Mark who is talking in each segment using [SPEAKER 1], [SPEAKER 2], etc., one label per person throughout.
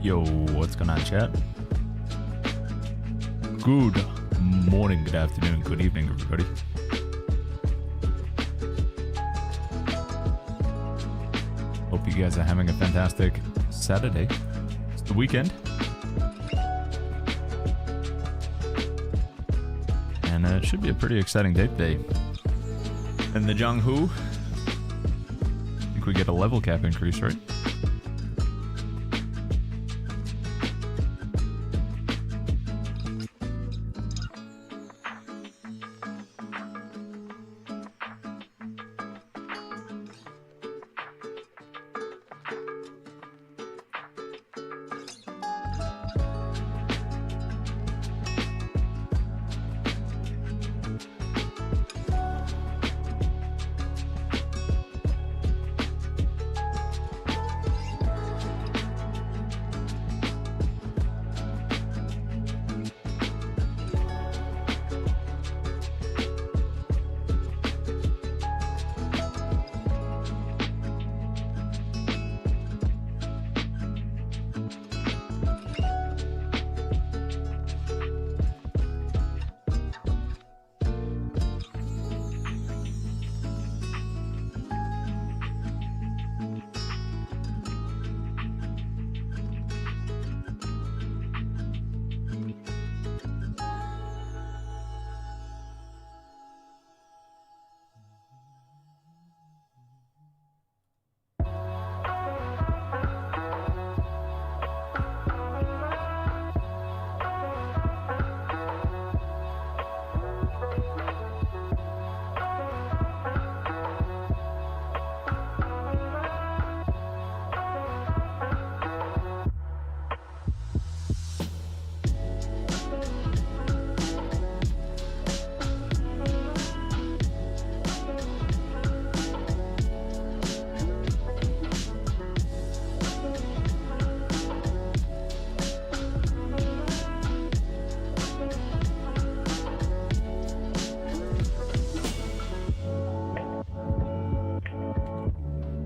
[SPEAKER 1] Yo, what's going on, chat? Good morning, good afternoon, good evening, everybody. Hope you guys are having a fantastic Saturday. It's the weekend. And it should be a pretty exciting day today. And the Jung-Hoo, I think we get a level cap increase, right?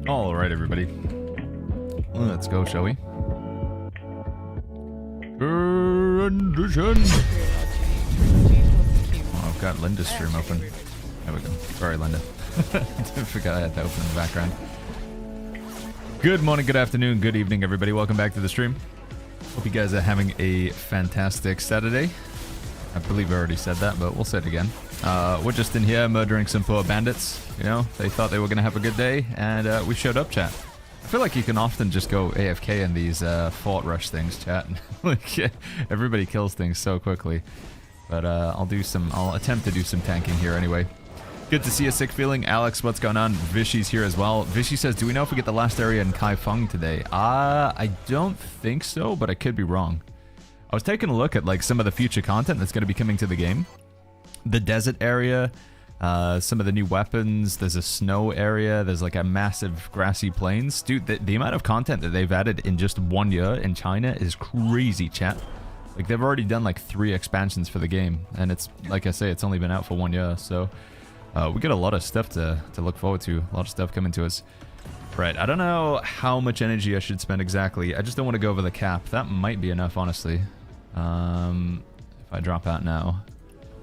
[SPEAKER 1] All right, everybody. Let's go, shall we? Rendition. Oh, I've got Linda's stream open. There we go. Sorry, Linda. I forgot I had to open in the background. Good morning, good afternoon, good evening, everybody. Welcome back to the stream. Hope you guys are having a fantastic Saturday. I believe I already said that, but we'll say it again. We're just in here murdering some poor bandits. You know, they thought they were going to have a good day, and we showed up, chat. I feel like you can often just go AFK in these fort rush things, chat. Like, everybody kills things so quickly. But I'll attempt to do some tanking here anyway. Good to see a sick feeling. Alex, what's going on? Vishy's here as well. Vishy says, do we know if we get the last area in Kaifeng today? I don't think so, but I could be wrong. I was taking a look at like some of the future content that's going to be coming to the game. The desert area, some of the new weapons, there's a snow area, there's like a massive grassy plains. Dude, the amount of content that they've added in just 1 year in China is crazy, chat. Like, they've already done like 3 expansions for the game, and it's, like I say, it's only been out for 1 year, so we got a lot of stuff to look forward to, a lot of stuff coming to us. Right, I don't know how much energy I should spend exactly. I just don't want to go over the cap. That might be enough, honestly. If I drop out now,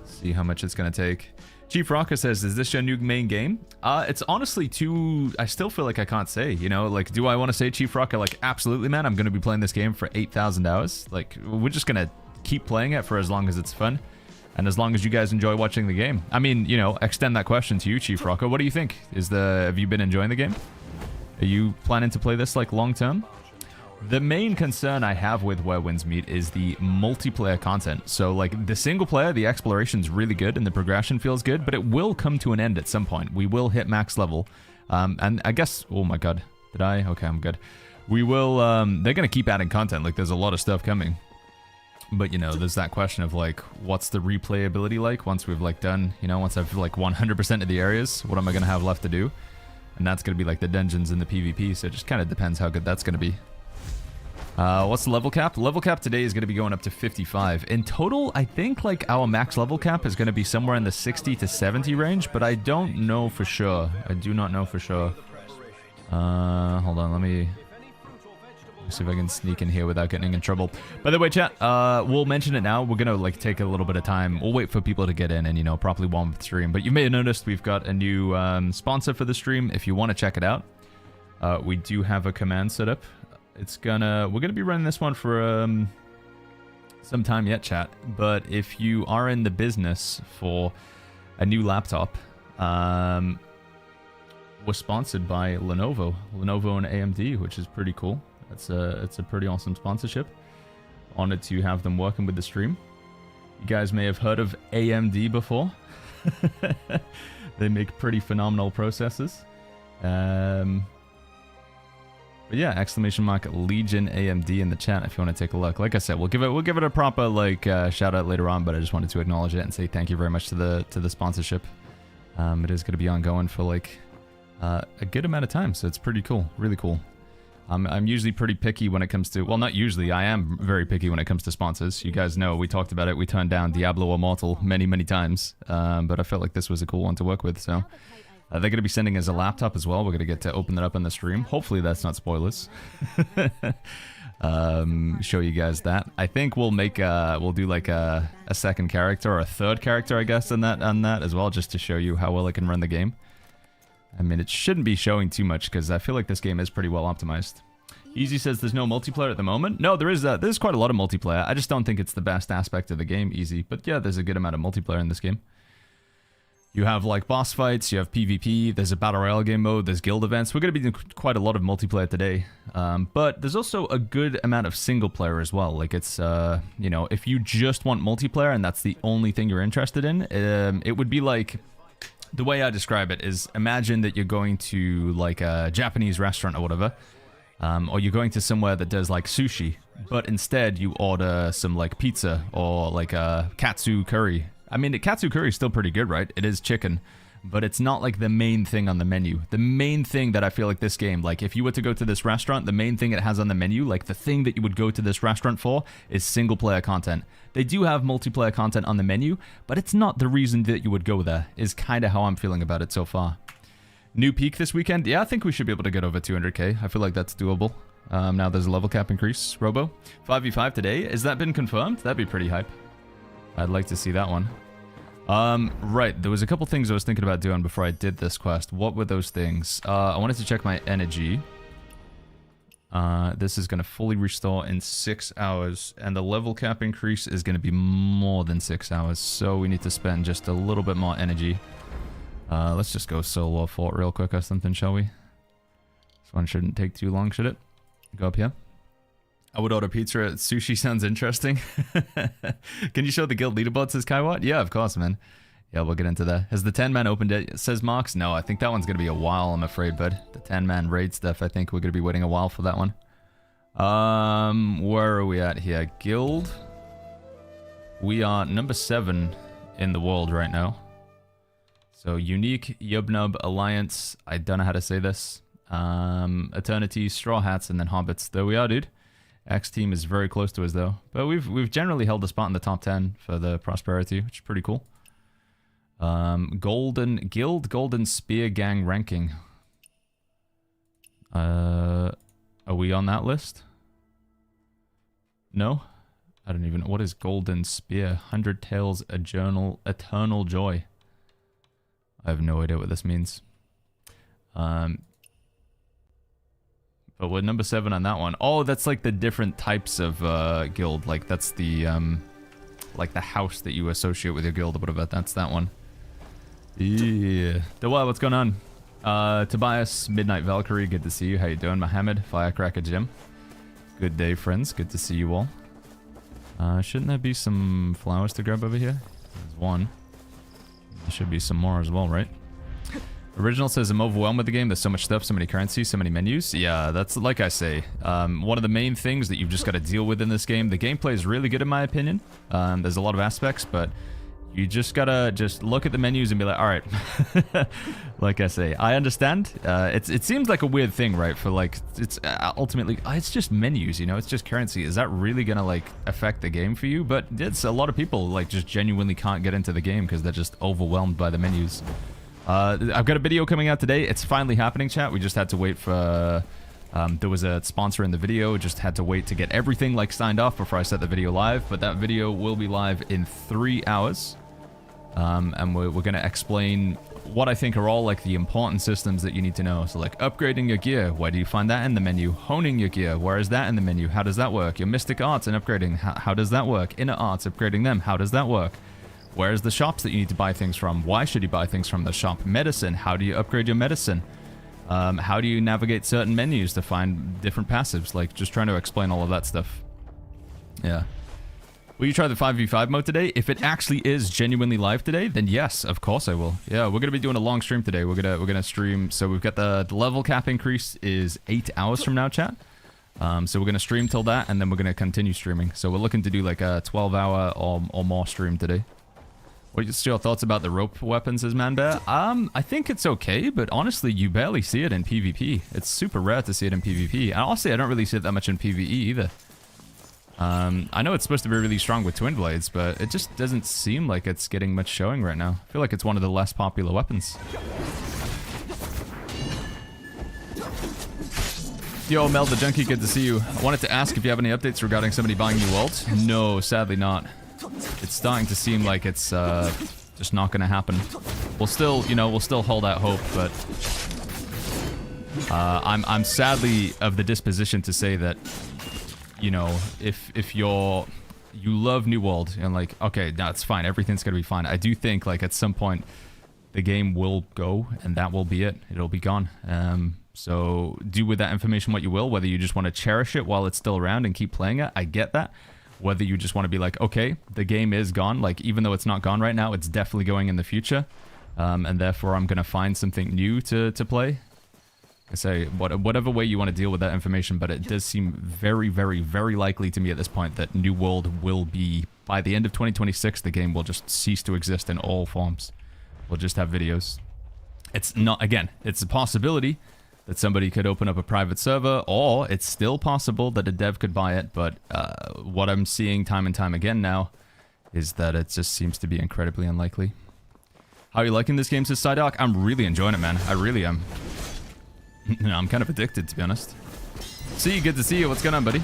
[SPEAKER 1] see how much it's going to take. Chief Rocker says, is this your new main game? It's honestly too... I still feel like I can't say, you know? Like, do I want to say, Chief Rocker? Like, absolutely, man. I'm going to be playing this game for 8,000 hours. Like, we're just going to keep playing it for as long as it's fun. And as long as you guys enjoy watching the game. I mean, you know, extend that question to you, Chief Rocker. What do you think? Have you been enjoying the game? Are you planning to play this, like, long term? The main concern I have with Where Winds Meet is the multiplayer content. So, like, the single player, the exploration's really good and the progression feels good, but it will come to an end at some point. We will hit max level. And I guess... Oh my god. Did I? Okay, I'm good. We will... they're gonna keep adding content. Like, there's a lot of stuff coming. But, you know, there's that question of, like, what's the replayability like once we've, like, done... You know, once I've, like, 100% of the areas, what am I gonna have left to do? And that's gonna be, like, the dungeons and the PvP, so it just kind of depends how good that's gonna be. What's the level cap? Level cap today is going to be going up to 55. In total, I think like our max level cap is going to be somewhere in the 60 to 70 range, but I don't know for sure. I do not know for sure. Hold on, let me see if I can sneak in here without getting in trouble. By the way, chat, we'll mention it now. We're going to like take a little bit of time. We'll wait for people to get in and, you know, properly warm up the stream. But you may have noticed we've got a new sponsor for the stream. If you want to check it out, we do have a command set up. We're gonna be running this one for some time yet, chat. But if you are in the business for a new laptop, we're sponsored by Lenovo and AMD, which is pretty cool. It's a pretty awesome sponsorship. Honored to have them working with the stream. You guys may have heard of AMD before. They make pretty phenomenal processors. But yeah, exclamation mark Legion AMD in the chat if you want to take a look. Like I said, we'll give it a proper like shout out later on, but I just wanted to acknowledge it and say thank you very much to the sponsorship. It is going to be ongoing for like a good amount of time, so it's pretty cool, really cool. I'm usually pretty picky when it comes to, well, not usually, I am very picky when it comes to sponsors. You guys know, we talked about it, we turned down Diablo Immortal many times, but I felt like this was a cool one to work with, so... they're going to be sending us a laptop as well. We're going to get to open that up on the stream. Hopefully that's not spoilers. Show you guys that. I think we'll make we'll do like a second character or a third character, I guess, on that as well, just to show you how well it can run the game. I mean, it shouldn't be showing too much because I feel like this game is pretty well optimized. Easy says there's no multiplayer at the moment. No, there's quite a lot of multiplayer. I just don't think it's the best aspect of the game, Easy. But yeah, there's a good amount of multiplayer in this game. You have like boss fights, you have PvP, there's a battle royale game mode, there's guild events. We're going to be doing quite a lot of multiplayer today. But there's also a good amount of single player as well. Like it's, you know, if you just want multiplayer and that's the only thing you're interested in, it would be like, the way I describe it is imagine that you're going to like a Japanese restaurant or whatever. Or you're going to somewhere that does like sushi, but instead you order some like pizza or like a katsu curry. I mean, the katsu curry is still pretty good, right? It is chicken, but it's not like the main thing on the menu. The main thing that I feel like this game, like if you were to go to this restaurant, the main thing it has on the menu, like the thing that you would go to this restaurant for is single player content. They do have multiplayer content on the menu, but it's not the reason that you would go there, is kind of how I'm feeling about it so far. New peak this weekend? Yeah, I think we should be able to get over 200k. I feel like that's doable. Now there's a level cap increase. Robo, 5v5 today. Has that been confirmed? That'd be pretty hype. I'd like to see that one. Right, there was a couple things I was thinking about doing before I did this quest. What were those things? I wanted to check my energy. This is going to fully restore in 6 hours, and the level cap increase is going to be more than 6 hours, so we need to spend just a little bit more energy. Let's just go solo fort real quick or something, shall we? This one shouldn't take too long, should it? Go up here. I would order pizza. Sushi sounds interesting. Can you show the guild leaderboard, says Kaiwat? Yeah, of course, man. Yeah, we'll get into that. Has the 10-man opened it, says Marks? No, I think that one's going to be a while, I'm afraid, bud. The 10-man raid stuff, I think we're going to be waiting a while for that one. Where are we at here? Guild. We are number 7 in the world right now. So, Unique, Yubnub, Alliance, I don't know how to say this. Eternity, Straw Hats, and then Hobbits. There we are, dude. X team is very close to us, though. But we've generally held a spot in the top 10 for the Prosperity, which is pretty cool. Golden Guild, Golden Spear Gang ranking. Are we on that list? No? I don't even know. What is Golden Spear? 100 Tales, Eternal Joy. I have no idea what this means. But we're number 7 on that one. Oh, that's like the different types of guild. Like that's the like the house that you associate with your guild or whatever. That's that one. Yeah. Well, what's going on? Tobias, Midnight Valkyrie, good to see you. How you doing? Mohammed, Firecracker Jim. Good day, friends. Good to see you all. Shouldn't there be some flowers to grab over here? There's one. There should be some more as well, right? Original says, I'm overwhelmed with the game. There's so much stuff, so many currencies, so many menus. Yeah, that's like I say. One of the main things that you've just got to deal with in this game. The gameplay is really good in my opinion. There's a lot of aspects, but you just gotta just look at the menus and be like, all right. Like I say, I understand. It seems like a weird thing, right? For like, it's ultimately, it's just menus, you know? It's just currency. Is that really gonna like affect the game for you? But it's a lot of people like just genuinely can't get into the game because they're just overwhelmed by the menus. I've got a video coming out today. It's finally happening, chat. We just had to wait for... there was a sponsor in the video. Just had to wait to get everything like signed off before I set the video live. But that video will be live in 3 hours. And we're going to explain what I think are all like the important systems that you need to know. So like upgrading your gear. Where do you find that in the menu? Honing your gear. Where is that in the menu? How does that work? Your mystic arts and upgrading. How does that work? Inner arts, upgrading them. How does that work? Where's the shops that you need to buy things from? Why should you buy things from the shop? Medicine. How do you upgrade your medicine? How do you navigate certain menus to find different passives? Like, just trying to explain all of that stuff. Yeah. Will you try the 5v5 mode today? If it actually is genuinely live today, then yes, of course I will. Yeah, we're gonna be doing a long stream today. We're gonna stream. So we've got the level cap increase is 8 hours from now, chat. So we're gonna stream till that, and then we're gonna continue streaming. So we're looking to do like a 12-hour or more stream today. What's your thoughts about the rope weapons as Manbear? I think it's okay, but honestly, you barely see it in PvP. It's super rare to see it in PvP. And honestly, I don't really see it that much in PvE either. I know it's supposed to be really strong with twin blades, but it just doesn't seem like it's getting much showing right now. I feel like it's one of the less popular weapons. Yo, Mel the Junkie, good to see you. I wanted to ask if you have any updates regarding somebody buying New World. No, sadly not. It's starting to seem like it's just not going to happen. We'll still, you know, we'll still hold out hope, but I'm sadly of the disposition to say that, you know, if you love New World and like, okay, that's fine, everything's going to be fine. I do think like at some point the game will go and that will be it. It'll be gone. So do with that information what you will, whether you just want to cherish it while it's still around and keep playing it. I get that. Whether you just want to be like, okay, the game is gone. Like, even though it's not gone right now, it's definitely going in the future. And therefore, I'm going to find something new to play. I say, whatever way you want to deal with that information, but it does seem very, very, very likely to me at this point that New World will be, by the end of 2026, the game will just cease to exist in all forms. We'll just have videos. It's not, again, it's a possibility that somebody could open up a private server, or it's still possible that a dev could buy it, but what I'm seeing time and time again now is that it just seems to be incredibly unlikely. How are you liking this game, says Psydoc? I'm really enjoying it, man. I really am. I'm kind of addicted, to be honest. See you, good to see you. What's going on, buddy?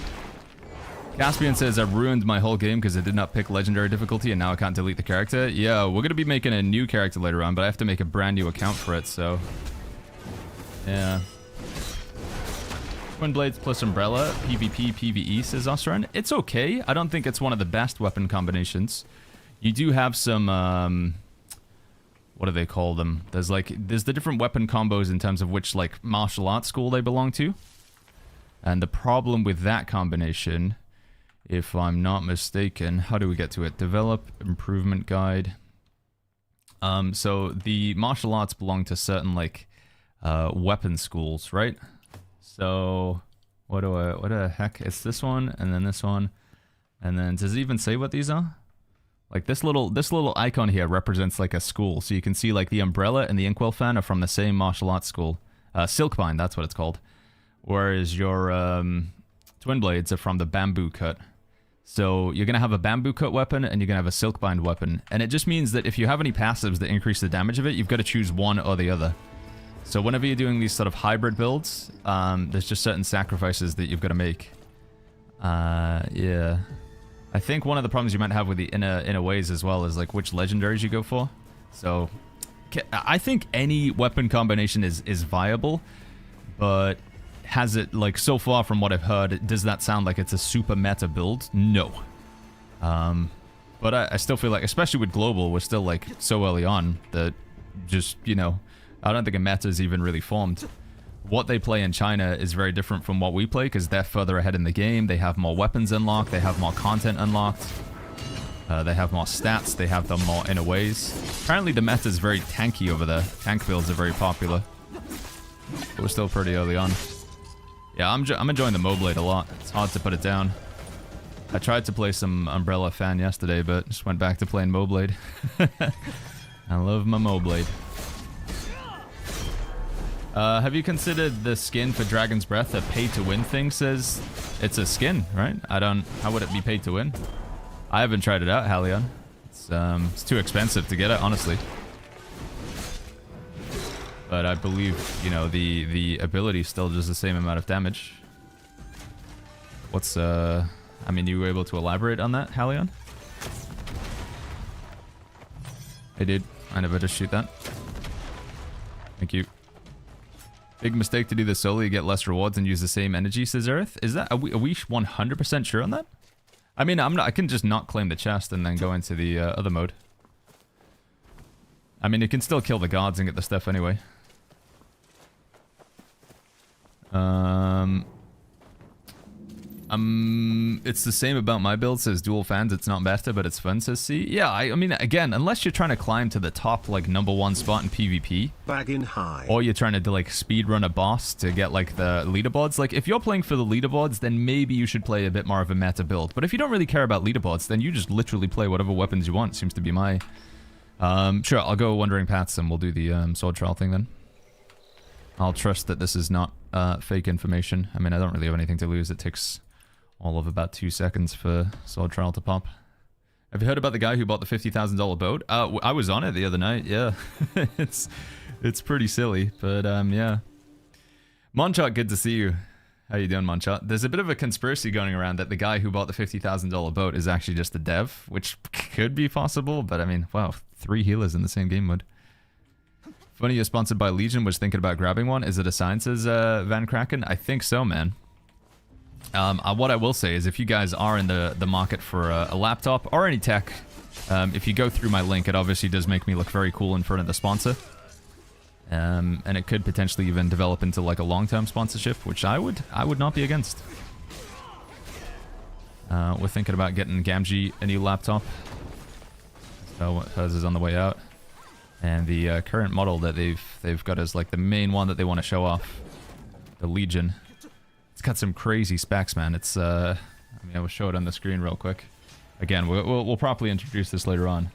[SPEAKER 1] Caspian says, I ruined my whole game because I did not pick legendary difficulty and now I can't delete the character. Yeah, we're going to be making a new character later on, but I have to make a brand new account for it, so... Yeah. Twin Blades plus Umbrella, PvP, PvE, says Ostran. It's okay. I don't think it's one of the best weapon combinations. You do have some, what do they call them? There's the different weapon combos in terms of which, like, martial arts school they belong to. And the problem with that combination, if I'm not mistaken, how do we get to it? Develop, improvement guide. So the martial arts belong to certain, like, weapon schools, right? So, what the heck? It's this one, and then this one. And then, does it even say what these are? Like, this little icon here represents, like, a school. So you can see, like, the Umbrella and the Inkwell fan are from the same martial arts school. Silkbind, that's what it's called. Whereas your Twin Blades are from the Bamboo Cut. So you're going to have a Bamboo Cut weapon, and you're going to have a Silkbind weapon. And it just means that if you have any passives that increase the damage of it, you've got to choose one or the other. So whenever you're doing these sort of hybrid builds, there's just certain sacrifices that you've got to make. Yeah. I think one of the problems you might have with the inner ways as well is, like, which legendaries you go for. So, I think any weapon combination is viable, but has it, like, so far from what I've heard, does that sound like it's a super meta build? No. But I still feel like, especially with Global, we're still, like, so early on that just, you know, I don't think a meta is even really formed. What they play in China is very different from what we play because they're further ahead in the game. They have more weapons unlocked. They have more content unlocked. They have more stats. They have them more inner ways. Apparently the meta is very tanky over there. Tank builds are very popular. But we're still pretty early on. Yeah, I'm enjoying the Moblade a lot. It's hard to put it down. I tried to play some Umbrella Fan yesterday, but just went back to playing Moblade. I love my Moblade. Have you considered the skin for Dragon's Breath a pay-to-win thing? Says it's a skin, right? How would it be paid to win? I haven't tried it out, Halion. It's too expensive to get it, honestly. But I believe, you know, the ability still does the same amount of damage. What's, I mean, you were able to elaborate on that, Halion? Hey, dude. I never just shoot that. Thank you. Big mistake to do this solo. You get less rewards and use the same energy, says Earth. Is that... Are we 100% sure on that? I mean, I can just not claim the chest and then go into the other mode. I mean, you can still kill the guards and get the stuff anyway. It's the same about my build, says Dual Fans. It's not better, but it's fun, says C. Yeah, I mean, again, unless you're trying to climb to the top, like, #1 spot in PvP.
[SPEAKER 2] Bagging high.
[SPEAKER 1] Or you're trying to, like, speedrun a boss to get, like, the leaderboards. Like, if you're playing for the leaderboards, then maybe you should play a bit more of a meta build. But if you don't really care about leaderboards, then you just literally play whatever weapons you want, seems to be my... Sure, I'll go Wandering Paths and we'll do the sword trial thing then. I'll trust that this is not fake information. I mean, I don't really have anything to lose. It takes all of about 2 seconds for sword trial to pop. Have you heard about the guy who bought the $50,000 boat? I was on it the other night, yeah. It's pretty silly, but yeah. Monchot, good to see you. How you doing, Monchot? There's a bit of a conspiracy going around that the guy who bought the $50,000 boat is actually just a dev, which could be possible, but I mean, wow, 3 healers in the same game mode. Funny you're sponsored by Legion, was thinking about grabbing one. Is it a sign, says Van Kraken? I think so, man. What I will say is if you guys are in the market for a laptop or any tech, if you go through my link, it obviously does make me look very cool in front of the sponsor. And it could potentially even develop into like a long-term sponsorship, which I would not be against. We're thinking about getting Gamgee a new laptop. So hers is on the way out. And the current model that they've got is like the main one that they want to show off. The Legion. It's got some crazy specs, man. It's I mean, I will show it on the screen real quick. Again, we'll properly introduce this later on.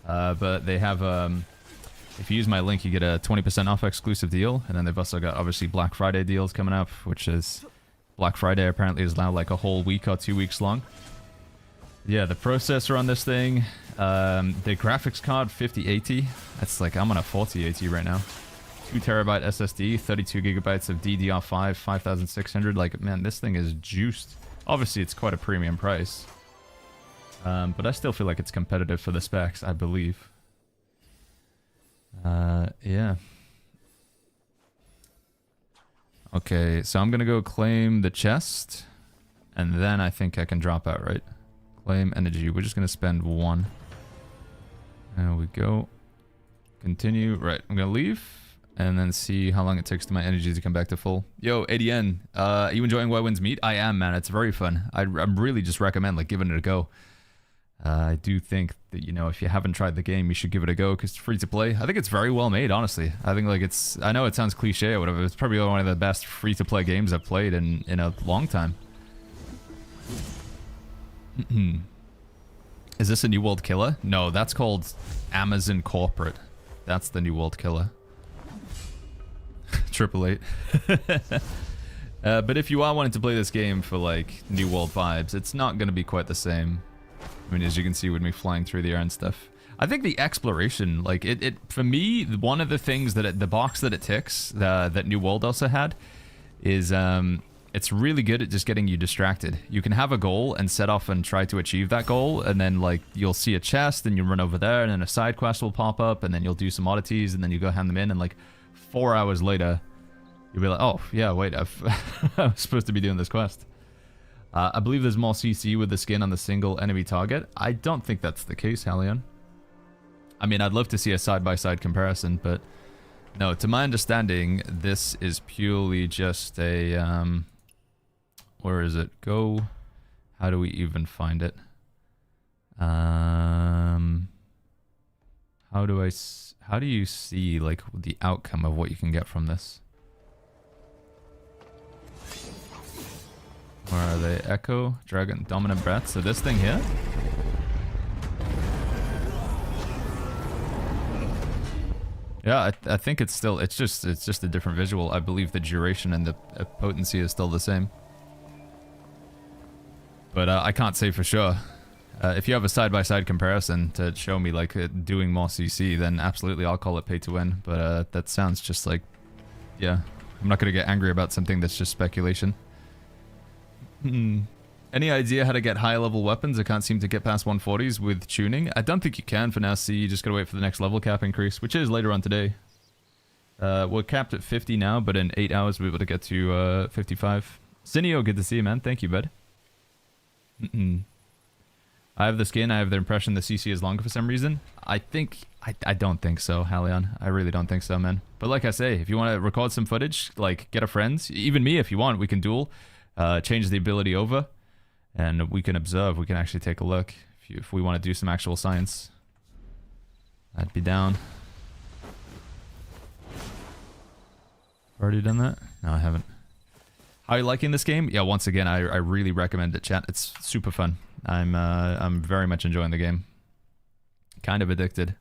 [SPEAKER 1] But they have if you use my link, you get a 20% off exclusive deal, and then they've also got obviously Black Friday deals coming up, which is Black Friday apparently is now like a whole week or 2 weeks long. Yeah, the processor on this thing, the graphics card 5080. That's like, I'm on a 4080 right now. 2 terabyte SSD, 32 gigabytes of DDR5, 5600. Like, man, this thing is juiced. Obviously, it's quite a premium price. But I still feel like it's competitive for the specs, I believe. Yeah. Okay, so I'm gonna go claim the chest. And then I think I can drop out, right? Claim energy. We're just gonna spend 1. There we go. Continue. Right, I'm gonna leave. And then see how long it takes to my energy to come back to full. Yo, ADN, are you enjoying Why Winds Meet? I am, man. It's very fun. I'm really just recommend like giving it a go. I do think that, you know, if you haven't tried the game, you should give it a go because it's free to play. I think it's very well made, honestly. I think like it's, I know it sounds cliche or whatever. It's probably one of the best free to play games I've played in a long time. Is this a New World Killer? No, that's called Amazon Corporate. That's the New World Killer. 888. But if you are wanting to play this game for like New World vibes, it's not going to be quite the same. I mean, as you can see with me flying through the air and stuff. I think the exploration, like it for me, one of the things that the box that it ticks, that New World also had, is it's really good at just getting you distracted. You can have a goal and set off and try to achieve that goal, and then like you'll see a chest and you run over there, and then a side quest will pop up, and then you'll do some oddities, and then you go hand them in, and like 4 hours later, you'll be like, oh yeah, wait, I was supposed to be doing this quest. I believe there's more CC with the skin on the single enemy target. I don't think that's the case, Halion. I mean, I'd love to see a side-by-side comparison, but no, to my understanding, this is purely just a, where is it? Go, how do we even find it? How do you see, like, the outcome of what you can get from this? Where are they? Echo, Dragon, Dominant Breath. So this thing here? Yeah, I think it's still, it's just a different visual. I believe the duration and the potency is still the same. But I can't say for sure. If you have a side-by-side comparison to show me like doing more CC, then absolutely I'll call it pay to win. But that sounds just like, yeah, I'm not going to get angry about something that's just speculation. Any idea how to get high level weapons? I can't seem to get past 140s with tuning. I don't think you can for now. See, you just gotta wait for the next level cap increase, which is later on today. We're capped at 50 now, but in 8 hours we'll be able to get to 55. Cineo, good to see you, man. Thank you, bud. I have the skin. I have the impression the CC is longer for some reason. I don't think so, Halion. I really don't think so, man. But like I say, if you want to record some footage, like get a friend, even me if you want, we can duel. Change the ability over, and we can observe. We can actually take a look if we want to do some actual science. I'd be down. Already done that? No, I haven't. How are you liking this game? Yeah, once again, I really recommend it, chat. It's super fun. I'm very much enjoying the game. Kind of addicted.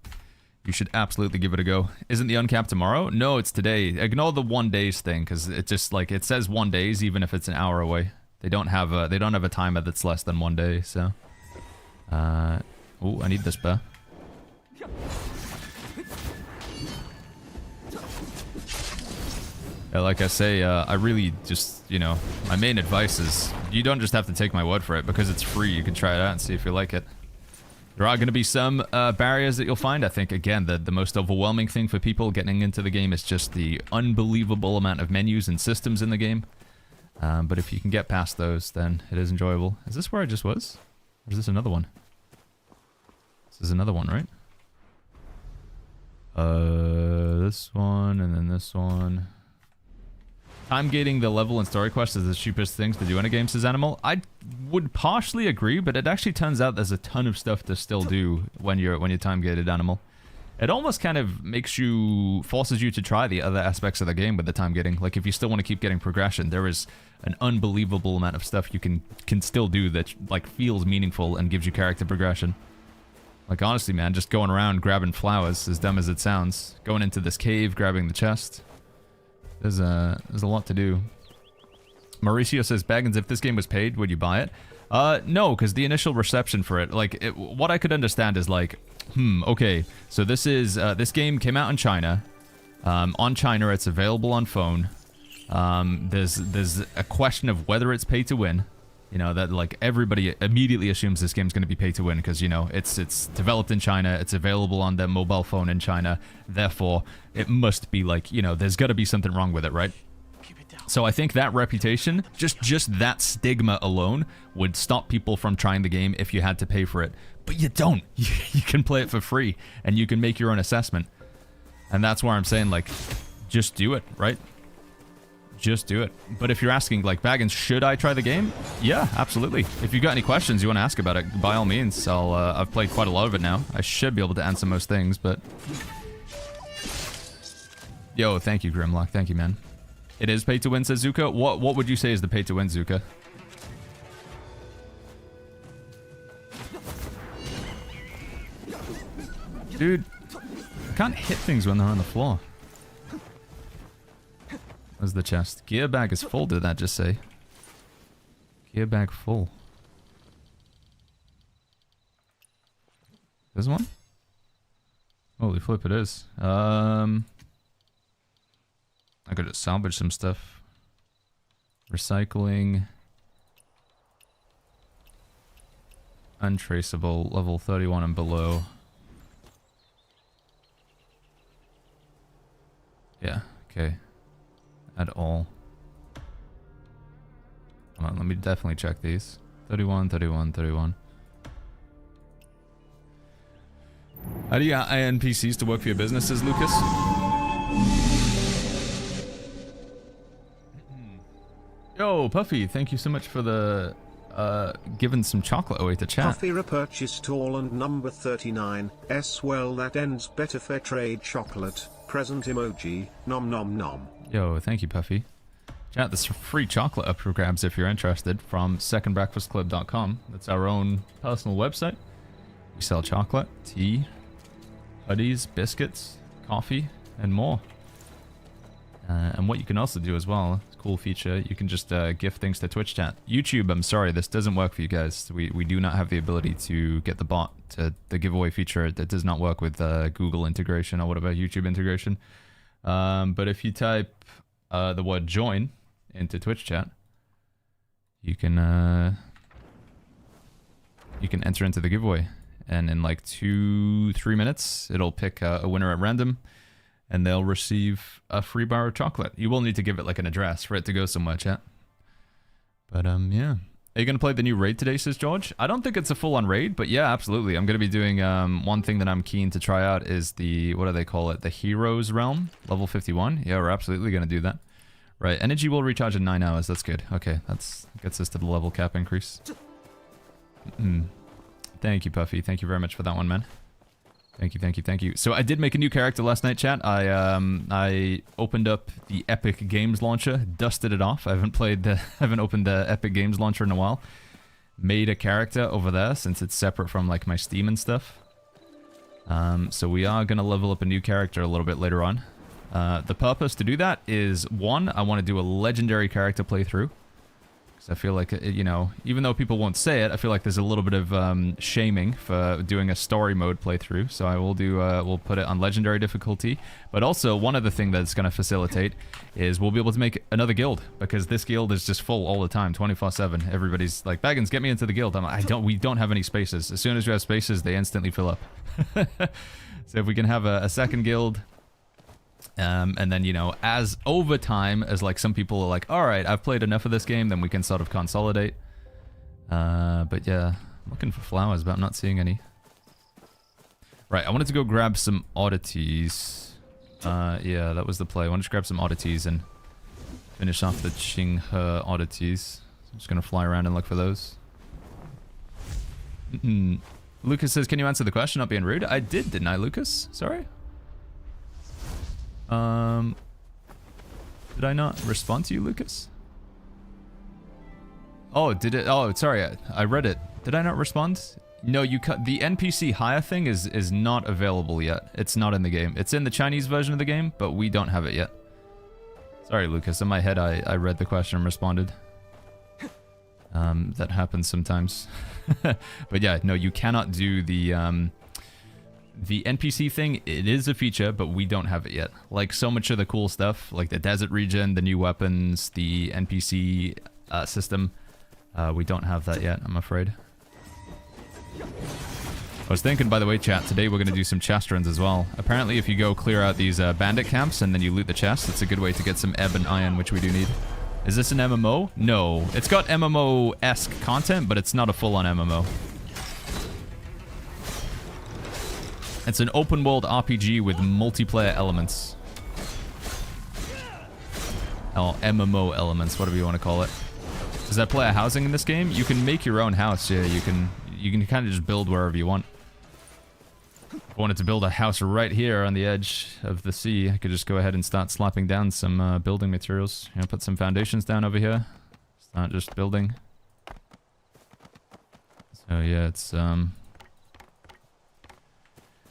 [SPEAKER 1] You should absolutely give it a go. Isn't the uncap tomorrow? No, it's today. Ignore the 1 days thing, because it just like it says 1 days even if it's an hour away. They don't have a timer that's less than 1 day. So, oh, I need this bear. Yeah, like I say, I really just, you know, my main advice is you don't just have to take my word for it because it's free. You can try it out and see if you like it. There are going to be some barriers that you'll find. I think, again, the most overwhelming thing for people getting into the game is just the unbelievable amount of menus and systems in the game. But if you can get past those, then it is enjoyable. Is this where I just was? Or is this another one? This is another one, right? This one, and then this one. Time gating the level and story quest is the cheapest things to do in a game, says Animal. I would partially agree, but it actually turns out there's a ton of stuff to still do when you're time gated, Animal. It almost kind of forces you to try the other aspects of the game with the time gating. Like if you still want to keep getting progression, there is an unbelievable amount of stuff you can still do that like feels meaningful and gives you character progression. Like honestly, man, just going around grabbing flowers, as dumb as it sounds, going into this cave, grabbing the chest. There's a lot to do. Mauricio says, Baggins, if this game was paid, would you buy it? No, because the initial reception for it, like, what I could understand is like, okay, so this game came out in China. On China, it's available on phone. There's a question of whether it's pay to win. You know, that like everybody immediately assumes this game's going to be pay to win because, you know, it's developed in China, it's available on their mobile phone in China. Therefore, it must be like, you know, there's got to be something wrong with it, right? So I think that reputation, just that stigma alone would stop people from trying the game if you had to pay for it. But you don't. You can play it for free and you can make your own assessment. And that's where I'm saying, like, just do it, right? Just do it. But if you're asking, like, Baggins, should I try the game? Yeah, absolutely. If you've got any questions you want to ask about it, by all means. I've played quite a lot of it now. I should be able to answer most things, but... Yo, thank you, Grimlock. Thank you, man. It is pay to win, says Zuka. What would you say is the pay to win, Zuka? Dude, I can't hit things when they're on the floor. Where's the chest? Gear bag is full, did that just say? Gear bag full. There's one? Holy flip, it is. I could just salvage some stuff. Recycling. Untraceable, level 31 and below. Yeah, okay. At all. Hold on, let me definitely check these. 31, 31, 31. How do you get NPCs to work for your businesses, Lucas? Yo, Puffy, thank you so much for the giving some chocolate away to chat.
[SPEAKER 2] Puffy repurchased all and number 39. Well, that ends better fair trade chocolate. Present emoji. Nom nom nom.
[SPEAKER 1] Yo, thank you, Puffy. Chat, there's free chocolate up for grabs if you're interested from secondbreakfastclub.com. That's our own personal website. We sell chocolate, tea, hoodies, biscuits, coffee, and more. And what you can also do as well, cool feature, you can just gift things to Twitch chat. YouTube, I'm sorry, this doesn't work for you guys. We do not have the ability to get the bot to the giveaway feature. That does not work with Google integration or whatever, YouTube integration. But if you type the word join into Twitch chat, you can enter into the giveaway. And in like 2-3 minutes, it'll pick a winner at random. And they'll receive a free bar of chocolate. You will need to give it like an address for it to go somewhere, chat. But yeah. Are you going to play the new raid today, says George? I don't think it's a full-on raid, but yeah, absolutely. I'm going to be doing one thing that I'm keen to try out is the, what do they call it? The Heroes Realm, level 51. Yeah, we're absolutely going to do that. Right, energy will recharge in 9 hours. That's good. Okay, that gets us to the level cap increase. Thank you, Puffy. Thank you very much for that one, man. Thank you, thank you, thank you. So I did make a new character last night, chat. I opened up the Epic Games launcher, dusted it off. I haven't opened the Epic Games launcher in a while. Made a character over there since it's separate from like my Steam and stuff. So we are gonna level up a new character a little bit later on. The purpose to do that is, one, I want to do a legendary character playthrough. Because I feel like, you know, even though people won't say it, I feel like there's a little bit of shaming for doing a story mode playthrough. So I will do, we'll put it on legendary difficulty. But also, one other thing that's going to facilitate is we'll be able to make another guild. Because this guild is just full all the time, 24/7. Everybody's like, Baggins, get me into the guild. I'm like, we don't have any spaces. As soon as you have spaces, they instantly fill up. So if we can have a second guild... and then, you know, as over time, as like some people are like, all right, I've played enough of this game, then we can sort of consolidate. But yeah, I'm looking for flowers, but I'm not seeing any. Right, I wanted to go grab some oddities. Yeah, that was the play. I wanted to grab some oddities and finish off the Qinghe oddities. I'm just gonna fly around and look for those. Lucas says, can you answer the question, not being rude? I did, didn't I, Lucas? Sorry? Did I not respond to you, Lucas? Oh, did it? Oh, sorry, I read it. Did I not respond? No, you cut the NPC hire thing is not available yet. It's not in the game. It's in the Chinese version of the game, but we don't have it yet. Sorry, Lucas. In my head, I read the question and responded. That happens sometimes. But yeah, no, you cannot do the NPC thing. It is a feature, but we don't have it yet. Like so much of the cool stuff, like the desert region, the new weapons, the NPC system, we don't have that yet, I'm afraid. I was thinking, by the way, chat, today we're going to do some chest runs as well. Apparently, if you go clear out these bandit camps and then you loot the chests, it's a good way to get some ebb and iron, which we do need. Is this an MMO? No. It's got MMO-esque content, but it's not a full-on MMO. It's an open-world RPG with multiplayer elements. Oh, MMO elements, whatever you want to call it. Is there player housing in this game? You can make your own house, yeah, you can kind of just build wherever you want. If I wanted to build a house right here on the edge of the sea, I could just go ahead and start slapping down some building materials. You know, put some foundations down over here. Start just building. So yeah, it's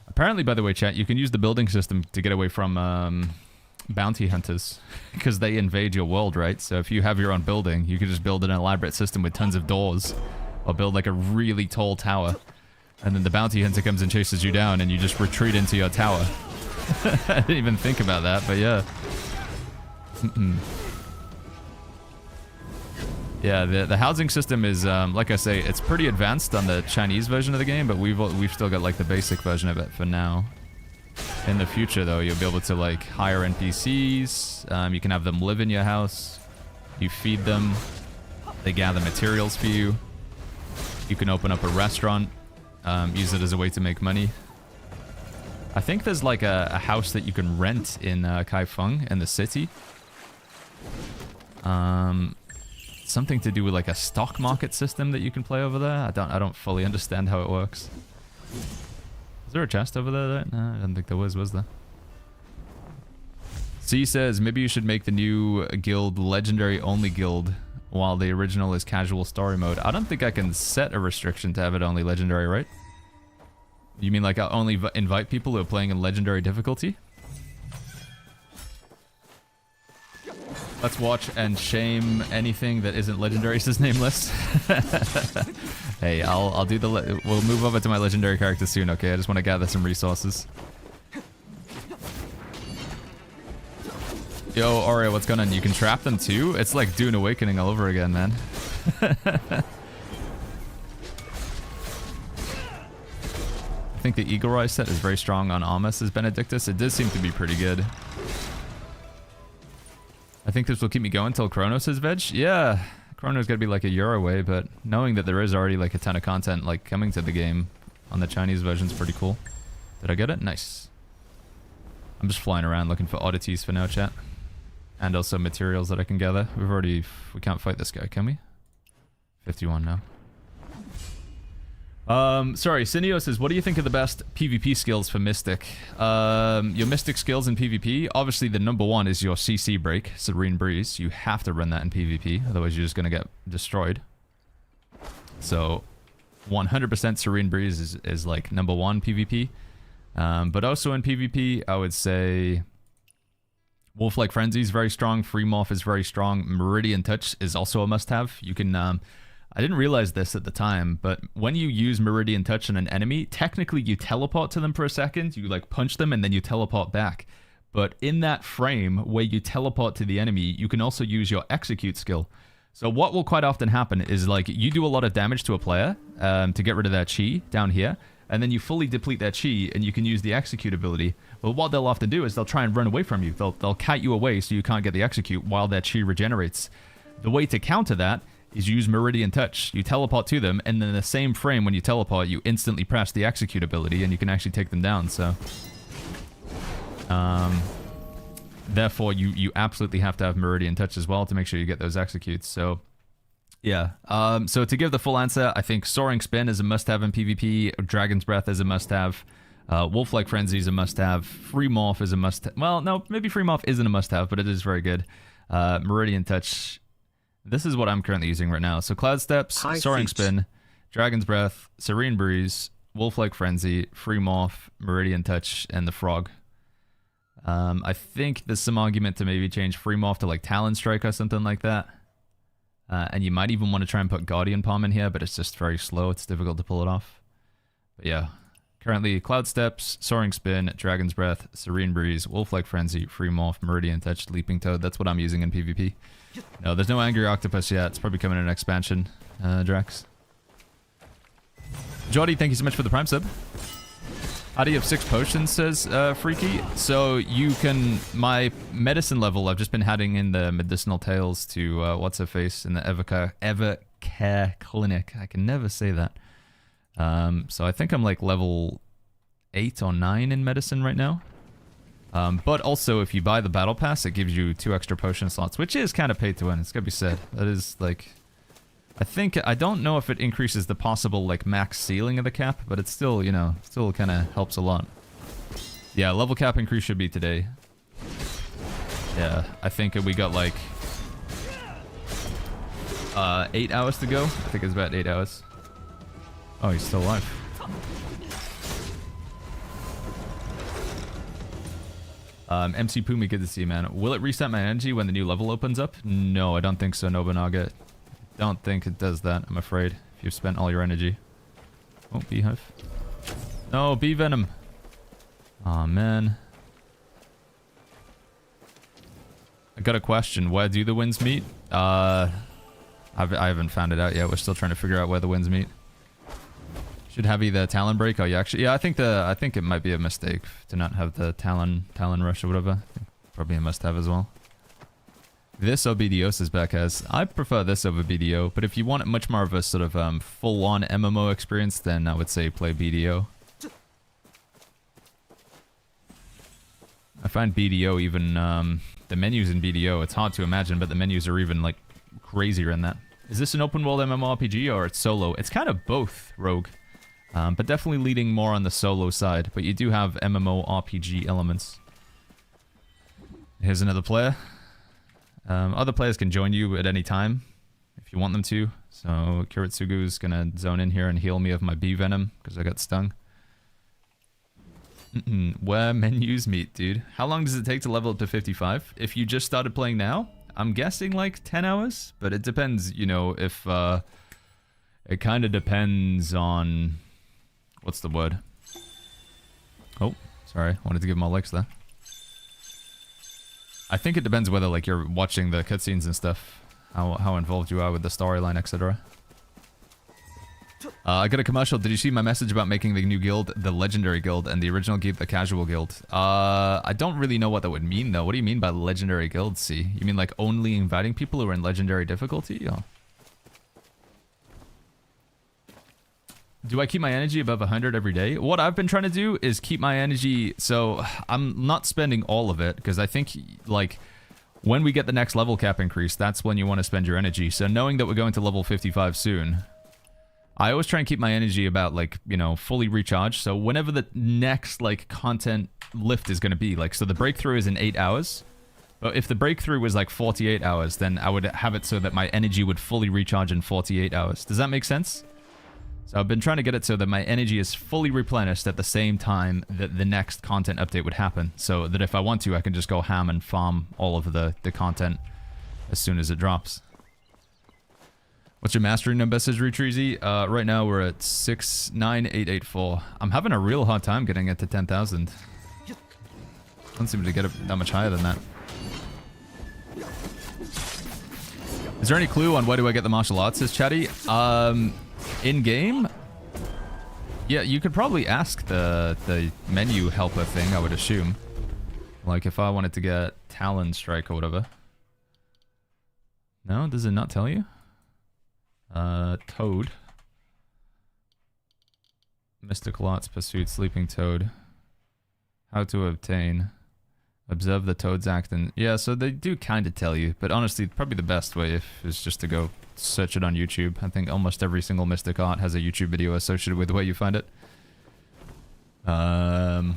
[SPEAKER 1] apparently, by the way, chat, you can use the building system to get away from bounty hunters because they invade your world, right? So if you have your own building, you can just build an elaborate system with tons of doors, or build like a really tall tower. And then the bounty hunter comes and chases you down, and you just retreat into your tower. I didn't even think about that, but yeah. Yeah, the housing system is, like I say, it's pretty advanced on the Chinese version of the game, but we've still got like the basic version of it for now. In the future, though, you'll be able to like hire NPCs. You can have them live in your house. You feed them. They gather materials for you. You can open up a restaurant. Use it as a way to make money. I think there's like a house that you can rent in Kaifeng in the city. Something to do with like a stock market system that you can play over there. I don't fully understand how it works. Is there a chest over there? No, I don't think there was there? C says maybe you should make the new guild legendary only guild, while the original is casual story mode. I don't think I can set a restriction to have it only legendary, right? You mean like I'll only invite people who are playing in legendary difficulty? Let's watch and shame anything that isn't legendary, says Nameless. Hey, I'll do the... We'll move over to my legendary character soon, okay? I just want to gather some resources. Yo, Oreo, what's going on? You can trap them too? It's like Dune Awakening all over again, man. I think the Eagle Rise set is very strong on Amos as Benedictus. It does seem to be pretty good. I think this will keep me going till Chronos is veg. Yeah, Chronos gotta be like a year away, but knowing that there is already like a ton of content like coming to the game on the Chinese version is pretty cool. Did I get it? Nice. I'm just flying around looking for oddities for now, chat. And also materials that I can gather. We can't fight this guy, can we? 51 now. Sorry, Cineo says, what do you think are the best PvP skills for Mystic? Your Mystic skills in PvP, obviously the number one is your CC break, Serene Breeze. You have to run that in PvP, otherwise you're just gonna get destroyed. So, 100% Serene Breeze is like number one PvP. But also in PvP, I would say Wolf-like Frenzy is very strong, Free Morph is very strong, Meridian Touch is also a must-have. You can, I didn't realize this at the time, but when you use Meridian Touch on an enemy, technically you teleport to them for a second, you like punch them and then you teleport back. But in that frame where you teleport to the enemy, you can also use your Execute skill. So what will quite often happen is like you do a lot of damage to a player to get rid of their chi down here, and then you fully deplete their chi and you can use the Execute ability. But what they'll often do is they'll try and run away from you. They'll kite you away so you can't get the Execute while their chi regenerates. The way to counter that is use Meridian Touch. You teleport to them, and then in the same frame when you teleport, you instantly press the Execute ability, and you can actually take them down, so... therefore, you absolutely have to have Meridian Touch as well to make sure you get those Executes, so... Yeah, so to give the full answer, I think Soaring Spin is a must-have in PvP, Dragon's Breath is a must-have, Wolf-like Frenzy is a must-have, Free Morph is a must-have... Well, no, maybe Free Morph isn't a must-have, but it is very good. Meridian Touch... This is what I'm currently using right now. So Cloud Steps, Soaring Spin, Dragon's Breath, Serene Breeze, Wolf-like Frenzy, Free Morph, Meridian Touch, and the Frog. I think there's some argument to maybe change Free Morph to like Talon Strike or something like that. And you might even want to try and put Guardian Palm in here, but it's just very slow. It's difficult to pull it off. But yeah, currently Cloud Steps, Soaring Spin, Dragon's Breath, Serene Breeze, Wolf-like Frenzy, Free Morph, Meridian Touch, Leaping Toad. That's what I'm using in PvP. No, there's no Angry Octopus yet. It's probably coming in an expansion, Drax. Jordy, thank you so much for the Prime sub. How do you have 6 potions, says Freaky. So you can, my medicine level, I've just been adding in the medicinal tales to what's her face in the Evercare Clinic. I can never say that. So I think I'm like level 8 or 9 in medicine right now. But also if you buy the battle pass, it gives you 2 extra potion slots, which is kind of paid to win. It's gotta be said. That is like, I don't know if it increases the possible like max ceiling of the cap, but it's still, you know, still kind of helps a lot. Yeah, level cap increase should be today. Yeah, I think we got like 8 hours to go. I think it's about 8 hours. Oh, he's still alive. MC Pumi, good to see you, man. Will it reset my energy when the new level opens up? No, I don't think so, Nobunaga. Don't think it does that, I'm afraid. If you've spent all your energy. Oh, Beehive. No, Bee Venom. Aw, man. I got a question. Where do the winds meet? I haven't found it out yet. We're still trying to figure out where the winds meet. Should have either Talon Break. Oh, you actually... Yeah, I think it might be a mistake to not have the Talon Rush or whatever. Probably a must-have as well. This or BDO, says Backaz. I prefer this over BDO, but if you want much more of a sort of full-on MMO experience, then I would say play BDO. I find BDO even... the menus in BDO, it's hard to imagine, but the menus are even, like, crazier in that. Is this an open-world MMORPG or it's solo? It's kind of both, Rogue. But definitely leading more on the solo side. But you do have MMORPG elements. Here's another player. Other players can join you at any time if you want them to. So Kiritsugu's gonna zone in here and heal me of my bee venom because I got stung. Where menus meet, dude. How long does it take to level up to 55? If you just started playing now, I'm guessing like 10 hours. But it depends, you know, if... it kind of depends on... What's the word? Oh, sorry. Wanted to give him all licks there. I think it depends whether like you're watching the cutscenes and stuff, how involved you are with the storyline, etc. I got a commercial. Did you see my message about making the new guild the legendary guild and the original guild the casual guild? I don't really know what that would mean though. What do you mean by legendary guild? See, you mean like only inviting people who are in legendary difficulty? Or... Do I keep my energy above 100 every day? What I've been trying to do is keep my energy... So, I'm not spending all of it, because I think, like, when we get the next level cap increase, that's when you want to spend your energy. So, knowing that we're going to level 55 soon, I always try and keep my energy about, like, you know, fully recharged. So, whenever the next, like, content lift is going to be, like, so the breakthrough is in 8 hours. But if the breakthrough was, like, 48 hours, then I would have it so that my energy would fully recharge in 48 hours. Does that make sense? So I've been trying to get it so that my energy is fully replenished at the same time that the next content update would happen. So that if I want to, I can just go ham and farm all of the content as soon as it drops. What's your mastery number, says Retreezy? Right now we're at 69884. I'm having a real hard time getting it to 10,000. Don't seem to get it that much higher than that. Is there any clue on where do I get the martial arts, says Chatty? In-game? Yeah, you could probably ask the menu helper thing, I would assume. Like, if I wanted to get Talon Strike or whatever. No? Does it not tell you? Toad. Mystical Arts Pursuit, Sleeping Toad. How to obtain. Observe the Toad's act. And yeah, so they do kind of tell you. But honestly, probably the best way is just to go search it on YouTube. I think almost every single Mystic Art has a YouTube video associated with the way you find it. Can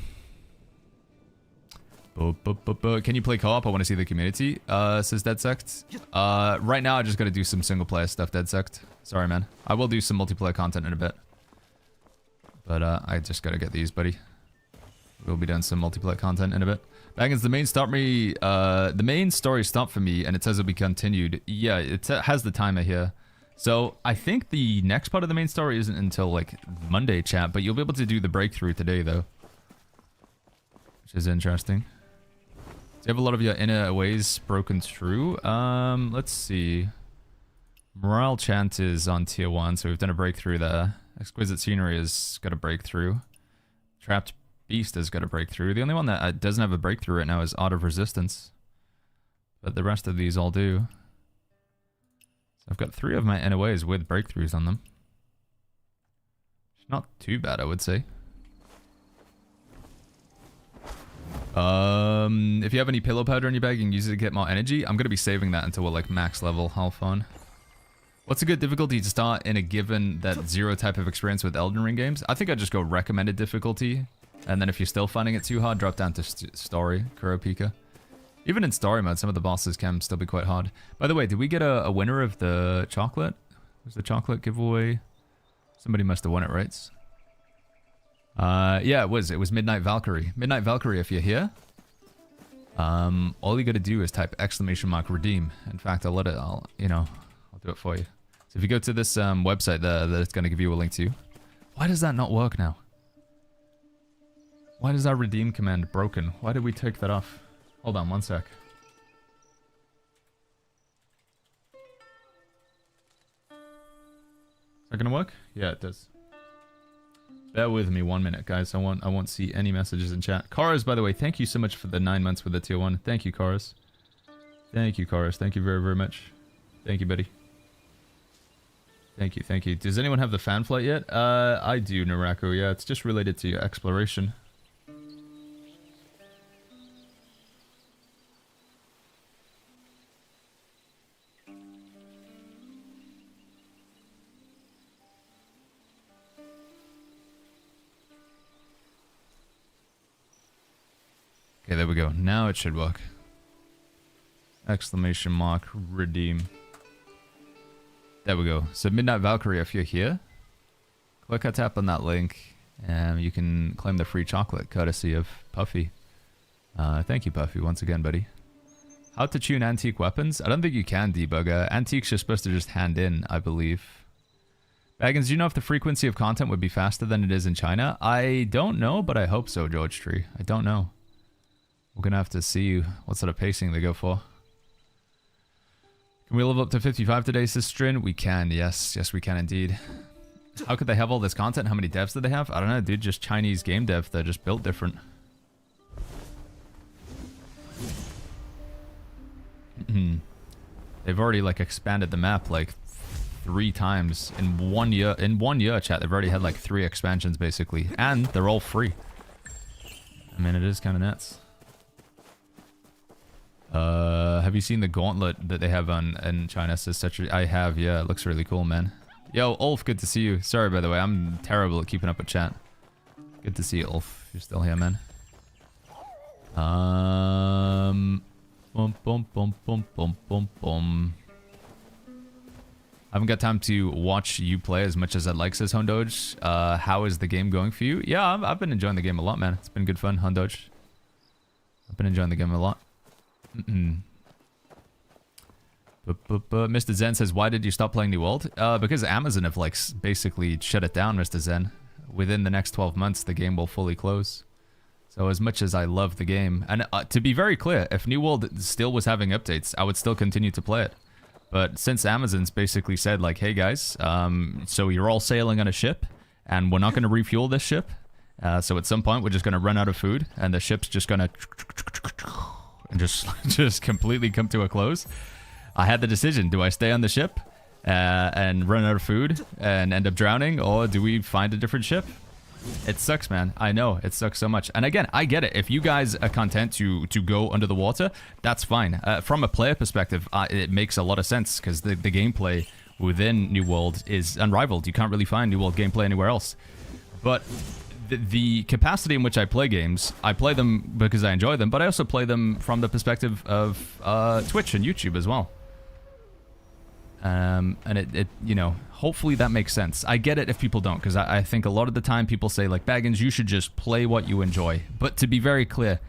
[SPEAKER 1] you play co-op? I want to see the community, says DeadSect. Right now I just gotta do some single player stuff, DeadSect. Sorry, man. I will do some multiplayer content in a bit. But I just gotta get these, buddy. We'll be doing some multiplayer content in a bit. Baggins, the main story stopped for me, and it says it'll be continued. Yeah, it has the timer here. So I think the next part of the main story isn't until like Monday, chat, but you'll be able to do the breakthrough today, though, which is interesting. Do you have a lot of your inner ways broken through? Let's see. Morale Chant is on tier 1, so we've done a breakthrough there. Exquisite Scenery has got a breakthrough. Trapped Beast has got a breakthrough. The only one that doesn't have a breakthrough right now is Art of Resistance. But the rest of these all do. So I've got 3 of my inner ways with breakthroughs on them. It's not too bad, I would say. If you have any pillow powder in your bag, you can use it to get more energy. I'm going to be saving that until we're like max level health on. What's a good difficulty to start in a given that 0 type of experience with Elden Ring games? I think I'd just go recommended difficulty. And then if you're still finding it too hard, drop down to story, Kuropika. Even in story mode, some of the bosses can still be quite hard. By the way, did we get a winner of the chocolate? Was the chocolate giveaway? Somebody must have won it, right? Yeah, it was. It was Midnight Valkyrie. Midnight Valkyrie, if you're here, all you gotta do is type !redeem. In fact, I'll do it for you. So if you go to this website there that it's gonna give you a link to. Why does that not work now? Why is our redeem command broken? Why did we take that off? Hold on one sec. Is that gonna work? Yeah, it does. Bear with me 1 minute, guys. I won't see any messages in chat. Chorus, by the way, thank you so much for the 9 months with the tier 1. Thank you, Chorus. Thank you, Chorus. Thank you very, very much. Thank you, buddy. Thank you, thank you. Does anyone have the fan flight yet? I do, Naraku. Yeah, it's just related to your exploration. Okay, there we go. Now it should work. !redeem. There we go. So Midnight Valkyrie, if you're here, click or tap on that link, and you can claim the free chocolate, courtesy of Puffy. Thank you, Puffy, once again, buddy. How to tune antique weapons? I don't think you can debug. Antiques you're supposed to just hand in, I believe. Baggins, do you know if the frequency of content would be faster than it is in China? I don't know, but I hope so, George Tree. I don't know. We're going to have to see what sort of pacing they go for. Can we level up to 55 today, Sistrin? We can, yes. Yes, we can indeed. How could they have all this content? How many devs do they have? I don't know, dude. Just Chinese game dev. They're just built different. They've already, like, expanded the map, like, 3 times in 1 year. In 1 year, chat, they've already had, like, 3 expansions, basically. And they're all free. I mean, it is kind of nuts. Have you seen the gauntlet that they have in China? I have, yeah. It looks really cool, man. Yo, Ulf, good to see you. Sorry, by the way, I'm terrible at keeping up with chat. Good to see you, Ulf. You're still here, man. Boom, boom, boom, boom, boom, boom, boom. I haven't got time to watch you play as much as I'd like, says Hondoge. How is the game going for you? Yeah, I've been enjoying the game a lot, man. It's been good fun, Hondoge. I've been enjoying the game a lot. Mr. Zen says, why did you stop playing New World? Because Amazon have, like, basically shut it down, Mr. Zen. Within the next 12 months, the game will fully close. So as much as I love the game, and to be very clear, if New World still was having updates, I would still continue to play it. But since Amazon's basically said, like, hey guys, so you're all sailing on a ship, and we're not going to refuel this ship, so at some point we're just going to run out of food, and the ship's just going to and just completely come to a close. I had the decision: do I stay on the ship and run out of food and end up drowning, or do we find a different ship? It sucks, man. I know, it sucks so much. And again, I get it. If you guys are content to go under the water, that's fine. From a player perspective, it makes a lot of sense, because the gameplay within New World is unrivaled. You can't really find New World gameplay anywhere else. But the capacity in which I play games, I play them because I enjoy them, but I also play them from the perspective of Twitch and YouTube as well. And it you know, hopefully that makes sense. I get it if people don't, because I think a lot of the time people say, like, Baggins, you should just play what you enjoy. But to be very clear,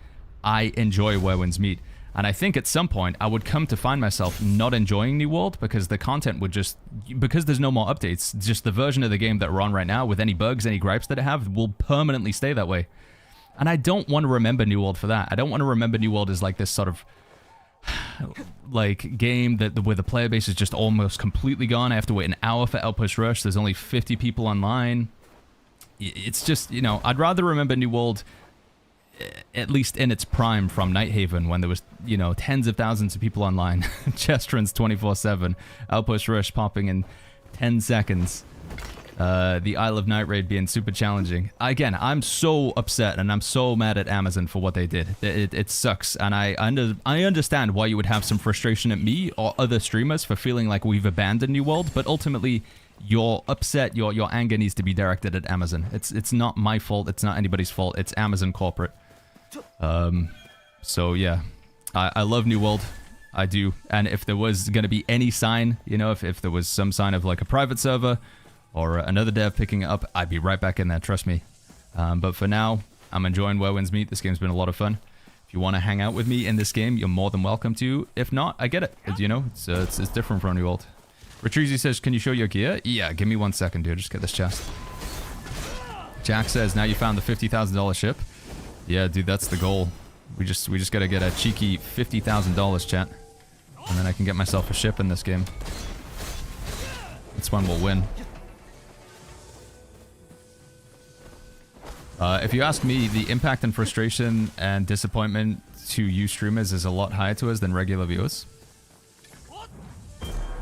[SPEAKER 1] I enjoy Where Winds Meet. And I think at some point I would come to find myself not enjoying New World because the content would just, because there's no more updates, just the version of the game that we're on right now with any bugs, any gripes that I have will permanently stay that way. And I don't want to remember New World for that. I don't want to remember New World as like this sort of like game that where the player base is just almost completely gone. I have to wait an hour for Outpost Rush. There's only 50 people online. It's just, you know, I'd rather remember New World at least in its prime from Nighthaven when there was, you know, tens of thousands of people online. Chest runs 24/7. Outpost Rush popping in 10 seconds. The Isle of Night raid being super challenging. Again, I'm so upset and I'm so mad at Amazon for what they did. It sucks, and I understand why you would have some frustration at me or other streamers for feeling like we've abandoned New World, but ultimately your upset, your anger needs to be directed at Amazon. It's not my fault, it's not anybody's fault, it's Amazon corporate. So yeah, I love New World. I do, and if there was going to be any sign, you know, if there was some sign of like a private server or another dev picking it up, I'd be right back in there, trust me. But for now, I'm enjoying Where Winds Meet. This game's been a lot of fun. If you want to hang out with me in this game, you're more than welcome to. If not, I get it. You know, it's different from New World. Retreezy says, can you show your gear? Yeah, give me 1 second, dude. Just get this chest. Jack says, now you found the $50,000 ship. Yeah, dude, that's the goal. We just gotta get a cheeky $50,000, chat. And then I can get myself a ship in this game. That's when we'll win. If you ask me, the impact and frustration and disappointment to you streamers is a lot higher to us than regular viewers.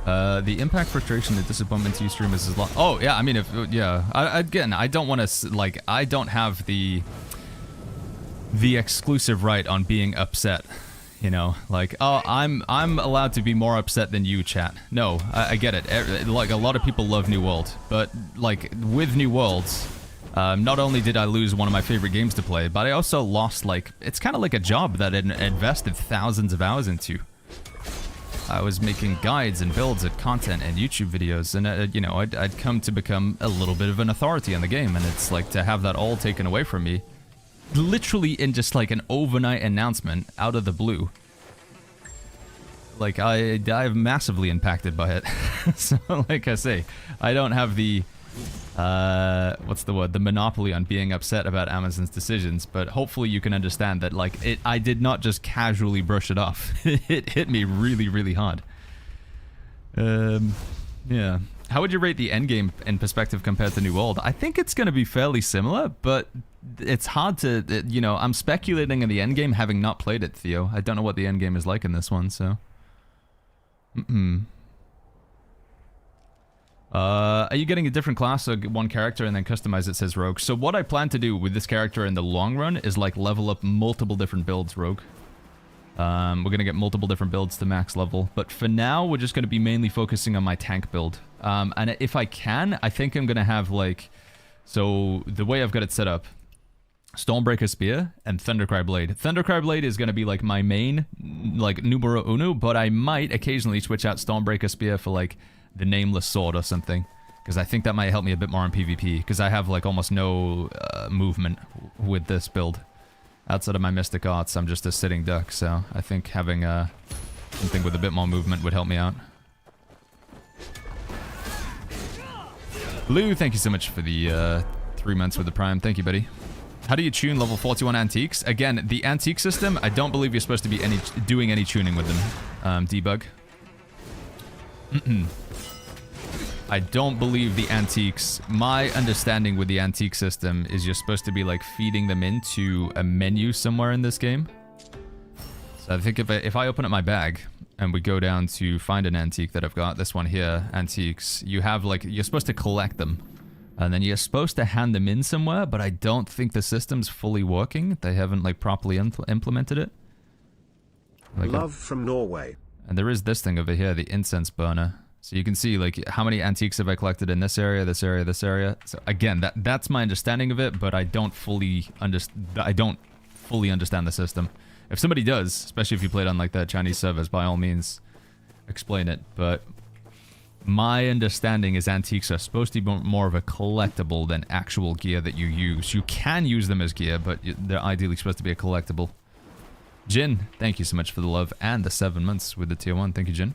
[SPEAKER 1] The impact, frustration, and disappointment to you streamers is a lot... Oh, yeah, I mean, again, I don't want to, like, I don't have the exclusive right on being upset. You know, like, oh, I'm allowed to be more upset than you, chat. No, I get it. Like, a lot of people love New World, but, like, with New Worlds... not only did I lose one of my favorite games to play, but I also lost, like, it's kind of like a job that I invested thousands of hours into. I was making guides and builds and content and YouTube videos, and, you know, I'd come to become a little bit of an authority in the game, and it's like to have that all taken away from me, literally in just like an overnight announcement out of the blue. Like, I'm massively impacted by it. So, like I say, I don't have the... what's the word? The monopoly on being upset about Amazon's decisions, but hopefully you can understand that, like, I did not just casually brush it off. It hit me really, really hard. Yeah. How would you rate the endgame in perspective compared to New World? I think it's going to be fairly similar, but it's hard to, you know, I'm speculating in the endgame having not played it, Theo. I don't know what the endgame is like in this one, so... are you getting a different class or one character and then customize it, says Rogue? So what I plan to do with this character in the long run is like level up multiple different builds, Rogue. We're going to get multiple different builds to max level. But for now, we're just going to be mainly focusing on my tank build. And if I can, I think I'm going to have like... So the way I've got it set up, Stormbreaker Spear and Thundercry Blade. Thundercry Blade is going to be like my main, like numero uno, but I might occasionally switch out Stormbreaker Spear for like the Nameless Sword or something, because I think that might help me a bit more in PvP, because I have like almost no movement with this build. Outside of my Mystic Arts, I'm just a sitting duck, so I think having something with a bit more movement would help me out. Blue, thank you so much for the 3 months with the Prime. Thank you, buddy. How do you tune level 41 antiques? Again, the antique system, I don't believe you're supposed to be doing any tuning with them. Debug. I don't believe the antiques... My understanding with the antique system is you're supposed to be, like, feeding them into a menu somewhere in this game. So I think if I open up my bag and we go down to find an antique that I've got, this one here, antiques, you have, like... You're supposed to collect them. And then you're supposed to hand them in somewhere, but I don't think the system's fully working. They haven't, like, properly implemented it. Like
[SPEAKER 2] Love from Norway.
[SPEAKER 1] And there is this thing over here, the incense burner. So you can see, like, how many antiques have I collected in this area, this area, this area. So again, that's my understanding of it, but I don't fully understand the system. If somebody does, especially if you played on, like, the Chinese servers, by all means, explain it. But my understanding is antiques are supposed to be more of a collectible than actual gear that you use. You can use them as gear, but they're ideally supposed to be a collectible. Jin, thank you so much for the love and the 7 months with the tier 1. Thank you, Jin.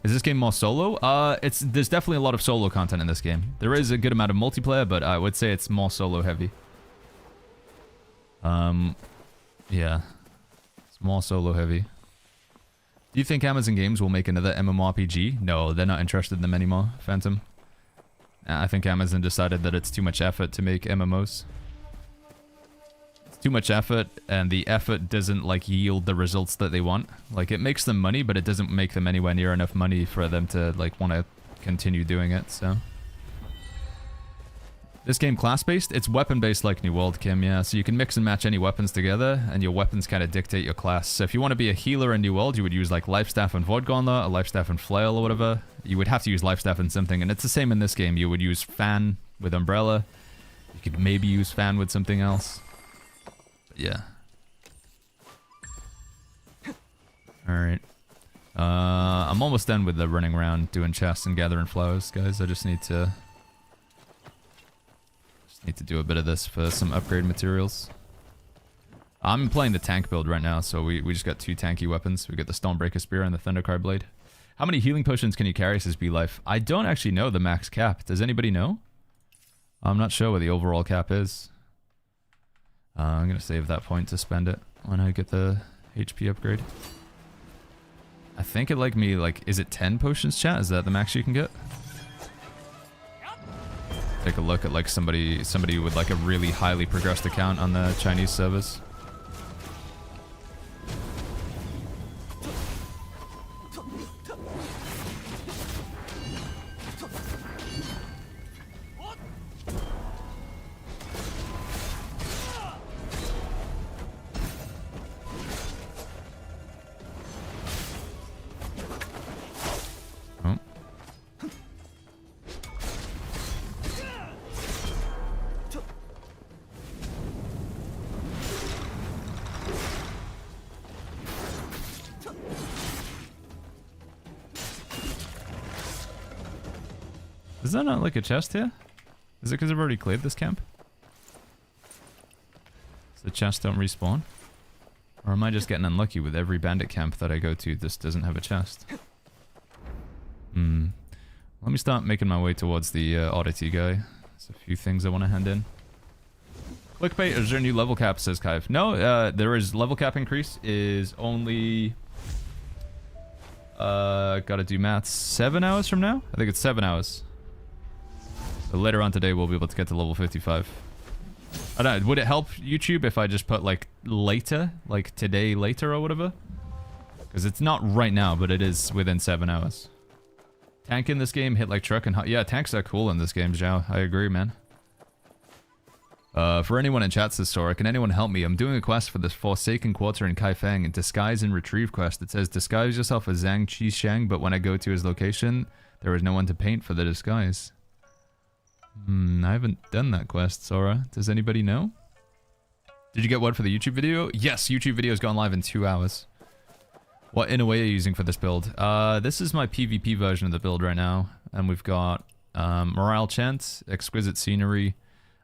[SPEAKER 1] Is this game more solo? There's definitely a lot of solo content in this game. There is a good amount of multiplayer, but I would say it's more solo heavy. Yeah. It's more solo heavy. Do you think Amazon Games will make another MMORPG? No, they're not interested in them anymore, Phantom. I think Amazon decided that it's too much effort to make MMOs. It's too much effort, and the effort doesn't, like, yield the results that they want. Like, it makes them money, but it doesn't make them anywhere near enough money for them to, like, want to continue doing it, so... This game class-based? It's weapon-based like New World, Kim, yeah. So you can mix and match any weapons together, and your weapons kind of dictate your class. So if you want to be a healer in New World, you would use like Life Staff and Void Gauntlet, or Life Staff and Flail or whatever. You would have to use Life Staff and something, and it's the same in this game. You would use Fan with Umbrella. You could maybe use Fan with something else. But yeah. Alright. I'm almost done with the running around doing chests and gathering flowers, guys. I just need to... Need to do a bit of this for some upgrade materials. I'm playing the tank build right now, so we just got 2 tanky weapons. We got the Stonebreaker Spear and the Thundercard Blade. How many healing potions can you carry, says B-Life? I don't actually know the max cap. Does anybody know? I'm not sure what the overall cap is. I'm going to save that point to spend it when I get the HP upgrade. I think it is it 10 potions, chat? Is that the max you can get? Take a look at like somebody with like a really highly progressed account on the Chinese servers. Is that not like a chest here? Is it because I've already cleared this camp? So the chests don't respawn? Or am I just getting unlucky with every bandit camp that I go to? This doesn't have a chest. Let me start making my way towards the oddity guy. There's a few things I want to hand in. Clickbait, is there a new level cap, says Kaiv? No, there is level cap increase is only... gotta do maths. 7 hours from now? I think it's 7 hours. So later on today, we'll be able to get to level 55. I don't know, would it help YouTube if I just put, like, later? Like, today later or whatever? Because it's not right now, but it is within 7 hours. Tank in this game, hit like truck and... Yeah, tanks are cool in this game, Zhao. I agree, man. For anyone in chat, says Sora, can anyone help me? I'm doing a quest for this Forsaken Quarter in Kaifeng, a Disguise and Retrieve quest. It says, disguise yourself as Zhang Qisheng, but when I go to his location, there is no one to paint for the disguise. I haven't done that quest, Sora. Does anybody know? Did you get word for the YouTube video? Yes, YouTube video has gone live in 2 hours. What in a way are you using for this build? This is my PvP version of the build right now. And we've got Morale Chant, Exquisite Scenery,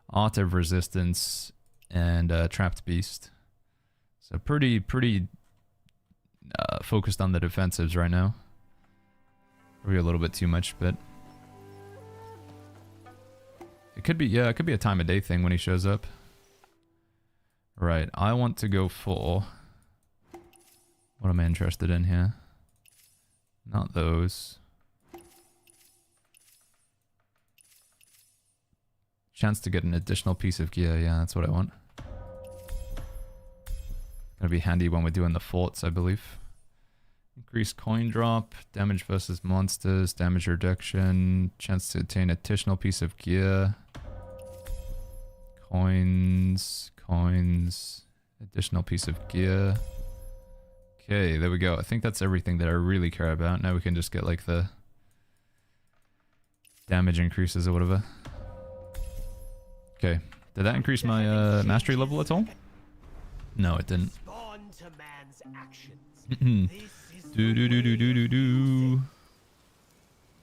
[SPEAKER 1] Art of Resistance, and Trapped Beast. So pretty focused on the defensives right now. Probably a little bit too much, but... It could be, yeah, it could be a time of day thing when he shows up. Right, I want to go for... What am I interested in here? Not those. Chance to get an additional piece of gear, yeah, that's what I want. Gonna be handy when we're doing the forts, I believe. Increased coin drop, damage versus monsters, damage reduction, chance to attain additional piece of gear. Coins, additional piece of gear. Okay, there we go. I think that's everything that I really care about. Now we can just get like the damage increases or whatever. Okay, did that increase my mastery level at all? No, it didn't.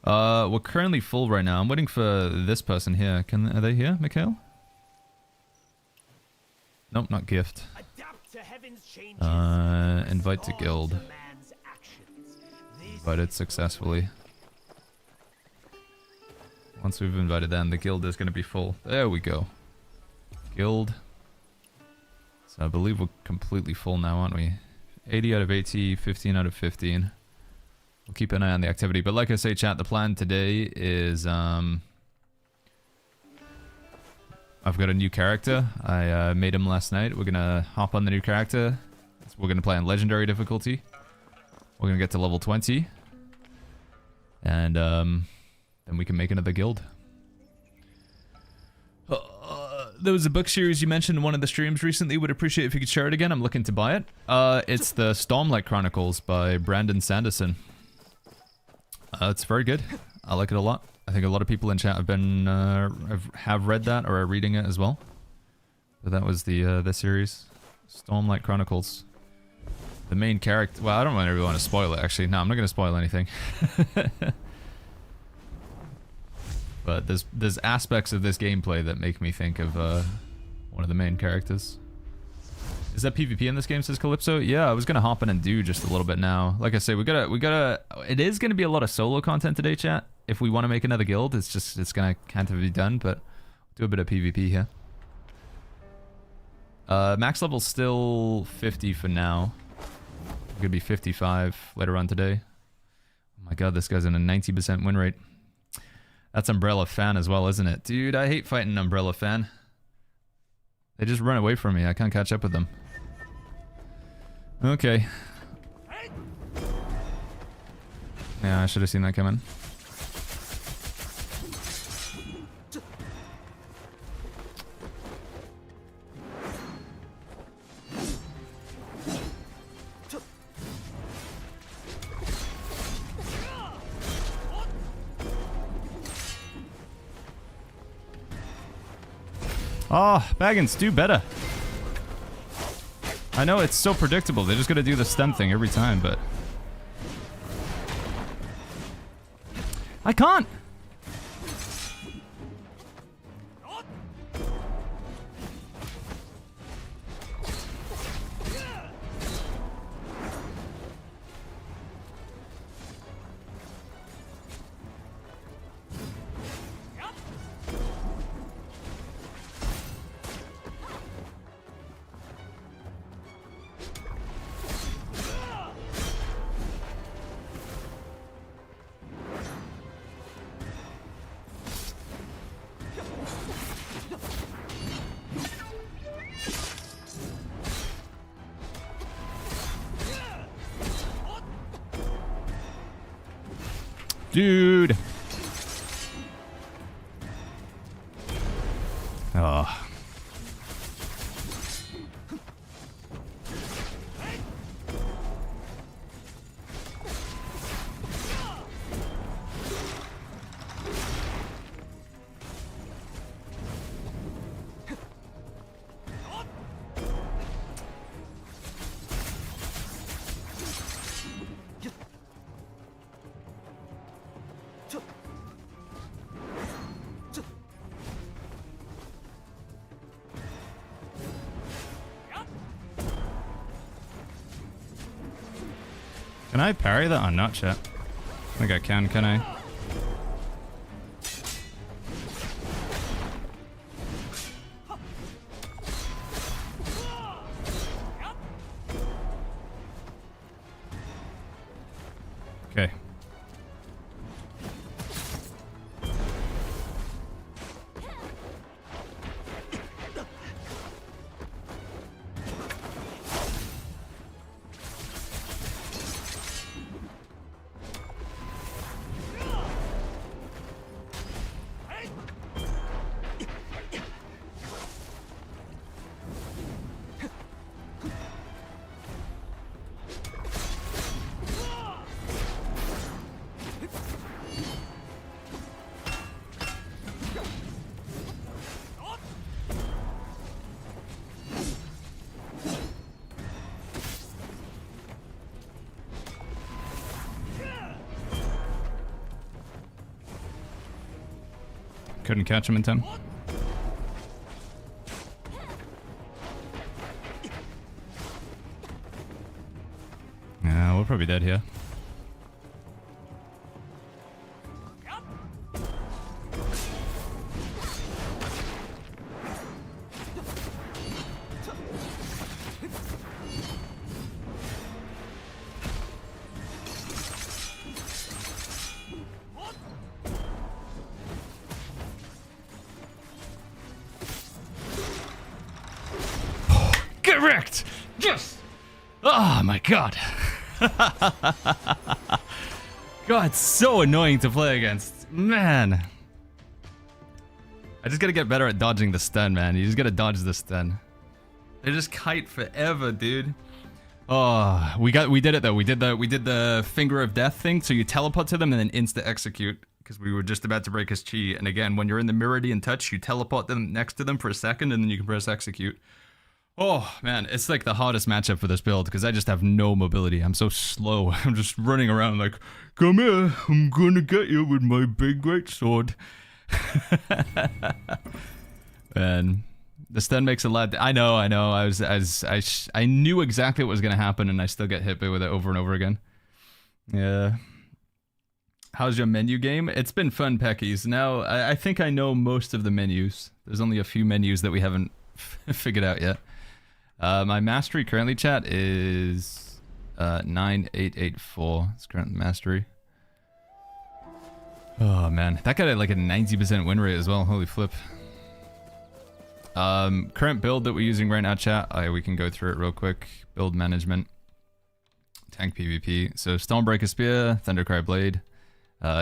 [SPEAKER 1] We're currently full right now. I'm waiting for this person here. Are they here, Mikhail? Nope, not gift. Invite to guild. Invited successfully. Once we've invited them, the guild is going to be full. There we go. Guild. So I believe we're completely full now, aren't we? 80 out of 80, 15 out of 15. We'll keep an eye on the activity. But like I say, chat, the plan today is... I've got a new character. I made him last night. We're going to hop on the new character. We're going to play on legendary difficulty. We're going to get to level 20. And then we can make another guild. There was a book series you mentioned in one of the streams recently. Would appreciate if you could share it again. I'm looking to buy it. It's the Stormlight Chronicles by Brandon Sanderson. It's very good. I like it a lot. I think a lot of people in chat have been have read that or are reading it as well. But that was the series, Stormlight Chronicles. The main character. Well, I don't really want to spoil it. Actually, no, I'm not going to spoil anything. But there's aspects of this gameplay that make me think of one of the main characters. Is that PvP in this game, says Calypso? Yeah, I was gonna hop in and do just a little bit now. Like I say, we gotta. It is gonna be a lot of solo content today, chat. If we want to make another guild, it's gonna kind of be done, but do a bit of PvP here. Max level's still 50 for now. It could be 55 later on today. Oh my god, this guy's in a 90% win rate. That's Umbrella Fan as well, isn't it? Dude, I hate fighting Umbrella Fan. They just run away from me. I can't catch up with them. Okay. Yeah, I should have seen that coming. Oh, Baggins, do better. I know it's so predictable. They're just gonna do the stun thing every time, but... I can't! Dude. Oh. Can I parry that? Oh, not yet. I think I can I? Okay. Couldn't catch him in time. probably dead here. Correct! Yes! Oh my god. God, it's so annoying to play against. Man. I just gotta get better at dodging the stun, man. You just gotta dodge the stun. They just kite forever, dude. Oh, we did it though. We did the finger of death thing, so you teleport to them and then insta execute. Because we were just about to break his chi. And again, when you're in the Meridian touch, you teleport them next to them for a second and then you can press execute. Oh, man, it's like the hardest matchup for this build because I just have no mobility. I'm so slow. I'm just running around like, come here, I'm gonna get you with my big great sword. Man, the stun makes a lot. I know. I knew exactly what was gonna happen and I still get hit with it over and over again. Yeah. How's your menu game? It's been fun, Peckies. Now, I think I know most of the menus. There's only a few menus that we haven't figured out yet. My mastery currently, chat, is 9884. It's current mastery. Oh, man. That got like a 90% win rate as well. Holy flip. Current build that we're using right now, chat. We can go through it real quick. Build management. Tank PvP. So Stormbreaker Spear, Thundercry Blade.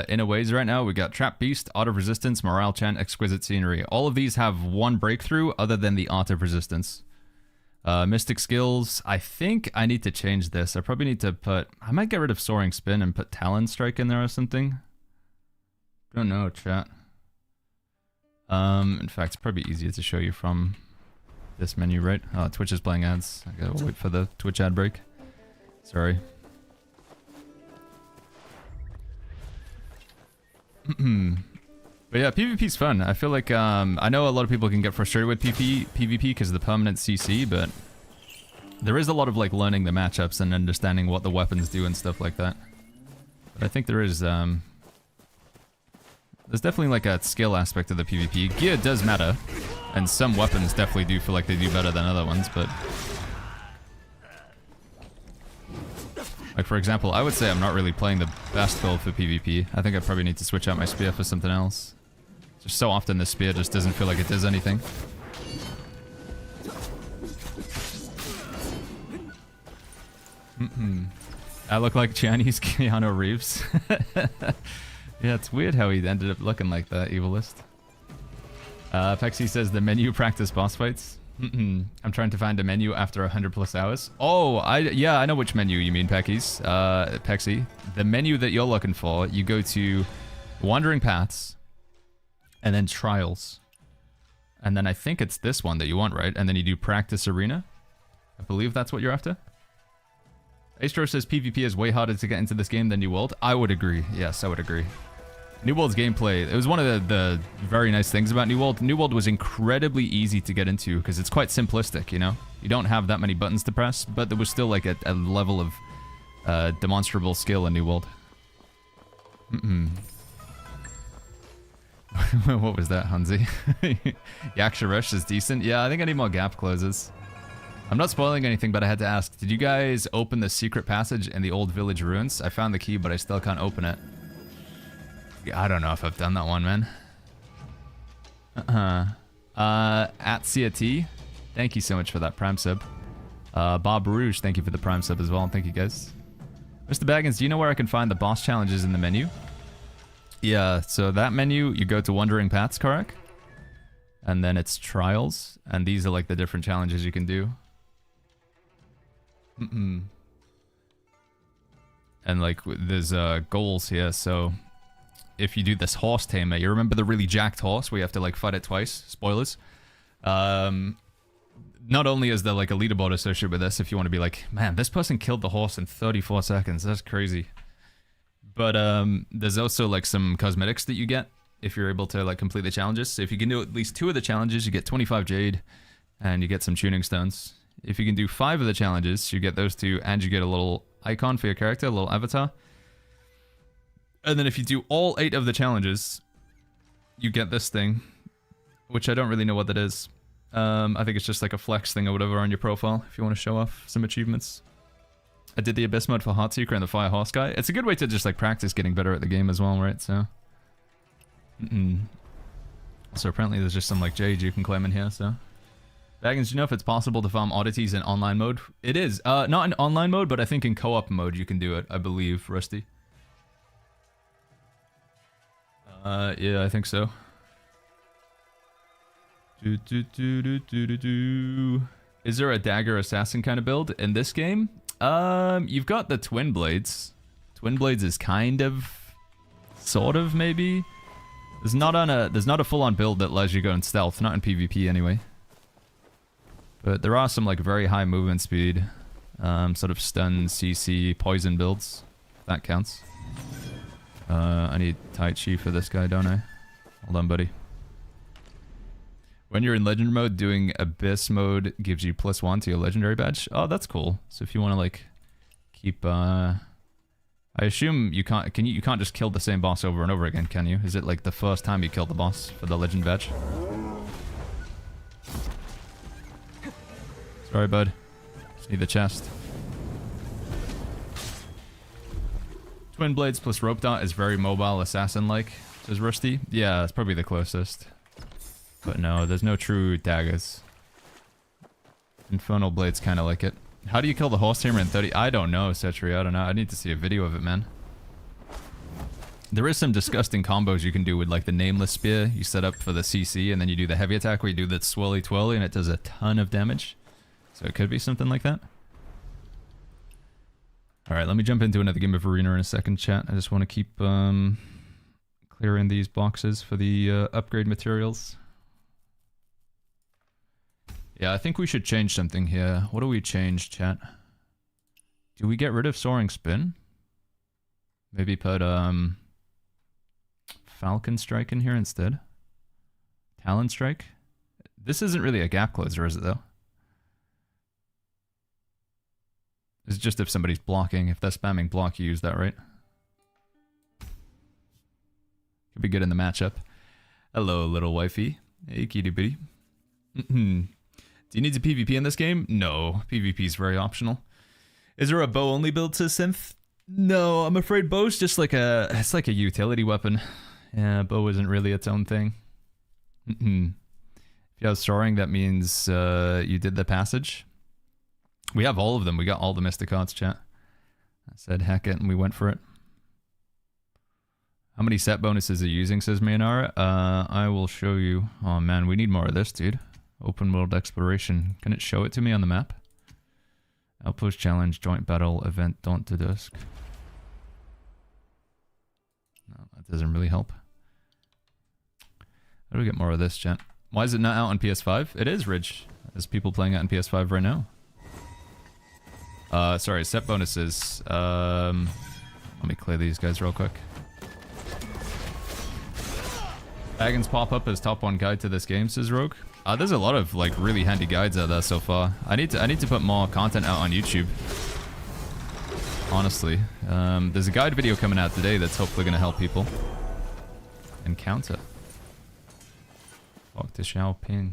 [SPEAKER 1] Inner Ways right now, we got Trap Beast, Art of Resistance, Morale Chant, Exquisite Scenery. All of these have one breakthrough other than the Art of Resistance. Mystic Skills, I think I need to change this. I probably need to put... I might get rid of Soaring Spin and put Talon Strike in there or something. Don't know, chat. In fact, it's probably easier to show you from this menu, right? Oh, Twitch is playing ads. I gotta wait for the Twitch ad break. Sorry. But yeah, PvP's fun. I feel like, I know a lot of people can get frustrated with PvP because of the permanent CC, but there is a lot of like learning the matchups and understanding what the weapons do and stuff like that. But I think there is, there's definitely like a skill aspect of the PvP. Gear does matter, and some weapons definitely do feel like they do better than other ones, but... Like, for example, I would say I'm not really playing the best build for PvP. I think I probably need to switch out my spear for something else. Just so often the spear just doesn't feel like it does anything. I look like Chinese Keanu Reeves. Yeah, it's weird how he ended up looking like that, Evilist. Pexy says the menu practice boss fights. I'm trying to find a menu after 100+ hours. Oh, yeah, I know which menu you mean, Peckies. Pexy. The menu that you're looking for, you go to Wandering Paths, and then Trials. And then I think it's this one that you want, right? And then you do Practice Arena. I believe that's what you're after. Astro says PvP is way harder to get into this game than New World. I would agree. Yes, I would agree. New World's gameplay, it was one of the very nice things about New World. New World was incredibly easy to get into because it's quite simplistic, you know? You don't have that many buttons to press, but there was still like a level of demonstrable skill in New World. What was that, Hansi? Yaksha Rush is decent. Yeah, I think I need more gap closes. I'm not spoiling anything, but I had to ask, did you guys open the secret passage in the old village ruins? I found the key, but I still can't open it. I don't know if I've done that one, man. At CAT, thank you so much for that Prime sub. Bob Rouge, thank you for the Prime sub as well. Thank you, guys. Mr. Baggins, do you know where I can find the boss challenges in the menu? Yeah, so that menu, you go to Wandering Paths, correct? And then it's Trials, and these are like the different challenges you can do. And like, there's goals here, so... If you do this horse tamer, you remember the really jacked horse where you have to like fight it twice? Spoilers. Not only is there like a leaderboard associated with this, if you want to be like, man, this person killed the horse in 34 seconds. That's crazy. But there's also like some cosmetics that you get if you're able to like complete the challenges. So if you can do at least 2 of the challenges, you get 25 jade and you get some tuning stones. If you can do 5 of the challenges, you get those 2 and you get a little icon for your character, a little avatar. And then if you do all 8 of the challenges, you get this thing, which I don't really know what that is. I think it's just like a flex thing or whatever on your profile if you want to show off some achievements. I did the Abyss mode for Heartseeker and the Fire Horse guy. It's a good way to just like practice getting better at the game as well, right? So, so apparently there's just some like jade you can claim in here. So, Baggins, do you know if it's possible to farm oddities in online mode? It is. Not in online mode, but I think in co-op mode you can do it. I believe, Rusty. Yeah, I think so. Is there a dagger assassin kind of build in this game? You've got the twin blades. Twin blades is kind of, sort of maybe. There's not a full-on build that lets you go in stealth, not in PvP anyway. But there are some like very high movement speed, sort of stun, CC, poison builds. If that counts. I need Tai Chi for this guy, don't I? Hold on, buddy. When you're in legend mode, doing Abyss mode gives you +1 to your legendary badge. Oh, that's cool. So if you want to like keep, I assume you can't. You can't just kill the same boss over and over again, can you? Is it like the first time you kill the boss for the legend badge? Sorry, bud. Just need the chest. Twin blades plus rope dart is very mobile assassin-like, says Rusty. Yeah, it's probably the closest. But no, there's no true daggers. Infernal blades kind of like it. How do you kill the horse tamer in 30? I don't know, Setri. I don't know. I need to see a video of it, man. There is some disgusting combos you can do with like the nameless spear. You set up for the CC and then you do the heavy attack where you do that swirly twirly and it does a ton of damage. So it could be something like that. Alright, let me jump into another game of Arena in a second, chat. I just want to keep clearing these boxes for the upgrade materials. Yeah, I think we should change something here. What do we change, chat? Do we get rid of Soaring Spin? Maybe put Falcon Strike in here instead? Talon Strike? This isn't really a gap closer, is it though? It's just if somebody's blocking. If they're spamming block, you use that, right? Could be good in the matchup. Hello, little wifey. Hey, kitty bitty. Do you need to PvP in this game? No, PvP is very optional. Is there a bow only build to synth? No, I'm afraid bow's just like it's like a utility weapon. Yeah, bow isn't really its own thing. If you have soaring, that means you did the passage. We have all of them. We got all the Mystic Arts, chat. I said heck it, and we went for it. How many set bonuses are you using, says Mayanara? I will show you. Oh man, we need more of this, dude. Open world exploration. Can it show it to me on the map? Outpost challenge, joint battle, event, Dawn to Dusk. No, that doesn't really help. How do we get more of this, chat? Why is it not out on PS5? It is, Ridge. There's people playing it on PS5 right now. Sorry, set bonuses. Let me clear these guys real quick. Baggins pop up as top 1 guide to this game, says Rogue. There's a lot of like really handy guides out there so far. I need to put more content out on YouTube. Honestly, there's a guide video coming out today that's hopefully gonna help people encounter. Fuck to Xiaoping.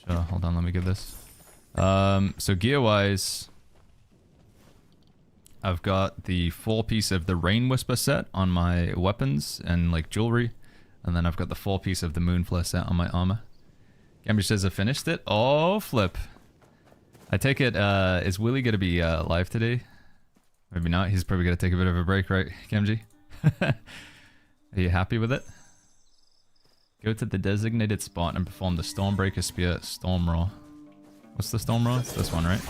[SPEAKER 1] Sure, hold on, let me give this. So gear-wise, I've got the 4-piece of the Rain Whisper set on my weapons and like jewelry, and then I've got the 4-piece of the Moonflare set on my armor. Cambridge says I finished it. Oh, flip. I take it, is Willie gonna be live today? Maybe not. He's probably gonna take a bit of a break, right, Camji? Are you happy with it? Go to the designated spot and perform the Stormbreaker Spear Storm Roar. What's the Storm Roar? It's this one, right?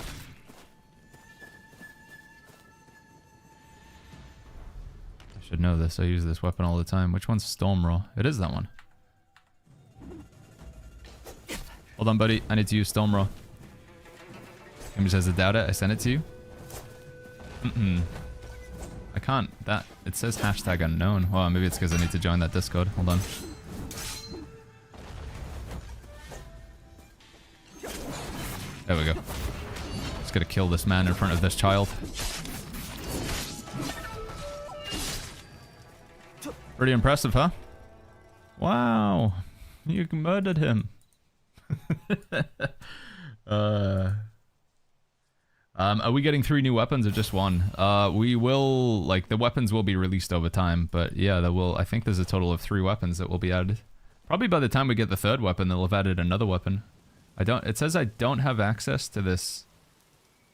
[SPEAKER 1] I should know this. I use this weapon all the time. Which one's Storm Roar? It is that one. Hold on, buddy. I need to use Storm Roar. Camji says I doubt it. I sent it to you. I can't. It says hashtag unknown. Well, maybe it's because I need to join that Discord. Hold on. There we go. Just gotta kill this man in front of this child. Pretty impressive, huh? Wow. You murdered him. Are we getting 3 new weapons or just 1? We will, like, the weapons will be released over time, but yeah, there will, I think there's a total of 3 weapons that will be added. Probably by the time we get the 3rd weapon, they'll have added another weapon. It says I don't have access to this.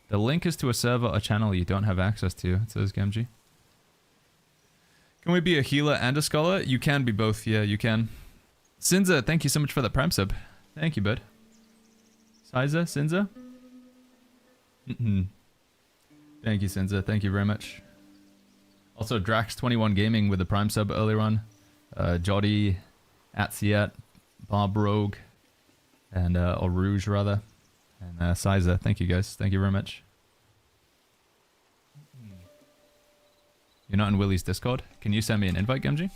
[SPEAKER 1] The link is to a server or channel you don't have access to, it says Gamgee. Can we be a healer and a scholar? You can be both, yeah, you can. Sinza, thank you so much for the Prime sub. Thank you, bud. Siza, Sinza? Thank you, Sinza. Thank you very much. Also, Drax21 Gaming with the Prime sub earlier on. Jody, Atsiat, Bob Rogue, and or Rouge rather, and Siza. Thank you guys. Thank you very much. You're not in Willie's Discord. Can you send me an invite, Gamgee?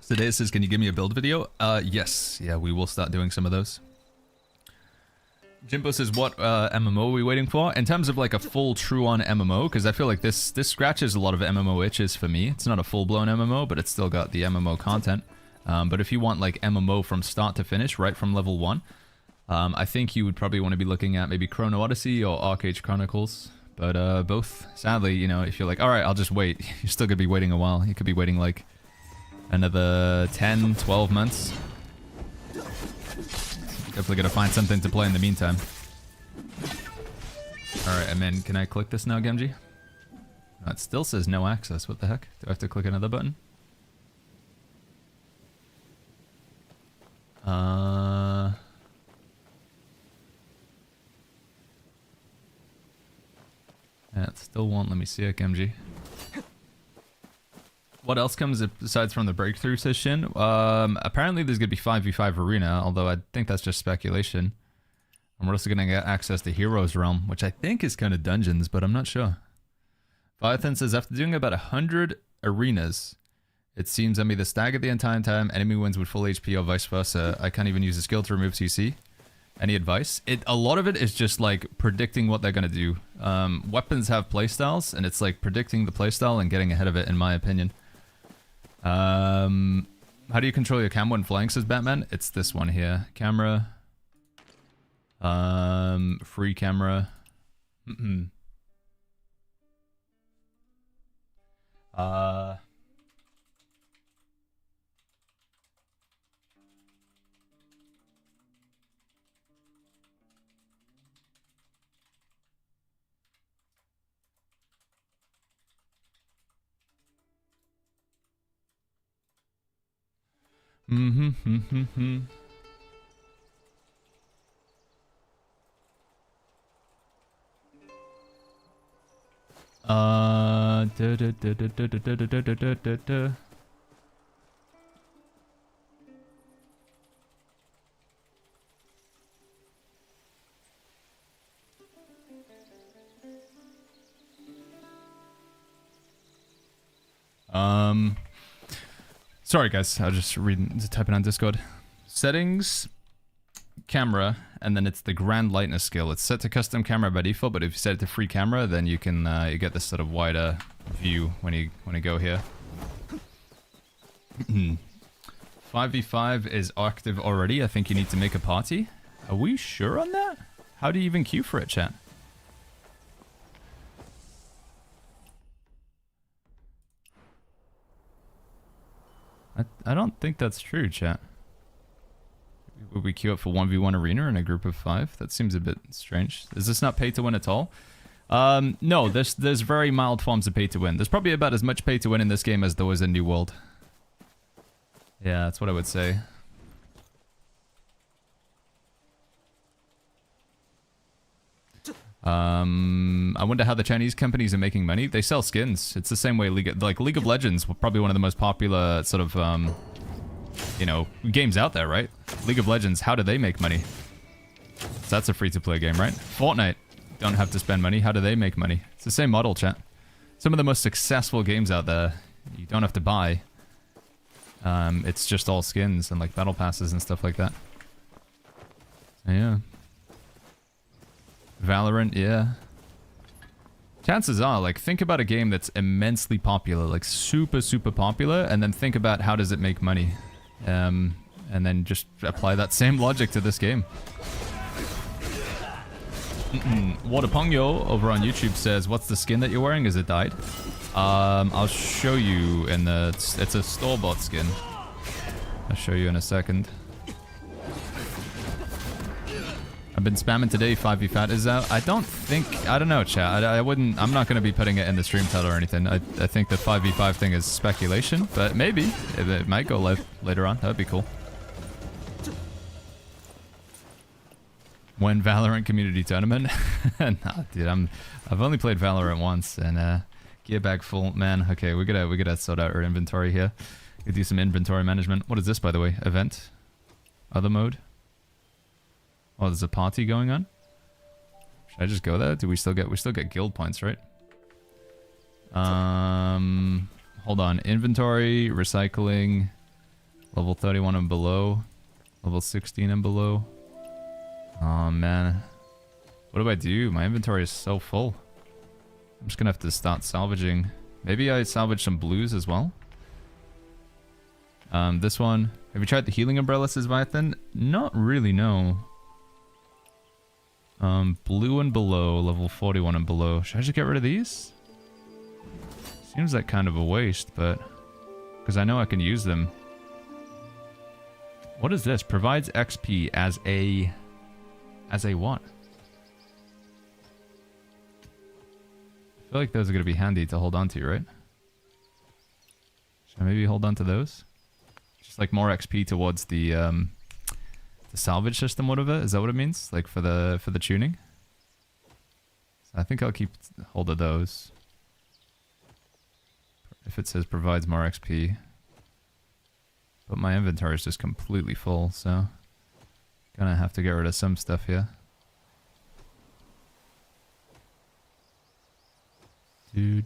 [SPEAKER 1] Today says, can you give me a build video? Yes. Yeah, we will start doing some of those. Jimbo says, what MMO are we waiting for? In terms of like a full true-on MMO, because I feel like this scratches a lot of MMO itches for me. It's not a full-blown MMO, but it's still got the MMO content. But if you want like MMO from start to finish, right from level 1, I think you would probably want to be looking at maybe Chrono Odyssey or Arcade Chronicles. But both, sadly, you know, if you're like, alright, I'll just wait, you're still going to be waiting a while. You could be waiting like another 10, 12 months. Definitely gotta find something to play in the meantime. Alright, and then can I click this now, Gamgee? No, it still says no access. What the heck? Do I have to click another button? Yeah, it still won't let me see it, Gamgee. What else comes besides from the breakthrough, says Shin? Apparently there's going to be 5v5 arena, although I think that's just speculation. And we're also going to get access to Heroes Realm, which I think is kind of dungeons, but I'm not sure. Viathan says, after doing about 100 arenas, it seems I'm either staggered the entire time, enemy wins with full HP, or vice versa. I can't even use a skill to remove CC. Any advice? A lot of it is just like predicting what they're going to do. Weapons have playstyles, and it's like predicting the playstyle and getting ahead of it, in my opinion. How do you control your camera when flying, says Batman? It's this one here. Camera. Free camera. Sorry guys, I was just typing on Discord. Settings, camera, and then it's the grand lightness scale. It's set to custom camera by default, but if you set it to free camera, then you can you get this sort of wider view when you go here. 5v5 is active already. I think you need to make a party. Are we sure on that? How do you even queue for it, chat? I don't think that's true, chat. Would we queue up for 1v1 arena in a group of 5? That seems a bit strange. Is this not pay to win at all? No, there's very mild forms of pay to win. There's probably about as much pay to win in this game as there was in New World. Yeah, that's what I would say. I wonder how the Chinese companies are making money. They sell skins. It's the same way League of Legends, probably one of the most popular sort of, you know, games out there, right? League of Legends, how do they make money? So that's a free-to-play game, right? Fortnite, don't have to spend money. How do they make money? It's the same model, chat. Some of the most successful games out there, you don't have to buy. It's just all skins and like battle passes and stuff like that. So, yeah. Valorant, yeah. Chances are, like, think about a game that's immensely popular, like super, super popular, and then think about how does it make money. And then just apply that same logic to this game. Waterpongyo over on YouTube says, what's the skin that you're wearing? Is it dyed? I'll show you in the... It's a store-bought skin. I'll show you in a second. I've been spamming today, 5v Fat is out. I don't know, chat. I wouldn't... I'm not going to be putting it in the stream title or anything. I think the 5v5 thing is speculation, but maybe. It might go live later on. That'd be cool. When Valorant community tournament? Nah, dude, I've only played Valorant once, and gear bag full. Man, okay, we gotta sort out our inventory here. We do some inventory management. What is this, by the way? Event? Other mode? Oh, there's a party going on? Should I just go there? Do we still get guild points, right? Hold on. Inventory, recycling, level 31 and below, level 16 and below. Oh man. What do I do? My inventory is so full. I'm just gonna have to start salvaging. Maybe I salvage some blues as well. This one. Have you tried the healing umbrella, says Vyathan? Not really, no. Blue and below, level 41 and below. Should I just get rid of these? Seems like kind of a waste, but... because I know I can use them. What is this? Provides XP as a... as a what? I feel like those are going to be handy to hold on to, right? Should I maybe hold on to those? Just like more XP towards the salvage system, whatever. Is that what it means? Like for the tuning? So I think I'll keep hold of those. If it says provides more XP. But my inventory is just completely full, so... gonna have to get rid of some stuff here. Do.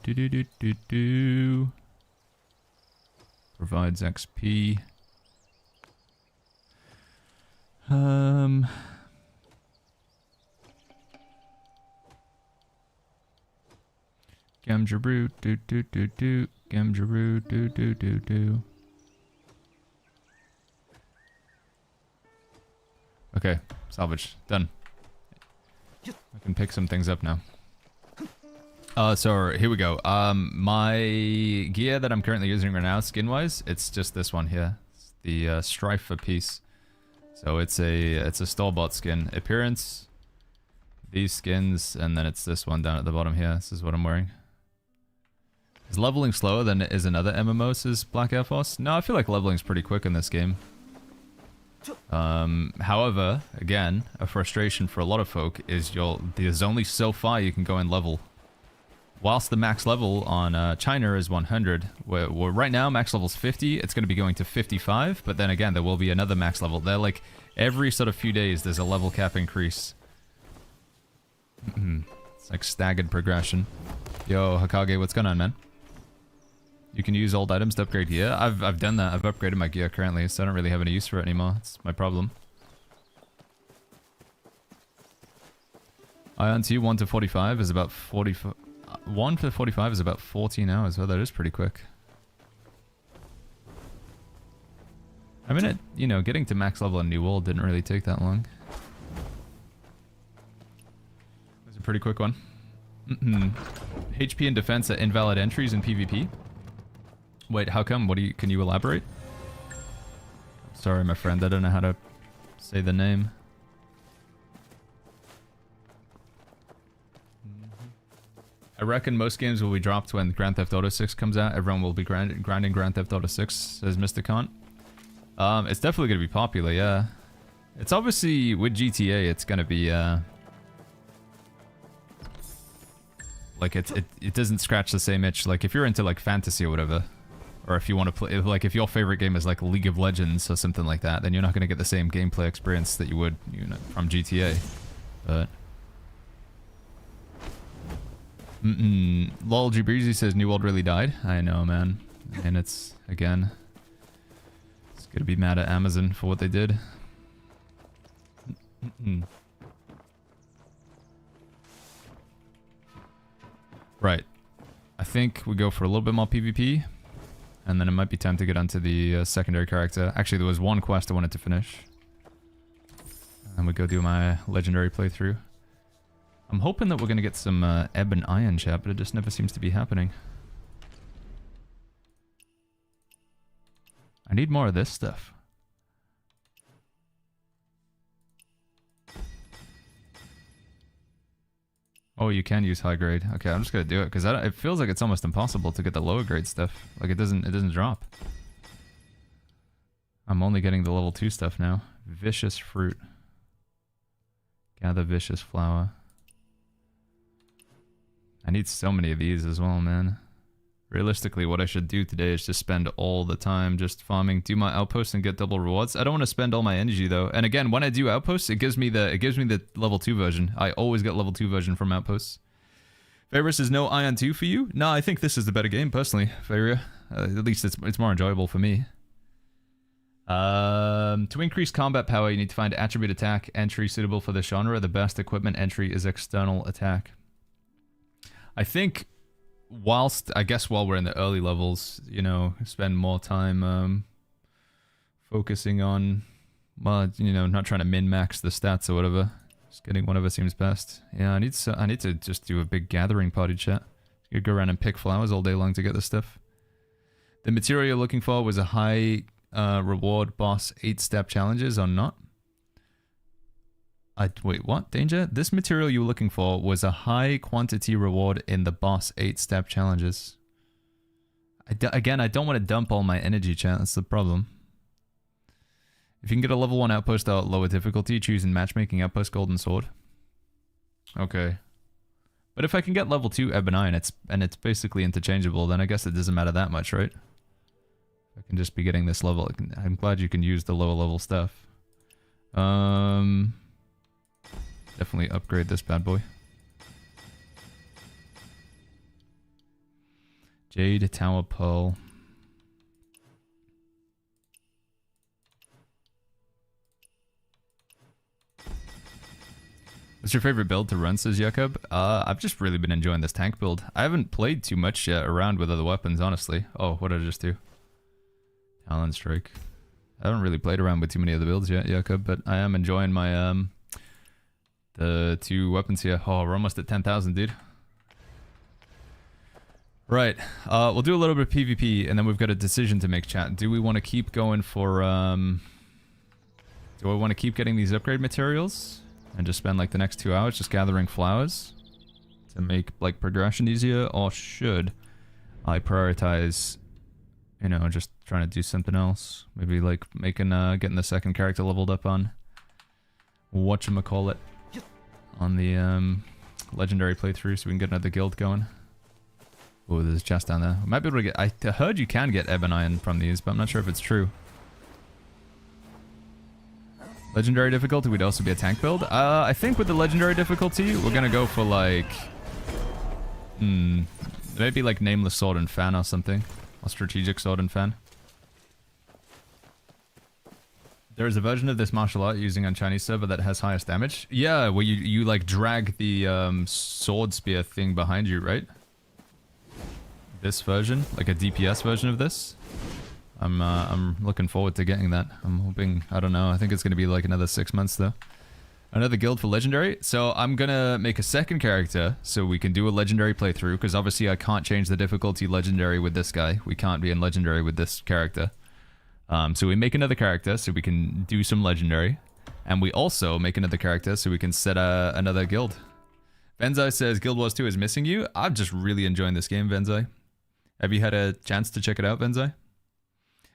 [SPEAKER 1] Provides XP. Gamjaroo, do. Gamjaroo, do. Okay, salvage. Done. I can pick some things up now. So here we go. My gear that I'm currently using right now, skin-wise, it's just this one here. It's the Strife piece. So it's a store-bought skin. Appearance, these skins, and then it's this one down at the bottom here. This is what I'm wearing. Is leveling slower than it is in other MMOs, says Black Air Force? No, I feel like leveling's pretty quick in this game. However, again, a frustration for a lot of folk is there's only so far you can go and level. Whilst the max level on China is 100, where right now max level's 50, it's going to be going to 55, but then again, there will be another max level. They're like, every sort of few days, there's a level cap increase. It's like staggered progression. Yo, Hakage, what's going on, man? You can use old items to upgrade gear. I've done that. I've upgraded my gear currently, so I don't really have any use for it anymore. It's my problem. Ion T 1 to 45 is about 40... 1 to 45 is about 14 hours. Well, that is pretty quick. I mean, you know, getting to max level in New World didn't really take that long. It was a pretty quick one. HP and defense are invalid entries in PvP. Wait, how come? Can you elaborate? Sorry, my friend, I don't know how to say the name. I reckon most games will be dropped when Grand Theft Auto 6 comes out. Everyone will be grinding Grand Theft Auto 6, says Mr. Kant. It's definitely going to be popular, yeah. It's obviously, with GTA, it's going to be, like, it doesn't scratch the same itch. Like, if you're into, like, fantasy or whatever, or if you want to play, like, if your favorite game is, like, League of Legends or something like that, then you're not going to get the same gameplay experience that you would, you know, from GTA. But... Lol Breezy says New World really died. I know, man. And it's, again, it's gonna be mad at Amazon for what they did. Right. I think we go for a little bit more PvP. And then it might be time to get onto the secondary character. Actually, there was one quest I wanted to finish. And we go do my legendary playthrough. I'm hoping that we're going to get some Ebb and Iron chat, but it just never seems to be happening. I need more of this stuff. Oh, you can use high grade. Okay, I'm just gonna do it because it feels like it's almost impossible to get the lower grade stuff. Like it doesn't drop. I'm only getting the level 2 stuff now. Vicious fruit. Gather vicious flower. I need so many of these as well, man. Realistically, what I should do today is just spend all the time just farming, do my outposts and get double rewards. I don't want to spend all my energy though. And again, when I do outposts, it gives me the level 2 version. I always get level 2 version from outposts. Fairus is no Ion 2 for you? No, I think this is the better game personally, Faria. At least it's more enjoyable for me. To increase combat power, you need to find attribute attack entry suitable for the genre. The best equipment entry is external attack. I think while we're in the early levels, you know, spend more time focusing on, well, you know, not trying to min-max the stats or whatever. Just getting whatever seems best. Yeah, I need to just do a big gathering party chat. You could go around and pick flowers all day long to get this stuff. The material you're looking for was a high reward boss 8-step challenges or not? Wait, what? Danger? This material you were looking for was a high quantity reward in the boss 8-step challenges. Again, I don't want to dump all my energy, chat. That's the problem. If you can get a level 1 outpost at lower difficulty, choose in matchmaking outpost golden sword. Okay. But if I can get level 2 Ebony and it's basically interchangeable, then I guess it doesn't matter that much, right? I can just be getting this level. I'm glad you can use the lower level stuff. Definitely upgrade this bad boy. Jade, Tower, Pearl. What's your favorite build to run, says Jakob? I've just really been enjoying this tank build. I haven't played too much yet around with other weapons, honestly. Oh, what did I just do? Talon Strike. I haven't really played around with too many other builds yet, Jakob, but I am enjoying my, the 2 weapons here. Oh, we're almost at 10,000, dude. Right. We'll do a little bit of PvP, and then we've got a decision to make, chat. Do we want to keep going for, do I want to keep getting these upgrade materials? And just spend, like, the next 2 hours just gathering flowers? To make, like, progression easier? Or should I prioritize, you know, just trying to do something else? Maybe, like, making, getting the second character leveled up on whatchamacallit. On the legendary playthrough so we can get another guild going. Oh, there's a chest down there. I might be able to get... I heard you can get Ebony from these, but I'm not sure if it's true. Legendary difficulty would also be a tank build. I think with the legendary difficulty, we're gonna go for like... maybe like Nameless Sword and Fan or something. Or Strategic Sword and Fan. There is a version of this martial art using on Chinese server that has highest damage. Yeah, where you like drag the sword spear thing behind you, right? This version, like a DPS version of this. I'm looking forward to getting that. I'm hoping, I don't know, I think it's gonna be like another 6 months though. Another guild for legendary. So I'm gonna make a second character so we can do a legendary playthrough, because obviously I can't change the difficulty legendary with this guy. We can't be in legendary with this character. So we make another character so we can do some legendary. And we also make another character so we can set another guild. Venzai says Guild Wars 2 is missing you. I'm just really enjoying this game, Venzai. Have you had a chance to check it out, Venzai?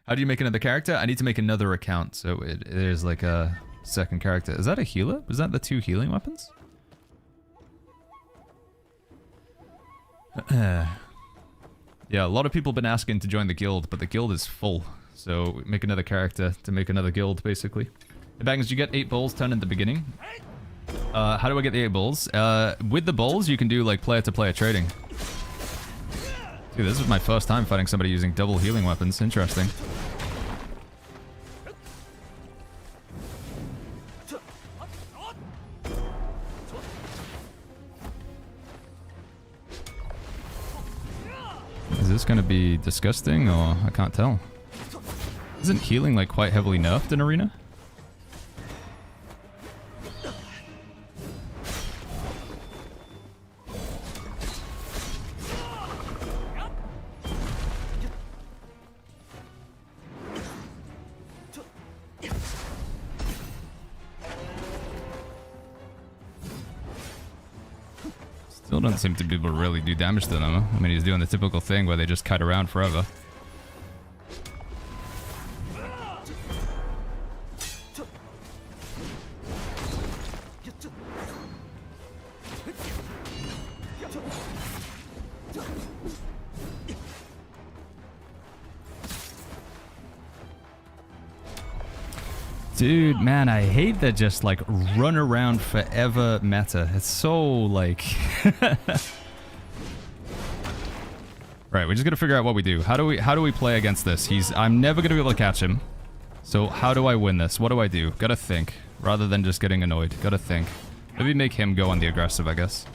[SPEAKER 1] How do you make another character? I need to make another account, so it is like a second character. Is that a healer? Was that the 2 healing weapons? Yeah, a lot of people have been asking to join the guild, but the guild is full. So make another character to make another guild, basically. The Bangs, you get 8 bowls turn in the beginning. How do I get the 8 bowls? With the bowls, you can do like player-to-player trading. Dude, this is my first time fighting somebody using double healing weapons. Interesting. Is this gonna be disgusting, or I can't tell? Isn't healing like quite heavily nerfed in Arena? Still don't seem to be able to really do damage to them. I mean, he's doing the typical thing where they just kite around forever. Dude, man, I hate that just like run around forever meta. It's so like... Right, we just gotta figure out what we do. How do we play against this? I'm never gonna be able to catch him. So how do I win this? What do I do? Gotta think. Rather than just getting annoyed. Gotta think. Maybe make him go on the aggressive, I guess.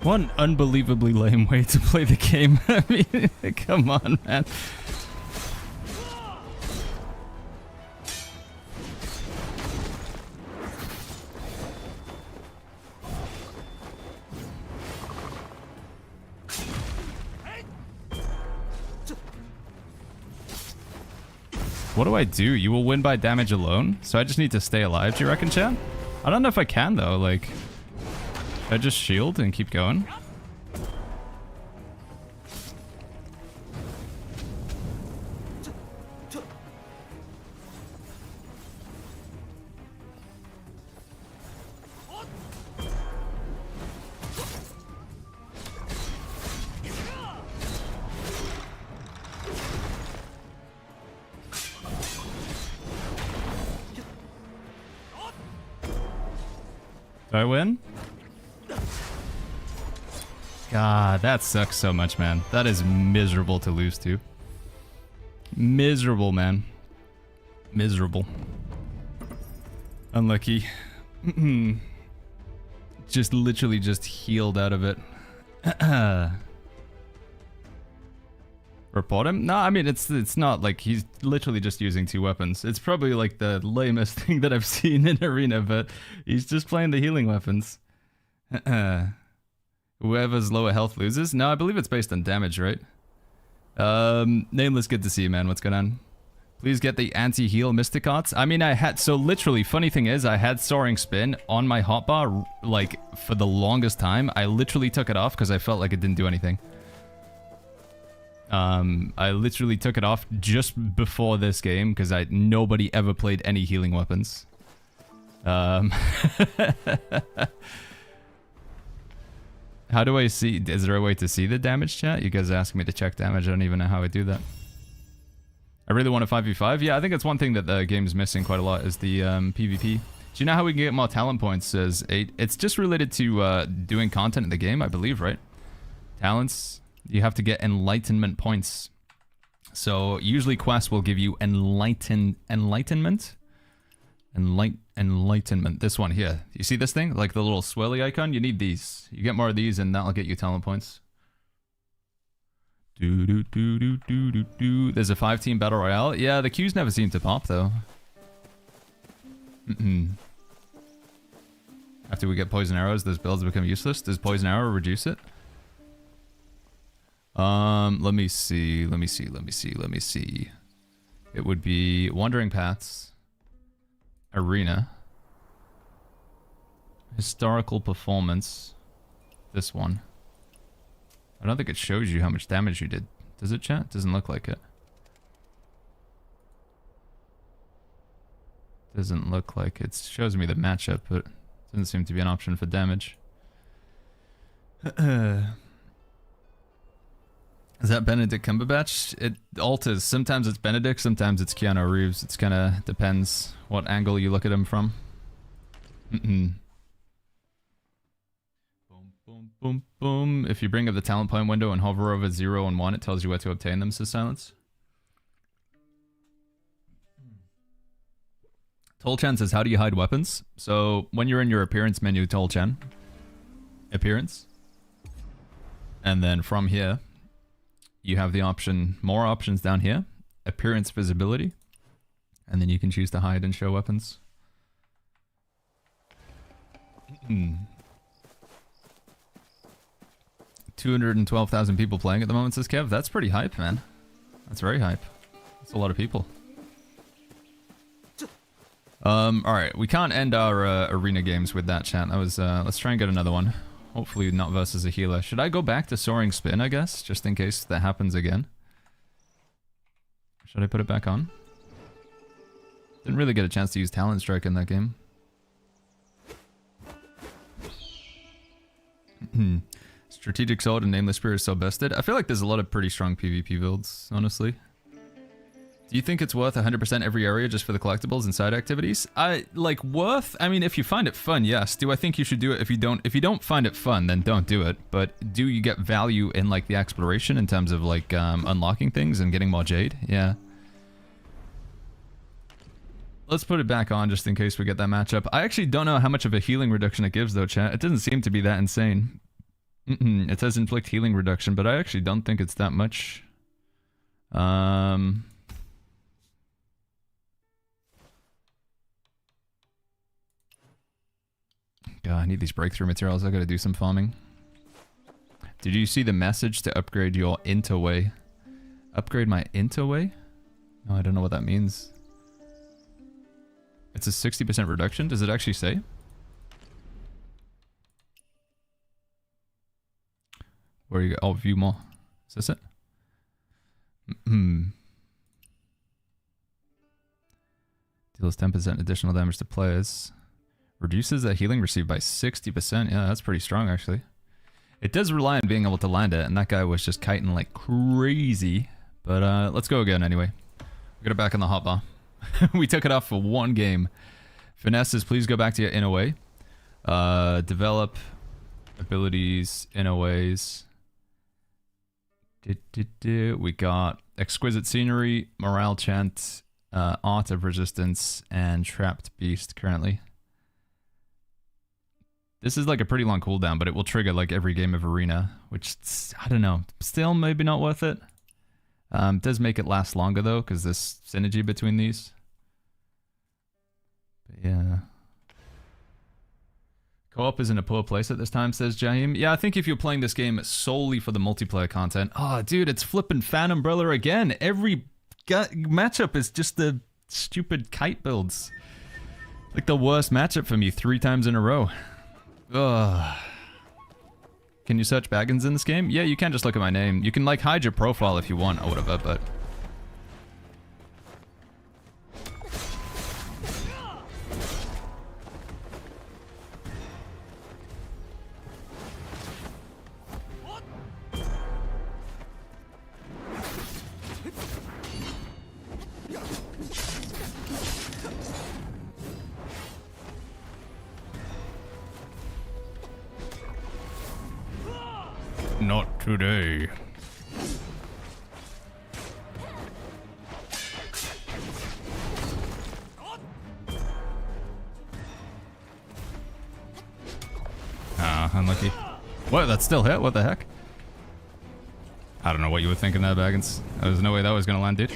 [SPEAKER 1] What an unbelievably lame way to play the game. I mean, come on, man. What do I do? You will win by damage alone? So I just need to stay alive, do you reckon, chat? I don't know if I can, though. Like, I just shield and keep going. Do I win? God, that sucks so much, man. That is miserable to lose to. Miserable, man. Miserable. Unlucky. Just literally just healed out of it. Report him? No, I mean, it's not like he's literally just using 2 weapons. It's probably like the lamest thing that I've seen in Arena, but he's just playing the healing weapons. Whoever's lower health loses? No, I believe it's based on damage, right? Nameless, good to see you, man. What's going on? Please get the anti-heal Mystic Arts. I mean, so literally, funny thing is, I had Soaring Spin on my hotbar, like, for the longest time. I literally took it off because I felt like it didn't do anything. I literally took it off just before this game because nobody ever played any healing weapons. How do I see? Is there a way to see the damage, chat? You guys are asking me to check damage. I don't even know how I do that. I really want a 5v5. Yeah, I think that's one thing that the game's missing quite a lot is the PvP. Do you know how we can get more talent points? Says 8. It's just related to doing content in the game, I believe, right? Talents. You have to get enlightenment points. So usually quests will give you enlightenment. Enlightenment. This one here. You see this thing? Like the little swirly icon? You need these. You get more of these and that'll get you talent points. There's a 5-team battle royale. Yeah, the queues never seem to pop though. After we get poison arrows, those builds become useless. Does poison arrow reduce it? Let me see. It would be Wandering Paths, Arena, Historical Performance, this one. I don't think it shows you how much damage you did. Does it, chat? Doesn't look like it. Doesn't look like it. Shows me the matchup, but doesn't seem to be an option for damage. Is that Benedict Cumberbatch? It alters. Sometimes it's Benedict, sometimes it's Keanu Reeves. It's kind of depends what angle you look at him from. Boom, boom, boom, boom. If you bring up the talent point window and hover over 0 and 1, it tells you where to obtain them, says Silence. Tolchan says, how do you hide weapons? So, when you're in your appearance menu, Tolchan. Appearance. And then from here, you have the option, more options down here. Appearance visibility. And then you can choose to hide and show weapons. 212,000 people playing at the moment, says Kev. That's pretty hype, man. That's very hype. That's a lot of people. Alright, we can't end our arena games with that, chat. That was, let's try and get another one. Hopefully not versus a healer. Should I go back to Soaring Spin, I guess? Just in case that happens again. Should I put it back on? Didn't really get a chance to use Talent Strike in that game. Strategic Sword and Nameless Spear is so bested. I feel like there's a lot of pretty strong PvP builds, honestly. Do you think it's worth 100% every area just for the collectibles and side activities? I mean, if you find it fun, yes. Do I think you should do it if you don't find it fun, then don't do it. But do you get value in like the exploration in terms of like unlocking things and getting more jade? Yeah. Let's put it back on just in case we get that matchup. I actually don't know how much of a healing reduction it gives though, chat. It doesn't seem to be that insane. It says inflict healing reduction, but I actually don't think it's that much. God, I need these breakthrough materials. I gotta do some farming. Did you see the message to upgrade your Intoway? Upgrade my Intoway? No, I don't know what that means. It's a 60% reduction? Does it actually say? Where you go? Oh, view more. Is this it? Deals 10% additional damage to players. Reduces the healing received by 60%. Yeah, that's pretty strong, actually. It does rely on being able to land it, and that guy was just kiting like crazy. But let's go again anyway. We got it back on the hotbar. We took it off for one game. Finesse says, please go back to your inner way. Develop abilities, inner ways. We got Exquisite Scenery, Morale Chant, Art of Resistance, and Trapped Beast currently. This is like a pretty long cooldown, but it will trigger like every game of Arena, which, I don't know, still maybe not worth it. Does make it last longer though, because there's synergy between these. But yeah. Co-op is in a poor place at this time, says Jaheim. Yeah, I think if you're playing this game solely for the multiplayer content... Oh, dude, it's flipping Fan Umbrella again. Every matchup is just the stupid kite builds. Like the worst matchup for me 3 times in a row. Ugh. Can you search Baggins in this game? Yeah, you can just look at my name. You can like hide your profile if you want or whatever, but... Not today. Ah, unlucky. What? That still hit? What the heck? I don't know what you were thinking there, Baggins. There's no way that was gonna land, dude.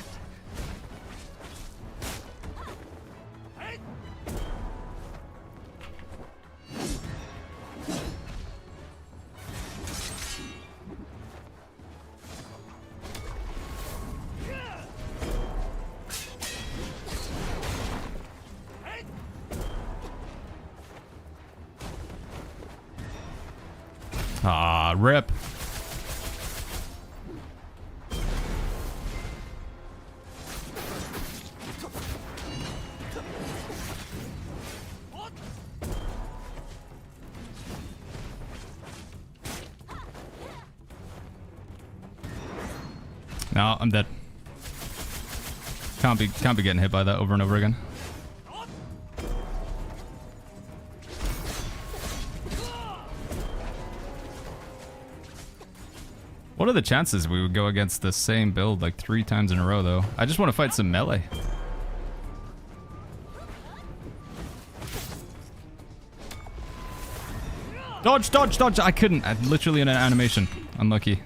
[SPEAKER 1] Ah, rip. No, I'm dead. Can't be getting hit by that over and over again. What are the chances we would go against the same build like 3 times in a row, though? I just want to fight some melee. Dodge, dodge, dodge! I couldn't. I'm literally in an animation. Unlucky.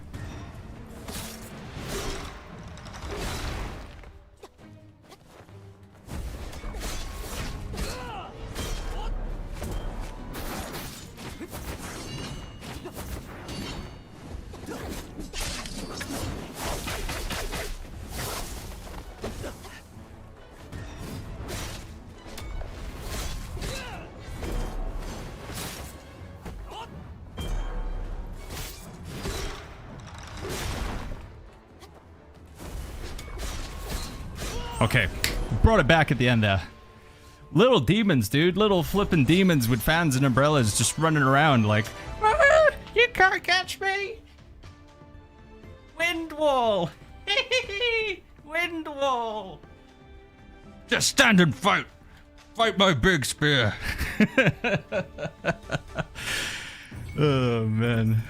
[SPEAKER 1] Okay, brought it back at the end there. Little demons, dude. Little flipping demons with fans and umbrellas just running around like, ah, you can't catch me. Wind wall. Wind wall. Just stand and fight. Fight my big spear. Oh, man.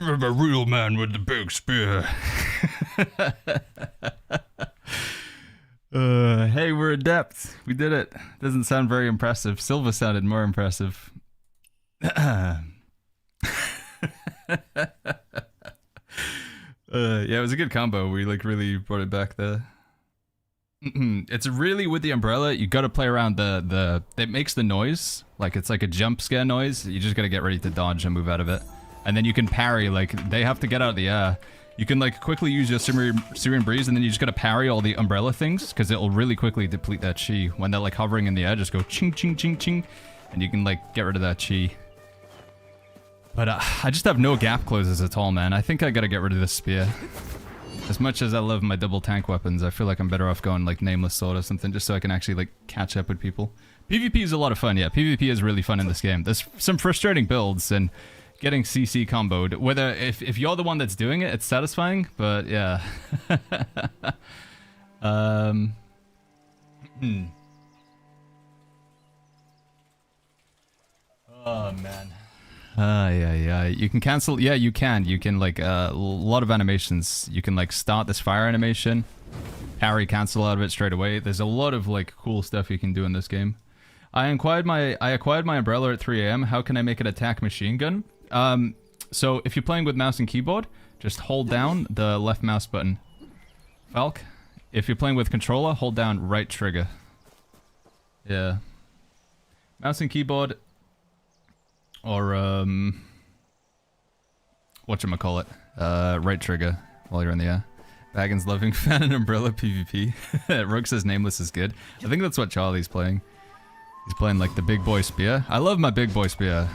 [SPEAKER 1] I'm a real man with the big spear. Hey, we're adept. We did it. Doesn't sound very impressive. Silva sounded more impressive. Yeah, it was a good combo. We like really brought it back there. It's really with the umbrella. You got to play around the. It makes the noise like it's like a jump scare noise. You just got to get ready to dodge and move out of it, and then you can parry. Like they have to get out of the air. You can like quickly use your Syrian Breeze, and then you just gotta parry all the umbrella things because it'll really quickly deplete that chi when they're like hovering in the air. Just go ching ching ching ching, and you can like get rid of that chi. But I just have no gap closes at all, man. I think I gotta get rid of this spear. As much as I love my double tank weapons, I feel like I'm better off going like Nameless Sword or something, just so I can actually like catch up with people. PvP is a lot of fun, yeah. PvP is really fun in this game. There's some frustrating builds and getting CC comboed. Whether if you're the one that's doing it, it's satisfying, but yeah. Oh man. Yeah. You can cancel. Yeah, you can. You can like a lot of animations. You can like start this fire animation, parry, cancel out of it straight away. There's a lot of like cool stuff you can do in this game. I acquired my umbrella at 3 AM. How can I make it attack machine gun? So if you're playing with mouse and keyboard, Just hold down the left mouse button. Falk, if you're playing with controller, hold down right trigger. Yeah. Mouse and keyboard, or whatchamacallit, right trigger while you're in the air. Baggins loving fan and umbrella PvP. Rogue says nameless is good. I think that's what Charlie's playing. He's playing like the big boy spear. I love my big boy spear.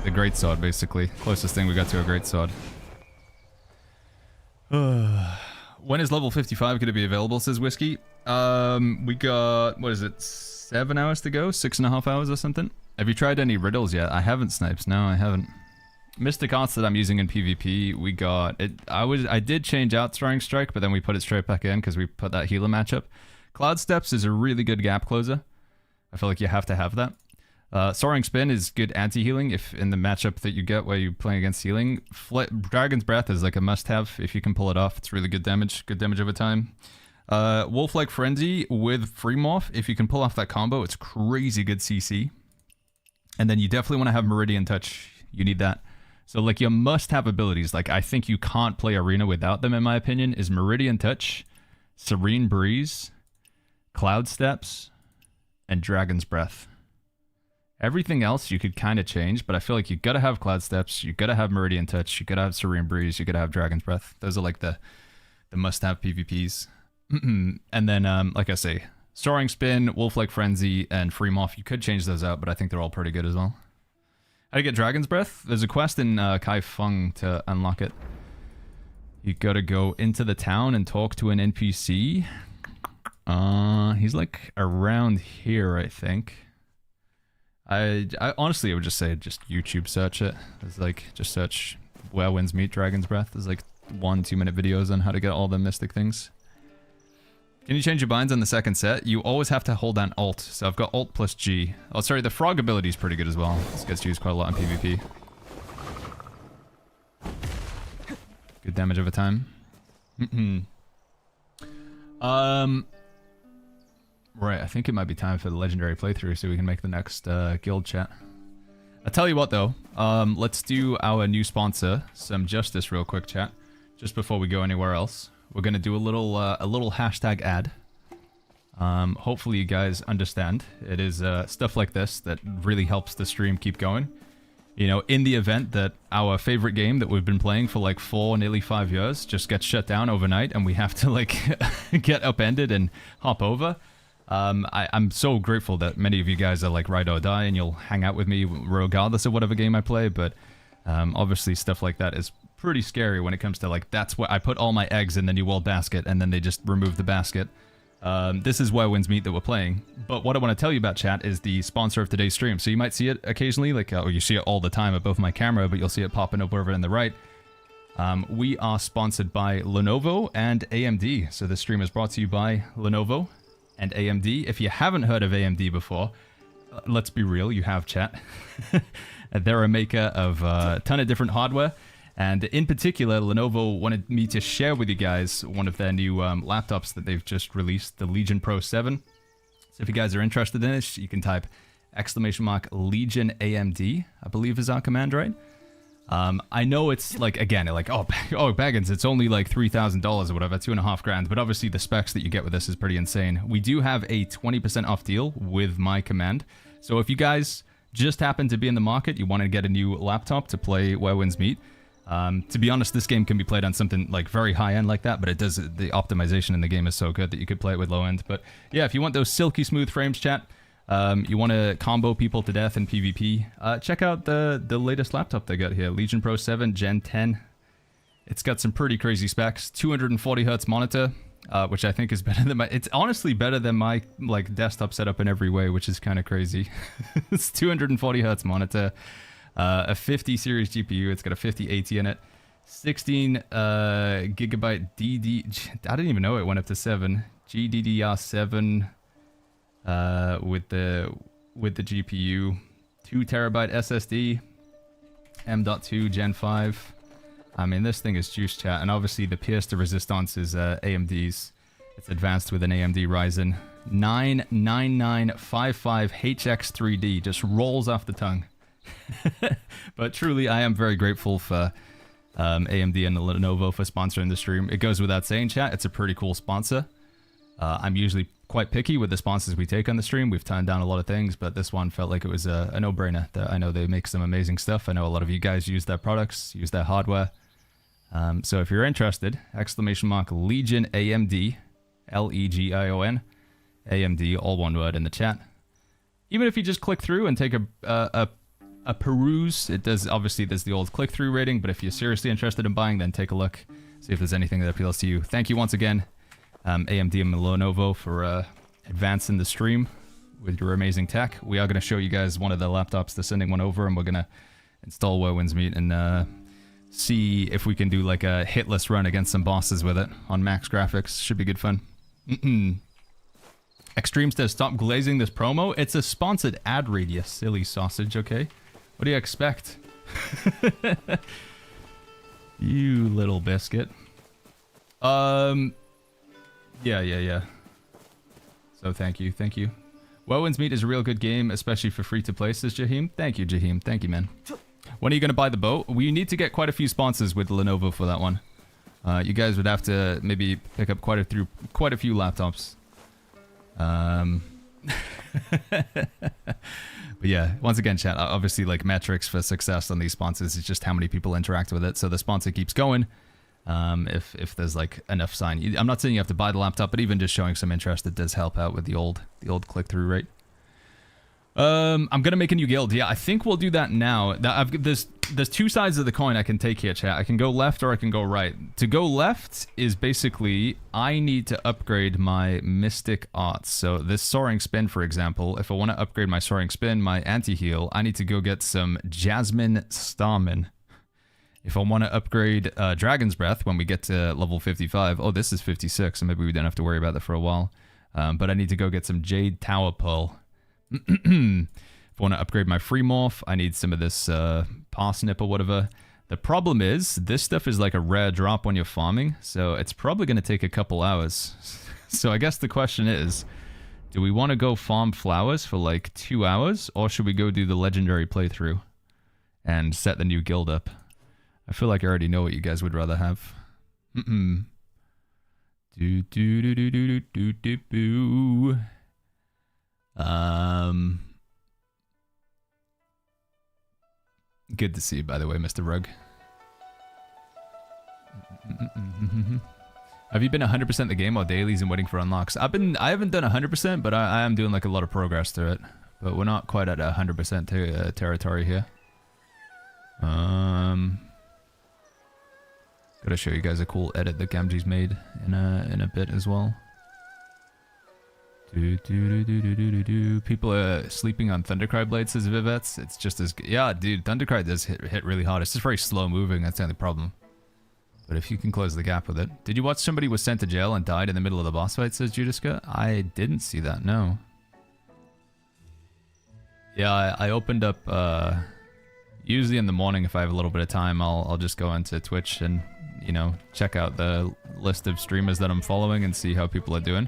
[SPEAKER 1] The great sword, basically. Closest thing we got to a great sword. When is level 55 going to be available, says Whiskey? We got, what is it, 7 hours to go? 6.5 hours or something? Have you tried any riddles yet? I haven't, Snipes. No, I haven't. Mystic Arts that I'm using in PvP, we got it. I did change out Throwing Strike, but then we put it straight back in because we put that healer matchup. Cloud Steps is a really good gap closer. I feel like you have to have that. Soaring Spin is good anti-healing if in the matchup that you get where you're playing against healing. Dragon's Breath is like a must-have if you can pull it off. It's really good damage over time. Wolf-like Frenzy with Free Morph, if you can pull off that combo, it's crazy good CC. And then you definitely want to have Meridian Touch. You need that. So like your must-have abilities, like I think you can't play Arena without them in my opinion, is Meridian Touch, Serene Breeze, Cloud Steps, and Dragon's Breath. Everything else you could kind of change, but I feel like you gotta have Cloud Steps, you gotta have Meridian Touch, you gotta have Serene Breeze, you gotta have Dragon's Breath. Those are like the must-have PvPs. And then, like I say, Soaring Spin, Wolf-like Frenzy, and Free Morph, you could change those out, but I think they're all pretty good as well. How to get Dragon's Breath? There's a quest in Kai Feng to unlock it. You gotta go into the town and talk to an NPC. He's like around here, I think. I honestly, I would just say just YouTube search it. It's like, just search Where Winds Meet Dragon's Breath. There's like 1-2 minute videos on how to get all the mystic things. Can you change your binds on the second set? You always have to hold down Alt. So I've got Alt plus G. Oh, sorry, the frog ability is pretty good as well. This gets used quite a lot in PvP. Good damage over time. Right, I think it might be time for the legendary playthrough so we can make the next guild chat. I'll tell you what though, let's do our new sponsor some justice real quick, chat. Just before we go anywhere else. We're gonna do a little hashtag ad. Hopefully you guys understand. It is stuff like this that really helps the stream keep going. You know, in the event that our favorite game that we've been playing for like 4, nearly 5 years just gets shut down overnight and we have to like get upended and hop over. I'm so grateful that many of you guys are like ride or die and you'll hang out with me regardless of whatever game I play, but obviously stuff like that is pretty scary when it comes to like, that's where I put all my eggs in the New World basket and then they just remove the basket. This is Where Winds Meet that we're playing, but what I want to tell you about, chat, is the sponsor of today's stream. So you might see it occasionally, like, or you see it all the time at both my camera, but you'll see it popping up over in the right. We are sponsored by Lenovo and AMD. So this stream is brought to you by Lenovo and AMD. If you haven't heard of AMD before, let's be real, you have, chat. They're a maker of a ton of different hardware. And in particular, Lenovo wanted me to share with you guys one of their new laptops that they've just released, the Legion Pro 7. So if you guys are interested in it, you can type !Legion AMD, I believe is our command, right? I know it's like, again, like, oh Baggins, it's only like $3,000 or whatever, $2,500, but obviously the specs that you get with this is pretty insane. We do have a 20% off deal with my command. So if you guys just happen to be in the market, you want to get a new laptop to play Where Winds Meet, to be honest, this game can be played on something like very high-end like that, but it does, the optimization in the game is so good that you could play it with low-end. But yeah, if you want those silky smooth frames, chat, you want to combo people to death in PvP, check out the latest laptop they got here, Legion Pro 7 Gen 10. It's got some pretty crazy specs, 240Hz monitor, which I think is better than my, it's honestly better than my like desktop setup in every way, which is kind of crazy. It's 240Hz monitor. A 50 series GPU, it's got a 5080 in it, 16 gigabyte I didn't even know it went up to 7, GDDR7 with the GPU, 2 terabyte SSD, M.2 Gen 5. I mean, this thing is juice, chat, and obviously the pièce de résistance is AMD's. It's advanced with an AMD Ryzen 99955 HX3D, just rolls off the tongue. But truly, I am very grateful for AMD and Lenovo for sponsoring the stream. It goes without saying, chat, it's a pretty cool sponsor. I'm usually quite picky with the sponsors we take on the stream. We've turned down a lot of things, but this one felt like it was a no-brainer. I know they make some amazing stuff. I know a lot of you guys use their products, use their hardware. So if you're interested, !Legion AMD, Legion, AMD, all one word in the chat. Even if you just click through and take a peruse, it does, obviously there's the old click-through rating, but if you're seriously interested in buying, then take a look, see if there's anything that appeals to you. Thank you once again, AMD and Lenovo, for advancing the stream with your amazing tech. We are going to show you guys one of the laptops. They're sending one over, and we're going to install Whirlwind's Meat and see if we can do like a hitless run against some bosses with it on max graphics. Should be good fun. Extreme says, stop glazing this promo. It's a sponsored ad read, you silly sausage, okay? What do you expect? You little biscuit. Yeah. So thank you. Whirlwind's Meat is a real good game, especially for free-to-play, says Jaheim. Thank you, Jaheim. Thank you, man. When are you going to buy the boat? We need to get quite a few sponsors with Lenovo for that one. You guys would have to maybe pick up quite a few laptops. But yeah, once again, chat, obviously like metrics for success on these sponsors is just how many people interact with it. So the sponsor keeps going. If there's like enough sign, I'm not saying you have to buy the laptop, but even just showing some interest, it does help out with the old click-through rate. I'm gonna make a new guild. Yeah, I think we'll do that now. There's two sides of the coin I can take here, chat. I can go left or I can go right. To go left is basically I need to upgrade my mystic arts. So this soaring spin, for example, if I want to upgrade my soaring spin, my anti-heal, I need to go get some Jasmine Starman. If I want to upgrade Dragon's Breath when we get to level 55, oh, this is 56, so maybe we don't have to worry about that for a while. But I need to go get some Jade Tower Pearl. If I want to upgrade my free morph, I need some of this parsnip or whatever. The problem is, this stuff is like a rare drop when you're farming, so it's probably going to take a couple hours. So I guess the question is, do we want to go farm flowers for like 2 hours, or should we go do the legendary playthrough and set the new guild up? I feel like I already know what you guys would rather have. Do do do do do do do do. Good to see you, by the way, Mr. Rugg. Have you been 100% the game or dailies and waiting for unlocks? I haven't done 100%, but I am doing like a lot of progress through it. But we're not quite at 100% territory here. Gotta show you guys a cool edit that Gamgee's made in a bit as well. People are sleeping on Thundercry Blade, says Vivets. It's just as good. Yeah, dude, Thundercry does hit really hard. It's just very slow moving. That's the only problem. But if you can close the gap with it. Did you watch somebody was sent to jail and died in the middle of the boss fight, says Judiska? I didn't see that, no. Yeah, I opened up, usually in the morning if I have a little bit of time, I'll just go into Twitch and, you know, check out the list of streamers that I'm following and see how people are doing.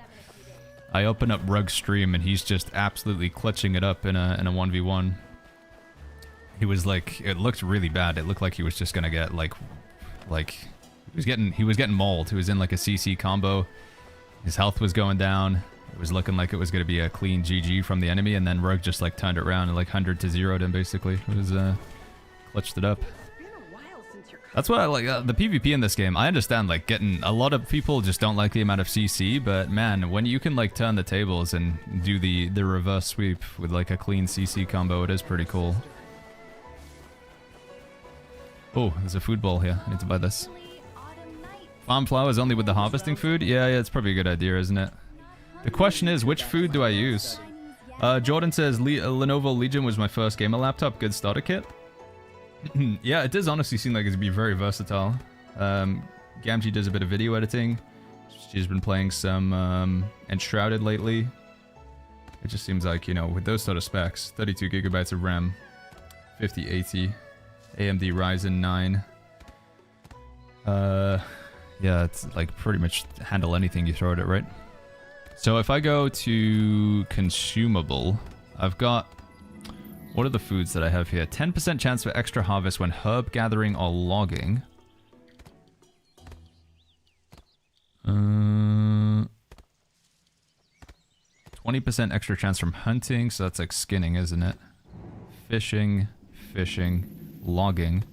[SPEAKER 1] I open up Rug's stream and he's just absolutely clutching it up in a 1v1. He was like, it looked really bad. It looked like he was just gonna get like he was getting mauled. He was in like a CC combo. His health was going down. It was looking like it was gonna be a clean GG from the enemy, and then Rug just like turned it around and like 100 to 0'd him basically. It was clutched it up. That's what I like, the PvP in this game. I understand, like, a lot of people just don't like the amount of CC, but man, when you can, like, turn the tables and do the reverse sweep with, like, a clean CC combo, it is pretty cool. Oh, there's a food bowl here. I need to buy this. Farm flowers only with the harvesting food? Yeah, it's probably a good idea, isn't it? The question is, which food do I use? Jordan says, Lenovo Legion was my first gamer laptop. Good starter kit. Yeah, it does honestly seem like it's be very versatile. Gamgee does a bit of video editing. She's been playing some Enshrouded lately. It just seems like, you know, with those sort of specs, 32 gigabytes of RAM, 5080, AMD Ryzen 9. Yeah, it's like pretty much handle anything you throw at it, right? So if I go to consumable, I've got... What are the foods that I have here? 10% chance for extra harvest when herb gathering or logging. 20% extra chance from hunting, so that's like skinning, isn't it? Fishing, logging,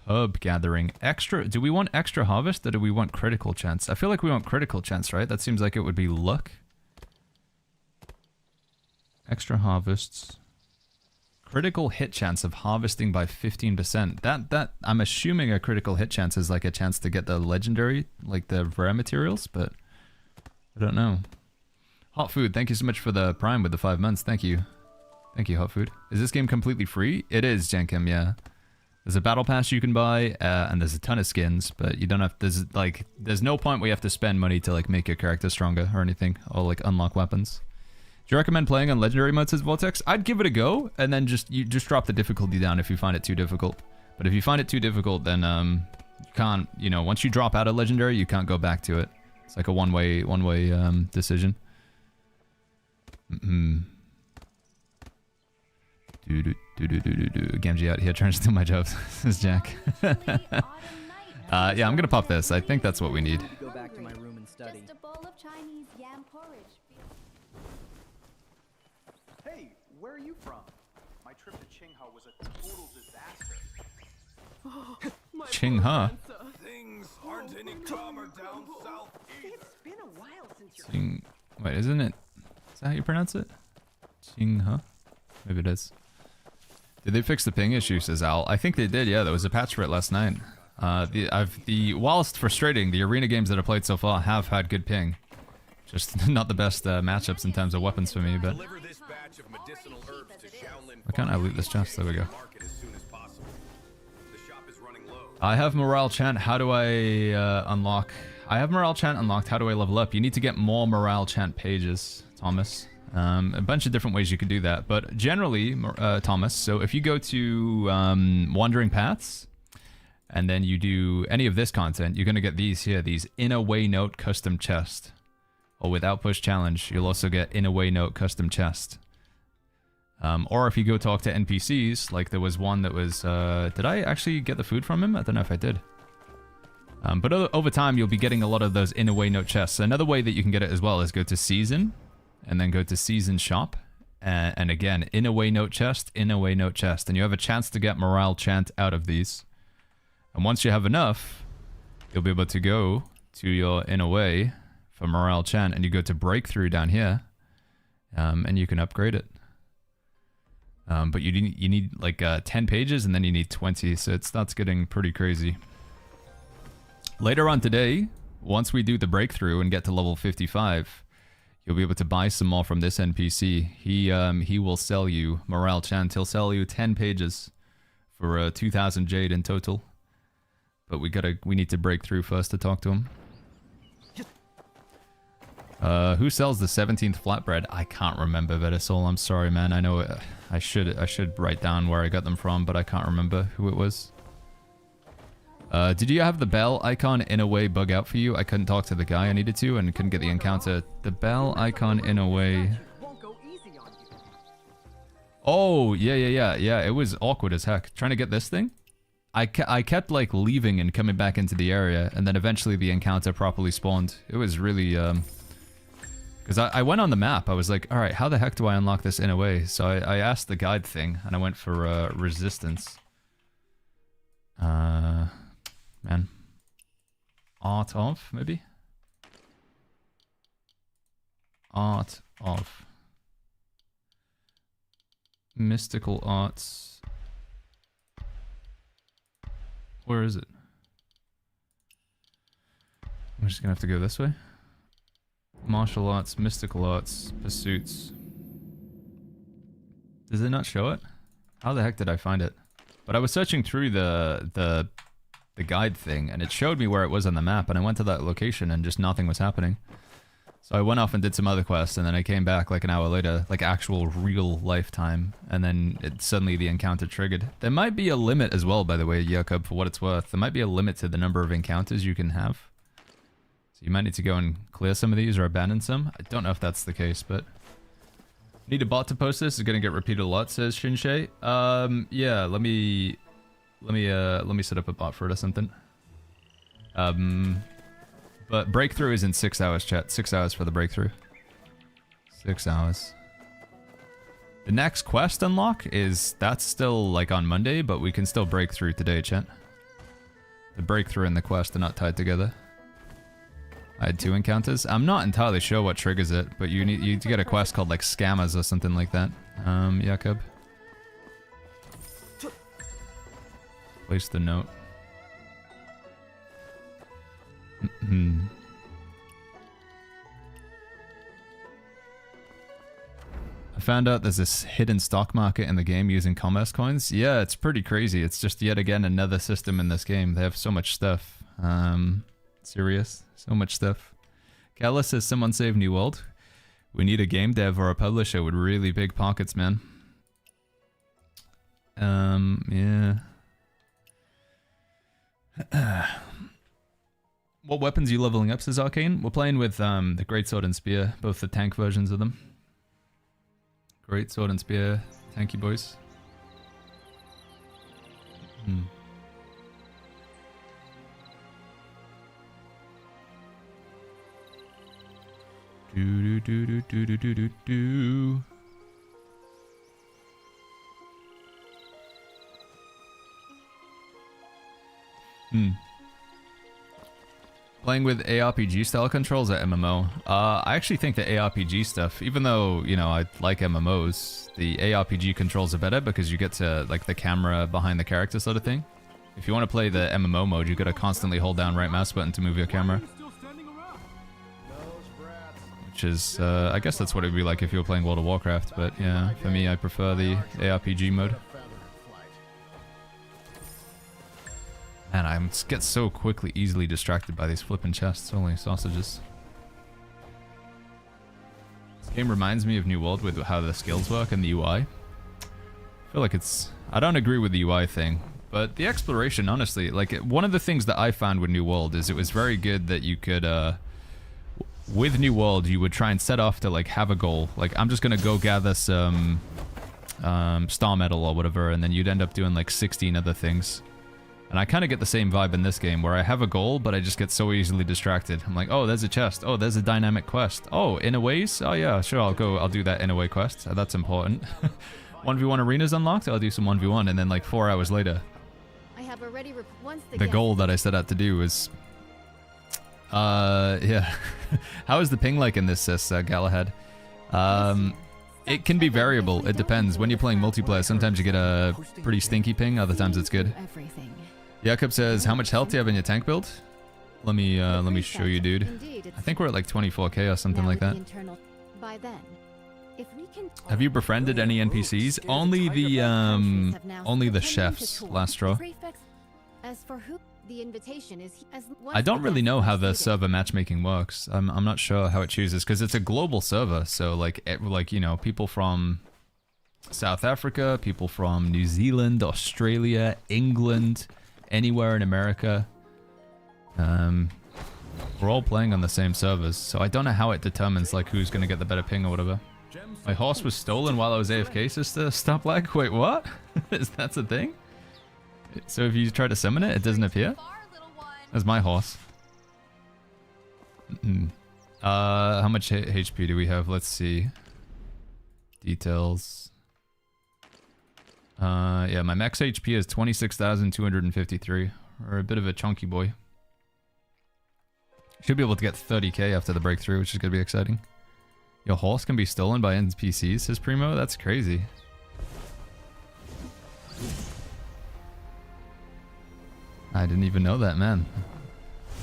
[SPEAKER 1] herb gathering, extra. Do we want extra harvest or do we want critical chance? I feel like we want critical chance, right? That seems like it would be luck. Extra harvests. Critical hit chance of harvesting by 15%. That I'm assuming a critical hit chance is like a chance to get the legendary, like the rare materials, but I don't know. Hot Food, thank you so much for the Prime with the 5 months. Thank you. Thank you, Hot Food. Is this game completely free? It is, Jenkim, yeah. There's a battle pass you can buy, and there's a ton of skins, but you don't have, there's no point where you have to spend money to like make your character stronger or anything, or like unlock weapons. Do you recommend playing on legendary mode, says Vortex? I'd give it a go, and then you just drop the difficulty down if you find it too difficult. But if you find it too difficult, then you can't, you know, once you drop out of legendary, you can't go back to it. It's like a one-way decision. Gamgee out here trying to steal my jobs. This is Jack. Yeah, I'm gonna pop this. I think that's what we need.
[SPEAKER 3] Go back to my room and study.
[SPEAKER 4] Just a bowl of Chinese yam porridge.
[SPEAKER 5] Hey, where are you from? My trip to Qinghe was a total disaster.
[SPEAKER 1] Qinghe?
[SPEAKER 5] Things aren't any calmer down south either.
[SPEAKER 3] It's been a while since you're...
[SPEAKER 1] Wait, isn't it? Is that how you pronounce it? Qinghe? Maybe it is. Did they fix the ping issue, says Al? I think they did, yeah. There was a patch for it last night. Whilst frustrating, the arena games that I've played so far have had good ping. Just not the best matchups in terms of weapons for me, but... Why can't I loot this chest? There we go. I have morale chant. How do I unlock? I have morale chant unlocked. How do I level up? You need to get more morale chant pages, Thomas. A bunch of different ways you can do that, but generally, Thomas, so if you go to Wandering Paths, and then you do any of this content, you're going to get these here, these In a Way Note custom chest. Or with Outpush Challenge, you'll also get In a Way Note custom chest. Or if you go talk to NPCs, like there was one that was, did I actually get the food from him? I don't know if I did. But over time, you'll be getting a lot of those In a Way Note chests. Another way that you can get it as well is go to Season, and then go to Season Shop, and again, In a Way Note chest, In a Way Note chest, and you have a chance to get morale chant out of these. And once you have enough, you'll be able to go to your In a Way for morale chant, and you go to Breakthrough down here, and you can upgrade it. But you need like 10 pages, and then you need 20, so it starts getting pretty crazy. Later on today, once we do the Breakthrough and get to level 55, you'll be able to buy some more from this NPC. He will sell you morale chant. He'll sell you 10 pages for 2,000 jade in total. But we need to break through first to talk to him. Who sells the 17th flatbread? I can't remember, Vetasol. I'm sorry, man. I know I should write down where I got them from, but I can't remember who it was. Did you have the bell icon In a Way bug out for you? I couldn't talk to the guy I needed to and couldn't get the encounter. The bell icon In a Way. Oh, yeah. It was awkward as heck. Trying to get this thing? I kept like leaving and coming back into the area, and then eventually the encounter properly spawned. It was really, because I went on the map. I was like, all right, how the heck do I unlock this In a Way? So I asked the guide thing, and I went for resistance. Man. Art of, maybe? Art of. Mystical arts. Where is it? I'm just gonna have to go this way. Martial arts, mystical arts, pursuits. Does it not show it? How the heck did I find it? But I was searching through the guide thing, and it showed me where it was on the map, and I went to that location, and just nothing was happening. So I went off and did some other quests, and then I came back like an hour later, like actual real life time, and then suddenly the encounter triggered. There might be a limit as well, by the way, Jakob, for what it's worth. There might be a limit to the number of encounters you can have. So you might need to go and clear some of these or abandon some. I don't know if that's the case, but... Need a bot to post this? It's gonna get repeated a lot, says Shinsei. Yeah, let me set up a bot for it or something. But breakthrough is in 6 hours, chat. 6 hours for the breakthrough. 6 hours. The next quest unlock that's still like on Monday, but we can still break through today, chat. The breakthrough and the quest are not tied together. I had 2 encounters. I'm not entirely sure what triggers it, but you need to get a quest called like Scammers or something like that. Jakob. Place the note. I found out there's this hidden stock market in the game using commerce coins. Yeah, it's pretty crazy. It's just yet again another system in this game. They have so much stuff. Serious. So much stuff. Gala says, someone save New World. We need a game dev or a publisher with really big pockets, man. Yeah. What weapons are you leveling up, says Arcane? We're playing with the Greatsword and Spear, both the tank versions of them. Greatsword and Spear, tanky boys. Do do do do do do do do. Playing with ARPG style controls at MMO. I actually think the ARPG stuff, even though, you know, I like MMOs, the ARPG controls are better because you get to, like, the camera behind the character sort of thing. If you want to play the MMO mode, you gotta constantly hold down right mouse button to move your camera. Which is, I guess that's what it would be like if you were playing World of Warcraft, but yeah, for me, I prefer the ARPG mode. Man, I get so quickly, easily distracted by these flipping chests. Holy sausages. This game reminds me of New World with how the skills work and the UI. I feel like it's... I don't agree with the UI thing, but the exploration, honestly, like, one of the things that I found with New World is it was very good that you could, with New World, you would try and set off to, like, have a goal. Like, I'm just gonna go gather some, star metal or whatever, and then you'd end up doing, like, 16 other things. And I kind of get the same vibe in this game, where I have a goal, but I just get so easily distracted. I'm like, oh, there's a chest. Oh, there's a dynamic quest. Oh, inner ways? Oh yeah, sure, I'll do that inner way quest. That's important. 1v1 arenas unlocked? I'll do some 1v1, and then like 4 hours later,
[SPEAKER 4] I have already once
[SPEAKER 1] the goal that I set out to do was... yeah. How is the ping like in this, says Galahad? It can be variable. It depends. When you're playing multiplayer, sometimes you get a pretty stinky ping, other times it's good. Jakob says, how much health do you have in your tank build? Let me show you, dude. I think we're at like 24k or something like that. Have you befriended any NPCs? Only the chefs, last straw. I don't really know how the server matchmaking works. I'm not sure how it chooses, because it's a global server, so like you know, people from South Africa, people from New Zealand, Australia, England, anywhere in America. We're all playing on the same servers, so I don't know how it determines like who's gonna get the better ping or whatever. My horse was stolen while I was AFK, sister. Stop lag. Wait, what? That's a thing? So if you try to summon it, it doesn't appear? That's my horse. How much HP do we have? Let's see. Details. Yeah, my max HP is 26,253. Or a bit of a chunky boy. Should be able to get 30k after the breakthrough, which is going to be exciting. Your horse can be stolen by NPCs, says Primo? That's crazy. I didn't even know that, man.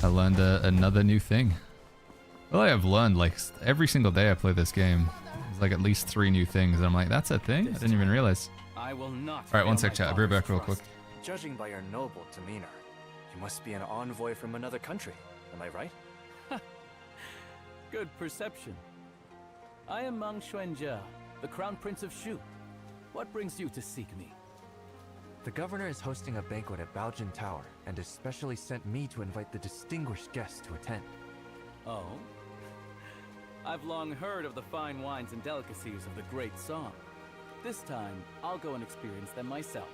[SPEAKER 1] I learned another new thing. Well, I have learned, like, every single day I play this game, there's like at least 3 new things. And I'm like, that's a thing? I didn't even realize.
[SPEAKER 6] I will not.
[SPEAKER 1] Alright, one sec, chat. I'll be right back real quick.
[SPEAKER 6] Judging by your noble demeanor, you must be an envoy from another country. Am I right?
[SPEAKER 3] Good perception. I am Mang Xuanjia, the Crown Prince of Shu. What brings you to seek me?
[SPEAKER 7] The governor is hosting a banquet at Baojin Tower and has specially sent me to invite the distinguished guests to attend.
[SPEAKER 3] Oh? I've long heard of the fine wines and delicacies of the Great Song. This time, I'll go and experience them myself.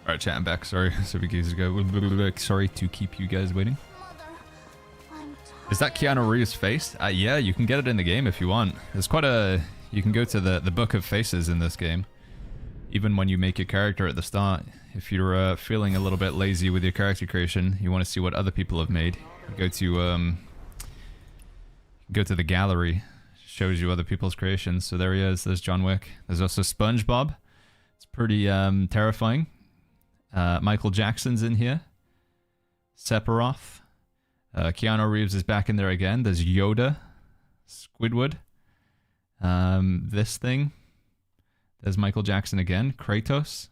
[SPEAKER 1] Alright, chat, I'm back. Sorry. So we go. Sorry to keep you guys waiting. Is that Keanu Reeves' face? Yeah, you can get it in the game if you want. There's quite a... You can go to the book of faces in this game. Even when you make your character at the start. If you're feeling a little bit lazy with your character creation, you want to see what other people have made. You go to the gallery. Shows you other people's creations. So there he is. There's John Wick. There's also SpongeBob. It's pretty terrifying. Michael Jackson's in here. Sephiroth. Keanu Reeves is back in there again. There's Yoda. Squidward. This thing. There's Michael Jackson again. Kratos.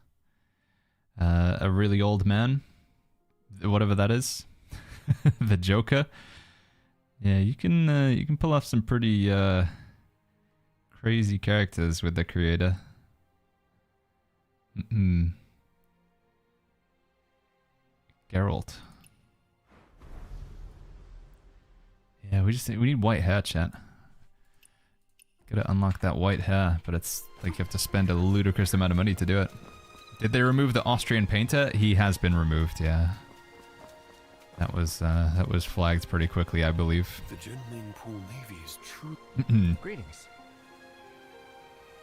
[SPEAKER 1] A really old man. Whatever that is. The Joker. Yeah, you can pull off some pretty crazy characters with the creator. Geralt. Yeah, we need white hair, chat. Gotta unlock that white hair, but it's like you have to spend a ludicrous amount of money to do it. Did they remove the Austrian painter? He has been removed, yeah. That was flagged pretty quickly, I believe.
[SPEAKER 8] The Jinling Pool Navy is true.
[SPEAKER 7] Greetings.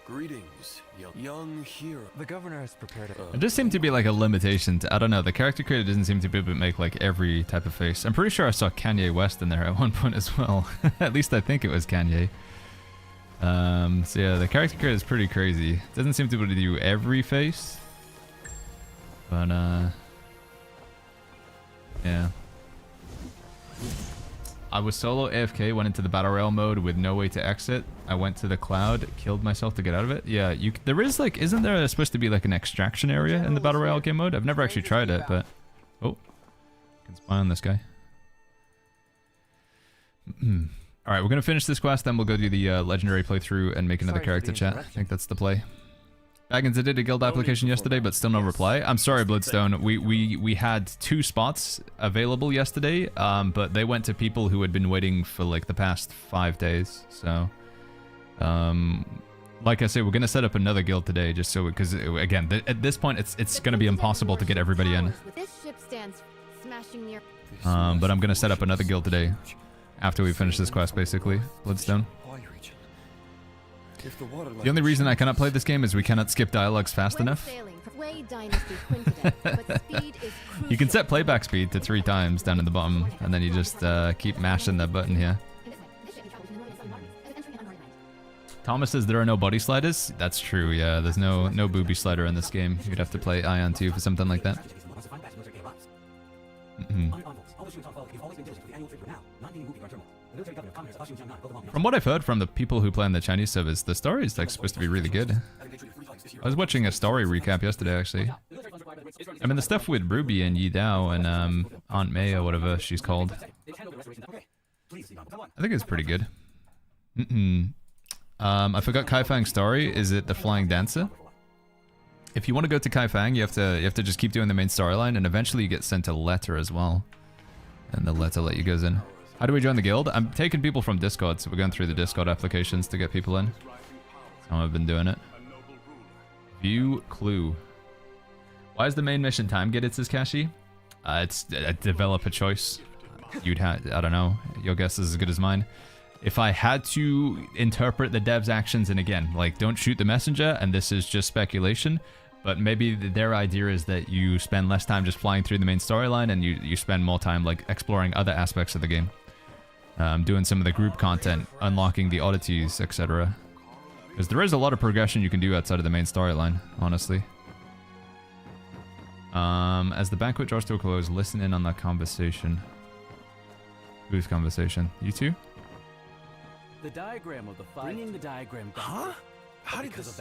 [SPEAKER 8] Greetings, young hero.
[SPEAKER 7] The governor has prepared a...
[SPEAKER 1] It does seem to be like a limitation to, I don't know, the character creator doesn't seem to be able to make like every type of face. I'm pretty sure I saw Kanye West in there at one point as well. At least I think it was Kanye. So yeah, the character creator is pretty crazy. Doesn't seem to be able to do every face. But yeah. I was solo AFK, went into the battle royale mode with no way to exit. I went to the cloud, killed myself to get out of it. Yeah, there is like, isn't there supposed to be like an extraction area in the battle royale game mode? I've never actually tried it, but oh, can spy on this guy. All right, we're gonna finish this quest, then we'll go do the legendary playthrough and make another character chat. I think that's the play. Baggins, I did a guild application yesterday, but still no reply. I'm sorry, Bloodstone. We had 2 spots available yesterday, but they went to people who had been waiting for like the past 5 days. So, like I say, we're gonna set up another guild today, just so because again, at this point, it's gonna be impossible to get everybody in.
[SPEAKER 4] This ship stands smashing near.
[SPEAKER 1] But I'm gonna set up another guild today after we finish this quest, basically. Bloodstone. The only reason I cannot play this game is we cannot skip dialogues fast enough. You can set playback speed to 3 times down at the bottom, and then you just keep mashing that button here. Thomas says there are no body sliders. That's true, yeah. There's no booby slider in this game. You'd have to play Ion 2 for something like that. From what I've heard from the people who play on the Chinese servers, the story is like supposed to be really good. I was watching a story recap yesterday, actually. I mean, the stuff with Ruby and Yi Dao and Aunt May or whatever she's called, I think it's pretty good. I forgot Kai Fang's story. Is it the Flying Dancer? If you want to go to Kai Fang, you have to just keep doing the main storyline, and eventually you get sent a letter as well. And the letter let you guys in. How do we join the guild? I'm taking people from Discord, so we're going through the Discord applications to get people in. That's how I've been doing it. View clue. Why is the main mission time gated, says Kashi? It's a developer choice. You'd have, I don't know. Your guess is as good as mine. If I had to interpret the devs' actions, and again, like, don't shoot the messenger, and this is just speculation, but maybe their idea is that you spend less time just flying through the main storyline, and you spend more time, like, exploring other aspects of the game. Doing some of the group content, unlocking the oddities, etc. Because there is a lot of progression you can do outside of the main storyline, honestly. As the banquet draws to a close, listen in on that conversation. Whose conversation? You two?
[SPEAKER 3] The diagram of the bringing the diagram down. Huh? How did this...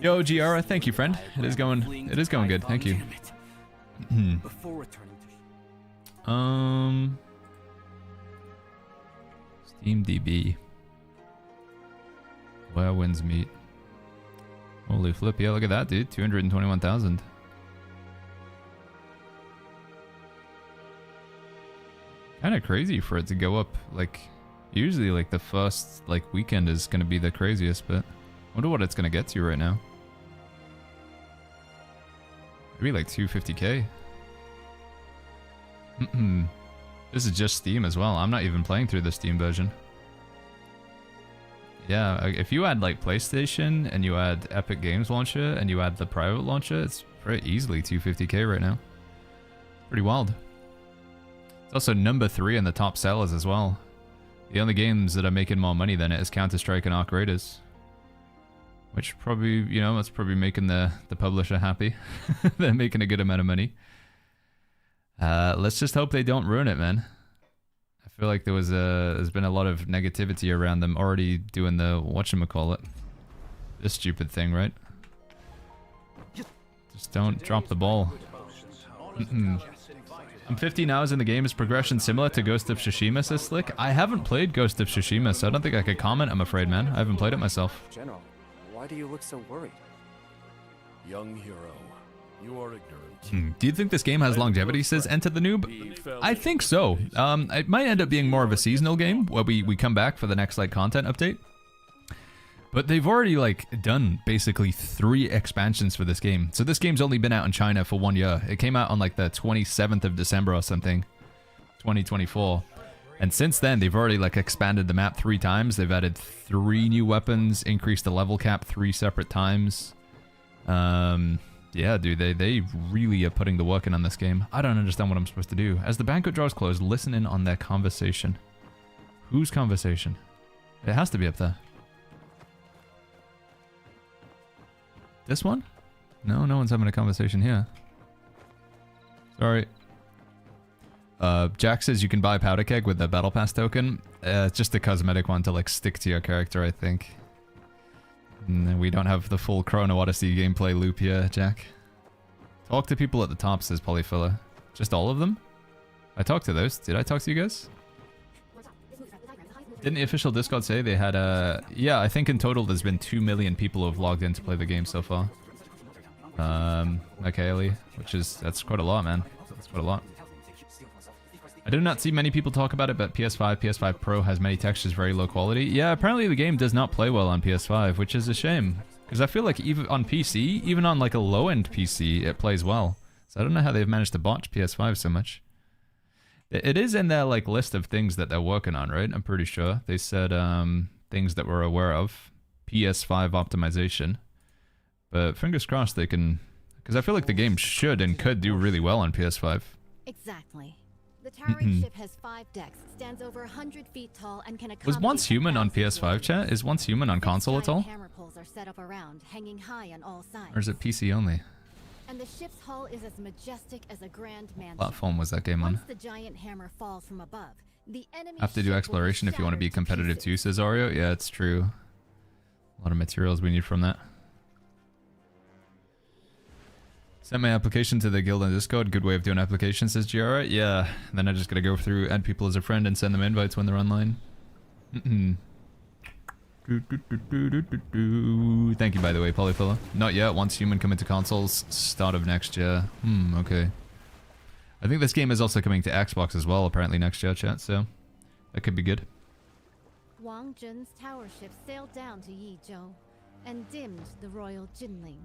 [SPEAKER 1] Yo, Giara, thank you, friend. It is going good. Thank you.
[SPEAKER 3] Before returning to...
[SPEAKER 1] SteamDB. Where winds meet. Holy flip, yeah, look at that, dude. 221,000. Kind of crazy for it to go up, like, usually, like, the first, like, weekend is going to be the craziest, but I wonder what it's going to get to right now. Maybe like 250k. This is just Steam as well. I'm not even playing through the Steam version. Yeah, if you add like PlayStation and you add Epic Games Launcher and you add the private launcher, it's pretty easily 250k right now. Pretty wild. It's also number 3 in the top sellers as well. The only games that are making more money than it is Counter-Strike and Arc Raiders. Which probably, you know, that's probably making the publisher happy. They're making a good amount of money. Let's just hope they don't ruin it, man. I feel like there's been a lot of negativity around them already doing the whatchamacallit. This stupid thing, right? Just don't drop the ball. I'm 15 hours in the game. Is progression similar to Ghost of Tsushima, says Slick? I haven't played Ghost of Tsushima, so I don't think I could comment, I'm afraid, man. I haven't played it myself.
[SPEAKER 6] General, why do you look so worried?
[SPEAKER 8] Young hero, you are ignorant.
[SPEAKER 1] Do you think this game has longevity, says Enter the Noob? I think so. It might end up being more of a seasonal game, where we come back for the next, like, content update. But they've already, like, done basically 3 expansions for this game. So this game's only been out in China for 1 year. It came out on, like, the 27th of December or something. 2024. And since then, they've already, like, expanded the map 3 times. They've added 3 new weapons, increased the level cap 3 separate times. Yeah, dude, they really are putting the work in on this game. I don't understand what I'm supposed to do. As the banquet draws close, listen in on their conversation. Whose conversation? It has to be up there. This one? No, no one's having a conversation here. Sorry. Jack says you can buy Powder Keg with the Battle Pass token. It's just a cosmetic one to like stick to your character, I think. We don't have the full Chrono Odyssey gameplay loop here, Jack. Talk to people at the top, says Polyfiller. Just all of them? I talked to those. Did I talk to you guys? Didn't the official Discord say they had a... Yeah, I think in total there's been 2 million people who have logged in to play the game so far. Okay, Ellie, that's quite a lot, man. That's quite a lot. I do not see many people talk about it, but PS5 Pro has many textures, very low quality. Yeah, apparently the game does not play well on PS5, which is a shame. Because I feel like even on PC, even on like a low-end PC, it plays well. So I don't know how they've managed to botch PS5 so much. It is in their like list of things that they're working on, right? I'm pretty sure. They said things that we're aware of. PS5 optimization. But fingers crossed they can... Because I feel like the game should and could do really well on PS5.
[SPEAKER 4] Exactly. The towering ship has 5 decks, stands over 100 feet tall, and can
[SPEAKER 1] Was Once Human on PS5, chat? Is Once Human on console at all?
[SPEAKER 4] Hammer poles are set up around, hanging high on all sides.
[SPEAKER 1] Or is it PC only?
[SPEAKER 4] And the ship's hull is as majestic as a grand mansion.
[SPEAKER 1] Platform was that game on?
[SPEAKER 4] Once the giant hammer falls from above, the enemy
[SPEAKER 1] Have to do exploration if you want to be competitive too, says Oreo. Yeah, it's true. A lot of materials we need from that. Send my application to the guild on Discord. Good way of doing applications, says Giara. Yeah, then I just gotta go through, add people as a friend, and send them invites when they're online. Thank you, by the way, Polyfilla. Not yet. Once Human come into consoles, start of next year. Okay. I think this game is also coming to Xbox as well, apparently next year, chat, so that could be good.
[SPEAKER 4] Wang Zhen's tower ship sailed down to Yizhou and dimmed the royal Jinling.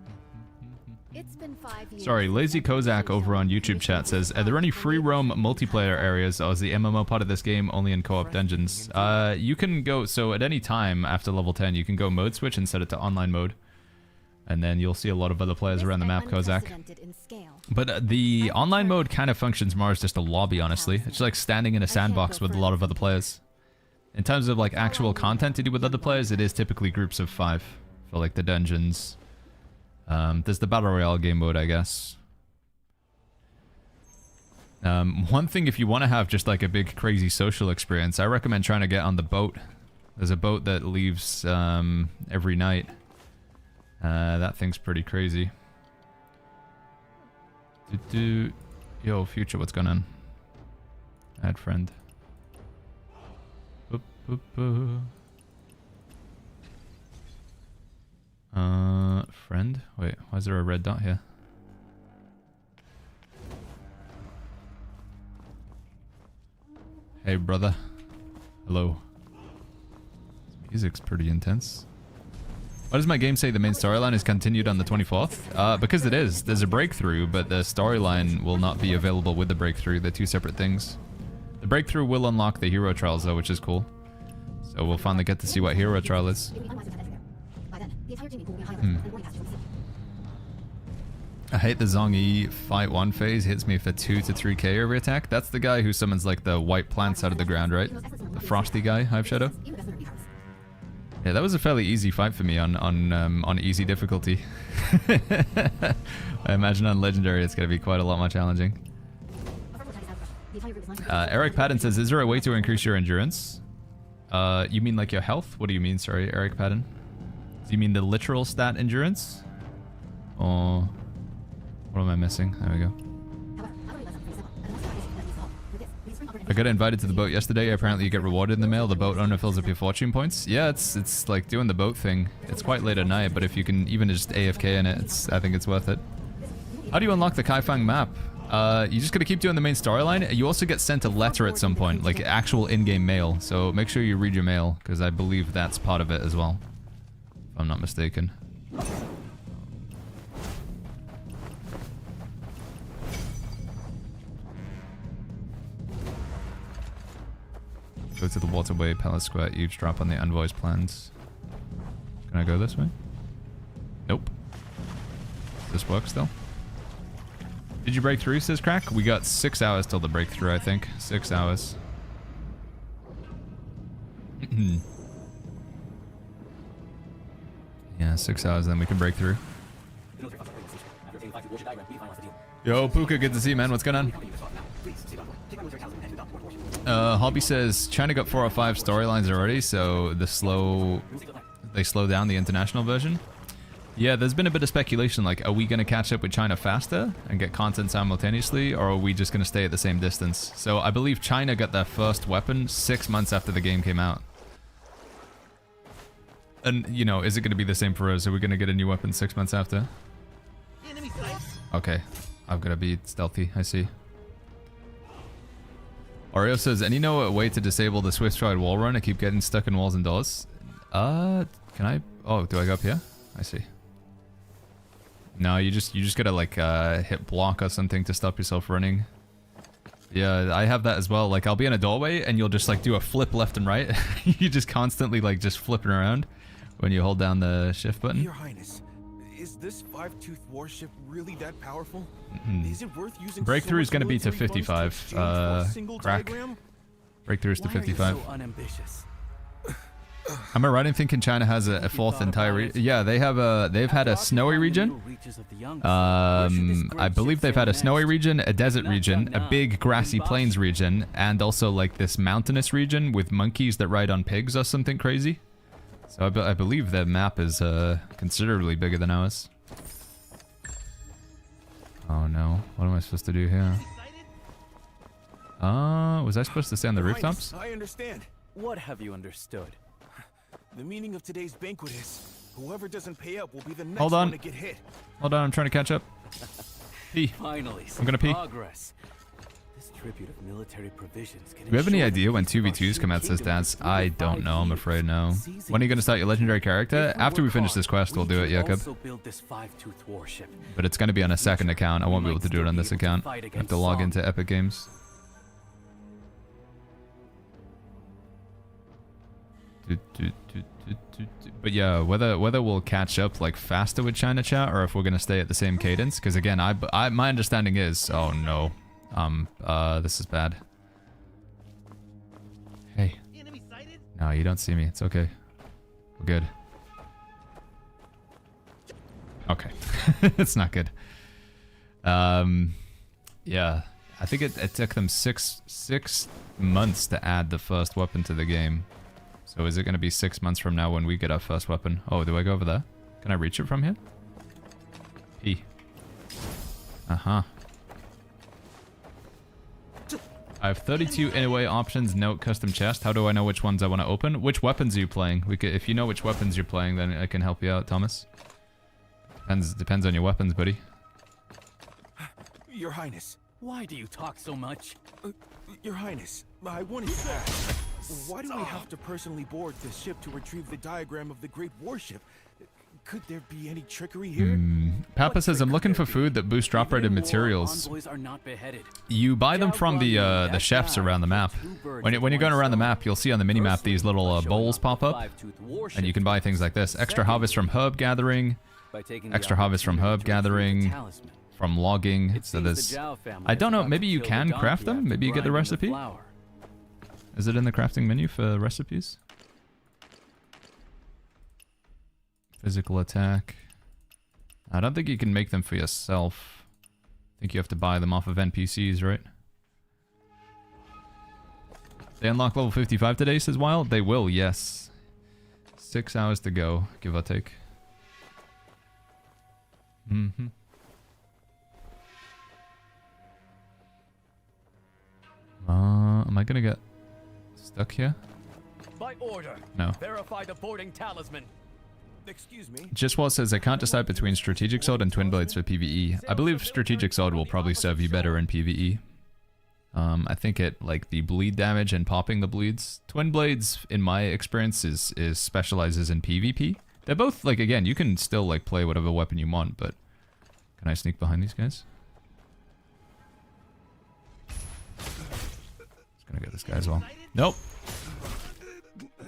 [SPEAKER 4] It's been 5 years.
[SPEAKER 1] Sorry, Lazy Kozak over on YouTube chat says, are there any free roam multiplayer areas, or is the MMO part of this game only in co-op dungeons? You can go, so at any time after level 10, you can go mode switch and set it to online mode. And then you'll see a lot of other players around the map, Kozak. But the online mode kind of functions more as just a lobby, honestly. It's like standing in a sandbox with a lot of other players. In terms of like actual content to do with other players, it is typically groups of 5 for like the dungeons. There's the Battle Royale game mode, I guess. One thing, if you want to have just like a big crazy social experience, I recommend trying to get on the boat. There's a boat that leaves every night. That thing's pretty crazy. Yo, Future, what's going on? Add friend. Friend? Wait, why is there a red dot here? Hey, brother. Hello. This music's pretty intense. Why does my game say the main storyline is continued on the 24th? Because it is. There's a breakthrough, but the storyline will not be available with the breakthrough. They're two separate things. The breakthrough will unlock the hero trials, though, which is cool. So we'll finally get to see what hero trial is. I hate the Zhongyi fight 1 phase. Hits me for 2 to 3k every attack. That's the guy who summons like the white plants out of the ground, right? The frosty guy, Hive Shadow. Yeah, that was a fairly easy fight for me on easy difficulty. I imagine on Legendary it's going to be quite a lot more challenging. Eric Patton says, is there a way to increase your endurance? You mean like your health? What do you mean, sorry, Eric Patton? Do you mean the literal stat endurance? Or what am I missing? There we go. I got invited to the boat yesterday. Apparently you get rewarded in the mail. The boat owner fills up your fortune points. Yeah, it's like doing the boat thing. It's quite late at night, but if you can even just AFK in it, I think it's worth it. How do you unlock the Kaifang map? You just gotta keep doing the main storyline. You also get sent a letter at some point, like actual in-game mail. So make sure you read your mail, because I believe that's part of it as well. If I'm not mistaken. Go to the waterway, Palace Square, eavesdrop on the envoy's plans. Can I go this way? Nope. Does this work still? Did you break through, says Crack? We got 6 hours till the breakthrough, I think. 6 hours. Yeah, 6 hours, then we can break through. Yo, Puka, good to see you, man. What's going on? Hobby says China got 4 or 5 storylines already, so they slow down the international version. Yeah, there's been a bit of speculation, like, are we going to catch up with China faster and get content simultaneously, or are we just going to stay at the same distance? So I believe China got their first weapon 6 months after the game came out. And, you know, is it going to be the same for us? Are we going to get a new weapon 6 months after? Okay, I've got to be stealthy, I see. Oreo says, any know a way to disable the Swift Stride wall run? I keep getting stuck in walls and doors. Can I? Oh, do I go up here? I see. No, you just gotta like hit block or something to stop yourself running. Yeah, I have that as well. Like I'll be in a doorway and you'll just like do a flip left and right. You just constantly like just flipping around when you hold down the shift button.
[SPEAKER 9] Your Highness, is this 5-tooth warship really that powerful? Is it worth using?
[SPEAKER 1] Breakthrough is gonna be to 55. Crack. Breakthrough is to 55.
[SPEAKER 3] So unambitious?
[SPEAKER 1] Am I right in thinking China has a fourth entire region? Yeah, they've had a snowy region. I believe they've had a snowy region, a desert region, a big grassy plains region, and also like this mountainous region with monkeys that ride on pigs or something crazy. So I believe their map is considerably bigger than ours. Oh no, what am I supposed to do here? Was I supposed to stay on the rooftops?
[SPEAKER 9] I understand.
[SPEAKER 3] What have you understood?
[SPEAKER 9] The meaning of today's banquet is, whoever doesn't pay up will be the next
[SPEAKER 1] Hold on.
[SPEAKER 9] one to get hit.
[SPEAKER 1] Hold on, I'm trying to catch up. Pee.
[SPEAKER 3] Finally,
[SPEAKER 1] I'm gonna pee.
[SPEAKER 3] progress. This tribute of military provisions can
[SPEAKER 1] Do we have any
[SPEAKER 3] ensure
[SPEAKER 1] idea when
[SPEAKER 3] the peace of our
[SPEAKER 1] 2v2s come out,
[SPEAKER 3] human
[SPEAKER 1] says Daz?
[SPEAKER 3] kingdom
[SPEAKER 1] I
[SPEAKER 3] for
[SPEAKER 1] don't know, I'm
[SPEAKER 3] 5
[SPEAKER 1] afraid, no.
[SPEAKER 3] years.
[SPEAKER 1] When are you going to start your legendary character?
[SPEAKER 3] If
[SPEAKER 1] After we
[SPEAKER 3] work
[SPEAKER 1] finish
[SPEAKER 3] hard,
[SPEAKER 1] this quest, we'll do it,
[SPEAKER 3] we can
[SPEAKER 1] Jakob.
[SPEAKER 3] also build this 5-tooth warship.
[SPEAKER 1] But it's going to be on a second account. I won't be able to do it on this account. I have to log into Epic Games. But yeah, whether we'll catch up like faster with China chat or if we're gonna stay at the same cadence, because again, my understanding is, oh no, this is bad. Hey, no, you don't see me. It's okay. We're good. Okay, it's not good. Yeah, I think it took them six months to add the first weapon to the game. So is it going to be 6 months from now when we get our first weapon? Oh, do I go over there? Can I reach it from here? P. Uh-huh. I have 32 in-a-way options, note custom chest. How do I know which ones I want to open? Which weapons are you playing? If you know which weapons you're playing, then I can help you out, Thomas. Depends on your weapons, buddy.
[SPEAKER 9] Your Highness.
[SPEAKER 3] Why do you talk so much?
[SPEAKER 9] Your Highness, I wanted to ask, why do we have to personally board this ship to retrieve the diagram of the great warship? Could there be any trickery here?
[SPEAKER 1] Papa says, I'm looking for food that boosts drop rate and materials.
[SPEAKER 3] Envoys are not beheaded.
[SPEAKER 1] You buy them from the chefs around the map. When you're going around the map, you'll see on the minimap these little bowls pop up, and you can buy things like this. Extra harvest from herb gathering, extra harvest from herb gathering, from logging. So there's, I don't know, maybe you can craft them? Maybe you get the recipe? Is it in the crafting menu for recipes? Physical attack. I don't think you can make them for yourself. I think you have to buy them off of NPCs, right? They unlock level 55 today, says Wild. They will, yes. 6 hours to go, give or take. Am I gonna get stuck here?
[SPEAKER 8] By order.
[SPEAKER 1] No.
[SPEAKER 8] Verify the boarding talisman.
[SPEAKER 9] Excuse me.
[SPEAKER 1] Justwall says, I can't decide between Strategic Sword and Twin Blades for PvE. I believe Strategic Sword will probably serve you better in PvE. I think it, like, the bleed damage and popping the bleeds. Twin Blades, in my experience, is specializes in PvP. They're both, like, again, you can still, like, play whatever weapon you want, but... Can I sneak behind these guys? Just gonna get this guy as well. Nope!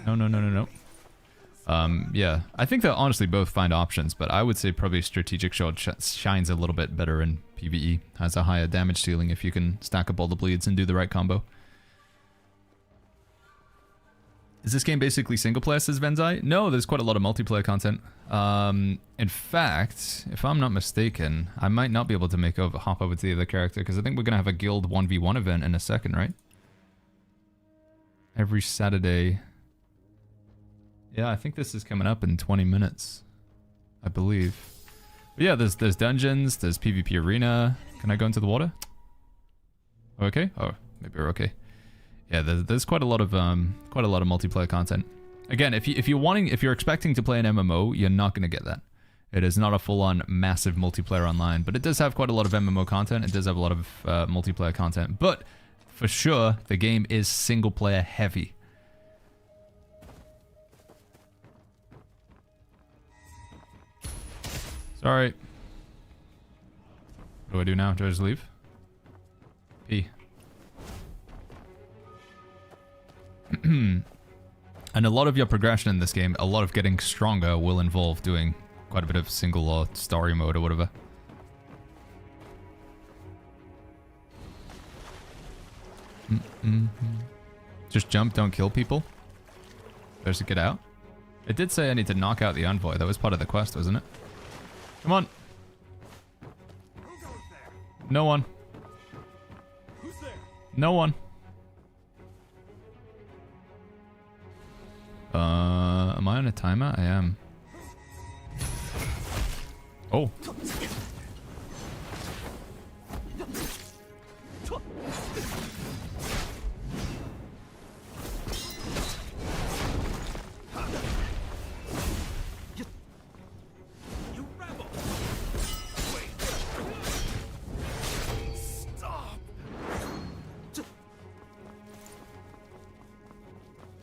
[SPEAKER 1] No. Yeah, I think they'll honestly both find options, but I would say probably Strategic Sword shines a little bit better in PvE. Has a higher damage ceiling if you can stack up all the bleeds and do the right combo. Is this game basically single player, says Venzai? No, there's quite a lot of multiplayer content. In fact, if I'm not mistaken, I might not be able to hop over to the other character, because I think we're going to have a guild 1v1 event in a second, right? Every Saturday... Yeah, I think this is coming up in 20 minutes, I believe. But yeah, there's dungeons, there's PvP arena. Can I go into the water? Okay. Oh, maybe we're okay. Yeah, there's quite a lot of multiplayer content. Again, if you're expecting to play an MMO, you're not going to get that. It is not a full-on massive multiplayer online, but it does have quite a lot of MMO content. It does have a lot of multiplayer content, but for sure, the game is single-player heavy. Sorry. What do I do now? Do I just leave? P. And a lot of your progression in this game, a lot of getting stronger will involve doing quite a bit of single or story mode or whatever. Just jump, don't kill people. There's to get out. It did say I need to knock out the envoy. That was part of the quest, wasn't it? Come on. No one. No one. Am I on a timer? I am. Oh.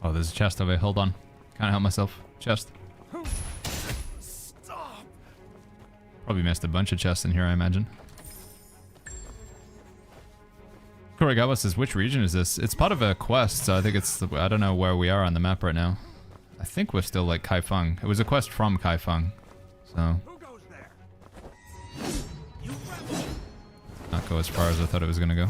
[SPEAKER 1] Oh, there's a chest over here. Hold on. Can't help myself. Chest.
[SPEAKER 9] Stop.
[SPEAKER 1] Probably missed a bunch of chests in here, I imagine. Kurigawa says, which region is this? It's part of a quest, so I think it's... I don't know where we are on the map right now. I think we're still like Kaifeng. It was a quest from Kaifeng, so... Not go as far as I thought it was gonna go.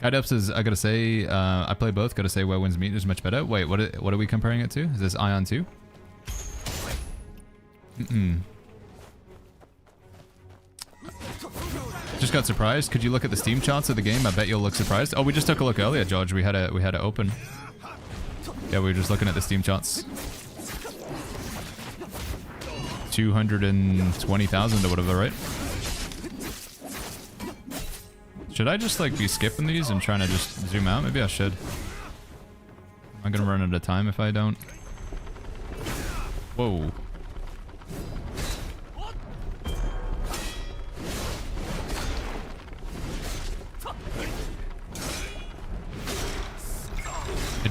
[SPEAKER 1] Guide Up says, I gotta say, I play both, gotta say where wins meat is much better. Wait, what are we comparing it to? Is this Ion 2? Just got surprised. Could you look at the Steam charts of the game? I bet you'll look surprised. Oh, we just took a look earlier, George. We had it open. Yeah, we were just looking at the Steam charts. 220,000 or whatever, right? Should I just like be skipping these and trying to just zoom out? Maybe I should. I'm gonna run out of time if I don't. Whoa.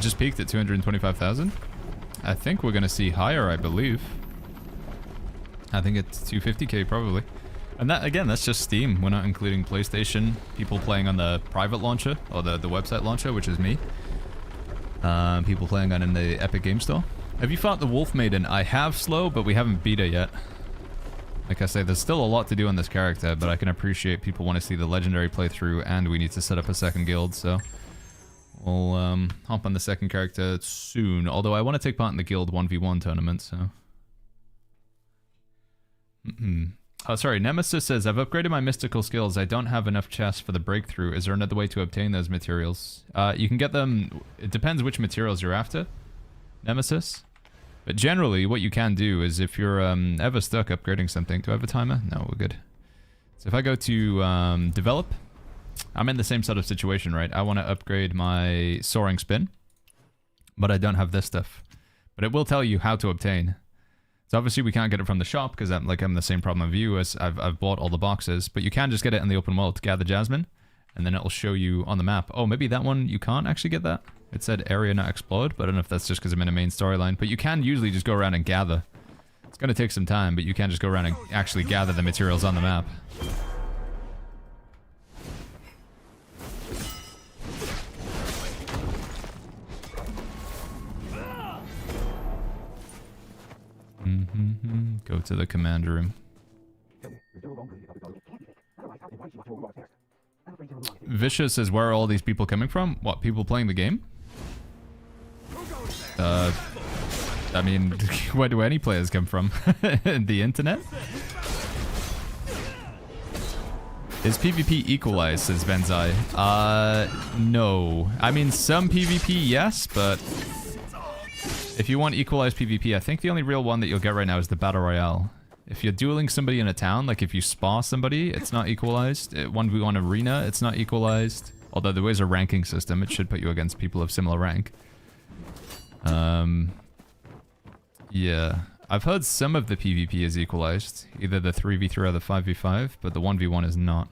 [SPEAKER 1] just peaked at 225,000. I think we're going to see higher, I believe. I think it's 250k probably. And that, again, that's just Steam. We're not including PlayStation, people playing on the private launcher, or the website launcher, which is me. People playing on in the Epic Game Store. Have you fought the Wolf Maiden? I have, Slow, but we haven't beat her yet. Like I say, there's still a lot to do on this character, but I can appreciate people want to see the legendary playthrough, and we need to set up a second guild, so... We'll hop on the second character soon, although I want to take part in the guild 1v1 tournament, so... Oh, sorry, Nemesis says, I've upgraded my mystical skills. I don't have enough chests for the breakthrough. Is there another way to obtain those materials? You can get them... It depends which materials you're after, Nemesis. But generally, what you can do is if you're ever stuck upgrading something... Do I have a timer? No, we're good. So if I go to develop... I'm in the same sort of situation, right? I want to upgrade my soaring spin. But I don't have this stuff. But it will tell you how to obtain... So obviously we can't get it from the shop because I'm the same problem of you as I've bought all the boxes, but you can just get it in the open world, gather Jasmine, and then it'll show you on the map. Oh, maybe that one you can't actually get that. It said area not explored, but I don't know if that's just because I'm in a main storyline. But you can usually just go around and gather. It's going to take some time, but you can just go around and actually gather the materials on the map. Go to the commander room. Vicious says, where are all these people coming from? What, people playing the game? I mean, where do any players come from? The internet? Is PvP equalized, says Benzai? No. I mean, some PvP, yes, but... If you want equalized PvP, I think the only real one that you'll get right now is the Battle Royale. If you're dueling somebody in a town, like if you spar somebody, it's not equalized. 1v1 arena, it's not equalized. Although there is a ranking system, it should put you against people of similar rank. Yeah. I've heard some of the PvP is equalized. Either the 3v3 or the 5v5, but the 1v1 is not.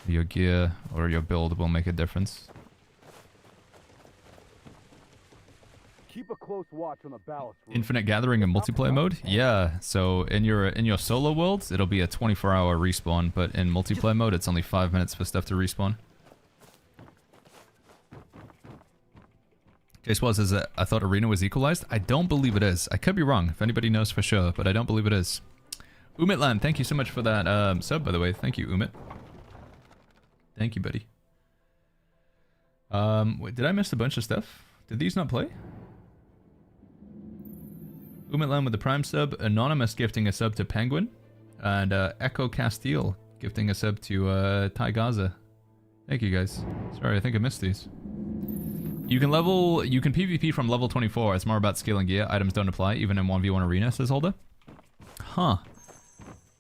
[SPEAKER 1] Your gear or your build will make a difference.
[SPEAKER 10] Keep a close watch on the ballast.
[SPEAKER 1] Infinite gathering in multiplayer mode? Yeah, so in your solo world, it'll be a 24-hour respawn, but in multiplayer mode, it's only 5 minutes for stuff to respawn. J-Swaz says that I thought arena was equalized. I don't believe it is. I could be wrong, if anybody knows for sure, but I don't believe it is. Umitland, thank you so much for that sub, by the way. Thank you, Umit. Thank you, buddy. Wait, did I miss a bunch of stuff? Did these not play? Umitland with the Prime sub, Anonymous gifting a sub to Penguin, and Echo Castile gifting a sub to Ty Gaza. Thank you guys. Sorry, I think I missed these. You can PvP from level 24. It's more about skill and gear. Items don't apply, even in 1v1 arena, says Holder. Huh.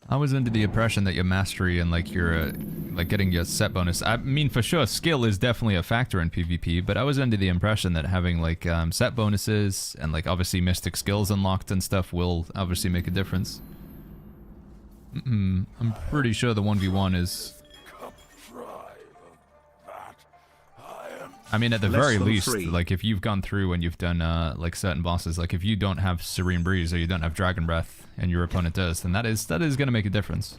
[SPEAKER 1] I was under the impression that your mastery and like your like getting your set bonus. I mean, for sure, skill is definitely a factor in PvP, but I was under the impression that having like set bonuses and like obviously mystic skills unlocked and stuff will obviously make a difference. I'm pretty sure the 1v1 is... I mean, at the very least, like if you've gone through and you've done like certain bosses, like if you don't have Serene Breeze or you don't have Dragon Breath and your opponent does, then that is going to make a difference.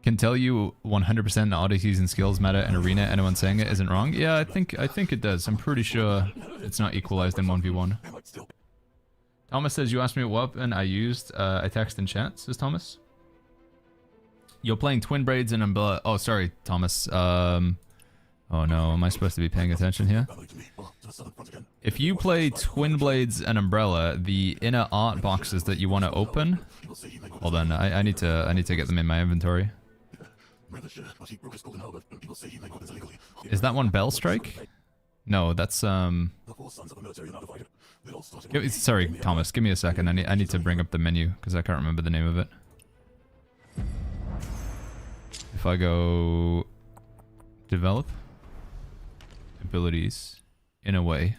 [SPEAKER 1] Can tell you 100% oddities and skills matter in arena. Anyone saying it isn't wrong? Yeah, I think it does. I'm pretty sure it's not equalized in 1v1. Thomas says, you asked me what weapon I used. I text in chat, says Thomas. You're playing Twin Blades and Umbrella. Oh, sorry, Thomas. Oh no, am I supposed to be paying attention here? If you play Twin Blades and Umbrella, the inner art boxes that you want to open... Hold on, I need to get them in my inventory. Is that one Bell Strike? No, that's sorry, Thomas, give me a second. I need to bring up the menu because I can't remember the name of it. If I go develop abilities in a way,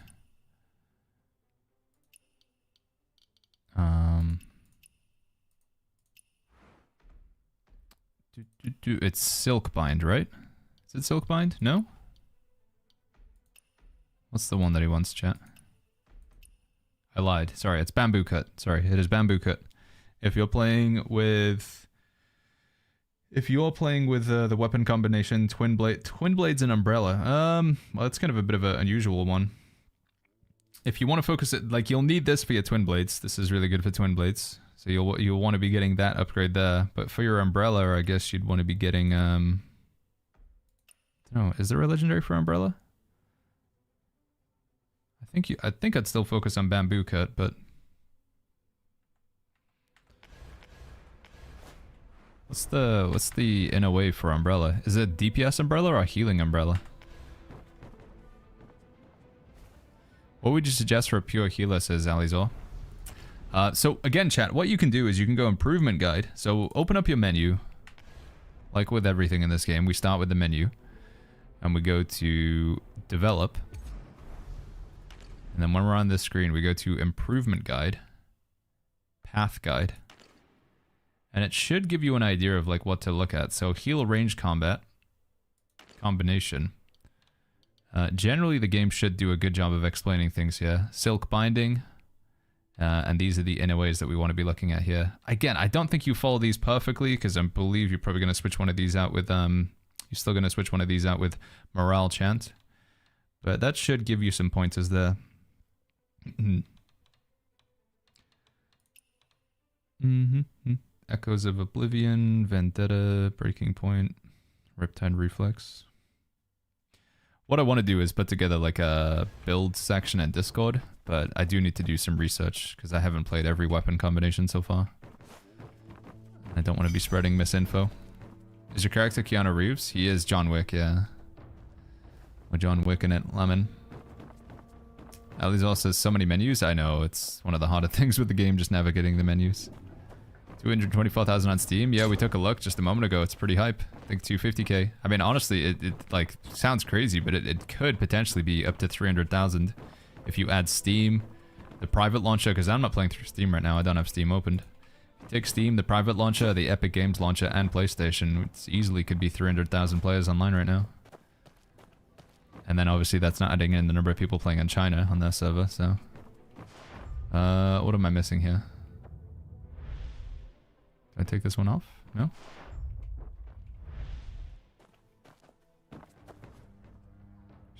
[SPEAKER 1] it's Silk Bind, right? Is it silk bind? No? What's the one that he wants, chat? I lied. Sorry, it's bamboo cut. Sorry, it is bamboo cut. If you're playing with... If you're playing with the weapon combination twin blades and umbrella, well, it's kind of a bit of an unusual one. If you want to focus it, like, you'll need this for your twin blades. This is really good for twin blades. So you'll want to be getting that upgrade there. But for your umbrella, I guess you'd want to be getting, no, is there a legendary for umbrella? I think I'd still focus on bamboo cut, but what's the in a way for umbrella? Is it DPS umbrella or a healing umbrella? What would you suggest for a pure healer, says Alizor? So again, chat, what you can do is you can go improvement guide. So open up your menu. Like with everything in this game, we start with the menu. And we go to develop. And then when we're on this screen, we go to improvement guide. Path guide. And it should give you an idea of like what to look at. So heal range combat. Combination. Generally, the game should do a good job of explaining things here. Silk binding. And these are the inner ways that we want to be looking at here. Again, I don't think you follow these perfectly, because I believe you're probably going to switch one of these out with... you're still going to switch one of these out with morale chant. But that should give you some pointers there. Echoes of Oblivion, Vendetta, Breaking Point, Riptide Reflex. What I want to do is put together like a build section in Discord, but I do need to do some research because I haven't played every weapon combination so far. I don't want to be spreading misinfo. Is your character Keanu Reeves? He is John Wick, yeah. Or John Wick in it, Lemon. Alizal says so many menus. I know, it's one of the harder things with the game, just navigating the menus. 224,000 on Steam. Yeah, we took a look just a moment ago. It's pretty hype. I think 250k. I mean, honestly, it like sounds crazy, but it could potentially be up to 300,000 if you add Steam, the private launcher, because I'm not playing through Steam right now. I don't have Steam opened. Take Steam, the private launcher, the Epic Games launcher, and PlayStation. It easily could be 300,000 players online right now. And then obviously that's not adding in the number of people playing in China on their server, so... what am I missing here? Can I take this one off? No?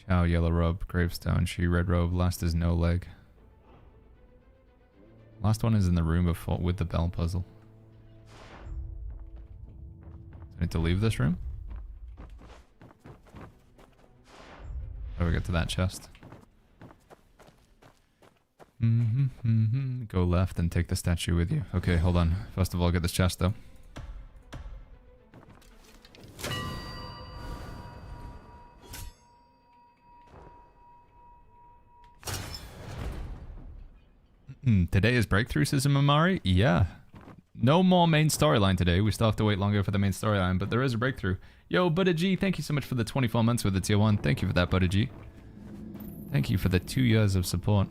[SPEAKER 1] Chow, yellow robe, gravestone, she red robe, last is no leg. Last one is in the room before with the bell puzzle. I need to leave this room? How do we get to that chest? Go left and take the statue with you. Okay, hold on. First of all, get this chest though. Today is breakthrough, says Mamari? Yeah. No more main storyline today. We still have to wait longer for the main storyline, but there is a breakthrough. Yo, Buddha G, thank you so much for the 24 months with the tier 1. Thank you for that, Buddha G. Thank you for the 2 years of support.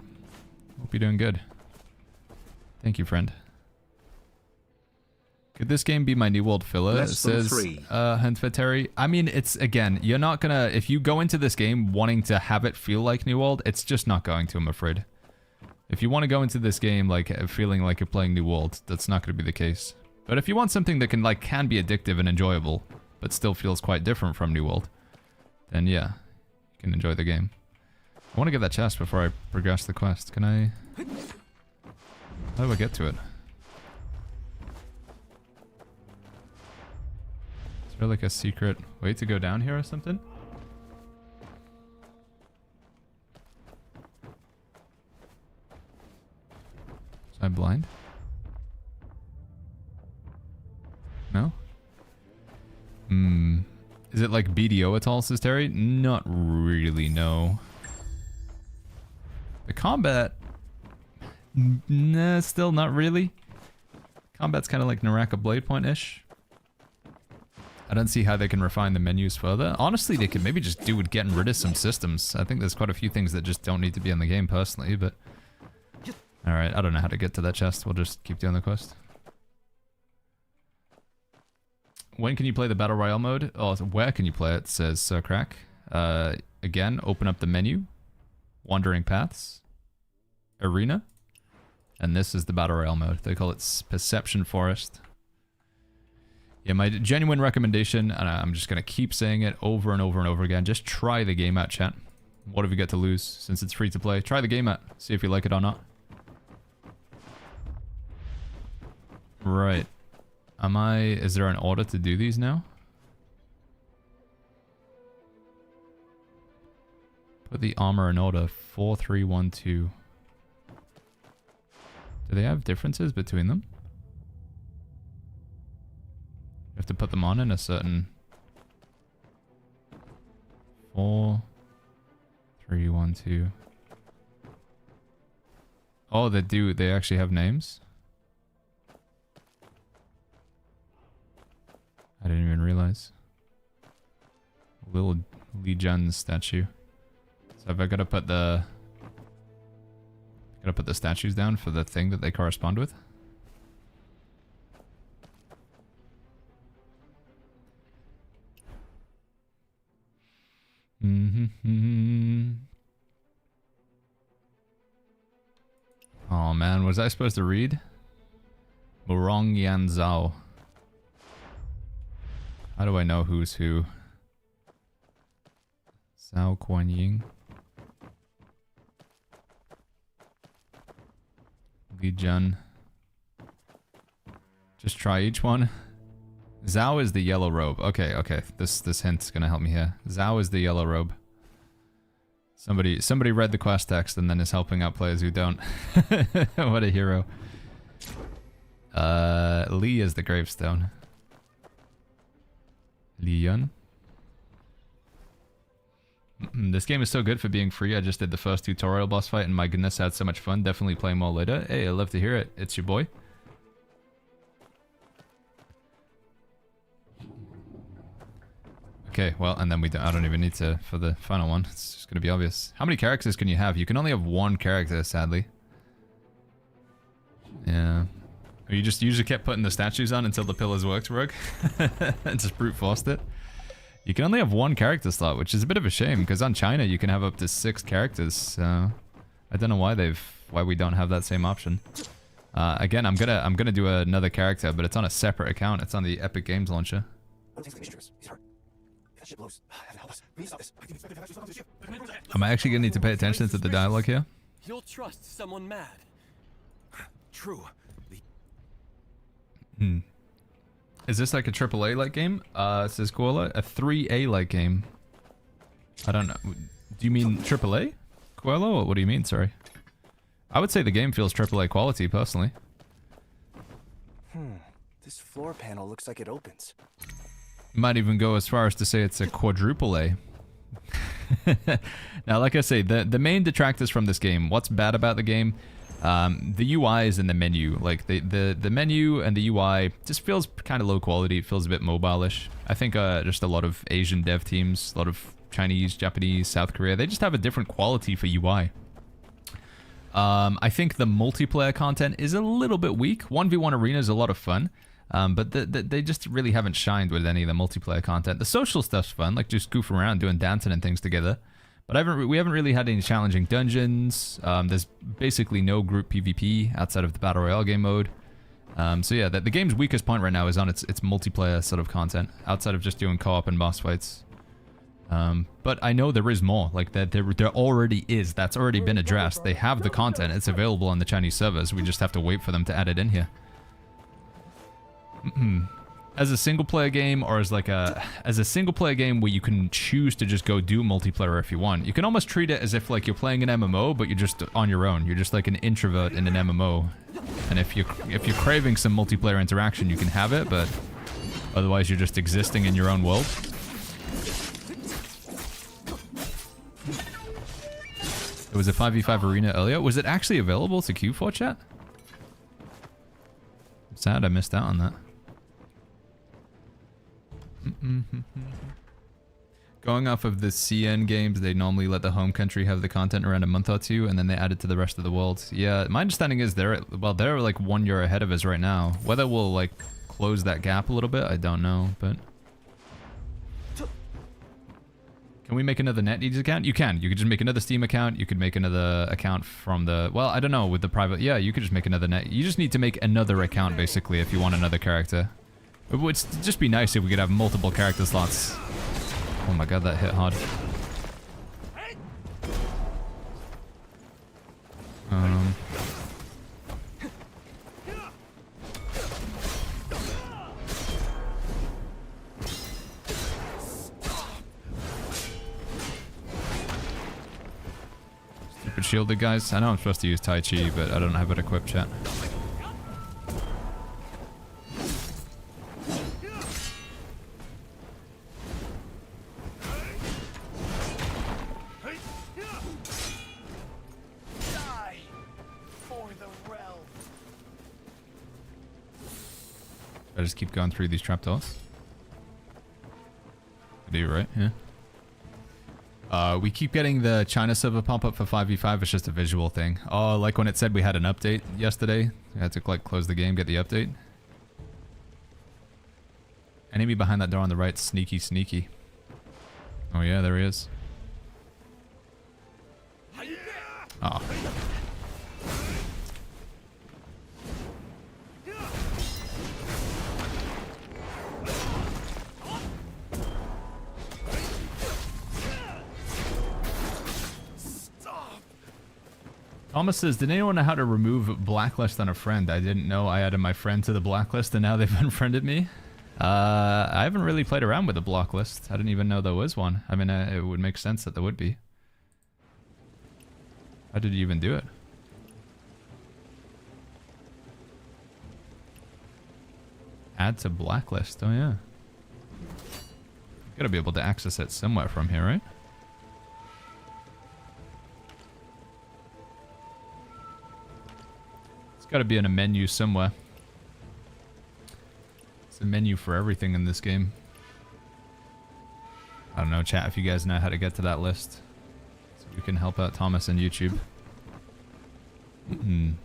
[SPEAKER 1] Hope you're doing good. Thank you, friend. Could this game be my New World filler? It says, Terry. I mean, it's, again, you're not gonna... If you go into this game wanting to have it feel like New World, it's just not going to, I'm afraid. If you want to go into this game like feeling like you're playing New World, that's not going to be the case. But if you want something that can be addictive and enjoyable, but still feels quite different from New World, then yeah, you can enjoy the game. I want to get that chest before I progress the quest. Can I... How do I get to it? Is there like a secret way to go down here or something? I'm blind? No? Is it like BDO at all, says Terry? Not really, no. The combat... Nah, still not really. Combat's kind of like Naraka Blade Point-ish. I don't see how they can refine the menus further. Honestly, they could maybe just do with getting rid of some systems. I think there's quite a few things that just don't need to be in the game personally, but... Alright, I don't know how to get to that chest. We'll just keep doing the quest. When can you play the Battle Royale mode? Oh, where can you play it, says Sir Crack. Again, open up the menu. Wandering Paths. Arena. And this is the Battle Royale mode. They call it Perception Forest. Yeah, my genuine recommendation, and I'm just going to keep saying it over and over and over again, just try the game out, chat. What have you got to lose? Since it's free to play, try the game out. See if you like it or not. Right. Is there an order to do these now? Put the armor in order. 4, 3, 1, 2. Do they have differences between them? You have to put them on in a certain... 4, 3, 1, 2. Oh, they do. They actually have names? I didn't even realize. Little Li Jun's statue. So have I got to put the... Gotta put the statues down for the thing that they correspond with? Oh man, was I supposed to read? Murong Yan Zhao. How do I know who's who? Zhao Kuan Ying. Li Jun. Just try each one. Zhao is the yellow robe. Okay, okay. This hint's gonna help me here. Zhao is the yellow robe. Somebody read the quest text and then is helping out players who don't. What a hero. Li is the gravestone. Li Yun. This game is so good for being free. I just did the first tutorial boss fight and my goodness, I had so much fun. Definitely play more later. Hey, I'd love to hear it. It's your boy. Okay, well, and then I don't even need to for the final one. It's just gonna be obvious. How many characters can you have? You can only have one character, sadly. Yeah. Or you just kept putting the statues on until the pillars worked, Rogue? And just brute forced it. You can only have one character slot, which is a bit of a shame, because on China you can have up to 6 characters. So I don't know why we don't have that same option. Again, I'm gonna do another character, but it's on a separate account. It's on the Epic Games launcher. I'm actually gonna need to pay attention to the dialogue here.
[SPEAKER 8] You'll trust someone mad.
[SPEAKER 9] True.
[SPEAKER 1] Is this like a AAA like game? Says Koala. A 3A like game. I don't know. Do you mean AAA? Koala? What do you mean? Sorry. I would say the game feels AAA quality, personally.
[SPEAKER 6] This floor panel looks like it opens.
[SPEAKER 1] Might even go as far as to say it's a quadruple A. Now, like I say, the main detractors from this game, what's bad about the game? The UI is in the menu. Like, the menu and the UI just feels kind of low quality. It feels a bit mobile-ish. I think just a lot of Asian dev teams, a lot of Chinese, Japanese, South Korea, they just have a different quality for UI. I think the multiplayer content is a little bit weak. 1v1 Arena is a lot of fun. But they just really haven't shined with any of the multiplayer content. The social stuff's fun, like just goofing around doing dancing and things together. But we haven't really had any challenging dungeons. There's basically no group PvP outside of the Battle Royale game mode. So yeah, the game's weakest point right now is on its multiplayer sort of content, outside of just doing co-op and boss fights. But I know there is more, like there already is. That's already been addressed. They have the content. It's available on the Chinese servers. We just have to wait for them to add it in here. As a single player game, or as a single player game where you can choose to just go do multiplayer if you want, you can almost treat it as if like you're playing an MMO, but you're just on your own. You're just like an introvert in an MMO, and if you're craving some multiplayer interaction, you can have it, but otherwise you're just existing in your own world. It was a 5v5 arena earlier. Was it actually available to queue for, chat? I'm sad I missed out on that. Going off of the CN games, they normally let the home country have the content around a month or two, and then they add it to the rest of the world. Yeah, my understanding is they're like 1 year ahead of us right now. Whether we'll like close that gap a little bit? I don't know, but... Can we make another NetEase account? You can. You could just make another Steam account. You could make another account from the... Well, I don't know, with the private... Yeah, you could just make another net... You just need to make another account, basically, if you want another character. It would just be nice if we could have multiple character slots. Oh my god, that hit hard. Stupid shielded guys. I know I'm supposed to use Tai Chi, but I don't have it equipped yet. I just keep going through these trapdoors. I do, right? Yeah. We keep getting the China server pop up for 5v5. It's just a visual thing. Oh, like when it said we had an update yesterday. We had to like close the game, get the update. Enemy behind that door on the right. Sneaky, sneaky. Oh yeah, there he is. Oh. Thomas says, did anyone know how to remove blacklist on a friend? I didn't know I added my friend to the blacklist and now they've unfriended me. I haven't really played around with the blacklist. I didn't even know there was one. I mean, it would make sense that there would be. How did you even do it? Add to blacklist. Oh, yeah. Gotta be able to access it somewhere from here, right? Got to be in a menu somewhere. It's a menu for everything in this game. I don't know, chat, if you guys know how to get to that list. So we can help out Thomas and YouTube. Am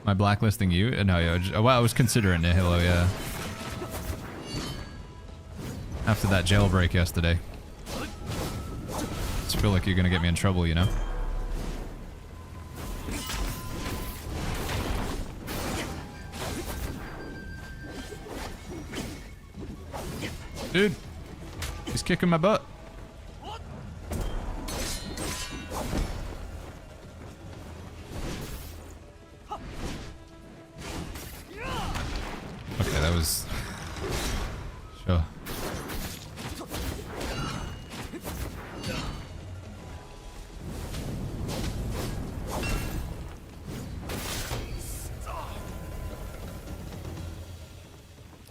[SPEAKER 1] I blacklisting you? No, yeah, well, I was considering it. Hello, yeah. After that jailbreak yesterday. Just feel like you're gonna get me in trouble, you know? Dude, he's kicking my butt. Okay, that was... Sure.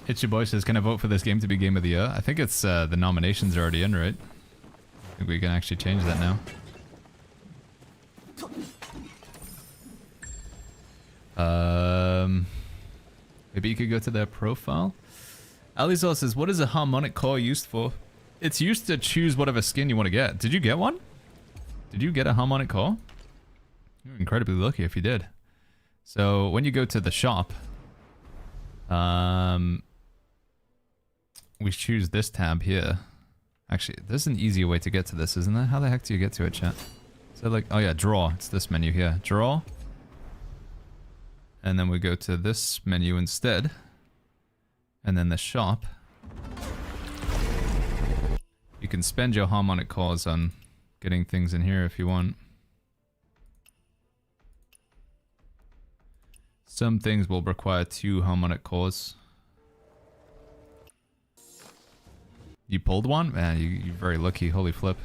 [SPEAKER 1] It's your boy says, can I vote for this game to be Game of the Year? I think it's, the nominations are already in, right? I think we can actually change that now. Maybe you could go to their profile. Alizal says, what is a harmonic core used for? It's used to choose whatever skin you want to get. Did you get one? Did you get a harmonic core? You're incredibly lucky if you did. So when you go to the shop, we choose this tab here. Actually, there's an easier way to get to this, isn't there? How the heck do you get to it, chat? So like, oh yeah, draw. It's this menu here. Draw. And then we go to this menu instead. And then the shop. You can spend your harmonic cores on getting things in here if you want. Some things will require 2 harmonic cores. You pulled one? Man, you're very lucky. Holy flip.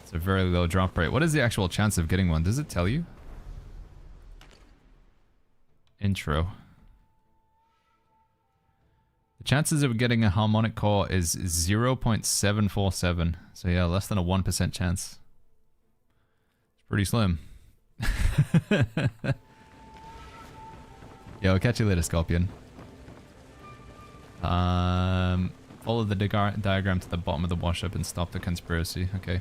[SPEAKER 1] It's a very low drop rate. What is the actual chance of getting one? Does it tell you? Intro. The chances of getting a harmonic core is 0.747. So yeah, less than a 1% chance. It's pretty slim. Yeah, I'll catch you later, Scorpion. Follow the diagram to the bottom of the wash-up and stop the conspiracy. Okay.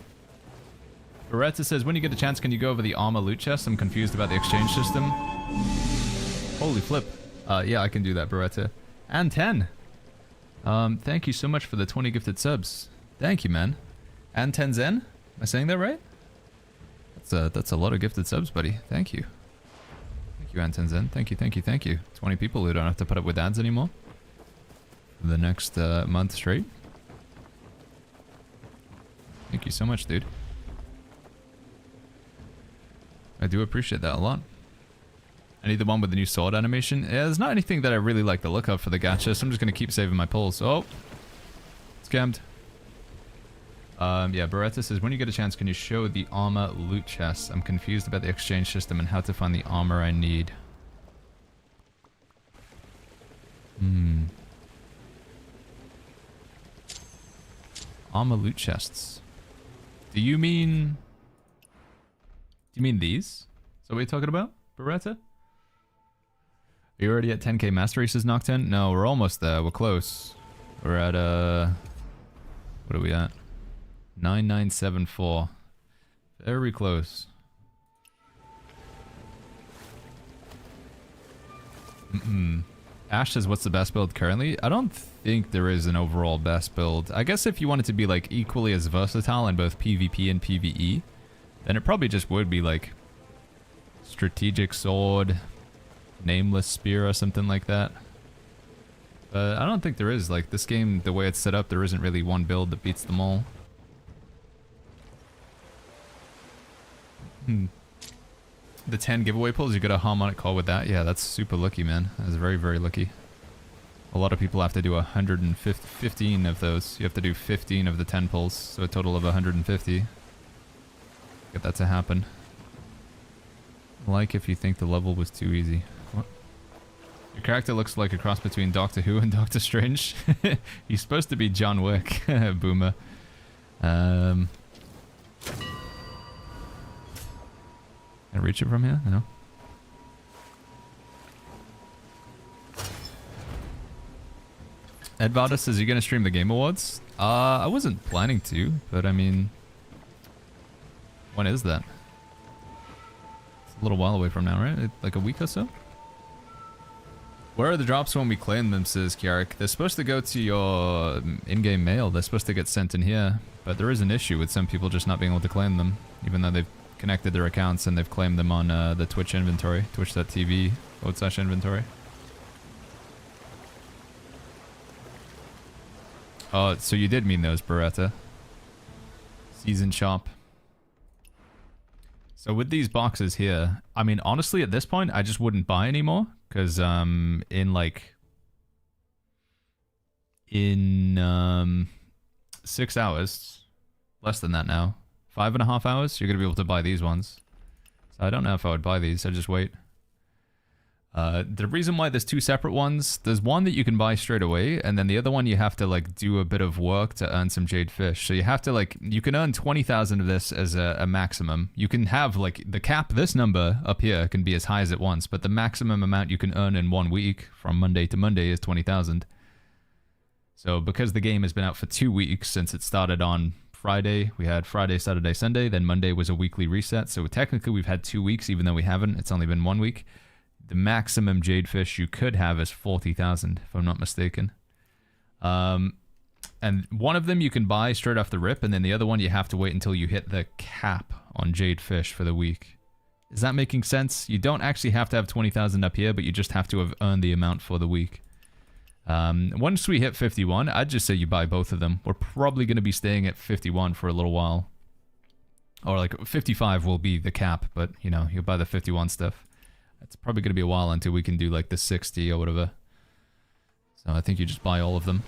[SPEAKER 1] Beretta says, when you get a chance, can you go over the armor loot chest? I'm confused about the exchange system. Holy flip. Yeah, I can do that, Beretta. And 10. Thank you so much for the 20 gifted subs. Thank you, man. And 10 Zen? Am I saying that right? That's a lot of gifted subs, buddy. Thank you. Thank you, and 10 Zen. Thank you, thank you, thank you. 20 people who don't have to put up with ads anymore. For the next month straight. Thank you so much, dude. I do appreciate that a lot. I need the one with the new sword animation. Yeah, there's not anything that I really like the look of for the gacha, so I'm just going to keep saving my pulls. Oh! Scammed. Yeah, Beretta says, when you get a chance, can you show the armor loot chest? I'm confused about the exchange system and how to find the armor I need. Armor loot chests. Do you mean these? Is that what you're talking about, Beretta? Are you already at 10k mastery, says Nocturne? No, we're almost there. We're close. We're at, what are we at? 9974. Very close. Ash says, what's the best build currently? I don't think there is an overall best build. I guess if you wanted to be like equally as versatile in both PvP and PvE, then it probably just would be like strategic sword, nameless spear or something like that. But I don't think there is. Like this game, the way it's set up, there isn't really one build that beats them all. The 10 giveaway pulls, you get a harmonic call with that. Yeah, that's super lucky, man. That's very, very lucky. A lot of people have to do 115 of those. You have to do 15 of the 10 pulls, so a total of 150. Get that to happen. Like if you think the level was too easy. What? Your character looks like a cross between Doctor Who and Doctor Strange. He's supposed to be John Wick, Boomer. Can I reach it from here? No. Edvarda says, you're going to stream the Game Awards? I wasn't planning to, but I mean... When is that? It's a little while away from now, right? Like a week or so? Where are the drops when we claim them, says Kiarik? They're supposed to go to your in-game mail. They're supposed to get sent in here. But there is an issue with some people just not being able to claim them, even though they've connected their accounts and they've claimed them on the Twitch inventory, twitch.tv/inventory. Oh, so you did mean those, Beretta. Season shop. So with these boxes here, I mean, honestly, at this point, I just wouldn't buy anymore. Because in 6 hours, less than that now, 5.5 hours, you're going to be able to buy these ones. So I don't know if I would buy these. I just wait. The reason why there's two separate ones, there's one that you can buy straight away, and then the other one you have to like do a bit of work to earn some jade fish. So you have to like, you can earn 20,000 of this as a maximum. You can have like the cap, this number up here can be as high as it wants, but the maximum amount you can earn in 1 week from Monday to Monday is 20,000. So because the game has been out for 2 weeks since it started on Friday, we had Friday, Saturday, Sunday, then Monday was a weekly reset. So technically we've had 2 weeks, even though we haven't. It's only been 1 week. The maximum jadefish you could have is 40,000, if I'm not mistaken. And one of them you can buy straight off the rip, and then the other one you have to wait until you hit the cap on jadefish for the week. Is that making sense? You don't actually have to have 20,000 up here, but you just have to have earned the amount for the week. Once we hit 51, I'd just say you buy both of them. We're probably going to be staying at 51 for a little while. Or like 55 will be the cap, but you know, you'll buy the 51 stuff. It's probably going to be a while until we can do like the 60 or whatever. So I think you just buy all of them.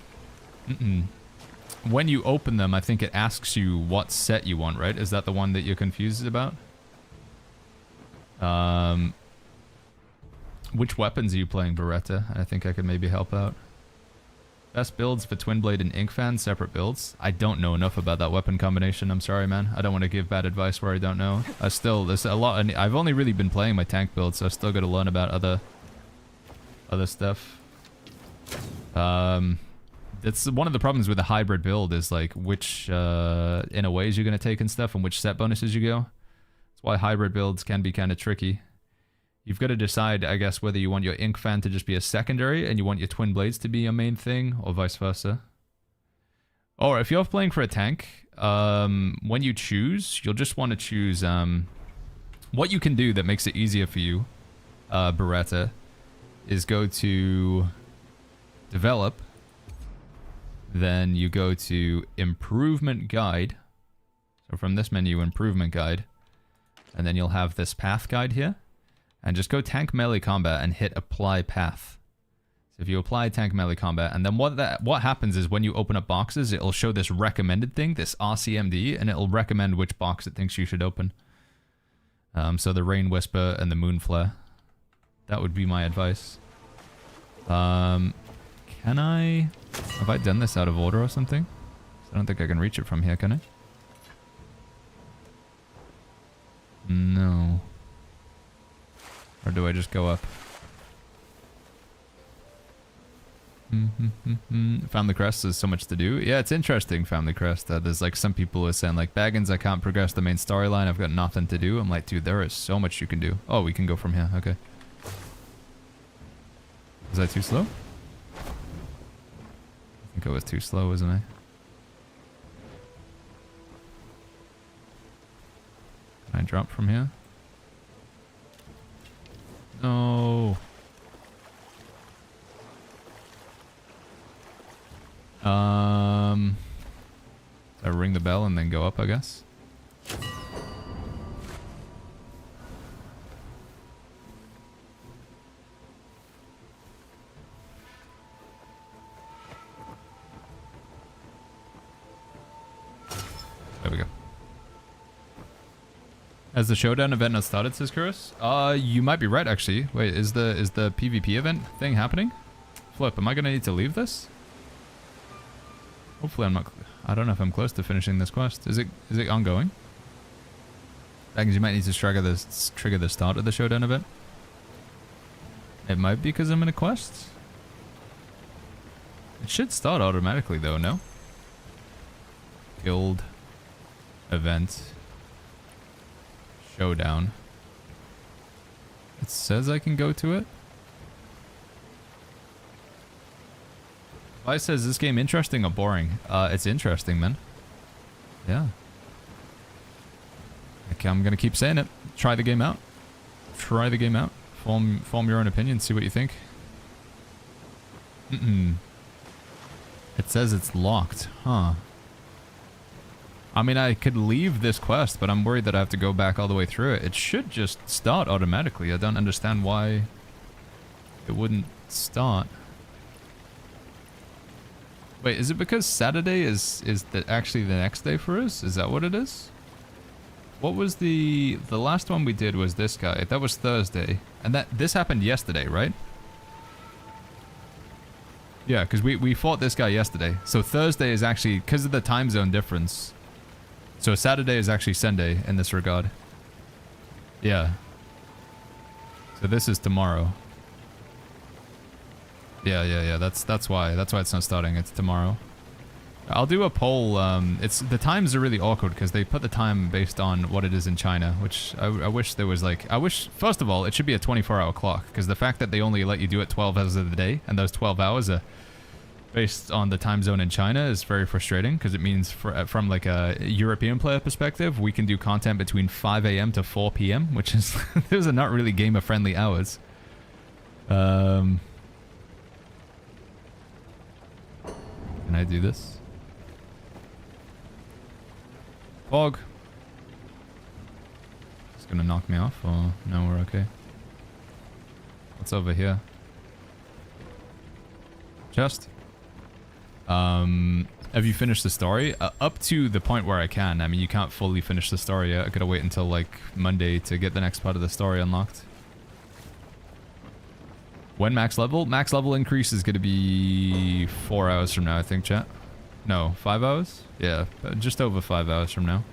[SPEAKER 1] When you open them, I think it asks you what set you want, right? Is that the one that you're confused about? Which weapons are you playing, Beretta? I think I could maybe help out. Best builds for Twin Blade and Ink Fan, separate builds. I don't know enough about that weapon combination. I'm sorry, man. I don't want to give bad advice where I don't know. There's a lot. I've only really been playing my tank build, so I still got to learn about other stuff. It's one of the problems with a hybrid build is like which inner ways you're going to take and stuff, and which set bonuses you go. That's why hybrid builds can be kind of tricky. You've got to decide, I guess, whether you want your Ink Fan to just be a secondary and you want your Twin Blades to be a main thing, or vice versa. Or if you're playing for a tank, when you choose, you'll just want to choose what you can do that makes it easier for you, Beretta, is go to Develop, then you go to Improvement Guide. So from this menu, Improvement Guide, and then you'll have this Path Guide here. And just go Tank Melee Combat and hit Apply Path. So if you apply Tank Melee Combat, and then what happens is when you open up boxes, it'll show this recommended thing, this RCMD, and it'll recommend which box it thinks you should open. So the Rain Whisper and the Moon Flare. That would be my advice. Can I... Have I done this out of order or something? I don't think I can reach it from here, can I? No. Or do I just go up? Family Crest, there's so much to do. Yeah, it's interesting, Family Crest. There's like some people who are saying like, Baggins, I can't progress the main storyline. I've got nothing to do. I'm like, dude, there is so much you can do. Oh, we can go from here. Okay. Was I too slow? I think I was too slow, wasn't I? Can I drop from here? No. I ring the bell and then go up, I guess. There we go. Has the showdown event not started, says Chris? You might be right, actually. Wait, is the PvP event thing happening? Flip, am I gonna need to leave this? Hopefully I'm not... I don't know if I'm close to finishing this quest. Is it ongoing? Baggins, you might need to trigger the start of the showdown event. It might be because I'm in a quest. It should start automatically though, no? Guild event showdown. It says I can go to it. Vi says, this game interesting or boring? It's interesting, man. Yeah. Okay, I'm gonna keep saying it. Try the game out. Try the game out. Form your own opinion. See what you think. It says it's locked. Huh. I mean, I could leave this quest, but I'm worried that I have to go back all the way through it. It should just start automatically. I don't understand why it wouldn't start. Wait, is it because Saturday is actually the next day for us? Is that what it is? What was the last one we did was this guy. That was Thursday. And this happened yesterday, right? Yeah, because we fought this guy yesterday. So Thursday is actually, because of the time zone difference. So Saturday is actually Sunday in this regard. Yeah. So this is tomorrow. Yeah. That's why it's not starting. It's tomorrow. I'll do a poll. The times are really awkward because they put the time based on what it is in China, which I wish there was like... first of all, it should be a 24-hour clock, because the fact that they only let you do it 12 hours of the day, and those 12 hours are based on the time zone in China, is very frustrating, because it means from like a European player perspective, we can do content between 5 a.m. to 4 p.m., which is... those are not really gamer-friendly hours. Can I do this? Fog. It's gonna knock me off, or no, we're okay. What's over here? Chest. Have you finished the story? Up to the point where I can. I mean, you can't fully finish the story yet. I gotta wait until like Monday to get the next part of the story unlocked. When max level? Max level increase is gonna be 4 hours from now, I think, chat. No, 5 hours? Yeah, just over 5 hours from now.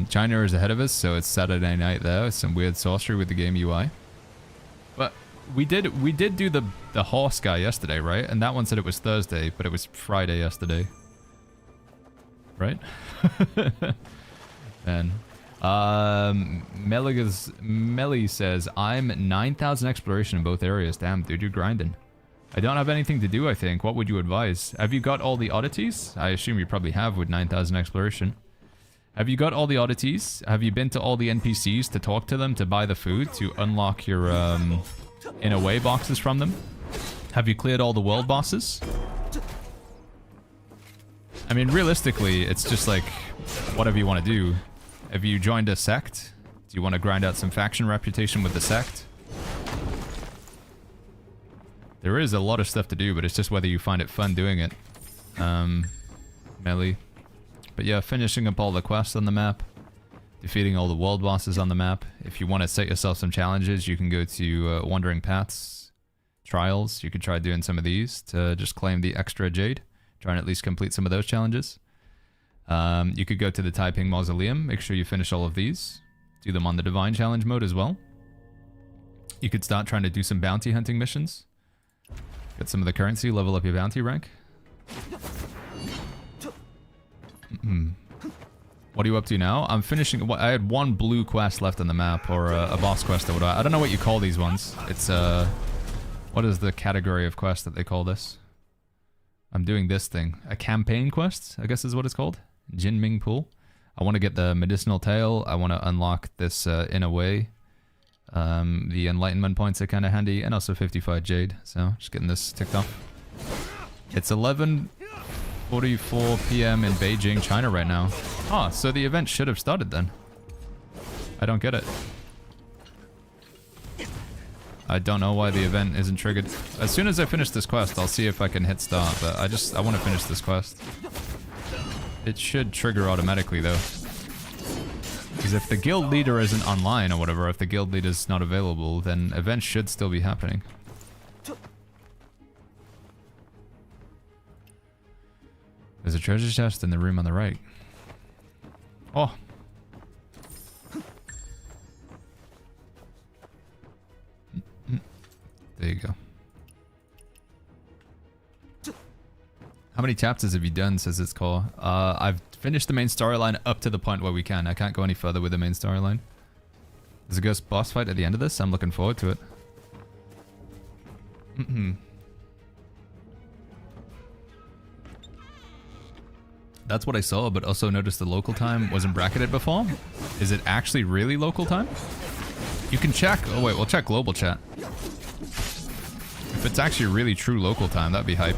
[SPEAKER 1] China is ahead of us, so it's Saturday night there. Some weird sorcery with the game UI. But we did do the horse guy yesterday, right? And that one said it was Thursday, but it was Friday yesterday. Right? And Melly says, I'm 9,000 exploration in both areas. Damn, dude, you're grinding. I don't have anything to do, I think. What would you advise? Have you got all the oddities? I assume you probably have with 9,000 exploration. Have you got all the oddities? Have you been to all the NPCs to talk to them, to buy the food, to unlock your in a way boxes from them? Have you cleared all the world bosses? I mean, realistically, it's just like, whatever you want to do. Have you joined a sect? Do you want to grind out some faction reputation with the sect? There is a lot of stuff to do, but it's just whether you find it fun doing it. Melly. But yeah, finishing up all the quests on the map. Defeating all the world bosses on the map. If you want to set yourself some challenges, you can go to Wandering Paths Trials. You could try doing some of these to just claim the extra jade. Try and at least complete some of those challenges. You could go to the Taiping Mausoleum. Make sure you finish all of these. Do them on the Divine Challenge mode as well. You could start trying to do some bounty hunting missions. Get some of the currency, level up your bounty rank. What are you up to now? I'm finishing... I had one blue quest left on the map, or a boss quest or whatever. I don't know what you call these ones. It's, what is the category of quest that they call this? I'm doing this thing. A campaign quest, I guess is what it's called. Jinming Pool. I want to get the medicinal tail. I want to unlock this in a way. The enlightenment points are kind of handy, and also 55 jade. So just getting this ticked off. It's 11:44 p.m. in Beijing, China right now. Ah, so the event should have started then. I don't get it. I don't know why the event isn't triggered. As soon as I finish this quest, I'll see if I can hit start, but I want to finish this quest. It should trigger automatically though. Because if the guild leader isn't online or whatever, if the guild leader's not available, then events should still be happening. There's a treasure chest in the room on the right. Oh. There you go. How many chapters have you done, says its core? I've finished the main storyline up to the point where we can. I can't go any further with the main storyline. There's a ghost boss fight at the end of this. I'm looking forward to it. That's what I saw, but also noticed the local time wasn't bracketed before. Is it actually really local time? You can check. Oh wait, we'll check global chat. If it's actually really true local time, that'd be hype.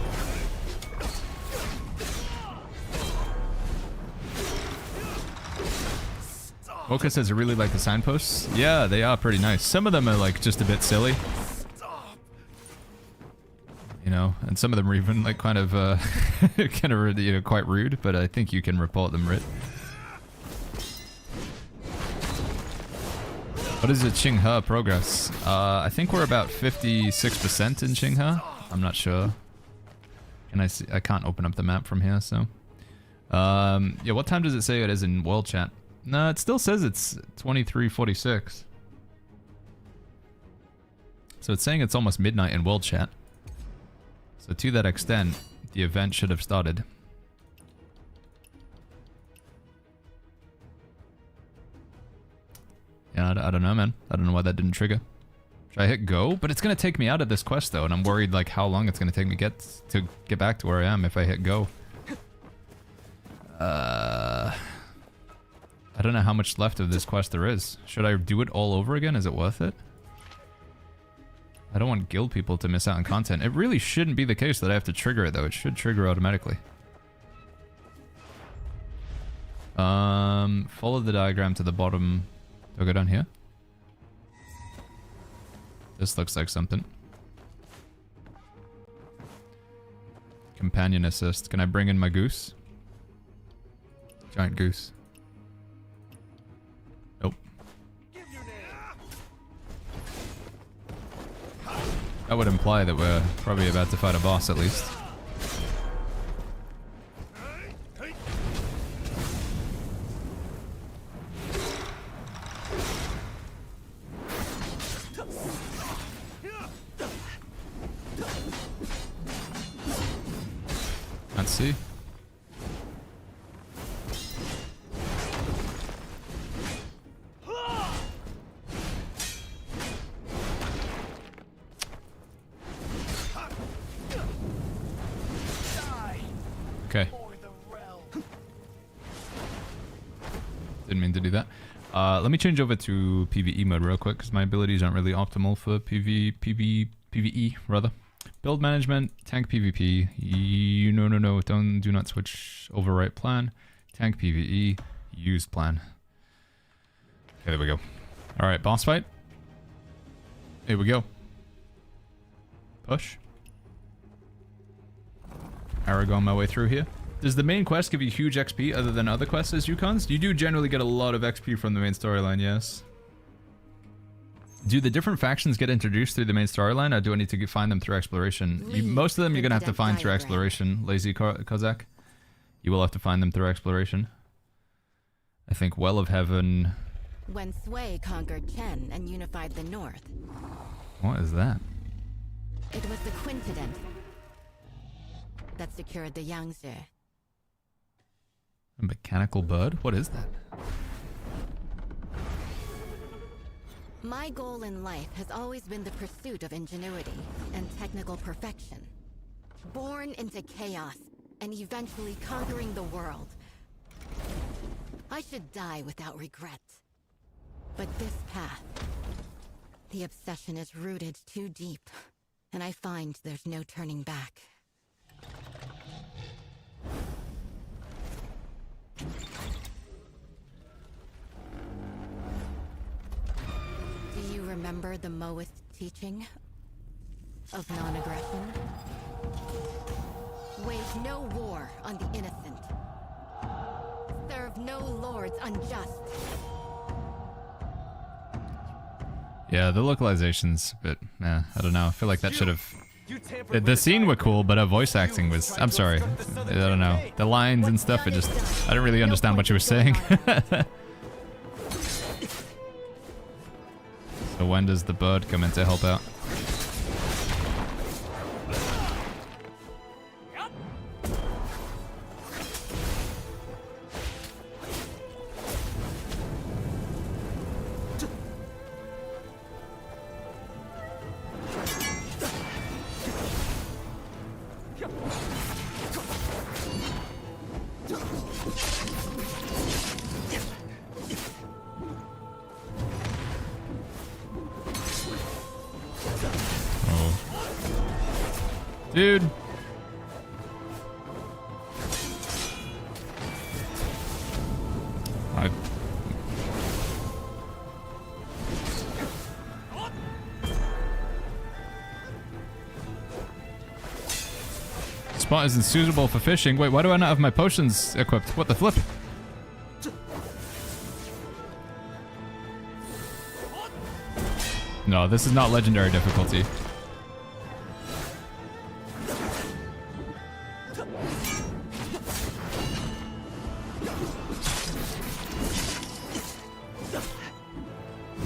[SPEAKER 1] Woka says I really like the signposts. Yeah, they are pretty nice. Some of them are like just a bit silly. You know, and some of them are even like kind of you know, quite rude, but I think you can report them, right? What is it, Qinghe progress? I think we're about 56% in Qinghe. I'm not sure. Can I see? I can't open up the map from here, so. Yeah, what time does it say it is in world chat? No, it still says it's 23:46. So it's saying it's almost midnight in world chat. So to that extent, the event should have started. Yeah, I don't know, man. I don't know why that didn't trigger. Should I hit go? But it's going to take me out of this quest, though, and I'm worried like how long it's going to take me to get back to where I am if I hit go. I don't know how much left of this quest there is. Should I do it all over again? Is it worth it? I don't want guild people to miss out on content. It really shouldn't be the case that I have to trigger it, though. It should trigger automatically. Follow the diagram to the bottom. Do I go down here? This looks like something. Companion assist. Can I bring in my goose? Giant goose. Nope. That would imply that we're probably about to fight a boss at least. Let's see. Okay. Didn't mean to do that. Let me change over to PvE mode real quick because my abilities aren't really optimal for PvE rather. Build management, tank PvP. No. Do not switch. Overwrite plan. Tank PvE. Use plan. Okay, there we go. All right, boss fight. Here we go. Push. Aragon my way through here. Does the main quest give you huge XP other than other quests as Yukons? You do generally get a lot of XP from the main storyline, yes. Do the different factions get introduced through the main storyline, or do I need to find them through exploration? Most of them you're going to have to find through exploration, Lazy Kozak. You will have to find them through exploration. I think Well of Heaven...
[SPEAKER 11] When Sui conquered Chen and unified the North.
[SPEAKER 1] What is that?
[SPEAKER 11] It was the Quintident that secured the Yangtze.
[SPEAKER 1] A mechanical bird? What is that?
[SPEAKER 11] My goal in life has always been the pursuit of ingenuity and technical perfection. Born into chaos and eventually conquering the world. I should die without regret. But this path, the obsession is rooted too deep, and I find there's no turning back. Do you remember the Moist teaching of non-aggression? Wage no war on the innocent. Serve no lords unjust.
[SPEAKER 1] Yeah, the localization's a bit, I don't know. I feel like that should have... The scene were cool, but her voice acting was... I'm sorry. I don't know. The lines and stuff, I didn't really understand what she was saying. So when does the bird come in to help out? Dude. Spot isn't suitable for fishing. Wait, why do I not have my potions equipped? What the flip? No, this is not legendary difficulty.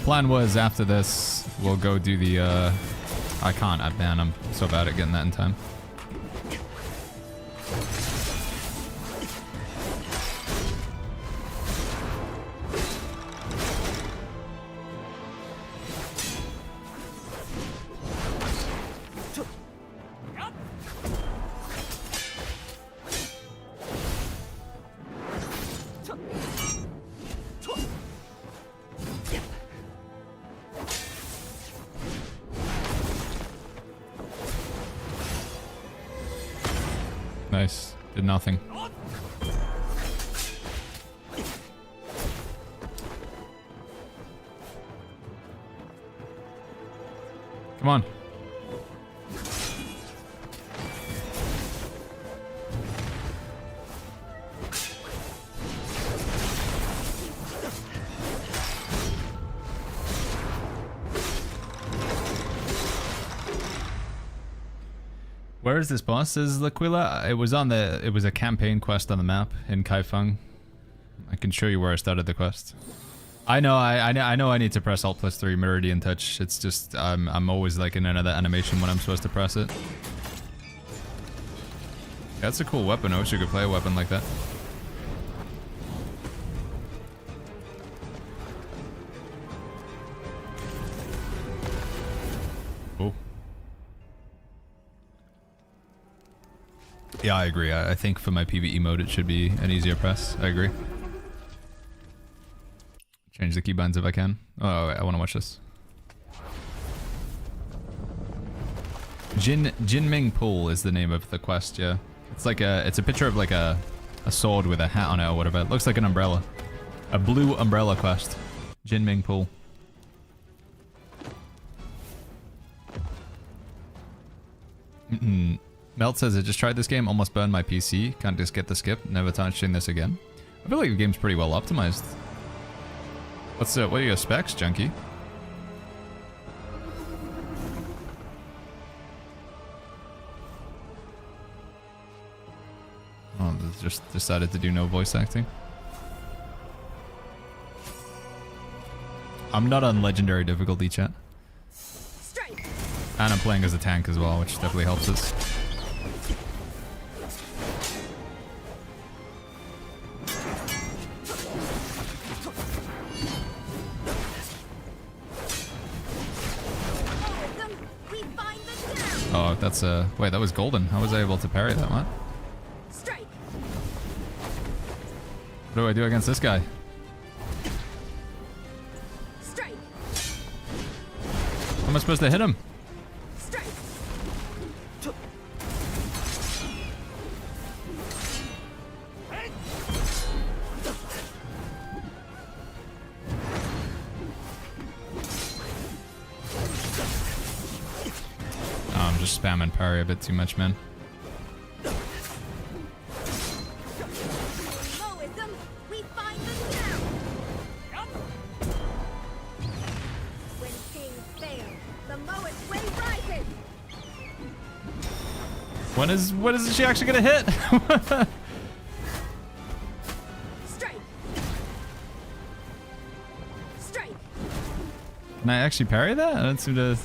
[SPEAKER 1] Plan was after this, we'll go do the, I can't, man, I'm so bad at getting that in time. Nice. Did nothing. Come on. Where is this boss? This is L'Aquila. It was a campaign quest on the map in Kaifeng. I can show you where I started the quest. I know I need to press Alt +3 Meridian Touch. It's just I'm always like in another animation when I'm supposed to press it. Yeah, that's a cool weapon. I wish you could play a weapon like that. Oh. Yeah, I agree. I think for my PvE mode, it should be an easier press. I agree. Change the keybinds if I can. Oh, wait, I want to watch this. Jinming Pool is the name of the quest, yeah. It's like it's a picture of like a sword with a hat on it or whatever. It looks like an umbrella. A blue umbrella quest. Jinming Pool. Melt says, I just tried this game, almost burned my PC. Can't just get the skip, never touching this again. I feel like the game's pretty well optimized. What are your specs, Junkie? Oh, they just decided to do no voice acting. I'm not on legendary difficulty, chat. And I'm playing as a tank as well, which definitely helps us. Oh, that's wait, that was golden. How was I able to parry that one? What do I do against this guy? How am I supposed to hit him? Oh, I'm just spamming parry a bit too much, man. When is she actually gonna hit? Can I actually parry that? I don't seem to.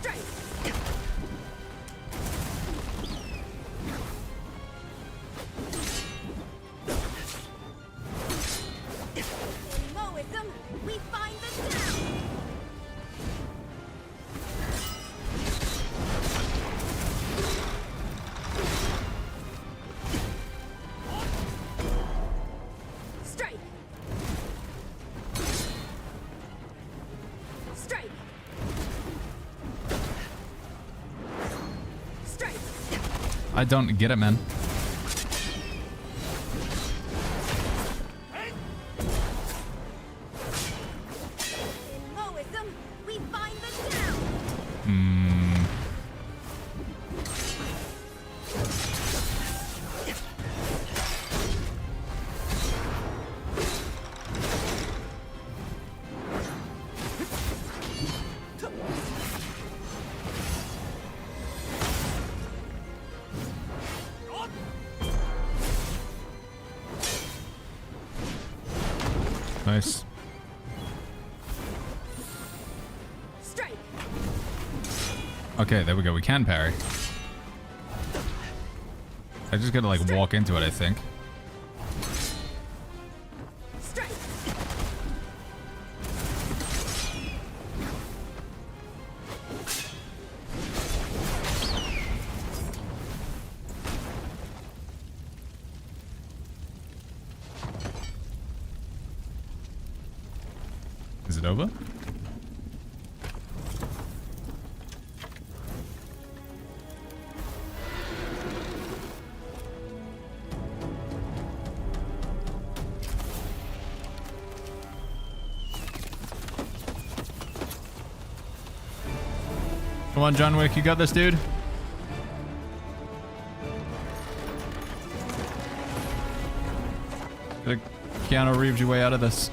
[SPEAKER 1] I don't get it, man. Nice. Okay, there we go. We can parry. I just gotta like walk into it, I think. Is it over? Come on, John Wick, you got this, dude. Gotta Keanu Reeves your way out of this.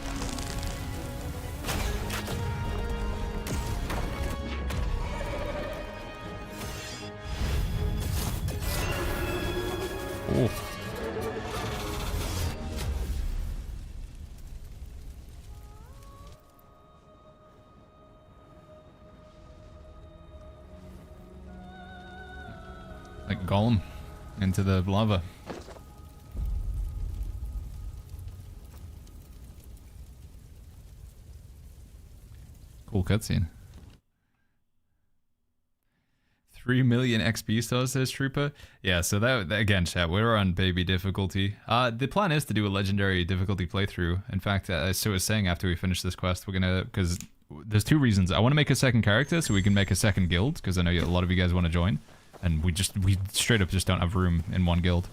[SPEAKER 1] Oh. Like Gollum into the lava. cutscene. 3 million XP stars, says Trooper. Yeah, so that again, chat, we're on baby difficulty. The plan is to do a legendary difficulty playthrough. In fact, as Sue was saying, after we finish this quest, we're gonna, because there's two reasons. I want to make a second character so we can make a second guild, because I know a lot of you guys want to join, and we straight up just don't have room in one guild.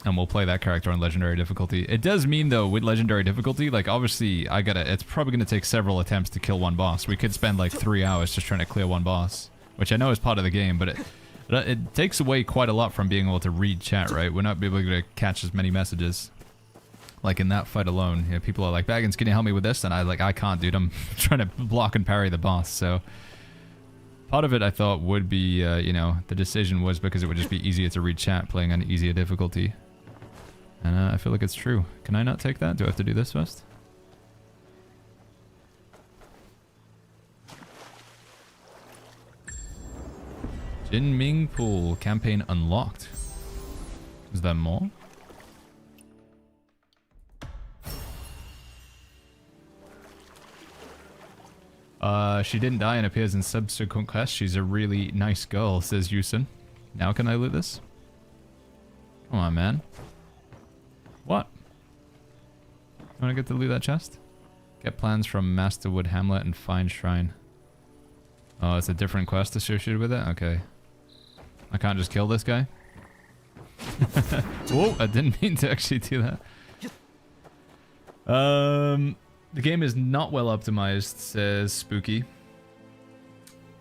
[SPEAKER 1] And we'll play that character on legendary difficulty. It does mean, though, with legendary difficulty, like, obviously, it's probably going to take several attempts to kill one boss. We could spend, like, 3 hours just trying to clear one boss, which I know is part of the game, but it takes away quite a lot from being able to read chat, right? We're not able to catch as many messages. Like, in that fight alone, you know, people are like, Baggins, can you help me with this? And I can't, dude. I'm trying to block and parry the boss, so... Part of it, I thought, would be, you know, the decision was because it would just be easier to read chat playing on easier difficulty. And I feel like it's true. Can I not take that? Do I have to do this first? Jinming Pool. Campaign unlocked. Is there more? She didn't die and appears in subsequent quests. She's a really nice girl, says Yusun. Now can I loot this? Come on, man. What? You wanna get to loot that chest? Get plans from Masterwood Hamlet and find Shrine. Oh, it's a different quest associated with it? Okay. I can't just kill this guy? Whoa, I didn't mean to actually do that. The game is not well optimized, says Spooky.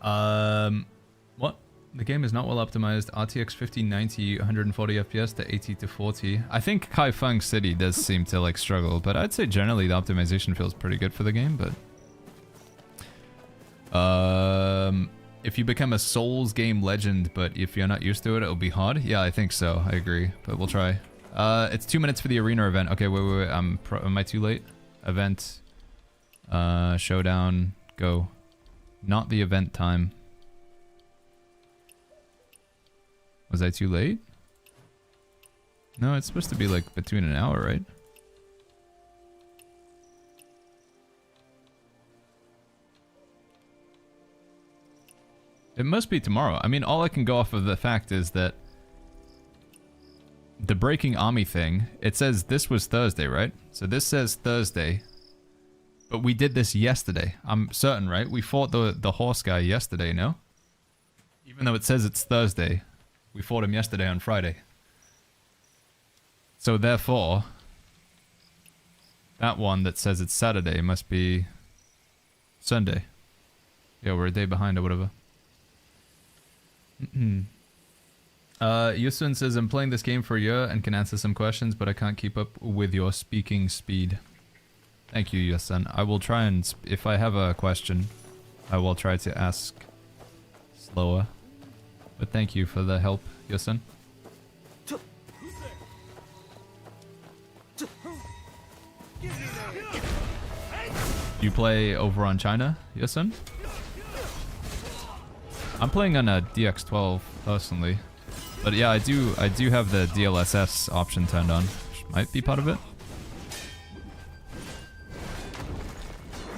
[SPEAKER 1] What? The game is not well optimized. RTX 5090, 140 FPS to 80 to 40. I think Kaifeng City does seem to like struggle, but I'd say generally the optimization feels pretty good for the game, but... if you become a Souls game legend, but if you're not used to it, it'll be hard. Yeah, I think so. I agree, but we'll try. It's 2 minutes for the arena event. Okay, wait. Am I too late? Event. Showdown. Go. Not the event time. Was I too late? No, it's supposed to be like between an hour, right? It must be tomorrow. I mean, all I can go off of the fact is that the Breaking Army thing, it says this was Thursday, right? So this says Thursday. But we did this yesterday. I'm certain, right? We fought the horse guy yesterday, no? Even though it says it's Thursday, we fought him yesterday on Friday. So therefore, that one that says it's Saturday must be Sunday. Yeah, we're a day behind or whatever. Yusun says, I'm playing this game for a year and can answer some questions, but I can't keep up with your speaking speed. Thank you, Yusun. I will try and, if I have a question, I will try to ask slower. But thank you for the help, Yusun. You play over on China, Yusun? I'm playing on a DX12 personally, but yeah, I do have the DLSS option turned on, which might be part of it.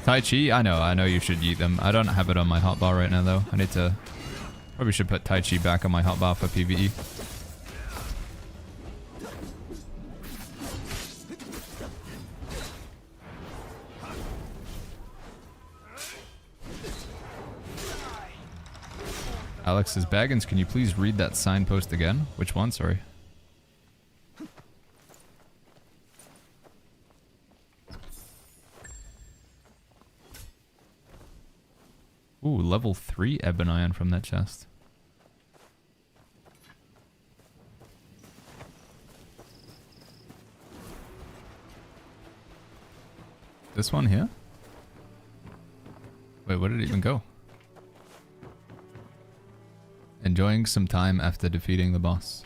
[SPEAKER 1] Tai Chi, I know you should eat them. I don't have it on my hotbar right now though. Probably should put Tai Chi back on my hotbar for PvE. Alex says, Baggins, can you please read that signpost again? Which one? Sorry. Ooh, level 3 Ebon Iron from that chest. This one here? Wait, where did it even go? Enjoying some time after defeating the boss.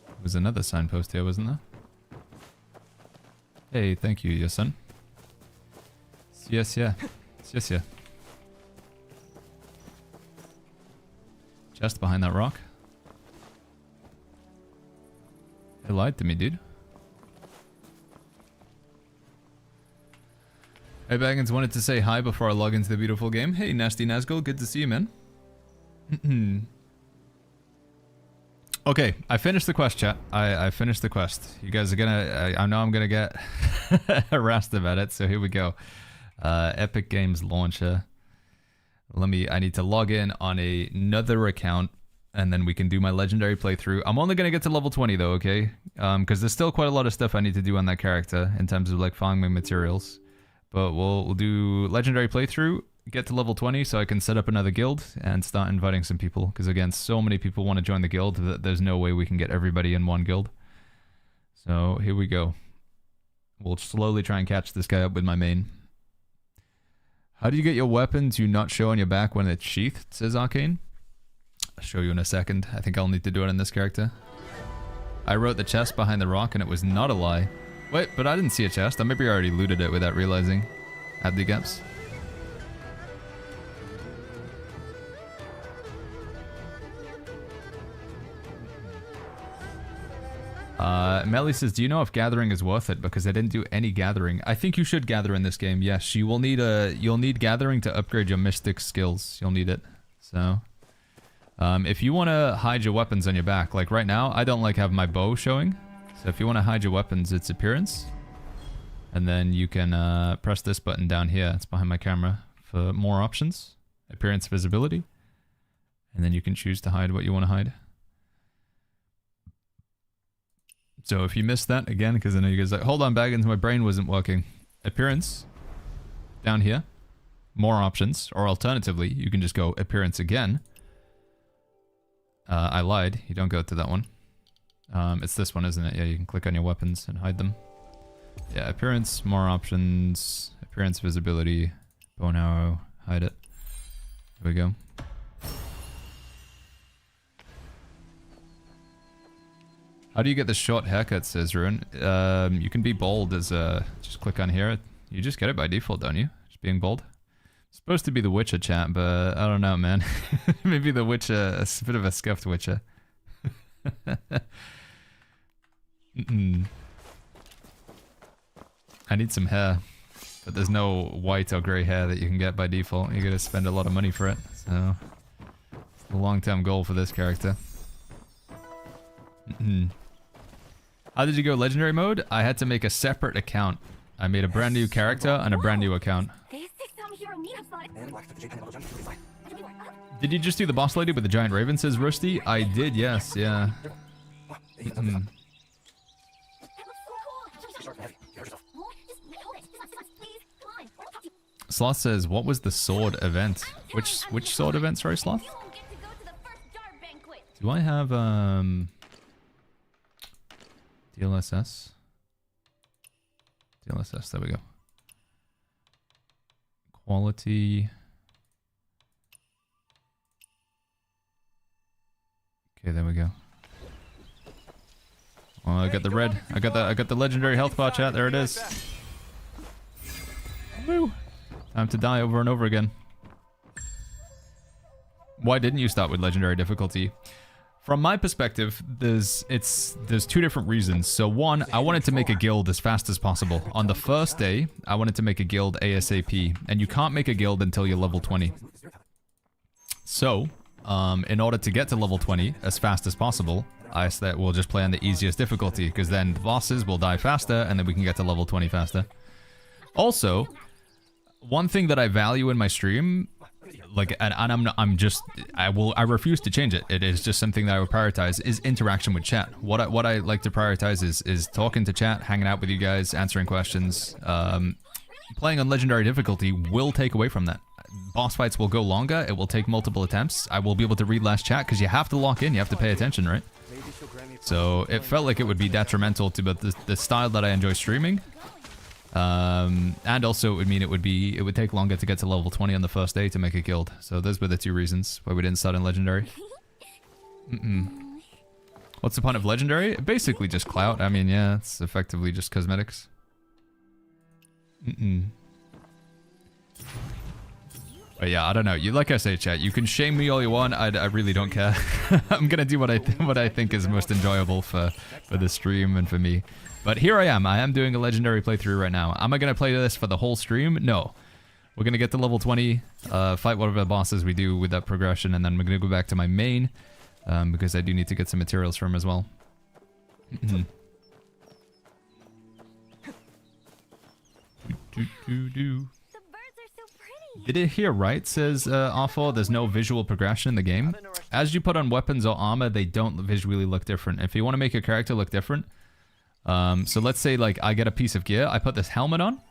[SPEAKER 1] There was another signpost here, wasn't there? Hey, thank you, your son. Yes, yeah. Yes, yeah. Just behind that rock. They lied to me, dude. Hey, Baggins, wanted to say hi before I log into the beautiful game. Hey, Nasty Nazgul, good to see you, man. Okay, I finished the quest, chat. I finished the quest. You guys are gonna... I know I'm gonna get harassed about it, so here we go. Epic Games Launcher. I need to log in on another account, and then we can do my legendary playthrough. I'm only gonna get to level 20 though, okay? Because there's still quite a lot of stuff I need to do on that character in terms of like farming materials. But we'll do legendary playthrough, get to level 20 so I can set up another guild and start inviting some people. Because again, so many people want to join the guild that there's no way we can get everybody in one guild. So here we go. We'll slowly try and catch this guy up with my main. How do you get your weapon to not show on your back when it's sheathed, says Arcane? I'll show you in a second. I think I'll need to do it on this character. I wrote the chest behind the rock and it was not a lie. Wait, but I didn't see a chest. I maybe already looted it without realizing. Had the gaps. Melly says, do you know if gathering is worth it? Because I didn't do any gathering. I think you should gather in this game. Yes, you will need you'll need gathering to upgrade your mystic skills. You'll need it. So, if you want to hide your weapons on your back, like right now, I don't like having my bow showing. So if you want to hide your weapons, it's appearance. And then you can press this button down here. It's behind my camera for more options. Appearance, visibility. And then you can choose to hide what you want to hide. So if you missed that, again, because I know you guys are like, hold on, Baggins, my brain wasn't working. Appearance, down here, more options, or alternatively, you can just go appearance again. I lied, you don't go to that one. It's this one, isn't it? Yeah, you can click on your weapons and hide them. Yeah, appearance, more options, appearance, visibility, bow and arrow, hide it. Here we go. How do you get the short haircut, says Ruin? You can be bold as just click on here. You just get it by default, don't you? Just being bold. It's supposed to be the Witcher chat, but I don't know, man. Maybe the Witcher, a bit of a scuffed Witcher. I need some hair, but there's no white or grey hair that you can get by default. You gotta spend a lot of money for it, so it's the long-term goal for this character. How did you go legendary mode? I had to make a separate account. I made a brand new character and a brand new account. Did you just do the boss lady with the giant raven, says Rusty? I did, yes, yeah. Sloth says, what was the sword event? Which sword event, sorry, Sloth? Do I have, DLSS? DLSS, there we go. Quality. Okay, there we go. Oh, I got the red. I got the legendary health bar, chat. There it is. Woo! Time to die over and over again. Why didn't you start with legendary difficulty? From my perspective, there's two different reasons. So one, I wanted to make a guild as fast as possible. On the first day, I wanted to make a guild ASAP, and you can't make a guild until you're level 20. So, in order to get to level 20 as fast as possible, I said we'll just play on the easiest difficulty, because then the bosses will die faster, and then we can get to level 20 faster. Also, one thing that I value in my stream, like, and I refuse to change it. It is just something that I would prioritize, is interaction with chat. What I like to prioritize is talking to chat, hanging out with you guys, answering questions. Playing on legendary difficulty will take away from that. Boss fights will go longer. It will take multiple attempts. I will be able to read less chat because you have to lock in. You have to pay attention, right? So it felt like it would be detrimental to the style that I enjoy streaming. And also it would mean it would take longer to get to level 20 on the first day to make a guild. So those were the two reasons why we didn't start in legendary. What's the point of legendary? Basically just clout. I mean, yeah, it's effectively just cosmetics. But yeah, I don't know. You, like I say, chat, you can shame me all you want. I really don't care. I'm gonna do what I think is most enjoyable for the stream and for me. But here I am doing a legendary playthrough right now. Am I going to play this for the whole stream? No. We're going to get to level 20, fight whatever bosses we do with that progression, and then we're going to go back to my main, because I do need to get some materials from as well. Did it hear right? Says Awful, there's no visual progression in the game. As you put on weapons or armor, they don't visually look different. If you want to make your character look different, so let's say like I get a piece of gear, I put this helmet on.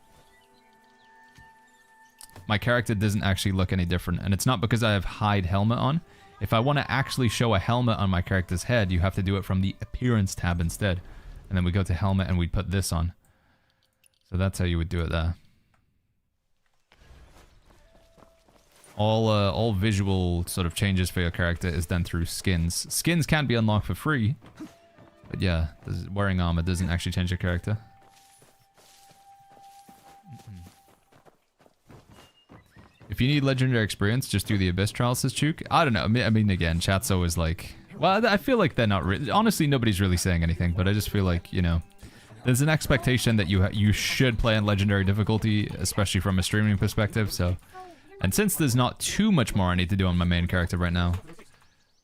[SPEAKER 1] My character doesn't actually look any different, and it's not because I have hide helmet on. If I want to actually show a helmet on my character's head, you have to do it from the appearance tab instead. And then we go to helmet and we'd put this on. So that's how you would do it there. All visual sort of changes for your character is done through skins. Skins can be unlocked for free, but yeah, wearing armor doesn't actually change your character. If you need legendary experience, just do the Abyss Trial, says Chook. I don't know. I mean, again, chat's always like... Well, I feel like they're not really... Honestly, nobody's really saying anything, but I just feel like, you know... There's an expectation that you should play on legendary difficulty, especially from a streaming perspective, so... And since there's not too much more I need to do on my main character right now,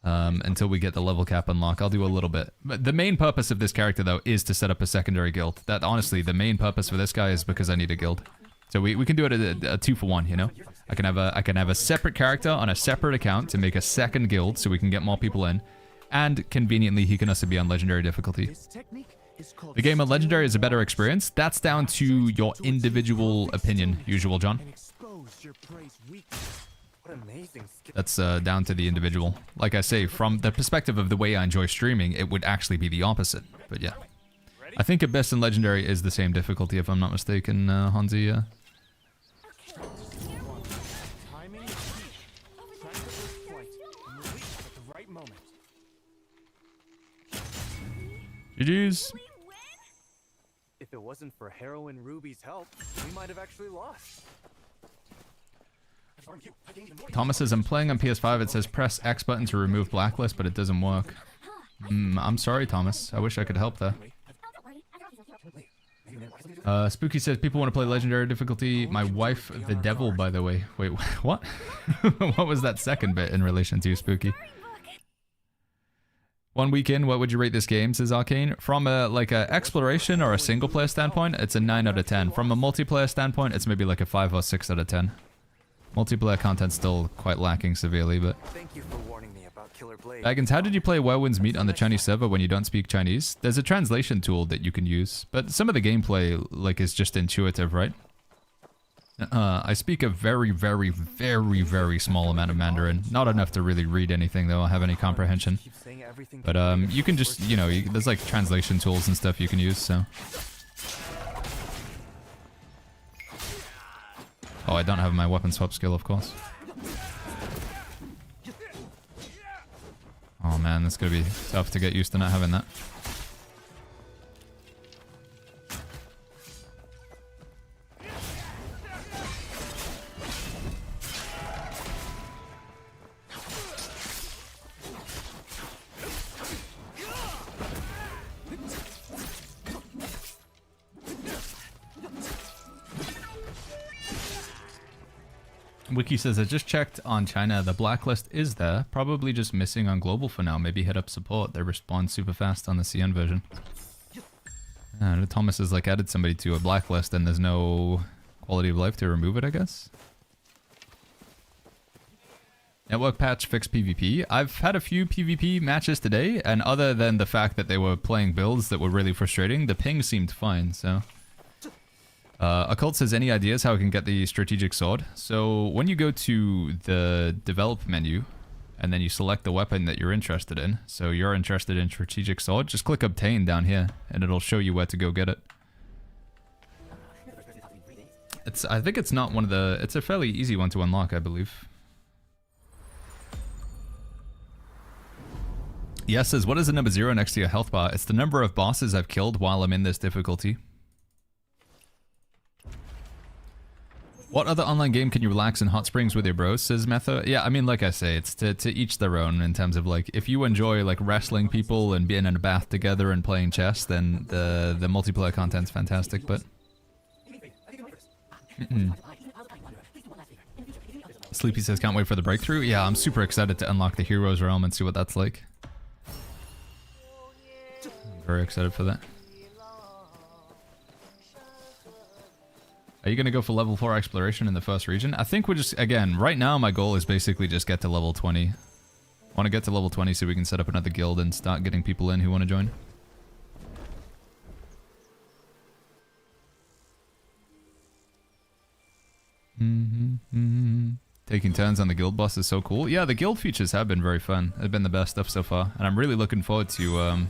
[SPEAKER 1] until we get the level cap unlock, I'll do a little bit. But the main purpose of this character, though, is to set up a secondary guild. That, honestly, the main purpose for this guy is because I need a guild. So we can do it a 2-for-1, you know? I can have a separate character on a separate account to make a second guild so we can get more people in. And conveniently, he can also be on legendary difficulty. The game of legendary is a better experience. That's down to your individual opinion, usual John. That's down to the individual. Like I say, from the perspective of the way I enjoy streaming, it would actually be the opposite. But yeah. I think Abyss and Legendary is the same difficulty, if I'm not mistaken, Hanzi, yeah. GG's.
[SPEAKER 6] If it wasn't for Heroine Ruby's help, we might have actually lost.
[SPEAKER 1] Thomas says, I'm playing on PS5. It says press X button to remove blacklist, but it doesn't work. I'm sorry, Thomas. I wish I could help there. Spooky says, people want to play legendary difficulty. My wife, the devil, by the way. Wait, what? What was that second bit in relation to Spooky? 1 week in, what would you rate this game, says Arcane? From a exploration or a single player standpoint, it's a 9 out of 10. From a multiplayer standpoint, it's maybe like a 5 or 6 out of 10. Multiplayer content's still quite lacking severely, but...
[SPEAKER 6] Thank you for warning me about Killer Blade.
[SPEAKER 1] Baggins, how did you play Where Winds Meet on the Chinese server when you don't speak Chinese? There's a translation tool that you can use, but some of the gameplay, is just intuitive, right? I speak a very, very, very, very small amount of Mandarin. Not enough to really read anything, though, or have any comprehension. But, you can just, there's, translation tools and stuff you can use, so... Oh, I don't have my weapon swap skill, of course. Oh man, that's gonna be tough to get used to not having that. Wiki says, I just checked on China. The blacklist is there. Probably just missing on global for now. Maybe hit up support. They respond super fast on the CN version. Thomas has added somebody to a blacklist and there's no quality of life to remove it, I guess. Network patch fixed PvP. I've had a few PvP matches today, and other than the fact that they were playing builds that were really frustrating, the ping seemed fine, so... Occult says, any ideas how I can get the strategic sword? So when you go to the develop menu and then you select the weapon that you're interested in, so you're interested in strategic sword, just click obtain down here and it'll show you where to go get it. I think it's not one of the, it's a fairly easy one to unlock, I believe. Yes says, what is the number 0 next to your health bar? It's the number of bosses I've killed while I'm in this difficulty. What other online game can you relax in hot springs with your bros, says Metho? Yeah, I mean, like I say, it's to each their own in terms of, like, if you enjoy, like, wrestling people and being in a bath together and playing chess, then the multiplayer content's fantastic, but... Sleepy says, can't wait for the breakthrough. Yeah, I'm super excited to unlock the Heroes Realm and see what that's like. I'm very excited for that. Are you going to go for level 4 exploration in the first region? I think we're just, again, right now my goal is basically just get to level 20. I want to get to level 20 so we can set up another guild and start getting people in who want to join. Taking turns on the guild boss is so cool. Yeah, the guild features have been very fun. They've been the best stuff so far. And I'm really looking forward to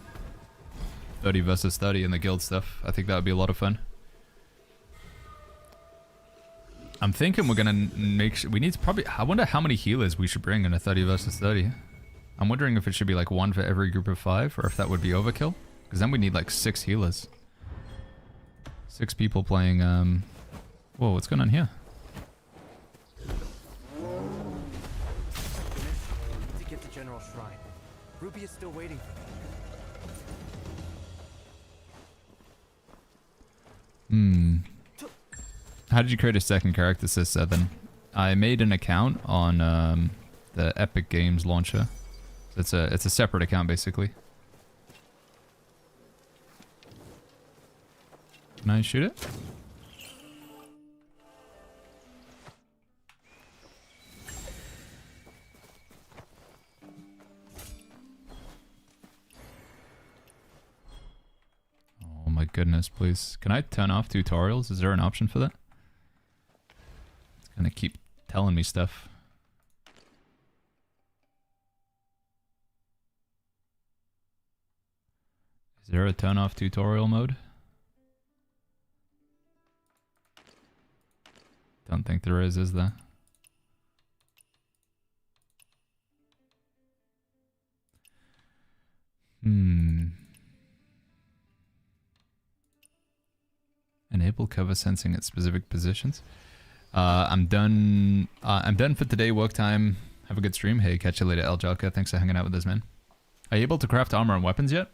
[SPEAKER 1] 30 versus 30 in the guild stuff. I think that would be a lot of fun. I'm thinking we're gonna make sure we need to probably. I wonder how many healers we should bring in a 30 versus 30. I'm wondering if it should be like 1 for every group of 5, or if that would be overkill. Because then we need like 6 healers. 6 people playing. Whoa, what's going on here?
[SPEAKER 7] To get to General Shrine. Ruby is still waiting for me.
[SPEAKER 1] How did you create a second character, says 7? I made an account on the Epic Games launcher. It's a separate account basically. Can I shoot it? Oh my goodness, please. Can I turn off tutorials? Is there an option for that? Gonna keep telling me stuff. Is there a turn off tutorial mode? Don't think there is there? Enable cover sensing at specific positions. I'm done for today. Work time. Have a good stream. Hey, catch you later, El Jalka. Thanks for hanging out with us, man. Are you able to craft armor and weapons yet?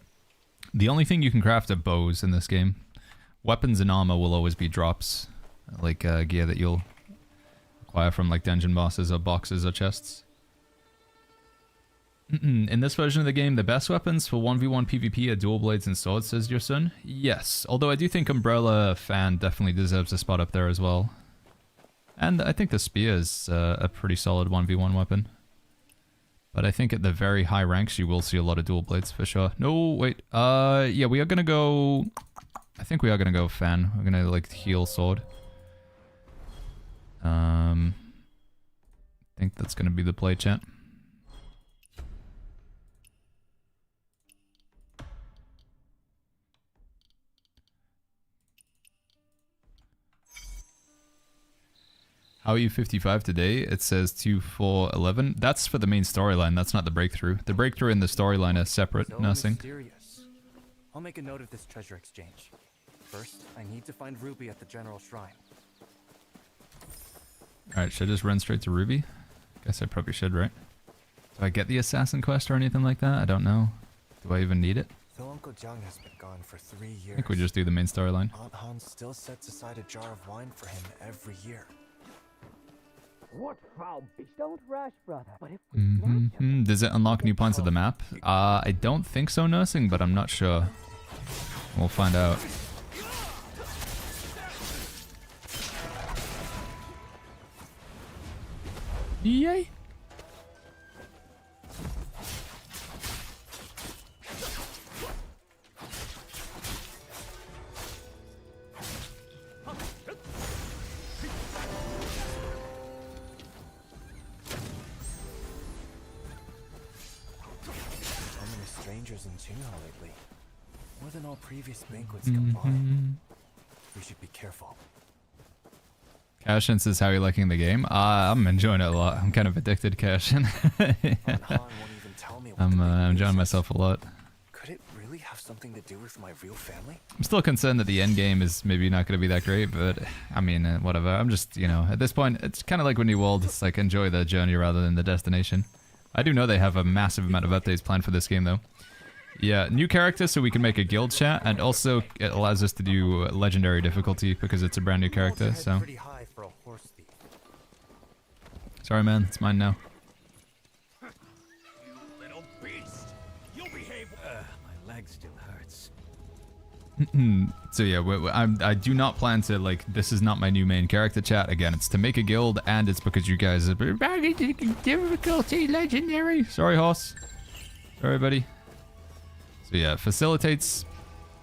[SPEAKER 1] The only thing you can craft are bows in this game. Weapons and armor will always be drops, like gear that you'll acquire from like dungeon bosses or boxes or chests. In this version of the game, the best weapons for 1v1 PvP are dual blades and swords, says your son. Yes, although I do think Umbrella Fan definitely deserves a spot up there as well. And I think the spear is a pretty solid 1v1 weapon. But I think at the very high ranks you will see a lot of dual blades for sure. No, wait. Yeah, we are gonna go... I think we are gonna go Fan. We're gonna like heal sword. I think that's gonna be the play, chat. How are you 55 today? It says 2-4-11. That's for the main storyline. That's not the breakthrough. The breakthrough and the storyline are separate.
[SPEAKER 7] So
[SPEAKER 1] Nothing.
[SPEAKER 7] mysterious. I'll make a note of this treasure exchange. First, I need to find Ruby at the General Shrine.
[SPEAKER 1] Alright, should I just run straight to Ruby? Guess I probably should, right? Do I get the assassin quest or anything like that? I don't know. Do I even need it?
[SPEAKER 7] Though Uncle Jiang has been gone for 3 years,
[SPEAKER 1] I think we just do the main storyline.
[SPEAKER 7] Aunt Han still sets aside a jar of wine for him every year.
[SPEAKER 10] What foul beast? Don't rush, brother. But if
[SPEAKER 1] Does it unlock new points of the map? I don't think so, Nursing, but I'm not sure. We'll find out. Yay!
[SPEAKER 7] In Qingha lately. More than all previous banquets combined. We should be careful.
[SPEAKER 1] Cashin says, how are you liking the game? I'm enjoying it a lot. I'm kind of addicted to Cashin. I'm enjoying myself a lot.
[SPEAKER 7] Could it really have something to do with my real family?
[SPEAKER 1] I'm still concerned that the end game is maybe not going to be that great, but I mean, whatever. I'm just, you know, at this point, it's kind of like when New World. It's like enjoy the journey rather than the destination. I do know they have a massive amount of updates planned for this game, though. Yeah, new character so we can make a guild chat, and also it allows us to do legendary difficulty because it's a brand new character, so... Sorry, man. It's mine now.
[SPEAKER 8] You little beast! You'll behave. My leg still hurts.
[SPEAKER 1] So yeah, I do not plan to, like, this is not my new main character chat. Again, it's to make a guild, and it's because you guys are difficulty legendary. Sorry, horse. Sorry, buddy. So yeah, facilitates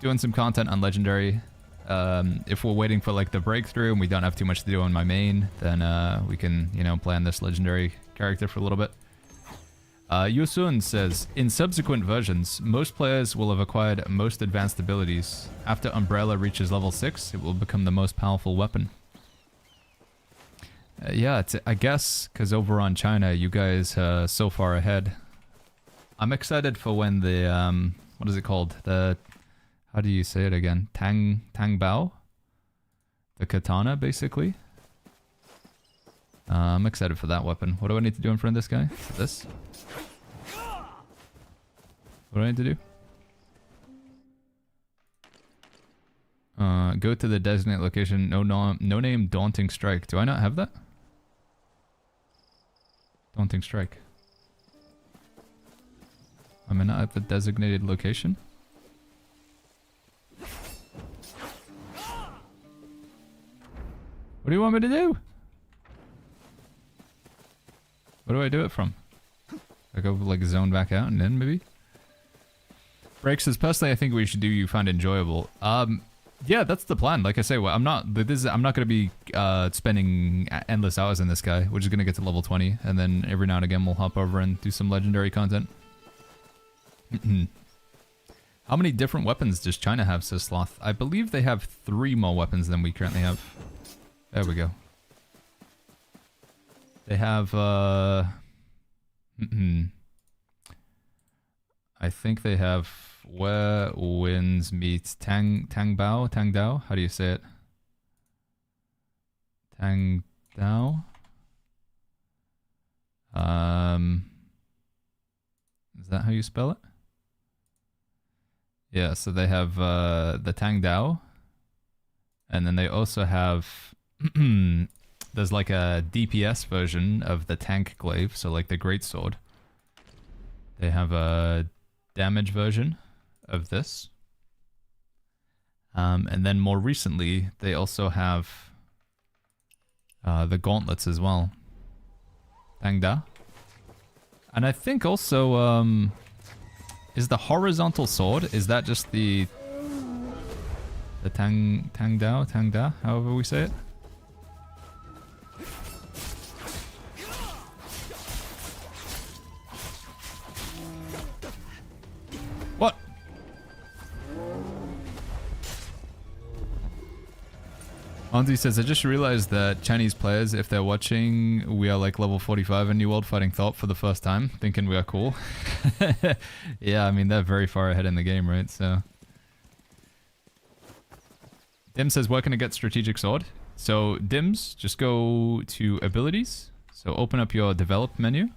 [SPEAKER 1] doing some content on legendary. If we're waiting for like the breakthrough and we don't have too much to do on my main, then we can, you know, plan this legendary character for a little bit. Yusun says, in subsequent versions, most players will have acquired most advanced abilities. After Umbrella reaches level 6, it will become the most powerful weapon. Yeah, I guess, because over on China, you guys are so far ahead. I'm excited for when the, what is it called? The... How do you say it again? Tang Bao? The katana, basically. I'm excited for that weapon. What do I need to do in front of this guy? This? What do I need to do? Go to the designated location. No name, Daunting Strike. Do I not have that? Daunting Strike. Am I not at the designated location? What do you want me to do? Where do I do it from? I go like zone back out and in maybe? Break says, personally I think we should do you find enjoyable. Yeah, that's the plan. Like I say, well, I'm not gonna be spending endless hours in this guy. We're just gonna get to level 20 and then every now and again we'll hop over and do some legendary content. How many different weapons does China have, says Sloth? I believe they have 3 more weapons than we currently have. There we go. They have, I think they have Where Winds Meet Tang Dao? How do you say it? Tang Dao? Is that how you spell it? Yeah, so they have the Tang Dao. And then they also have... there's like a DPS version of the tank glaive, so like the greatsword. They have a damage version of this. And then more recently, they also have the gauntlets as well. Tang Da. And I think also, is the horizontal sword, is that just the Tang Da, however we say it? What? Anzi says, I just realized that Chinese players, if they're watching, we are like level 45 in New World fighting Thought for the first time, thinking we are cool. Yeah, I mean, they're very far ahead in the game, right? So... Dim says, where can I get Strategic Sword? So, Dims, just go to Abilities. So, open up your Develop menu.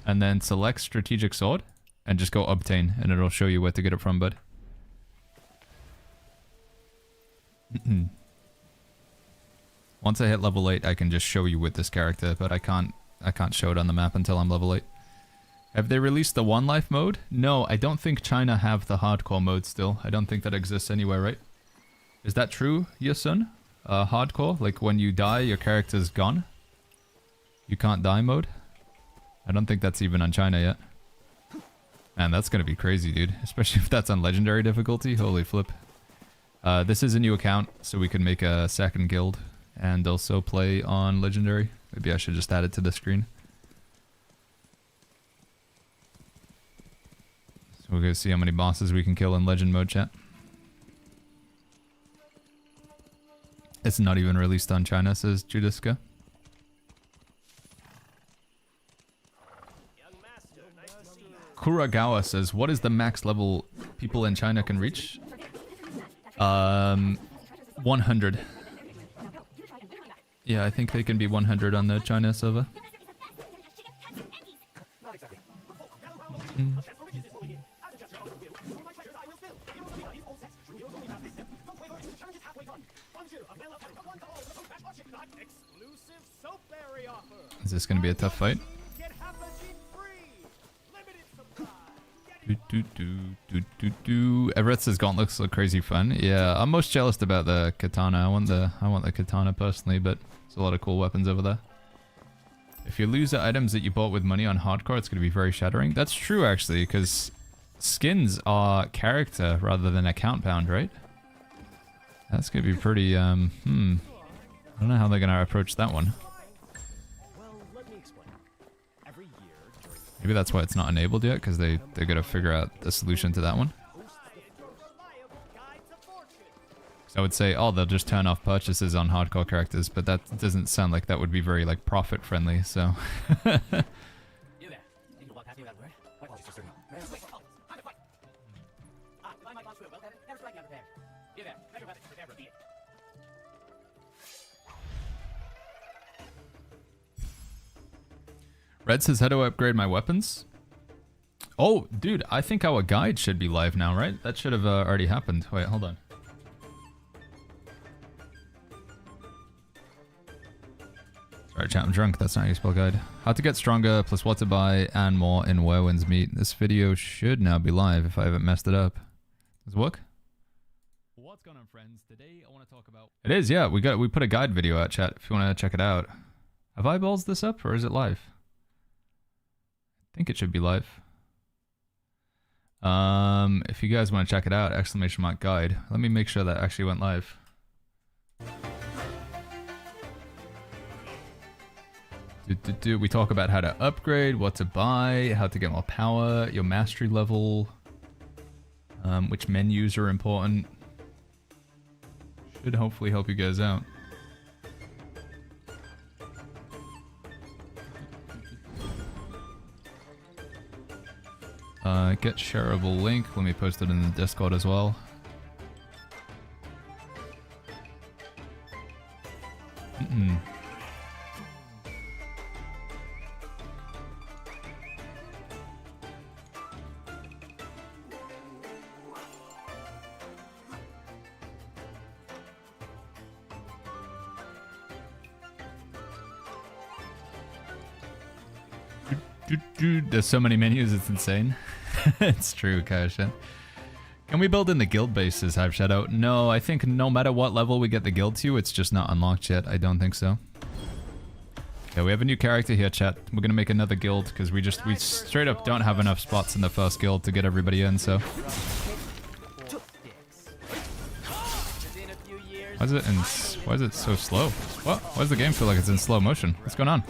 [SPEAKER 1] And then select Strategic Sword. And just go Obtain, and it'll show you where to get it from, bud. Once I hit level 8, I can just show you with this character, but I can't show it on the map until I'm level 8. Have they released the One Life mode? No, I don't think China have the hardcore mode still. I don't think that exists anywhere, right? Is that true, Yusun? Hardcore? Like when you die, your character's gone? You can't die mode? I don't think that's even on China yet. Man, that's gonna be crazy, dude. Especially if that's on legendary difficulty. Holy flip. This is a new account, so we can make a second guild and also play on legendary. Maybe I should just add it to the screen. So we're gonna see how many bosses we can kill in legend mode, chat. It's not even released on China, says Judiska. Kuragawa says, what is the max level people in China can reach? 100. Yeah, I think they can be 100 on the China server. Is this going to be a tough fight? Everett says gauntlets look crazy fun. Yeah, I'm most jealous about the katana. I want the katana personally, but there's a lot of cool weapons over there. If you lose the items that you bought with money on hardcore, it's going to be very shattering. That's true, actually, because skins are character rather than account bound, right? That's going to be pretty, I don't know how they're going to approach that one. Maybe that's why it's not enabled yet, because they're going to figure out the solution to that one. So I would say, oh, they'll just turn off purchases on hardcore characters, but that doesn't sound like that would be very, like, profit friendly, so... Red says, how do I upgrade my weapons? Oh, dude, I think our guide should be live now, right? That should have already happened. Wait, hold on. Sorry, chat, I'm drunk. That's not how you spell guide. How to get stronger, plus what to buy, and more in Where Winds Meet. This video should now be live if I haven't messed it up. Does it work? What's going on, friends? Today I want to talk about... It is, yeah. We put a guide video out, chat, if you want to check it out. Have I balls this up, or is it live? I think it should be live. If you guys want to check it out, ! guide. Let me make sure that actually went live. We talk about how to upgrade, what to buy, how to get more power, your mastery level, which menus are important. Should hopefully help you guys out. Get shareable link. Let me post it in the Discord as well. There's so many menus, it's insane. It's true, Kashin. Can we build in the guild bases, Hive Shadow? No, I think no matter what level we get the guild to, it's just not unlocked yet. I don't think so. Okay, we have a new character here, chat. We're gonna make another guild, because we straight up don't have enough spots in the first guild to get everybody in, so... Why is it so slow? What? Why does the game feel like it's in slow motion? What's going on?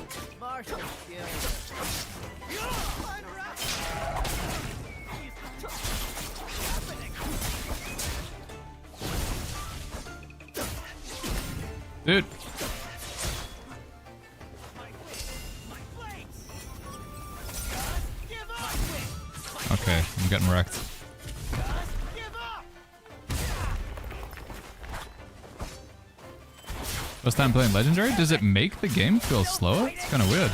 [SPEAKER 1] Dude. Okay, I'm getting wrecked. First time playing Legendary? Does it make the game feel slower? It's kind of weird.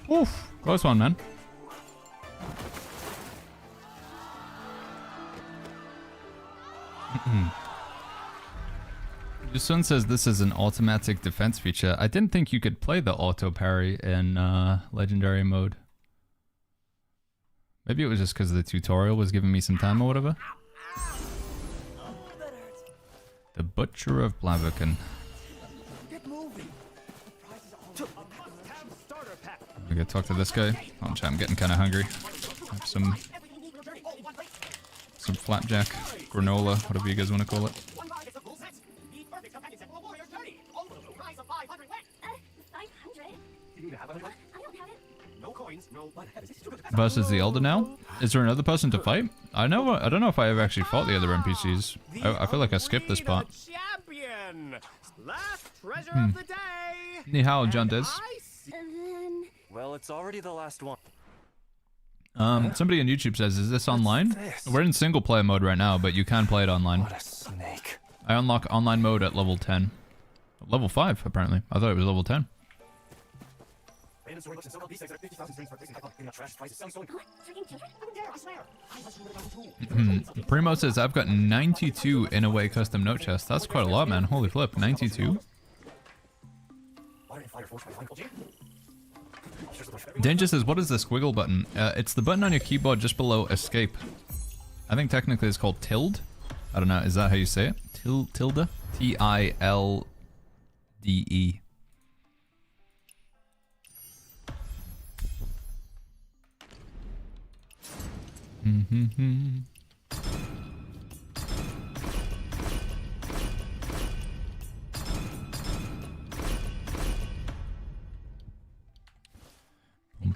[SPEAKER 1] Oof, close one, man. Your son says this is an automatic defense feature. I didn't think you could play the auto parry in legendary mode. Maybe it was just because the tutorial was giving me some time or whatever. The Butcher of Blaviken. We gotta talk to this guy. Oh, I'm getting kind of hungry. Have some some flapjack, granola, whatever you guys want to call it. Versus the Elder now? Is there another person to fight? I don't know if I ever actually fought the other NPCs. I feel like I skipped this part. Ni hao, John Des.
[SPEAKER 6] Well, it's already the last one.
[SPEAKER 1] Somebody on YouTube says, is this online? We're in single player mode right now, but you can play it online.
[SPEAKER 6] What a snake.
[SPEAKER 1] I unlock online mode at level 10. Level 5, apparently. I thought it was level 10. Primo says, I've got 92 in a way custom note chests. That's quite a lot, man. Holy flip. 92? Danger says, what is the squiggle button? It's the button on your keyboard just below escape. I think technically it's called tilde. I don't know. Is that how you say it? Tilde? T-I-L-D-E.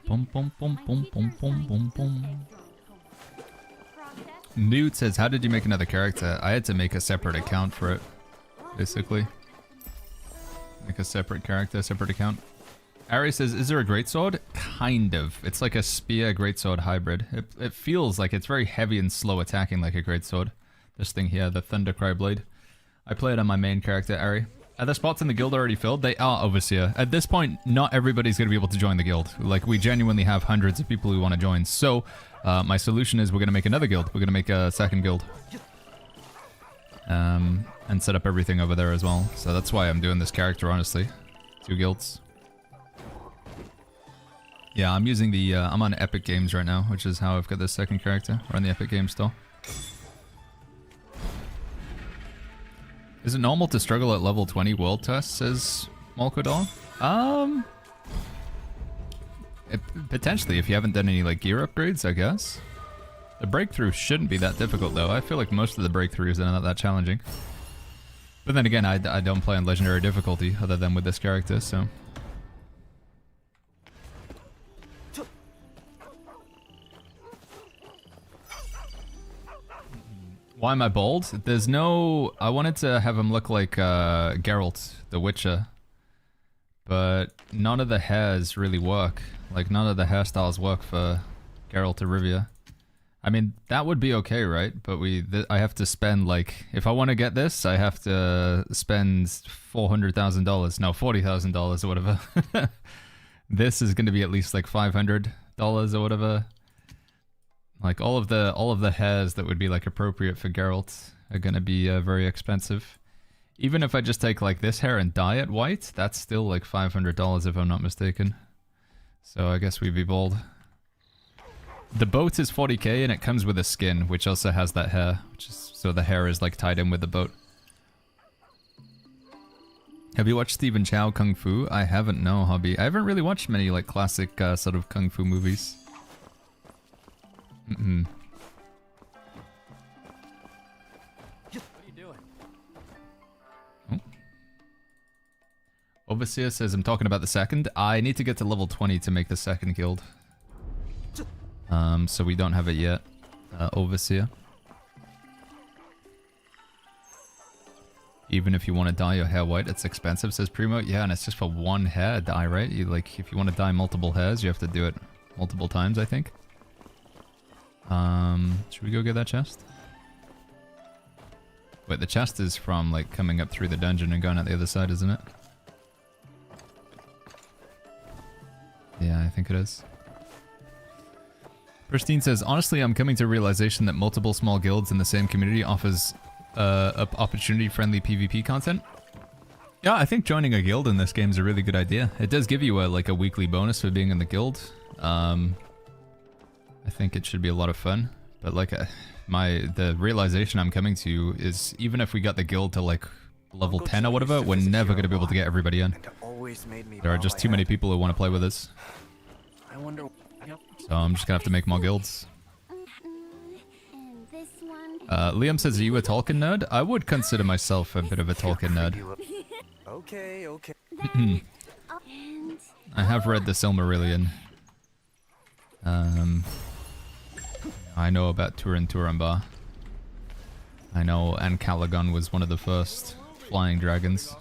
[SPEAKER 1] Bum, bum, bum, bum, bum, bum, bum, bum. Nude says, how did you make another character? I had to make a separate account for it, basically. Make a separate character, separate account. Ari says, is there a greatsword? Kind of. It's like a spear greatsword hybrid. It feels like it's very heavy and slow attacking like a greatsword. This thing here, the Thundercry Blade. I play it on my main character, Ari. Are the spots in the guild already filled? They are, Overseer. At this point, not everybody's going to be able to join the guild. Like, we genuinely have hundreds of people who want to join. So, my solution is we're going to make another guild. We're going to make a second guild. And set up everything over there as well. So that's why I'm doing this character, honestly. 2 guilds. Yeah, I'm using the, I'm on Epic Games right now, which is how I've got this second character. We're on the Epic Games store. Is it normal to struggle at level 20 world tests, says Molkodor? Potentially, if you haven't done any, like, gear upgrades, I guess. The breakthrough shouldn't be that difficult, though. I feel like most of the breakthroughs are not that challenging. But then again, I don't play on legendary difficulty, other than with this character, so... Why am I bald? There's no... I wanted to have him look like Geralt, the Witcher. But none of the hairs really work. Like, none of the hairstyles work for Geralt of Rivia. I mean, that would be okay, right? But I have to spend, like... If I want to get this, I have to spend $400,000. No, $40,000 or whatever. This is going to be at least, like, $500 or whatever. Like, all of the hairs that would be, like, appropriate for Geralt are gonna be very expensive. Even if I just take, like, this hair and dye it white, that's still, like, $500 if I'm not mistaken. So I guess we'd be bold. The boat is 40k and it comes with a skin, which also has that hair. So the hair is, like, tied in with the boat. Have you watched Stephen Chow Kung Fu? I haven't, no, hobby. I haven't really watched many, like, classic sort of Kung Fu movies. Mm-hmm.
[SPEAKER 3] What are you doing?
[SPEAKER 1] Oh. Overseer says, I'm talking about the second. I need to get to level 20 to make the second guild. So we don't have it yet. Overseer. Even if you want to dye your hair white, it's expensive, says Primo. Yeah, and it's just for one hair dye, right? If you want to dye multiple hairs, you have to do it multiple times, I think. Should we go get that chest? Wait, the chest is from, like, coming up through the dungeon and going out the other side, isn't it? Yeah, I think it is. Pristine says, honestly, I'm coming to a realization that multiple small guilds in the same community offers opportunity-friendly PvP content. Yeah, I think joining a guild in this game is a really good idea. It does give you a weekly bonus for being in the guild. I think it should be a lot of fun, but like the realization I'm coming to is even if we got the guild to like level 10 or whatever, we're never going to be able to get everybody in. There are just too many people who want to play with us. So I'm just going to have to make more guilds.
[SPEAKER 12] And this one
[SPEAKER 1] Liam says, are you a Tolkien nerd? I would consider myself a bit of a Tolkien nerd.
[SPEAKER 6] Okay, okay.
[SPEAKER 1] I have read the Silmarillion. I know about Turin Turambar. I know Ancalagon was one of the first flying dragons.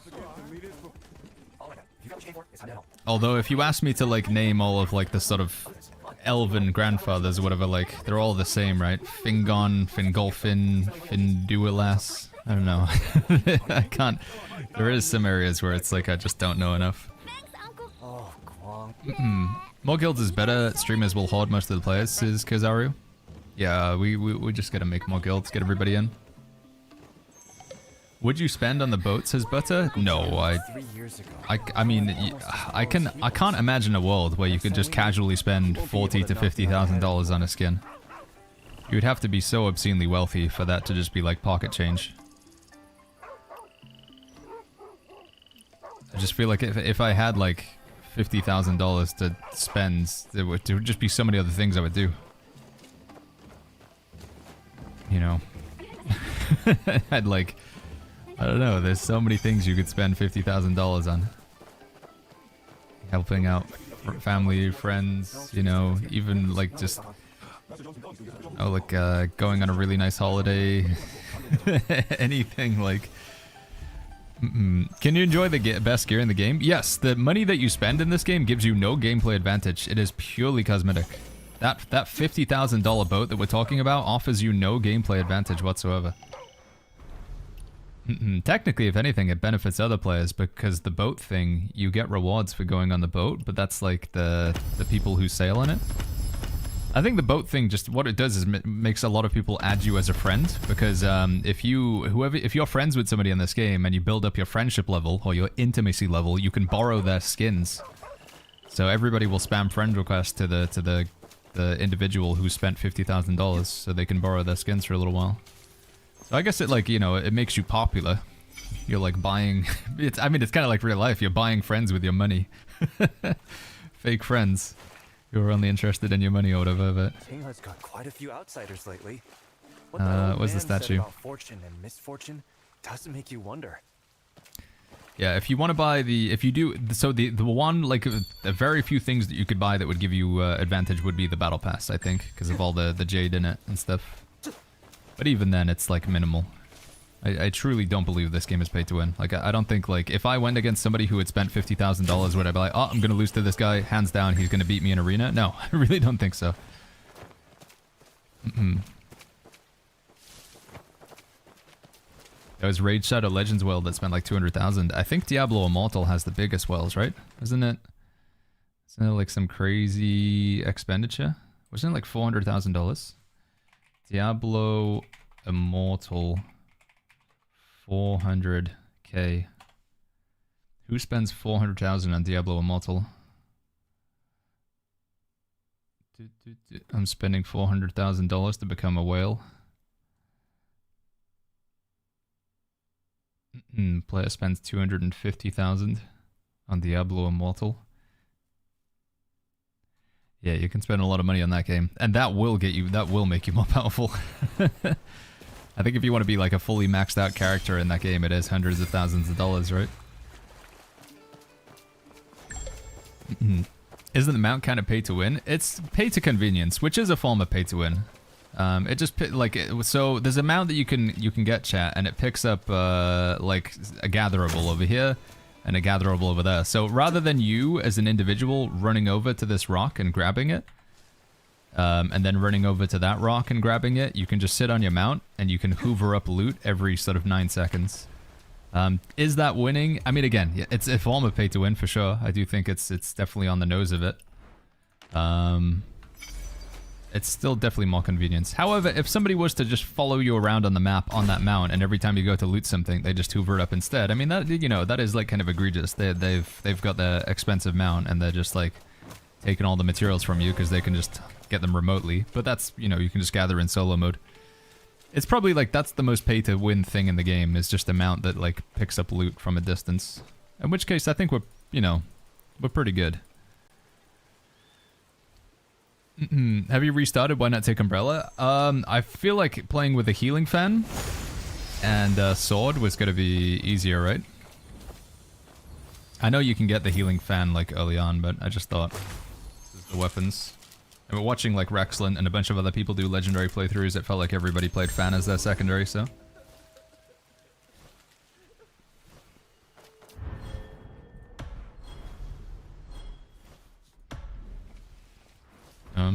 [SPEAKER 1] Although if you ask me to like name all of like the sort of elven grandfathers or whatever, like they're all the same, right? Fingon, Fingolfin, Finduilas. I don't know. I can't. There is some areas where it's like I just don't know enough. More guilds is better. Streamers will hoard most of the players, says Kazaru. Yeah, we just gotta make more guilds, get everybody in. Would you spend on the boat, says Butter? No, I mean, I can't imagine a world where you could just casually spend $40,000 to $50,000 on a skin. You would have to be so obscenely wealthy for that to just be like pocket change. I just feel like if I had like $50,000 to spend, there would just be so many other things I would do. You know, I'd like, I don't know, there's so many things you could spend $50,000 on. Helping out family, friends, you know, even like just, oh, like going on a really nice holiday. Anything like... Can you enjoy the best gear in the game? Yes, the money that you spend in this game gives you no gameplay advantage. It is purely cosmetic. That $50,000 boat that we're talking about offers you no gameplay advantage whatsoever. Technically, if anything, it benefits other players because the boat thing, you get rewards for going on the boat, but that's like the people who sail on it. I think the boat thing, just what it does is makes a lot of people add you as a friend, because if you're friends with somebody in this game and you build up your friendship level or your intimacy level, you can borrow their skins. So everybody will spam friend requests to the individual who spent $50,000 so they can borrow their skins for a little while. So I guess it, like, you know, it makes you popular. You're like buying... I mean, it's kind of like real life. You're buying friends with your money. Fake friends who are only interested in your money or whatever, but...
[SPEAKER 6] Tingha's got quite a few outsiders lately.
[SPEAKER 1] Where's the statue?
[SPEAKER 6] About fortune and misfortune doesn't make you wonder.
[SPEAKER 1] Yeah, if you want to buy the... If you do... So the one, like, the very few things that you could buy that would give you advantage would be the Battle Pass, I think, because of all the jade in it and stuff. But even then, it's, like, minimal. I truly don't believe this game is pay to win. Like, I don't think, like, if I went against somebody who had spent $50,000, would I be like, oh, I'm going to lose to this guy, hands down, he's going to beat me in arena? No, I really don't think so. That was Raid Shadow Legends World that spent like 200,000. I think Diablo Immortal has the biggest wells, right? Isn't it? Isn't it like some crazy expenditure? Wasn't it like $400,000? Diablo Immortal, 400k. Who spends 400,000 on Diablo Immortal? I'm spending $400,000 to become a whale. Player spends 250,000 on Diablo Immortal. Yeah, you can spend a lot of money on that game, and that will make you more powerful. I think if you want to be like a fully maxed out character in that game, it is hundreds of thousands of dollars, right? Isn't the mount kind of pay to win? It's pay to convenience, which is a form of pay to win. It just so there's a mount that you can get, chat, and it picks up like a gatherable over here and a gatherable over there. So rather than you as an individual running over to this rock and grabbing it, and then running over to that rock and grabbing it, you can just sit on your mount and you can hoover up loot every sort of 9 seconds. Is that winning? I mean, again, it's a form of pay to win for sure. I do think it's definitely on the nose of it. It's still definitely more convenience. However, if somebody was to just follow you around on the map on that mount, and every time you go to loot something, they just hoover it up instead. I mean, that, you know, that is like kind of egregious. They've got the expensive mount, and they're just like taking all the materials from you because they can just get them remotely. But that's, you know, you can just gather in solo mode. It's probably like that's the most pay to win thing in the game, is just a mount that like picks up loot from a distance. In which case, I think we're, you know, we're pretty good. Have you restarted? Why not take Umbrella? I feel like playing with a healing fan and sword was gonna be easier, right? I know you can get the healing fan like early on, but I just thought the weapons. And we're watching like Rexlin and a bunch of other people do legendary playthroughs. It felt like everybody played fan as their secondary, so.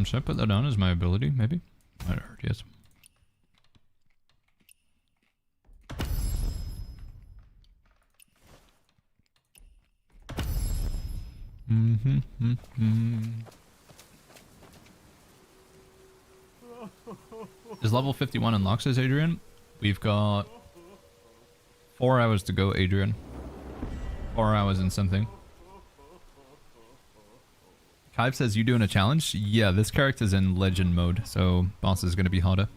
[SPEAKER 1] Should I put that on as my ability, maybe? Might hurt, yes. Is level 51 unlocked, says Adrian? We've got 4 hours to go, Adrian. 4 hours and something. Kive says, you doing a challenge? Yeah, this character's in legend mode, so boss is going to be harder.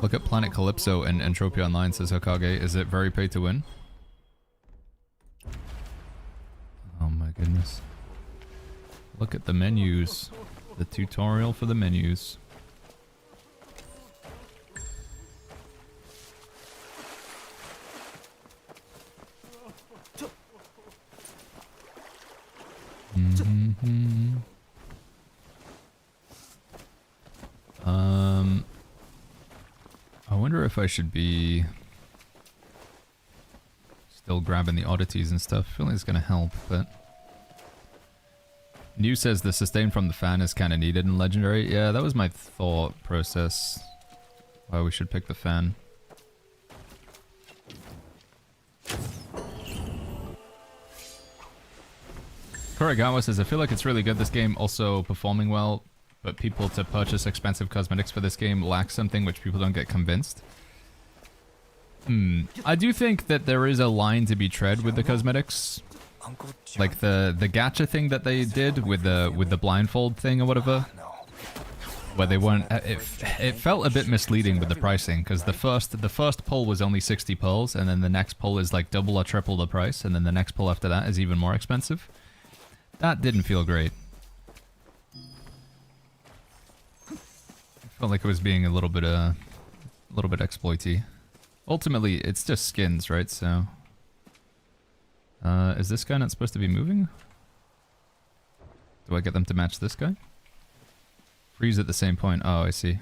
[SPEAKER 1] Look at Planet Calypso and Entropy Online, says Hokage. Is it very pay to win? Oh my goodness. Look at the menus. The tutorial for the menus. I wonder if I should be still grabbing the oddities and stuff. I feel like it's gonna help, but New says the sustain from the fan is kind of needed in Legendary. Yeah, that was my thought process. Why we should pick the fan. Kurigawa says, I feel like it's really good, this game also performing well, but people to purchase expensive cosmetics for this game lack something which people don't get convinced. I do think that there is a line to be tread with the cosmetics. Like the gacha thing that they did with the blindfold thing or whatever. Where they weren't, it felt a bit misleading with the pricing, because the first pull was only 60 pearls, and then the next pull is like double or triple the price, and then the next pull after that is even more expensive. That didn't feel great. I felt like it was being a little bit exploity. Ultimately, it's just skins, right? So, is this guy not supposed to be moving? Do I get them to match this guy? Freeze at the same point. Oh, I see.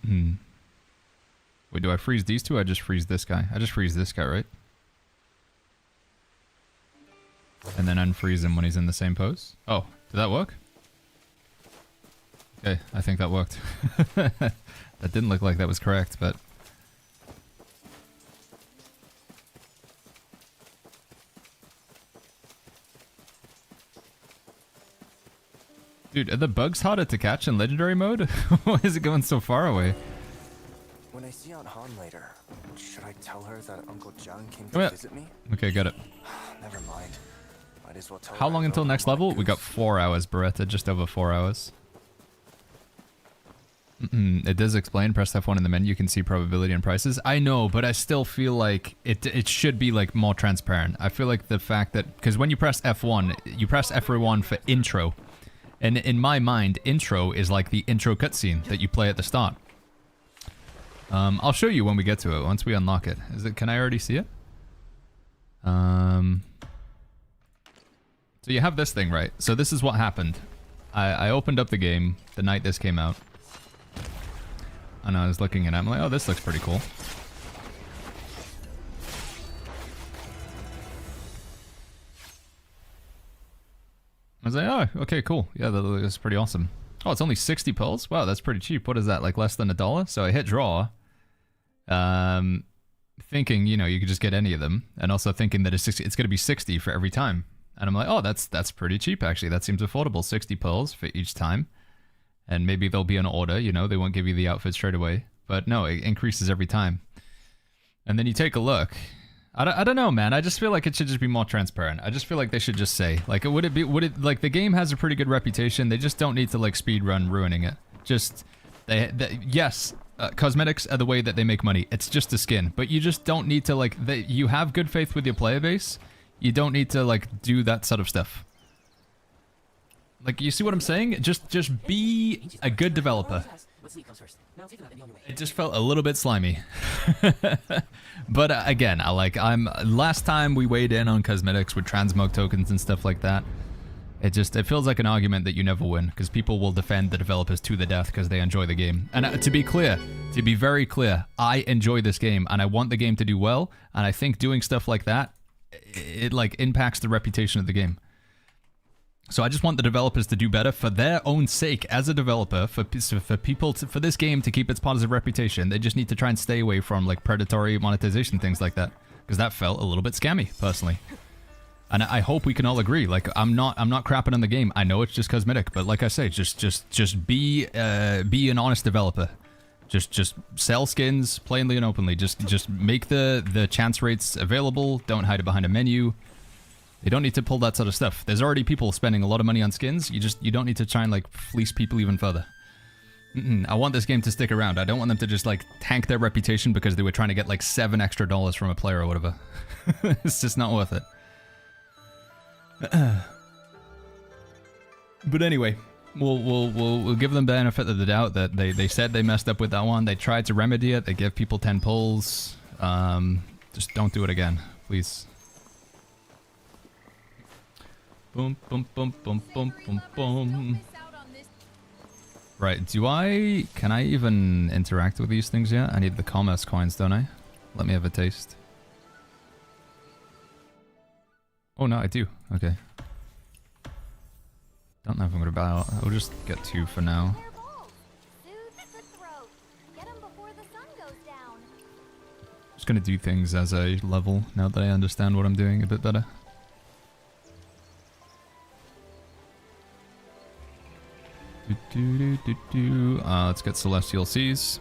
[SPEAKER 1] Wait, do I freeze these two? I just freeze this guy. I just freeze this guy, right? And then unfreeze him when he's in the same pose? Oh, did that work? Okay, I think that worked. That didn't look like that was correct, but... Dude, are the bugs harder to catch in Legendary mode? Why is it going so far away?
[SPEAKER 6] When I see Aunt Han later, should I tell her that Uncle John came to visit me?
[SPEAKER 1] Okay, got it.
[SPEAKER 6] Never mind. Might as well tell
[SPEAKER 1] How long until next level? We got 4 hours, Beretta. Just over 4 hours. It does explain. Press F1 in the menu. You can see probability and prices. I know, but I still feel like it should be like more transparent. I feel like the fact that... Because when you press F1, you press F1 for intro. And in my mind, intro is like the intro cutscene that you play at the start. I'll show you when we get to it, once we unlock it. Can I already see it? So you have this thing, right? So this is what happened. I opened up the game the night this came out. And I was looking at it, I'm like, oh, this looks pretty cool. I was like, oh, okay, cool. Yeah, that looks pretty awesome. Oh, it's only 60 pearls? Wow, that's pretty cheap. What is that, like less than $1? So I hit draw. Thinking, you know, you could just get any of them. And also thinking that it's going to be 60 for every time. And I'm like, oh, that's pretty cheap, actually. That seems affordable. 60 pearls for each time. And maybe there'll be an order, you know, they won't give you the outfit straight away. But no, it increases every time. And then you take a look. I don't know, man. I just feel like it should just be more transparent. I just feel like they should just say, like, like, the game has a pretty good reputation. They just don't need to, like, speedrun ruining it. Just, yes, cosmetics are the way that they make money. It's just a skin. But you just don't need to, like, you have good faith with your player base. You don't need to, like, do that sort of stuff. Like, you see what I'm saying? Just be a good developer. It just felt a little bit slimy. But again, last time we weighed in on cosmetics with transmog tokens and stuff like that, it feels like an argument that you never win, because people will defend the developers to the death because they enjoy the game. And to be clear, to be very clear, I enjoy this game and I want the game to do well, and I think doing stuff like that, it like impacts the reputation of the game. So I just want the developers to do better for their own sake as a developer, for people for this game to keep its positive reputation. They just need to try and stay away from like predatory monetization, things like that, because that felt a little bit scammy, personally. And I hope we can all agree. Like, I'm not crapping on the game. I know it's just cosmetic, but like I say, just be an honest developer. Just sell skins plainly and openly. Just make the chance rates available. Don't hide it behind a menu. You don't need to pull that sort of stuff. There's already people spending a lot of money on skins. You don't need to try and like fleece people even further. I want this game to stick around. I don't want them to just like tank their reputation because they were trying to get like $7 extra from a player or whatever. It's just not worth it. But anyway, we'll give them benefit of the doubt that they said they messed up with that one. They tried to remedy it. They give people 10 pulls. Just don't do it again, please. Boom, boom, boom, boom, boom, boom, boom. Right, can I even interact with these things yet? I need the commerce coins, don't I? Let me have a taste. Oh, no, I do. Okay. Don't know if I'm gonna buy out. I'll just get 2 for now. Just gonna do things as I level now that I understand what I'm doing a bit better. Let's get Celestial Seas.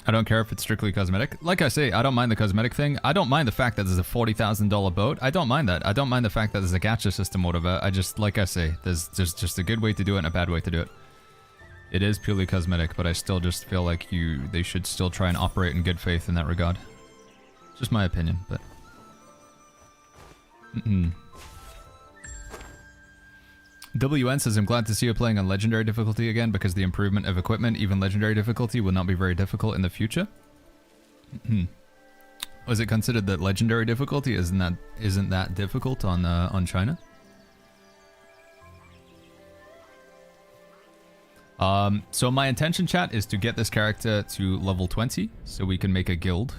[SPEAKER 1] I don't care if it's strictly cosmetic. Like I say, I don't mind the cosmetic thing. I don't mind the fact that there's a $40,000 boat. I don't mind that. I don't mind the fact that there's a gacha system or whatever. I just, like I say, there's just a good way to do it and a bad way to do it. It is purely cosmetic, but I still just feel like they should still try and operate in good faith in that regard. Just my opinion, but... WN says, I'm glad to see you playing on Legendary difficulty again, because the improvement of equipment, even Legendary difficulty, will not be very difficult in the future. Was it considered that Legendary difficulty isn't that difficult on China? So my intention, chat, is to get this character to level 20, so we can make a guild.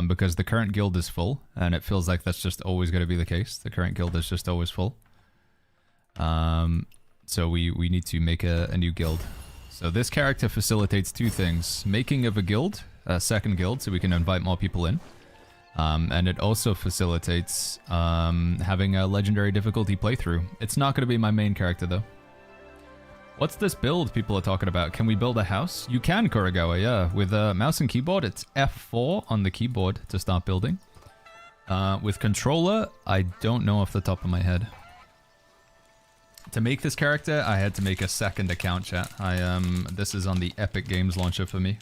[SPEAKER 1] Because the current guild is full, and it feels like that's just always going to be the case. The current guild is just always full. So we need to make a new guild. So this character facilitates 2 things. Making of a guild, a second guild, so we can invite more people in. And it also facilitates having a Legendary difficulty playthrough. It's not going to be my main character, though. What's this build people are talking about? Can we build a house? You can, Kuragawa, yeah. With mouse and keyboard, it's F4 on the keyboard to start building. With controller, I don't know off the top of my head. To make this character, I had to make a second account, chat. This is on the Epic Games launcher for me.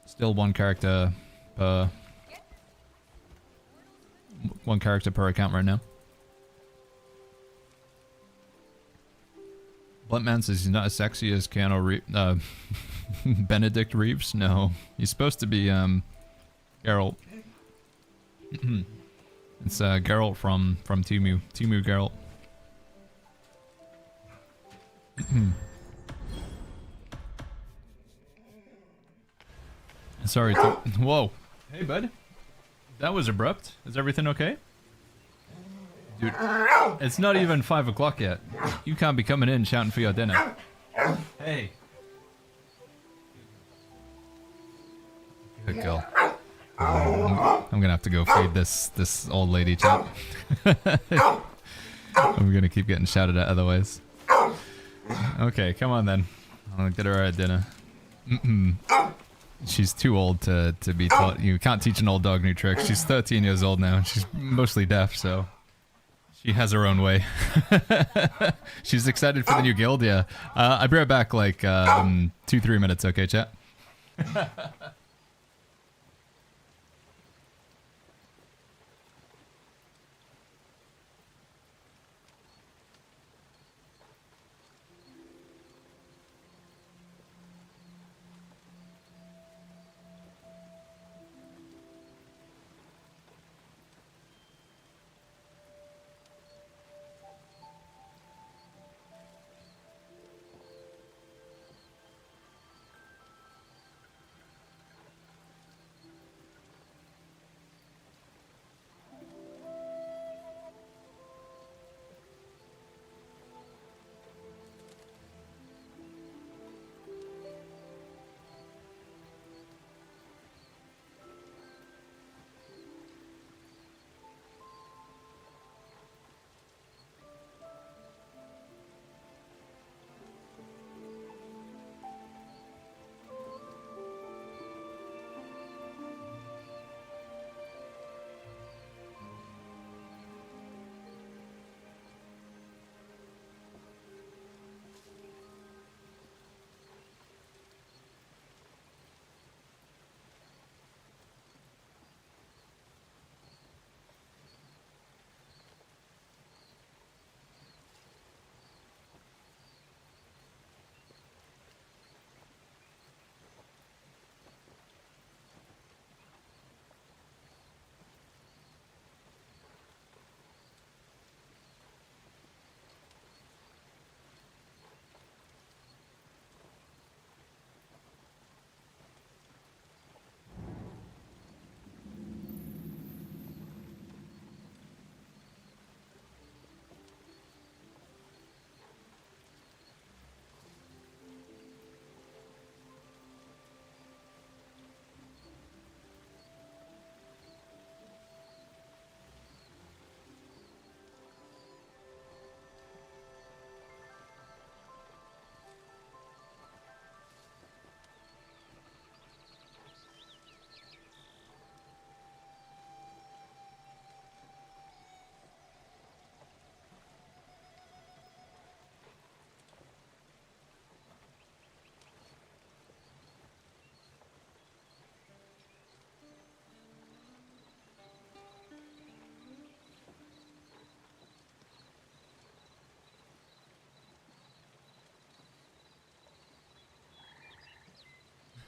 [SPEAKER 1] Still one character per account right now. Bluntman says he's not as sexy as Benedict Reeves. No, he's supposed to be Geralt. It's Geralt from Timu Geralt. Sorry. Whoa. Hey, bud. That was abrupt. Is everything okay? Dude, it's not even 5 o'clock yet. You can't be coming in shouting for your dinner. Hey. Good girl. I'm gonna have to go feed this old lady, chat. I'm gonna keep getting shouted at otherwise. Okay, come on then. I'll get her at dinner. She's too old to be taught. You can't teach an old dog new tricks. She's 13 years old now, and she's mostly deaf, so She has her own way. She's excited for the new guild, yeah. I'll be right back like 2-3 minutes, okay, chat?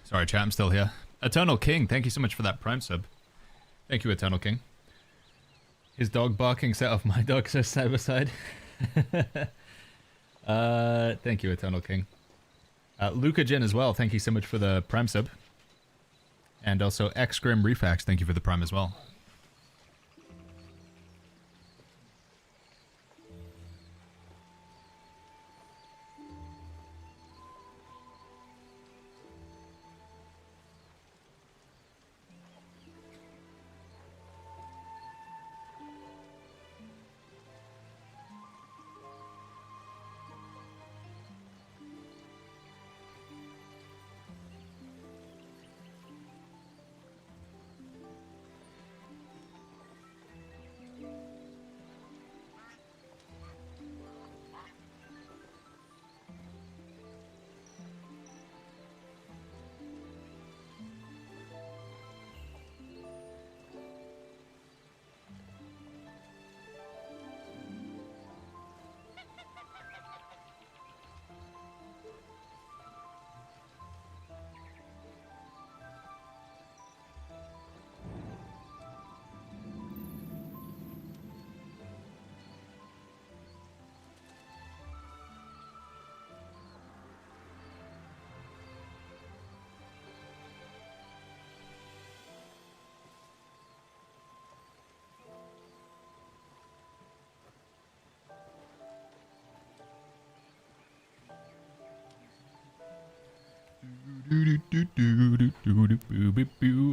[SPEAKER 1] Sorry, chat, I'm still here. Eternal King, thank you so much for that Prime sub. Thank you, Eternal King. His dog barking set off my dog, says Cyberside. Thank you, Eternal King. Luca Jin as well, thank you so much for the Prime sub. And also X Grim Refax, thank you for the Prime as well.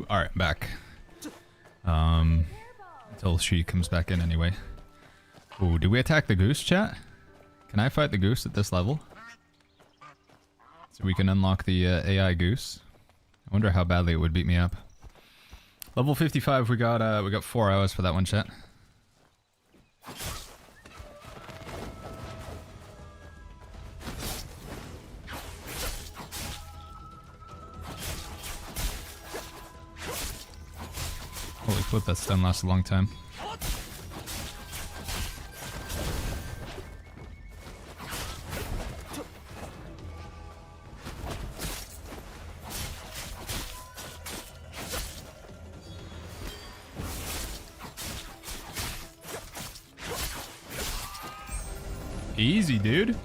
[SPEAKER 1] Alright, back. Until she comes back in anyway. Ooh, do we attack the goose, chat? Can I fight the goose at this level? So we can unlock the AI goose. I wonder how badly it would beat me up. Level 55, we got 4 hours for that one, chat. Flip, that stun lasts a long time. Easy, dude.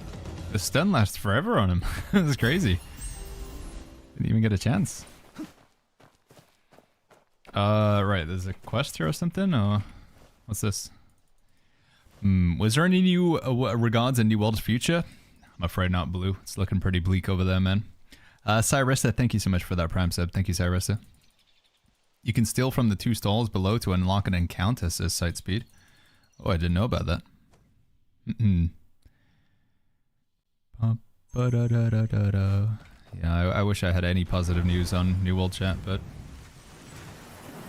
[SPEAKER 1] The stun lasts forever on him. This is crazy. Didn't even get a chance. Right, there's a quest here or something? Or what's this? Was there any new regards in New World's future? I'm afraid not, Blue. It's looking pretty bleak over there, man. Cyrissa, thank you so much for that Prime sub. Thank you, Cyrissa. You can steal from the 2 stalls below to unlock an encounter, says Sight Speed. Oh, I didn't know about that. Yeah, I wish I had any positive news on New World chat, but...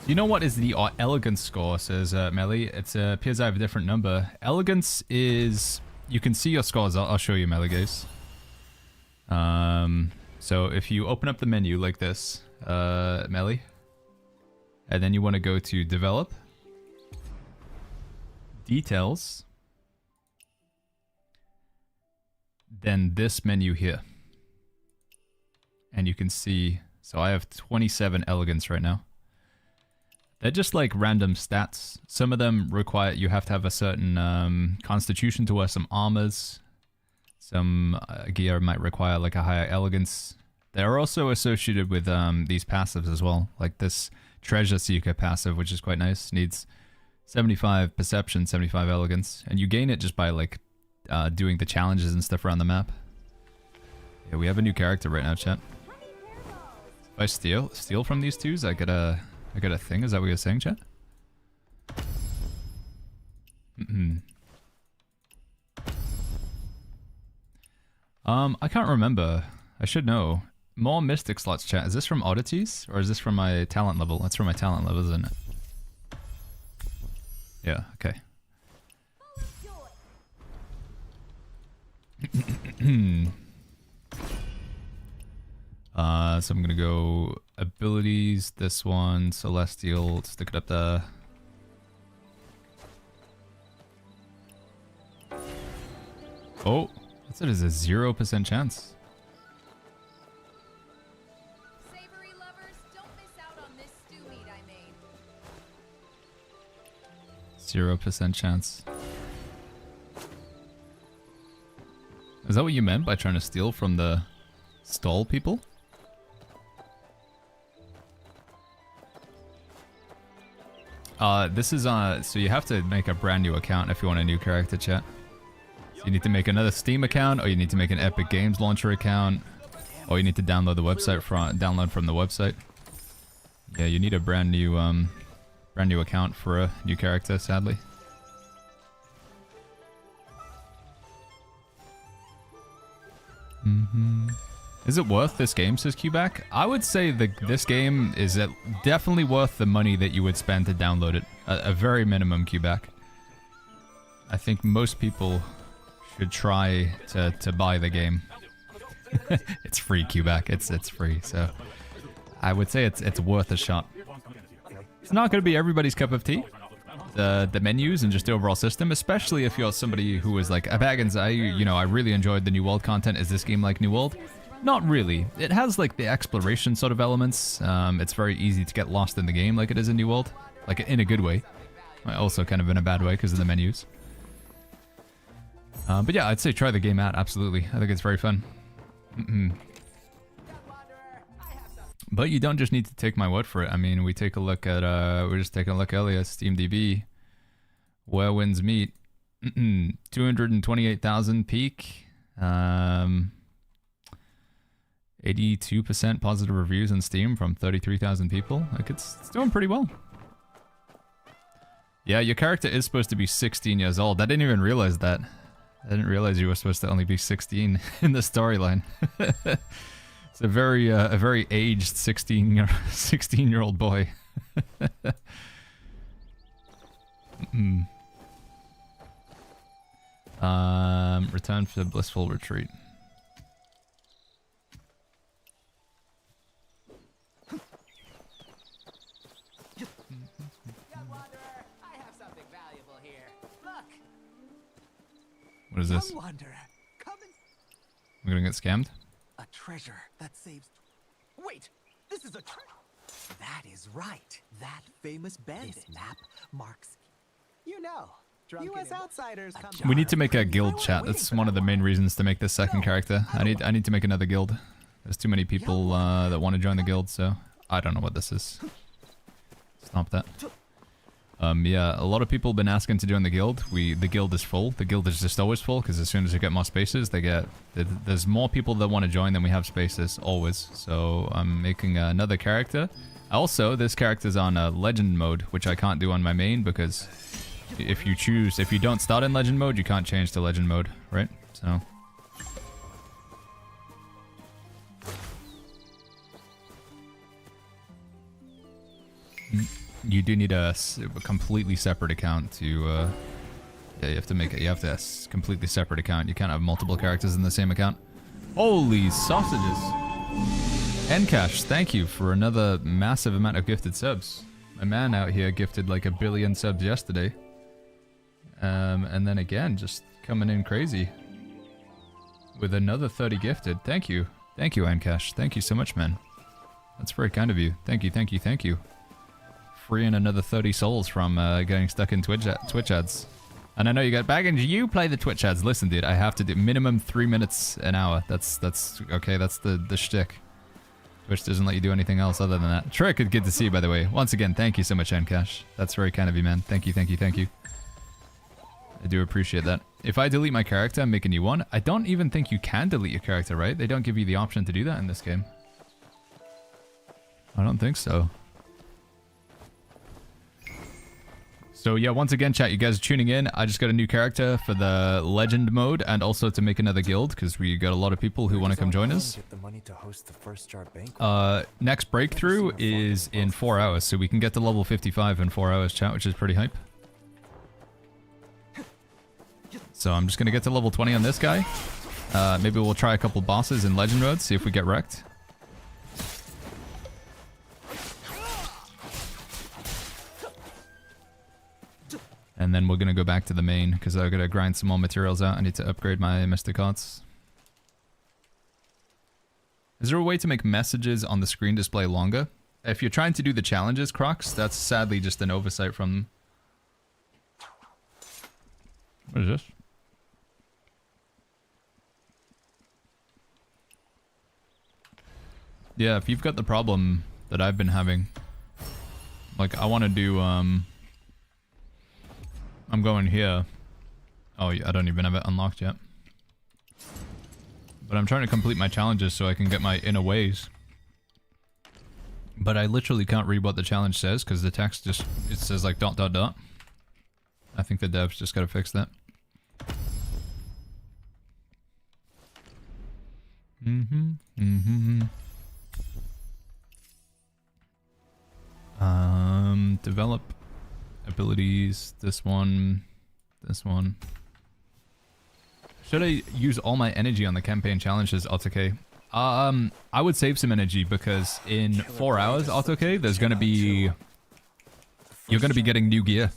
[SPEAKER 1] You know what is the elegance score, says Melly. It appears I have a different number. Elegance is... You can see your scores. I'll show you, Melly, guys. So if you open up the menu like this, Melly, and then you want to go to Develop, Details, then this menu here. And you can see... So I have 27 elegance right now. They're just like random stats. Some of them require you have to have a certain constitution to wear some armors. Some gear might require like a higher elegance. They're also associated with these passives as well. Like this Treasure Seeker passive, which is quite nice. Needs 75 perception, 75 elegance. And you gain it just by like doing the challenges and stuff around the map. Yeah, we have a new character right now, chat. If I steal from these twos, I get a thing. Is that what you're saying, chat? I can't remember. I should know. More Mystic slots, chat. Is this from Oddities? Or is this from my talent level? That's from my talent level, isn't it? Yeah, okay. So I'm gonna go abilities, this one, Celestial, stick it up there. Oh, that's it is a 0% chance.
[SPEAKER 12] Savory lovers, don't miss out on this stew meat I made.
[SPEAKER 1] 0% chance. Is that what you meant by trying to steal from the stall people? This is so you have to make a brand new account if you want a new character, chat. So you need to make another Steam account, or you need to make an Epic Games Launcher account, or you need to download the website from the website. Yeah, you need a brand new account for a new character, sadly. Is it worth this game, says Qback? I would say this game is definitely worth the money that you would spend to download it. A very minimum, Qback. I think most people should try to buy the game. It's free, Qback. It's free, so I would say it's worth a shot. It's not going to be everybody's cup of tea. The menus and just the overall system, especially if you're somebody who is like, Baggins, I really enjoyed the New World content. Is this game like New World? Not really. It has like the exploration sort of elements. It's very easy to get lost in the game like it is in New World. Like in a good way. Also kind of in a bad way because of the menus. But yeah, I'd say try the game out, absolutely. I think it's very fun. But you don't just need to take my word for it. I mean, we take a look at, we're just taking a look earlier, SteamDB. Where Winds Meet. 228,000 peak. 82% positive reviews on Steam from 33,000 people. Like, it's doing pretty well. Yeah, your character is supposed to be 16 years old. I didn't even realize that. I didn't realize you were supposed to only be 16 in the storyline. It's a very aged 16-year-old boy. Return to Blissful Retreat. What is this?
[SPEAKER 10] Young wanderer, come and
[SPEAKER 1] I'm gonna get scammed?
[SPEAKER 10] a treasure that saves. Wait, this is a That is right. That famous bandit. This map marks. You know, U.S. outsiders come.
[SPEAKER 1] We need to make a guild, chat. That's one of the main reasons to make this second character. I need to make another guild. There's too many people that want to join the guild, so I don't know what this is. Stop that. Yeah, a lot of people have been asking to join the guild. The guild is full. The guild is just always full because as soon as you get more spaces, there's more people that want to join than we have spaces always. So I'm making another character. Also, this character's on legend mode, which I can't do on my main because if you don't start in legend mode, you can't change to legend mode, right? So. You do need a completely separate account to, yeah, you have to have a completely separate account. You can't have multiple characters in the same account. Holy sausages. Encash, thank you for another massive amount of gifted subs. My man out here gifted like 1 billion subs yesterday. And then again, just coming in crazy with another 30 gifted. Thank you. Thank you, Encash. Thank you so much, man. That's very kind of you. Thank you, thank you, thank you. Freeing another 30 souls from getting stuck in Twitch ads. And I know you got Baggins, you play the Twitch ads. Listen, dude, I have to do minimum 3 minutes an hour. That's okay, that's the shtick. Twitch doesn't let you do anything else other than that. Trick, good to see you, by the way. Once again, thank you so much, Encash. That's very kind of you, man. Thank you, thank you, thank you. I do appreciate that. If I delete my character and make a new one, I don't even think you can delete your character, right? They don't give you the option to do that in this game. I don't think so. So yeah, once again, chat, you guys are tuning in. I just got a new character for the legend mode and also to make another guild because we got a lot of people who want to come join us. Next breakthrough is in 4 hours, so we can get to level 55 in 4 hours, chat, which is pretty hype. So I'm just going to get to level 20 on this guy. Maybe we'll try a couple bosses in legend mode, see if we get wrecked. And then we're going to go back to the main, because I've got to grind some more materials out. I need to upgrade my mystic hearts. Is there a way to make messages on the screen display longer? If you're trying to do the challenges, Crocs, that's sadly just an oversight from... What is this? Yeah, if you've got the problem that I've been having, like I want to do, I'm going here. Oh, I don't even have it unlocked yet. But I'm trying to complete my challenges so I can get my inner ways. But I literally can't read what the challenge says because the text just, it says like ... I think the devs just gotta fix that. Develop abilities, this one. Should I use all my energy on the campaign challenges, AutoK? I would save some energy because in 4 hours, AutoK, there's gonna be... You're gonna be getting new gear.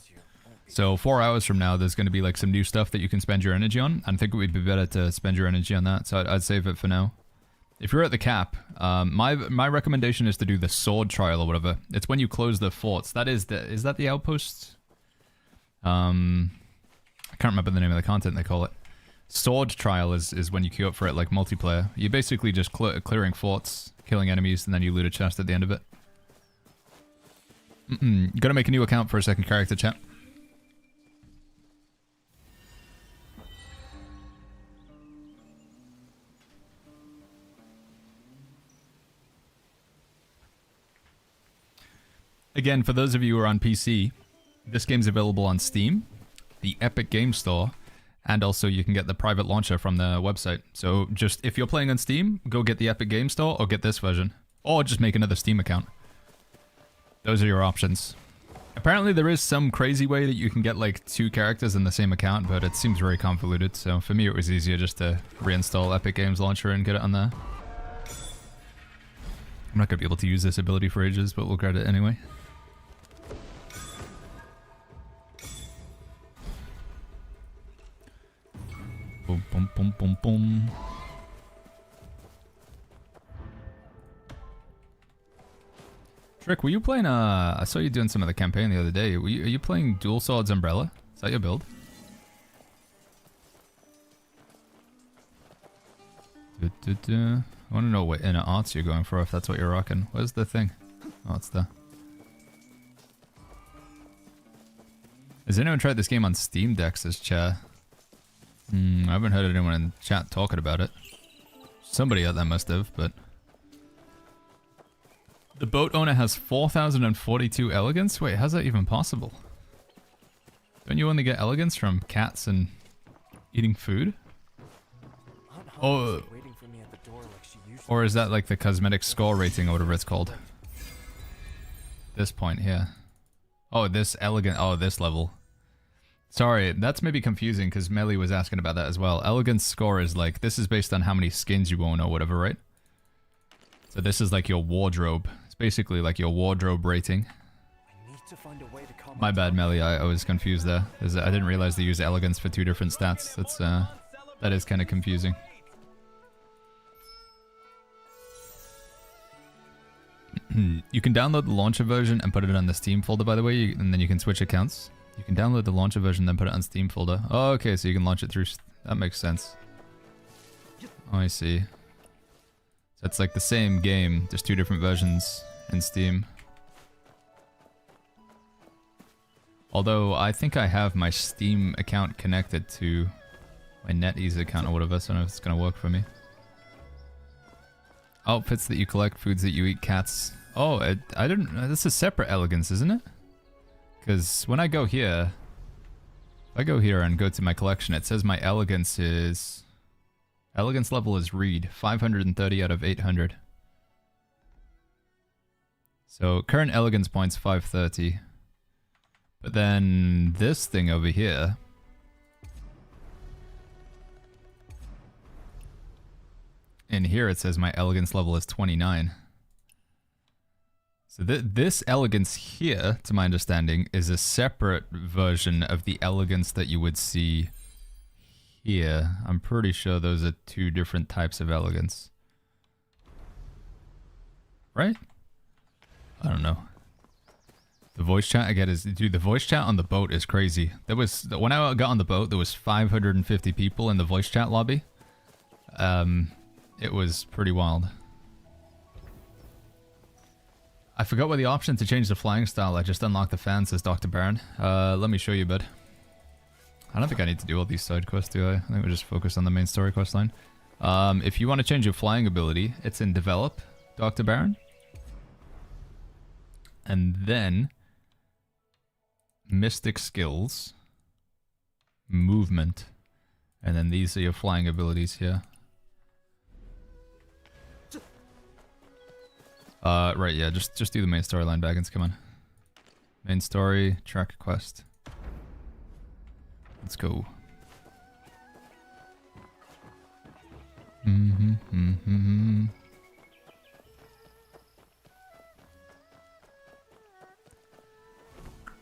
[SPEAKER 1] So 4 hours from now, there's gonna be like some new stuff that you can spend your energy on. I think it would be better to spend your energy on that, so I'd save it for now. If you're at the cap, my recommendation is to do the sword trial or whatever. It's when you close the forts. That is that the outpost? I can't remember the name of the content they call it. Sword trial is when you queue up for it like multiplayer. You're basically just clearing forts, killing enemies, and then you loot a chest at the end of it. Gotta make a new account for a second character, chat. Again, for those of you who are on PC, this game's available on Steam, the Epic Game Store, and also you can get the private launcher from the website. So just, if you're playing on Steam, go get the Epic Game Store or get this version. Or just make another Steam account. Those are your options. Apparently there is some crazy way that you can get like 2 characters in the same account, but it seems very convoluted. So for me it was easier just to reinstall Epic Games Launcher and get it on there. I'm not going to be able to use this ability for ages, but we'll grab it anyway. Boom, boom, boom, boom, boom. Trick, were you playing, I saw you doing some of the campaign the other day. Are you playing Dual Swords Umbrella? Is that your build? I want to know what inner arts you're going for, if that's what you're rocking. Where's the thing? Oh, it's there. Has anyone tried this game on Steam Decks as chat? I haven't heard anyone in chat talking about it. Somebody out there must have, but... The boat owner has 4,042 elegance? Wait, how's that even possible? Don't you only get elegance from cats and eating food? Oh, or is that like the cosmetic score rating or whatever it's called? This point here. Oh, this elegant. Oh, this level. Sorry, that's maybe confusing because Melly was asking about that as well. Elegance score is like, this is based on how many skins you own or whatever, right? So this is like your wardrobe. It's basically like your wardrobe rating. My bad, Melly. I was confused there. I didn't realize they use elegance for two different stats. That is kind of confusing. You can download the launcher version and put it on the Steam folder, by the way, and then you can switch accounts. You can download the launcher version, then put it on Steam folder. Oh, okay, so you can launch it through... That makes sense. Oh, I see. So it's like the same game, just two different versions in Steam. Although, I think I have my Steam account connected to my NetEase account or whatever, so I don't know if it's going to work for me. Outfits that you collect, foods that you eat, cats. Oh, I didn't... This is separate elegance, isn't it? Because when I go here... If I go here and go to my collection, it says my elegance is... Elegance level is read. 530 out of 800. So, current elegance points 530. But then this thing over here... In here it says my elegance level is 29. So this elegance here, to my understanding, is a separate version of the elegance that you would see here. I'm pretty sure those are two different types of elegance. Right? I don't know. The voice chat I get is... Dude, the voice chat on the boat is crazy. There was... When I got on the boat, there was 550 people in the voice chat lobby. It was pretty wild. I forgot what the option to change the flying style. I just unlocked the fan, says Dr. Baron. Let me show you, bud. I don't think I need to do all these side quests, do I? I think we'll just focus on the main story quest line. If you want to change your flying ability, it's in Develop, Dr. Baron. And then... Mystic Skills. Movement. And then these are your flying abilities here. Right, yeah, just do the main storyline, Baggins, come on. Main story, track quest. Let's go.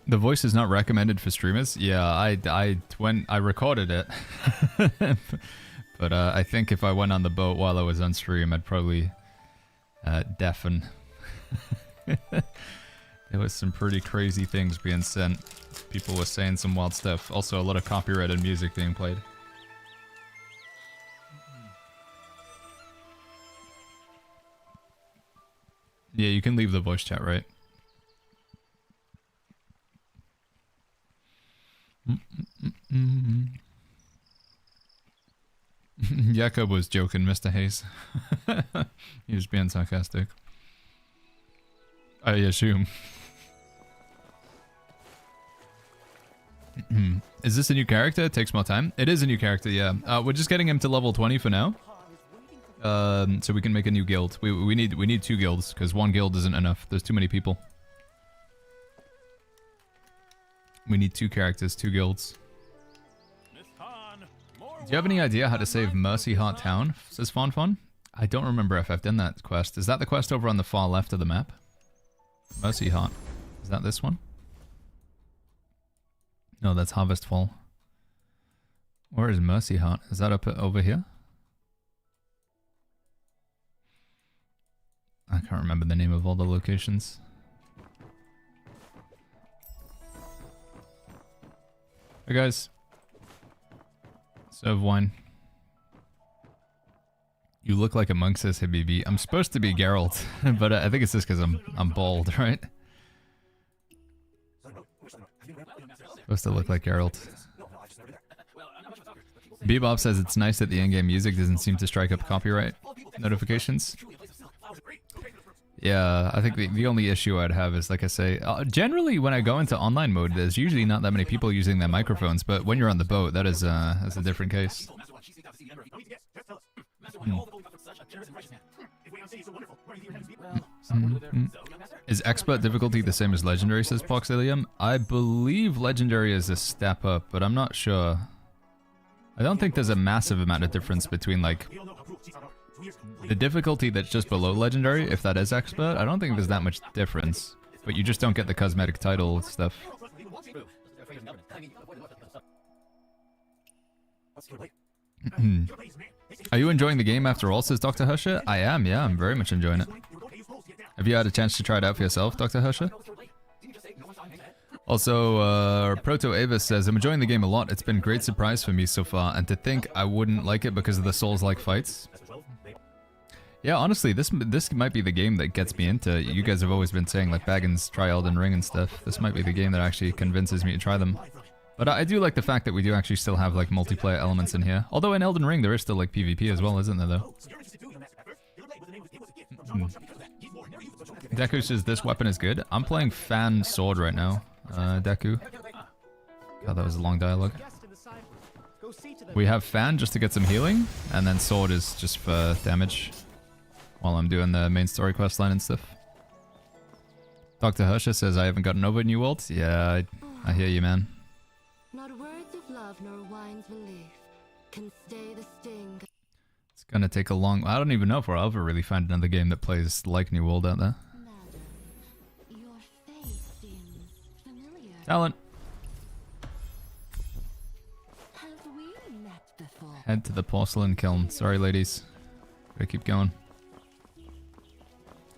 [SPEAKER 1] The voice is not recommended for streamers? Yeah, I recorded it. But I think if I went on the boat while I was on stream, I'd probably... deafen. There was some pretty crazy things being sent. People were saying some wild stuff. Also, a lot of copyrighted music being played. Yeah, you can leave the voice chat, right? Jacob was joking, Mr. Hayes. He was being sarcastic. I assume. Is this a new character? It takes more time. It is a new character, yeah. We're just getting him to level 20 for now. So we can make a new guild. We need 2 guilds, because 1 guild isn't enough. There's too many people. We need 2 characters, 2 guilds. Do you have any idea how to save Mercy Heart Town? Says Fon. I don't remember if I've done that quest. Is that the quest over on the far left of the map? Mercy Heart. Is that this one? No, that's Harvest Fall. Where is Mercy Heart? Is that up over here? I can't remember the name of all the locations. Hey guys. Serve wine. You look like a monk, says Habibi. I'm supposed to be Geralt, but I think it's just because I'm bald, right? Supposed to look like Geralt. Bebop says it's nice that the in-game music doesn't seem to strike up copyright notifications. Yeah, I think the only issue I'd have is, like I say, generally when I go into online mode, there's usually not that many people using their microphones, but when you're on the boat, that's a different case. Is expert difficulty the same as legendary, says Poxilium? I believe legendary is a step up, but I'm not sure. I don't think there's a massive amount of difference between, like, the difficulty that's just below legendary, if that is expert. I don't think there's that much difference, but you just don't get the cosmetic title stuff. Are you enjoying the game after all, says Dr. Hersher? I am, yeah, I'm very much enjoying it. Have you had a chance to try it out for yourself, Dr. Hersher? Also, Proto Avis says, I'm enjoying the game a lot. It's been a great surprise for me so far, and to think I wouldn't like it because of the Souls-like fights. Yeah, honestly, this might be the game that gets me into it. You guys have always been saying, like, Baggins, try Elden Ring and stuff. This might be the game that actually convinces me to try them. But I do like the fact that we do actually still have, like, multiplayer elements in here. Although in Elden Ring there is still, like, PvP as well, isn't there, though? Deku says, this weapon is good. I'm playing Fan Sword right now, Deku. God, that was a long dialogue. We have Fan just to get some healing, and then Sword is just for damage while I'm doing the main story quest line and stuff. Dr. Hersher says, I haven't gotten over New World. Yeah, I hear you, man.
[SPEAKER 11] Not words of love nor wine's relief can stay the sting.
[SPEAKER 1] It's gonna take a long... I don't even know if we'll ever really find another game that plays like New World out there.
[SPEAKER 11] Your face seems familiar.
[SPEAKER 1] Talent.
[SPEAKER 11] Have we met before?
[SPEAKER 1] Head to the porcelain kiln. Sorry, ladies. Gotta keep going.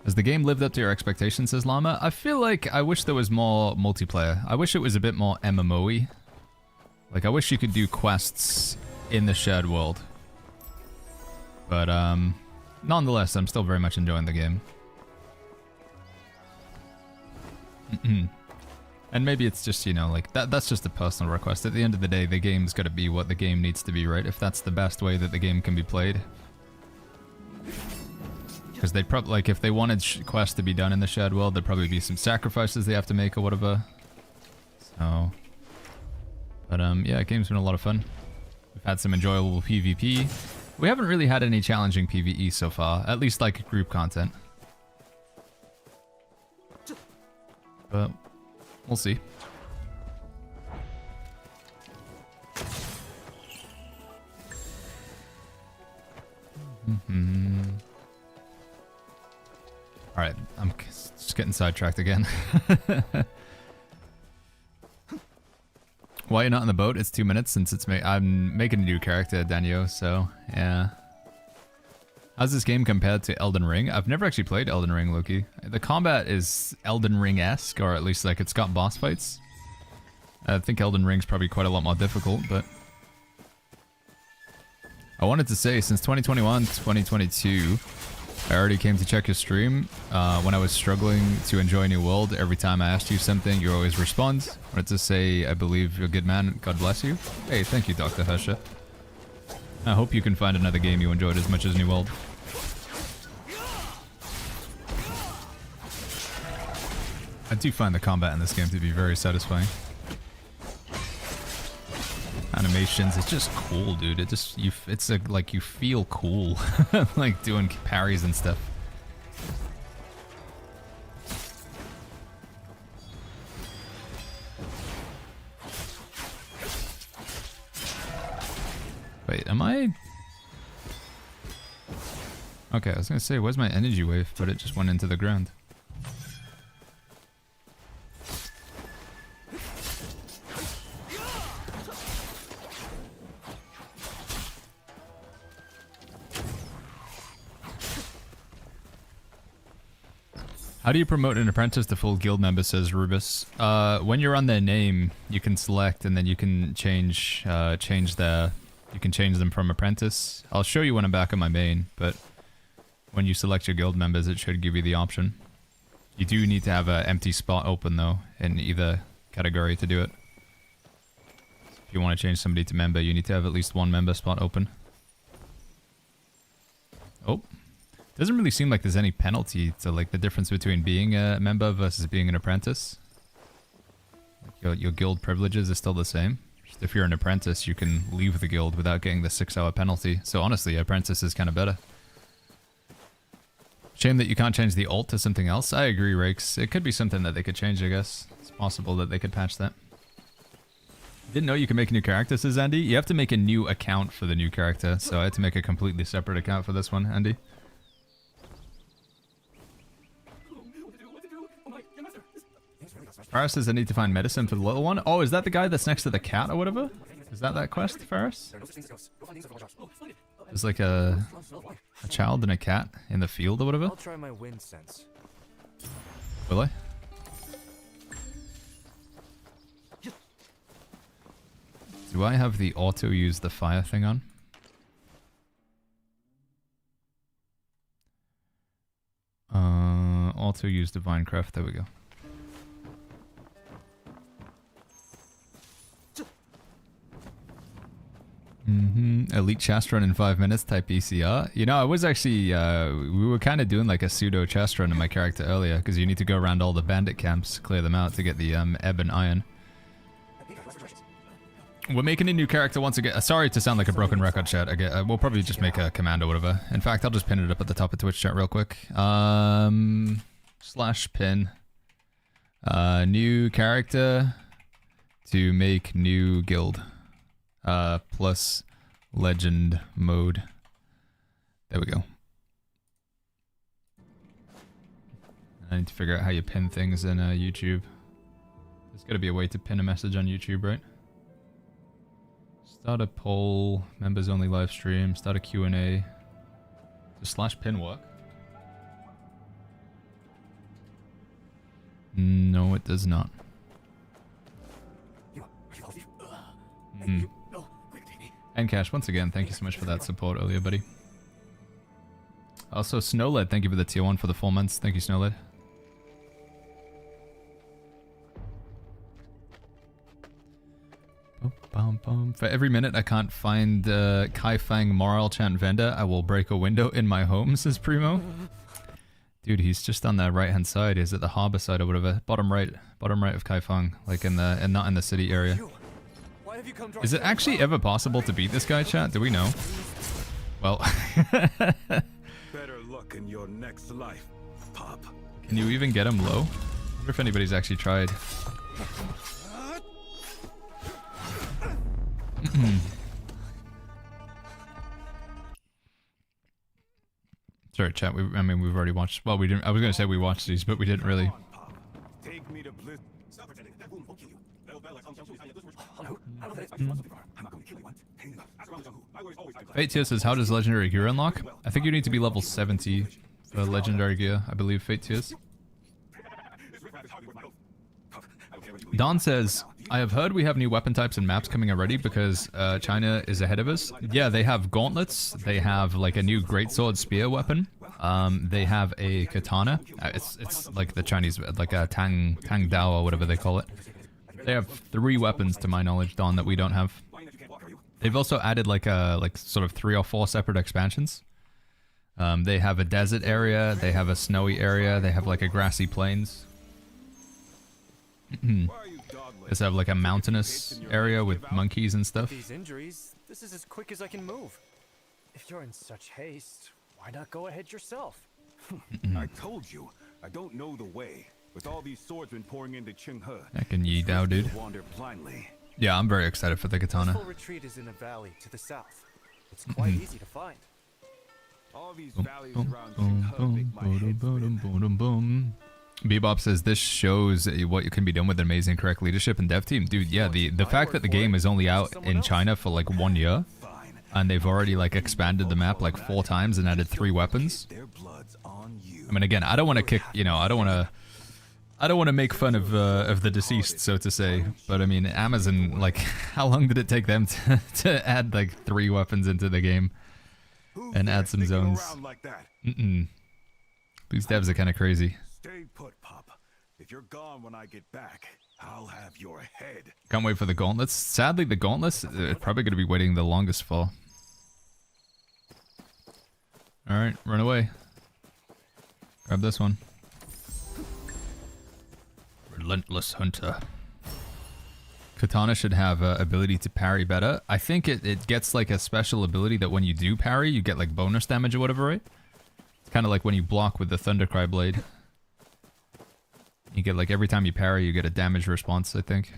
[SPEAKER 1] Has the game lived up to your expectations, says Llama? I feel like I wish there was more multiplayer. I wish it was a bit more MMO-y. Like, I wish you could do quests in the shared world. But, nonetheless, I'm still very much enjoying the game. And maybe it's just, you know, like, that's just a personal request. At the end of the day, the game's gotta be what the game needs to be, right? If that's the best way that the game can be played. Because they'd probably, like, if they wanted quests to be done in the shared world, there'd probably be some sacrifices they have to make or whatever. So... But, yeah, game's been a lot of fun. We've had some enjoyable PvP. We haven't really had any challenging PvE so far, at least, like, group content. But, we'll see. Alright, I'm just getting sidetracked again. Why you're not on the boat? It's 2 minutes since I'm making a new character, Daniel, so yeah. How's this game compared to Elden Ring? I've never actually played Elden Ring, Loki. The combat is Elden Ring-esque, or at least like it's got boss fights. I think Elden Ring's probably quite a lot more difficult, but... I wanted to say, since 2021, 2022, I already came to check your stream when I was struggling to enjoy New World. Every time I asked you something, you always respond. I wanted to say, I believe you're a good man. God bless you. Hey, thank you, Dr. Hersher. I hope you can find another game you enjoyed as much as New World. I do find the combat in this game to be very satisfying. Animations, it's just cool, dude. It just, it's like you feel cool, like doing parries and stuff. Wait, am I? Okay, I was gonna say, where's my energy wave? But it just went into the ground. How do you promote an apprentice to full guild member, says Rubus? When you're on their name, you can select and then you can change you can change them from apprentice. I'll show you when I'm back on my main, but when you select your guild members, it should give you the option. You do need to have an empty spot open though in either category to do it. If you want to change somebody to member, you need to have at least one member spot open. Oh. Doesn't really seem like there's any penalty to like the difference between being a member versus being an apprentice. Like your guild privileges are still the same. Just if you're an apprentice, you can leave the guild without getting the 6-hour penalty. So honestly, apprentice is kind of better. Shame that you can't change the alt to something else. I agree, Rakes. It could be something that they could change, I guess. It's possible that they could patch that. Didn't know you can make a new character, says Andy. You have to make a new account for the new character, so I had to make a completely separate account for this one, Andy. Faris says I need to find medicine for the little one. Oh, is that the guy that's next to the cat or whatever? Is that quest, Faris? There's like a child and a cat in the field or whatever.
[SPEAKER 6] I'll try my wind sense.
[SPEAKER 1] Will I? Do I have the auto use the fire thing on? Auto use divine craft. There we go. Elite chest run in 5 minutes type ECR. You know, I was actually, we were kind of doing like a pseudo chest run in my character earlier, because you need to go around all the bandit camps, clear them out to get the ebb and iron. We're making a new character once again. Sorry to sound like a broken record, chat. We'll probably just make a command or whatever. In fact, I'll just pin it up at the top of Twitch chat real quick. /pin. New character to make new guild. Plus legend mode. There we go. I need to figure out how you pin things in YouTube. There's got to be a way to pin a message on YouTube, right? Start a poll, members only live stream, start a Q&A. Does /pin work? No, it does not. And Cash, once again, thank you so much for that support earlier, buddy. Also, Snowled, thank you for the tier 1 for the 4 months. Thank you, Snowled. For every minute I can't find Kai Fang Moral Chant vendor, I will break a window in my home, says Primo. Dude, he's just on the right-hand side. He's at the harbor side or whatever. Bottom right of Kai Fang, like in the, and not in the city area. Is it actually ever possible to beat this guy, chat? Do we know? Well,
[SPEAKER 9] better luck in your next life, Pop.
[SPEAKER 1] Can you even get him low? I wonder if anybody's actually tried. Sorry, chat. I mean, we've already watched. Well, we didn't. I was gonna say we watched these, but we didn't really.
[SPEAKER 9] Take me to bliss.
[SPEAKER 1] Fate Tier says, how does legendary gear unlock? I think you need to be level 70 for legendary gear. I believe Fate Tiers. Don says, I have heard we have new weapon types and maps coming already because China is ahead of us. Yeah, they have gauntlets. They have like a new greatsword spear weapon. They have a katana. It's like the Chinese, like a Tang Dao or whatever they call it. They have 3 weapons to my knowledge, Don, that we don't have. They've also added like sort of 3 or 4 separate expansions. They have a desert area. They have a snowy area. They have like a grassy plains. They also have like a mountainous area with monkeys and stuff.
[SPEAKER 6] These injuries, this is as quick as I can move. If you're in such haste, why not go ahead yourself?
[SPEAKER 9] I told you, I don't know the way. With all these swordsmen pouring into Qinghe,
[SPEAKER 1] Heck and Yi Dao, dude.
[SPEAKER 9] Wander blindly.
[SPEAKER 1] Yeah, I'm very excited for the katana.
[SPEAKER 6] The full retreat is in a valley to the south. It's quite easy to find.
[SPEAKER 9] All these valleys around Qinghe make my head
[SPEAKER 1] Bebop says this shows what can be done with an amazing correct leadership and dev team. Dude, yeah, the fact that the game is only out in China for like 1 year and they've already like expanded the map like 4 times and added 3 weapons. I mean, again, I don't want to kick, you know, I don't want to make fun of the deceased, so to say. But I mean, Amazon, like, how long did it take them to add like 3 weapons into the game and add some zones? These devs are kind of crazy.
[SPEAKER 9] Stay put, Pop. If you're gone when I get back, I'll have your head.
[SPEAKER 1] Can't wait for the gauntlets. Sadly, the gauntlets are probably going to be waiting the longest for. All right, run away. Grab this one. Relentless Hunter. Katana should have ability to parry better. I think it gets like a special ability that when you do parry, you get like bonus damage or whatever, right? It's kind of like when you block with the Thundercry blade. You get like every time you parry, you get a damage response, I think.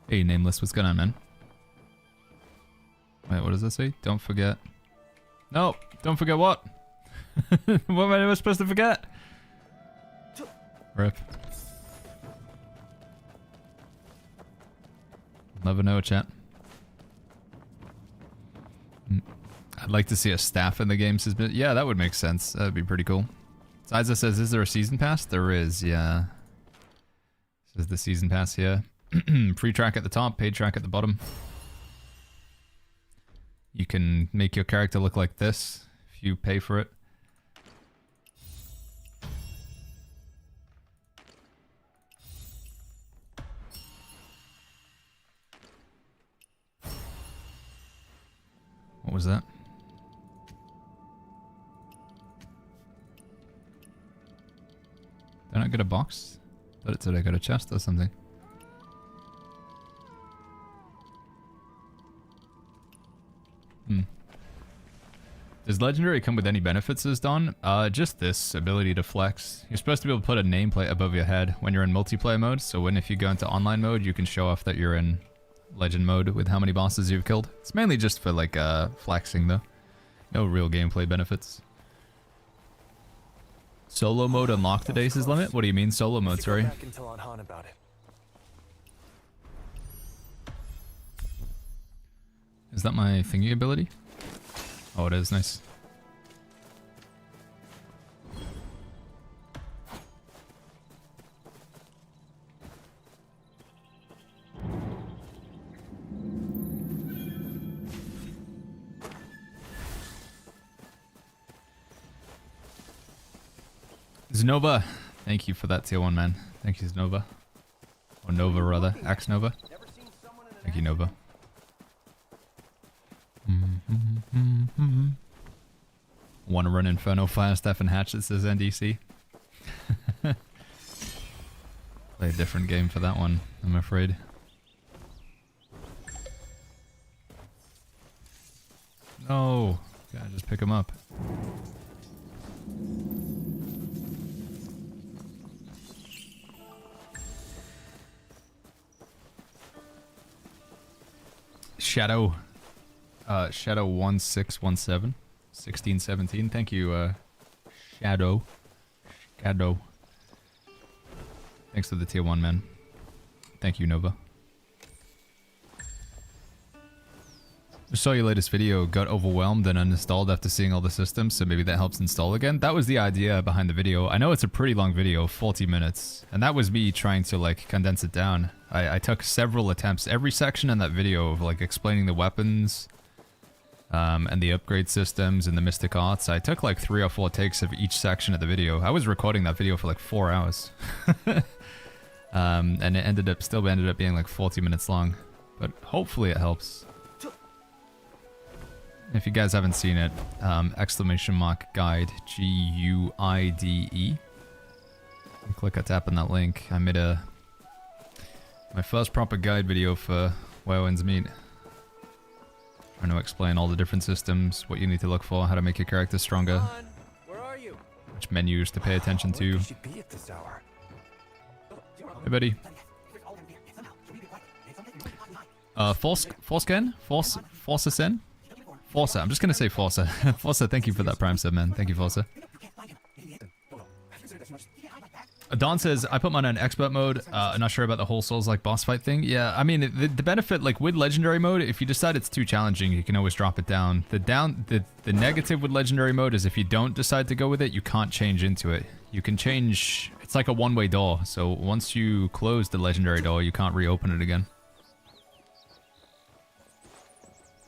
[SPEAKER 1] Hey, Nameless, what's going on, man? Wait, what does that say? Don't forget. No, don't forget what? What am I supposed to forget? Rip. Never know, chat. I'd like to see a staff in the game. Says, yeah, that would make sense. That'd be pretty cool. Siza says, is there a season pass? There is, yeah. Says the season pass here. Free track at the top, paid track at the bottom. You can make your character look like this if you pay for it. What was that? Did I not get a box? Thought it said I got a chest or something. Does Legendary come with any benefits as Don? Just this ability to flex. You're supposed to be able to put a nameplate above your head when you're in multiplayer mode, so if you go into online mode, you can show off that you're in Legend mode with how many bosses you've killed. It's mainly just for like flexing though. No real gameplay benefits. Solo mode unlocked at Ace's limit? What do you mean solo mode, sorry? Is that my thingy ability? Oh, it is. Nice. Znova, thank you for that tier 1, man. Thank you, Znova. Or Nova, rather. Axe Nova. Thank you, Nova. Want to run Inferno, Fire Staff, and Hatchet, says NDC. Play a different game for that one, I'm afraid. No! Gotta just pick him up. Shadow. Shadow 1617. 1617. Thank you, Shadow. Shadow. Thanks for the tier 1, man. Thank you, Nova. I saw your latest video, got overwhelmed and uninstalled after seeing all the systems, so maybe that helps install again. That was the idea behind the video. I know it's a pretty long video, 40 minutes, and that was me trying to like condense it down. I took several attempts, every section in that video of like explaining the weapons, and the upgrade systems and the mystic arts. I took like 3 or 4 takes of each section of the video. I was recording that video for like 4 hours. And it still ended up being like 40 minutes long, but hopefully it helps. If you guys haven't seen it, !guide, G-U-I-D-E. Click or tap on that link. I made my first proper guide video for Where Winds Meet. Trying to explain all the different systems, what you need to look for, how to make your character stronger, which menus to pay attention to. Hey, buddy. Forsken? Forsa? Forza. I'm just gonna say Forza. Forza, thank you for that Prime sub, man. Thank you, Forza. Don says, I put mine on expert mode. I'm not sure about the whole Souls-like boss fight thing. Yeah, I mean, the benefit, like with legendary mode, if you decide it's too challenging, you can always drop it down. The negative with legendary mode is if you don't decide to go with it, you can't change into it. You can change, it's like a one-way door. So once you close the legendary door, you can't reopen it again.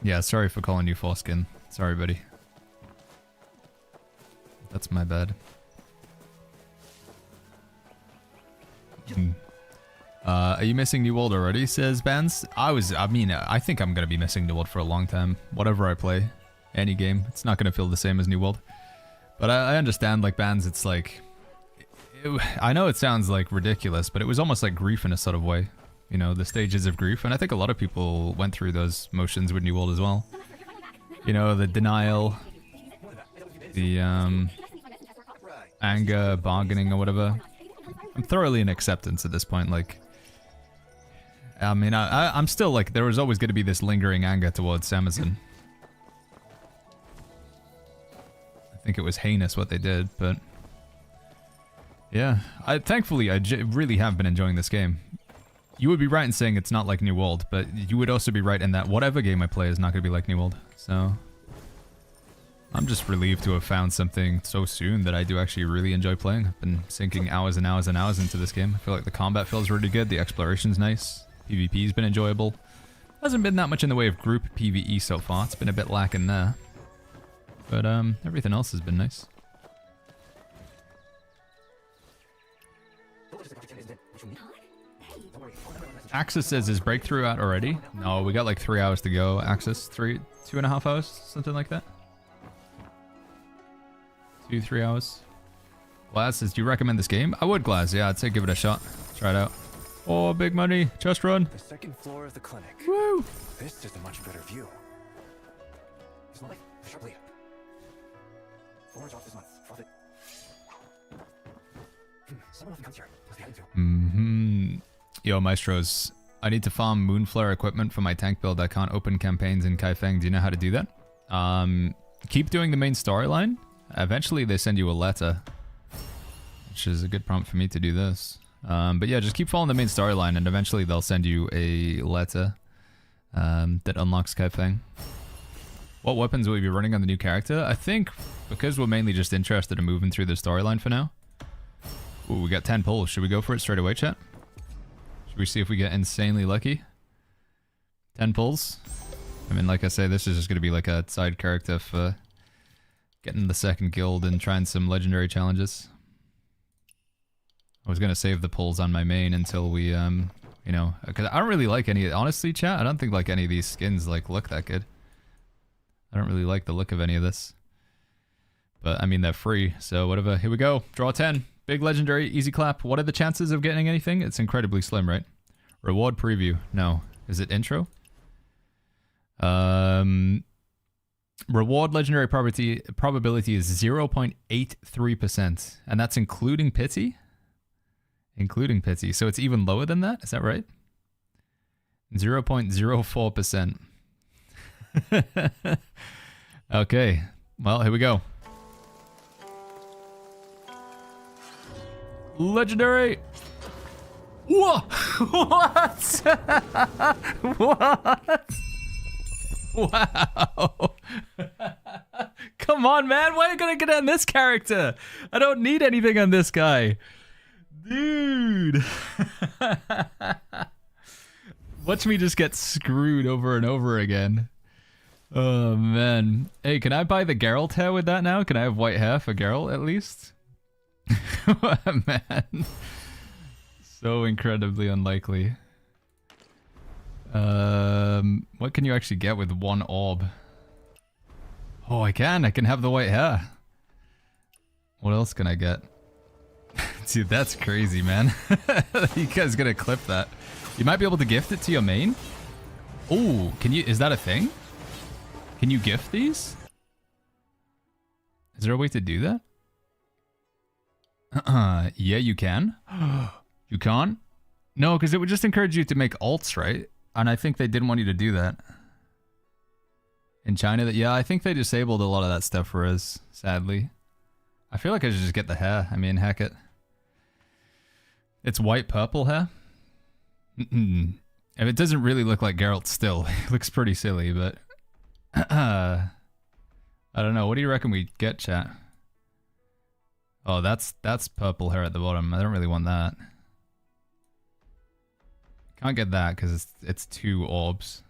[SPEAKER 1] Yeah, sorry for calling you foreskin. Sorry, buddy. That's my bad. Are you missing New World already, says Bans? I think I'm gonna be missing New World for a long time. Whatever I play, any game, it's not gonna feel the same as New World. But I understand, like, Bans, it's like... I know it sounds, like, ridiculous, but it was almost like grief in a sort of way. You know, the stages of grief, and I think a lot of people went through those motions with New World as well. You know, the denial, the, anger, bargaining, or whatever. I'm thoroughly in acceptance at this point, like... I mean, I'm still, like, there was always going to be this lingering anger towards Samazin. I think it was heinous what they did, but... Yeah, thankfully, I really have been enjoying this game. You would be right in saying it's not like New World, but you would also be right in that whatever game I play is not going to be like New World, so... I'm just relieved to have found something so soon that I do actually really enjoy playing. I've been sinking hours and hours and hours into this game. I feel like the combat feels really good, the exploration's nice, PvP's been enjoyable. Hasn't been that much in the way of group PvE so far, it's been a bit lacking there. But everything else has been nice. Axis says, is Breakthrough out already? No, we got like 3 hours to go, Axis. 2.5 hours, something like that. 2-3 hours. Glaz says, do you recommend this game? I would, Glaz. Yeah, I'd say give it a shot. Try it out. Oh, big money. Just run.
[SPEAKER 6] The second floor of the clinic.
[SPEAKER 1] Woo!
[SPEAKER 6] This is a much better view. There's no light. A sharp lead. Floors off this month. Profit. Someone often comes here. Must be heading to. Yo, Maestros. I need to farm Moonflare equipment for my tank build. I can't open campaigns in Kaifeng. Do you know how to do that? Keep doing the main storyline. Eventually they send you a letter, which is a good prompt for me to do this. But yeah, just keep following the main storyline and eventually they'll send you a letter that unlocks Kaifeng. What weapons will you be running on the new character? I think because we're mainly just interested in moving through the storyline for now. Ooh, we got 10 pulls. Should we go for it straight away, chat? Should we see if we get insanely lucky? 10 pulls? I mean, like I say, this is just going to be like a side character for getting the second guild and trying some legendary challenges. I was going to save the pulls on my main until we, you know, because I don't really like any, honestly, chat, I don't think like any of these skins like look that good. I don't really like the look of any of this. But I mean, they're free, so whatever. Here we go. Draw 10. Big legendary, easy clap. What are the chances of getting anything? It's incredibly slim, right? Reward preview. No. Is it intro? Reward legendary probability is 0.83%. And that's including pity? Including pity. So it's even lower than that? Is that right? 0.04%. Okay. Well, here we go. Legendary! Whoa! What? What? Wow. Come on, man. Why are you gonna get on this character? I don't need anything on this guy. Dude. Watch me just get screwed over and over again. Oh, man. Hey, can I buy the Geralt hair with that now? Can I have white hair for Geralt, at least? Man. So incredibly unlikely. What can you actually get with one orb? Oh, I can have the white hair. What else can I get? Dude, that's crazy, man. You guys gotta clip that. You might be able to gift it to your main? Oh, can you, is that a thing? Can you gift these? Is there a way to do that? Yeah, you can. You can't? No, because it would just encourage you to make alts, right? And I think they didn't want you to do that. In China, yeah, I think they disabled a lot of that stuff for us, sadly. I feel like I should just get the hair. I mean, heck it. It's white purple hair? Mm-mm. If it doesn't really look like Geralt still, it looks pretty silly, but... I don't know. What do you reckon we get, chat? Oh, that's purple hair at the bottom. I don't really want that. Can't get that because it's 2 orbs.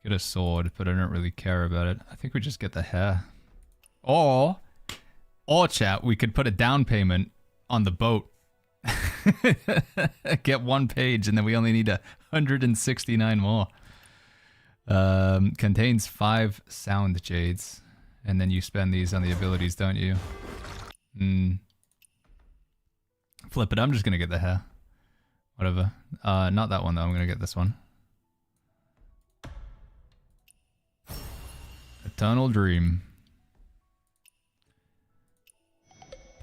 [SPEAKER 6] Get a sword, but I don't really care about it. I think we just get the hair. Or chat, we could put a down payment on the boat. Get 1 page and then we only need 169 more. Contains 5 sound jades. And then you spend these on the abilities, don't you? Flip it, I'm just gonna get the hair. Whatever. Not that one though, I'm gonna get this one. Eternal Dream.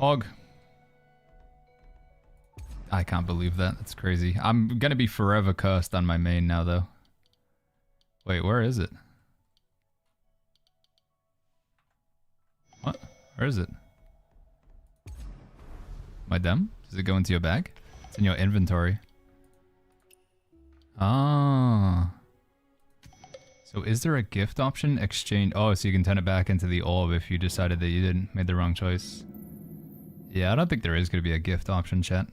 [SPEAKER 6] Pog. I can't believe that. That's crazy. I'm gonna be forever cursed on my main now though. Wait, where is it? What? Where is it? My dem? Does it go into your bag? It's in your inventory. Ah. So is there a gift option? Exchange. Oh, so you can turn it back into the orb if you decided that you didn't made the wrong choice. Yeah, I don't think there is going to be a gift option, chat.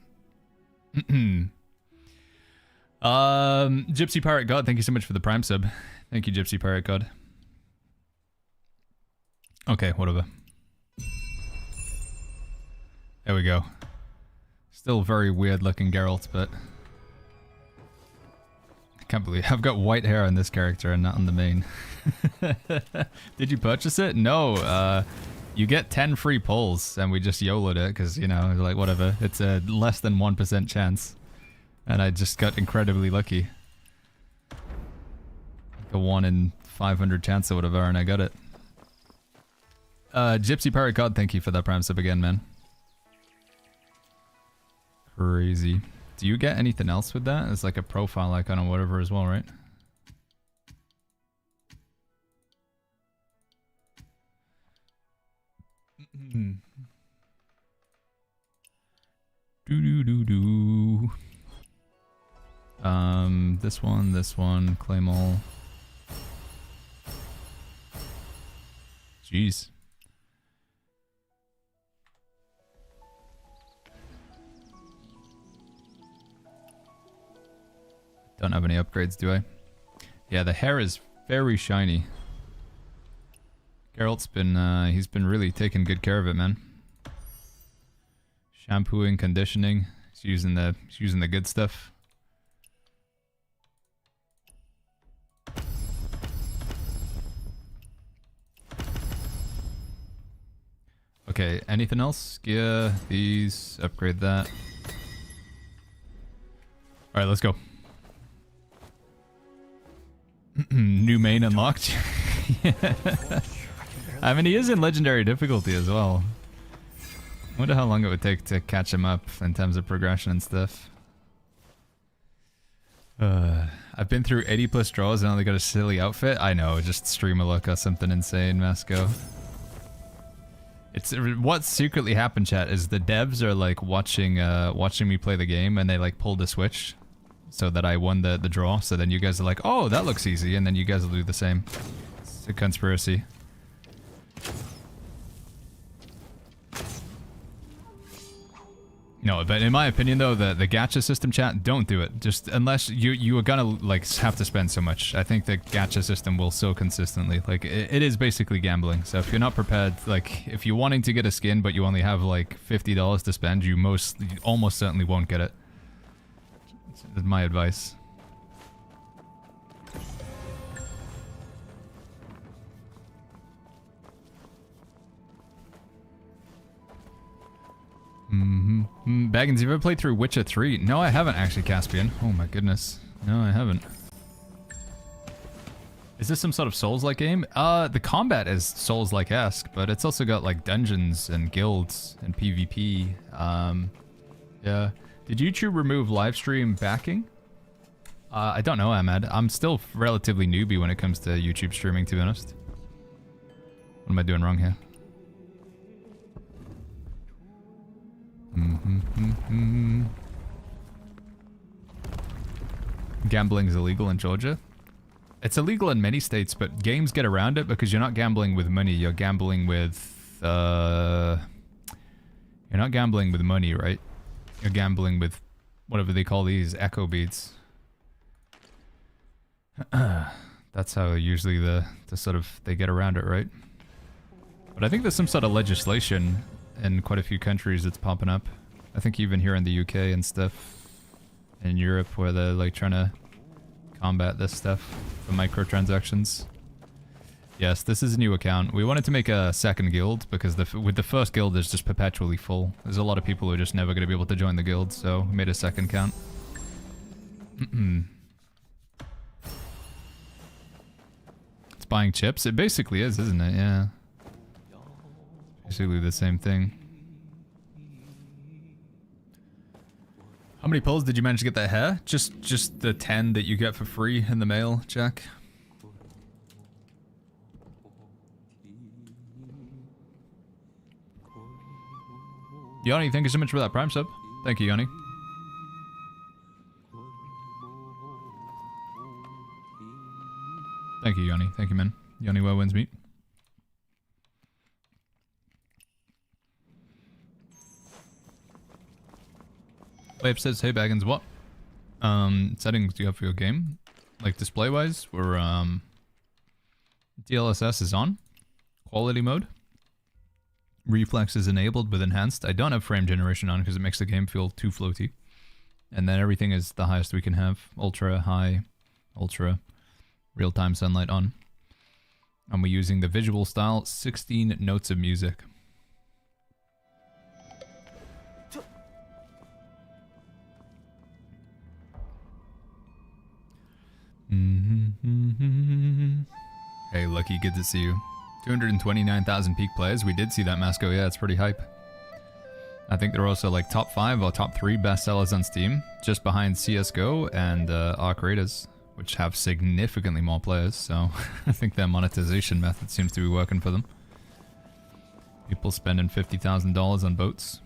[SPEAKER 6] Gypsy Pirate God, thank you so much for the Prime sub. Thank you, Gypsy Pirate God. Okay, whatever. There we go. Still very weird looking Geralt, but... I can't believe I've got white hair on this character and not on the main. Did you purchase it? No, you get 10 free pulls and we just YOLO'd it because, you know, like whatever. It's a less than 1% chance. And I just got incredibly lucky. Like a 1 in 500 chance or whatever, and I got it. Gypsy Pirate God, thank you for that Prime sub again, man. Crazy. Do you get anything else with that? It's like a profile icon or whatever as well, right? Do. This one, claim all. Jeez. Don't have any upgrades, do I? Yeah, the hair is very shiny. Geralt's been, he's been really taking good care of it, man. Shampooing, conditioning. He's using the good stuff. Okay, anything else? Gear, these, upgrade that. Alright, let's go. New main unlocked. Yeah. I mean, he is in legendary difficulty as well. I wonder how long it would take to catch him up in terms of progression and stuff. I've been through 80 plus draws and only got a silly outfit. I know, just stream a look or something insane, Masco. It's what secretly happened, chat, is the devs are like watching me play the game and they like pulled a switch so that I won the draw. So then you guys are like, oh, that looks easy, and then you guys will do the same. It's a conspiracy. No, but in my opinion though, the gacha system, chat, don't do it. Just unless you are gonna like have to spend so much. I think the gacha system will so consistently, like it is basically gambling. So if you're not prepared, like if you're wanting to get a skin but you only have like $50 to spend, you almost certainly won't get it. That's my advice. Baggins, have you ever played through Witcher 3? No, I haven't actually, Caspian. Oh my goodness. No, I haven't. Is this some sort of Souls-like game? The combat is Souls-like-esque, but it's also got like dungeons and guilds and PvP. Yeah. Did YouTube remove livestream backing? I don't know, Ahmad. I'm still relatively newbie when it comes to YouTube streaming, to be honest. What am I doing wrong here? Gambling is illegal in Georgia. It's illegal in many states, but games get around it because you're not gambling with money. You're gambling with... you're not gambling with money, right? You're gambling with whatever they call these echo beads. That's how usually the sort of they get around it, right? But I think there's some sort of legislation in quite a few countries that's popping up. I think even here in the UK and stuff. In Europe where they're like trying to combat this stuff for microtransactions. Yes, this is a new account. We wanted to make a second guild because with the first guild it's just perpetually full. There's a lot of people who are just never going to be able to join the guild, so we made a second account. It's buying chips? It basically is, isn't it? Yeah. Basically the same thing. How many pulls did you manage to get that hair? Just the 10 that you get for free in the mail, Jack? Yanni, thank you so much for that Prime sub. Thank you, Yanni. Thank you, Yanni. Thank you, man. Yanni well wins meat. Wape says, hey Baggins, what settings do you have for your game? Like display wise, where DLSS is on, quality mode, reflex is enabled with enhanced. I don't have frame generation on because it makes the game feel too floaty. And then everything is the highest we can have. Ultra, high, ultra, real-time sunlight on. And we're using the visual style, 16 notes of music. Hey, Lucky, good to see you. 229,000 peak players. We did see that Masco. Yeah, it's pretty hype. I think they're also like top 5 or top 3 bestsellers on Steam, just behind CSGO and Arc Raiders, which have significantly more players. So I think their monetization method seems to be working for them. People spending $50,000 on boats.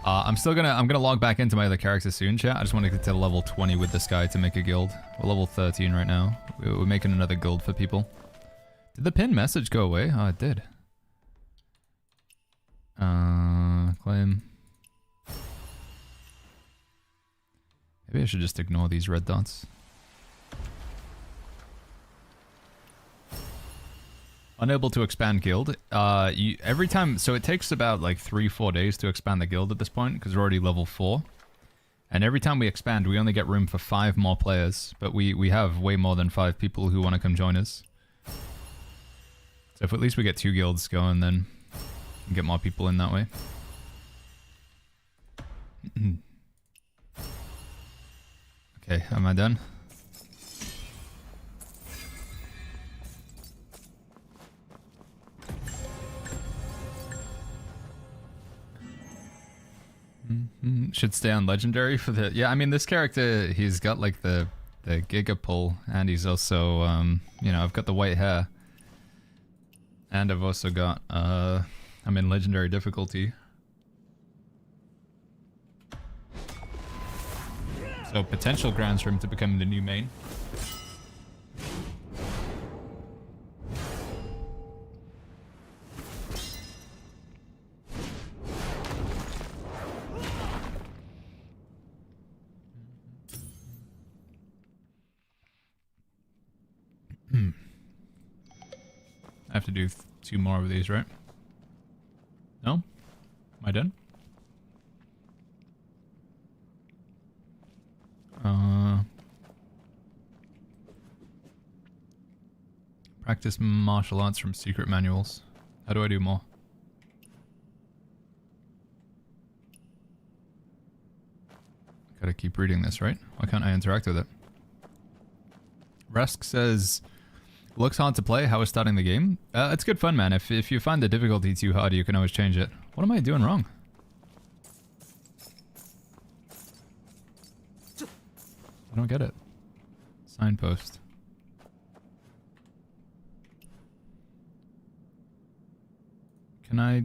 [SPEAKER 6] I'm gonna log back into my other character soon, chat. I just want to get to level 20 with this guy to make a guild. We're level 13 right now. We're making another guild for people. Did the pin message go away? Oh, it did. Claim. Maybe I should just ignore these red dots. Unable to expand guild. Every time, so it takes about like 3-4 days to expand the guild at this point because we're already level 4. And every time we expand, we only get room for 5 more players. But we have way more than 5 people who want to come join us. So if at least we get 2 guilds going, then we can get more people in that way. Okay, am I done? Should stay on legendary for the... Yeah, I mean, this character, he's got like the Giga pull, and he's also, you know, I've got the white hair. And I've also got, I'm in legendary difficulty. So potential grounds for him to become the new main. I have to do 2 more of these, right? No? Am I done? Practice martial arts from secret manuals. How do I do more? Gotta keep reading this, right? Why can't I interact with it? Rusk says... Looks hard to play. How is starting the game? It's good fun, man. If you find the difficulty too hard, you can always change it. What am I doing wrong? I don't get it. Signpost. Can I...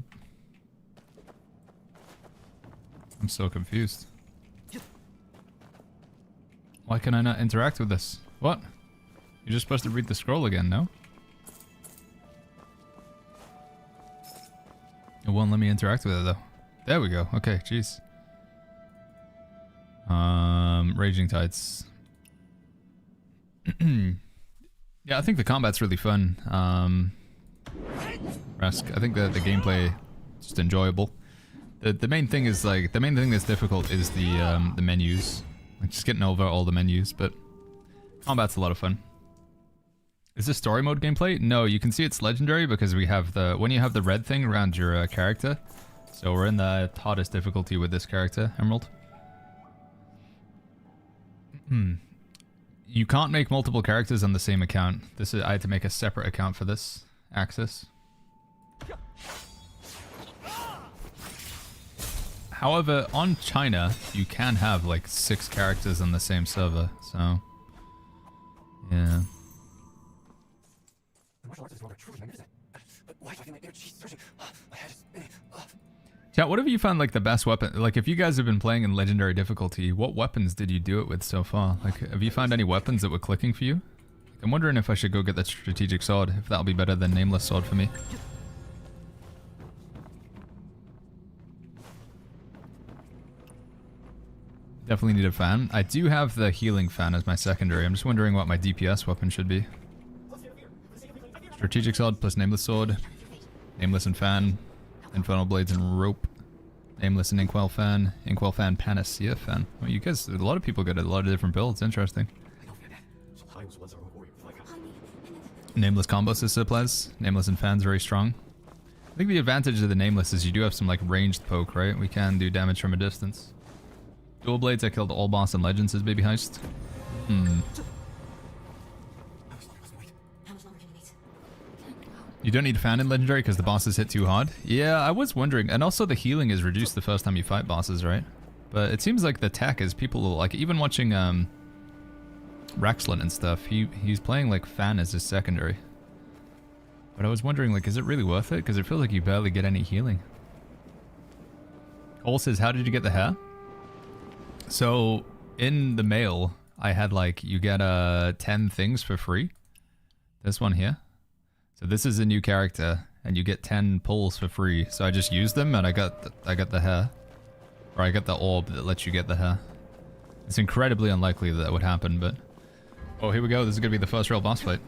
[SPEAKER 6] I'm so confused. Why can I not interact with this? What? You're just supposed to read the scroll again, no? It won't let me interact with it though. There we go. Okay, jeez. Raging Tides. Yeah, I think the combat's really fun. Rask, I think the gameplay is just enjoyable. The main thing is like the main thing that's difficult is the menus. Like just getting over all the menus, but combat's a lot of fun. Is this story mode gameplay? No, you can see it's legendary because we have the when you have the red thing around your character. So we're in the hardest difficulty with this character, Emerald. You can't make multiple characters on the same account. I had to make a separate account for this access. However, on China, you can have like 6 characters on the same server, so yeah. Chat, what have you found like the best weapon? Like if you guys have been playing in legendary difficulty, what weapons did you do it with so far? Like have you found any weapons that were clicking for you? I'm wondering if I should go get that strategic sword, if that'll be better than nameless sword for me. Definitely need a fan. I do have the healing fan as my secondary. I'm just wondering what my DPS weapon should be. Strategic sword plus nameless sword. Nameless and fan. Infernal blades and rope. Nameless and inkwell fan. Inkwell fan, panacea fan. Well, you guys, a lot of people get a lot of different builds. Interesting. Nameless combo supplies. Nameless and fan's very strong. I think the advantage of the nameless is you do have some like ranged poke, right? We can do damage from a distance. Dual blades, I killed all boss and legends as baby heist. You don't need a fan in legendary because the bosses hit too hard. Yeah, I was wondering. And also the healing is reduced the first time you fight bosses, right? But it seems like the tech is people like even watching Raxlin and stuff, he's playing like fan as his secondary. But I was wondering like is it really worth it? Because it feels like you barely get any healing. Cole says, how did you get the hair? So in the mail I had like you get 10 things for free. This one here. So this is a new character, and you get 10 pulls for free. So I just used them, and I got the hair, or I got the orb that lets you get the hair. It's incredibly unlikely that would happen, but oh, here we go. This is gonna be the first real boss fight.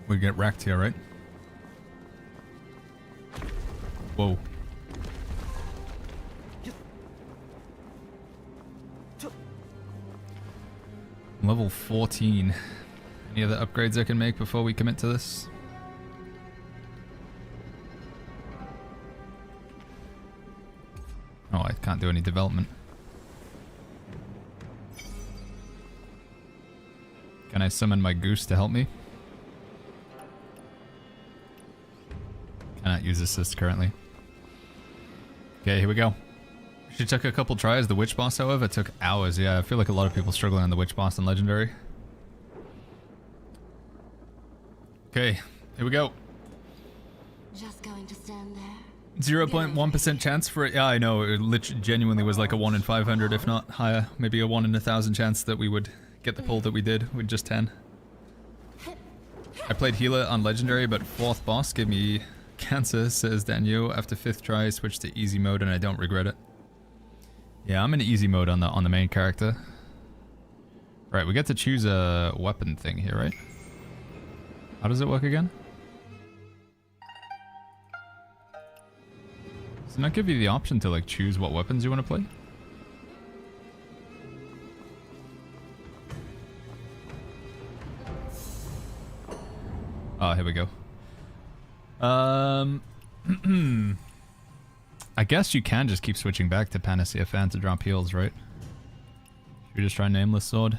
[SPEAKER 6] We get wrecked here, right? Whoa. Level 14. Any other upgrades I can make before we commit to this? Oh, I can't do any development. Can I summon my goose to help me? Cannot use assist currently. Okay, here we go. She took a couple tries. The witch boss, however, took hours. Yeah, I feel like a lot of people struggling on the witch boss in legendary. Okay, here we go.
[SPEAKER 11] Just going to stand there.
[SPEAKER 6] 0.1% chance for it. Yeah, I know. It literally genuinely was like a 1 in 500, if not higher. Maybe a 1 in 1,000 chance that we would get the pull that we did with just 10. I played healer on legendary, but 4th boss gave me cancer, says Daniel. After 5th try, I switched to easy mode and I don't regret it. Yeah, I'm in easy mode on the main character. Right, we get to choose a weapon thing here, right? How does it work again? Does it not give you the option to like choose what weapons you want to play? Oh, here we go. I guess you can just keep switching back to Panacea Fan to drop heals, right? Should we just try Nameless Sword?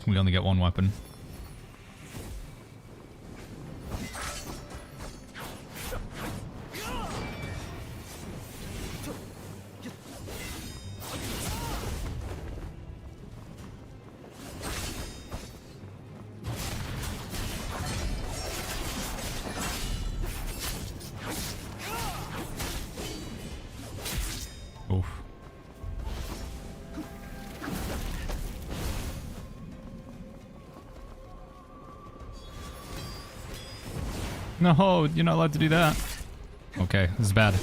[SPEAKER 6] We only get one weapon. No, you're not allowed to do that. Okay, this is bad.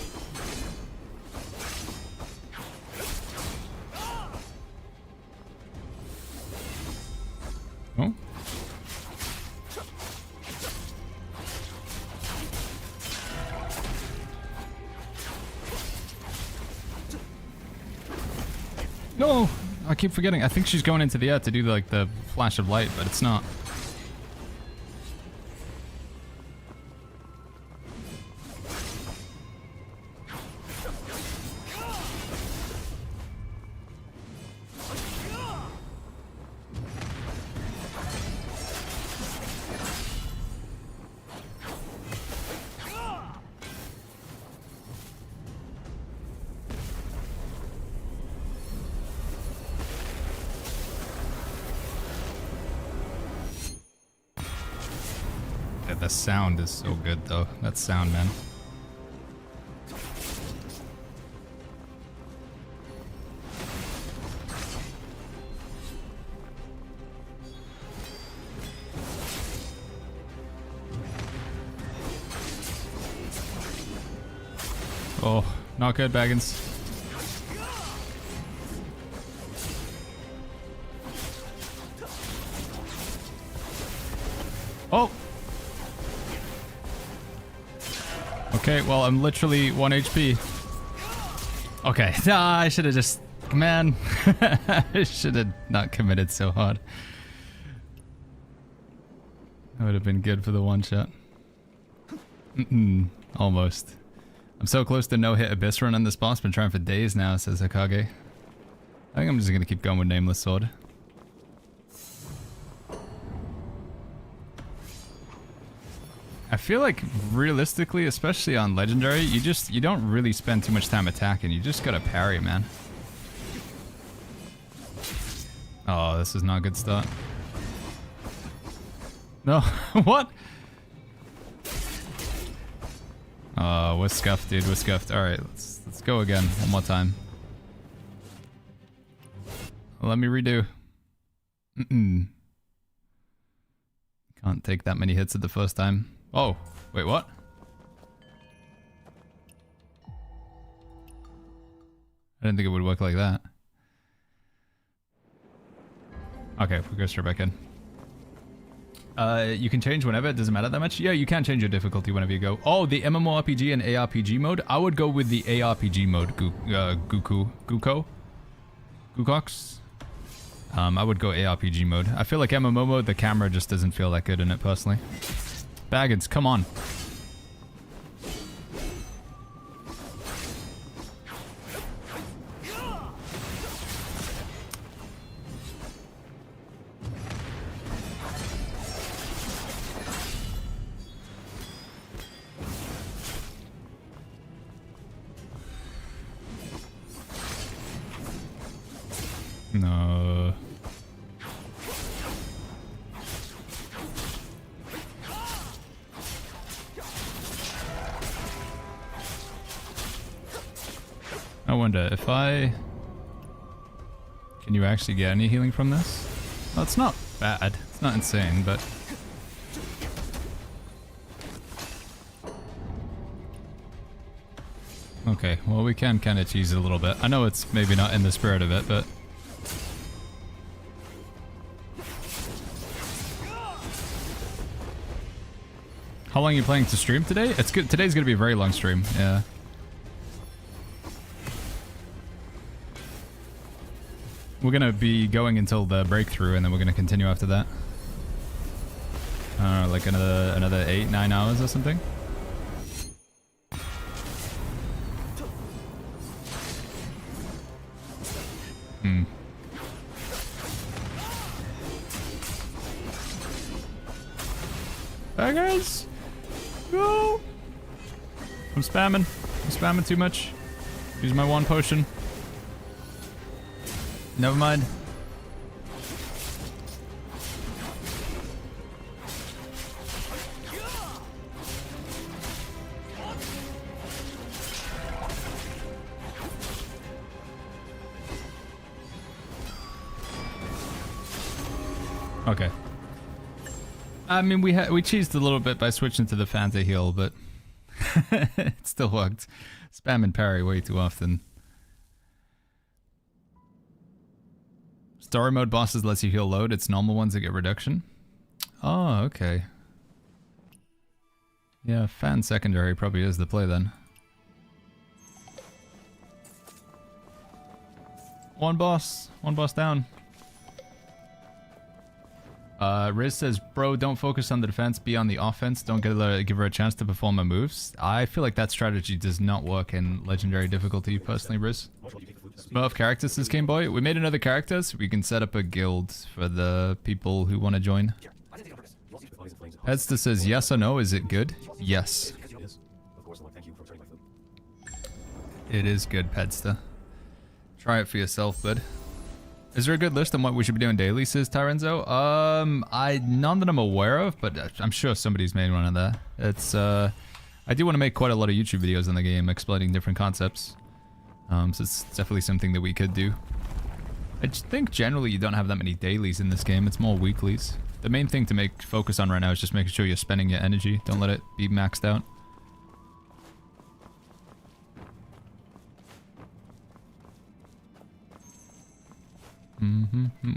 [SPEAKER 6] Oh. No! I keep forgetting. I think she's going into the air to do like the flash of light, but it's not. The sound is so good though. That sound, man. Oh, not good, Baggins. Oh! Okay, well, I'm literally 1 HP. Okay, I should have just... Man, I should have not committed so hard. That would have been good for the one shot. Almost. I'm so close to no-hit Abyss run on this boss. Been trying for days now, says Hokage. I think I'm just gonna keep going with Nameless Sword. I feel like realistically, especially on Legendary, you don't really spend too much time attacking. You just gotta parry, man. Oh, this is not a good start. No, what? Oh, we're scuffed, dude. We're scuffed. All right, let's go again one more time. Let me redo. Can't take that many hits at the first time. Oh, wait, what? I didn't think it would work like that. Okay, we'll go straight back in. You can change whenever, it doesn't matter that much. Yeah, you can change your difficulty whenever you go. Oh, the MMORPG and ARPG mode? I would go with the ARPG mode, Goocox. I would go ARPG mode. I feel like MMO mode, the camera just doesn't feel that good in it personally. Baggins, come on. No. I wonder if I... Can you actually get any healing from this? Well, it's not bad. It's not insane, but... Okay, well we can kind of cheese it a little bit. I know it's maybe not in the spirit of it, but... How long are you planning to stream today? It's good. Today's gonna be a very long stream. Yeah. We're gonna be going until the breakthrough, and then we're gonna continue after that. Like another 8-9 hours or something. Hey guys! Go! I'm spamming too much. Use my one potion. Never mind. Okay. I mean, we cheesed a little bit by switching to the Fanta heal, but it still worked. Spam and parry way too often. Story mode bosses lets you heal load. It's normal ones that get reduction. Oh, okay. Yeah, fan secondary probably is the play then. One boss down. Riz says, bro, don't focus on the defense, be on the offense. Don't give her a chance to perform her moves. I feel like that strategy does not work in legendary difficulty, personally, Riz. Smurf characters this Game Boy. We made another character, so we can set up a guild for the people who want to join. Pedster says, yes or no, is it good? Yes. It is good, Pedster. Try it for yourself, bud. Is there a good list on what we should be doing daily, says Tyrenzo? None that I'm aware of, but I'm sure somebody's made one of that. It's, I do want to make quite a lot of YouTube videos on the game, exploiting different concepts. So it's definitely something that we could do. I just think generally you don't have that many dailies in this game, it's more weeklies. The main thing to focus on right now is just making sure you're spending your energy. Don't let it be maxed out.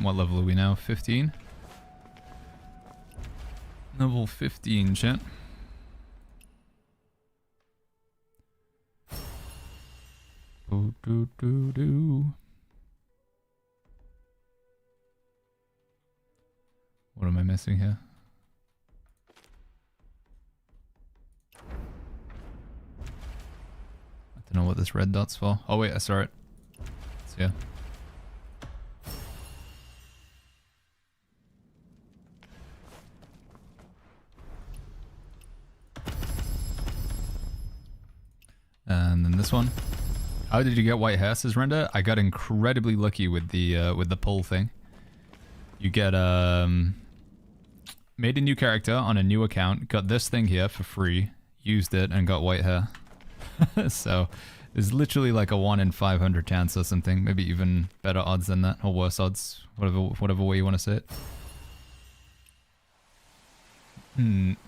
[SPEAKER 6] What level are we now? 15? Level 15, chat. What am I missing here? I don't know what this red dot's for. Oh wait, I saw it. It's here. And then this one. How did you get white hair, says Renda? I got incredibly lucky with the pull thing. You get made a new character on a new account, got this thing here for free, used it, and got white hair. So there's literally like a 1 in 500 chance or something, maybe even better odds than that, or worse odds, whatever way you want to say it.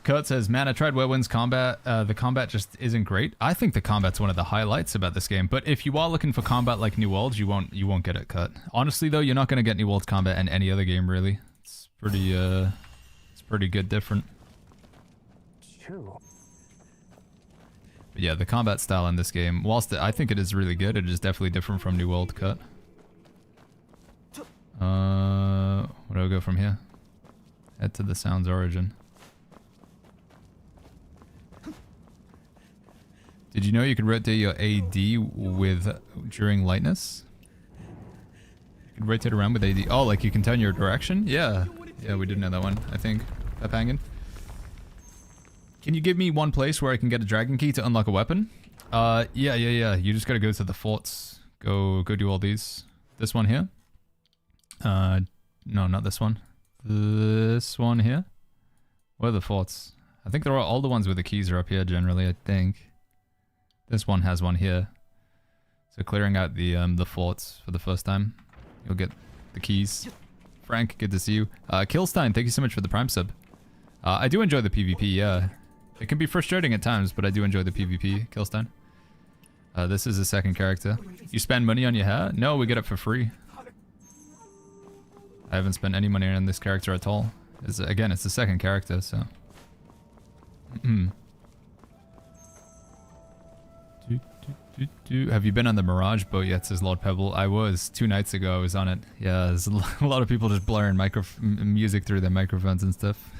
[SPEAKER 6] Kurt says, man, I tried Whirlwind's combat. The combat just isn't great. I think the combat's one of the highlights about this game. But if you are looking for combat like New World, you won't get it, Kurt. Honestly, though, you're not going to get New World's combat in any other game, really. It's pretty good different.
[SPEAKER 7] True.
[SPEAKER 6] But yeah, the combat style in this game, whilst I think it is really good, it is definitely different from New World, Kurt. Where do I go from here? Head to the sound's origin. Did you know you could rotate your AD during lightness? You could rotate around with AD. Oh, like you can turn your direction? Yeah. Yeah, we did know that one, I think. Pepangan. Can you give me one place where I can get a dragon key to unlock a weapon? Yeah. You just gotta go to the forts. Go do all these. This one here. No, not this one. This one here. Where are the forts? I think they're all the ones with the keys are up here generally, I think. This one has one here. So clearing out the forts for the first time, you'll get the keys. Frank, good to see you. Killstein, thank you so much for the Prime sub. I do enjoy the PvP, yeah. It can be frustrating at times, but I do enjoy the PvP, Killstein. This is a second character. You spend money on your hair? No, we get it for free. I haven't spent any money on this character at all. Again, it's the second character, so... Have you been on the Mirage boat yet, says Lord Pebble? I was. 2 nights ago I was on it. Yeah, there's a lot of people just blaring music through their microphones and stuff.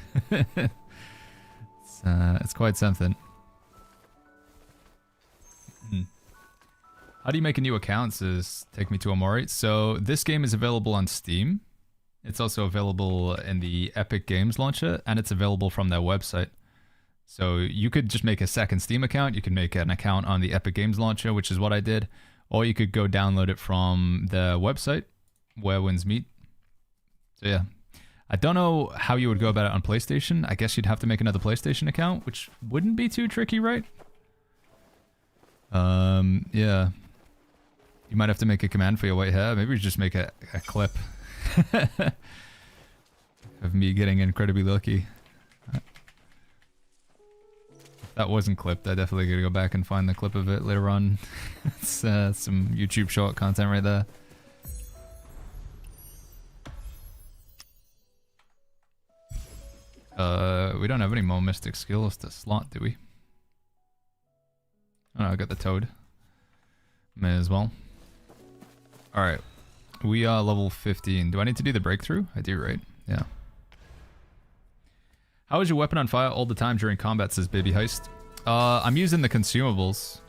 [SPEAKER 6] It's quite something. How do you make a new account, says Take Me to Amori? So this game is available on Steam. It's also available in the Epic Games launcher, and it's available from their website. So you could just make a second Steam account, you could make an account on the Epic Games launcher, which is what I did, or you could go download it from the website, Where Winds Meet. So yeah, I don't know how you would go about it on PlayStation. I guess you'd have to make another PlayStation account, which wouldn't be too tricky, right? Yeah. You might have to make a command for your white hair. Maybe just make a clip of me getting incredibly lucky. That wasn't clipped. I definitely gotta go back and find the clip of it later on. It's some YouTube short content right there. We don't have any more mystic skills to slot, do we? Oh, no, I got the toad. May as well. Alright. We are level 15. Do I need to do the breakthrough? I do, right? Yeah. How is your weapon on fire all the time during combat, says Baby Heist? I'm using the consumables.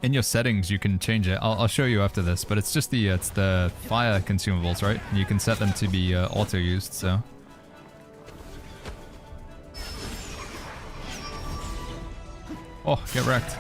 [SPEAKER 6] In your settings, you can change it. I'll show you after this, but it's just it's the fire consumables, right? And you can set them to be auto-used, so... Oh, get wrecked.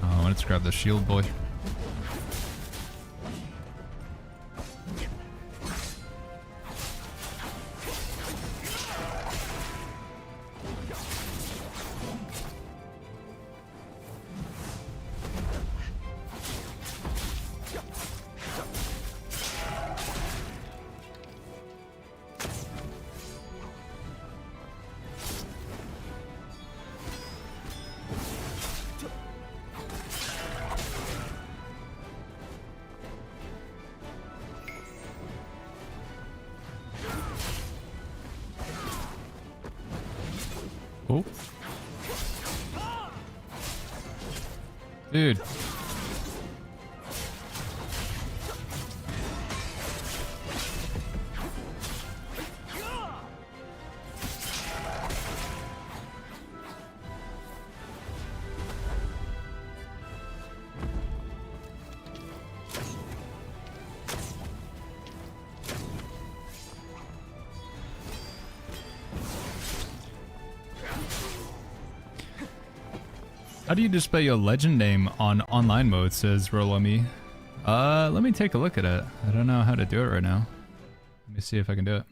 [SPEAKER 6] Oh, let's grab the shield boy. Oh. Dude. How do you display your legend name on online mode, says Rolomi. Let me take a look at it. I don't know how to do it right now. Let me see if I can do it.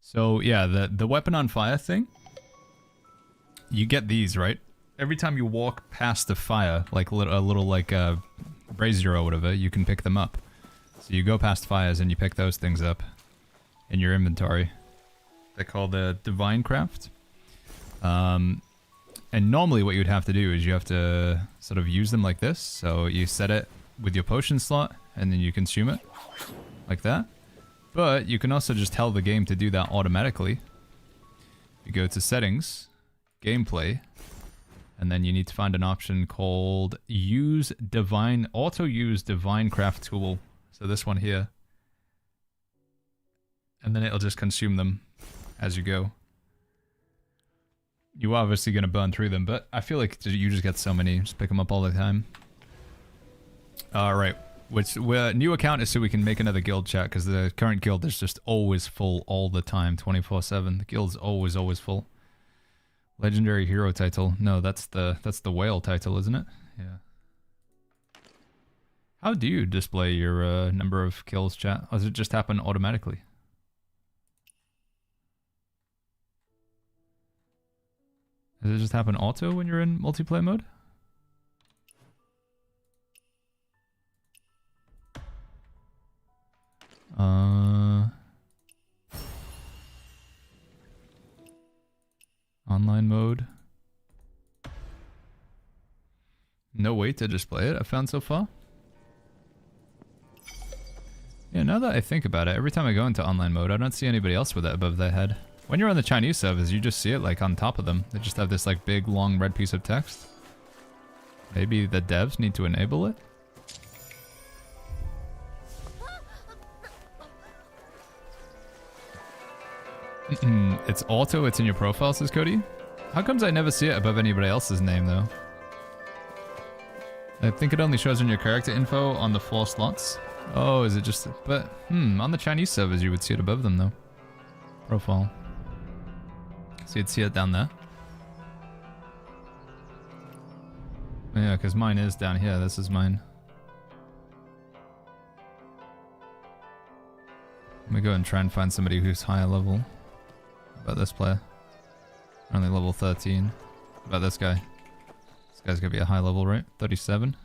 [SPEAKER 6] So yeah, the weapon on fire thing, you get these, right? Every time you walk past the fire, like a little like a brazier or whatever, you can pick them up. So you go past fires and you pick those things up in your inventory. They're called the Divine Craft. And normally what you'd have to do is you have to sort of use them like this. So you set it with your potion slot and then you consume it like that. But you can also just tell the game to do that automatically. You go to settings, gameplay, and then you need to find an option called auto use divine craft tool. So this one here. And then it'll just consume them as you go. You're obviously going to burn through them, but I feel like you just get so many. Just pick them up all the time. Alright. New account is so we can make another guild, chat, because the current guild is just always full all the time, 24/7. The guild's always full. Legendary hero title. No, that's the whale title, isn't it? Yeah. How do you display your number of kills, chat? Or does it just happen automatically? Does it just happen auto when you're in multiplayer mode? Online mode. No way to display it, I found so far. Yeah, now that I think about it, every time I go into online mode, I don't see anybody else with it above their head. When you're on the Chinese servers, you just see it like on top of them. They just have this like big long red piece of text. Maybe the devs need to enable it? It's auto, it's in your profile, says Cody. How comes I never see it above anybody else's name though? I think it only shows on your character info on the 4 slots. Oh, is it just... But, on the Chinese servers you would see it above them though. Profile. So you'd see it down there. Yeah, because mine is down here. This is mine. Let me go and try and find somebody who's higher level. How about this player? Only level 13. How about this guy? This guy's gonna be a high level, right? 37.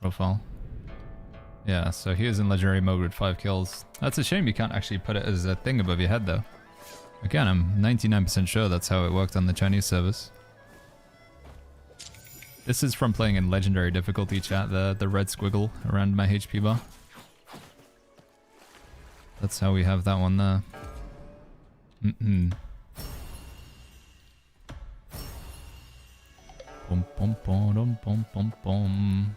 [SPEAKER 6] Profile. Yeah, so he is in legendary mode with 5 kills. That's a shame you can't actually put it as a thing above your head though. Again, I'm 99% sure that's how it worked on the Chinese service. This is from playing in legendary difficulty, chat, the red squiggle around my HP bar. That's how we have that one there. Bum bum bum bum bum bum.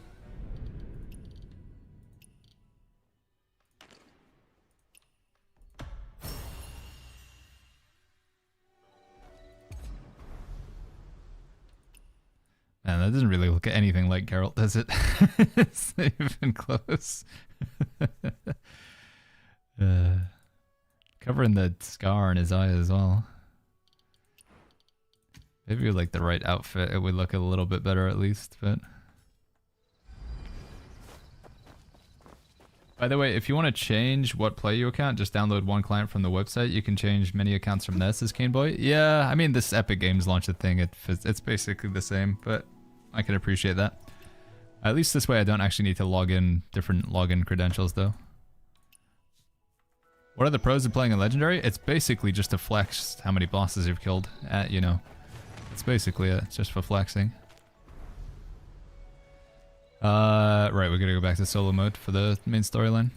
[SPEAKER 6] Man, that doesn't really look anything like Geralt, does it? It's not even close. Covering the scar on his eye as well. Maybe with like the right outfit it would look a little bit better at least, but... By the way, if you want to change what player you account, just download one client from the website. You can change many accounts from there, says Caneboy. Yeah, I mean, this Epic Games launched a thing. It's basically the same, but I can appreciate that. At least this way I don't actually need to log in different login credentials, though. What are the pros of playing a Legendary? It's basically just to flex how many bosses you've killed at, you know. It's basically it. It's just for flexing. Right, we're gonna go back to solo mode for the main storyline.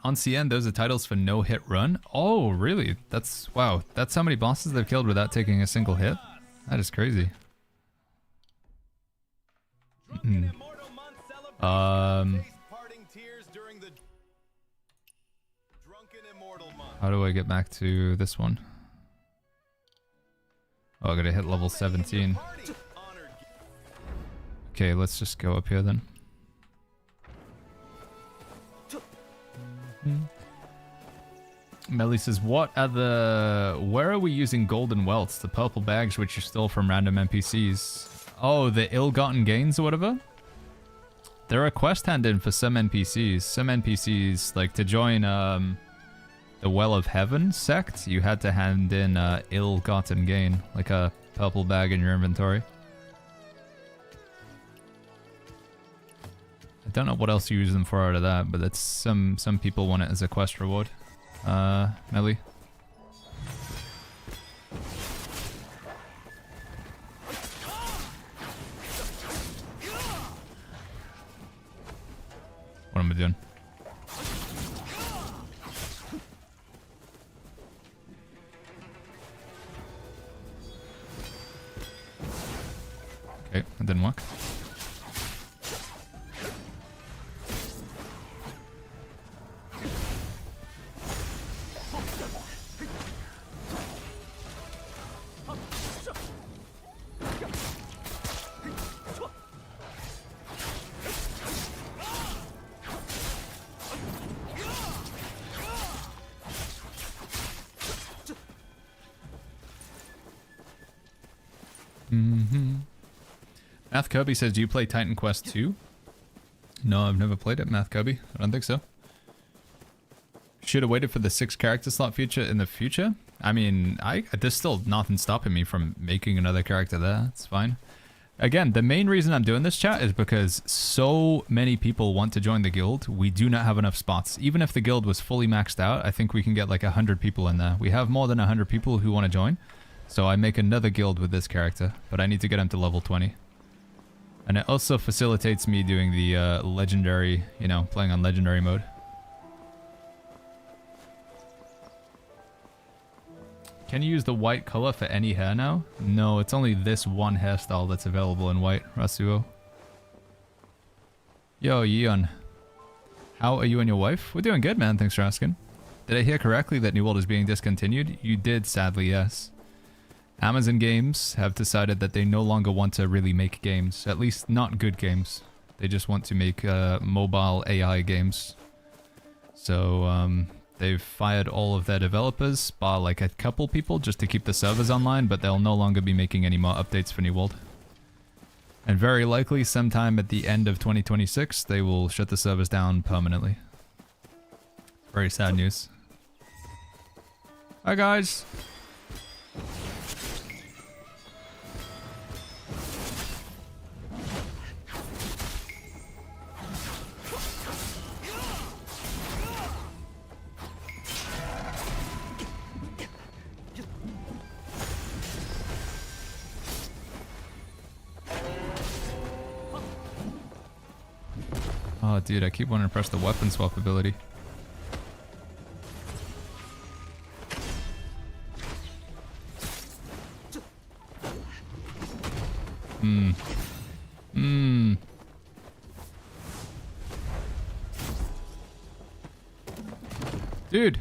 [SPEAKER 6] On CN, those are titles for no hit run. Oh, really? That's, wow. That's how many bosses they've killed without taking a single hit? That is crazy. How do I get back to this one? Oh, I gotta hit level 17. Okay, let's just go up here then. Melly says, where are we using golden welts? The purple bags which you stole from random NPCs. Oh, the ill-gotten gains or whatever? There are quest hand-in for some NPCs. Some NPCs, like to join the Well of Heaven sect, you had to hand in ill-gotten gain, like a purple bag in your inventory. I don't know what else you use them for out of that, but that's some people want it as a quest reward. Melly. What am I doing? Okay, that didn't work. Math Kirby says, do you play Titan Quest 2? No, I've never played it, Math Kirby. I don't think so. Should have waited for the 6 character slot feature in the future? I mean, there's still nothing stopping me from making another character there. It's fine. Again, the main reason I'm doing this, chat, is because so many people want to join the guild. We do not have enough spots. Even if the guild was fully maxed out, I think we can get like 100 people in there. We have more than 100 people who want to join. So I make another guild with this character, but I need to get him to level 20. And it also facilitates me doing the legendary, you know, playing on legendary mode. Can you use the white color for any hair now? No, it's only this one hairstyle that's available in white, Rasuo. Yo, Yeon. How are you and your wife? We're doing good, man. Thanks for asking. Did I hear correctly that New World is being discontinued? You did, sadly, yes. Amazon Games have decided that they no longer want to really make games, at least not good games. They just want to make mobile AI games. So they've fired all of their developers, bar like a couple people, just to keep the servers online, but they'll no longer be making any more updates for New World. And very likely, sometime at the end of 2026, they will shut the servers down permanently. Very sad news. Hi guys! Oh, dude, I keep wanting to press the weapon swap ability. Dude.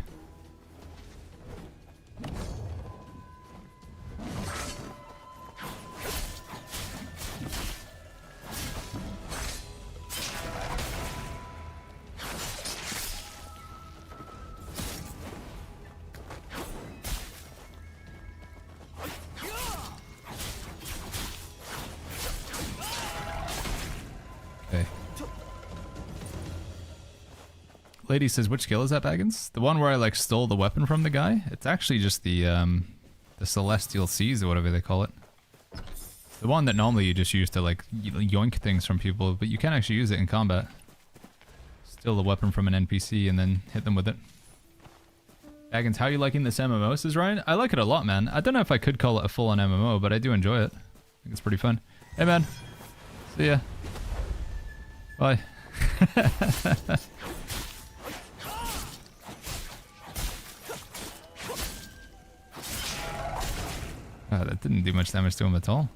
[SPEAKER 6] Lady says, which skill is that, Baggins? The one where I like stole the weapon from the guy? It's actually just the Celestial Seas or whatever they call it. The one that normally you just use to like yoink things from people, but you can actually use it in combat. Steal the weapon from an NPC and then hit them with it. Baggins, how are you liking this MMO, says Ryan? I like it a lot, man. I don't know if I could call it a full-on MMO, but I do enjoy it. I think it's pretty fun. Hey, man. See ya. Bye. That didn't do much damage to him at all.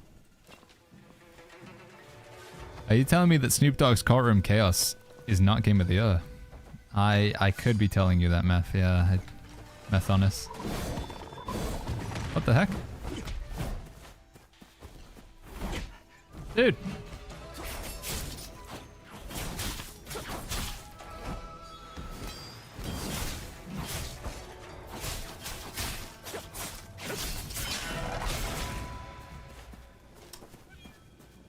[SPEAKER 6] Are you telling me that Snoop Dogg's Courtroom Chaos is not Game of the Year? I could be telling you that, Meth. Yeah, Meth honest. What the heck? Dude!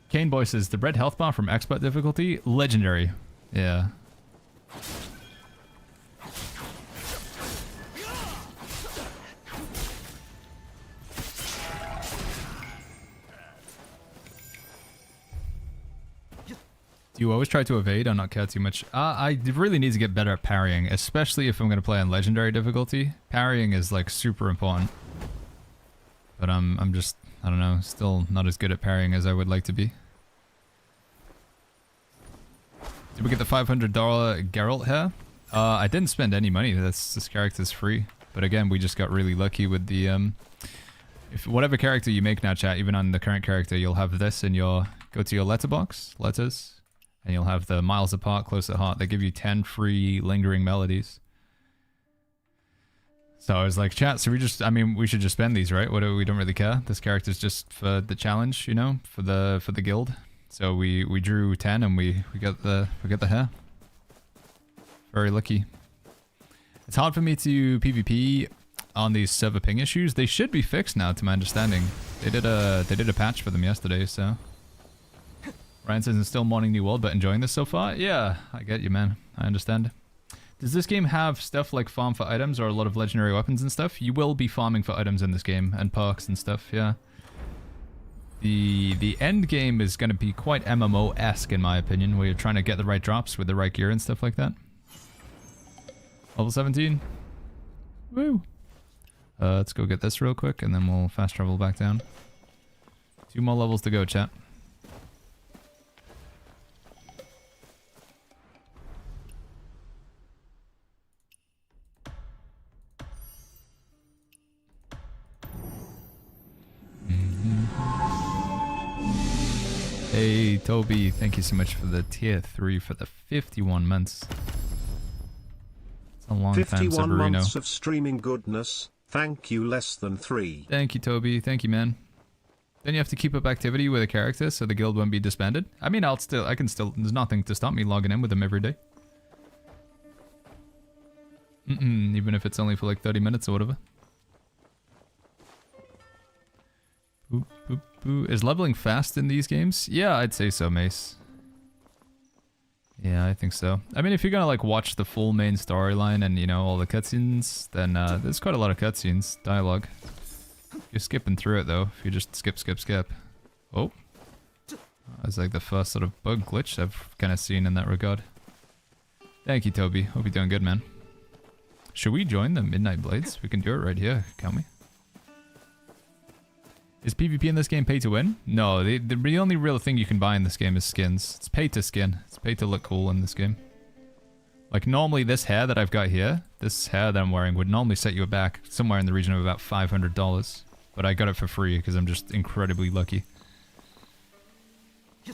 [SPEAKER 6] Kane Boy says, the red health bar from expert difficulty? Legendary. Yeah. Do you always try to evade or not care too much? I really need to get better at parrying, especially if I'm going to play on legendary difficulty. Parrying is like super important. But I'm just, I don't know, still not as good at parrying as I would like to be. Did we get the $500 Geralt hair? I didn't spend any money. This character's free. But again, we just got really lucky with the if whatever character you make now, chat, even on the current character, you'll have this in your go to your letterbox, letters, and you'll have the miles apart, close at heart. They give you 10 free lingering melodies. So I was like, chat, so we should just spend these, right? We don't really care. This character's just for the challenge, you know, for the guild. So we drew 10 and we got the hair. Very lucky. It's hard for me to PvP on these server ping issues. They should be fixed now, to my understanding. They did a patch for them yesterday, so. Ryan says, I'm still modding New World, but enjoying this so far? Yeah, I get you, man. I understand. Does this game have stuff like farm for items or a lot of legendary weapons and stuff? You will be farming for items in this game and perks and stuff, yeah. The end game is going to be quite MMO-esque in my opinion, where you're trying to get the right drops with the right gear and stuff like that. Level 17. Woo! Let's go get this real quick and then we'll fast travel back down. 2 more levels to go, chat. Hey, Toby, thank you so much for the tier 3 for the 51 months. It's a long time,
[SPEAKER 2] 51
[SPEAKER 6] Severino.
[SPEAKER 2] months of streaming goodness. Thank you, less than 3.
[SPEAKER 6] Thank you, Toby. Thank you, man. Then you have to keep up activity with a character so the guild won't be disbanded. I mean, I can still, there's nothing to stop me logging in with them every day. Even if it's only for like 30 minutes or whatever. Boop, boop, boop. Is leveling fast in these games? Yeah, I'd say so, Mace. Yeah, I think so. I mean, if you're gonna like watch the full main storyline and, you know, all the cutscenes, then there's quite a lot of cutscenes, dialogue. You're skipping through it though, if you just skip. Oh. That's like the first sort of bug glitch I've kind of seen in that regard. Thank you, Toby. Hope you're doing good, man. Should we join the Midnight Blades? We can do it right here, can't we? Is PvP in this game pay to win? No, the only real thing you can buy in this game is skins. It's pay to skin. It's pay to look cool in this game. Like normally this hair that I've got here, this hair that I'm wearing would normally set you back somewhere in the region of about $500. But I got it for free because I'm just incredibly lucky. So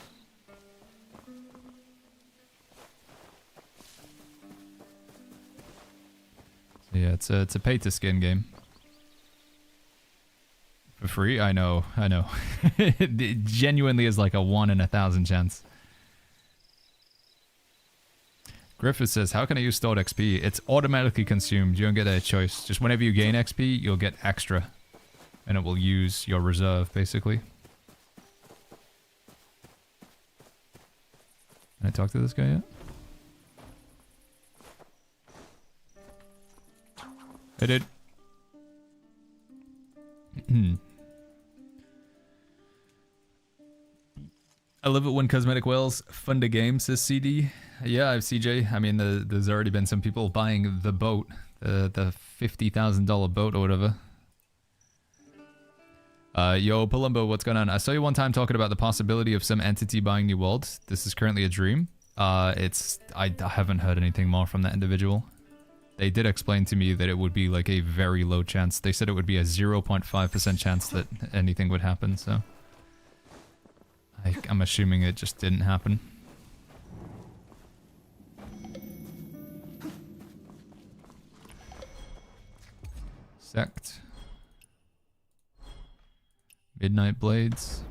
[SPEAKER 6] yeah, it's a pay to skin game. For free? I know. It genuinely is like a 1 in 1,000 chance. Griffith says, how can I use stored XP? It's automatically consumed. You don't get a choice. Just whenever you gain XP, you'll get extra. And it will use your reserve, basically. Can I talk to this guy yet? Hey, dude. I love it when cosmetic whales fund a game, says CD. Yeah, I've CJ. I mean, there's already been some people buying the boat, the $50,000 boat or whatever. Yo, Palumbo, what's going on? I saw you one time talking about the possibility of some entity buying New World. This is currently a dream. I haven't heard anything more from that individual. They did explain to me that it would be like a very low chance. They said it would be a 0.5% chance that anything would happen, so... I'm assuming it just didn't happen. Sect. Midnight Blades.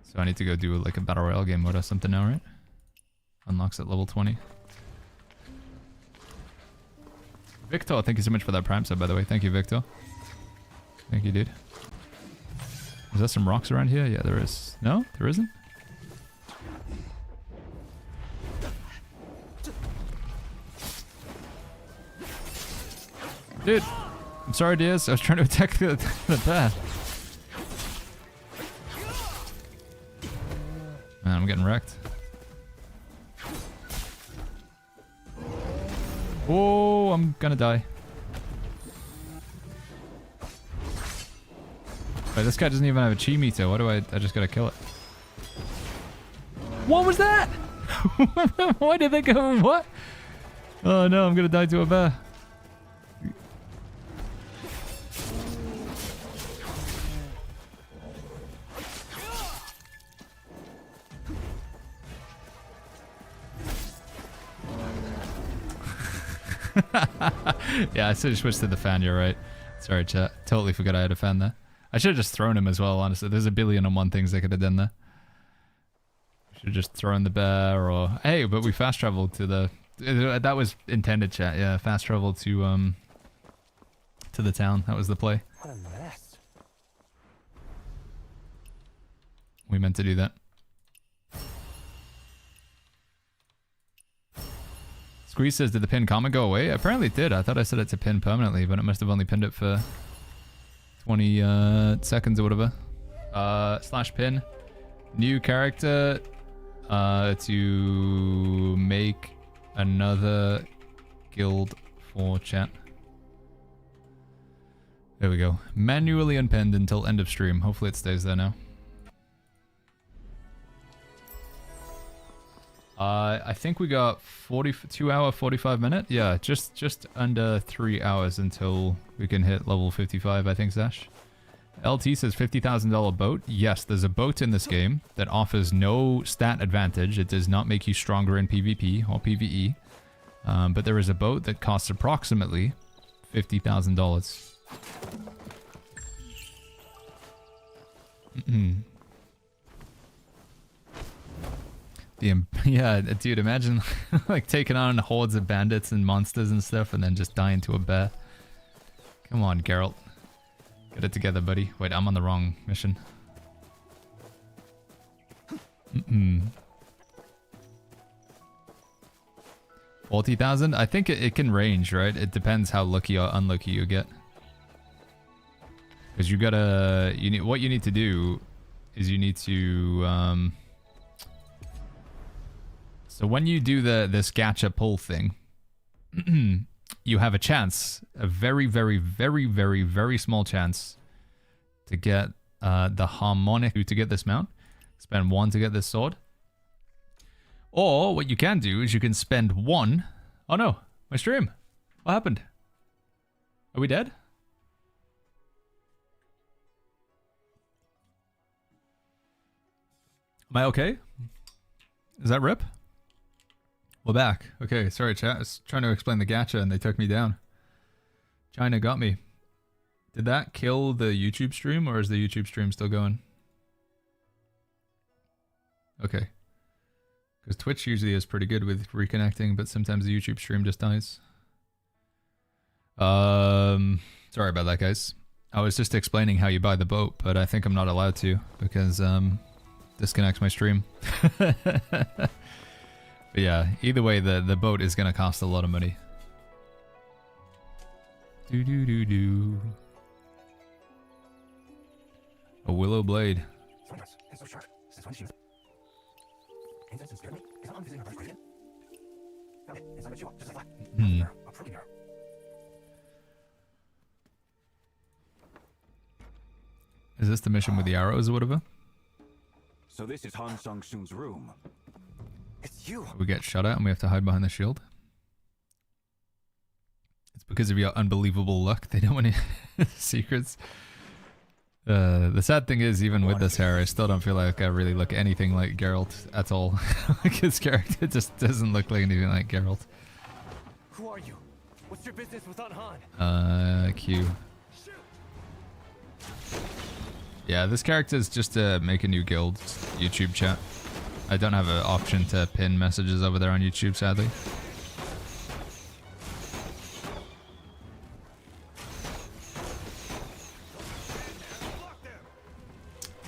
[SPEAKER 6] So I need to go do like a Battle Royale game mode or something now, right? Unlocks at level 20. Victor, thank you so much for that Prime sub, by the way. Thank you, Victor. Thank you, dude. Is there some rocks around here? Yeah, there is. No? There isn't? Dude! I'm sorry, Diaz. I was trying to attack the bear. Man, I'm getting wrecked. Oh, I'm gonna die. Wait, this guy doesn't even have a chi meter. Why do I just gotta kill it? What was that? Why did they go? What? Oh no, I'm gonna die to a bear. Yeah, I should have switched to the fan, you're right. Sorry, chat. Totally forgot I had a fan there. I should have just thrown him as well, honestly. There's a billion and one things I could have done there. Should have just thrown the bear or... Hey, but we fast traveled to the... That was intended, chat. Yeah, fast travel to the town. That was the play.
[SPEAKER 7] What a mess.
[SPEAKER 6] We meant to do that. Squeeze says, did the pin comment go away? Apparently it did. I thought I set it to pin permanently, but it must have only pinned it for 20 seconds or whatever. Slash pin. New character to make another guild for chat. There we go. Manually unpinned until end of stream. Hopefully it stays there now. I think we got 2 hour, 45 minute. Yeah, just under 3 hours until we can hit level 55, I think, Zash. LT says $50,000 boat. Yes, there's a boat in this game that offers no stat advantage. It does not make you stronger in PvP or PvE. But there is a boat that costs approximately $50,000. Yeah, dude, imagine like taking on hordes of bandits and monsters and stuff and then just dying to a bear. Come on, Geralt. Get it together, buddy. Wait, I'm on the wrong mission. 40,000? I think it can range, right? It depends how lucky or unlucky you get. Because what you need to do is you need to, so when you do this gacha pull thing, you have a chance, a very, very, very, very, very small chance to get the harmonic to get this mount. Spend 1 to get this sword. Or what you can do is you can spend 1. Oh no, my stream. What happened? Are we dead? Am I okay? Is that rip? We're back. Okay, sorry chat. I was trying to explain the gacha and they took me down. China got me. Did that kill the YouTube stream or is the YouTube stream still going? Okay. Because Twitch usually is pretty good with reconnecting, but sometimes the YouTube stream just dies. Sorry about that, guys. I was just explaining how you buy the boat, but I think I'm not allowed to because disconnects my stream. But yeah, either way, the boat is gonna cost a lot of money. A willow blade. Is this the mission with the arrows or whatever?
[SPEAKER 13] So this is Han Sang-soon's room.
[SPEAKER 10] It's you.
[SPEAKER 6] We get shot at and we have to hide behind the shield. It's because of your unbelievable luck. They don't want any secrets. The sad thing is, even with this hair, I still don't feel like I really look anything like Geralt at all. Like his character just doesn't look like anything like Geralt.
[SPEAKER 10] Who are you? What's your business with Han?
[SPEAKER 6] Q. Yeah, this character is just to make a new guild YouTube chat. I don't have an option to pin messages over there on YouTube, sadly.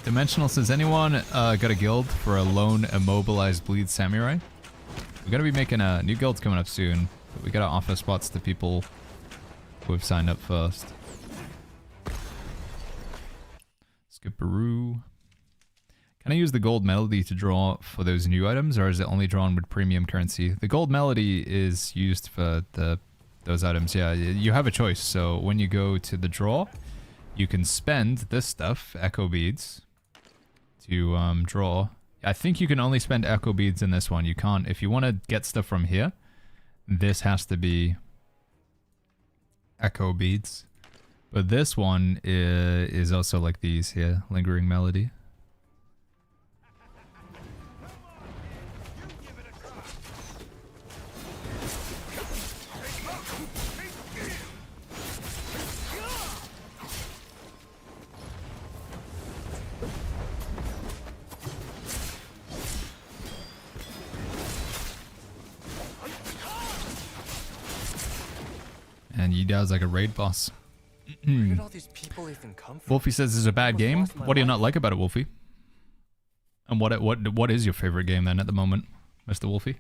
[SPEAKER 6] Dimensional says, anyone got a guild for a lone immobilized bleed samurai? We're gonna be making a new guild coming up soon, but we gotta offer spots to people who have signed up first. Skipperoo. Can I use the gold melody to draw for those new items, or is it only drawn with premium currency? The gold melody is used for those items, yeah. You have a choice, so when you go to the draw, you can spend this stuff, echo beads, to draw. I think you can only spend echo beads in this one. You can't, if you want to get stuff from here, this has to be echo beads. But this one is also like these here, lingering melody. And Yidao's like a raid boss.
[SPEAKER 10] Where did all these people even come from?
[SPEAKER 6] Wolfie says it's a bad game. What do you not like about it, Wolfie? And what is your favorite game then at the moment, Mr. Wolfie?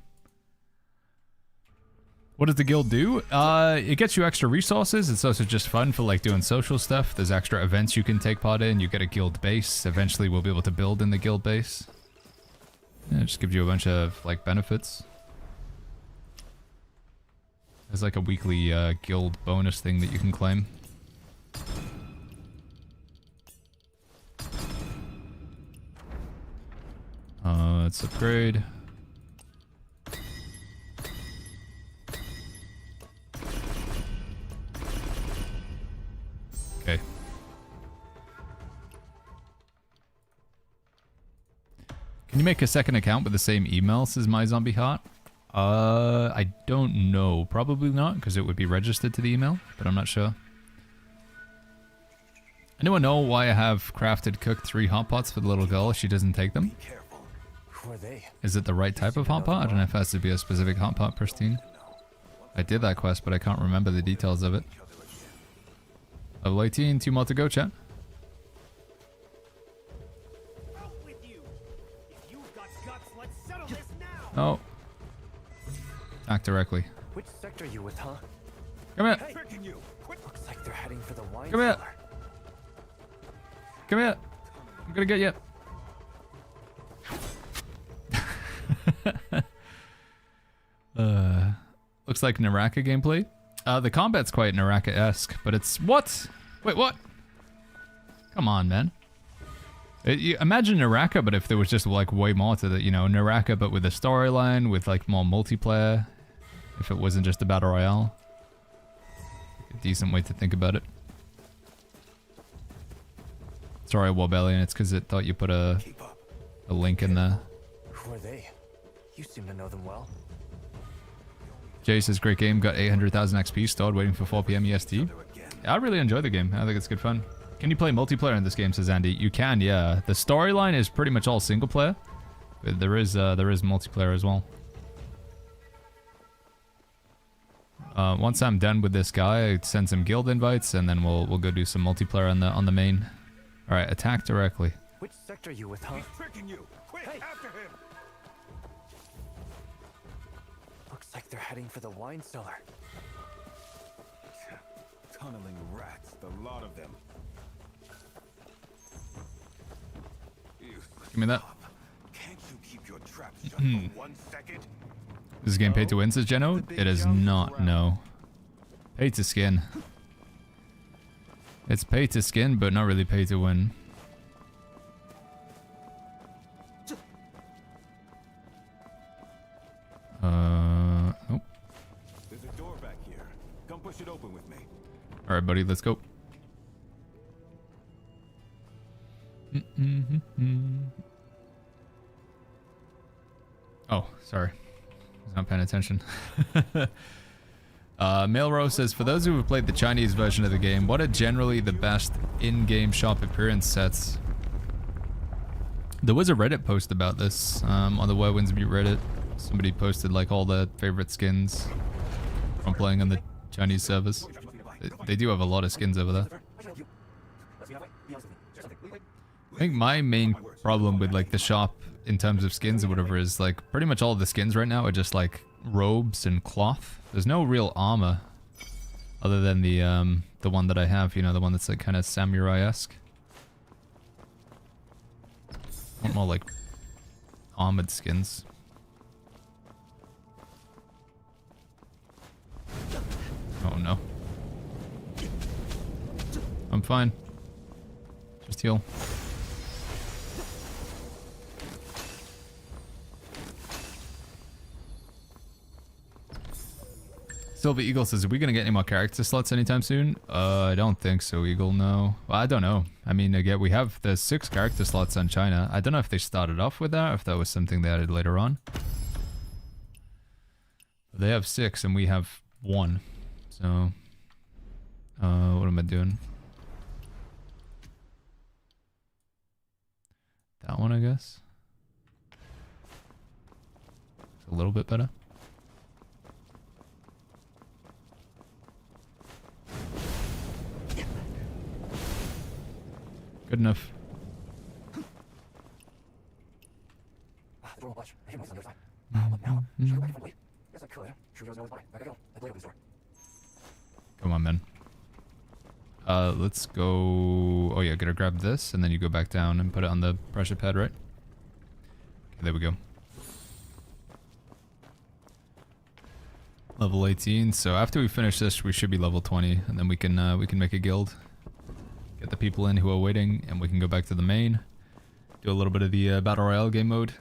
[SPEAKER 6] What does the guild do? It gets you extra resources. It's also just fun for like doing social stuff. There's extra events you can take part in. You get a guild base. Eventually we'll be able to build in the guild base. Yeah, it just gives you a bunch of like benefits. There's like a weekly guild bonus thing that you can claim. Let's upgrade. Okay. Can you make a second account with the same email, says My Zombie Heart? I don't know. Probably not, because it would be registered to the email, but I'm not sure. Anyone know why I have crafted cooked 3 hot pots for the little girl if she doesn't take them?
[SPEAKER 7] Who are they?
[SPEAKER 6] Is it the right type of hot pot? I don't know if it has to be a specific hot pot, Pristine. I did that quest, but I can't remember the details of it. Level 18, 2 more to go, chat. Oh. Attack directly.
[SPEAKER 7] Which sector are you with, huh?
[SPEAKER 6] Come here.
[SPEAKER 7] Looks like they're heading for the wine
[SPEAKER 6] Come here.
[SPEAKER 7] cellar.
[SPEAKER 6] Come here. I'm gonna get you. Looks like Naraka gameplay. The combat's quite Naraka-esque, but it's... What? Wait, what? Come on, man. Imagine Naraka, but if there was just like way more to the, you know, Naraka, but with a storyline, with like more multiplayer. If it wasn't just a battle royale. A decent way to think about it. Sorry, Warbellion, it's because it thought you put a link in there.
[SPEAKER 7] Who are they? You seem to know them well.
[SPEAKER 6] Jay says, great game, got 800,000 XP stored, waiting for 4 PM EST. I really enjoy the game. I think it's good fun. Can you play multiplayer in this game, says Andy? You can, yeah. The storyline is pretty much all single player, but there is multiplayer as well. Once I'm done with this guy, I send some guild invites, and then we'll go do some multiplayer on the main. All right, attack directly.
[SPEAKER 7] Which sector are you with, huh?
[SPEAKER 8] He's tricking you. Quick, after him.
[SPEAKER 7] Looks like they're heading for the wine cellar.
[SPEAKER 9] Tunneling rats, the lot of them.
[SPEAKER 6] Give me that.
[SPEAKER 8] Can't you keep your trap shut for 1 second?
[SPEAKER 6] This game pay to win, says Geno? It is not, no. Pay to skin. It's pay to skin, but not really pay to win. Nope.
[SPEAKER 9] There's a door back here. Come push it open with me.
[SPEAKER 6] Alright, buddy, let's go. Oh, sorry. I was not paying attention. Mailrow says, for those who have played the Chinese version of the game, what are generally the best in-game shop appearance sets? There was a Reddit post about this on the Where Winds Meet Reddit. Somebody posted like all the favorite skins from playing on the Chinese servers. They do have a lot of skins over there. I think my main problem with like the shop in terms of skins or whatever is like pretty much all of the skins right now are just like robes and cloth. There's no real armor other than the one that I have, you know, the one that's like kind of samurai-esque. I want more like armored skins. Oh no. I'm fine. Just heal. Silver Eagle says, are we going to get any more character slots anytime soon? I don't think so, Eagle, no. Well, I don't know. I mean, again, we have the 6 character slots on China. I don't know if they started off with that, or if that was something they added later on. They have 6 and we have 1. So, what am I doing? That one, I guess. It's a little bit better. Good enough. Come on, man. Let's go... Oh yeah, gotta grab this, and then you go back down and put it on the pressure pad, right? Okay, there we go. Level 18, so after we finish this, we should be level 20, and then we can make a guild. Get the people in who are waiting, and we can go back to the main. Do a little bit of the Battle Royale game mode.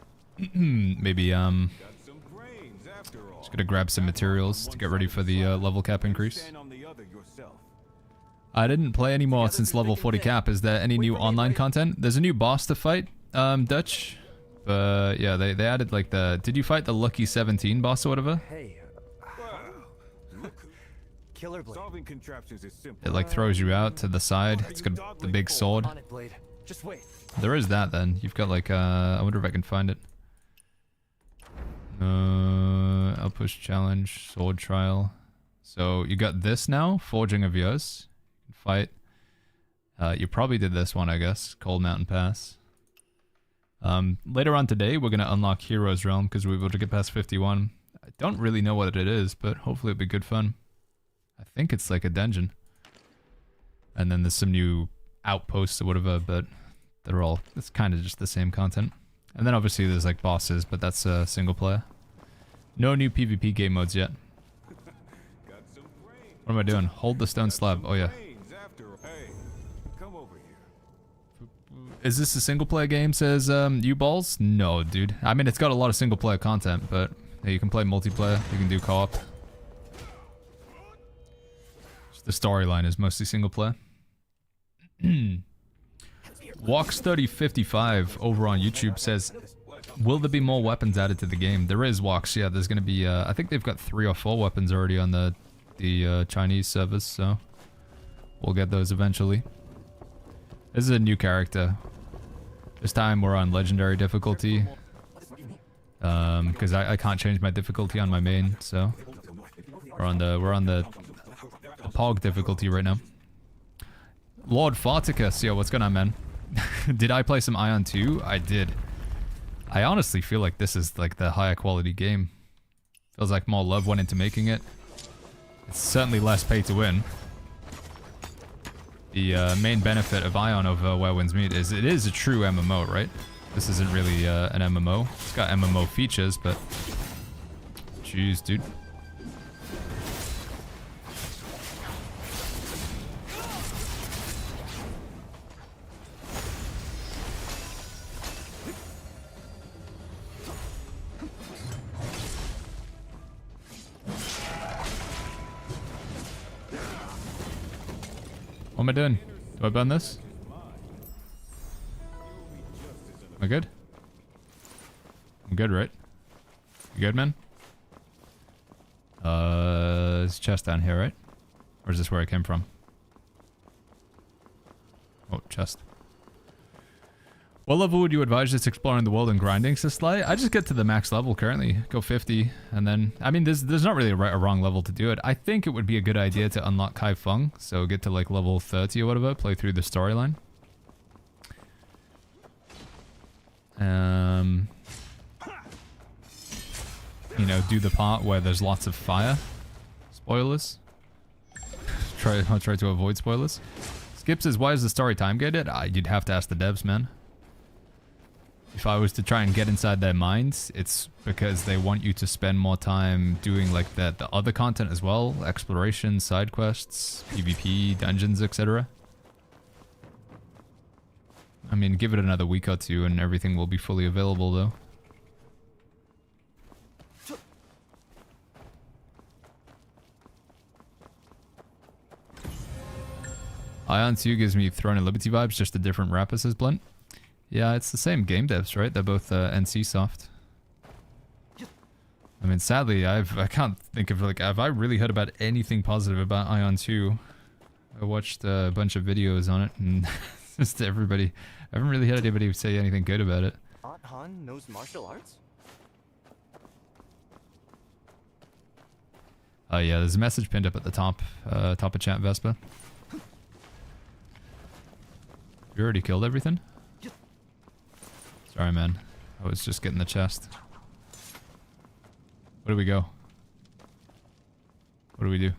[SPEAKER 6] Maybe, just gonna grab some materials to get ready for the level cap increase. I didn't play anymore since level 40 cap. Is there any new online content? There's a new boss to fight, Dutch. But yeah, they added like the... Did you fight the Lucky 17 boss or whatever?
[SPEAKER 7] Hey, Killer Blade.
[SPEAKER 13] Solving contraptions is simple.
[SPEAKER 6] It like throws you out to the side. It's got the big sword.
[SPEAKER 7] On it, Blade. Just wait.
[SPEAKER 6] There is that then. You've got like I wonder if I can find it. Outpost challenge, sword trial. So you got this now, forging of yours. Fight. You probably did this one, I guess. Cold Mountain Pass. Later on today, we're gonna unlock Heroes Realm because we're able to get past 51. I don't really know what it is, but hopefully it'll be good fun. I think it's like a dungeon. And then there's some new outposts or whatever, but they're all, it's kind of just the same content. And then obviously there's like bosses, but that's single player. No new PvP game modes yet. What am I doing? Hold the stone slab. Oh yeah. Is this a single player game, says U-Balls? No, dude. I mean, it's got a lot of single player content, but yeah, you can play multiplayer, you can do co-op. The storyline is mostly single player. Wox3055 over on YouTube says, will there be more weapons added to the game? There is, Wox. Yeah, there's going to be, I think they've got 3 or 4 weapons already on the Chinese servers, so we'll get those eventually. This is a new character. This time we're on legendary difficulty. Because I can't change my difficulty on my main, so we're on the Pog difficulty right now. Lord Farticus, yo, what's going on, man? Did I play some Ion 2? I did. I honestly feel like this is like the higher quality game. Feels like more love went into making it. It's certainly less pay to win. The main benefit of Ion over Where Winds Meet is it is a true MMO, right? This isn't really an MMO. It's got MMO features, but... Jeez, dude. What am I doing? Do I burn this? Am I good? I'm good, right? You good, man? There's a chest down here, right? Or is this where I came from? Oh, chest. What level would you advise just exploring the world and grinding, Sisley? I just get to the max level currently. Go 50, and then... I mean, there's not really a right or wrong level to do it. I think it would be a good idea to unlock Kai Feng, so get to like level 30 or whatever, play through the storyline. You know, do the part where there's lots of fire. Spoilers. I'll try to avoid spoilers. Skip says, why is the story time gated? You'd have to ask the devs, man. If I was to try and get inside their minds, it's because they want you to spend more time doing like the other content as well. Exploration, side quests, PvP, dungeons, etc. I mean, give it another week or two and everything will be fully available though. Ion 2 gives me Throne of Liberty vibes, just a different rapper, says Blunt. Yeah, it's the same game devs, right? They're both NC Soft. I mean, sadly, I can't think of, like, have I really heard about anything positive about Ion 2? I watched a bunch of videos on it, and just everybody, I haven't really had anybody say anything good about it.
[SPEAKER 7] Aunt Han knows martial arts?
[SPEAKER 6] Yeah, there's a message pinned up at the top of chat, Vespa. You already killed everything? Sorry, man. I was just getting the chest. Where do we go? What do we do?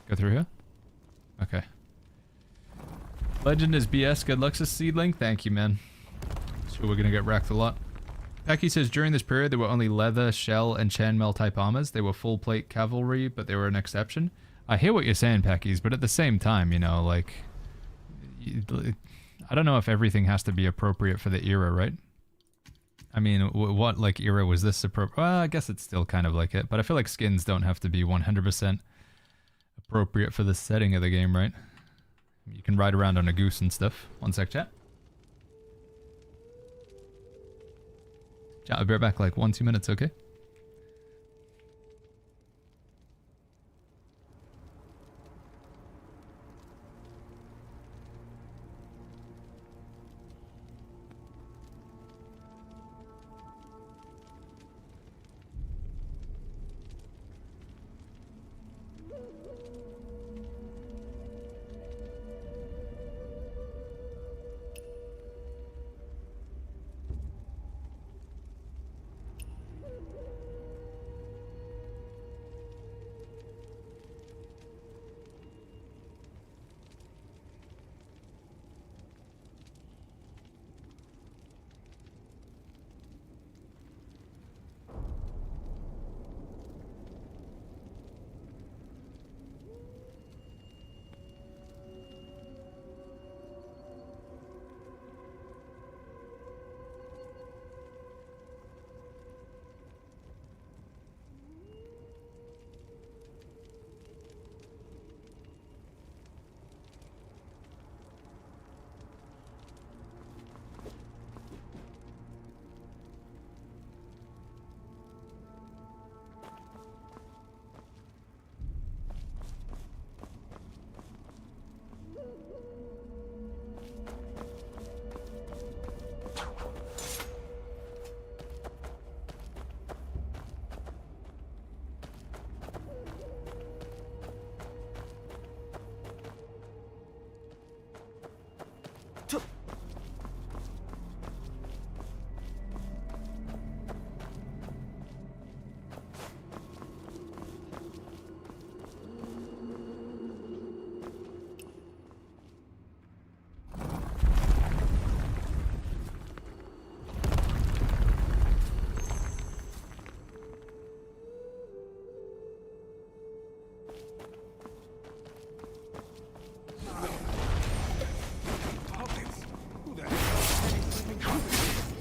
[SPEAKER 6] Go through here? Okay. Legend is BS. Good luck, Seedling. Thank you, man. So we're gonna get wrecked a lot. Pecky says, during this period, there were only leather, shell, and chainmail type armors. They were full plate cavalry, but they were an exception. I hear what you're saying, Peckies, but at the same time, you know, like... I don't know if everything has to be appropriate for the era, right? I mean, what like era was this appropriate? Well, I guess it's still kind of like it, but I feel like skins don't have to be 100% appropriate for the setting of the game, right? You can ride around on a goose and stuff. One sec, chat. Yeah, I'll be right back, like 1-2 minutes, okay?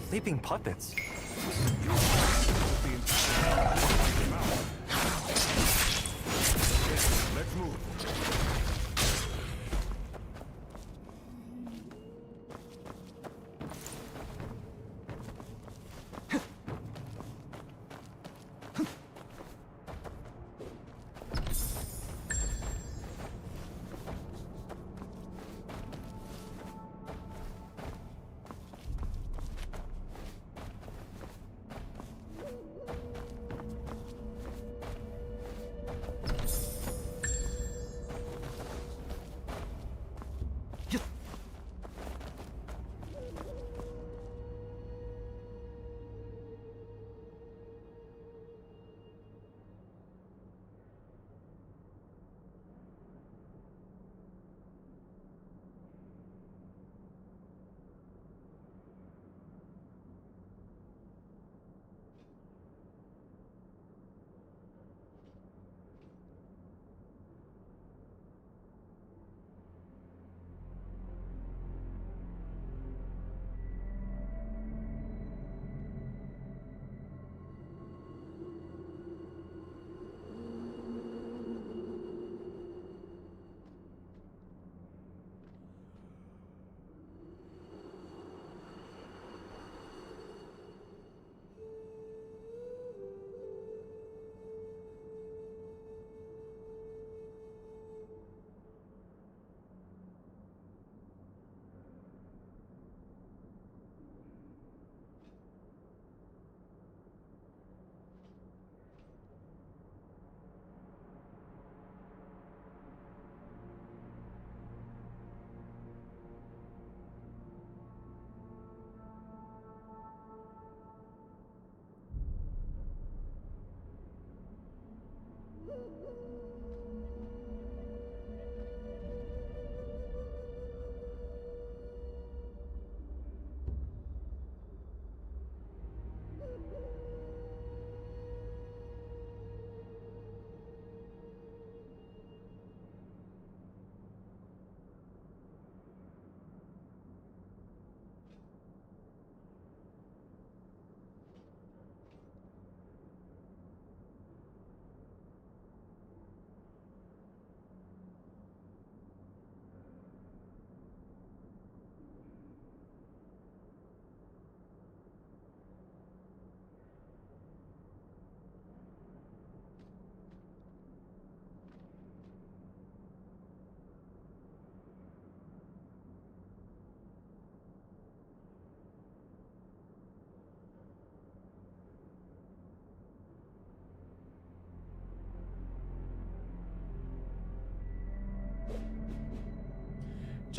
[SPEAKER 7] Sleeping puppets.
[SPEAKER 8] Let's move.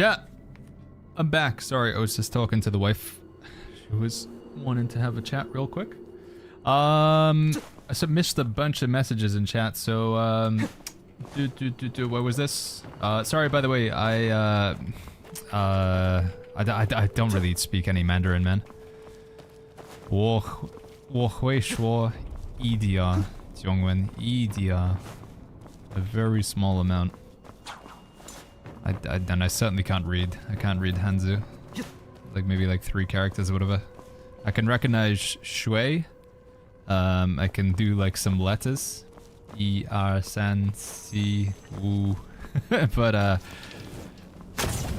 [SPEAKER 6] Chat, I'm back. Sorry, I was just talking to the wife. She was wanting to have a chat real quick. I missed a bunch of messages in chat, so what was this? Sorry, by the way, I don't really speak any Mandarin, man. 我会说一点中文，一点 a very small amount. And I certainly can't read. I can't read Hanzu. Like maybe like 3 characters or whatever. I can recognize shui. I can do like some letters. E, R, San, C, Wu. But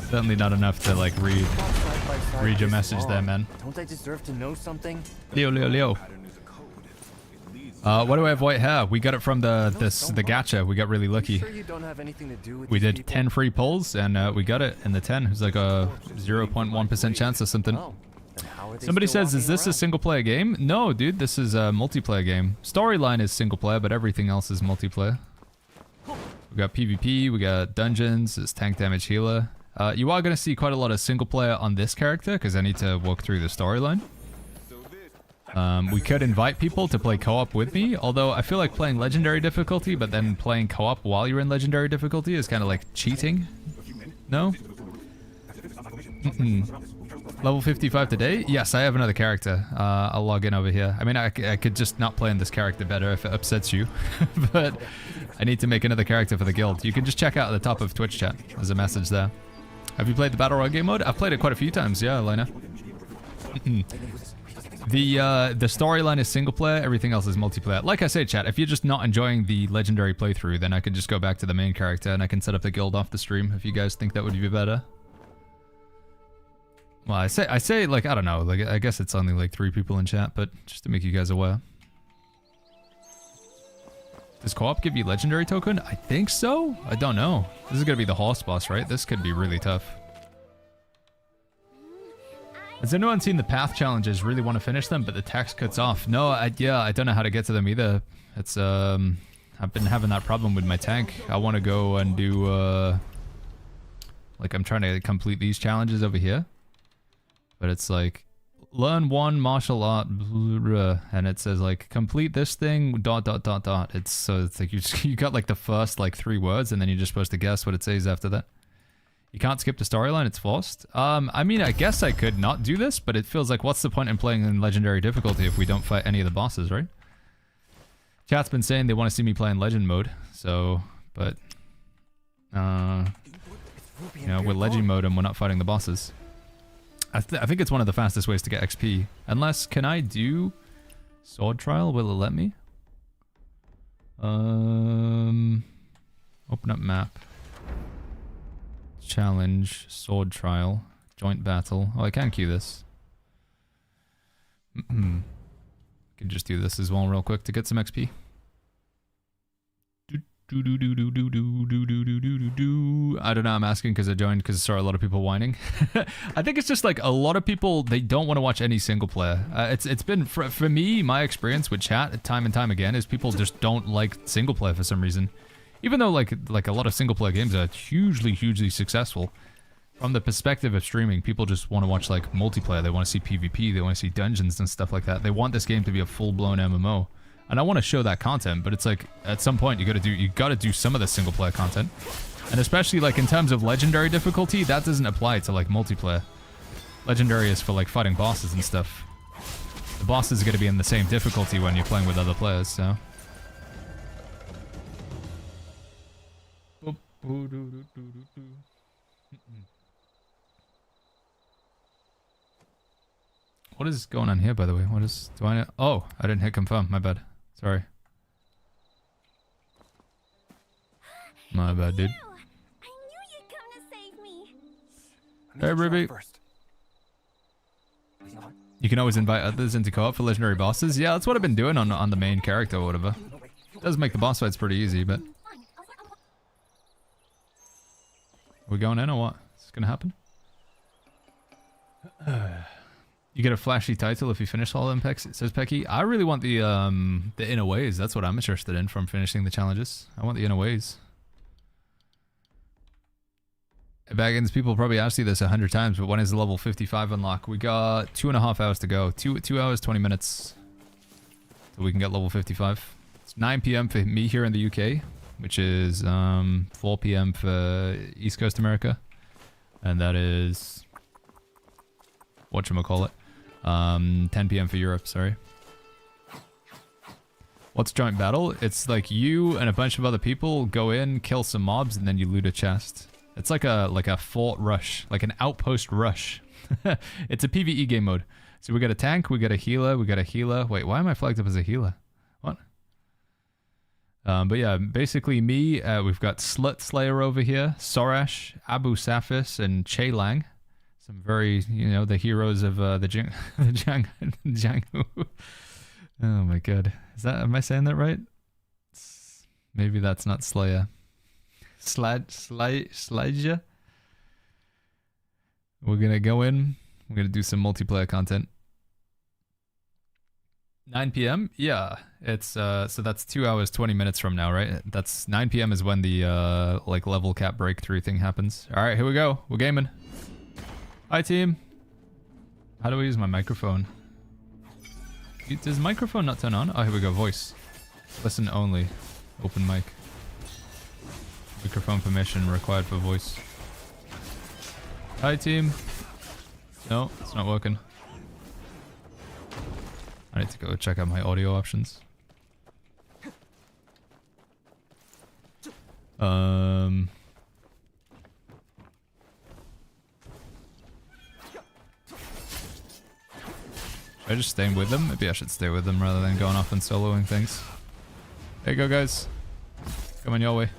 [SPEAKER 6] certainly not enough to like read your message there, man.
[SPEAKER 7] Don't I deserve to know something?
[SPEAKER 6] Leo. Why do I have white hair? We got it from the gacha. We got really lucky.
[SPEAKER 7] Sure you don't have anything to do with
[SPEAKER 6] We
[SPEAKER 7] these
[SPEAKER 6] did
[SPEAKER 7] people?
[SPEAKER 6] 10 free pulls and we got it in the 10. It was like a 0.1% chance or something.
[SPEAKER 7] Oh, then how are they
[SPEAKER 6] Somebody
[SPEAKER 7] still
[SPEAKER 6] says, is this a single player game? No, dude, this is a multiplayer game. Storyline is single player, but everything else is multiplayer. We got PvP, we got dungeons, it's tank damage healer. You are going to see quite a lot of single player on this character because I need to walk through the storyline. We could invite people to play co-op with me, although I feel like playing legendary difficulty, but then playing co-op while you're in legendary difficulty is kind of like cheating. No? Level 55 today? Yes, I have another character. I'll log in over here. I mean, I could just not play in this character better if it upsets you, but I need to make another character for the guild. You can just check out at the top of Twitch chat. There's a message there. Have you played the Battle Royale game mode? I've played it quite a few times, yeah, Elena. The storyline is single player, everything else is multiplayer. Like I say, chat, if you're just not enjoying the legendary playthrough, then I can just go back to the main character and I can set up the guild off the stream if you guys think that would be better. Well, I say like, I don't know, like I guess it's only like 3 people in chat, but just to make you guys aware. Does co-op give you legendary token? I think so? I don't know. This is gonna be the horse boss, right? This could be really tough. Has anyone seen the path challenges? Really want to finish them, but the text cuts off. No, I don't know how to get to them either. It's I've been having that problem with my tank. I want to go and do like I'm trying to complete these challenges over here, but it's like learn 1 martial art, and it says like complete this thing ... It's so it's like you got like the first like 3 words, and then you're just supposed to guess what it says after that. You can't skip the storyline, it's forced. I mean, I guess I could not do this, but it feels like what's the point in playing in legendary difficulty if we don't fight any of the bosses, right? Chat's been saying they want to see me play in legend mode, so, but, you know, with legend mode and we're not fighting the bosses. I think it's one of the fastest ways to get XP. Unless, can I do sword trial? Will it let me? Open up map. Challenge, sword trial, joint battle. Oh, I can queue this. Can just do this as well real quick to get some XP. I don't know, I'm asking because I joined because I saw a lot of people whining. I think it's just like a lot of people, they don't want to watch any single player. It's been, for me, my experience with chat time and time again is people just don't like single player for some reason. Even though like a lot of single player games are hugely successful, from the perspective of streaming, people just want to watch like multiplayer. They want to see PvP, they want to see dungeons and stuff like that. They want this game to be a full-blown MMO. And I want to show that content, but it's like at some point you gotta do some of the single player content. And especially like in terms of legendary difficulty, that doesn't apply to like multiplayer. Legendary is for like fighting bosses and stuff. The bosses are gonna be in the same difficulty when you're playing with other players, so. What is going on here, by the way? What is... Do I know? Oh, I didn't hit confirm. My bad. Sorry. My bad, dude. Hey, Ruby. You can always invite others into co-op for legendary bosses. Yeah, that's what I've been doing on the main character or whatever. It does make the boss fights pretty easy, but... Are we going in or what? Is this gonna happen? You get a flashy title if you finish all of them, says Pecky. I really want the inner ways. That's what I'm interested in from finishing the challenges. I want the inner ways. Baggins, people probably asked you this 100 times, but when is the level 55 unlock? We got 2.5 hours to go. 2 hours, 20 minutes. So we can get level 55. It's 9 p.m. for me here in the UK, which is 4 p.m. for East Coast America. And that is... whatchamacallit? 10 p.m. for Europe, sorry. What's joint battle? It's like you and a bunch of other people go in, kill some mobs, and then you loot a chest. It's like a fort rush, like an outpost rush. It's a PvE game mode. So we got a tank, we got a healer, we got a healer. Wait, why am I flagged up as a healer? What? But yeah, basically me, we've got Slut Slayer over here, Sorash, Abu Safis, and Che Lang. Some very, you know, the heroes of the Jianghu. Oh my god. Am I saying that right? Maybe that's not Slayer. Slidja. We're gonna go in. We're gonna do some multiplayer content. 9 p.m. Yeah, it's so that's 2 hours 20 minutes from now, right? That's 9 p.m. is when the like level cap breakthrough thing happens. All right, here we go. We're gaming. Hi team. How do I use my microphone? Does microphone not turn on? Oh, here we go. Voice. Listen only. Open mic. Microphone permission required for voice. Hi team. No, it's not working. I need to go check out my audio options. Should I just stay with them? Maybe I should stay with them rather than going off and soloing things. There you go, guys. Coming your way.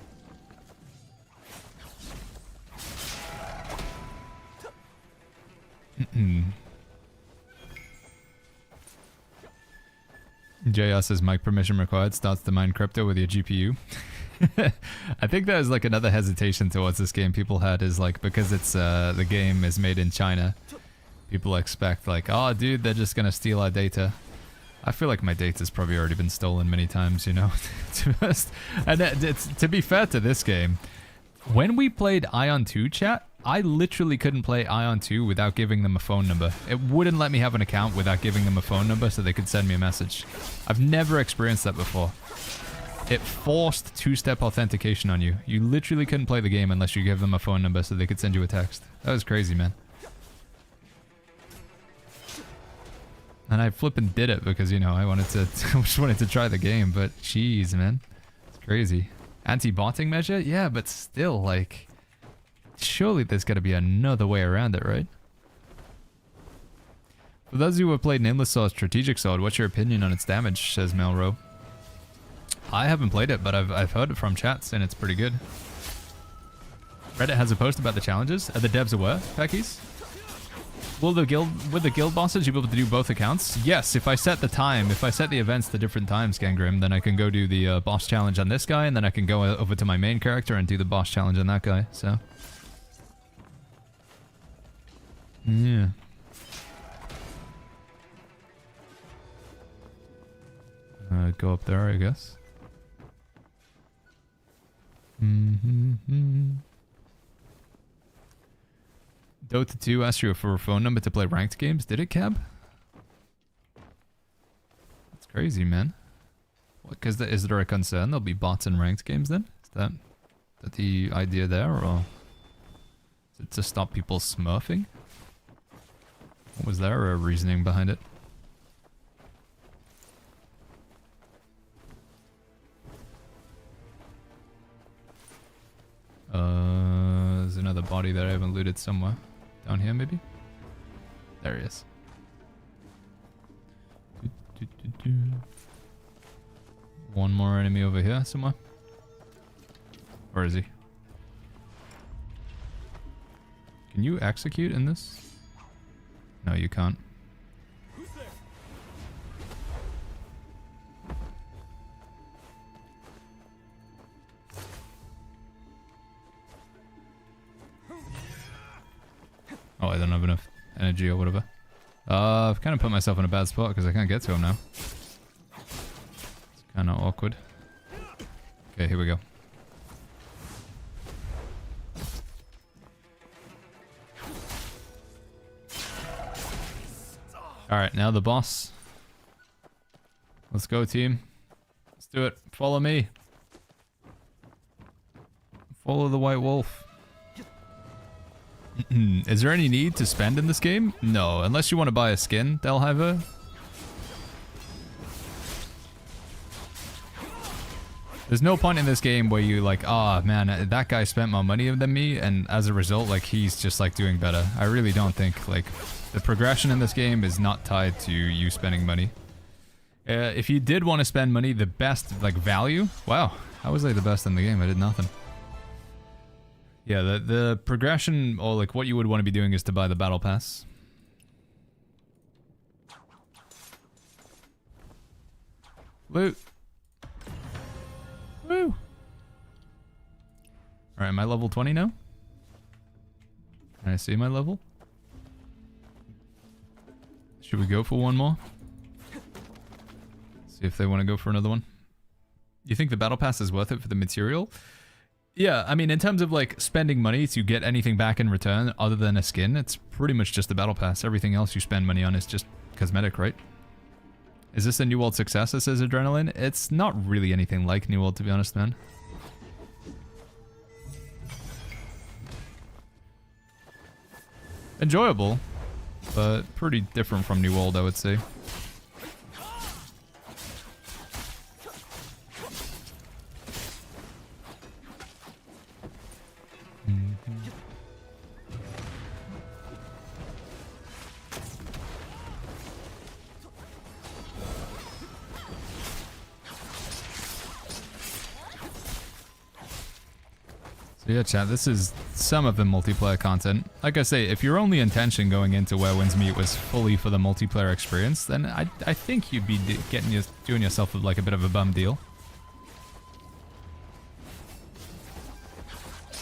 [SPEAKER 6] JR says mic permission required. Starts to mine crypto with your GPU. I think there's like another hesitation towards this game people had is like because it's the game is made in China. People expect like, oh dude, they're just gonna steal our data. I feel like my data's probably already been stolen many times, you know. To be fair to this game, when we played Ion 2 chat, I literally couldn't play Ion 2 without giving them a phone number. It wouldn't let me have an account without giving them a phone number so they could send me a message. I've never experienced that before. It forced two-step authentication on you. You literally couldn't play the game unless you gave them a phone number so they could send you a text. That was crazy, man. And I flippin' did it because, you know, I just wanted to try the game, but jeez, man. It's crazy. Anti-botting measure? Yeah, but still, like... surely there's got to be another way around it, right? For those of you who have played Nameless Sword Strategic Sword, what's your opinion on its damage, says Melro. I haven't played it, but I've heard it from chats, and it's pretty good. Reddit has a post about the challenges. Are the devs aware, Peckies? Will the guild bosses, you'll be able to do both accounts? Yes, if I set the time, if I set the events to different times, Gangrim, then I can go do the boss challenge on this guy, and then I can go over to my main character and do the boss challenge on that guy, so... yeah. Go up there, I guess. Dota 2 asked you for a phone number to play ranked games. Did it, Cab? That's crazy, man. What? Because is there a concern there'll be bots in ranked games then? Is that the idea there, or is it to stop people smurfing? What was there a reasoning behind it? There's another body that I haven't looted somewhere. Down here, maybe? There he is. One more enemy over here somewhere. Where is he? Can you execute in this? No, you can't. Oh, I don't have enough energy or whatever. I've kind of put myself in a bad spot because I can't get to him now. It's kind of awkward. Okay, here we go. Alright, now the boss. Let's go, team. Let's do it. Follow me. Follow the White Wolf. Is there any need to spend in this game? No, unless you want to buy a skin, Delhiver. There's no point in this game where you like, oh man, that guy spent more money than me, and as a result, like, he's just like doing better. I really don't think, like, the progression in this game is not tied to you spending money. If you did want to spend money, the best, like, value, wow, how was I the best in the game? I did nothing. Yeah, the progression, or like what you would want to be doing, is to buy the battle pass. Loot. Woo. Alright, am I level 20 now? Can I see my level? Should we go for one more? See if they want to go for another one. You think the battle pass is worth it for the material? Yeah, I mean, in terms of like spending money to get anything back in return other than a skin, it's pretty much just the battle pass. Everything else you spend money on is just cosmetic, right? Is this a New World success, that says Adrenaline? It's not really anything like New World, to be honest, man. Enjoyable, but pretty different from New World, I would say. So yeah, chat, this is some of the multiplayer content. Like I say, if your only intention going into Where Winds Meet was fully for the multiplayer experience, then I think you'd be doing yourself like a bit of a bum deal.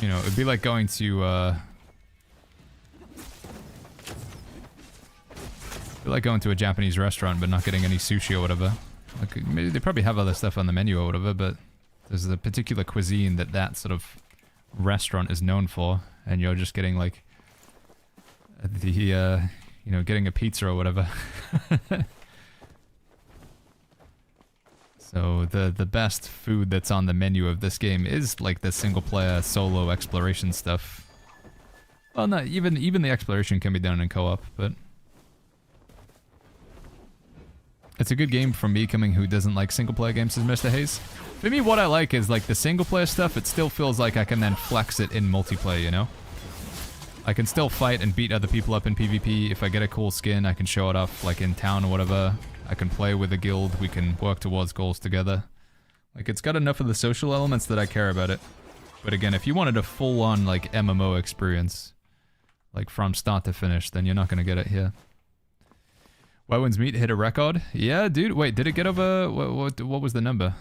[SPEAKER 6] You know, it'd be like going to a Japanese restaurant but not getting any sushi or whatever. Like, maybe they probably have other stuff on the menu or whatever, but there's a particular cuisine that sort of restaurant is known for, and you're just getting like the you know, getting a pizza or whatever. So the best food that's on the menu of this game is like the single player solo exploration stuff. Well, not even the exploration can be done in co-op, but it's a good game from me coming who doesn't like single player games, as Mr. Hayes. For me, what I like is like the single player stuff, it still feels like I can then flex it in multiplayer, you know? I can still fight and beat other people up in PvP. If I get a cool skin, I can show it off like in town or whatever. I can play with a guild, we can work towards goals together. Like, it's got enough of the social elements that I care about it. But again, if you wanted a full-on like MMO experience, like from start to finish, then you're not gonna get it here. Where Winds Meet hit a record? Yeah, dude. Wait, did it get over... What was the number?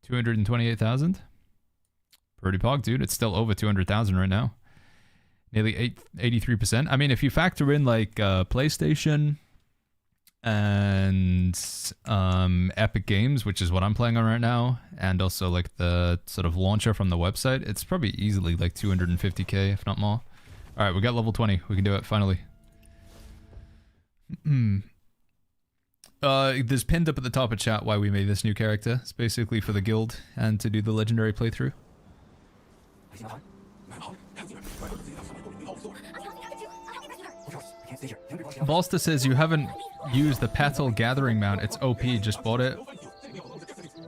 [SPEAKER 6] 228,000? Pretty pog, dude. It's still over 200,000 right now. Nearly 83%. I mean, if you factor in, like, PlayStation and Epic Games, which is what I'm playing on right now, and also, like, the sort of launcher from the website, it's probably easily, like, 250k, if not more. Alright, we got level 20. We can do it, finally. There's pinned up at the top of chat why we made this new character. It's basically for the guild and to do the legendary playthrough. Bolster says you haven't used the Petal Gathering mount. It's OP. Just bought it.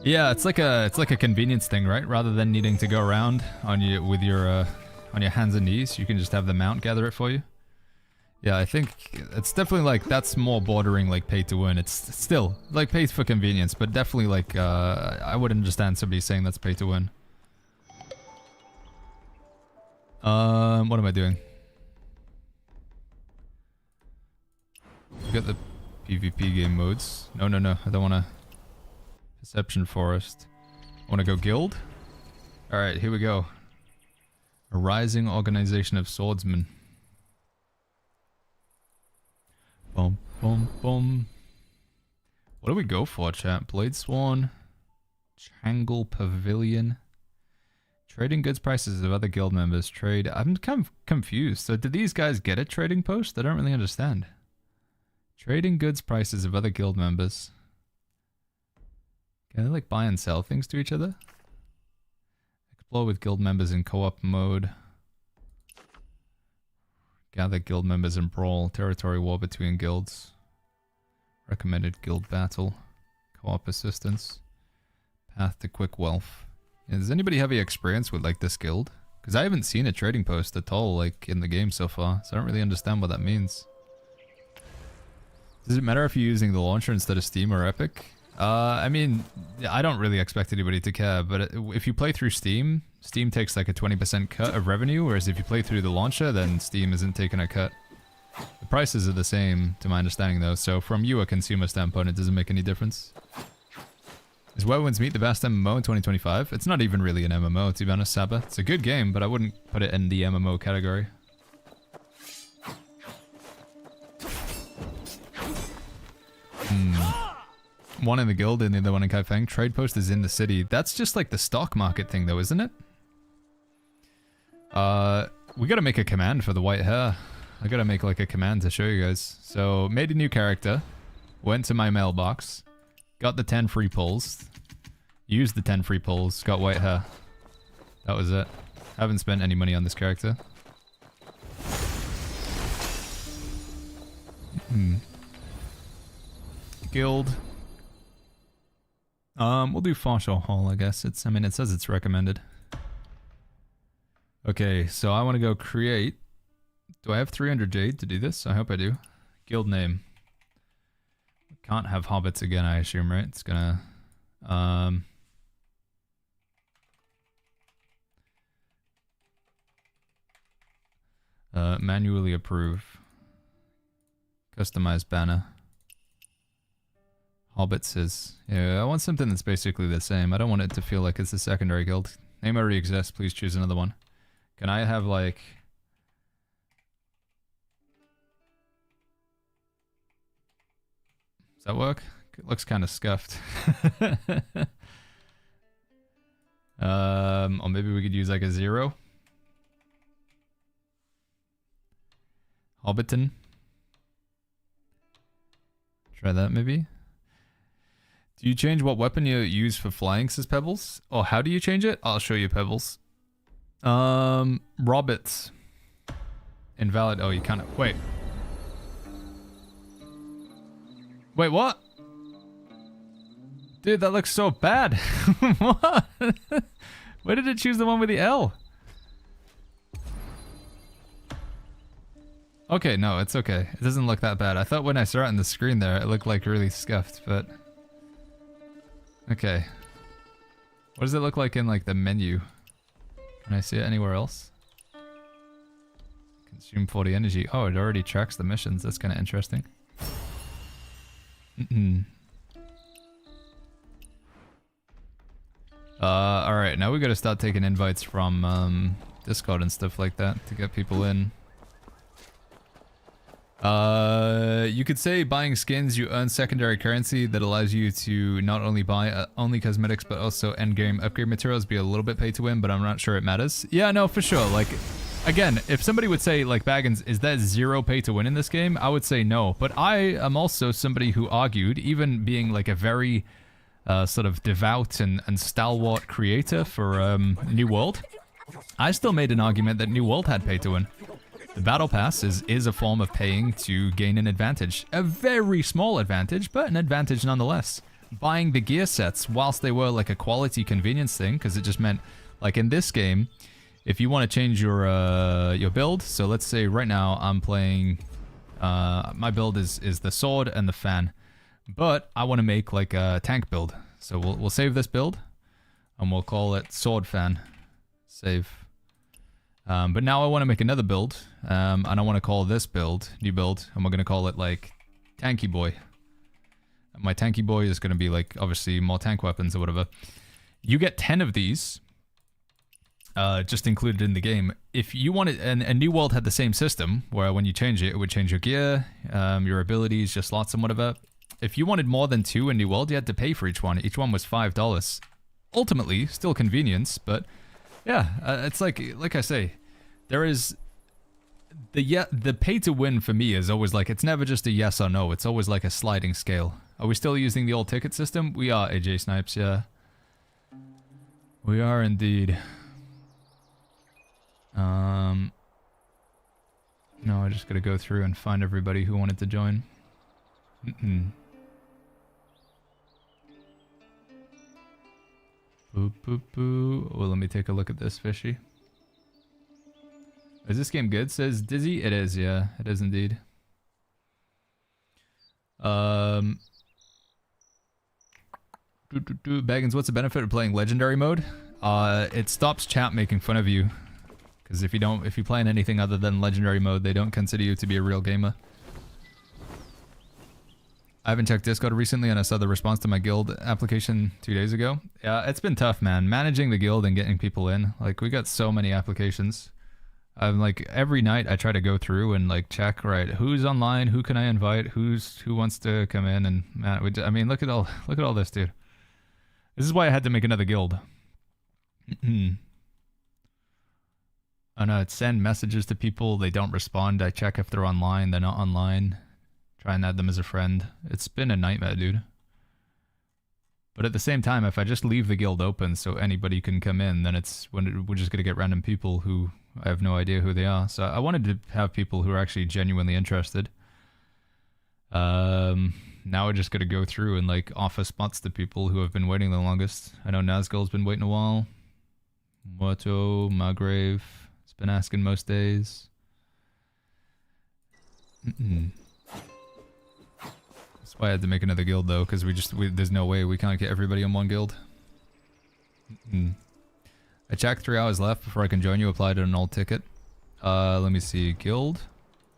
[SPEAKER 6] Yeah, it's like a convenience thing, right? Rather than needing to go around on your hands and knees, you can just have the mount gather it for you. Yeah, I think it's definitely like, that's more bordering like pay to win. It's still like pay for convenience, but definitely like, I would understand somebody saying that's pay to win. What am I doing? We got the PvP game modes. No, I don't want to. Perception Forest. I want to go guild? Alright, here we go. A rising organization of swordsmen. Boom, boom, boom. What do we go for, chat? Blade Sworn, Changle Pavilion, trading goods prices of other guild members. Trade. I'm kind of confused. So, did these guys get a trading post? I don't really understand. Trading goods prices of other guild members. Can they like buy and sell things to each other? Explore with guild members in co-op mode. Gather guild members in brawl. Territory war between guilds. Recommended guild battle. Co-op assistance. Path to quick wealth. Yeah, does anybody have any experience with like this guild? Because I haven't seen a trading post at all like in the game so far, so I don't really understand what that means. Does it matter if you're using the launcher instead of Steam or Epic? I mean, I don't really expect anybody to care, but if you play through Steam, Steam takes like a 20% cut of revenue, whereas if you play through the launcher, then Steam isn't taking a cut. The prices are the same, to my understanding though, so from you, a consumer standpoint, it doesn't make any difference. Is Werewolves Meet the best MMO in 2025? It's not even really an MMO, to be honest, Saba. It's a good game, but I wouldn't put it in the MMO category. One in the guild and the other one in Kaifeng. Trade post is in the city. That's just like the stock market thing though, isn't it? We gotta make a command for the white hair. I gotta make like a command to show you guys. So, made a new character. Went to my mailbox. Got the 10 free pulls. Used the 10 free pulls. Got white hair. That was it. Haven't spent any money on this character. Guild. We'll do Fossil Hall, I guess. I mean, it says it's recommended. Okay, so I want to go create. Do I have 300 jade to do this? I hope I do. Guild name. Can't have hobbits again, I assume, right? It's gonna... manually approve. Customize banner. Hobbits is... Yeah, I want something that's basically the same. I don't want it to feel like it's a secondary guild. Name already exists, please choose another one. Can I have like... Does that work? It looks kind of scuffed. Or maybe we could use like a 0. Hobbiton. Try that maybe. Do you change what weapon you use for flying, says Pebbles? Oh, how do you change it? I'll show you, Pebbles. Roberts. Invalid. Oh, you kind of... Wait. Wait, what? Dude, that looks so bad. What? Where did it choose the one with the L? Okay, no, it's okay. It doesn't look that bad. I thought when I saw it on the screen there, it looked like really scuffed, but... Okay. What does it look like in like the menu? Can I see it anywhere else? Consume 40 energy. Oh, it already tracks the missions. That's kind of interesting. Alright, now we gotta start taking invites from Discord and stuff like that to get people in. You could say buying skins, you earn secondary currency that allows you to not only buy only cosmetics, but also endgame upgrade materials, be a little bit pay to win, but I'm not sure it matters. Yeah, no, for sure. Like, again, if somebody would say, like, Baggins, is that 0 pay to win in this game? I would say no. But I am also somebody who argued, even being, like, a very sort of devout and stalwart creator for New World, I still made an argument that New World had pay to win. The Battle Pass is a form of paying to gain an advantage. A very small advantage, but an advantage nonetheless. Buying the gear sets, whilst they were like a quality convenience thing, because it just meant, like in this game, if you want to change your build, so let's say right now I'm playing, my build is the sword and the fan, but I want to make like a tank build. So we'll save this build, and we'll call it sword fan. Save. But now I want to make another build, and I want to call this build, new build, and we're going to call it like Tanky Boy. And my Tanky Boy is going to be like, obviously, more tank weapons or whatever. You get 10 of these, just included in the game. If you wanted, and New World had the same system, where when you change it, it would change your gear, your abilities, your slots and whatever. If you wanted more than 2 in New World, you had to pay for each one. Each one was $5. Ultimately, still convenience, but... Yeah, it's like I say, the pay to win for me is always like, it's never just a yes or no. It's always like a sliding scale. Are we still using the old ticket system? We are, AJ Snipes, yeah. We are indeed. No, I just gotta go through and find everybody who wanted to join. Boo, boo, boo. Well, let me take a look at this, fishy. Is this game good? Says Dizzy. It is, yeah. It is indeed. Baggins, what's the benefit of playing legendary mode? It stops chat making fun of you. Because if you play in anything other than legendary mode, they don't consider you to be a real gamer. I haven't checked Discord recently and I saw the response to my guild application 2 days ago. Yeah, it's been tough, man. Managing the guild and getting people in. Like, we got so many applications. I'm like, every night I try to go through and like check, right, who's online, who can I invite, who wants to come in, and man, I mean, look at all this, dude. This is why I had to make another guild. Oh no, it's send messages to people, they don't respond, I check if they're online, they're not online. Try and add them as a friend. It's been a nightmare, dude. But at the same time, if I just leave the guild open so anybody can come in, then we're just gonna get random people who I have no idea who they are. So I wanted to have people who are actually genuinely interested. Now we're just gonna go through and like offer spots to people who have been waiting the longest. I know Nazgul's been waiting a while. Moto, Margrave, it's been asking most days. That's why I had to make another guild though, because there's no way we can't get everybody on one guild. I checked 3 hours left before I can join you. Applied to an old ticket. Let me see. Guild,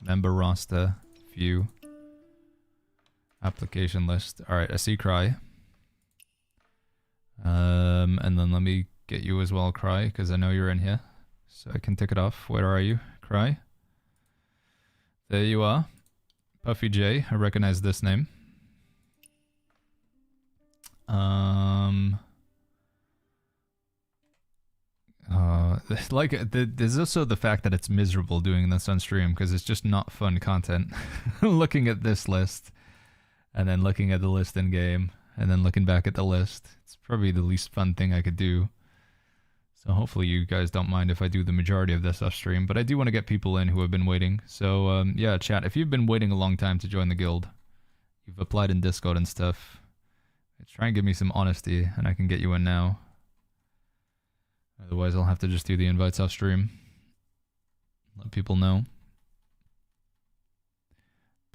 [SPEAKER 6] member roster, view, application list. All right, I see Cry. And then let me get you as well, Cry, because I know you're in here, so I can tick it off. Where are you, Cry? There you are. Puffy J. I recognize this name. There's also the fact that it's miserable doing this on stream because it's just not fun content. Looking at this list and then looking at the list in game and then looking back at the list. It's probably the least fun thing I could do. So hopefully you guys don't mind if I do the majority of this off stream, but I do want to get people in who have been waiting. So yeah, chat, if you've been waiting a long time to join the guild, you've applied in Discord and stuff, try and give me some honesty and I can get you in now. Otherwise I'll have to just do the invites off stream. Let people know.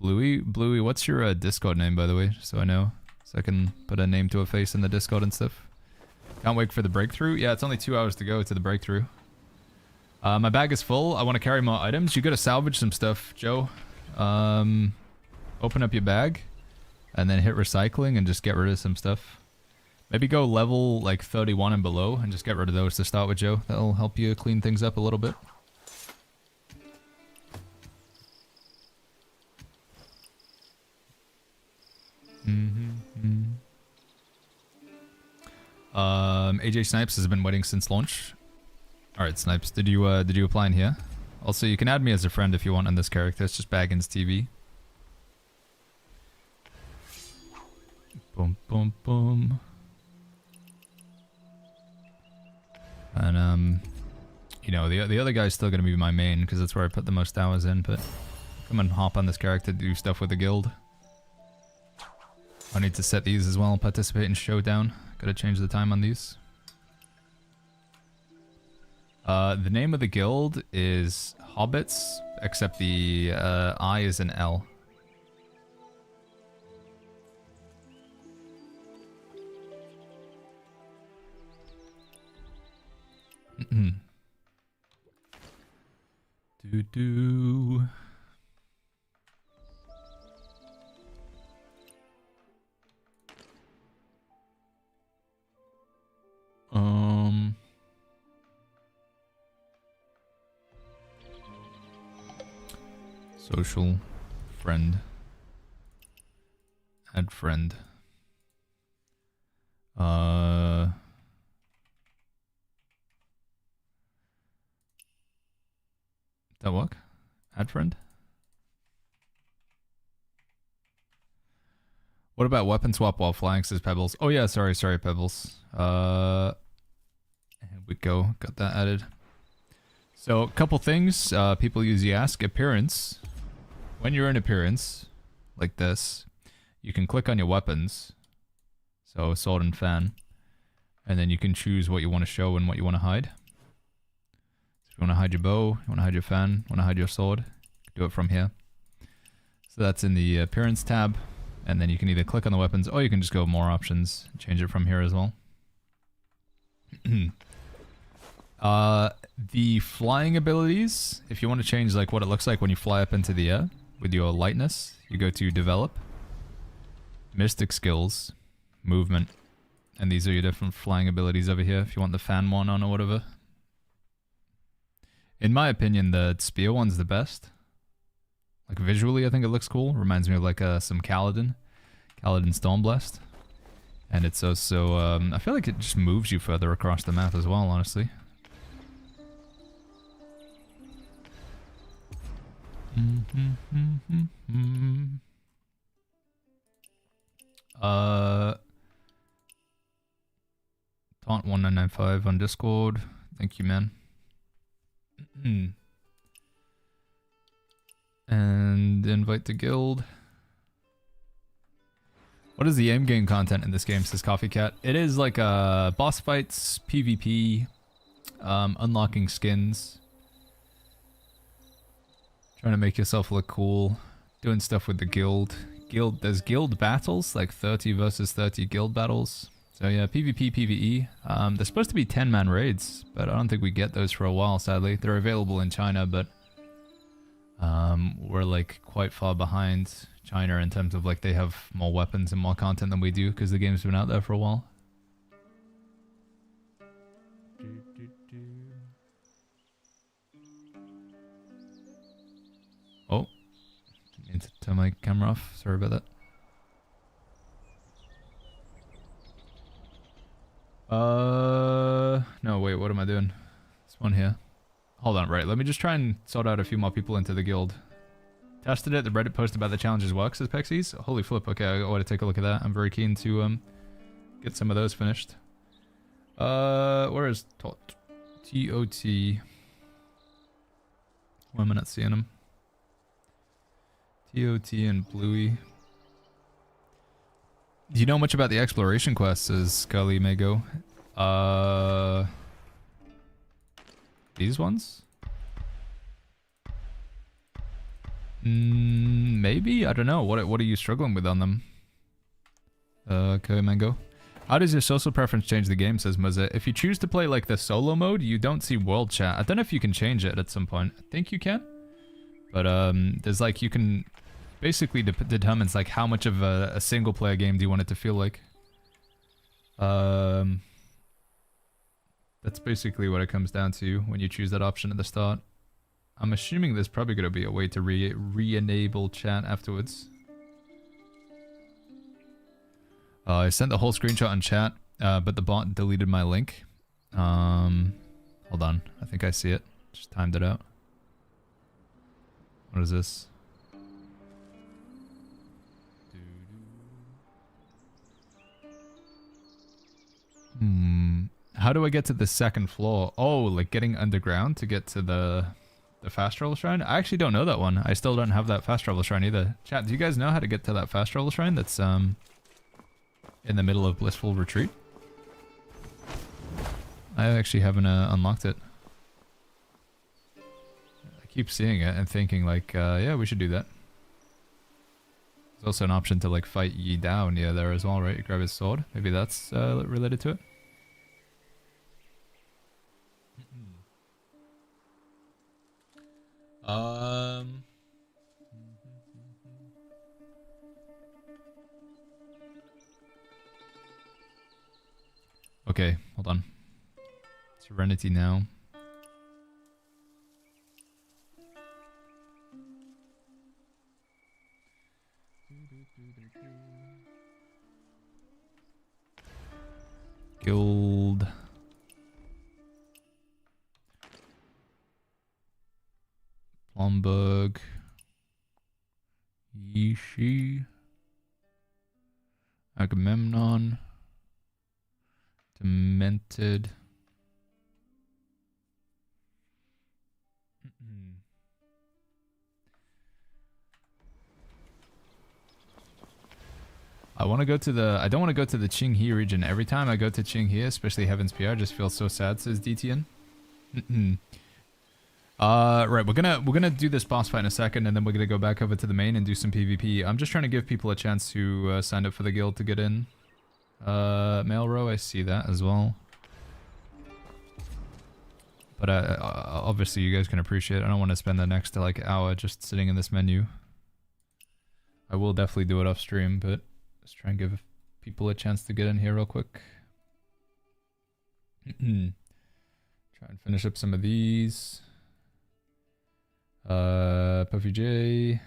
[SPEAKER 6] Bluey, what's your Discord name, by the way, so I know, so I can put a name to a face in the Discord and stuff. Can't wait for the breakthrough. Yeah, it's only 2 hours to go to the breakthrough. My bag is full. I want to carry more items. You gotta salvage some stuff, Joe. Open up your bag and then hit recycling and just get rid of some stuff. Maybe go level like 31 and below and just get rid of those to start with, Joe. That'll help you clean things up a little bit. AJ Snipes has been waiting since launch. Alright, Snipes, did you apply in here? Also, you can add me as a friend if you want on this character. It's just Baggins TV. Boom, boom, boom. And, you know, the other guy's still gonna be my main, because that's where I put the most hours in, but come and hop on this character, do stuff with the guild. I need to set these as well, participate in Showdown. Gotta change the time on these. The name of the guild is Hobbits, except the I is an L. Do. Social friend. Add friend. That work? Add friend. What about weapon swap while flying, says Pebbles? Oh yeah, sorry, Pebbles. Here we go. Got that added. So, a couple things people usually ask. Appearance. When you're in appearance, like this, you can click on your weapons. So, sword and fan. And then you can choose what you want to show and what you want to hide. So if you want to hide your bow, you want to hide your fan, want to hide your sword, do it from here. So that's in the appearance tab. And then you can either click on the weapons or you can just go more options and change it from here as well. The flying abilities, if you want to change like what it looks like when you fly up into the air with your lightness, you go to develop, mystic skills, movement, and these are your different flying abilities over here if you want the fan one on or whatever. In my opinion, the spear one's the best. Like visually, I think it looks cool. Reminds me of like some Kaladin Stormblast. And it's also, I feel like it just moves you further across the map as well, honestly. Taunt1995 on Discord. Thank you, man. And invite to guild. What is the aim game content in this game, says Coffee Cat? It is like boss fights, PvP, unlocking skins, trying to make yourself look cool, doing stuff with the guild. There's guild battles, like 30 versus 30 guild battles. So yeah, PvP, PvE. There's supposed to be 10-man raids, but I don't think we get those for a while, sadly. They're available in China, but we're like quite far behind China in terms of like they have more weapons and more content than we do because the game's been out there for a while. Oh, didn't mean to turn my camera off. Sorry about that. No, wait, what am I doing? This one here. Hold on, right, let me just try and sort out a few more people into the guild. Tested it, the Reddit post about the challenges works, says Pexies. Holy flip, okay, I gotta take a look at that. I'm very keen to get some of those finished. Where is Tot? T-O-T. Why am I not seeing him? T-O-T and Bluey. Do you know much about the exploration quests, says Scully Mago? These ones? Maybe? I don't know. What are you struggling with on them? Okay, Mango. How does your social preference change the game, says Muzza? If you choose to play like the solo mode, you don't see world chat. I don't know if you can change it at some point. I think you can. But there's like, you can basically determines like how much of a single player game do you want it to feel like. That's basically what it comes down to when you choose that option at the start. I'm assuming there's probably going to be a way to re-enable chat afterwards. I sent the whole screenshot on chat, but the bot deleted my link. Hold on, I think I see it. Just timed it out. What is this? How do I get to the second floor? Oh, like getting underground to get to the fast travel shrine? I actually don't know that one. I still don't have that fast travel shrine either. Chat, do you guys know how to get to that fast travel shrine that's in the middle of Blissful Retreat? I actually haven't unlocked it. I keep seeing it and thinking like, yeah, we should do that. There's also an option to like fight Yi Dao near there as well, right? You grab his sword. Maybe that's related to it. Okay, hold on. Serenity now. Guild. Humbug. Yishi. Agamemnon. Demented. I want to go to the... I don't want to go to the Qinghe region. Every time I go to Qinghe, especially Heaven's PR, I just feel so sad, says DTN. Right, we're gonna do this boss fight in a second, and then we're gonna go back over to the main and do some PvP. I'm just trying to give people a chance to sign up for the guild to get in. Mail row, I see that as well. But obviously you guys can appreciate it. I don't want to spend the next like hour just sitting in this menu. I will definitely do it off stream, but let's try and give people a chance to get in here real quick. Try and finish up some of these. Puffy J.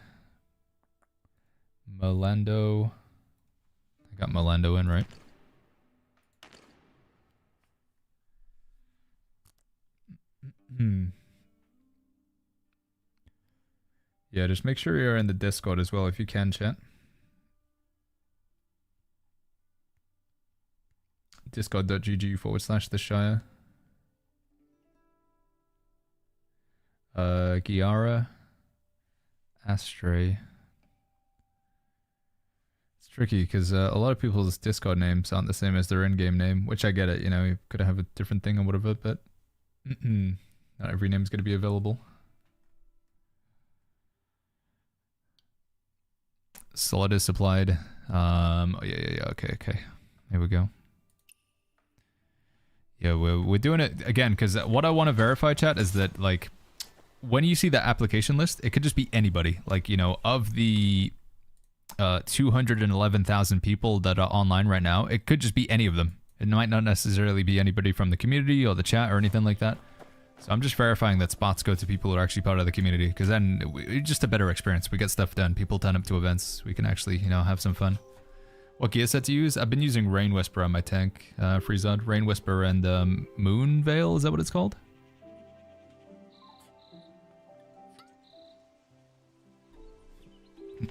[SPEAKER 6] Melando. I got Melando in, right? Yeah, just make sure you're in the Discord as well if you can, chat. Discord.gg/the Shire. Giara. Astray. It's tricky because a lot of people's Discord names aren't the same as their in-game name, which I get it, you know, you could have a different thing or whatever, but not every name's going to be available. Solid is supplied. Oh, yeah, okay. Here we go. Yeah, we're doing it again because what I want to verify, chat, is that like when you see the application list, it could just be anybody. Like, you know, of the 211,000 people that are online right now, it could just be any of them. It might not necessarily be anybody from the community or the chat or anything like that. So I'm just verifying that spots go to people who are actually part of the community, because then it's just a better experience. We get stuff done. People turn up to events. We can actually, you know, have some fun. What gear set to use? I've been using Rain Whisper on my tank, Freezod. Rain Whisper and Moon Veil, is that what it's called?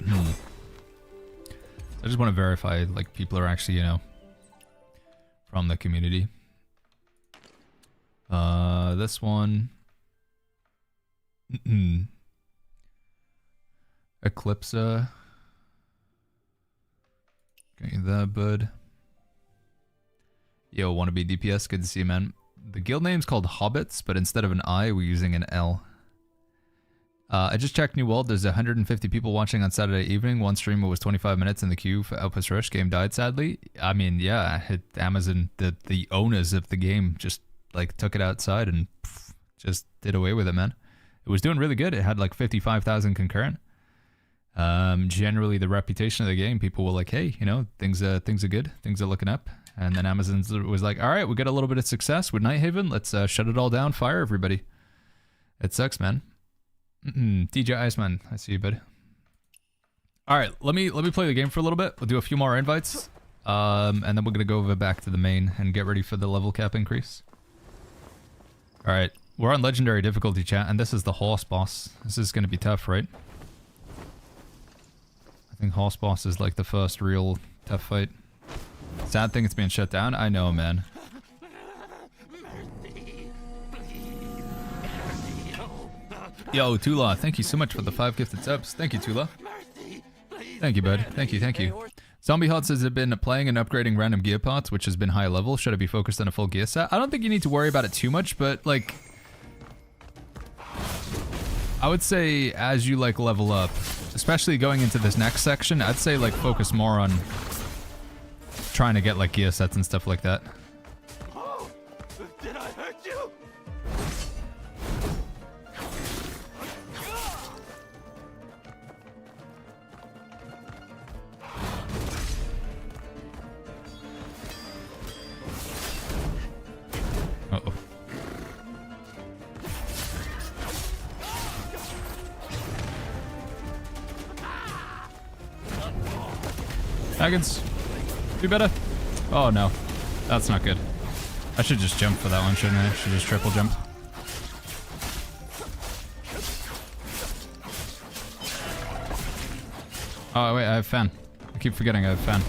[SPEAKER 6] I just want to verify, like, people are actually, you know, from the community. This one. Eclipsa. Okay, that, bud. Yo, wanna be DPS? Good to see you, man. The guild name's called Hobbits, but instead of an I, we're using an L. I just checked New World. There's 150 people watching on Saturday evening. One streamer was 25 minutes in the queue for Outpost Rush. Game died, sadly. I mean, yeah, Amazon, the owners of the game just, like, took it outside and just did away with it, man. It was doing really good. It had, like, 55,000 concurrent. Generally, the reputation of the game, people were like, hey, you know, things are good. Things are looking up. And then Amazon was like, all right, we got a little bit of success with Nighthaven. Let's shut it all down. Fire everybody. It sucks, man. DJ Iceman, I see you, bud. All right, let me play the game for a little bit. We'll do a few more invites, and then we're gonna go over back to the main and get ready for the level cap increase. All right, we're on legendary difficulty, chat, and this is the horse boss. This is gonna be tough, right? I think horse boss is like the first real tough fight. Sad thing it's being shut down. I know, man. Yo, Tula, thank you so much for the 5 gifted subs. Thank you, Tula. Thank you, bud. Thank you. Zombie Hot says they've been playing and upgrading random gear parts, which has been high level. Should I be focused on a full gear set? I don't think you need to worry about it too much, but, like, I would say as you, like, level up, especially going into this next section, I'd say, like, focus more on trying to get, like, gear sets and stuff like that.
[SPEAKER 8] Oh, did I hurt you?
[SPEAKER 6] Uh-oh. Dragons, do better. Oh no, that's not good. I should just jump for that one, shouldn't I? I should just triple jump. Oh, wait, I have fan. I keep forgetting I have fan.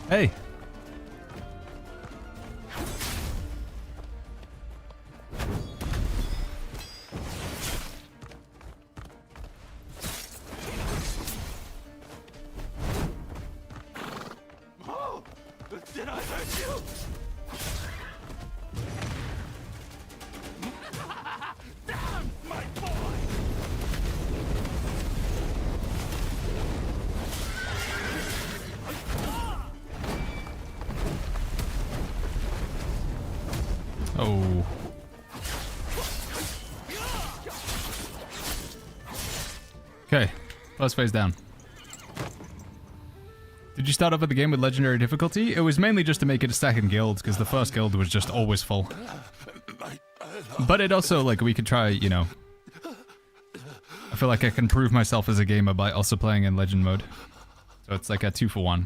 [SPEAKER 6] Hey.
[SPEAKER 8] Oh, did I hurt you? Down, my boy!
[SPEAKER 6] Oh. Okay, first phase down. Did you start off at the game with legendary difficulty? It was mainly just to make it a second guild, because the first guild was just always full. But it also, like, we could try, you know... I feel like I can prove myself as a gamer by also playing in legend mode. So it's like a 2-for-1.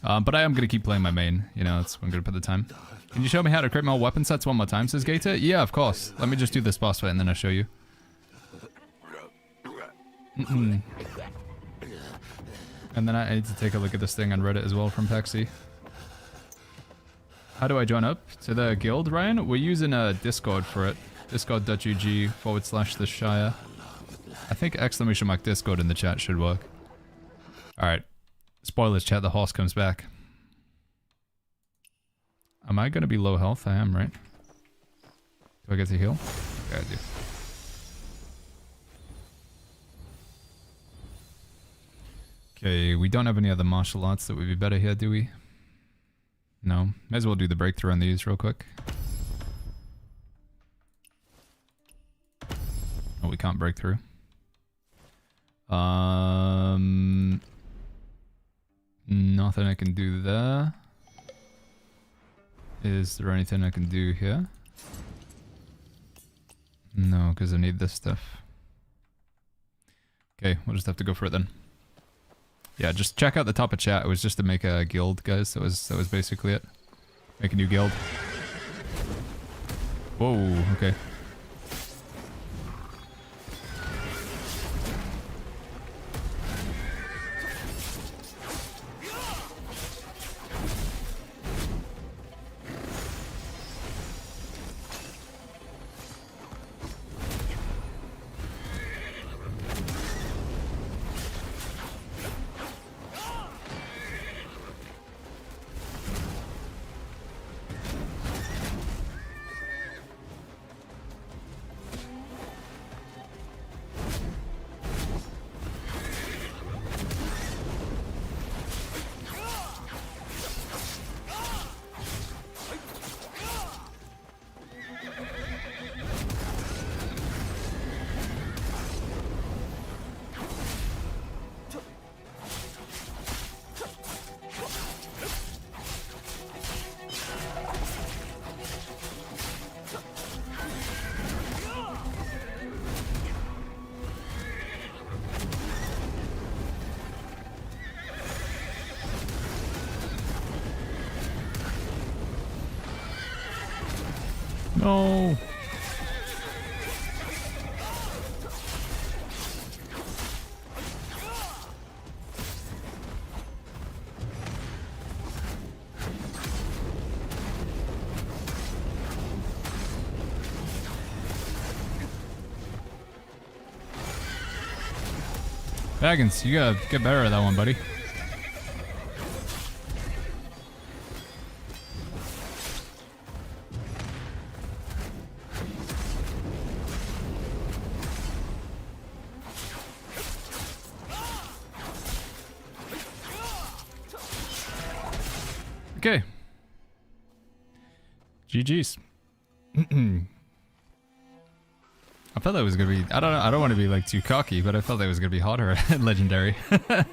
[SPEAKER 6] But I am going to keep playing my main, you know, that's when I'm going to put the time. Can you show me how to create more weapon sets one more time, says Gator? Yeah, of course. Let me just do this boss fight and then I'll show you. And then I need to take a look at this thing on Reddit as well from Paxi. How do I join up to the guild, Ryan? We're using a Discord for it. Discord.gg/the Shire. I think !mark Discord in the chat should work. Alright. Spoilers, chat, the horse comes back. Am I gonna be low health? I am, right? Do I get to heal? Okay, I do. Okay, we don't have any other martial arts that would be better here, do we? No. May as well do the breakthrough on these real quick. Oh, we can't break through. Nothing I can do there. Is there anything I can do here? No, because I need this stuff. Okay, we'll just have to go for it then. Yeah, just check out the top of chat. It was just to make a guild, guys. That was basically it. Make a new guild. Whoa, okay. No. Baggins, you gotta get better at that one, buddy. Okay. GG's. I felt that was gonna be. I don't want to be like too cocky, but I felt that was gonna be harder at legendary. I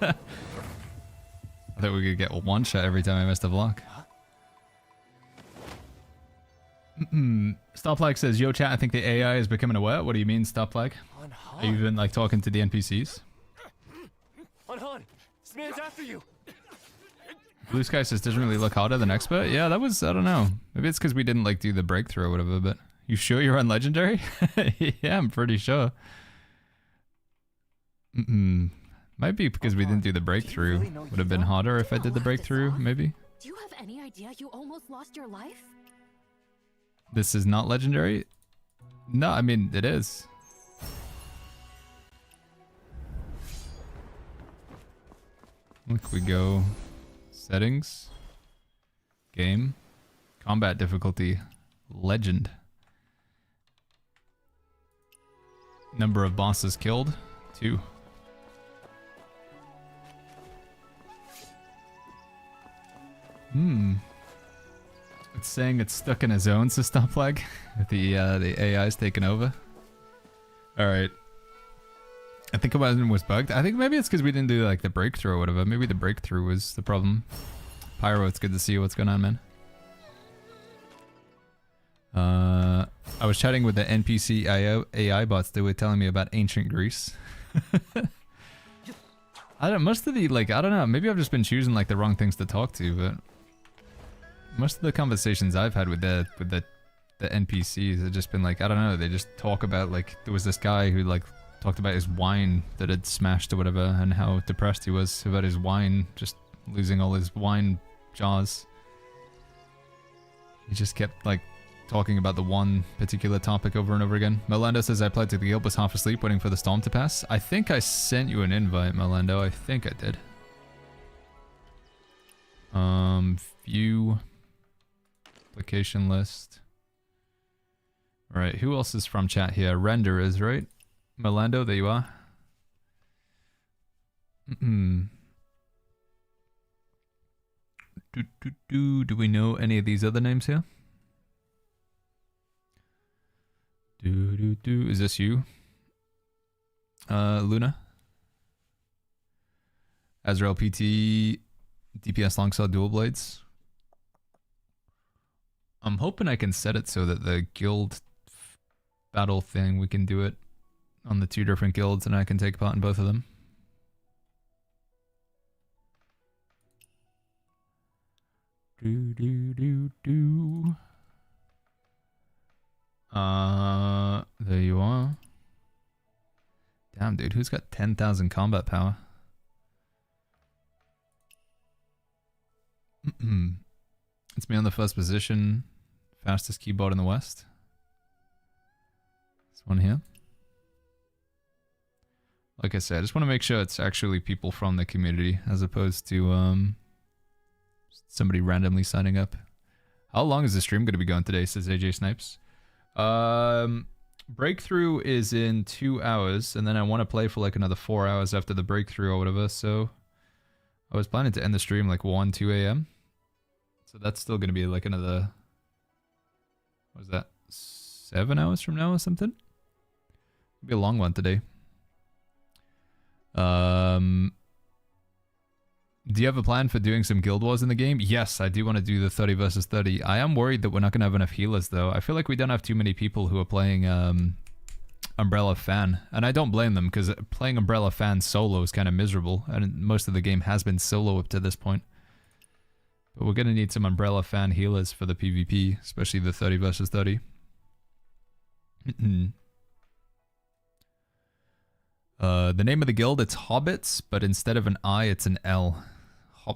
[SPEAKER 6] thought we could get one shot every time I missed a block. Stoplag says, "Yo, chat. I think the AI is becoming aware." What do you mean, Stoplag? Are you even like talking to the NPCs?
[SPEAKER 7] Han, this man's after you.
[SPEAKER 6] Blue Sky says, "Doesn't really look harder than expert." Yeah, that was, I don't know. Maybe it's because we didn't like do the breakthrough or whatever. But you sure you're on legendary? Yeah, I'm pretty sure. Might be because we didn't do the breakthrough. Would have been harder if I did the breakthrough, maybe.
[SPEAKER 14] Do you have any idea you almost lost your life?
[SPEAKER 6] This is not legendary? No, I mean, it is. Look, we go settings, game, combat difficulty, legend. Number of bosses killed, 2. It's saying it's stuck in a zone, so stop flag. The AI's taken over. Alright. I think it was bugged. I think maybe it's because we didn't do like the breakthrough or whatever. Maybe the breakthrough was the problem. Pyro, it's good to see you. What's going on, man? I was chatting with the NPC AI bots. They were telling me about ancient Greece. I don't. Most of the like, I don't know. Maybe I've just been choosing like the wrong things to talk to, but most of the conversations I've had with the NPCs have just been like, I don't know. They just talk about like there was this guy who like talked about his wine that had smashed or whatever, and how depressed he was about his wine, just losing all his wine jars. He just kept like talking about the one particular topic over and over again. Melando says, I played to the guild, was half asleep waiting for the storm to pass. I think I sent you an invite, Melando. I think I did. View application list. Alright, who else is from chat here? Render is, right? Melando, there you are. Do we know any of these other names here? Is this you? Luna? Azrael PT, DPS Longsword Dual Blades. I'm hoping I can set it so that the guild battle thing, we can do it on the 2 different guilds and I can take part in both of them. There you are. Damn, dude, who's got 10,000 combat power? It's me on the first position. Fastest keyboard in the West. This one here. Like I said, I just want to make sure it's actually people from the community as opposed to somebody randomly signing up. How long is the stream going to be going today, says AJ Snipes? Breakthrough is in 2 hours, and then I want to play for like another 4 hours after the breakthrough or whatever, so I was planning to end the stream like 1, 2 a.m. So that's still going to be like another, what is that, 7 hours from now or something? It'll be a long one today. Do you have a plan for doing some guild wars in the game? Yes, I do want to do the 30 versus 30. I am worried that we're not going to have enough healers though. I feel like we don't have too many people who are playing Umbrella Fan. And I don't blame them because playing Umbrella Fan solo is kind of miserable. And most of the game has been solo up to this point. But we're going to need some Umbrella Fan healers for the PvP, especially the 30 versus 30. The name of the guild, it's Hobbits, but instead of an I, it's an L.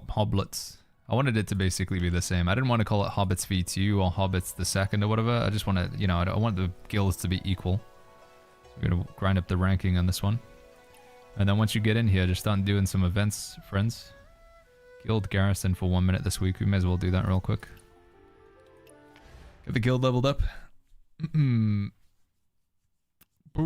[SPEAKER 6] Hoblets. I wanted it to basically be the same. I didn't want to call it Hobbits V2 or Hobbits the Second or whatever. I just want to, you know, I want the guilds to be equal. So we're going to grind up the ranking on this one. And then once you get in here, just start doing some events, friends. Guild garrison for 1 minute this week. We may as well do that real quick. Get the guild leveled up. Yo,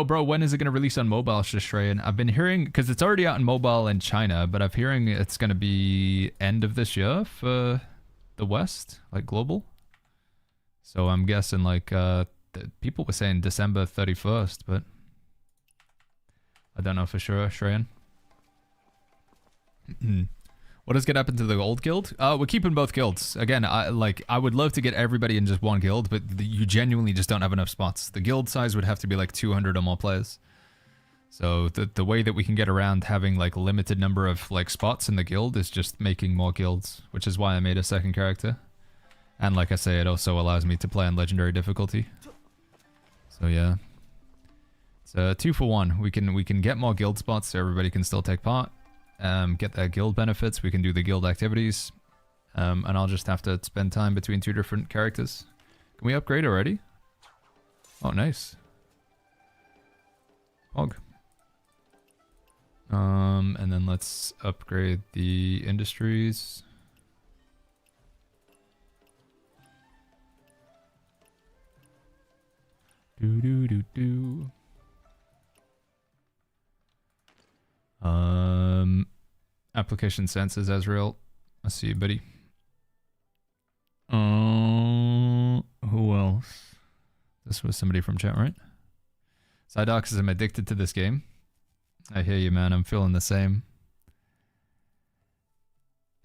[SPEAKER 6] bro, when is it going to release on mobile, Shishrayan? I've been hearing, because it's already out in mobile in China, but I'm hearing it's going to be end of this year for the West, like global. So I'm guessing like people were saying December 31st, but I don't know for sure, Shrayan. What What does get up into the gold guild? We're keeping both guilds. Again, I would love to get everybody in just one guild, but you genuinely just don't have enough spots. The guild size would have to be like 200 or more players. So the way that we can get around having like limited number of like spots in the guild is just making more guilds, which is why I made a second character. And like I say, it also allows me to play on legendary difficulty. So yeah. It's a 2 for 1. We can get more guild spots so everybody can still take part. Get their guild benefits. We can do the guild activities. And I'll just have to spend time between 2 different characters. Can we upgrade already? Oh, nice. Pog. And then let's upgrade the industries. Do. Application senses, Ezreal. I see you, buddy. Who else? This was somebody from chat, right? Psydox says I'm addicted to this game. I hear you, man. I'm feeling the same.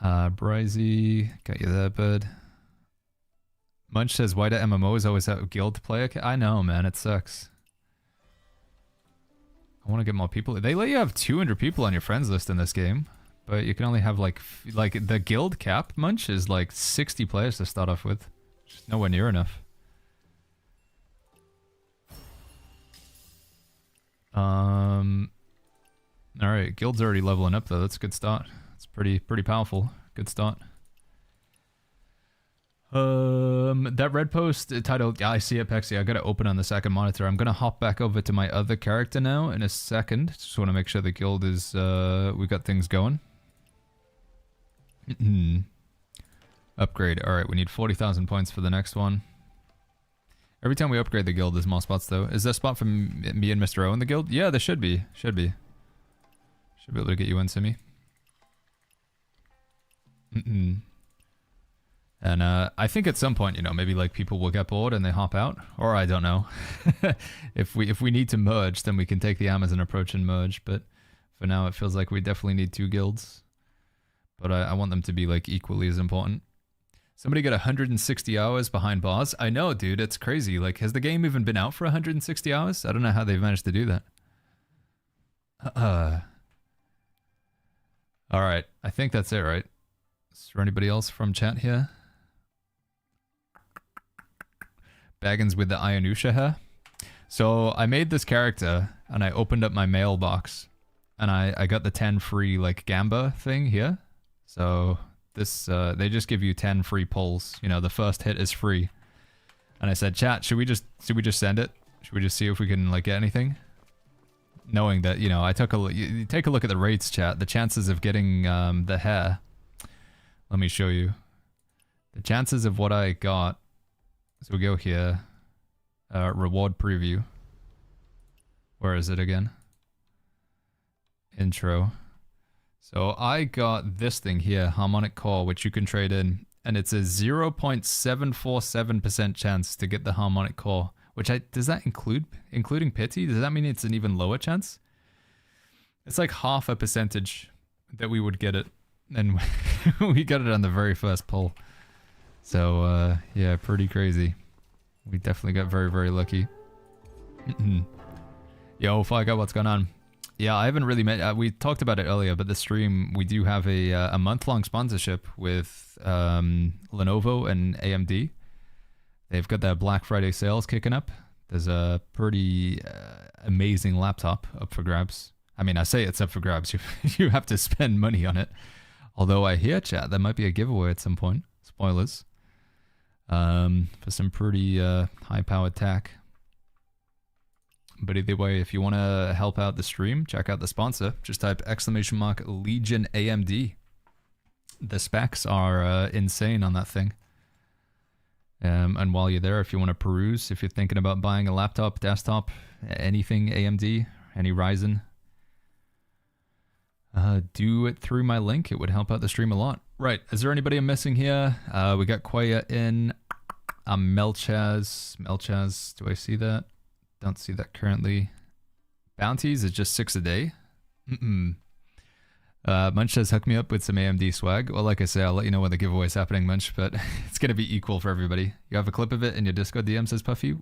[SPEAKER 6] Bryzy, got you there, bud. Munch says, why do MMOs always have guild play? I know, man. It sucks. I want to get more people. They let you have 200 people on your friends list in this game, but you can only have like the guild cap, Munch, is like 60 players to start off with. Just nowhere near enough. Alright, guild's already leveling up though. That's a good start. It's pretty powerful. Good start. That red post titled, yeah, I see it, Pexy. I gotta open on the second monitor. I'm gonna hop back over to my other character now in a second. Just want to make sure the guild is, we got things going. Upgrade. Alright, we need 40,000 points for the next one. Every time we upgrade the guild, there's more spots though. Is there a spot for me and Mr. O in the guild? Yeah, there should be. Should be. Should be able to get you in, Simi. And I think at some point, you know, maybe like people will get bored and they hop out, or I don't know. If we need to merge, then we can take the Amazon approach and merge. But for now, it feels like we definitely need 2 guilds. But I want them to be like equally as important. Somebody got 160 hours behind bars. I know, dude, it's crazy. Like, has the game even been out for 160 hours? I don't know how they've managed to do that. All right, I think that's it, right? Is there anybody else from chat here? Baggins with the Ionusha hair. So I made this character and I opened up my mailbox and I got the 10 free like Gamba thing here. So this they just give you 10 free pulls. You know, the first hit is free. And I said, chat, should we just send it? Should we just see if we can like get anything? Knowing that, you know, I took a look, you take a look at the rates, chat. The chances of getting the hair. Let me show you. The chances of what I got. So we go here. Reward preview. Where is it again? Intro. So I got this thing here, Harmonic Core, which you can trade in. And it's a 0.747% chance to get the Harmonic Core. Which does that including pity? Does that mean it's an even lower chance? It's like half a percentage that we would get it. And we got it on the very first pull. So, yeah, pretty crazy. We definitely got very, very lucky. Yo, Figo, what's going on? Yeah, I haven't really met... we talked about it earlier, but the stream, we do have a month-long sponsorship with Lenovo and AMD. They've got their Black Friday sales kicking up. There's a pretty amazing laptop up for grabs. I mean, I say it's up for grabs. You have to spend money on it. Although I hear, chat, there might be a giveaway at some point. Spoilers. For some pretty high-powered tech. But either way, if you want to help out the stream, check out the sponsor. Just type !Legion AMD. The specs are insane on that thing. And while you're there, if you want to peruse, if you're thinking about buying a laptop, desktop, anything AMD, any Ryzen, do it through my link. It would help out the stream a lot. Right, is there anybody I'm missing here? We got Quaya in. Melchaz. Melchaz, do I see that? Don't see that currently. Bounties is just 6 a day. Munch says, hook me up with some AMD swag. Well, like I say, I'll let you know when the giveaway is happening, Munch, but it's going to be equal for everybody. You have a clip of it in your Discord DM, says Puffy.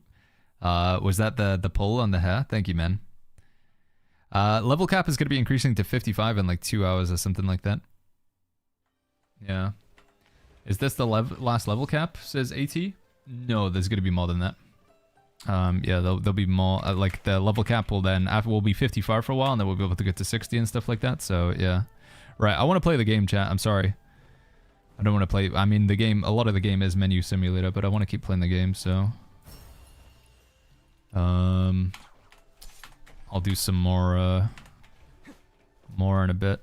[SPEAKER 6] Was that the pull on the hair? Thank you, man. Level cap is going to be increasing to 55 in like 2 hours or something like that. Yeah. Is this the last level cap, says AT? No, there's going to be more than that. Yeah, there'll be more. Like the level cap will then will be 55 for a while, and then we'll be able to get to 60 and stuff like that. So yeah, right. I want to play the game, chat. I'm sorry. I don't want to play. I mean, the game. A lot of the game is menu simulator, but I want to keep playing the game. So, I'll do some more in a bit.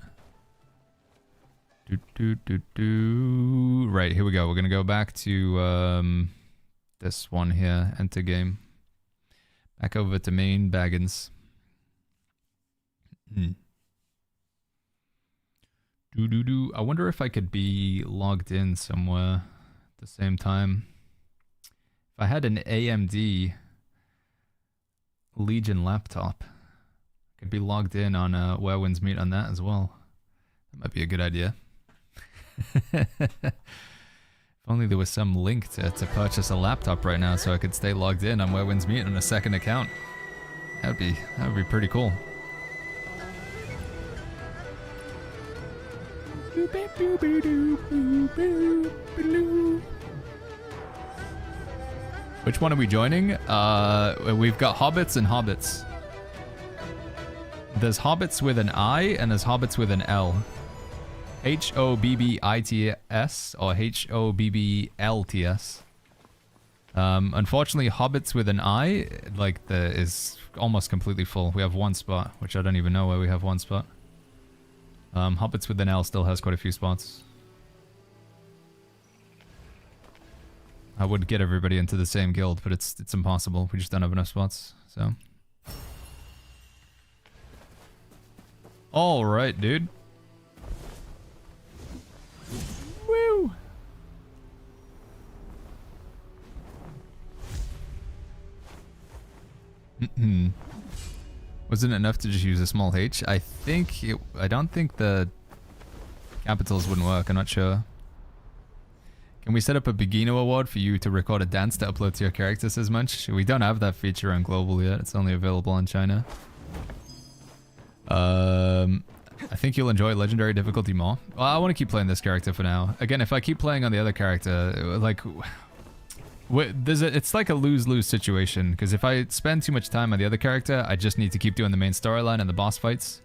[SPEAKER 6] Right, here we go. We're gonna go back to this one here. Enter game. Back over to main Baggins. I wonder if I could be logged in somewhere at the same time. If I had an AMD Legion laptop, I could be logged in on Where Winds Meet on that as well. That might be a good idea. If only there was some link to purchase a laptop right now so I could stay logged in on Where Winds Meet on a second account. That would be pretty cool. Which one are we joining? We've got Hobbits and Hobbits. There's Hobbits with an I and there's Hobbits with an L. Hobbits or Hobblts. Unfortunately, Hobbits with an I, is almost completely full. We have one spot, which I don't even know where we have one spot. Hobbits with an L still has quite a few spots. I would get everybody into the same guild, but it's impossible. We just don't have enough spots, so. Alright, dude. Woo! Wasn't it enough to just use a small H? I don't think the capitals wouldn't work. I'm not sure. Can we set up a beginner award for you to record a dance to upload to your character, says Munch? We don't have that feature on global yet. It's only available in China. I think you'll enjoy legendary difficulty more. Well, I want to keep playing this character for now. Again, if I keep playing on the other character, it's like a lose-lose situation, because if I spend too much time on the other character, I just need to keep doing the main storyline and the boss fights.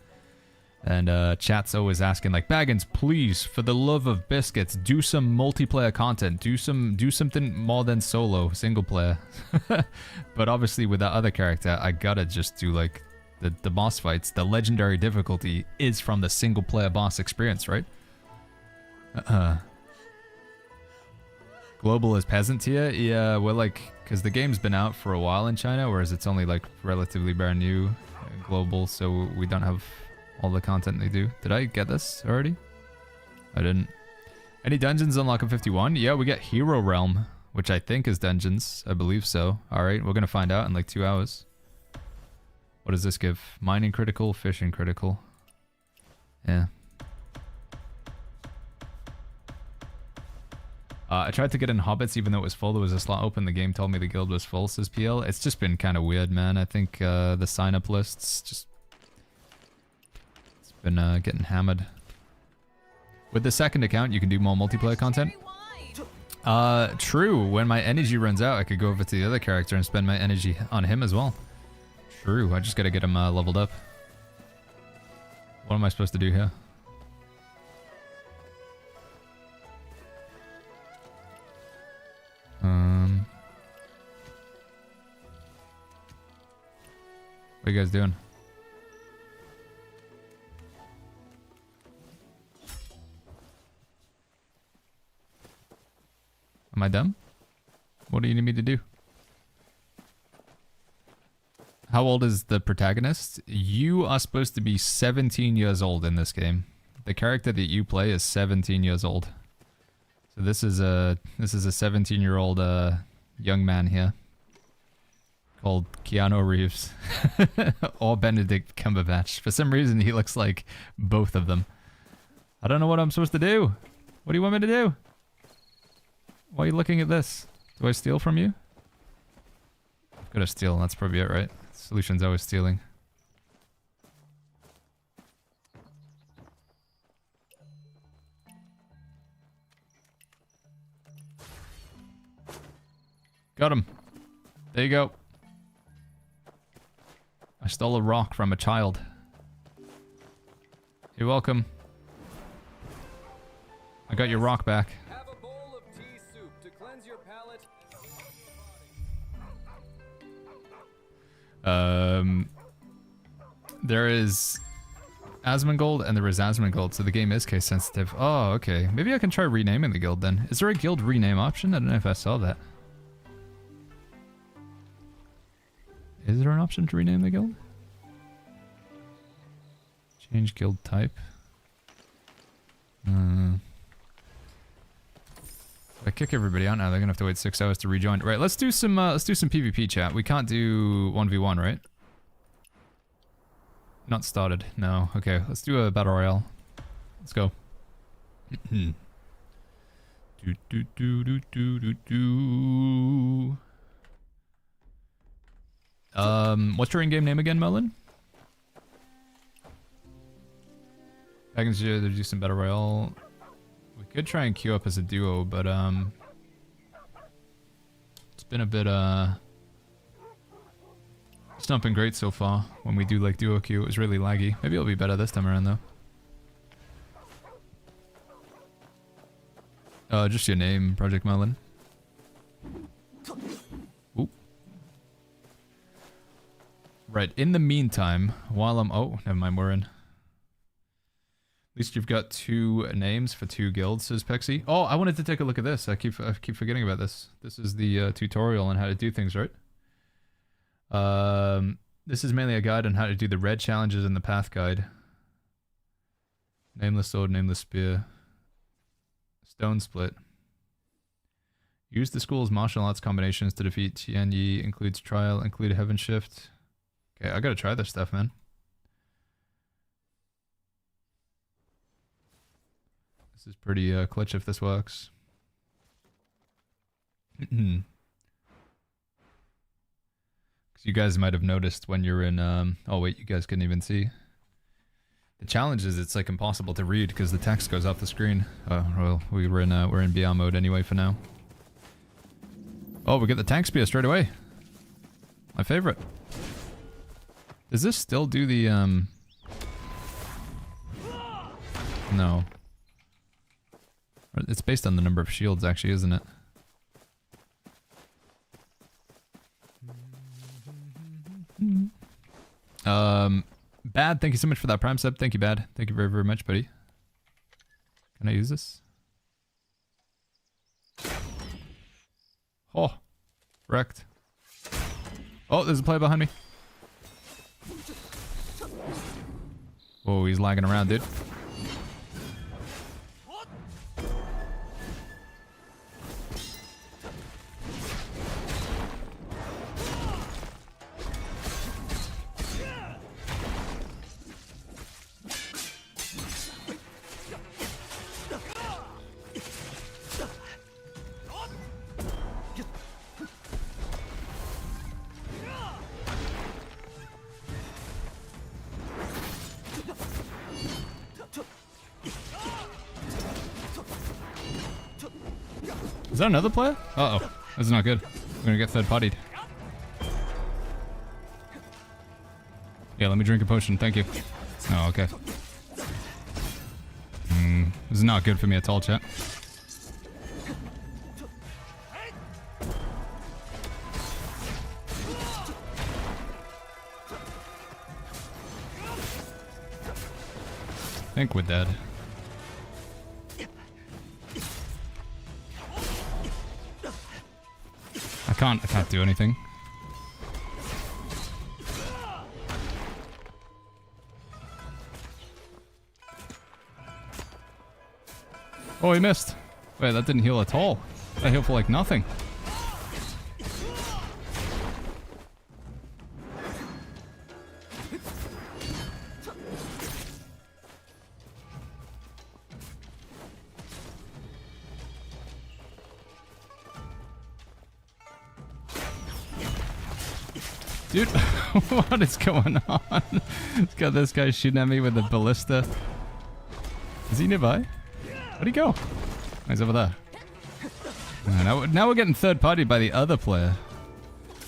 [SPEAKER 6] And chat's always asking, like, Baggins, please, for the love of biscuits, do some multiplayer content. Do something more than solo, single player. But obviously with that other character, I gotta just do, like, the boss fights. The legendary difficulty is from the single player boss experience, right? Global is peasant tier? Yeah, we're like, because the game's been out for a while in China, whereas it's only like relatively brand new global, so we don't have all the content they do. Did I get this already? I didn't. Any dungeons unlock in 51? Yeah, we get Hero Realm, which I think is dungeons. I believe so. Alright, we're gonna find out in like 2 hours. What does this give? Mining critical, fishing critical. Yeah. I tried to get in Hobbits even though it was full. There was a slot open. The game told me the guild was full, says PL. It's just been kind of weird, man. I think the sign-up lists just... It's been getting hammered. With the second account, you can do more multiplayer content. True. When my energy runs out, I could go over to the other character and spend my energy on him as well. True. I just gotta get him leveled up. What am I supposed to do here? What are you guys doing? Am I dumb? What do you need me to do? How old is the protagonist? You are supposed to be 17 years old in this game. The character that you play is 17 years old. So this is a 17-year-old young man here called Keanu Reeves or Benedict Cumberbatch. For some reason, he looks like both of them. I don't know what I'm supposed to do. What do you want me to do? Why are you looking at this? Do I steal from you? I've got to steal. That's probably it, right? Solution's always stealing. Got him. There you go. I stole a rock from a child. You're welcome. I got your rock back.
[SPEAKER 15] Have a bowl of tea soup to cleanse your palate.
[SPEAKER 6] There is Asmongold and there is Asmongold, so the game is case sensitive. Oh, okay. Maybe I can try renaming the guild then. Is there a guild rename option? I don't know if I saw that. Is there an option to rename the guild? Change guild type. If I kick everybody out now, they're gonna have to wait 6 hours to rejoin. Right, let's do some PvP chat. We can't do 1v1, right? Not started. No. Okay, let's do a battle royale. Let's go. do do do do do do do. What's your in-game name again, Merlin? I can do some battle royale. We could try and queue up as a duo, but it's been a bit it's not been great so far. When we do like duo queue, it was really laggy. Maybe it'll be better this time around though. Just your name, Project Merlin. Oop. Right, in the meantime, while I'm... Oh, never mind, we're in. At least you've got 2 names for 2 guilds, says Pexy. Oh, I wanted to take a look at this. I keep forgetting about this. This is the tutorial on how to do things, right? This is mainly a guide on how to do the red challenges in the path guide. Nameless sword, nameless spear. Stone split. Use the school's martial arts combinations to defeat Tian Yi. Includes trial, include heaven shift. Okay, I gotta try this stuff, man. This is pretty clutch if this works. Because you guys might have noticed when you're in... oh wait, you guys couldn't even see. The challenge is it's like impossible to read because the text goes off the screen. Well, we're in BR mode anyway for now. Oh, we get the tank spear straight away. My favorite. Does this still do the No. It's based on the number of shields actually, isn't it? Bad, thank you so much for that Prime sub. Thank you, Bad. Thank you very, very much, buddy. Can I use this? Oh, wrecked. Oh, there's a player behind me. Oh, he's lagging around, dude. Is that another player? Uh-oh. That's not good. We're gonna get third-partied. Yeah, let me drink a potion. Thank you. Oh, okay. This is not good for me at all, chat. I think we're dead. I can't do anything. Oh, he missed. Wait, that didn't heal at all. That healed for like nothing. Dude, what is going on? It's got this guy shooting at me with a ballista. Is he nearby? Where'd he go? Oh, he's over there. Now we're getting third-partied by the other player.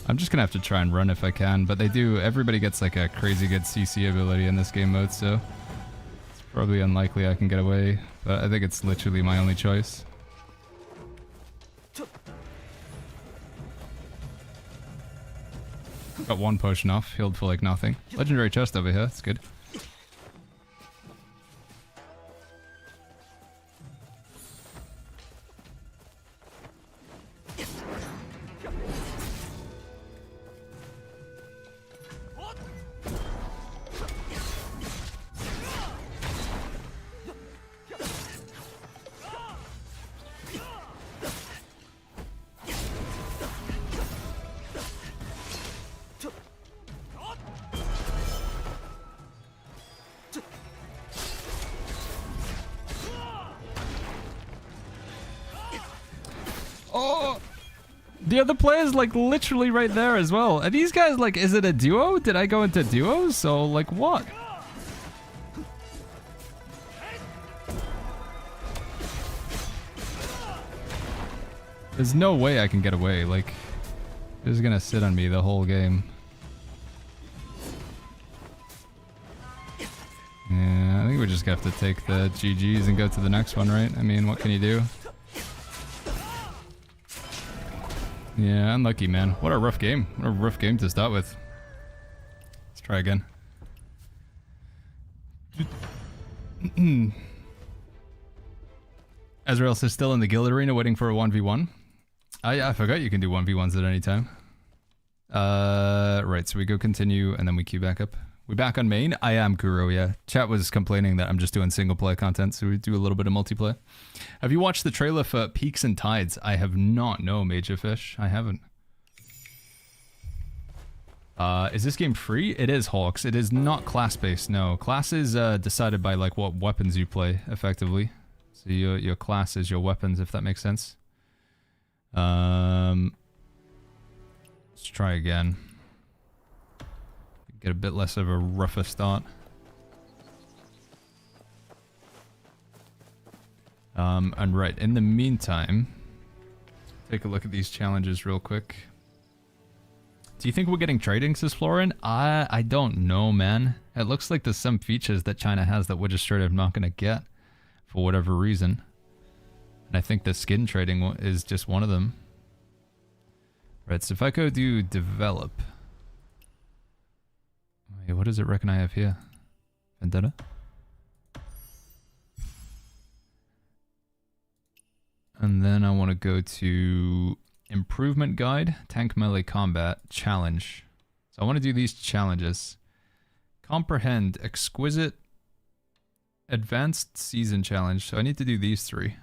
[SPEAKER 6] I'm just gonna have to try and run if I can, but they do. Everybody gets like a crazy good CC ability in this game mode, so it's probably unlikely I can get away. But I think it's literally my only choice. Got one potion off, healed for like nothing. Legendary chest over here, that's good. Oh, the other player's like literally right there as well. Are these guys like, is it a duo? Did I go into duos? So like what? There's no way I can get away. Like, they're just gonna sit on me the whole game. Yeah, I think we just have to take the GGs and go to the next one, right? I mean, what can you do? Yeah, unlucky, man. What a rough game. What a rough game to start with. Let's try again. Ezreal is still in the guild arena waiting for a 1v1. I forgot you can do 1v1s at any time. Right, so we go continue and then we queue back up. We back on main? I am Kuro, yeah. Chat was complaining that I'm just doing single player content, so we do a little bit of multiplayer. Have you watched the trailer for Peaks and Tides? I have not, no, Major Fish. I haven't. Is this game free? It is, Hawks. It is not class-based, no. Class is decided by like what weapons you play, effectively. So your class is your weapons, if that makes sense. Let's try again. Get a bit less of a rougher start. And right, in the meantime, take a look at these challenges real quick. Do you think we're getting trading, says Florin? I don't know, man. It looks like there's some features that China has that we're just straight up not going to get for whatever reason. And I think the skin trading is just one of them. Right, so if I go do develop... Wait, what does it reckon I have here? Vendetta? And then I want to go to Improvement Guide, Tank Melee Combat, Challenge. So I want to do these challenges. Comprehend, Exquisite, Advanced Season Challenge. So I need to do these three.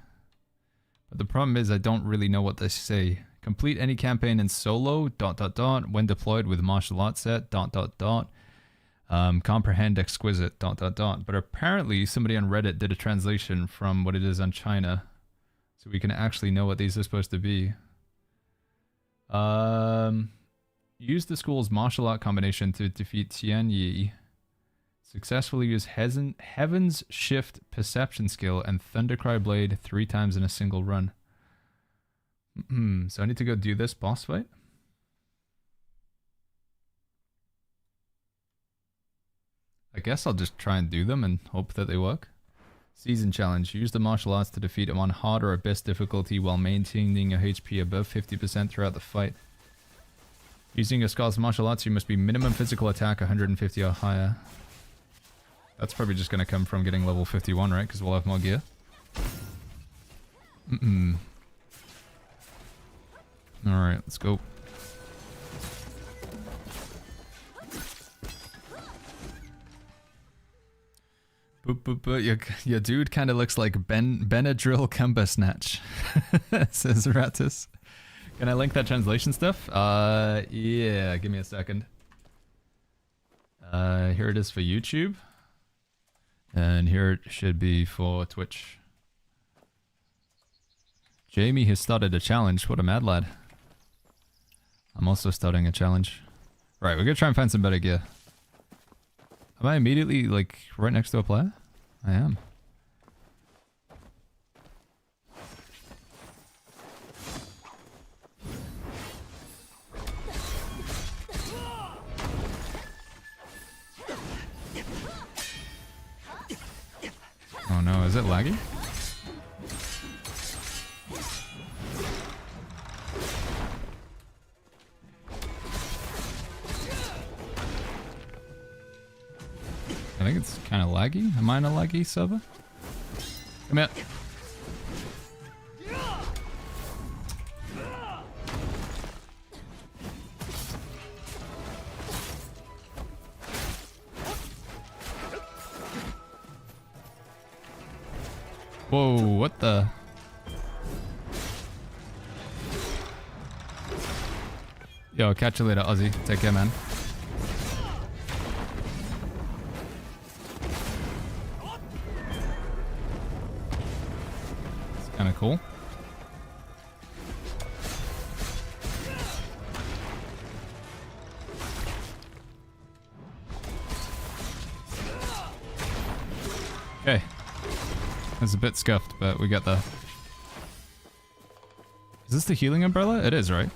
[SPEAKER 6] But the problem is I don't really know what they say. Complete any campaign in solo, ... when deployed with martial arts set, ... comprehend Exquisite, ... But apparently somebody on Reddit did a translation from what it is on China. So we can actually know what these are supposed to be. Use the school's martial art combination to defeat Tian Yi. Successfully use Heaven's Shift Perception skill and Thundercry Blade 3 times in a single run. So I need to go do this boss fight. I guess I'll just try and do them and hope that they work. Season Challenge. Use the martial arts to defeat him on hard or abyss difficulty while maintaining your HP above 50% throughout the fight. Using your Scar's martial arts, you must be minimum physical attack 150 or higher. That's probably just going to come from getting level 51, right? Because we'll have more gear. Alright, let's go. Your dude kind of looks like Benadryl Cumber Snatch, says Ratus. Can I link that translation stuff? Yeah, give me a second. Here it is for YouTube. And here it should be for Twitch. Jamie has started a challenge. What a mad lad. I'm also starting a challenge. Right, we're gonna try and find some better gear. Am I immediately, like, right next to a player? I am. Oh no, is it laggy? I think it's kind of laggy. Am I on a laggy server? Come here. Whoa, what the? Yo, catch you later, Ozzy. Take care, man. It's kind of cool. Okay. It's a bit scuffed, but we got the... Is this the healing umbrella? It is, right?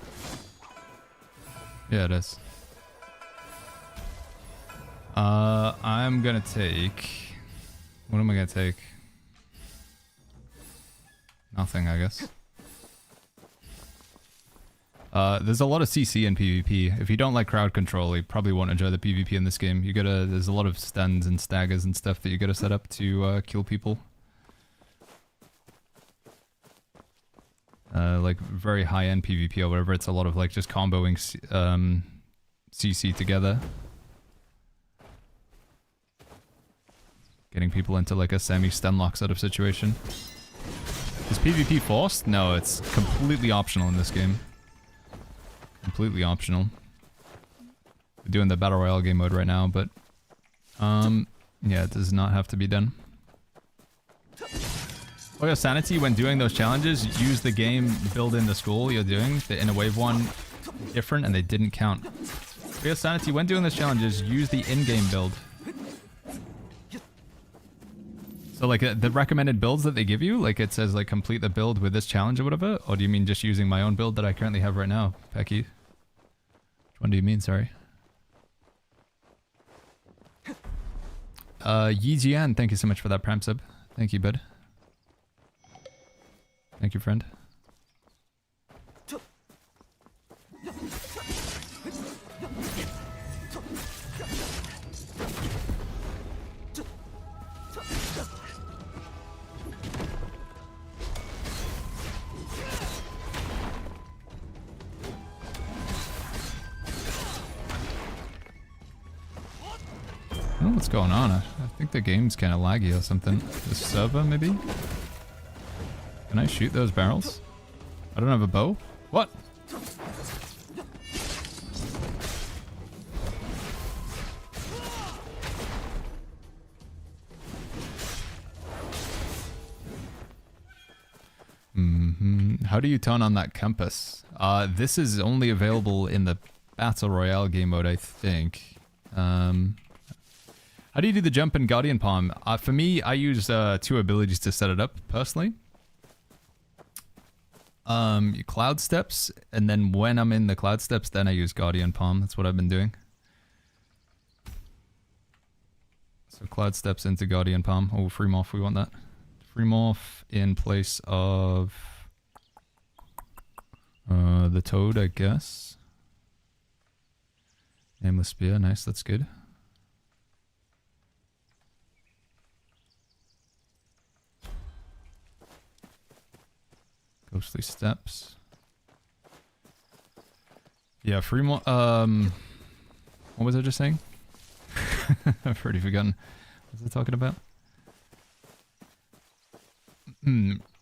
[SPEAKER 6] Yeah, it is. I'm gonna take... What am I gonna take? Nothing, I guess. There's a lot of CC in PvP. If you don't like crowd control, you probably won't enjoy the PvP in this game. You gotta... There's a lot of stuns and staggers and stuff that you gotta set up to kill people. Like very high-end PvP or whatever, it's a lot of like just comboing CC together. Getting people into like a semi-stun lock sort of situation. Is PvP forced? No, it's completely optional in this game. Completely optional. We're doing the Battle Royale game mode right now, but yeah, it does not have to be done. For your sanity when doing those challenges, use the game build in the school you're doing, the inner wave one, different, and they didn't count. For your sanity when doing those challenges, use the in-game build. So like the recommended builds that they give you, like it says like complete the build with this challenge or whatever, or do you mean just using my own build that I currently have right now, Pecky? Which one do you mean, sorry? Yi Jian, thank you so much for that Prime sub. Thank you, bud. Thank you, friend. I don't know what's going on. I think the game's kind of laggy or something. The server, maybe? Can I shoot those barrels? I don't have a bow? What? How do you turn on that compass? This is only available in the Battle Royale game mode, I think. How do you do the jump in Guardian Palm? For me, I use 2 abilities to set it up, personally. Cloud Steps, and then when I'm in the Cloud Steps, then I use Guardian Palm. That's what I've been doing. So Cloud Steps into Guardian Palm. Oh, free morph, we want that. Free morph in place of the Toad, I guess. Nameless Spear, nice, that's good. Ghostly Steps. Yeah, free more. What was I just saying? I've already forgotten. What was I talking about?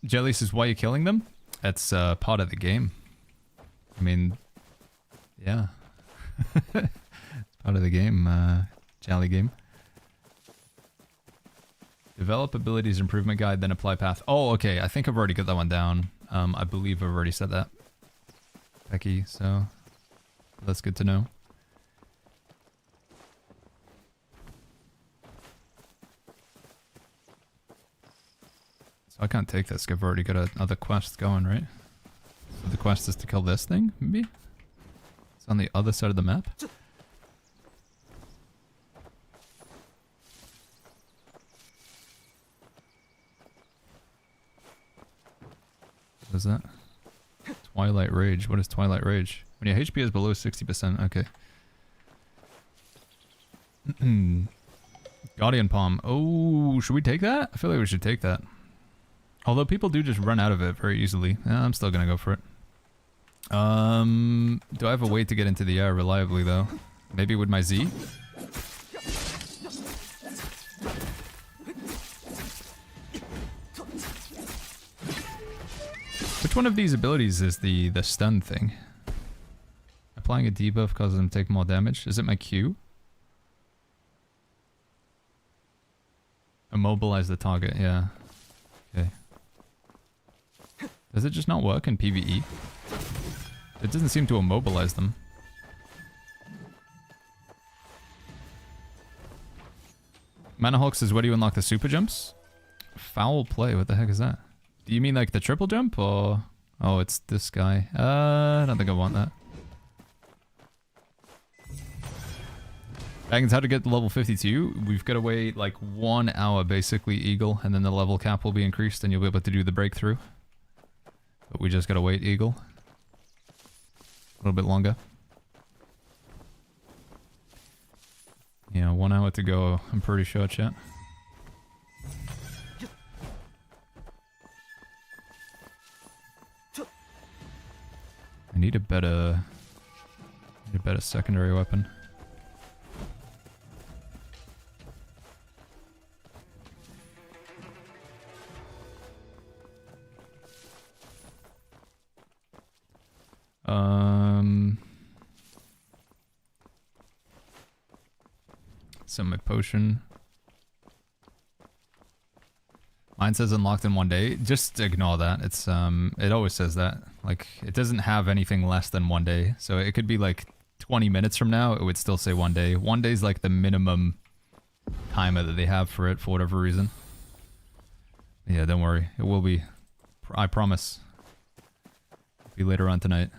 [SPEAKER 6] Jelly says, why are you killing them? That's part of the game. I mean, yeah. Part of the game, Jolly game. Develop abilities improvement guide, then apply path. Oh, okay. I think I've already got that one down. I believe I've already said that, Becky, so that's good to know. So I can't take this. I've already got another quest going, right? So the quest is to kill this thing, maybe? It's on the other side of the map. What is that? Twilight Rage. What is Twilight Rage? When your HP is below 60%. Okay. Guardian Palm. Oh, should we take that? I feel like we should take that. Although people do just run out of it very easily. I'm still gonna go for it. Do I have a way to get into the air reliably though? Maybe with my Z? Which one of these abilities is the stun thing? Applying a debuff causes them to take more damage. Is it my Q? Immobilize the target, yeah. Okay. Does it just not work in PvE? It doesn't seem to immobilize them. Manahawk says, where do you unlock the super jumps? Foul play, what the heck is that? Do you mean like the triple jump or... Oh, it's this guy. I don't think I want that. Baggins, how to get to level 52? We've got to wait like 1 hour basically, Eagle, and then the level cap will be increased and you'll be able to do the breakthrough. But we just gotta wait, Eagle. A little bit longer. Yeah, 1 hour to go, I'm pretty sure, chat. I need a better secondary weapon. My potion. Mine says unlocked in 1 day. Just ignore that. It's it always says that. Like, it doesn't have anything less than 1 day. So it could be like 20 minutes from now, it would still say 1 day. 1 day is like the minimum timer that they have for it for whatever reason. Yeah, don't worry. It will be. I promise. It'll be later on tonight.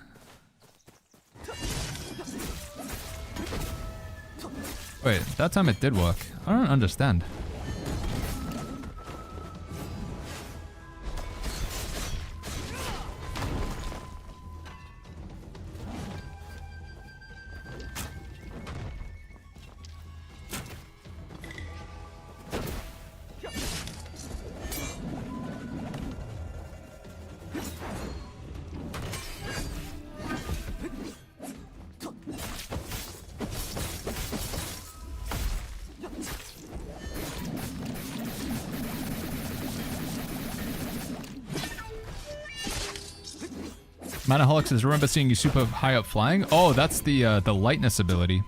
[SPEAKER 6] Wait, that time it did work. I don't understand. Manaholic says, remember seeing you super high up flying? Oh, that's the lightness ability.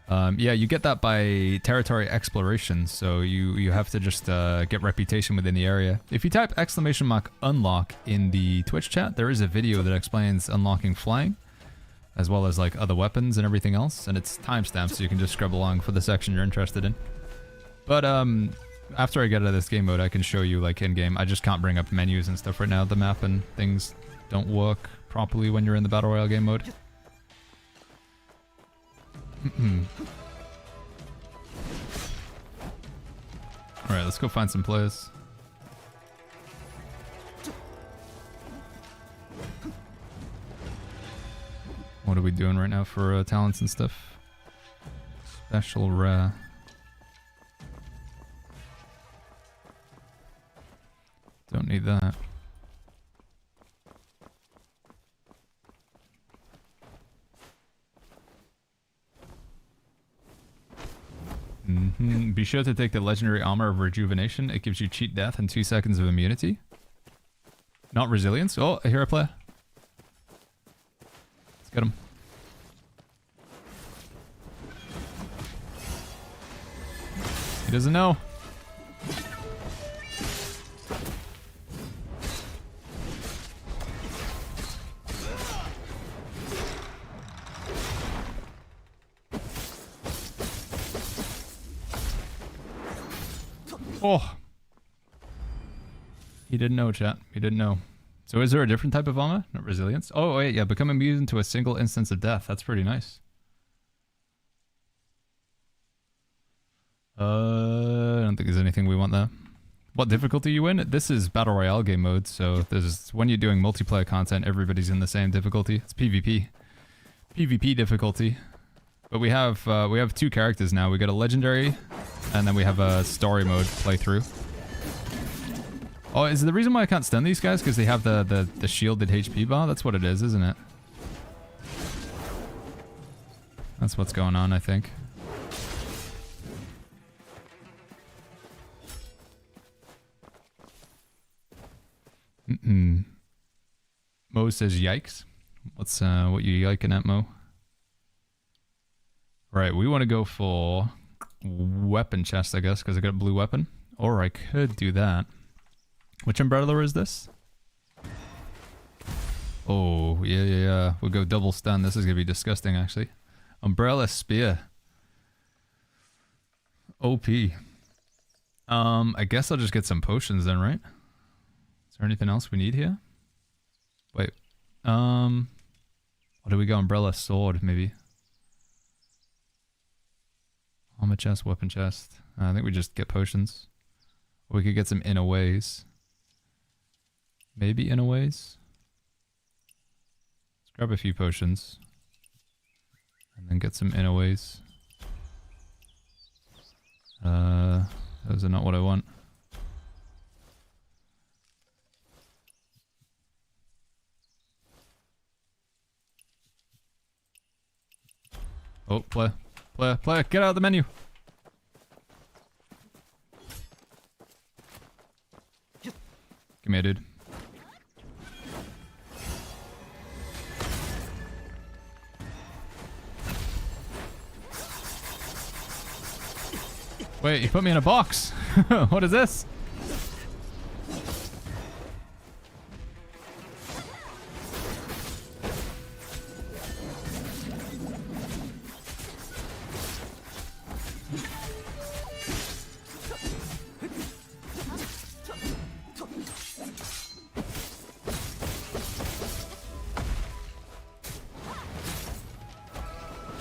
[SPEAKER 6] Yeah, you get that by territory exploration, so you have to just get reputation within the area. If you type !unlock in the Twitch chat, there is a video that explains unlocking flying, as well as like other weapons and everything else, and it's timestamped so you can just scrub along for the section you're interested in. But after I get out of this game mode, I can show you like in-game. I just can't bring up menus and stuff right now. The map and things don't work properly when you're in the Battle Royale game mode. Alright, let's go find some players. What are we doing right now for talents and stuff? Special rare. Don't need that. Be sure to take the legendary armor of rejuvenation. It gives you cheat death and 2 seconds of immunity. Not resilience. Oh, I hear a player. Let's get him. He doesn't know. Oh. He didn't know, chat. He didn't know. So is there a different type of armor? Not resilience? Oh, wait, yeah. Become immune to a single instance of death. That's pretty nice. I don't think there's anything we want there. What difficulty are you in? This is Battle Royale game mode, so there's when you're doing multiplayer content, everybody's in the same difficulty. It's PvP. PvP difficulty. But we have 2 characters now. We got a legendary, and then we have a story mode playthrough. Oh, is the reason why I can't stun these guys because they have the shielded HP bar? That's what it is, isn't it? That's what's going on, I think. Mo says yikes. What's what you yiking at, Mo? Right, we want to go for weapon chest, I guess, because I got a blue weapon. Or I could do that. Which umbrella is this? Oh, yeah. We'll go double stun. This is going to be disgusting, actually. Umbrella spear. OP. I guess I'll just get some potions then, right? Is there anything else we need here? Wait. What do we go? Umbrella sword, maybe. Armor chest, weapon chest. I think we just get potions. Or we could get some inner ways. Maybe inner ways. Let's grab a few potions. And then get some inner ways. Those are not what I want. Oh, player, get out of the menu. Come here, dude. Wait, you put me in a box. What is this?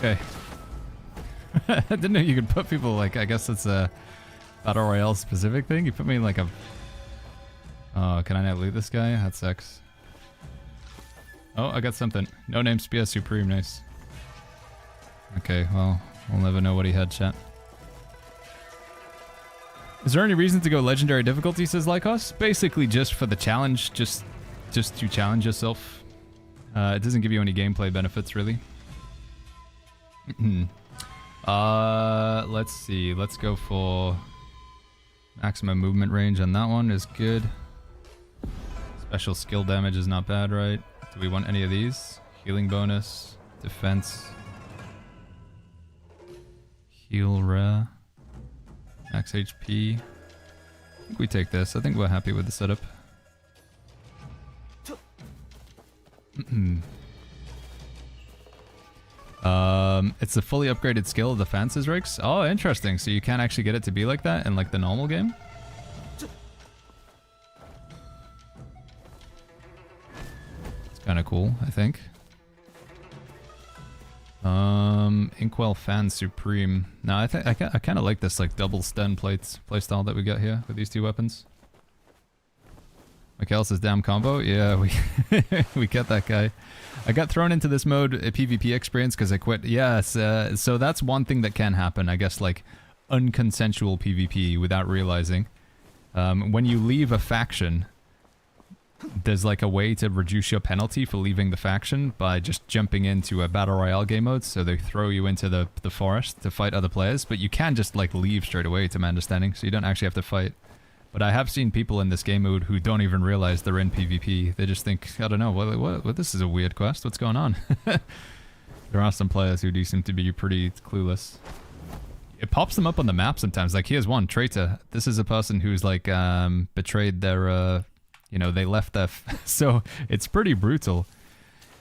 [SPEAKER 6] Okay. I didn't know you could put people like, I guess it's a Battle Royale specific thing. You put me in like a... Oh, can I not loot this guy? That sucks. Oh, I got something. No name Spear Supreme, nice. Okay, well, we'll never know what he had, chat. Is there any reason to go legendary difficulty, says Lycos? Basically just for the challenge, just to challenge yourself. It doesn't give you any gameplay benefits, really. Let's see. Let's go for maximum movement range on that one is good. Special skill damage is not bad, right? Do we want any of these? Healing bonus, defense, heal rare, max HP. I think we take this. I think we're happy with the setup. It's a fully upgraded skill of the Fancy's Rigs. Oh, interesting. So you can't actually get it to be like that in like the normal game? It's kind of cool, I think. Inkwell Fan Supreme. No, I kind of like this like double stun playstyle that we got here with these two weapons. Mikhail's damn combo? Yeah, we get that guy. I got thrown into this mode, a PvP experience, because I quit. Yes, so that's one thing that can happen, I guess, like unconsensual PvP without realizing. When you leave a faction, there's like a way to reduce your penalty for leaving the faction by just jumping into a Battle Royale game mode, so they throw you into the forest to fight other players, but you can just like leave straight away, to my understanding, so you don't actually have to fight. But I have seen people in this game mode who don't even realize they're in PvP. They just think, I don't know, what this is a weird quest. What's going on? There are some players who do seem to be pretty clueless. It pops them up on the map sometimes. Like here's one, Traitor. This is a person who's like betrayed their, you know, they left their... So it's pretty brutal.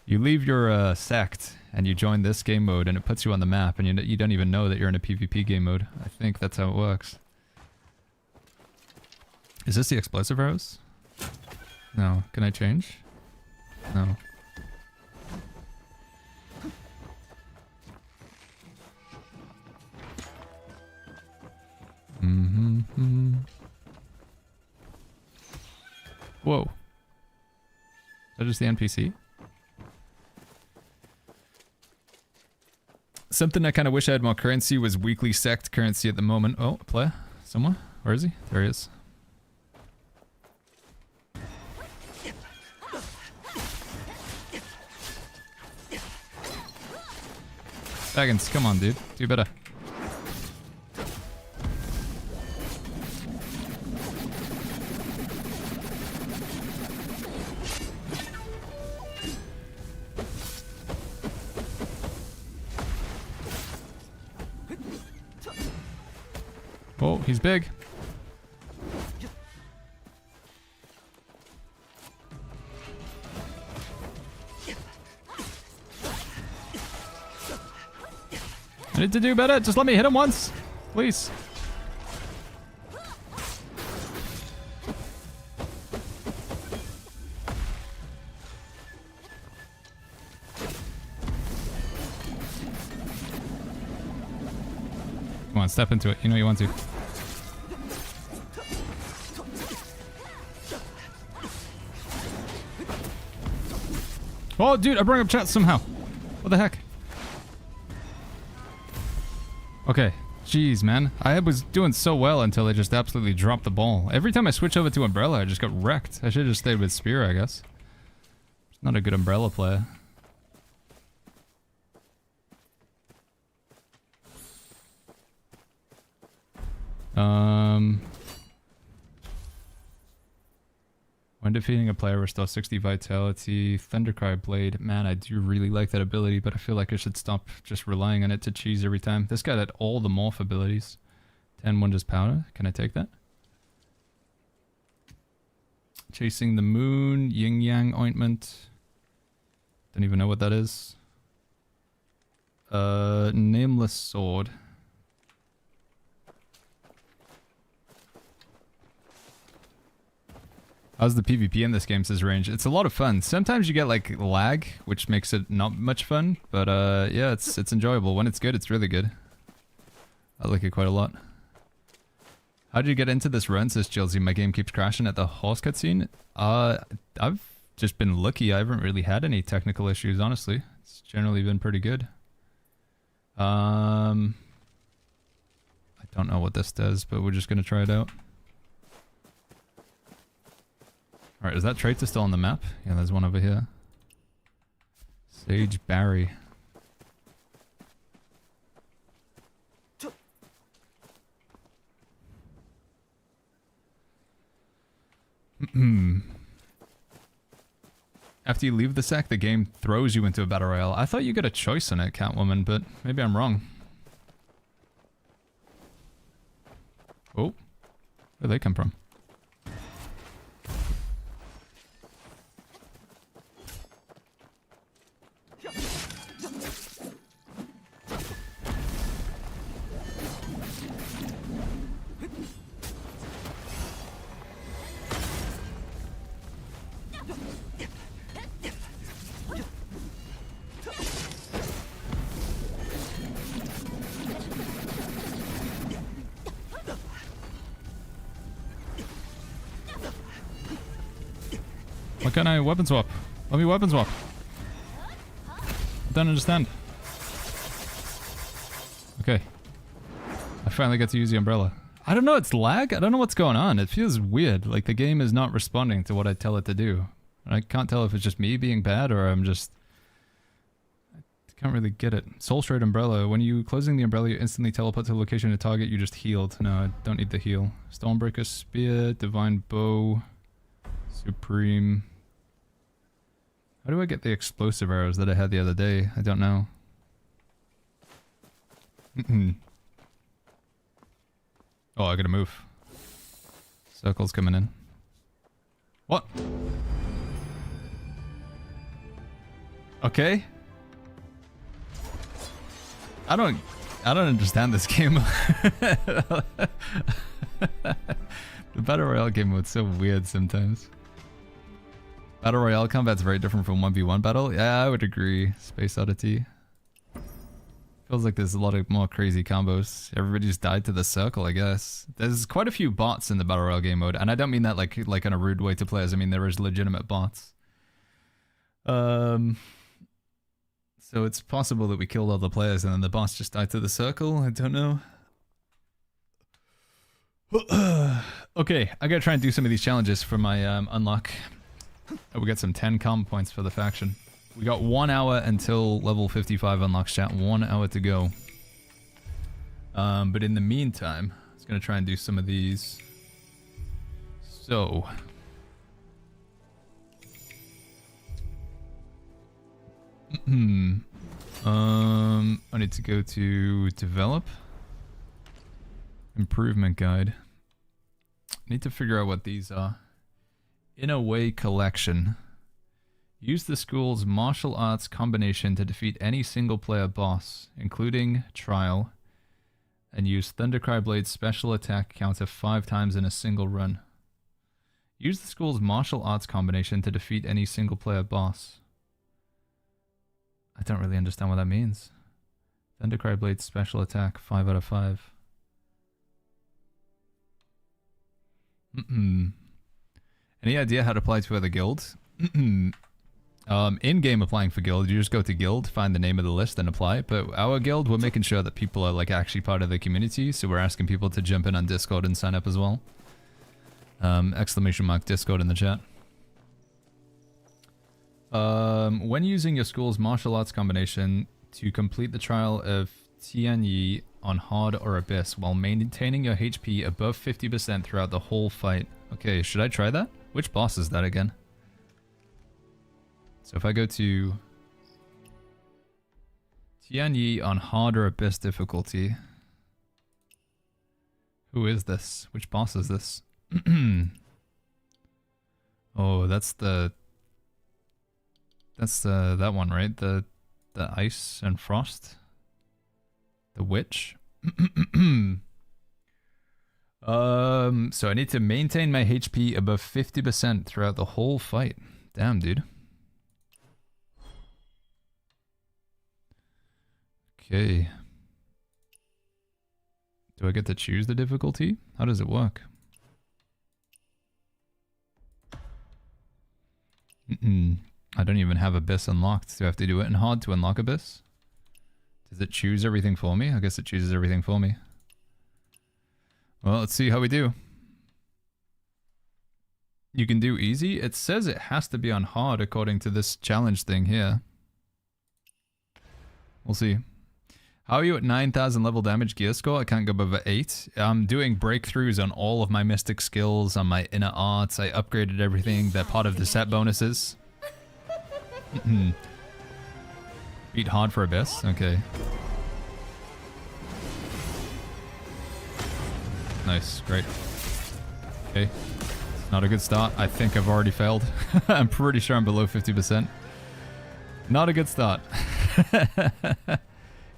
[SPEAKER 6] You leave your sect and you join this game mode and it puts you on the map and you don't even know that you're in a PvP game mode. I think that's how it works. Is this the explosive arrows? No. Can I change? No. Whoa. Is that just the NPC? Something I kind of wish I had more currency was weekly sacked currency at the moment. Oh, a player. Someone? Where is he? There he is. Baggins, come on, dude. Do better. Oh, he's big. I need to do better. Just let me hit him once, please. Come on, step into it. You know you want to. Oh, dude, I bring up chat somehow. What the heck? Okay. Jeez, man. I was doing so well until I just absolutely dropped the ball. Every time I switch over to Umbrella, I just got wrecked. I should have just stayed with Spear, I guess. Not a good Umbrella player. When defeating a player, restore 60 vitality. Thundercry Blade. Man, I do really like that ability, but I feel like I should stop just relying on it to cheese every time. This guy had all the morph abilities. 10 Wonders Powder. Can I take that? Chasing the Moon. Yin Yang Ointment. Don't even know what that is. Nameless Sword. How's the PvP in this game, says Range? It's a lot of fun. Sometimes you get like lag, which makes it not much fun, but yeah, it's enjoyable. When it's good, it's really good. I like it quite a lot. How did you get into this run, says Chelsea? My game keeps crashing at the horse cutscene. I've just been lucky. I haven't really had any technical issues, honestly. It's generally been pretty good. I don't know what this does, but we're just gonna try it out. Alright, is that traitor still on the map? Yeah, there's one over here. Sage Barry. After you leave the sack, the game throws you into a battle royale. I thought you got a choice on it, Catwoman, but maybe I'm wrong. Oh, where'd they come from? Why can't I weapon swap? Let me weapon swap. I don't understand. Okay. I finally get to use the umbrella. I don't know, it's lag? I don't know what's going on. It feels weird. Like the game is not responding to what I tell it to do. And I can't tell if it's just me being bad or I'm just... I can't really get it. Soul Shred Umbrella. When you closing the umbrella, you instantly teleport to the location of target you just healed. No, I don't need the heal. Stormbreaker Spear, Divine Bow, Supreme... How do I get the explosive arrows that I had the other day? I don't know. Oh, I gotta move. Circle's coming in. What? Okay. I don't understand this game. The Battle Royale game mode's so weird sometimes. Battle Royale combat's very different from 1v1 battle. Yeah, I would agree. Space Oddity. Feels like there's a lot of more crazy combos. Everybody just died to the circle, I guess. There's quite a few bots in the Battle Royale game mode, and I don't mean that like in a rude way to players. I mean there is legitimate bots. So it's possible that we killed all the players and then the boss just died to the circle. I don't know. Okay, I gotta try and do some of these challenges for my unlock. We got some 10 calm points for the faction. We got 1 hour until level 55 unlocks, chat. 1 hour to go. But in the meantime, I was gonna try and do some of these. So I need to go to develop. Improvement guide. I need to figure out what these are. In a way collection. Use the school's martial arts combination to defeat any single player boss, including trial, and use Thundercry Blade's special attack counter 5 times in a single run. Use the school's martial arts combination to defeat any single player boss. I don't really understand what that means. Thundercry Blade's special attack 5 out of 5. Any idea how to apply to other guilds? In-game applying for guild, you just go to guild, find the name of the list and apply. But our guild, we're making sure that people are like actually part of the community, so we're asking people to jump in on Discord and sign up as well. Exclamation mark Discord in the chat. When using your school's martial arts combination to complete the trial of Tianyi on hard or abyss while maintaining your HP above 50% throughout the whole fight. Okay, should I try that? Which boss is that again? So if I go to Tianyi on hard or abyss difficulty. Who is this? Which boss is this? Oh, that's that one, right? The ice and frost. The witch. So I need to maintain my HP above 50% throughout the whole fight. Damn, dude. Okay. Do I get to choose the difficulty? How does it work? I don't even have Abyss unlocked. Do I have to do it in hard to unlock Abyss? Does it choose everything for me? I guess it chooses everything for me. Well, let's see how we do. You can do easy. It says it has to be on hard according to this challenge thing here. We'll see. How are you at 9,000 level damage gear score? I can't go above 8. I'm doing breakthroughs on all of my mystic skills, on my inner arts. I upgraded everything. They're part of the set bonuses. Beat hard for Abyss. Okay. Nice. Great. Okay. Not a good start. I think I've already failed. I'm pretty sure I'm below 50%. Not a good start.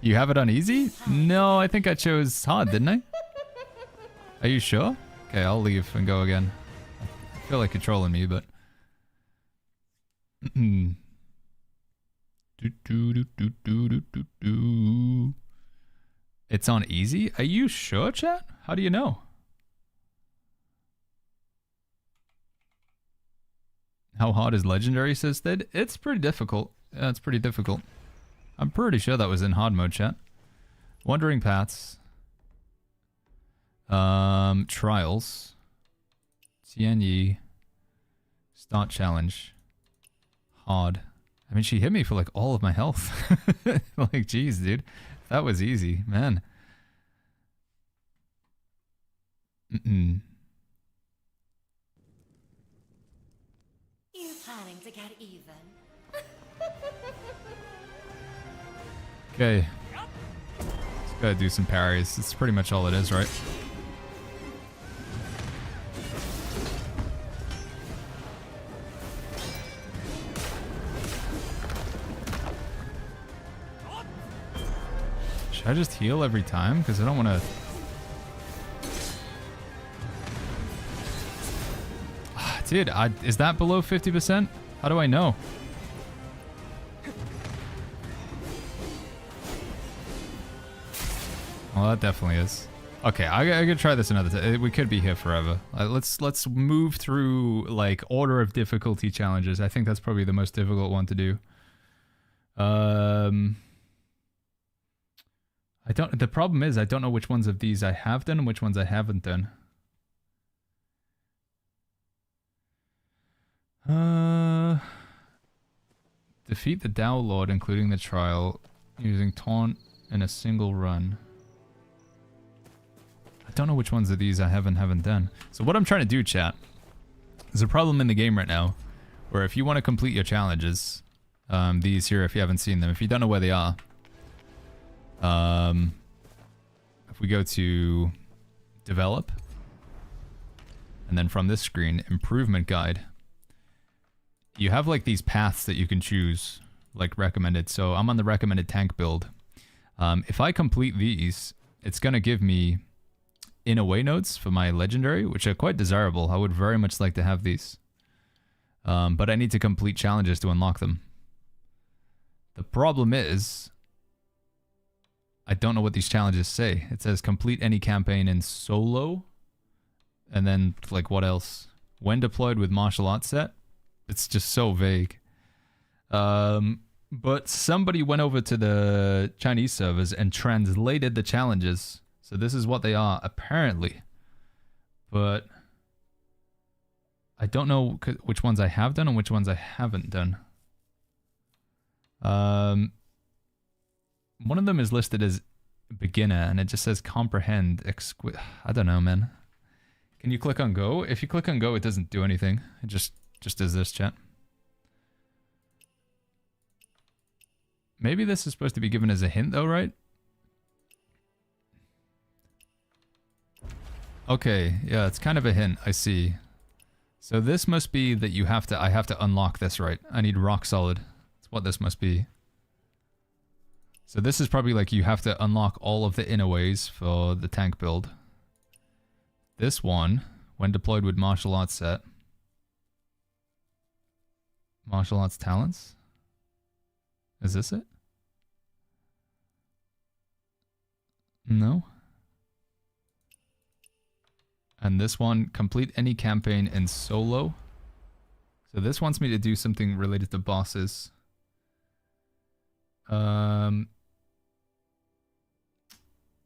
[SPEAKER 6] You have it on easy? No, I think I chose hard, didn't I? Are you sure? Okay, I'll leave and go again. I feel like you're trolling me, but... It's on easy? Are you sure, chat? How do you know? How hard is legendary, says Thid? It's pretty difficult. Yeah, it's pretty difficult. I'm pretty sure that was in hard mode, chat. Wandering Paths. Trials. Tianyi. Start challenge. Hard. I mean, she hit me for like all of my health. Like, geez, dude. That was easy, man.
[SPEAKER 11] You planning to get even?
[SPEAKER 6] Okay. Just gotta do some parries. That's pretty much all it is, right? Should I just heal every time? Because I don't want to... Dude, is that below 50%? How do I know? Well, that definitely is. Okay, I could try this another time. We could be here forever. Let's move through like order of difficulty challenges. I think that's probably the most difficult one to do. I don't. The problem is I don't know which ones of these I have done and which ones I haven't done. Defeat the Dow Lord, including the trial, using taunt in a single run. I don't know which ones of these I haven't done. So what I'm trying to do, chat, there's a problem in the game right now where if you want to complete your challenges, these here, if you haven't seen them, if you don't know where they are, if we go to develop, and then from this screen, improvement guide, you have like these paths that you can choose, like recommended. So I'm on the recommended tank build. If I complete these, it's going to give me in away notes for my legendary, which are quite desirable. I would very much like to have these. But I need to complete challenges to unlock them. The problem is, I don't know what these challenges say. It says complete any campaign in solo. And then, like, what else? When deployed with martial arts set? It's just so vague. But somebody went over to the Chinese servers and translated the challenges. So this is what they are, apparently. But I don't know which ones I have done and which ones I haven't done. One of them is listed as beginner, and it just says comprehend. I don't know, man. Can you click on go? If you click on go, it doesn't do anything. It just does this, chat. Maybe this is supposed to be given as a hint, though, right? Okay, yeah, it's kind of a hint, I see. So this must be that I have to unlock this, right? I need rock solid. That's what this must be. So this is probably like you have to unlock all of the inner ways for the tank build. This one, when deployed with martial arts set. Martial arts talents? Is this it? No. And this one, complete any campaign in solo. So this wants me to do something related to bosses.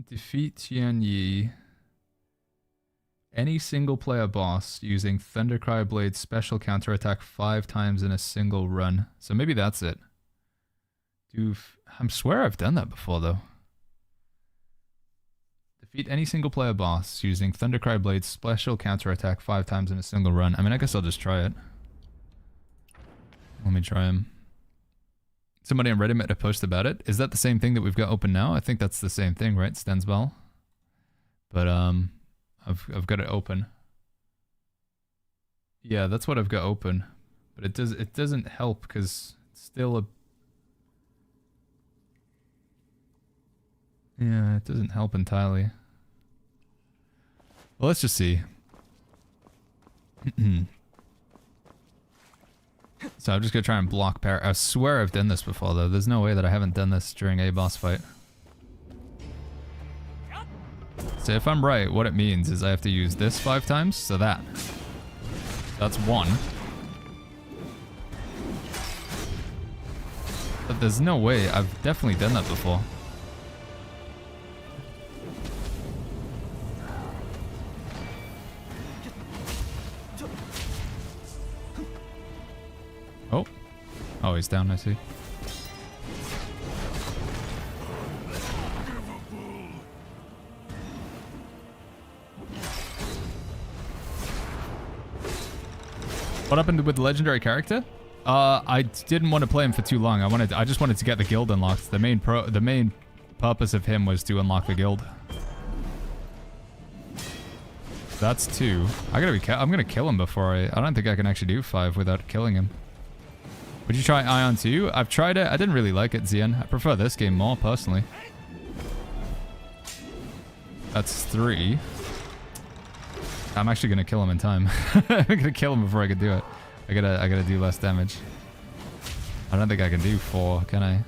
[SPEAKER 6] Defeat Tian Yi. Any single player boss using Thundercry Blade's special counterattack 5 times in a single run. So maybe that's it. I swear I've done that before though. Defeat any single player boss using Thundercry Blade's special counterattack 5 times in a single run. I mean, I guess I'll just try it. Let me try him. Somebody on Reddit made a post about it. Is that the same thing that we've got open now? I think that's the same thing, right? Stensball. But I've got it open. Yeah, that's what I've got open. But it doesn't help because it's still a... Yeah, it doesn't help entirely. Well, let's just see. So I'm just gonna try and block parry. I swear I've done this before though. There's no way that I haven't done this during a boss fight. So if I'm right, what it means is I have to use this 5 times. So that's 1. But there's no way. I've definitely done that before. Oh, he's down, I see. What happened with the legendary character? I didn't want to play him for too long. I just wanted to get the guild unlocked. The main purpose of him was to unlock the guild. That's 2. I'm gonna kill him before I don't think I can actually do 5 without killing him. Would you try Ion 2? I've tried it. I didn't really like it, Zian. I prefer this game more, personally. That's 3. I'm actually going to kill him in time. I'm going to kill him before I can do it. I gotta do less damage. I don't think I can do 4, can I?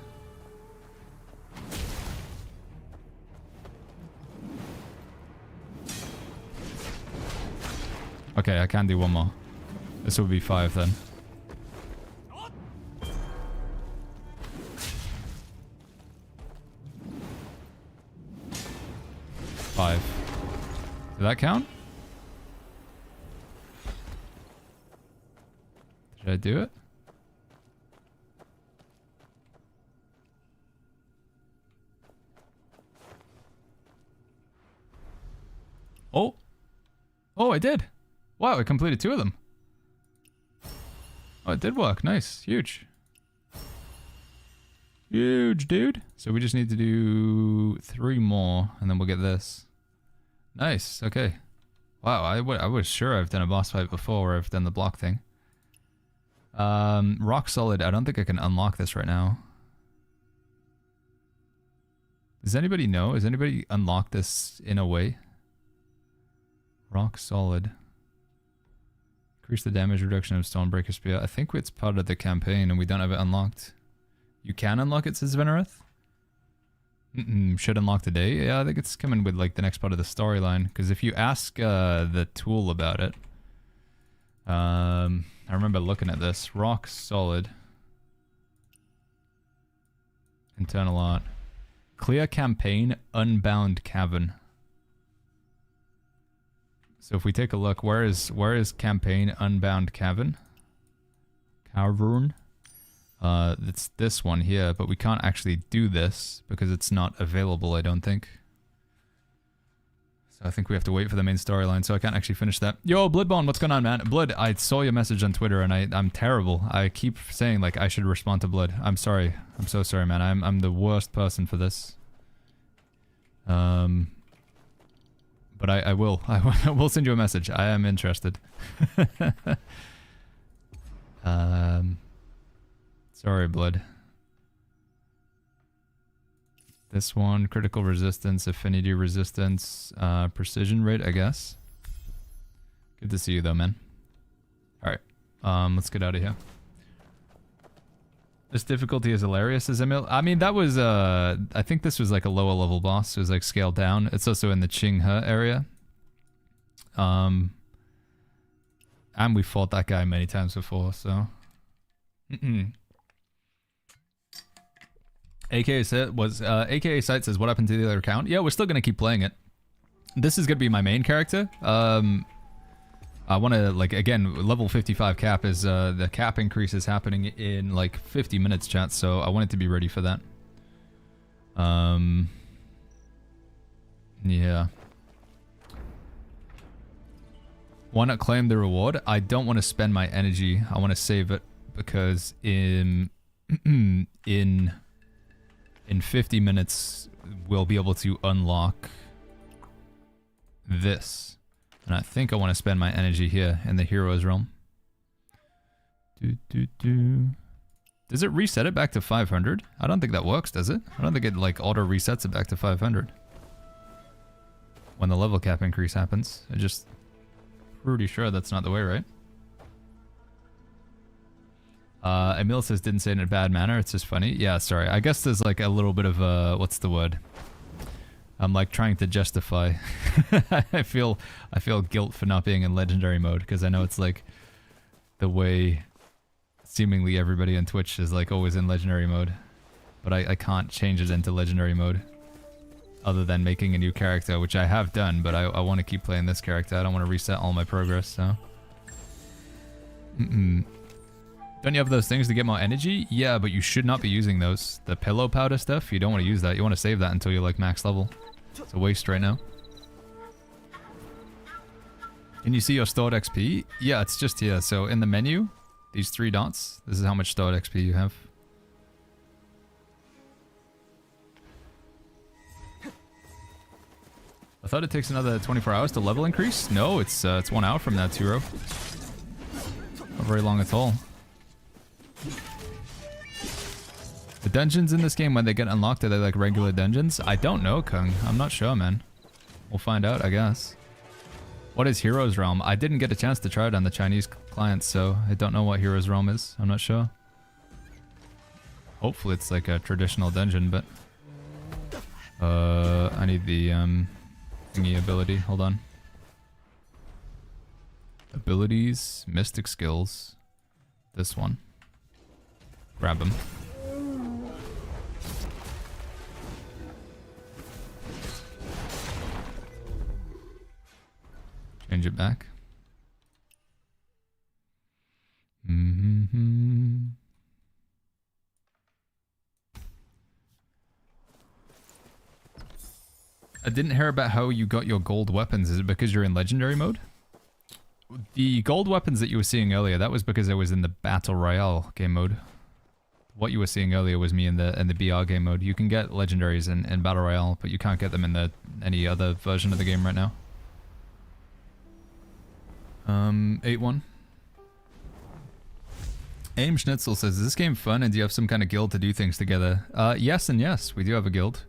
[SPEAKER 6] Okay, I can do 1 more. This will be 5 then. Five. Did that count? Did I do it? Oh. Oh, I did. Wow, I completed 2 of them. Oh, it did work. Nice. Huge. Huge, dude. So we just need to do 3 more, and then we'll get this. Nice. Okay. Wow, I was sure I've done a boss fight before where I've done the block thing. Rock solid. I don't think I can unlock this right now. Does anybody know? Has anybody unlocked this in a way? Rock solid. Increase the damage reduction of Stonebreaker Spear. I think it's part of the campaign and we don't have it unlocked. You can unlock it, says Venereth. Should unlock today. Yeah, I think it's coming with like the next part of the storyline. Because if you ask the tool about it, I remember looking at this. Rock solid. Internal art. Clear campaign, unbound cavern. So if we take a look, where is campaign unbound cavern? Cavern. It's this one here, but we can't actually do this because it's not available, I don't think. So I think we have to wait for the main storyline, so I can't actually finish that. Yo, Bloodborne, what's going on, man? Blood, I saw your message on Twitter and I'm terrible. I keep saying like I should respond to Blood. I'm sorry. I'm so sorry, man. I'm the worst person for this. But I will. I will send you a message. I am interested. Sorry, Blood. This one, critical resistance, affinity resistance, precision rate, I guess. Good to see you though, man. Alright. Let's get out of here. This difficulty is hilarious, says Emil. I mean, that was, I think this was like a lower level boss. It was like scaled down. It's also in the Qinghe area. And we fought that guy many times before, so. AKA Sight says, what happened to the other account? Yeah, we're still gonna keep playing it. This is gonna be my main character. I want to, like, again, level 55 cap is, the cap increase is happening in, like, 50 minutes, chat, so I wanted to be ready for that. Yeah. Why not claim the reward? I don't want to spend my energy. I want to save it, because in 50 minutes, we'll be able to unlock this. And I think I want to spend my energy here in the heroes realm. Does it reset it back to 500? I don't think that works, does it? I don't think it like auto resets it back to 500. When the level cap increase happens. I'm just pretty sure that's not the way, right? Emil says didn't say it in a bad manner, it's just funny. Yeah, sorry. I guess there's like a little bit of what's the word? I'm like trying to justify. I feel guilt for not being in legendary mode because I know it's like the way seemingly everybody on Twitch is like always in legendary mode, but I can't change it into legendary mode other than making a new character, which I have done, but I want to keep playing this character. I don't want to reset all my progress, so. Don't you have those things to get more energy? Yeah, but you should not be using those. The pillow powder stuff, you don't want to use that. You want to save that until you're like max level. It's a waste right now. Can you see your stored XP? Yeah, it's just here. So in the menu, these 3 dots, this is how much stored XP you have. I thought it takes another 24 hours to level increase. No, it's 1 hour from that, Turo. Not very long at all. The dungeons in this game, when they get unlocked, are they like regular dungeons? I don't know, Kung. I'm not sure, man. We'll find out, I guess. What is Heroes Realm? I didn't get a chance to try it on the Chinese client, so I don't know what Heroes Realm is. I'm not sure. Hopefully it's like a traditional dungeon, but... I need the thingy ability. Hold on. Abilities, Mystic Skills. This one. Grab him. Change it back. I didn't hear about how you got your gold weapons. Is it because you're in legendary mode? The gold weapons that you were seeing earlier, that was because I was in the Battle Royale game mode. What you were seeing earlier was me in the BR game mode. You can get legendaries in Battle Royale, but you can't get them in any other version of the game right now. 8-1. Aim Schnitzel says, is this game fun and do you have some kind of guild to do things together? Yes and yes, we do have a guild.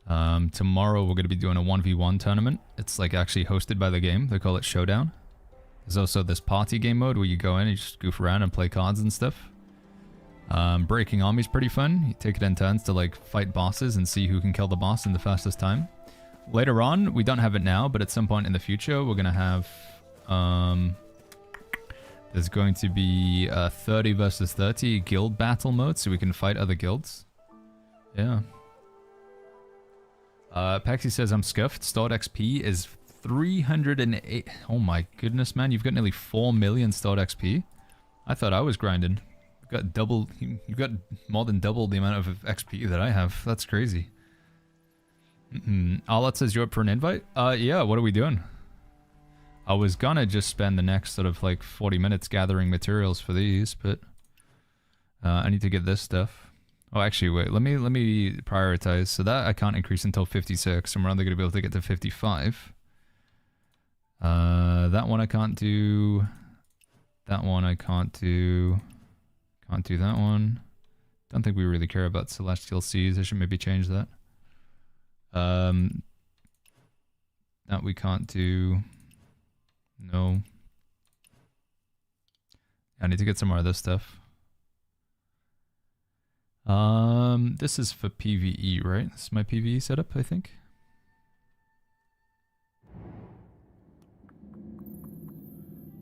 [SPEAKER 6] Tomorrow we're going to be doing a 1v1 tournament. It's like actually hosted by the game. They call it Showdown. There's also this party game mode where you go in and you just goof around and play cards and stuff. Breaking Army is pretty fun. You take it in turns to like fight bosses and see who can kill the boss in the fastest time. Later on, we don't have it now, but at some point in the future, we're going to have... there's going to be a 30 versus 30 guild battle mode so we can fight other guilds. Yeah. Paxi says, I'm scuffed. Stored XP is 308. Oh my goodness, man. You've got nearly 4 million stored XP. I thought I was grinding. You've got more than double the amount of XP that I have. That's crazy. Alat says, you're up for an invite? Yeah, what are we doing? I was gonna just spend the next sort of like 40 minutes gathering materials for these, but I need to get this stuff. Oh, actually, wait. Let me prioritize. So that I can't increase until 56. I'm only going to be able to get to 55. That one I can't do. That one I can't do. Can't do that one. Don't think we really care about Celestial Seas. I should maybe change that. That we can't do. No. I need to get some more of this stuff. This is for PvE, right? This is my PvE setup, I think.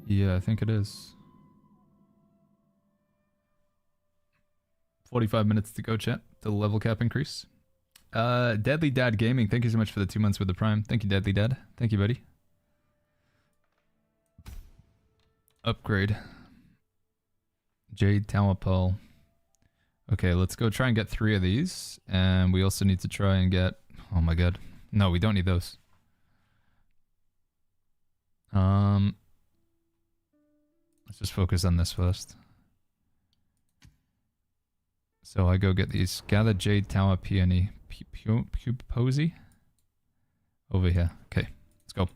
[SPEAKER 6] Yeah, I think it is. 45 minutes to go, chat, to the level cap increase. Deadly Dad Gaming, thank you so much for the 2 months with the Prime. Thank you, Deadly Dad. Thank you, buddy. Upgrade. Jade Tower Pearl. Okay, let's go try and get 3 of these. And we also need to try and get... Oh my god. No, we don't need those. Let's just focus on this first. So I go get these. Gather Jade Tower Peony. Posy? Over here. Okay, let's go.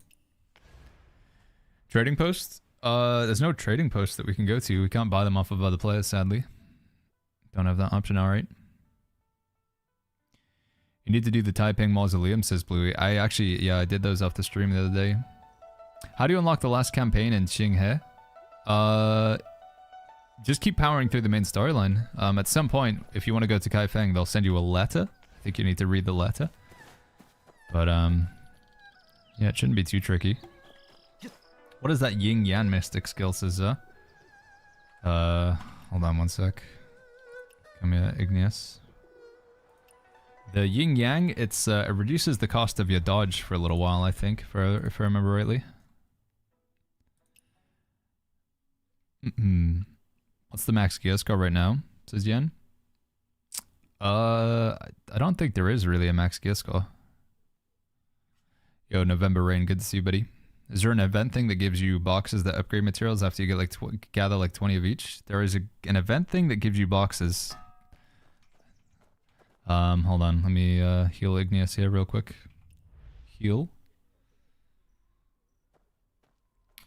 [SPEAKER 6] Trading post? There's no trading post that we can go to. We can't buy them off of other players, sadly. Don't have that option, alright. You need to do the Taiping Mausoleum, says Bluey. I actually, yeah, I did those off the stream the other day. How do you unlock the last campaign in Xinghe? Just keep powering through the main storyline. At some point, if you want to go to Kaifeng, they'll send you a letter. I think you need to read the letter. But, yeah, it shouldn't be too tricky. What is that Yin Yang Mystic skill, says, hold on one sec. Come here, Igneous. The Yin Yang, it reduces the cost of your dodge for a little while, I think, if I remember rightly. What's the max gear score right now? Says Yen. I don't think there is really a max gear score. Yo, November Rain, good to see you, buddy. Is there an event thing that gives you boxes that upgrade materials after you get like gather like 20 of each? There is an event thing that gives you boxes. Hold on, let me heal Igneous here real quick. Heal.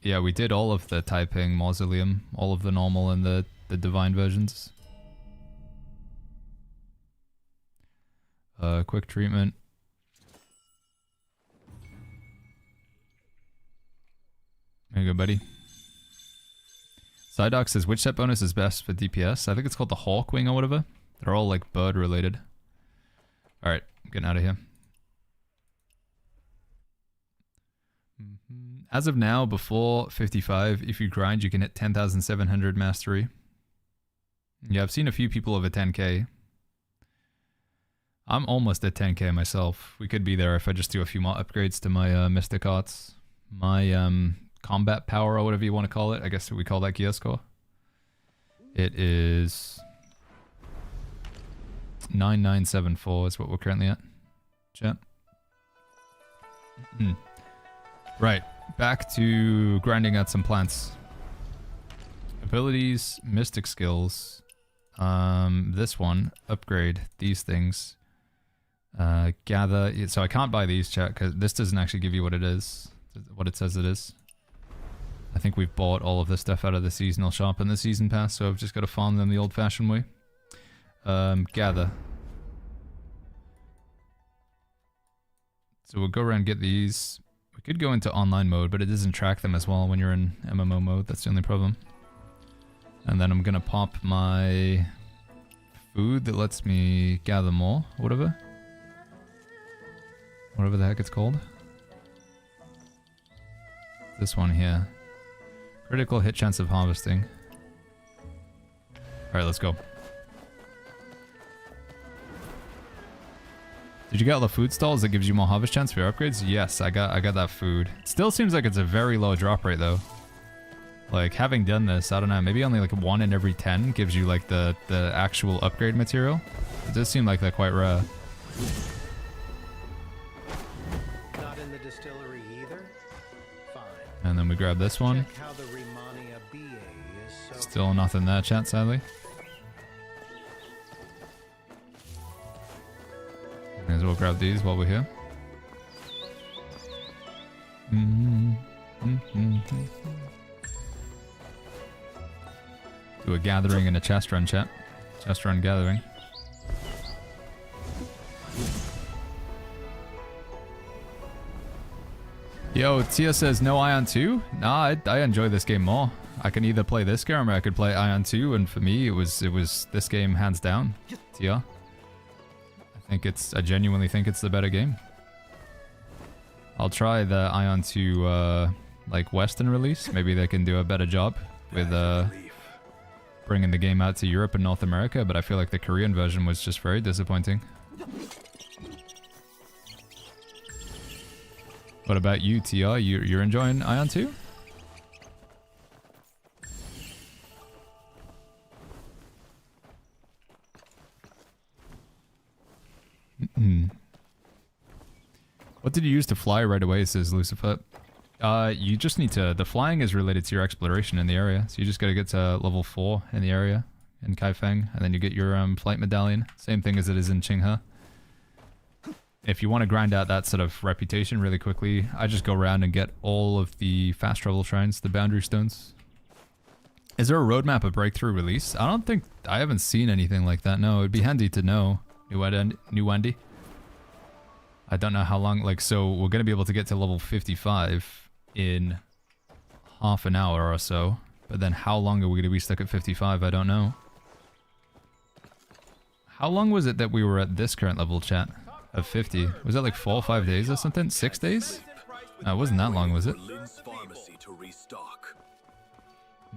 [SPEAKER 6] Yeah, we did all of the Taiping Mausoleum, all of the normal and the divine versions. Quick treatment. you go, buddy. Psydoc says, which set bonus is best for DPS? I think it's called the Hawk Wing or whatever. They're all like bird related. Alright, I'm getting out of here. As of now, before 55, if you grind, you can hit 10,700 mastery. Yeah, I've seen a few people over 10k. I'm almost at 10k myself. We could be there if I just do a few more upgrades to my Mystic Arts. My combat power or whatever you want to call it. I guess we call that gear score. It is 9974 is what we're currently at. Chat. Right, back to grinding out some plants. Abilities, mystic skills. This one, upgrade these things. Gather, so I can't buy these, chat, because this doesn't actually give you what it is, what it says it is. I think we've bought all of this stuff out of the seasonal shop in the season pass, so I've just got to farm them the old-fashioned way. Gather. So we'll go around and get these. We could go into online mode, but it doesn't track them as well when you're in MMO mode. That's the only problem. And then I'm gonna pop my food that lets me gather more, whatever. Whatever the heck it's called. This one here. Critical hit chance of harvesting. Alright, let's go. Did you get all the food stalls that gives you more harvest chance for your upgrades? Yes, I got that food. It still seems like it's a very low drop rate though. Like, having done this, I don't know, maybe only like 1 in every 10 gives you like the actual upgrade material. It does seem like they're quite rare.
[SPEAKER 10] Not in the distillery either? Fine.
[SPEAKER 6] And then we grab this one.
[SPEAKER 10] Check how the Riemannia BA is so
[SPEAKER 6] Still nothing there, chat, sadly. May as well grab these while we're here. Do a gathering and a chest run, chat. Chest run gathering. Yo, Tia says no Ion 2? Nah, I enjoy this game more. I can either play this game or I could play Ion 2, and for me it was this game hands down. Tia. I genuinely think it's the better game. I'll try the Ion 2 like Western release. Maybe they can do a better job with bringing the game out to Europe and North America, but I feel like the Korean version was just very disappointing. What about you, Tia? You're enjoying Ion 2? What did you use to fly right away, says Lucifer? You just need to... The flying is related to your exploration in the area, so you just gotta get to level 4 in the area, in Kaifeng, and then you get your flight medallion. Same thing as it is in Qinghe. If you want to grind out that sort of reputation really quickly, I just go around and get all of the fast travel shrines, the boundary stones. Is there a roadmap of breakthrough release? I haven't seen anything like that, no. It'd be handy to know, New Wendy. I don't know how long, like, so we're going to be able to get to level 55 in half an hour or so. But then how long are we going to be stuck at 55? I don't know. How long was it that we were at this current level, chat? Of 50? Was that like 4 or 5 days or something? 6 days? No, it wasn't that long, was it?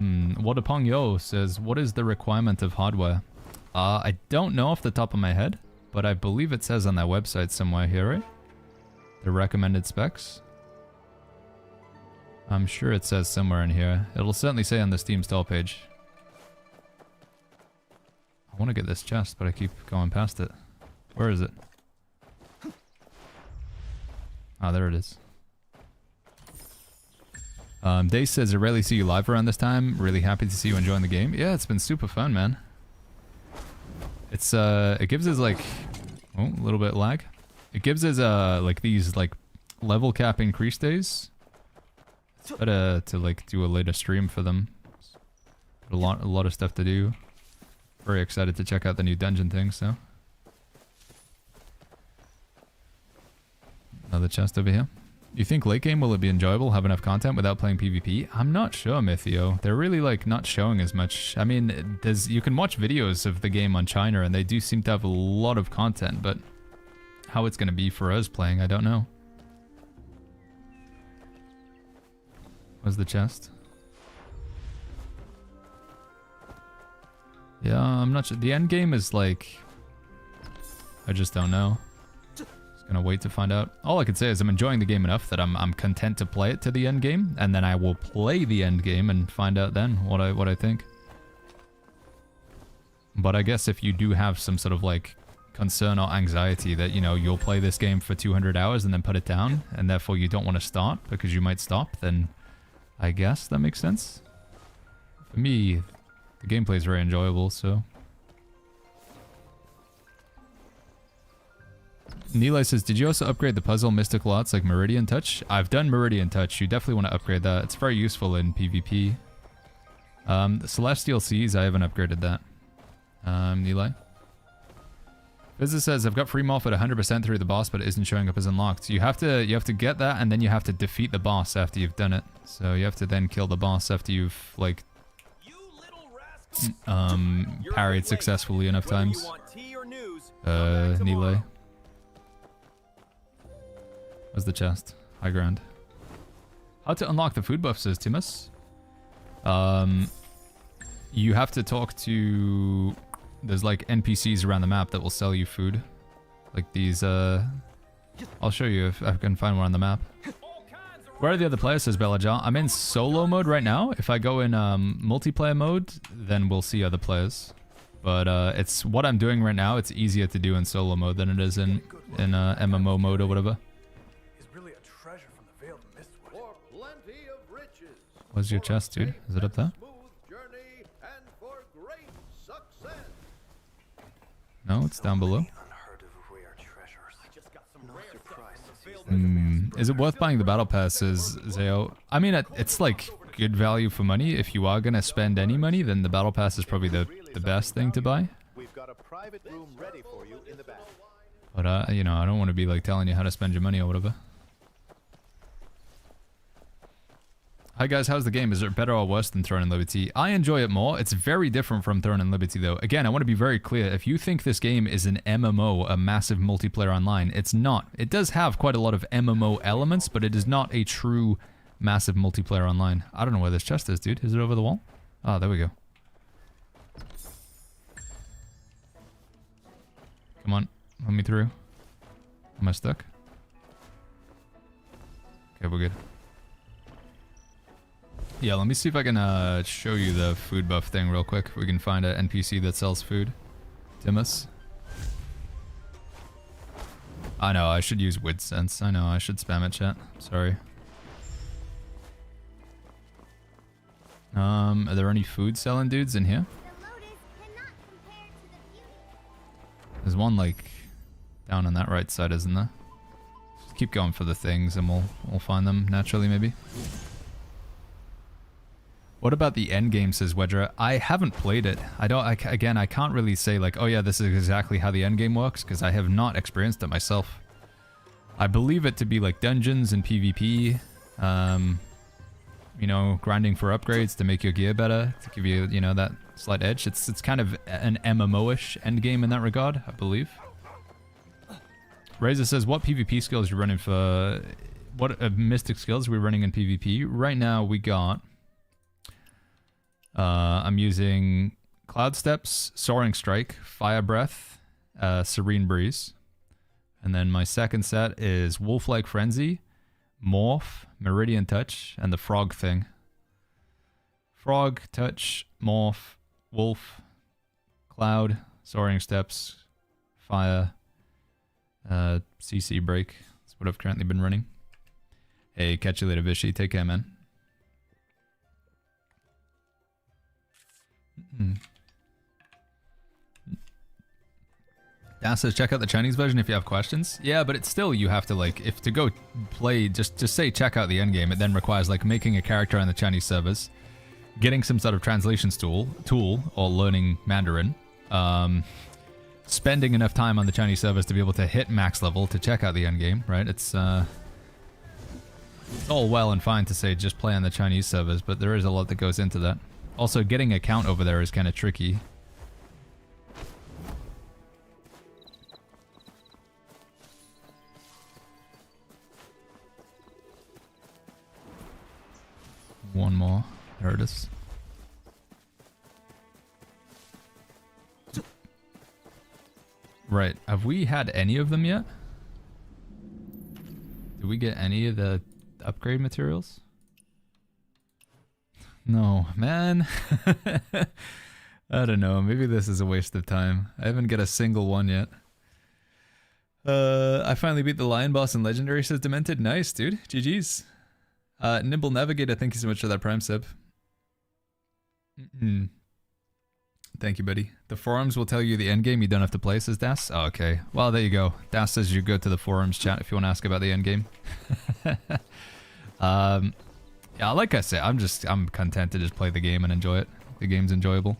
[SPEAKER 6] Wadapong Yo says, what is the requirement of hardware? I don't know off the top of my head. But I believe it says on their website somewhere here, right? The recommended specs. I'm sure it says somewhere in here. It'll certainly say on the Steam stall page. I want to get this chest, but I keep going past it. Where is it? Ah, there it is. Day says, I rarely see you live around this time. Really happy to see you enjoying the game. Yeah, it's been super fun, man. It's it gives us like a little bit of lag. It gives us like these like level cap increase days. It's better to like do a later stream for them. A lot of stuff to do. Very excited to check out the new dungeon thing, so. Another chest over here. You think late game will it be enjoyable, have enough content without playing PvP? I'm not sure, Mythio. They're really like not showing as much. I mean, you can watch videos of the game on China and they do seem to have a lot of content, but how it's going to be for us playing, I don't know. Where's the chest? Yeah, I'm not sure. The end game is like... I just don't know. Just gonna wait to find out. All I can say is I'm enjoying the game enough that I'm content to play it to the end game, and then I will play the end game and find out then what I think. But I guess if you do have some sort of like concern or anxiety that, you know, you'll play this game for 200 hours and then put it down, and therefore you don't want to start because you might stop, then I guess that makes sense. For me, the gameplay is very enjoyable, so... Nilay says, did you also upgrade the puzzle mystical arts like Meridian Touch? I've done Meridian Touch. You definitely want to upgrade that. It's very useful in PvP. The Celestial Seas, I haven't upgraded that. Nilay. Vizza says, I've got free morph at 100% through the boss, but it isn't showing up as unlocked. You have to get that, and then you have to defeat the boss after you've done it. So you have to then kill the boss after you've, like, parried successfully enough times. Nilay. Where's the chest? High ground. How to unlock the food buff, says Timus. You have to talk to... There's like NPCs around the map that will sell you food. Like these, I'll show you if I can find one on the map. Where are the other players, says Bellajar? I'm in solo mode right now. If I go in multiplayer mode, then we'll see other players. But it's what I'm doing right now. It's easier to do in solo mode than it is in MMO mode or whatever. Where's your chest, dude? Is it up there? No, it's down below. Is it worth buying the battle pass, says Zeo? I mean, it's like good value for money. If you are going to spend any money, then the battle pass is probably the best thing to buy. But, you know, I don't want to be like telling you how to spend your money or whatever. Hi guys, how's the game? Is it better or worse than Throne and Liberty? I enjoy it more. It's very different from Throne and Liberty though. Again, I want to be very clear. If you think this game is an MMO, a massive multiplayer online, it's not. It does have quite a lot of MMO elements, but it is not a true massive multiplayer online. I don't know where this chest is, dude. Is it over the wall? Oh, there we go. Come on, let me through. Am I stuck? Okay, we're good. Yeah, let me see if I can show you the food buff thing real quick. If we can find an NPC that sells food. Timus. I know, I should use WidSense. I know, I should spam it, chat. Sorry. Are there any food selling dudes in here? There's one, like, down on that right side, isn't there? Just keep going for the things and we'll find them naturally, maybe. What about the end game, says Wedger? I haven't played it. Again, I can't really say like, oh yeah, this is exactly how the end game works, because I have not experienced it myself. I believe it to be like dungeons and PvP, you know, grinding for upgrades to make your gear better, to give you, you know, that slight edge. It's kind of an MMO-ish end game in that regard, I believe. Razor says, what PvP skills are you running for? What mystic skills are we running in PvP? Right now we got... I'm using Cloud Steps, Soaring Strike, Fire Breath, Serene Breeze. And then my second set is Wolf-like Frenzy, Morph, Meridian Touch, and the Frog thing. Frog, Touch, Morph, Wolf, Cloud, Soaring Steps, Fire, CC Break. That's what I've currently been running. Hey, catch you later, Vishy. Take care, man. Dan says, check out the Chinese version if you have questions. Yeah, but it's still, you have to like, if to go play, just say check out the endgame, it then requires like making a character on the Chinese servers, getting some sort of translations tool or learning Mandarin, spending enough time on the Chinese servers to be able to hit max level to check out the endgame, right? It's all well and fine to say just play on the Chinese servers, but there is a lot that goes into that. Also, getting a count over there is kind of tricky. One more. There it is. Right. Have we had any of them yet? Did we get any of the upgrade materials? No, man. I don't know. Maybe this is a waste of time. I haven't got a single one yet. I finally beat the lion boss in Legendary, says Demented. Nice, dude. GG's. Nimble Navigator, thank you so much for that Prime sub. Thank you, buddy. The forums will tell you the end game. You don't have to play, says Das. Oh, okay. Well, there you go. Das says you go to the forums chat if you want to ask about the end game. Yeah, like I said, I'm content to just play the game and enjoy it. The game's enjoyable.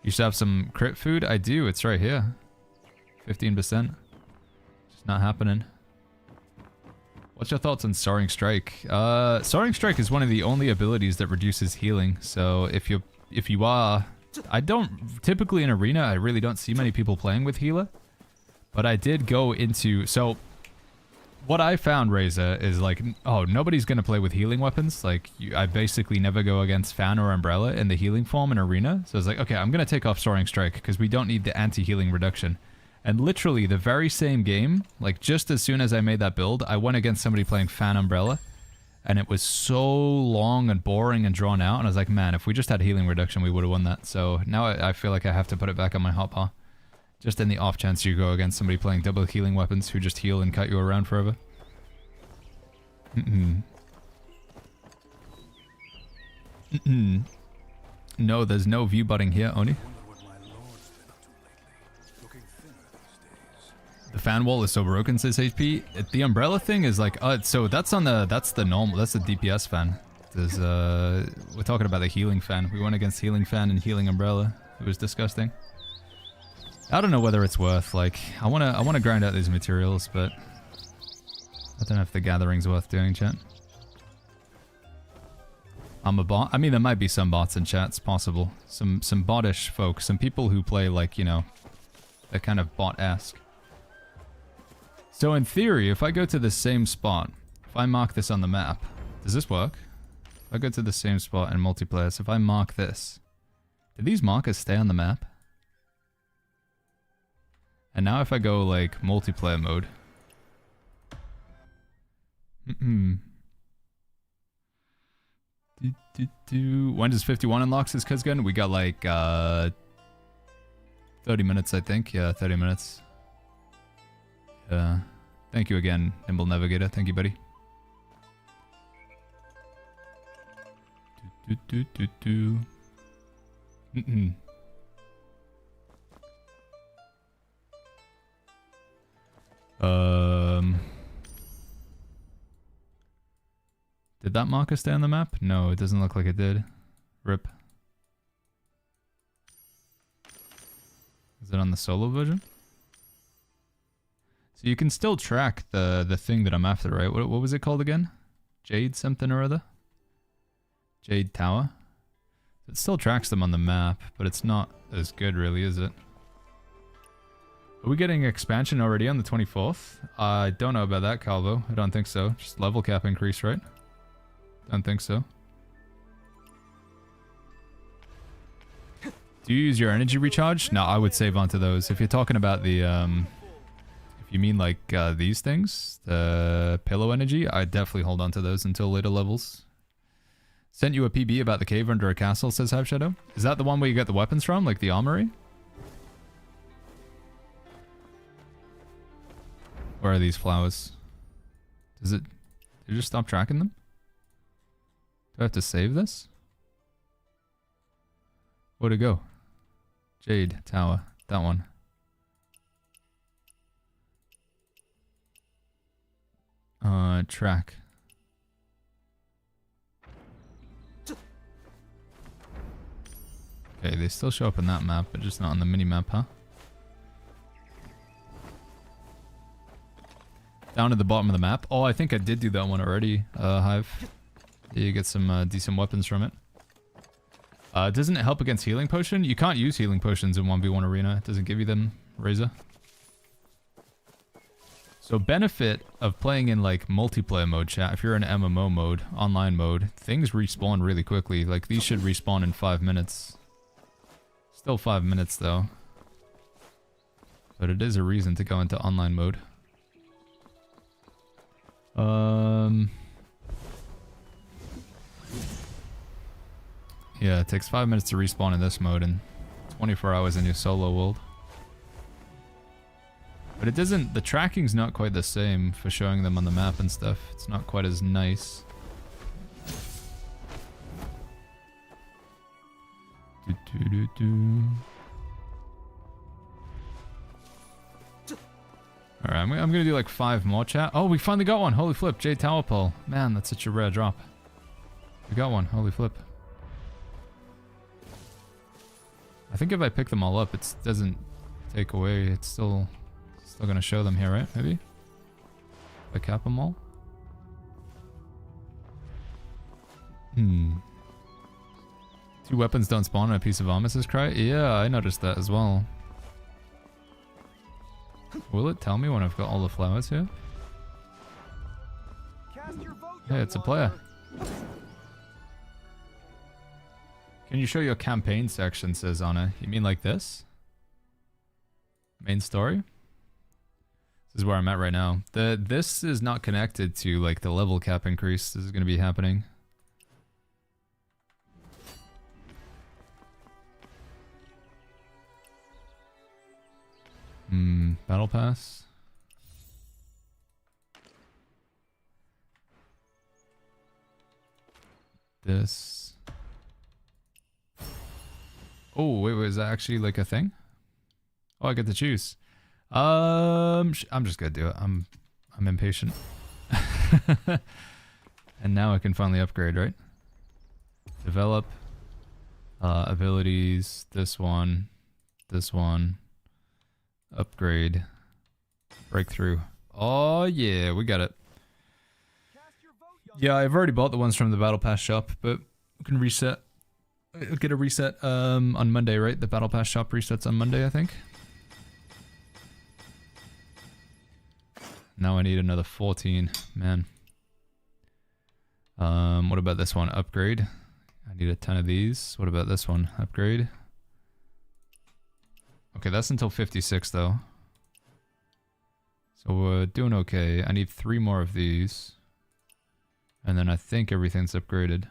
[SPEAKER 6] You should have some crit food. I do. It's right here. 15%. Just not happening. What's your thoughts on Soaring Strike? Soaring Strike is one of the only abilities that reduces healing. So if you are, I don't typically in arena. I really don't see many people playing with healer, but I did go into what I found, Razor, is like, oh, nobody's gonna play with healing weapons. Like I basically never go against Fan or Umbrella in the healing form in arena. So I was like, okay, I'm gonna take off Soaring Strike because we don't need the anti-healing reduction. And literally the very same game, like just as soon as I made that build, I went against somebody playing Fan Umbrella. And it was so long and boring and drawn out. And I was like, man, if we just had healing reduction, we would have won that. So now I feel like I have to put it back on my hotbar. Just in the off chance you go against somebody playing double healing weapons who just heal and cut you around forever. No, there's no view butting here, Oni. The fan wall is so broken, says HP. The umbrella thing is like, so that's the normal, that's the DPS fan. There's, we're talking about the healing fan. We went against healing fan and healing umbrella. It was disgusting. I don't know whether it's worth, like, I wanna grind out these materials, but I don't know if the gathering's worth doing, chat. I'm a bot. I mean, there might be some bots in chat, it's possible. Some bottish folk, some people who play like, you know, they're kind of bot-esque. So in theory, if I go to the same spot, if I mark this on the map, does this work? If I go to the same spot in multiplayer, so if I mark this, do these markers stay on the map? And now if I go like multiplayer mode. When does 51 unlocks his Cuz gun? We got like 30 minutes, I think. Yeah, 30 minutes. Thank you again, Nimble Navigator. Thank you, buddy. Did that marker stay on the map? No, it doesn't look like it did. RIP. Is it on the solo version? So you can still track the thing that I'm after, right? What was it called again? Jade something or other? Jade Tower? It still tracks them on the map, but it's not as good really, is it? Are we getting expansion already on the 24th? I don't know about that, Calvo. I don't think so. Just level cap increase, right? Don't think so. Do you use your energy recharge? No, I would save onto those. If you're talking about the, if you mean like these things, the pillow energy, I'd definitely hold on to those until later levels. Sent you a PB about the cave under a castle, says Hive Shadow. Is that the one where you get the weapons from, like the armory? Where are these flowers? Does it... Did you just stop tracking them? Do I have to save this? Where'd it go? Jade Tower. That one. Track. Okay, they still show up in that map, but just not on the mini-map, huh? Down at the bottom of the map. Oh, I think I did do that one already, Hive. You get some decent weapons from it. Doesn't it help against healing potion? You can't use healing potions in 1v1 arena. It doesn't give you them, Razor. So benefit of playing in like multiplayer mode, chat, if you're in MMO mode, online mode, things respawn really quickly. Like these should respawn in 5 minutes. Still 5 minutes though. But it is a reason to go into online mode. Yeah, it takes 5 minutes to respawn in this mode and 24 hours in your solo world. But it doesn't, the tracking's not quite the same for showing them on the map and stuff. It's not quite as nice. Alright, I'm gonna do like 5 more, chat. Oh, we finally got one! Holy flip, Jade Tower Pole. Man, that's such a rare drop. We got one, holy flip. I think if I pick them all up, it doesn't take away, it's still gonna show them here, right? Maybe? If I cap them all? 2 weapons don't spawn on a piece of armor, says Cry? Yeah, I noticed that as well. Will it tell me when I've got all the flowers here? Hey, it's a player. Can you show your campaign section, says Anna. You mean like this? Main story? This is where I'm at right now. This is not connected to like the level cap increase. This is going to be happening. Battle Pass. This. Oh, wait, is that actually like a thing? Oh, I get to choose. I'm just gonna do it. I'm impatient. And now I can finally upgrade, right? Develop. Abilities. This one. Upgrade. Breakthrough. Oh yeah, we got it. Yeah, I've already bought the ones from the Battle Pass shop, but we can reset. Get a reset on Monday, right? The Battle Pass shop resets on Monday, I think. Now I need another 14, man. What about this one? Upgrade. I need a 10 of these. What about this one? Upgrade. Okay, that's until 56 though. So we're doing okay. I need 3 more of these. And then I think everything's upgraded.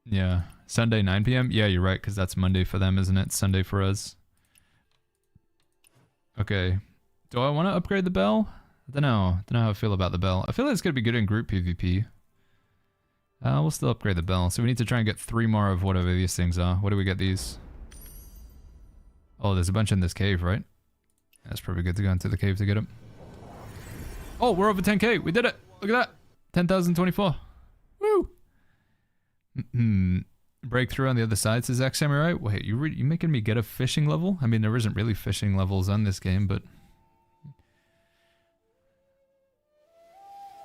[SPEAKER 6] Yeah. Sunday 9 PM? Yeah, you're right, because that's Monday for them, isn't it? Sunday for us. Okay. Do I want to upgrade the bell? I don't know. Don't know how I feel about the bell. I feel like it's going to be good in group PvP. We'll still upgrade the bell. So we need to try and get 3 more of whatever these things are. What do we get these? Oh, there's a bunch in this cave, right? That's probably good to go into the cave to get them. Oh, we're over 10k. We did it. Look at that. 10,024. Woo! Breakthrough on the other side, says X Samurai. Wait, you making me get a fishing level? I mean, there isn't really fishing levels on this game, but...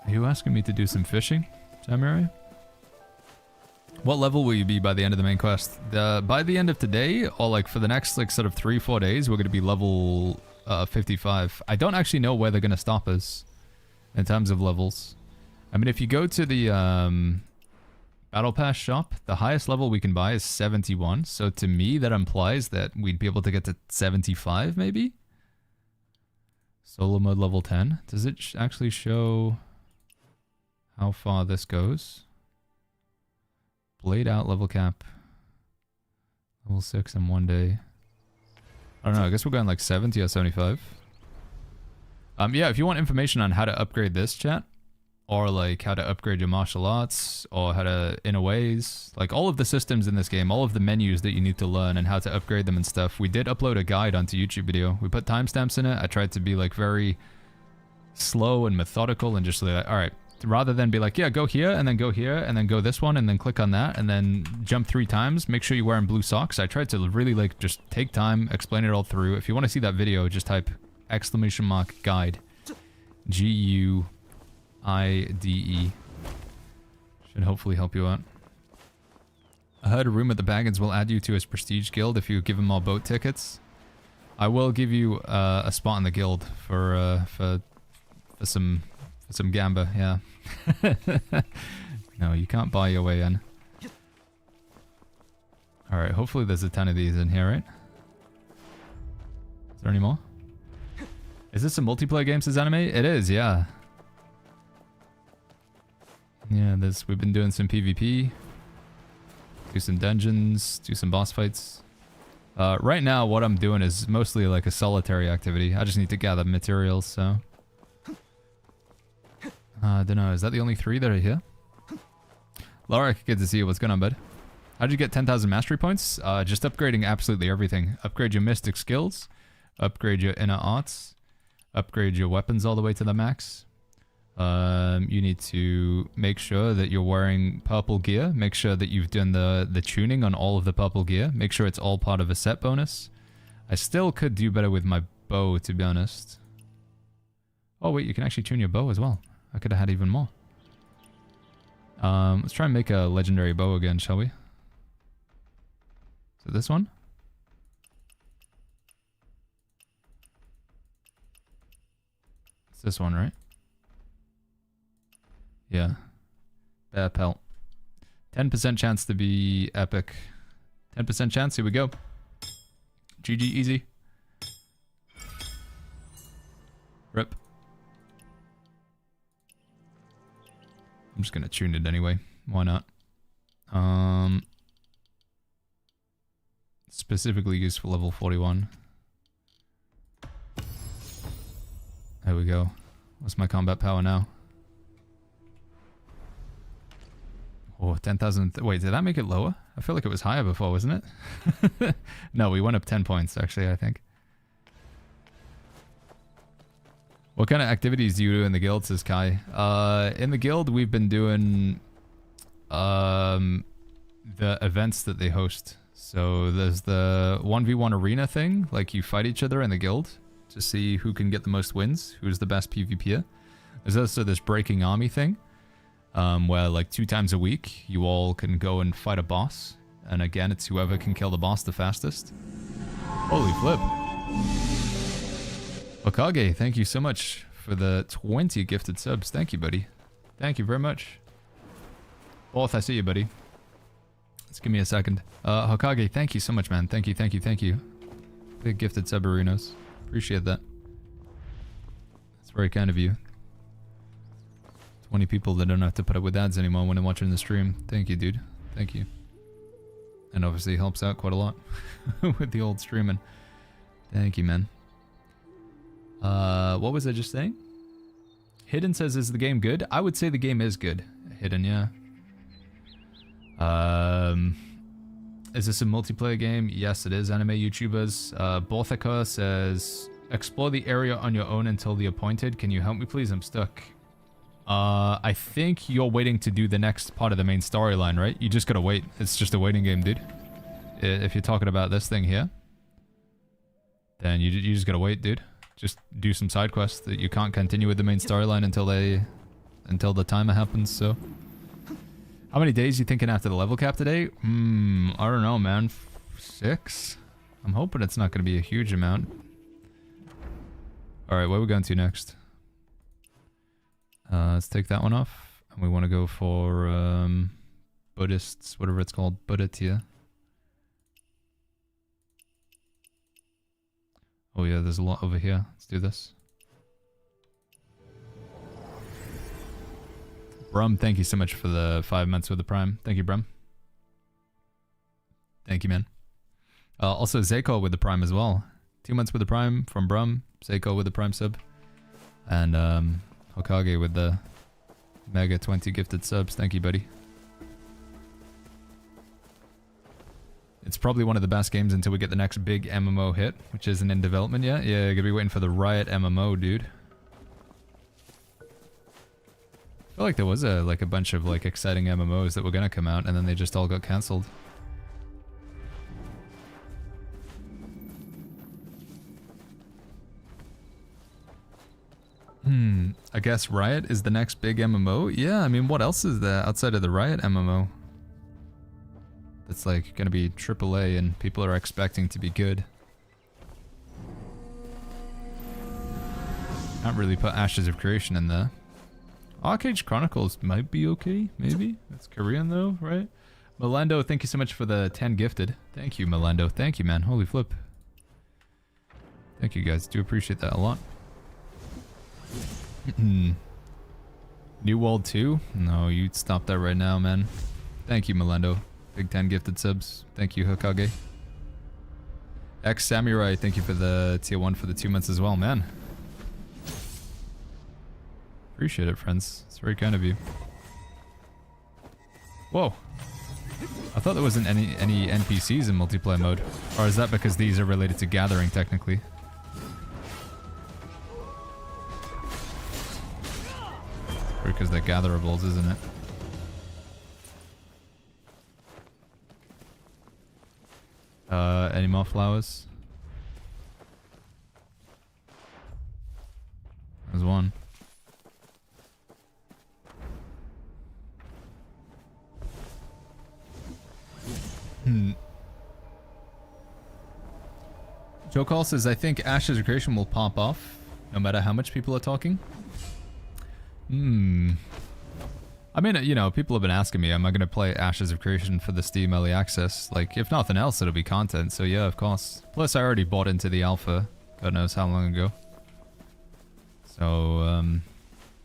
[SPEAKER 6] Are you asking me to do some fishing, Samurai? What level will you be by the end of the main quest? By the end of today, or like for the next like sort of 3-4 days, we're going to be level 55. I don't actually know where they're going to stop us in terms of levels. I mean, if you go to the Battle Pass shop, the highest level we can buy is 71. So to me, that implies that we'd be able to get to 75 maybe? Solo mode level 10. Does it actually show how far this goes? Blade out level cap. Level 6 in 1 day. I don't know, I guess we're going like 70 or 75. Yeah, if you want information on how to upgrade this, chat, or like how to upgrade your martial arts, or how to inner ways, like all of the systems in this game, all of the menus that you need to learn and how to upgrade them and stuff, we did upload a guide onto YouTube video. We put timestamps in it. I tried to be like very slow and methodical and just like, alright, rather than be like, yeah, go here and then go here and then go this one and then click on that and then jump 3 times, make sure you're wearing blue socks. I tried to really like just take time, explain it all through. If you want to see that video, just type exclamation mark guide. Guide. Should hopefully help you out. I heard a rumor the Baggins will add you to his prestige guild if you give him more boat tickets. I will give you a spot in the guild for some gamba, yeah. No, you can't buy your way in. Alright, hopefully there's a ton of these in here, right? Is there any more? Is this a multiplayer game, says Anime? It is, yeah. Yeah, we've been doing some PvP. Do some dungeons, do some boss fights. Right now, what I'm doing is mostly like a solitary activity. I just need to gather materials, so... I don't know, is that the only 3 that are here? Laura, good to see you. What's going on, bud? How'd you get 10,000 mastery points? Just upgrading absolutely everything. Upgrade your mystic skills. Upgrade your inner arts. Upgrade your weapons all the way to the max. You need to make sure that you're wearing purple gear. Make sure that you've done the tuning on all of the purple gear. Make sure it's all part of a set bonus. I still could do better with my bow, to be honest. Oh wait, you can actually tune your bow as well. I could have had even more. Let's try and make a legendary bow again, shall we? Is it this one? It's this one, right? Yeah. Bear pelt. 10% chance to be epic. 10% chance, here we go. GG easy. Rip. I'm just gonna tune it anyway. Why not? Specifically used for level 41. There we go. What's my combat power now? Oh, 10,000. Wait, did that make it lower? I feel like it was higher before, wasn't it? No, we went up 10 points, actually, I think. What kind of activities do you do in the guild, says Kai? In the guild, we've been doing the events that they host. So there's the 1v1 arena thing, like you fight each other in the guild to see who can get the most wins, who's the best PvPer. There's also this breaking army thing, where like 2 times a week, you all can go and fight a boss. And again, it's whoever can kill the boss the fastest. Holy flip. Okage, thank you so much for the 20 gifted subs. Thank you, buddy. Thank you very much. Both, I see you, buddy. Let's give me a second. Hokage, thank you so much, man. Thank you, thank you, thank you. Big gifted subarinos. Appreciate that. That's very kind of you. 20 people that don't have to put up with ads anymore when I'm watching the stream. Thank you, dude. Thank you. And obviously helps out quite a lot with the old streaming. Thank you, man. What was I just saying? Hidden says, is the game good? I would say the game is good. Hidden, yeah. Is this a multiplayer game? Yes, it is, anime YouTubers. Borthaka says, explore the area on your own until the appointed. Can you help me, please? I'm stuck. I think you're waiting to do the next part of the main storyline, right? You just gotta wait. It's just a waiting game, dude. If you're talking about this thing here, then you just gotta wait, dude. Just do some side quests that you can't continue with the main storyline until the timer happens, so. How many days you thinking after the level cap today? I don't know, man. 6? I'm hoping it's not going to be a huge amount. Alright, where are we going to next? Let's take that one off. And we want to go for Buddhists, whatever it's called. Buddha tier. Oh yeah, there's a lot over here. Let's do this. Brum, thank you so much for the 5 months with the Prime. Thank you, Brum. Thank you, man. Also, Zayko with the Prime as well. 2 months with the Prime from Brum. Zayko with the Prime sub. And Hokage with the Mega 20 gifted subs. Thank you, buddy. It's probably one of the best games until we get the next big MMO hit, which isn't in development yet. Yeah, gonna be waiting for the Riot MMO, dude. I feel like there was a bunch of like exciting MMOs that were gonna come out and then they just all got cancelled. guess Riot is the next big MMO? Yeah, I mean, what else is there outside of the Riot MMO? It's like gonna be AAA and people are expecting to be good. Can't really put Ashes of Creation in there. Arcade Chronicles might be okay, maybe. That's Korean though, right? Melando, thank you so much for the 10 gifted. Thank you, Melando. Thank you, man. Holy flip. Thank you guys. Do appreciate that a lot. New World 2? No, you'd stop that right now, man. Thank you, Melando. Big 10 gifted subs. Thank you, Hokage. X Samurai, thank you for the tier 1 for the 2 months as well, man. Appreciate it, friends. It's very kind of you. Whoa. I thought there wasn't any NPCs in multiplayer mode. Or is that because these are related to gathering, technically? Or because they're gatherables, isn't it? Any more flowers? There's one. Joe Call says, I think Ashes of Creation will pop off no matter how much people are talking. I mean, you know, people have been asking me, am I going to play Ashes of Creation for the Steam Early Access? Like, if nothing else, it'll be content, so yeah, of course. Plus, I already bought into the alpha, God knows how long ago. So,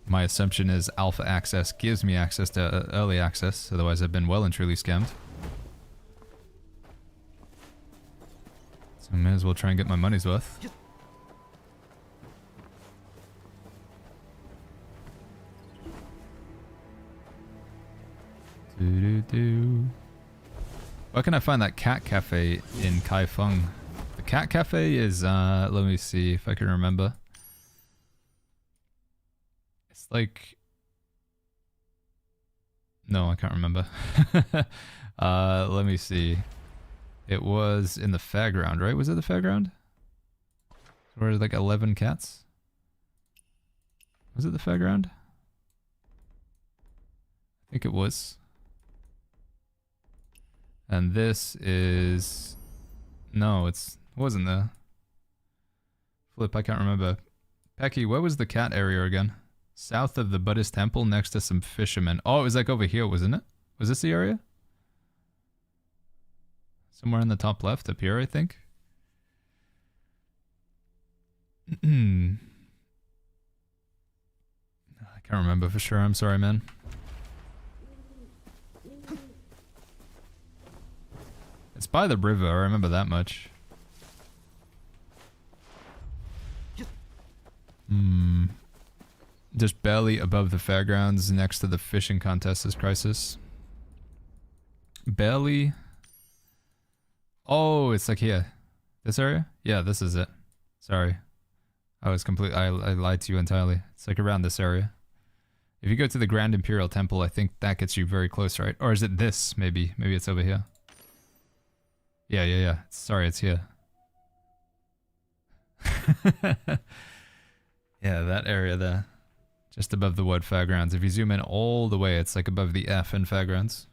[SPEAKER 6] my assumption is alpha access gives me access to early access, otherwise I've been well and truly scammed. So I may as well try and get my money's worth. Where can I find that cat cafe in Kaifeng? The cat cafe is, let me see if I can remember. It's like... No, I can't remember. Let me see. It was in the fairground, right? Was it the fairground? Where there's like 11 cats? Was it the fairground? I think it was. And this is... No, it wasn't there. Flip, I can't remember. Pecky, where was the cat area again? South of the Buddhist temple next to some fishermen. Oh, it was like over here, wasn't it? Was this the area? Somewhere in the top left, up here, I think. I can't remember for sure, I'm sorry, man. It's by the river, I remember that much. Just barely above the fairgrounds next to the fishing contest is Crisis. Barely... Oh, it's like here. This area? Yeah, this is it. Sorry. I lied to you entirely. It's like around this area. If you go to the Grand Imperial Temple, I think that gets you very close, right? Or is it this, maybe? Maybe it's over here. Yeah. Sorry, it's here. Yeah, that area there. Just above the word Fairgrounds. If you zoom in all the way, it's like above the F in Fairgrounds.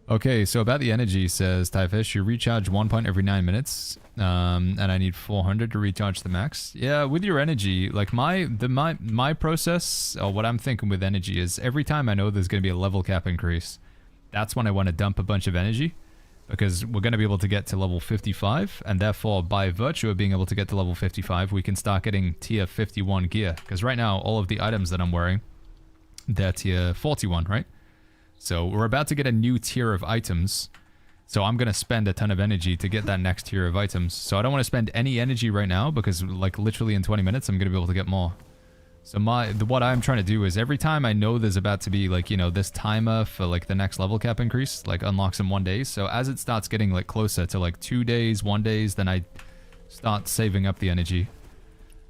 [SPEAKER 6] Okay, so about the energy, says Tyfish, you recharge 1 point every 9 minutes, and I need 400 to recharge the max. Yeah, with your energy, like my process, or what I'm thinking with energy is every time I know there's going to be a level cap increase, that's when I want to dump a bunch of energy, because we're going to be able to get to level 55, and therefore by virtue of being able to get to level 55, we can start getting tier 51 gear, because right now all of the items that I'm wearing, they're tier 41, right? So we're about to get a new tier of items. So I'm going to spend a ton of energy to get that next tier of items. So I don't want to spend any energy right now because like literally in 20 minutes I'm going to be able to get more. So what I'm trying to do is every time I know there's about to be like, you know, this timer for like the next level cap increase, like unlocks in 1 day. So as it starts getting like closer to like 2 days, 1 day, then I start saving up the energy.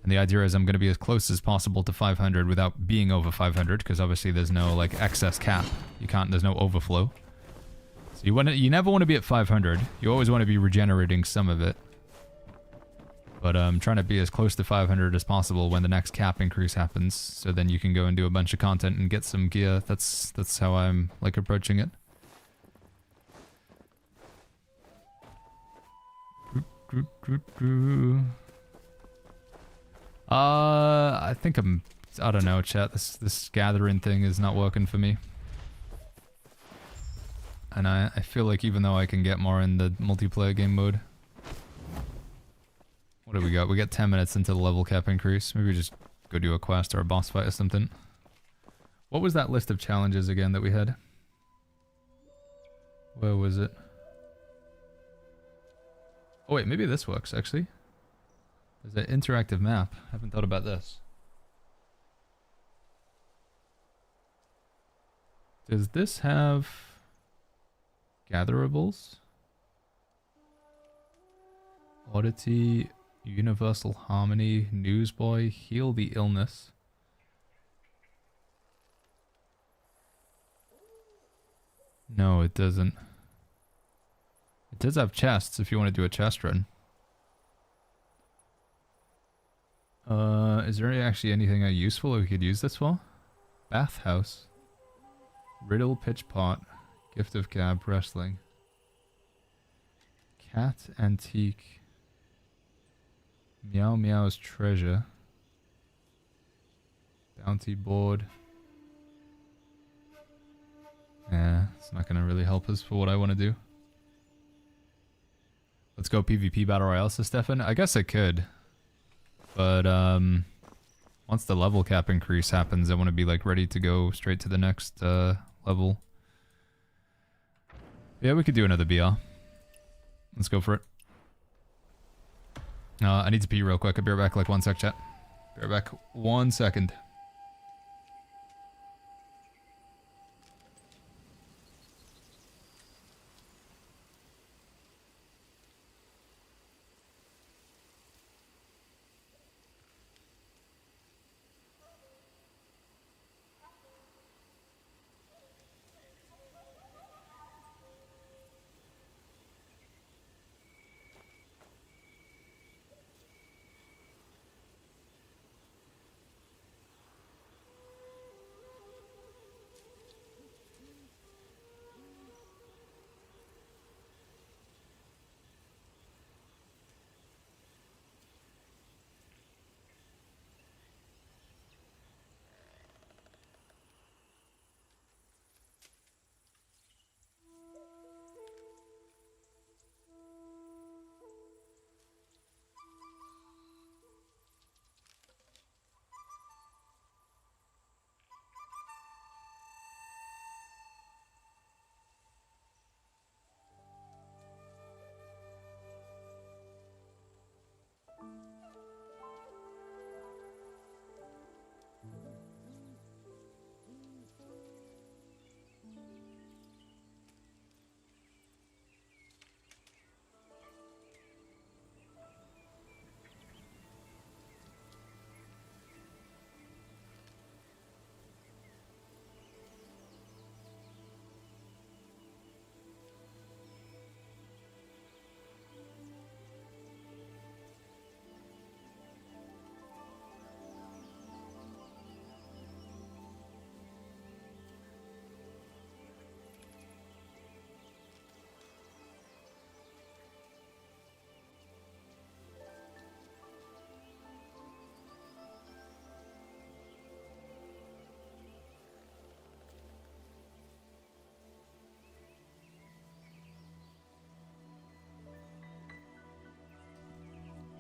[SPEAKER 6] And the idea is I'm going to be as close as possible to 500 without being over 500, because obviously there's no like excess cap. There's no overflow. So you never want to be at 500. You always want to be regenerating some of it. But I'm trying to be as close to 500 as possible when the next cap increase happens, so then you can go and do a bunch of content and get some gear. That's how I'm like approaching it. I think I don't know, chat. This gathering thing is not working for me. And I feel like even though I can get more in the multiplayer game mode. What do we got? We got 10 minutes into the level cap increase. Maybe we just go do a quest or a boss fight or something. What was that list of challenges again that we had? Where was it? Oh wait, maybe this works actually. There's an interactive map. I haven't thought about this. Does this have gatherables? Oddity, universal harmony, newsboy, heal the illness. No, it doesn't. It does have chests if you want to do a chest run. Is there actually anything useful we could use this for? Bathhouse. Riddle, pitch pot, gift of gab, wrestling. Cat antique. Meow Meow's treasure. Bounty board. Yeah, it's not gonna really help us for what I want to do. Let's go PvP Battle Royale, says Stefan. I guess I could. But, once the level cap increase happens, I want to be, like, ready to go straight to the next, level. Yeah, we could do another BR. Let's go for it. I need to pee real quick. I'll be right back, like, 1 sec, chat. Be right back 1 second.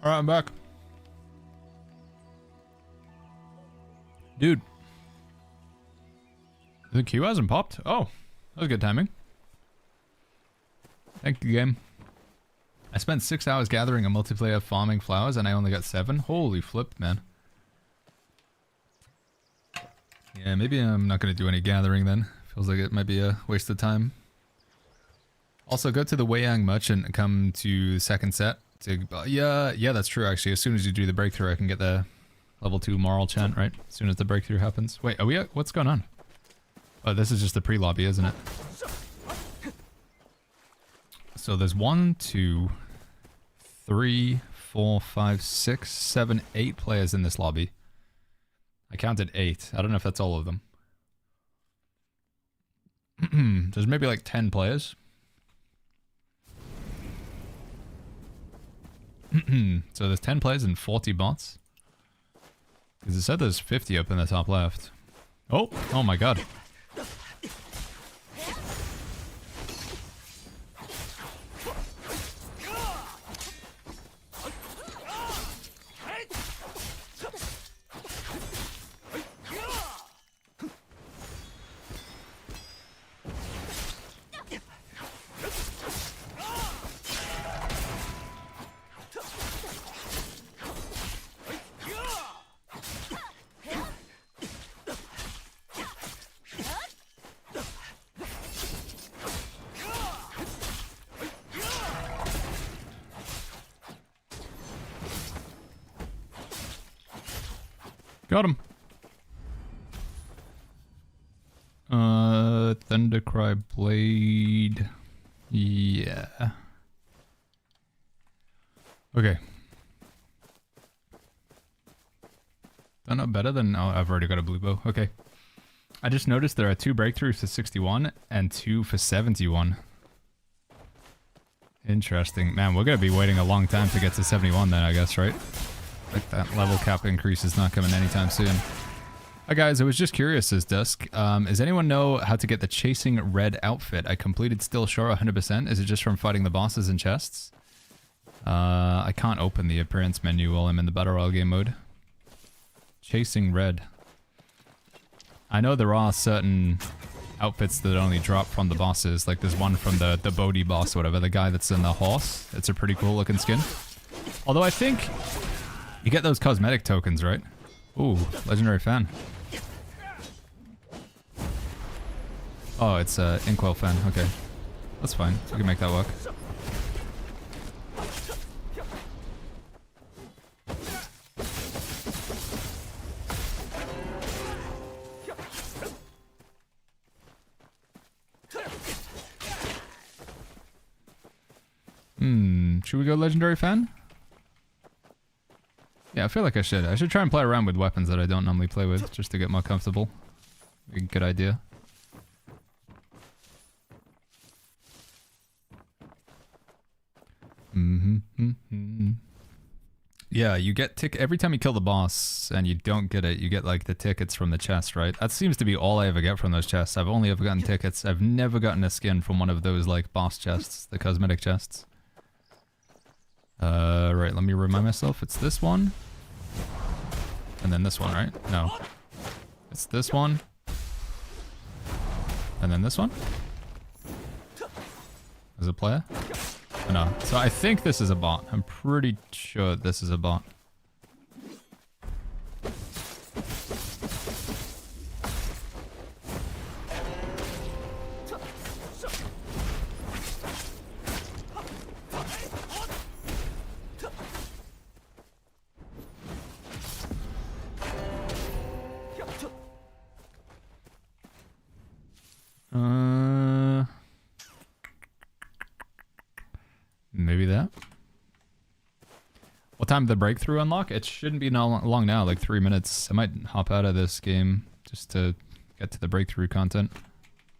[SPEAKER 6] Alright, I'm back. Dude. The queue hasn't popped? Oh, that was good timing. Thank you, game. I spent 6 hours gathering a multiplayer farming flowers and I only got 7. Holy flip, man. Yeah, maybe I'm not going to do any gathering then. Feels like it might be a waste of time. Also, go to the Weiyang Merchant and come to the second set. Yeah, that's true actually. As soon as you do the breakthrough, I can get the level 2 moral chant, right? As soon as the breakthrough happens. Wait, are we at, what's going on? Oh, this is just the pre-lobby, isn't it? So there's 1, 2, 3, 4, 5, 6, 7, 8 players in this lobby. I counted 8. I don't know if that's all of them. There's maybe like 10 players. So there's 10 players and 40 bots. Because it said there's 50 up in the top left. Oh my god. Got him. Thundercry Blade. Yeah. Okay. Done up better than... Oh, I've already got a blue bow. Okay. I just noticed there are 2 breakthroughs for 61 and 2 for 71. Interesting. Man, we're going to be waiting a long time to get to 71 then, I guess, right? Like that level cap increase is not coming anytime soon. Hi guys, I was just curious this dusk. Does anyone know how to get the Chasing Red outfit? I completed Still Sure 100%. Is it just from fighting the bosses and chests? I can't open the appearance menu while I'm in the Battle Royale game mode. Chasing Red. I know there are certain outfits that only drop from the bosses. Like there's one from the Bodhi boss or whatever, the guy that's in the horse. It's a pretty cool looking skin. Although I think you get those cosmetic tokens, right? Ooh, legendary fan. Oh, it's a Inkwell fan. Okay. That's fine. We can make that work. Should we go legendary fan? Yeah, I feel like I should. I should try and play around with weapons that I don't normally play with, just to get more comfortable. A good idea. Yeah, you get every time you kill the boss and you don't get it, you get like the tickets from the chest, right? That seems to be all I ever get from those chests. I've only ever gotten tickets. I've never gotten a skin from one of those like boss chests, the cosmetic chests. Right, let me remind myself. It's this one. And then this one, right? No. It's this one. And then this one? Is it a player? Oh, no. So I think this is a bot. I'm pretty sure this is a bot. Maybe that. What time did the breakthrough unlock? It shouldn't be long now, like 3 minutes. I might hop out of this game just to get to the breakthrough content.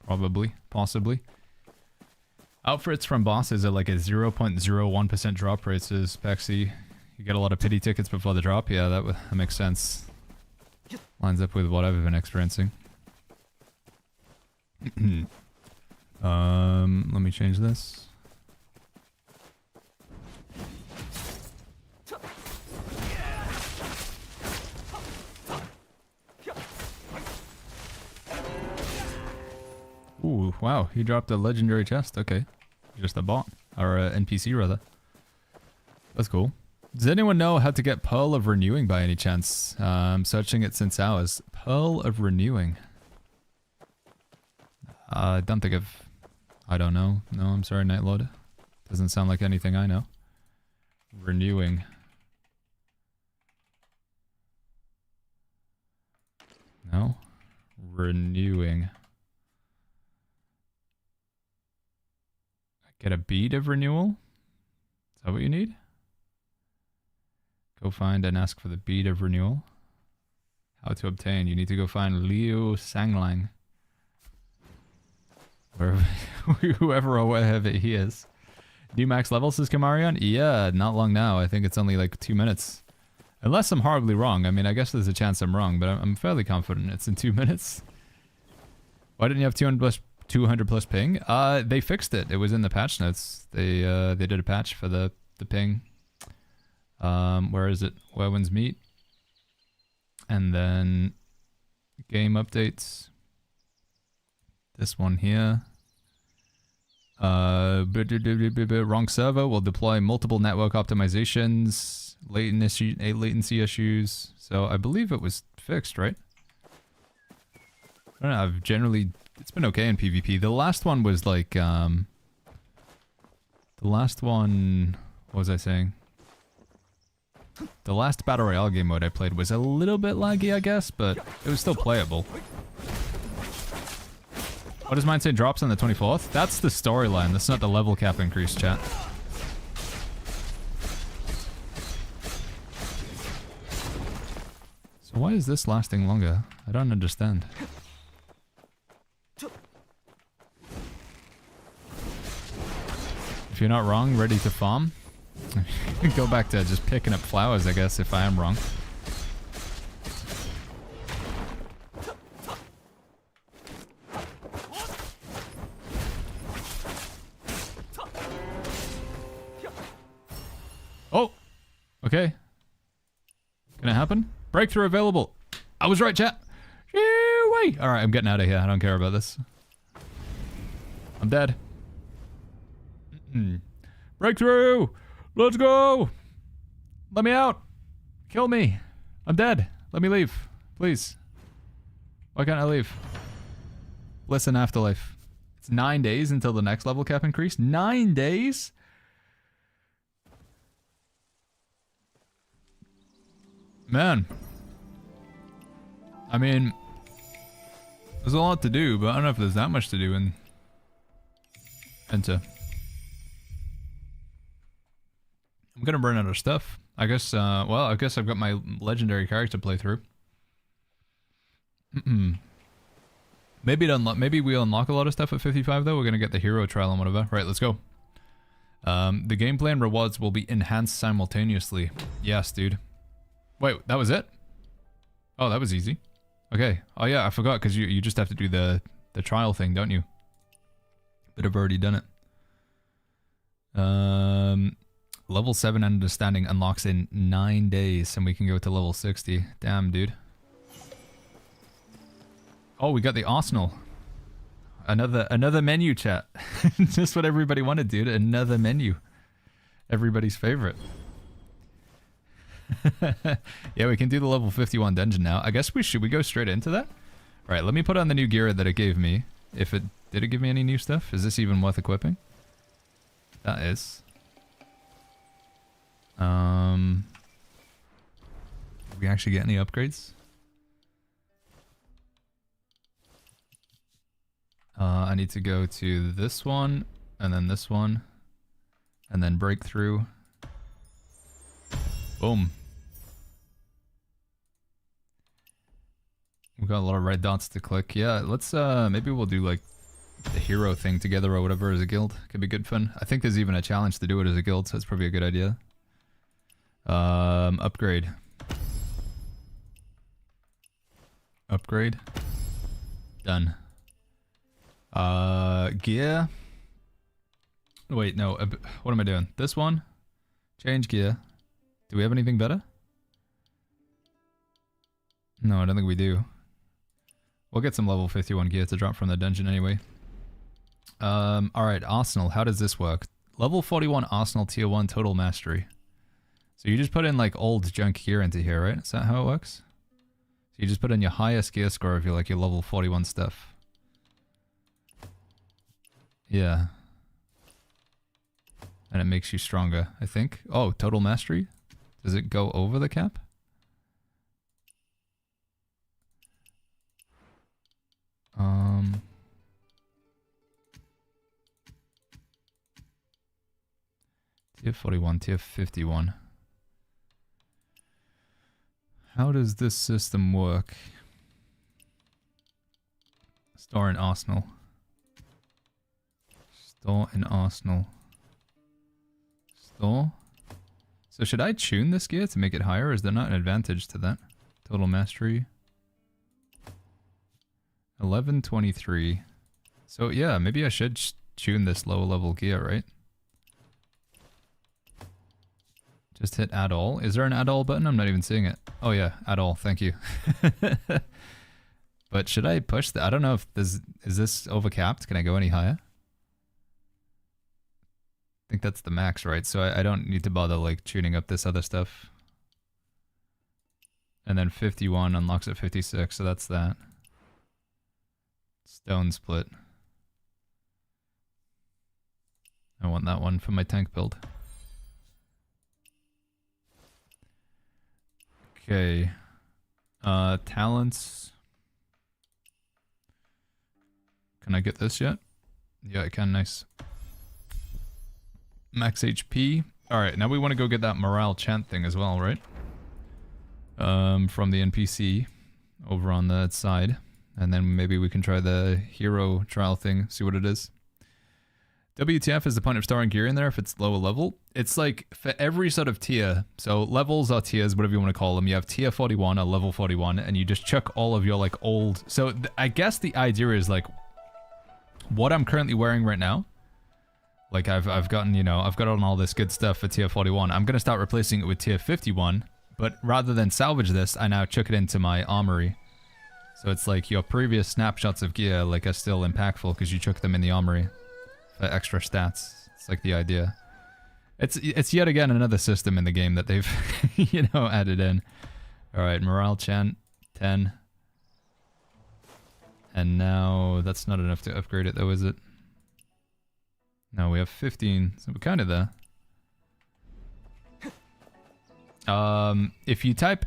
[SPEAKER 6] Probably. Possibly. Outfits from bosses are like a 0.01% drop rate, says Pexy. You get a lot of pity tickets before the drop? Yeah, that makes sense. Lines up with what I've been experiencing. Let me change this. Ooh, wow, he dropped a legendary chest. Okay. Just a bot. Or a NPC, rather. That's cool. Does anyone know how to get Pearl of Renewing by any chance? I'm searching it since hours. Pearl of Renewing. I don't think I don't know. No, I'm sorry, Nightlord. Doesn't sound like anything I know. Renewing. No? Renewing. Get a bead of renewal? Is that what you need? Go find and ask for the bead of renewal. How to obtain. You need to go find Liu Sanglang. Wherever, whoever or wherever he is. Do you max level, says Kamarion? Yeah, not long now. I think it's only like 2 minutes. Unless I'm horribly wrong. I mean, I guess there's a chance I'm wrong, but I'm fairly confident it's in 2 minutes. Why didn't you have 200 plus ping? They fixed it. It was in the patch notes. They did a patch for the ping. Where is it? Where winds meet. And then game updates. This one here. Wrong server will deploy multiple network optimizations, latency issues. So I believe it was fixed, right? I don't know. I've generally, it's been okay in PvP. The last one was like, the last one, what was I saying? The last Battle Royale game mode I played was a little bit laggy, I guess, but it was still playable. What does mine say drops on the 24th? That's the storyline. That's not the level cap increase, chat. So why is this lasting longer? I don't understand. If you're not wrong, ready to farm? Go back to just picking up flowers, I guess, if I am wrong. Oh! Okay. Can it happen? Breakthrough available! I was right, chat! Alright, I'm getting out of here. I don't care about this. I'm dead. Breakthrough! Let's go! Let me out! Kill me! I'm dead! Let me leave. Please. Why can't I leave? Listen, Afterlife. It's 9 days until the next level cap increase. 9 days? Man. I mean, there's a lot to do, but I don't know if there's that much to do in Enter. I'm gonna run out of stuff. I guess, well, I guess I've got my legendary character playthrough. Maybe we unlock a lot of stuff at 55 though. We're gonna get the hero trial and whatever. Right, let's go. The gameplay and rewards will be enhanced simultaneously. Yes, dude. Wait, that was it? Oh, that was easy. Okay. Oh yeah, I forgot because you just have to do the trial thing, don't you? But I've already done it. Level 7 understanding unlocks in 9 days, and we can go to level 60. Damn, dude. Oh, we got the arsenal. Another menu, chat. Just what everybody wanted, dude. Another menu. Everybody's favorite. Yeah, we can do the level 51 dungeon now. I guess should we go straight into that? Right, let me put on the new gear that it gave me. Did it give me any new stuff? Is this even worth equipping? That is. Did we actually get any upgrades? I need to go to this one, and then this one, and then breakthrough. Boom. We've got a lot of red dots to click. Yeah, let's, maybe we'll do like the hero thing together or whatever as a guild. Could be good fun. I think there's even a challenge to do it as a guild, so it's probably a good idea. Upgrade. Upgrade. Done. Gear. Wait, no. What am I doing? This one? Change gear. Do we have anything better? No, I don't think we do. We'll get some level 51 gear to drop from the dungeon anyway. Alright, Arsenal. How does this work? Level 41 Arsenal Tier 1 Total Mastery. So you just put in like old junk gear into here, right? Is that how it works? So you just put in your highest gear score if you're like your level 41 stuff. Yeah. And it makes you stronger, I think. Oh, Total Mastery? Does it go over the cap? Tier 41, tier 51. How does this system work? Store in Arsenal. Store in Arsenal. Store. So should I tune this gear to make it higher, or is there not an advantage to that? Total mastery. 1123. So yeah, maybe I should tune this low level gear, right? Just hit add all. Is there an add all button? I'm not even seeing it. Oh yeah, add all, thank you. But should I push that? I don't know if this, is this overcapped? Can I go any higher? I think that's the max, right? So I don't need to bother like tuning up this other stuff. And then 51 unlocks at 56, so that's that. Stone split. I want that one for my tank build. Okay. Talents. Can I get this yet? Yeah, I can, nice. Max HP. Alright, now we want to go get that morale chant thing as well, right? From the NPC over on the side. And then maybe we can try the hero trial thing, see what it is. WTF is the point of storing gear in there if it's lower level. It's like for every sort of tier, so levels or tiers, whatever you want to call them, you have tier 41 or level 41, and you just chuck all of your like old... So I guess the idea is like, what I'm currently wearing right now, like I've gotten, you know, I've got on all this good stuff for tier 41. I'm going to start replacing it with tier 51, but rather than salvage this, I now chuck it into my armory. So it's like your previous snapshots of gear like are still impactful because you chuck them in the armory for extra stats. It's like the idea. It's yet again another system in the game that they've, you know, added in. Alright, morale chant, 10. And now that's not enough to upgrade it though, is it? No, we have 15, so we're kind of there. If you type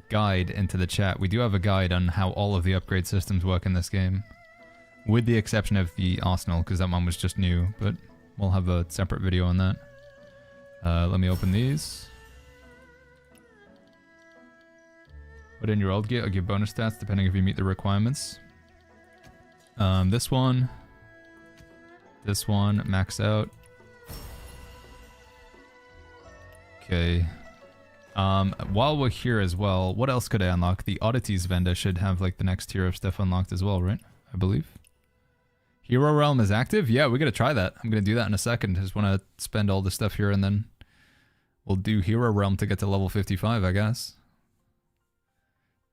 [SPEAKER 6] !guide into the chat, we do have a guide on how all of the upgrade systems work in this game. With the exception of the Arsenal, because that one was just new, but we'll have a separate video on that. Let me open these. Put in your old gear, I'll give bonus stats depending if you meet the requirements. This one, max out. Okay. While we're here as well, what else could I unlock? The oddities vendor should have like the next tier of stuff unlocked as well, right? I believe. Hero Realm is active? Yeah, we're gonna try that. I'm gonna do that in a second. I just want to spend all the stuff here and then we'll do Hero Realm to get to level 55, I guess.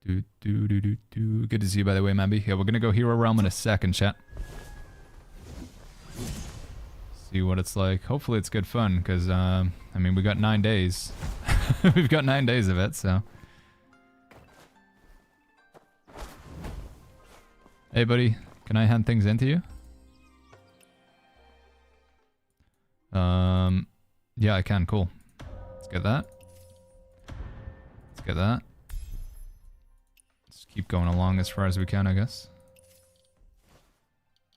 [SPEAKER 6] Good to see you, by the way, Mambi. Yeah, we're gonna go Hero Realm in a second, chat. See what it's like. Hopefully it's good fun, because, I mean, we got 9 days. We've got 9 days of it, so. Hey, buddy. Can I hand things in to you? Yeah, I can. Cool. Let's get that. Let's get that. Let's keep going along as far as we can, I guess.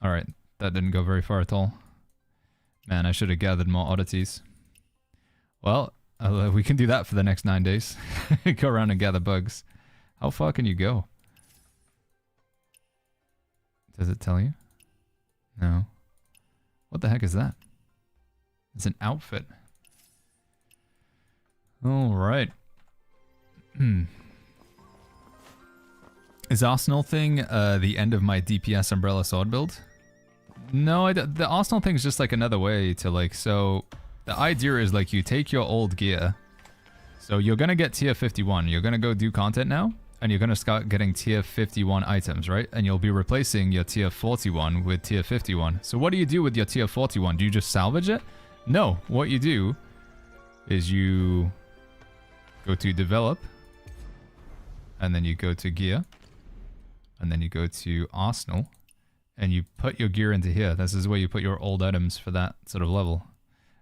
[SPEAKER 6] Alright, that didn't go very far at all. Man, I should have gathered more oddities. Well, we can do that for the next 9 days. Go around and gather bugs. How far can you go? Does it tell you? No. What the heck is that? It's an outfit. Alright. Is Arsenal thing the end of my DPS Umbrella Sword build? No, the Arsenal thing is just like another way to like, so the idea is like you take your old gear. So you're going to get tier 51. You're going to go do content now. And you're going to start getting tier 51 items, right? And you'll be replacing your tier 41 with tier 51. So what do you do with your tier 41? Do you just salvage it? No. What you do is you go to develop. And then you go to gear. And then you go to Arsenal. And you put your gear into here. This is where you put your old items for that sort of level.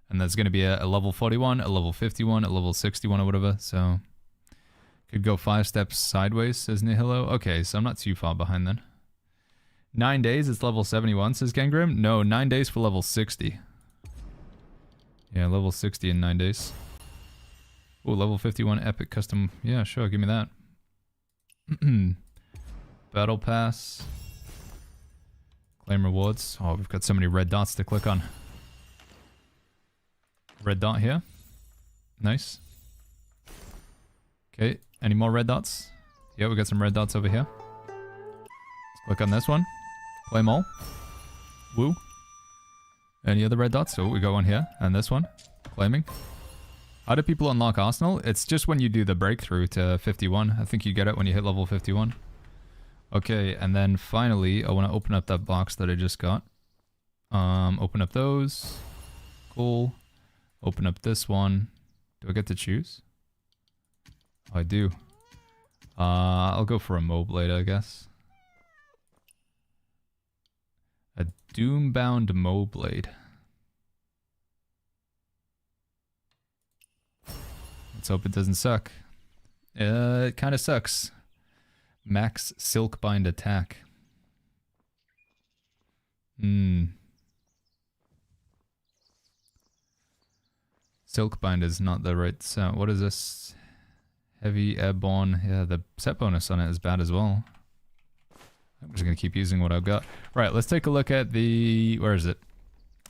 [SPEAKER 6] And there's going to be a level 41, a level 51, a level 61 or whatever. So could go 5 steps sideways, says Nihilo. Okay, so I'm not too far behind then. 9 days, it's level 71, says Gangrim. No, 9 days for level 60. Yeah, level 60 in 9 days. Oh, level 51 epic custom. Yeah, sure, give me that. Battle pass. Claim rewards. Oh, we've got so many red dots to click on. Red dot here. Nice. Okay, any more red dots? Yeah, we got some red dots over here. Let's click on this one. Claim all. Woo. Any other red dots? Oh, we got one here. And this one. Claiming. How do people unlock Arsenal? It's just when you do the breakthrough to 51. I think you get it when you hit level 51. Okay, and then finally, I want to open up that box that I just got. Open up those. Cool. Open up this one. Do I get to choose? Oh, I do. I'll go for a Moblade, I guess. A Doombound Moblade. Let's hope it doesn't suck. It kind of sucks. Max Silkbind attack. Silkbind is not the right set. What is this? Heavy Airborne. Yeah, the set bonus on it is bad as well. I'm just going to keep using what I've got. Right, let's take a look at the... Where is it?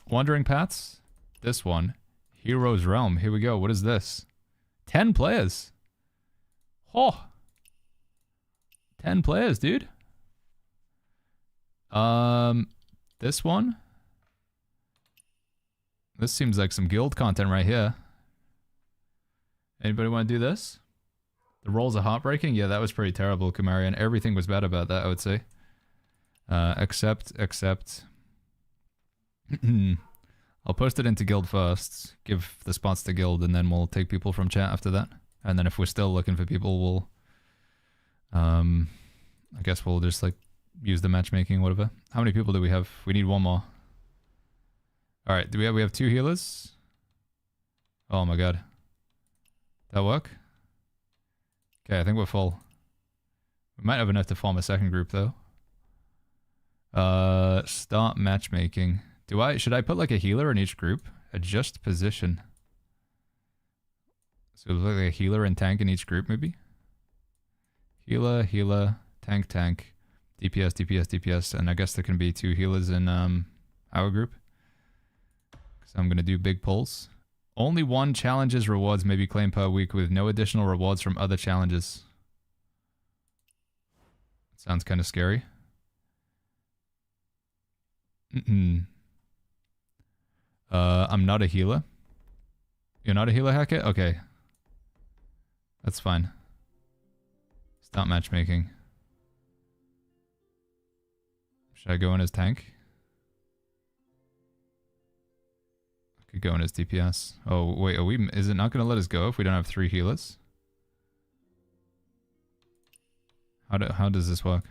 [SPEAKER 6] Wandering Paths. This one. Heroes Realm. Here we go. What is this? 10 players. Oh. 10 players, dude. This one. This seems like some guild content right here. Anybody want to do this? The rolls are heartbreaking. Yeah, that was pretty terrible, Kamarian. Everything was bad about that, I would say. Accept. I'll post it into guild first. Give the spots to guild, and then we'll take people from chat after that. And then if we're still looking for people, we'll... I guess we'll just, like, use the matchmaking, whatever. How many people do we have? We need one more. Alright, we have 2 healers? Oh my god. That work? Okay, I think we're full. We might have enough to form a second group, though. Start matchmaking. Should I put, like, a healer in each group? Adjust position. So like a healer and tank in each group, maybe? Healer, tank, DPS, DPS, and I guess there can be 2 healers in our group. So I'm going to do big pulls. Only 1 challenges rewards may be claimed per week with no additional rewards from other challenges. Sounds kind of scary. I'm not a healer. You're not a healer, Hackett? Okay. That's fine. Stop matchmaking. Should I go in as tank? I could go in as DPS. Oh, wait, is it not going to let us go if we don't have 3 healers? How does this work?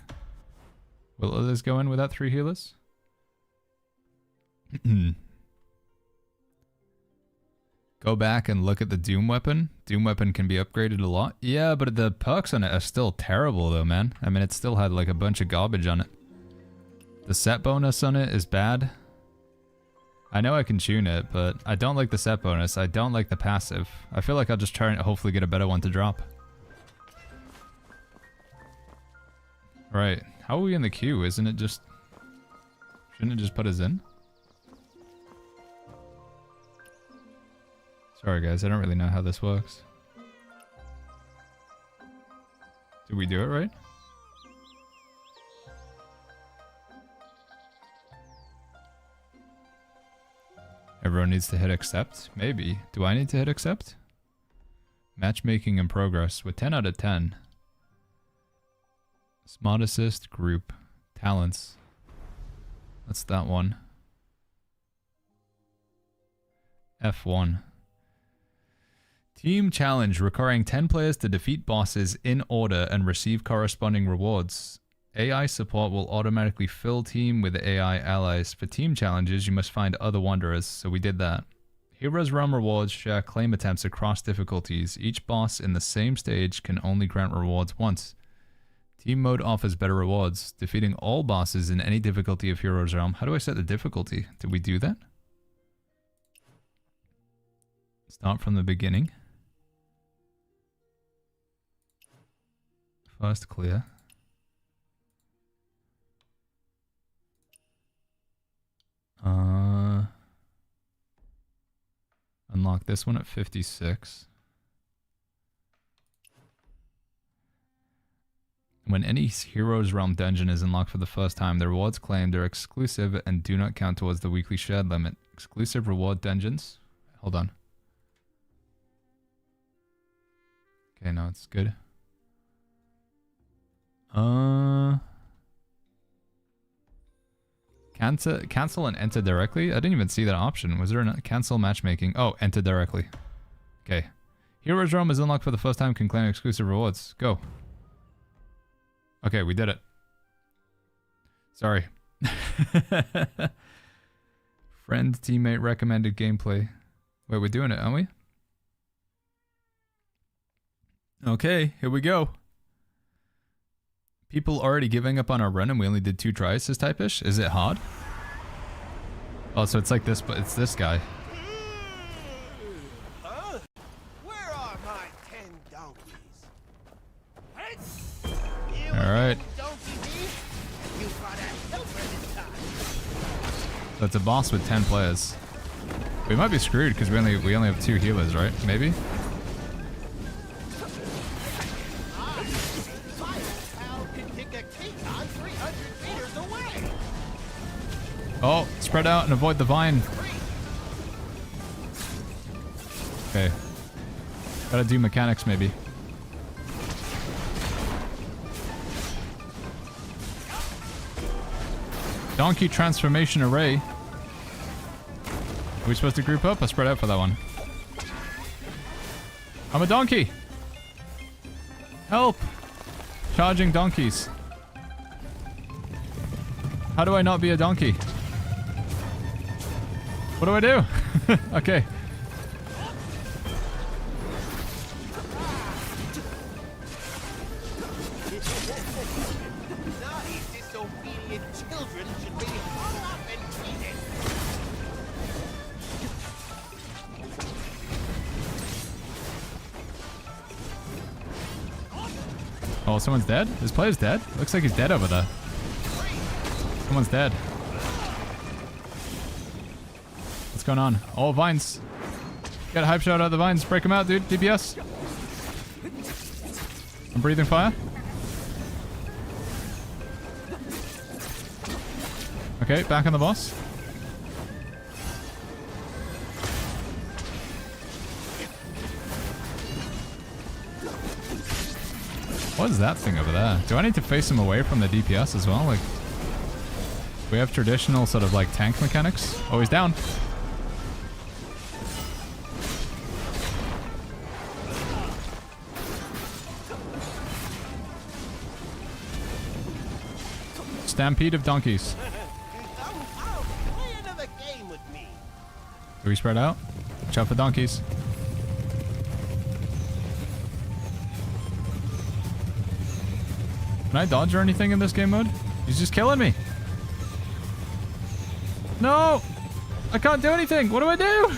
[SPEAKER 6] Will it let us go in without 3 healers? Go back and look at the Doom weapon. Doom weapon can be upgraded a lot. Yeah, but the perks on it are still terrible though, man. I mean, it still had like a bunch of garbage on it. The set bonus on it is bad. I know I can tune it, but I don't like the set bonus. I don't like the passive. I feel like I'll just try and hopefully get a better one to drop. Right. How are we in the queue? Isn't it just... Shouldn't it just put us in? Sorry guys, I don't really know how this works. Did we do it right? Everyone needs to hit accept? Maybe. Do I need to hit accept? Matchmaking in progress with 10 out of 10. Smart assist, group, talents. That's that one. F1. Team challenge requiring 10 players to defeat bosses in order and receive corresponding rewards. AI support will automatically fill team with AI allies. For team challenges, you must find other wanderers, so we did that. Heroes Realm rewards share claim attempts across difficulties. Each boss in the same stage can only grant rewards once. Team mode offers better rewards. Defeating all bosses in any difficulty of Heroes Realm. How do I set the difficulty? Did we do that? Start from the beginning. First clear. Unlock this one at 56. When any Heroes Realm dungeon is unlocked for the first time, the rewards claimed are exclusive and do not count towards the weekly shared limit. Exclusive reward dungeons. Hold on. Okay, no, it's good. Cancel and enter directly? I didn't even see that option. Was there a cancel matchmaking? Oh, enter directly. Okay. Heroes Realm is unlocked for the first time, can claim exclusive rewards. Go. Okay, we did it. Sorry. Friend, teammate, recommended gameplay. Wait, we're doing it, aren't we? Okay, here we go. People already giving up on our run and we only did 2 tries, says Typish. Is it hard? Oh, so it's like this, but it's this guy.
[SPEAKER 8] Huh? Where are my 10 donkeys?
[SPEAKER 6] Alright. So it's a boss with 10 players. We might be screwed because we only have 2 healers, right? Maybe? Oh, spread out and avoid the vine. Okay. Gotta do mechanics maybe. Donkey transformation array. Are we supposed to group up or spread out for that one? I'm a donkey! Help! Charging donkeys. How do I not be a donkey? What do I do? Okay.
[SPEAKER 8] Naughty, disobedient children should be hung up and treated.
[SPEAKER 6] Oh, someone's dead? This player's dead? Looks like he's dead over there. Someone's dead. What's going on? Oh, vines. Get a hype shot out of the vines. Break them out, dude. DPS. I'm breathing fire. Okay, back on the boss. What is that thing over there? Do I need to face him away from the DPS as well? Like, we have traditional sort of like tank mechanics. Oh, he's down. Stampede of donkeys.
[SPEAKER 8] Play another game with me.
[SPEAKER 6] Do we spread out? Watch out for donkeys. Can I dodge or anything in this game mode? He's just killing me. No! I can't do anything! What do I do?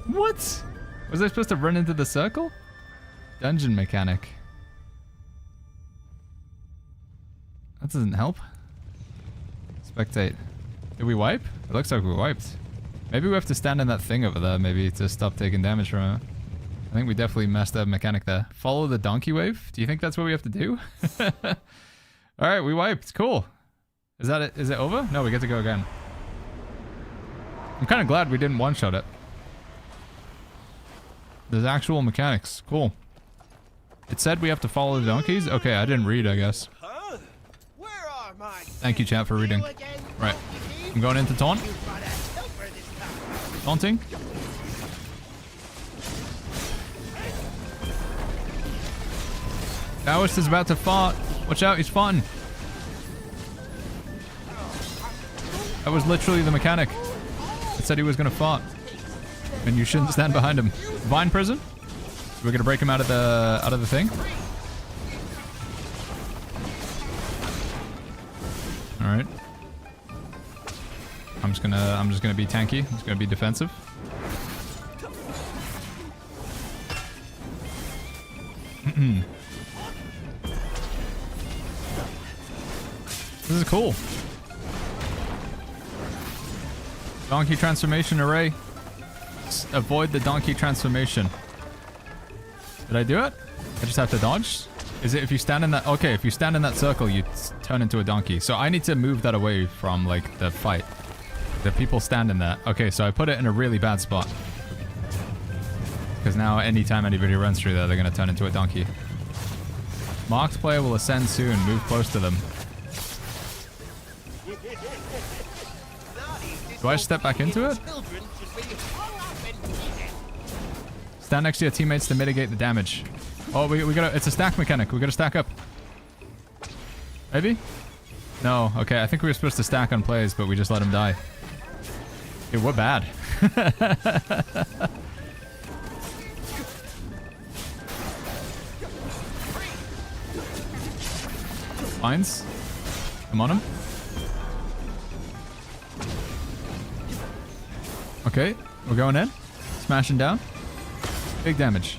[SPEAKER 6] What? Was I supposed to run into the circle? Dungeon mechanic. That doesn't help. Spectate. Did we wipe? It looks like we wiped. Maybe we have to stand in that thing over there, maybe, to stop taking damage from it. I think we definitely messed up mechanic there. Follow the donkey wave? Do you think that's what we have to do? Alright, we wiped. Cool. Is that it? Is it over? No, we get to go again. I'm kind of glad we didn't one-shot it. There's actual mechanics. Cool. It said we have to follow the donkeys? Okay, I didn't read, I guess.
[SPEAKER 8] Huh? Where are my
[SPEAKER 6] Thank you, chat, for reading. Right. I'm going into taunt. Taunting. Taoist is about to fart. Watch out, he's farting. That was literally the mechanic. It said he was going to fart. And you shouldn't stand behind him. Vine prison? We're going to break him out of the thing? Alright. I'm just gonna be tanky. I'm just gonna be defensive. This is cool. Donkey transformation array. Avoid the donkey transformation. Did I do it? I just have to dodge? Is it if you stand in that... Okay, if you stand in that circle, you turn into a donkey. So I need to move that away from, like, the fight. The people stand in that. Okay, so I put it in a really bad spot. Because now anytime anybody runs through there, they're going to turn into a donkey. Marked player will ascend soon. Move close to them. Do I step back into it? Stand next to your teammates to mitigate the damage. Oh, we gotta... It's a stack mechanic. We gotta stack up. Maybe? No. Okay, I think we were supposed to stack on plays, but we just let them die. Dude, we're bad. Mines. I'm on him. Okay, we're going in. Smashing down. Big damage.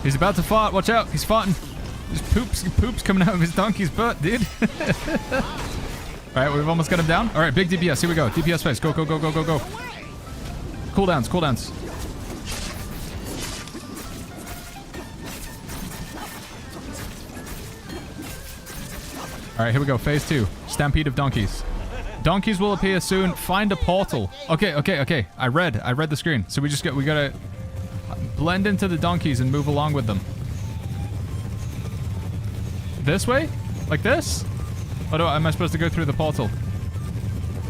[SPEAKER 6] He's about to fart. Watch out. He's farting. There's poops coming out of his donkey's butt, dude. Alright, we've almost got him down. Alright, big DPS. Here we go. DPS phase. Go, go, go, go, go, go. Cooldowns, cooldowns. Alright, here we go. Phase 2. Stampede of donkeys. Donkeys will appear soon. Find a portal. Okay, okay, okay. I read the screen. So we gotta blend into the donkeys and move along with them. This way? Like this? Or am I supposed to go through the portal?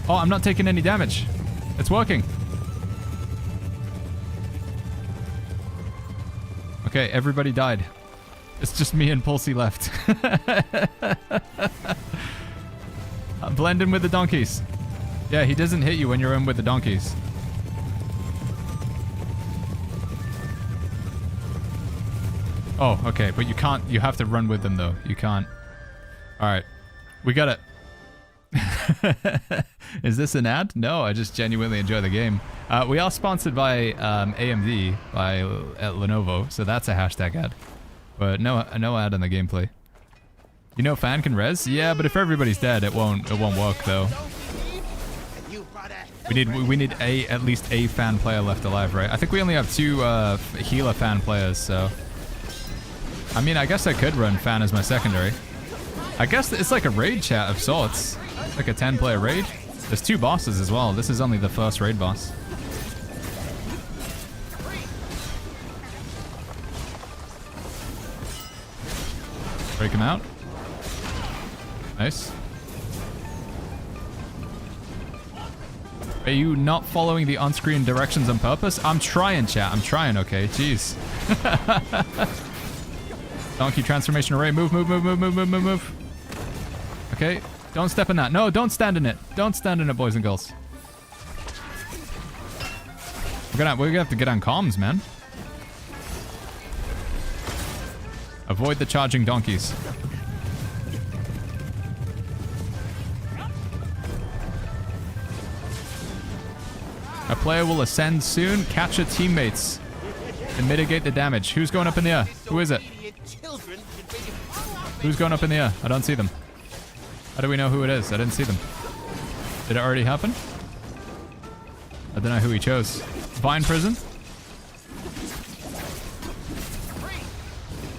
[SPEAKER 6] Oh, I'm not taking any damage. It's working. Okay, everybody died. It's just me and Pulsey left. Blend in with the donkeys. Yeah, he doesn't hit you when you're in with the donkeys. Oh, okay, but you can't... You have to run with them, though. You can't... Alright. We got it. Is this an ad? No, I just genuinely enjoy the game. We are sponsored by AMD, by Lenovo, so that's a hashtag ad. But no ad in the gameplay. You know fan can res? Yeah, but if everybody's dead, it won't work, though. We need at least a fan player left alive, right? I think we only have 2 healer fan players, so... I mean, I guess I could run fan as my secondary. I guess it's like a raid chat of sorts. It's like a 10-player raid. There's 2 bosses as well. This is only the first raid boss. Break him out. Nice. Are you not following the on-screen directions on purpose? I'm trying, chat. I'm trying, okay? Jeez. Donkey transformation array. Move, move, move, move, move, move, move, move. Okay. Don't step in that. No, don't stand in it. Don't stand in it, boys and girls. We're gonna have to get on comms, man. Avoid the charging donkeys. A player will ascend soon. Capture teammates and mitigate the damage. Who's going up in the air? Who is it? Who's going up in the air? I don't see them. How do we know who it is? I didn't see them. Did it already happen? I don't know who he chose. Vine prison?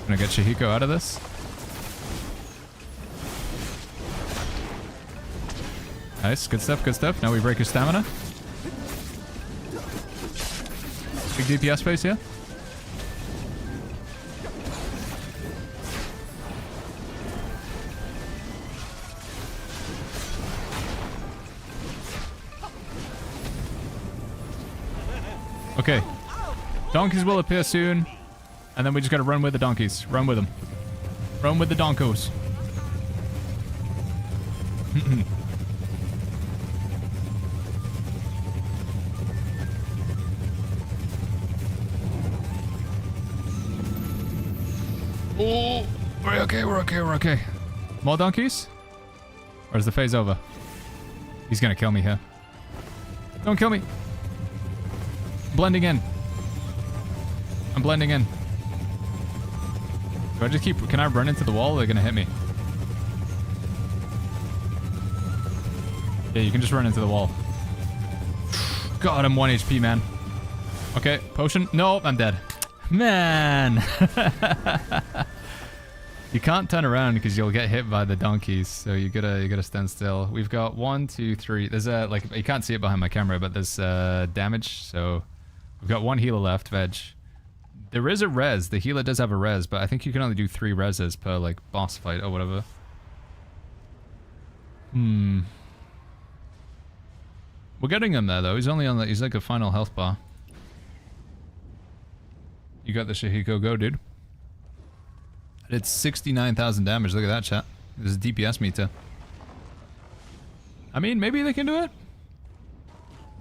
[SPEAKER 6] Gonna get Shihiko out of this. Nice, good stuff, good stuff. Now we break his stamina. Big DPS base here. Okay. Donkeys will appear soon. And then we just gotta run with the donkeys. Run with them. Run with the donkos. Oh, we're okay, we're okay, we're okay. More donkeys? Or is the phase over? He's gonna kill me here. Don't kill me. Blending in. I'm blending in. Do I just keep... Can I run into the wall? Or they're gonna hit me. Yeah, you can just run into the wall. God, I'm 1 HP, man. Okay, potion. No, I'm dead. Man. You can't turn around because you'll get hit by the donkeys, so you gotta stand still. We've got 1, 2, 3. There's a like you can't see it behind my camera, but there's damage. So we've got 1 healer left. Veg. There is a res. The healer does have a res, but I think you can only do 3 reses per like boss fight or whatever. We're getting him there though. He's only on the. He's like a final health bar. You got the Shihiko, go, dude. It's 69,000 damage. Look at that, chat. There's a DPS meter. I mean, maybe they can do it.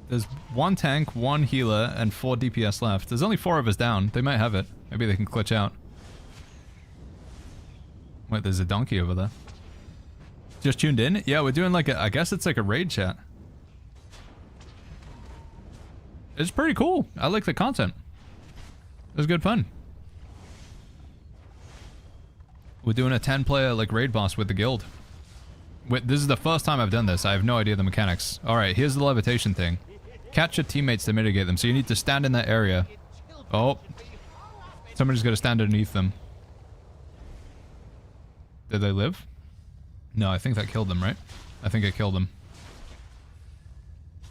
[SPEAKER 6] There's 1 tank, 1 healer, and 4 DPS left. There's only 4 of us down. They might have it. Maybe they can glitch out. Wait, there's a donkey over there. Just tuned in? Yeah, we're doing like a... I guess it's like a raid chat. It's pretty cool. I like the content. It was good fun. We're doing a 10-player like raid boss with the guild. Wait, this is the first time I've done this. I have no idea the mechanics. Alright, here's the levitation thing. Catch your teammates to mitigate them. So you need to stand in that area. Oh. Somebody's got to stand underneath them. Did they live? No, I think that killed them, right? I think it killed them.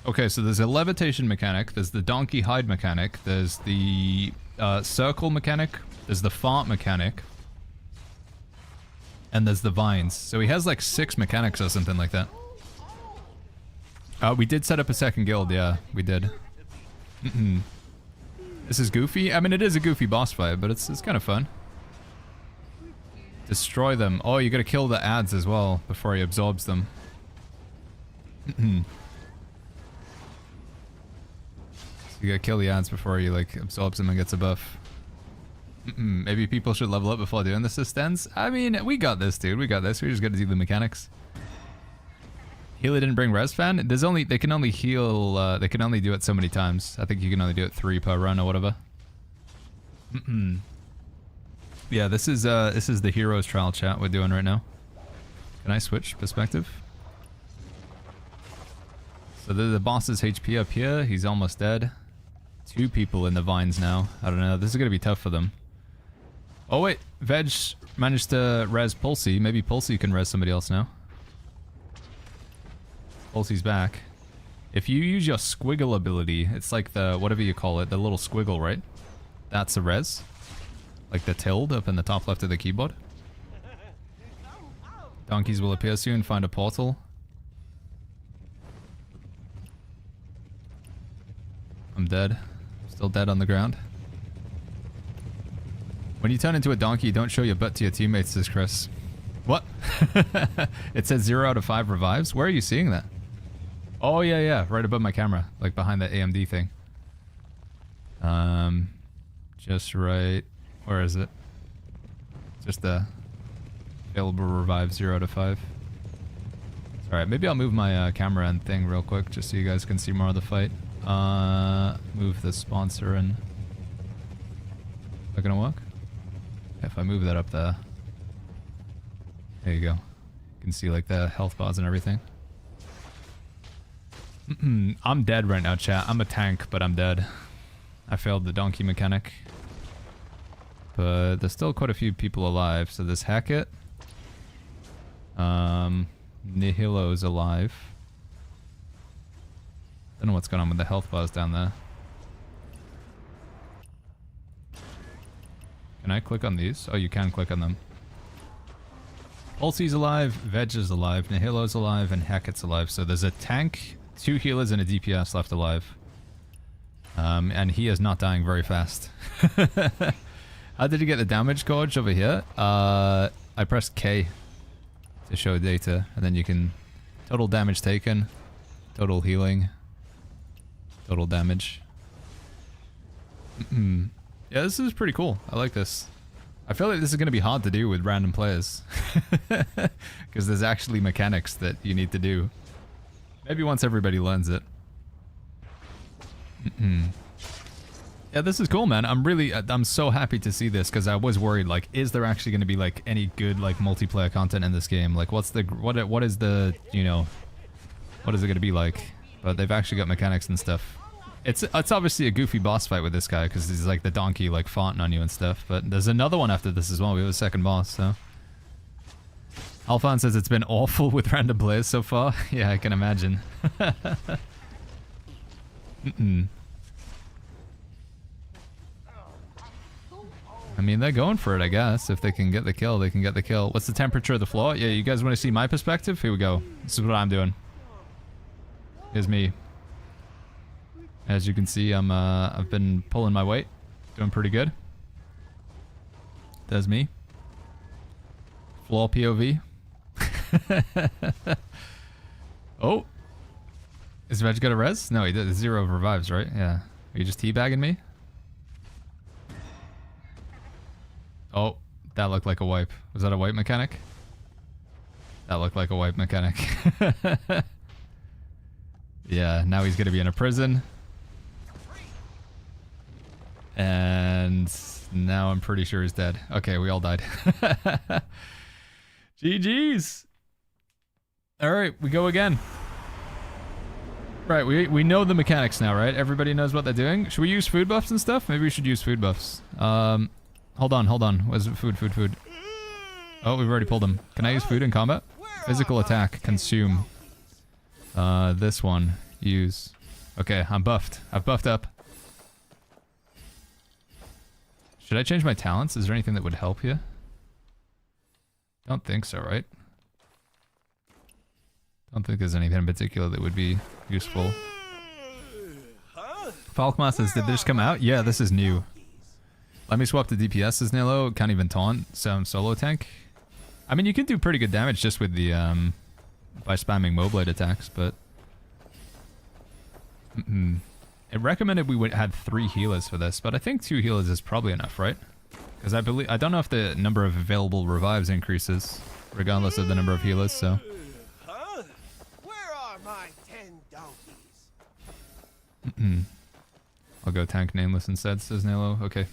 [SPEAKER 6] Okay, so there's a levitation mechanic. There's the donkey hide mechanic. There's the circle mechanic. There's the fart mechanic. And there's the vines. So he has like 6 mechanics or something like that. We did set up a second guild, yeah, we did. This is goofy. I mean, it is a goofy boss fight, but it's kind of fun. Destroy them. Oh, you gotta kill the ads as well before he absorbs them. So you gotta kill the ads before he like absorbs them and gets a buff. Maybe people should level up before doing this Stens. I mean, we got this, dude. We got this. We just gotta do the mechanics. Healer didn't bring res fan. There's only they can only heal. They can only do it so many times. I think you can only do it 3 per run or whatever. Yeah, this is the heroes trial chat we're doing right now. Can I switch perspective? So the boss's HP up here. He's almost dead. 2 people in the vines now. I don't know. This is gonna be tough for them. Oh wait, Veg managed to res Pulsey. Maybe Pulsey can res somebody else now. Pulsey's back. If you use your squiggle ability, it's like the, whatever you call it, the little squiggle, right? That's a res. Like the tilde up in the top left of the keyboard. Donkeys will appear soon. Find a portal. I'm dead. Still dead on the ground. When you turn into a donkey, don't show your butt to your teammates, says Chris. What? It says 0 out of 5 revives? Where are you seeing that? Oh, yeah, yeah. Right above my camera. Like behind that AMD thing. Just right... Where is it? Just the available revive 0 out of 5. Alright, maybe I'll move my camera and thing real quick just so you guys can see more of the fight. Move the sponsor and... Is that gonna work? If I move that up there. There you go. You can see like the health bars and everything. I'm dead right now, chat. I'm a tank, but I'm dead. I failed the donkey mechanic. But there's still quite a few people alive. So there's Hackett. Nihilo's alive. Don't know what's going on with the health bars down there. Can I click on these? Oh, you can click on them. Pulsey's alive, Veg is alive, Nihilo's alive, and Hackett's alive. So there's a tank, 2 healers, and a DPS left alive. And he is not dying very fast. How did you get the damage gauge over here? I pressed K to show data, and then you can... Total damage taken, total healing, total damage. Yeah, this is pretty cool. I like this. I feel like this is going to be hard to do with random players. Because there's actually mechanics that you need to do. Maybe once everybody learns it. Yeah, this is cool, man. I'm so happy to see this because I was worried, like, is there actually going to be like any good like multiplayer content in this game? Like, what is the, you know, what is it going to be like? But they've actually got mechanics and stuff. It's obviously a goofy boss fight with this guy because he's like the donkey like farting on you and stuff. But there's another one after this as well. We have a second boss, so. Alphon says it's been awful with random players so far. Yeah, I can imagine. I mean, they're going for it, I guess. If they can get the kill, they can get the kill. What's the temperature of the floor? Yeah, you guys want to see my perspective? Here we go. This is what I'm doing. Here's me. As you can see, I've been pulling my weight. Doing pretty good. There's me. Floor POV. Oh. Is Veg got a res? No, he did. 0 revives, right? Yeah. Are you just teabagging me? Oh, that looked like a wipe. Was that a wipe mechanic? That looked like a wipe mechanic. Yeah, now he's going to be in a prison. And now I'm pretty sure he's dead. Okay, we all died. GG's. All right, we go again. Right, we know the mechanics now, right? Everybody knows what they're doing. Should we use food buffs and stuff? Maybe we should use food buffs. Hold on. Where's food? Oh, we've already pulled him. Can I use food in combat? Physical attack, consume. This one, use. Okay, I'm buffed. I've buffed up. Should I change my talents? Is there anything that would help here? Don't think so, right? Don't think there's anything in particular that would be useful. Falkmar says, did this come out? Yeah, this is new. Let me swap to DPS, says Nilo. Can't even taunt some solo tank. I mean, you can do pretty good damage just with the, by spamming Moblade attacks, but... It recommended we had 3 healers for this, but I think 2 healers is probably enough, right? Because I don't know if the number of available revives increases, regardless of the number of healers, so...
[SPEAKER 8] Where are my 10 donkeys?
[SPEAKER 6] I'll go tank nameless instead, says Nilo. Okay.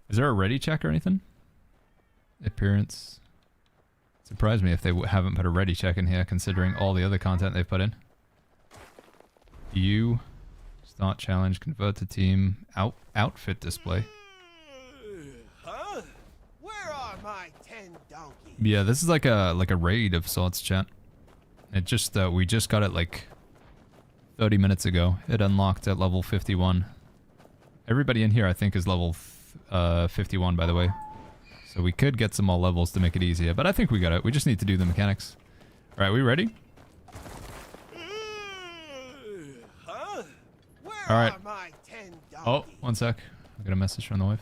[SPEAKER 6] Is there a ready check or anything? Appearance. Surprise me if they haven't put a ready check in here, considering all the other content they've put in. You start challenge, convert to team, outfit display.
[SPEAKER 8] Where are my 10 donkeys?
[SPEAKER 6] Yeah, this is like a raid of sorts, chat. It just we just got it like 30 minutes ago. It unlocked at level 51. Everybody in here I think is level 51, by the way. So we could get some more levels to make it easier, but I think we got it. We just need to do the mechanics. All right, we ready? All right. Oh, one sec. I got a message from the wife.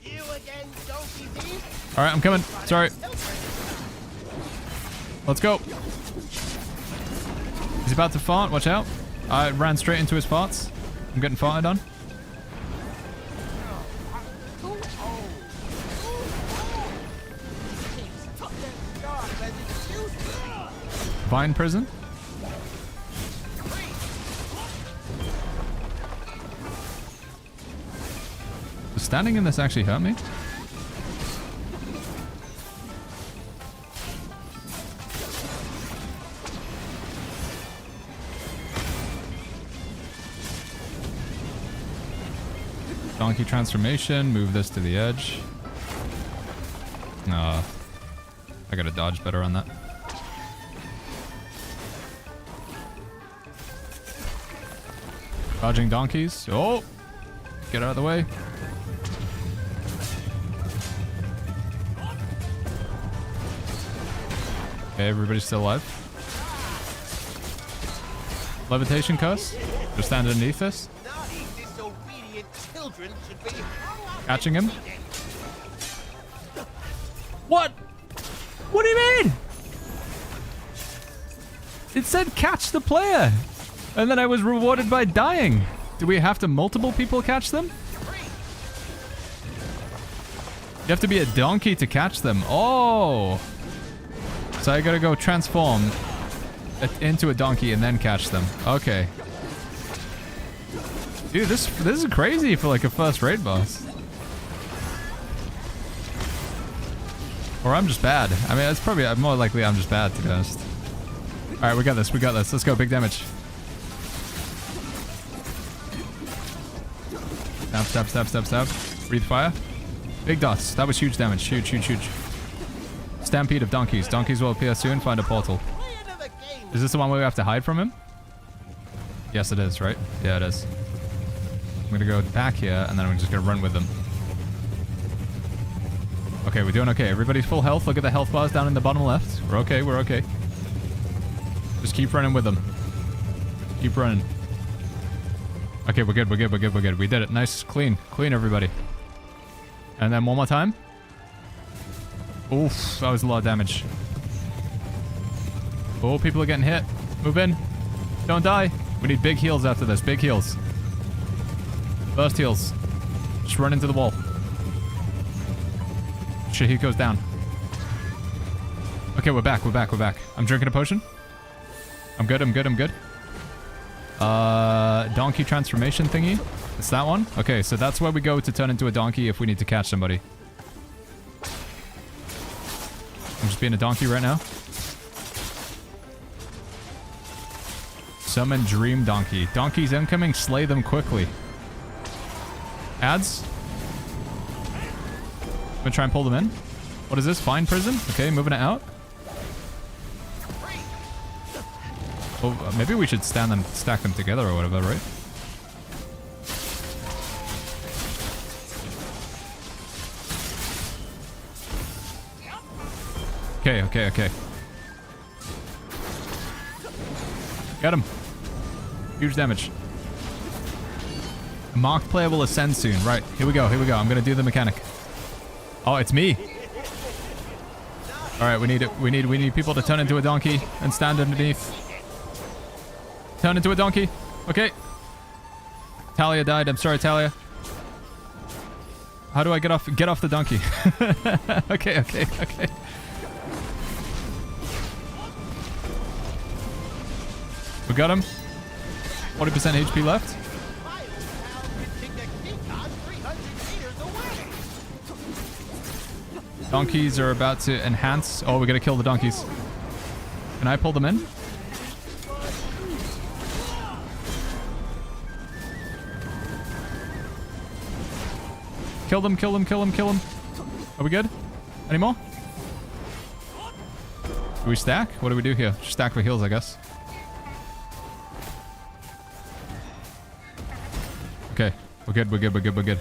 [SPEAKER 8] You again, donkey thief?
[SPEAKER 6] All right, I'm coming. Sorry. Let's go. He's about to fart. Watch out. I ran straight into his farts. I'm getting farted on. Vine prison. Does standing in this actually hurt me? Donkey transformation, move this to the edge. I gotta dodge better on that. Dodging donkeys. Oh! Get out of the way. Okay, everybody's still alive. Levitation curse. Just stand underneath this. Catching him. What? What do you mean? It said catch the player. And then I was rewarded by dying. Do we have to multiple people catch them? You have to be a donkey to catch them. Oh. So I gotta go transform into a donkey and then catch them. Okay. Dude, this is crazy for like a first raid boss. Or I'm just bad. I mean, it's probably more likely I'm just bad, to be honest. Alright, we got this. We got this. Let's go. Big damage. Stab, stab, stab, stab, stab. Breathe fire. Big dots. That was huge damage. Huge, huge, huge. Stampede of donkeys. Donkeys will appear soon. Find a portal. Is this the one where we have to hide from him? Yes, it is, right? Yeah, it is. I'm gonna go back here, and then I'm just gonna run with them. Okay, we're doing okay. Everybody's full health. Look at the health bars down in the bottom left. We're okay, we're okay. Just keep running with them. Keep running. Okay, we're good, we're good, we're good, we're good. We did it. Nice, clean. Clean, everybody. And then one more time. Oof, that was a lot of damage. Oh, people are getting hit. Move in. Don't die. We need big heals after this. Big heals. Burst heals. Just run into the wall. Shahiko's down. Okay, we're back, we're back, we're back. I'm drinking a potion. I'm good, I'm good, I'm good. Donkey transformation thingy. It's that one? Okay, so that's where we go to turn into a donkey if we need to catch somebody. I'm just being a donkey right now. Summon Dream Donkey. Donkeys incoming, slay them quickly. Ads? I'm gonna try and pull them in. What is this? Fine prison? Okay, moving it out. Oh, maybe we should stand them, stack them together or whatever, right? Okay, okay, okay. Got him. Huge damage. Marked player will ascend soon. Right, here we go, here we go. I'm gonna do the mechanic. Oh, it's me. All right, we need people to turn into a donkey and stand underneath. Turn into a donkey. Okay. Talia died. I'm sorry, Talia. How do I get off the donkey? Okay, okay, okay. We got him. 40% HP left. Donkeys are about to enhance. Oh, we gotta kill the donkeys. Can I pull them in? Kill them, kill them, kill them, kill them. Are we good? Any more? Do we stack? What do we do here? Just stack for heals, I guess. Okay. We're good, we're good, we're good, we're good.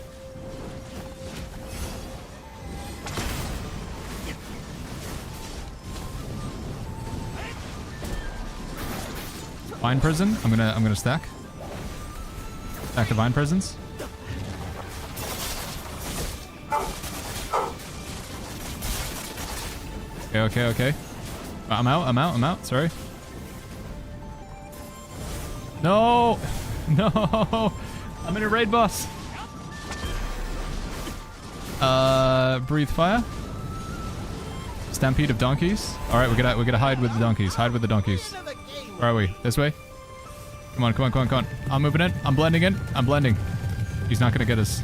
[SPEAKER 6] Vine prison. I'm gonna stack. Stack the vine prisons. Okay, okay, okay. I'm out. Sorry. No! No! I'm in a raid boss. Breathe fire. Stampede of donkeys. Alright, we gotta hide with the donkeys. Hide with the donkeys. Where are we? This way? Come on, come on, come on, come on. I'm moving in. I'm blending in. I'm blending. He's not gonna get us.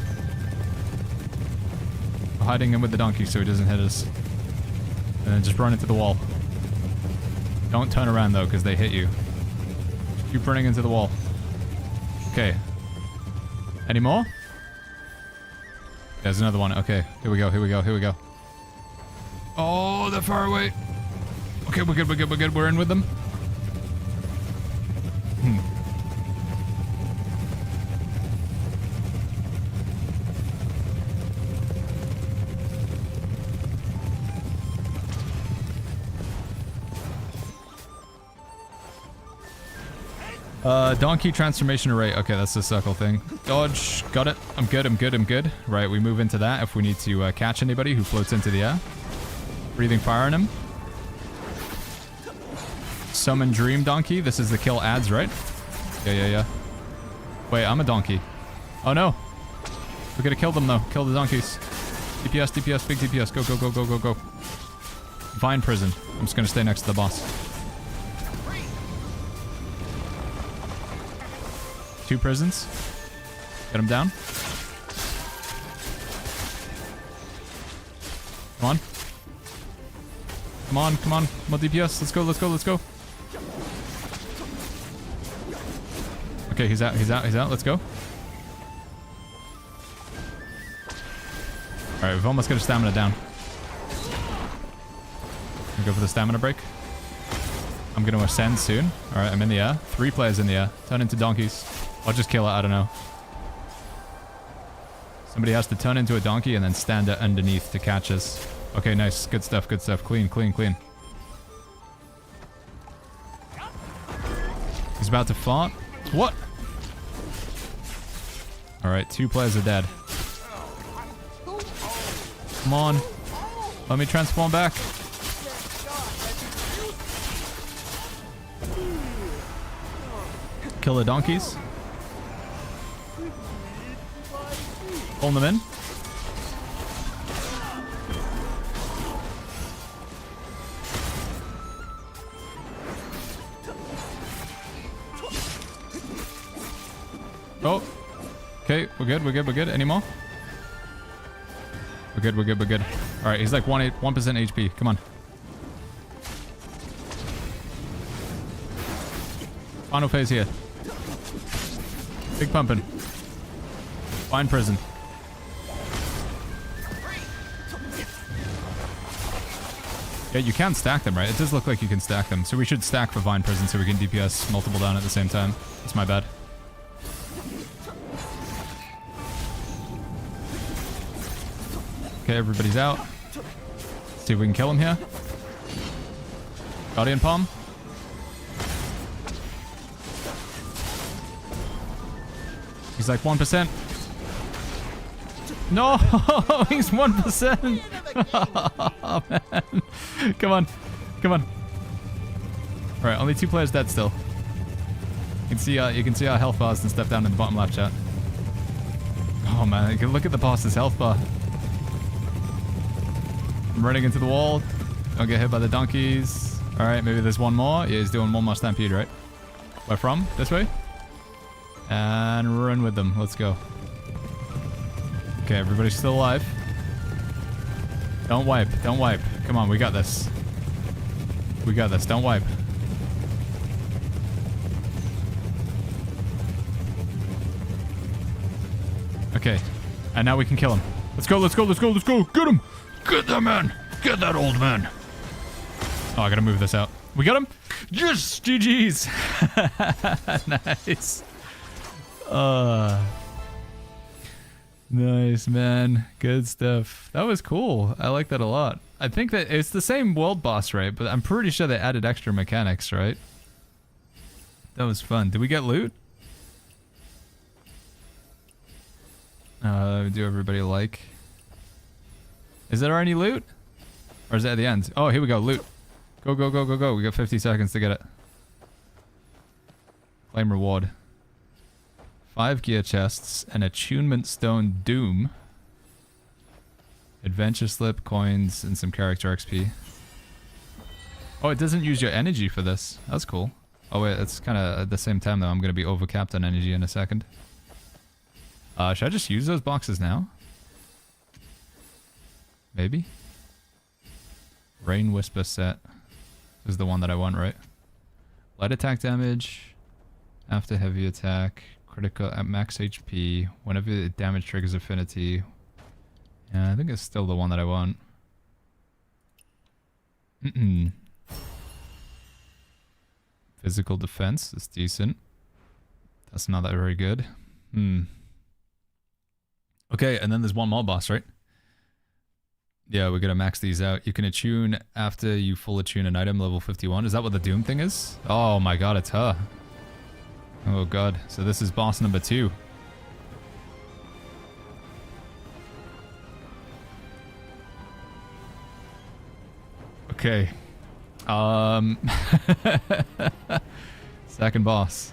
[SPEAKER 6] We're hiding him with the donkey so he doesn't hit us. And then just run into the wall. Don't turn around though, because they hit you. Keep running into the wall. Okay. Any more? There's another one. Okay. Here we go, here we go, here we go. Oh, they're far away. Okay, we're good, we're good, we're good. We're in with them. Donkey transformation array. Okay, that's the circle thing. Dodge. Got it. I'm good, I'm good, I'm good. Right, we move into that if we need to catch anybody who floats into the air. Breathing fire on him. Summon Dream Donkey. This is the kill ads, right? Yeah, yeah, yeah. Wait, I'm a donkey. Oh no. We gotta kill them though. Kill the donkeys. DPS, DPS, big DPS. Go, go, go, go, go, go. Vine prison. I'm just gonna stay next to the boss. 2 prisons. Get him down. Come on. Come on, come on. More DPS. Let's go, let's go, let's go. Okay, he's out, he's out, he's out. Let's go. Alright, we've almost got his stamina down. Go for the stamina break. I'm going to ascend soon. Alright, I'm in the air. 3 players in the air. Turn into donkeys. Or just kill it, I don't know. Somebody has to turn into a donkey and then stand underneath to catch us. Okay, nice. Good stuff, good stuff. Clean, clean, clean. He's about to fart. What? Alright, 2 players are dead. Come on. Let me transform back. Kill the donkeys. Pull them in. Oh. Okay, we're good, we're good, we're good. Any more? We're good, we're good, we're good. Alright, he's like 1% HP. Come on. Final phase here. Big pumping. Fine prison. Yeah, you can stack them, right? It does look like you can stack them. So we should stack for Vine Prison so we can DPS multiple down at the same time. That's my bad. Okay, everybody's out. Let's see if we can kill him here. Guardian Palm. He's like 1%. No, he's 1%. Oh, man. Come on. Come on. All right, only 2 players dead still. You can see our health bars and stuff down in the bottom left chat. Oh, man. You can look at the boss's health bar. I'm running into the wall. Don't get hit by the donkeys. All right, maybe there's one more. Yeah, he's doing one more stampede, right? Where from? This way? And run with them. Let's go. Okay, everybody's still alive. Don't wipe. Don't wipe. Come on, we got this. We got this. Don't wipe. Okay. And now we can kill him. Let's go, let's go, let's go, let's go. Get him. Get that man. Get that old man. Oh, I gotta move this out. We got him? Yes! GG's. Nice. Nice, man. Good stuff. That was cool. I like that a lot. I think that it's the same world boss, right? But I'm pretty sure they added extra mechanics, right? That was fun. Did we get loot? Do everybody like? Is there any loot? Or is it at the end? Oh, here we go. Loot. Go, go, go, go, go. We got 50 seconds to get it. Claim reward. 5 gear chests, an attunement stone doom, adventure slip, coins, and some character XP. Oh, it doesn't use your energy for this. That's cool. Oh wait, that's kind of at the same time though. I'm going to be overcapped on energy in a second. Should I just use those boxes now? Maybe? Rain Whisper set is the one that I want, right? Light attack damage after heavy attack. Critical at max HP. Whenever the damage triggers affinity. Yeah, I think it's still the one that I want. Physical defense is decent. That's not that very good. Okay, and then there's one more boss, right? Yeah, we're gonna max these out. You can attune after you full attune an item, level 51. Is that what the Doom thing is? Oh my god, it's her. Oh god, so this is boss number 2. Okay. Second boss.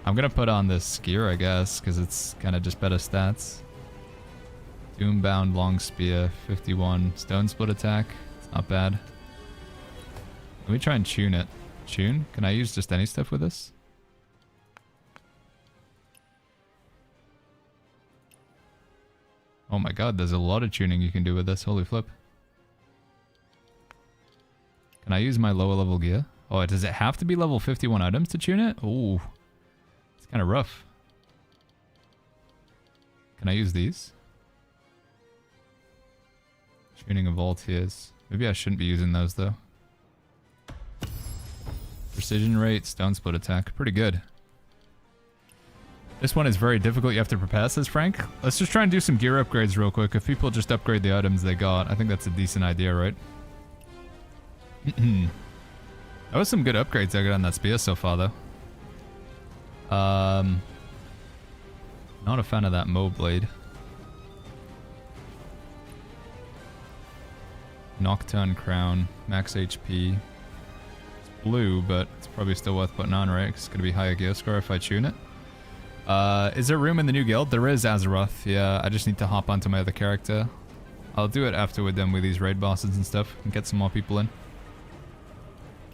[SPEAKER 6] I'm gonna put on this gear, I guess, because it's kind of just better stats. Doombound long spear, 51. Stone split attack. It's not bad. Let me try and tune it. Tune? Can I use just any stuff with this? Oh my god, there's a lot of tuning you can do with this. Holy flip. Can I use my lower level gear? Oh, does it have to be level 51 items to tune it? Ooh. It's kind of rough. Can I use these? Tuning of all tiers. Maybe I shouldn't be using those though. Precision rate, stone split attack. Pretty good. This one is very difficult. You have to prepare, says Frank. Let's just try and do some gear upgrades real quick. If people just upgrade the items they got, I think that's a decent idea, right? That was some good upgrades I got on that spear so far, though. Not a fan of that Mo blade. Nocturne crown, max HP. It's blue, but it's probably still worth putting on, right? 'Cause it's gonna be higher gear score if I tune it. Is there room in the new guild? There is, Azeroth. Yeah, I just need to hop onto my other character. I'll do it after we're done with these raid bosses and stuff and get some more people in.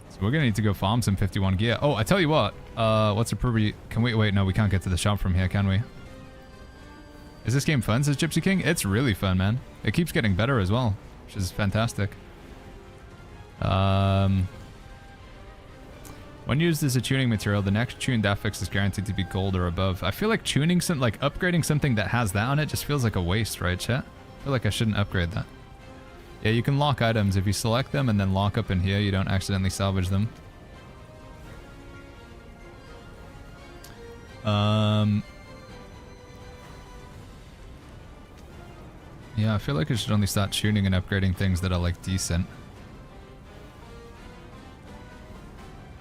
[SPEAKER 6] So we're gonna need to go farm some 51 gear. Oh, I tell you what. What's a pretty... Can we... Wait, no, we can't get to the shop from here, can we? Is this game fun, says Gypsy King? It's really fun, man. It keeps getting better as well, which is fantastic. When used as a tuning material, the next tuned affix is guaranteed to be gold or above. I feel like tuning some... Like, upgrading something that has that on it just feels like a waste, right, chat? I feel like I shouldn't upgrade that. Yeah, you can lock items. If you select them and then lock up in here, you don't accidentally salvage them. Yeah, I feel like I should only start tuning and upgrading things that are, like, decent.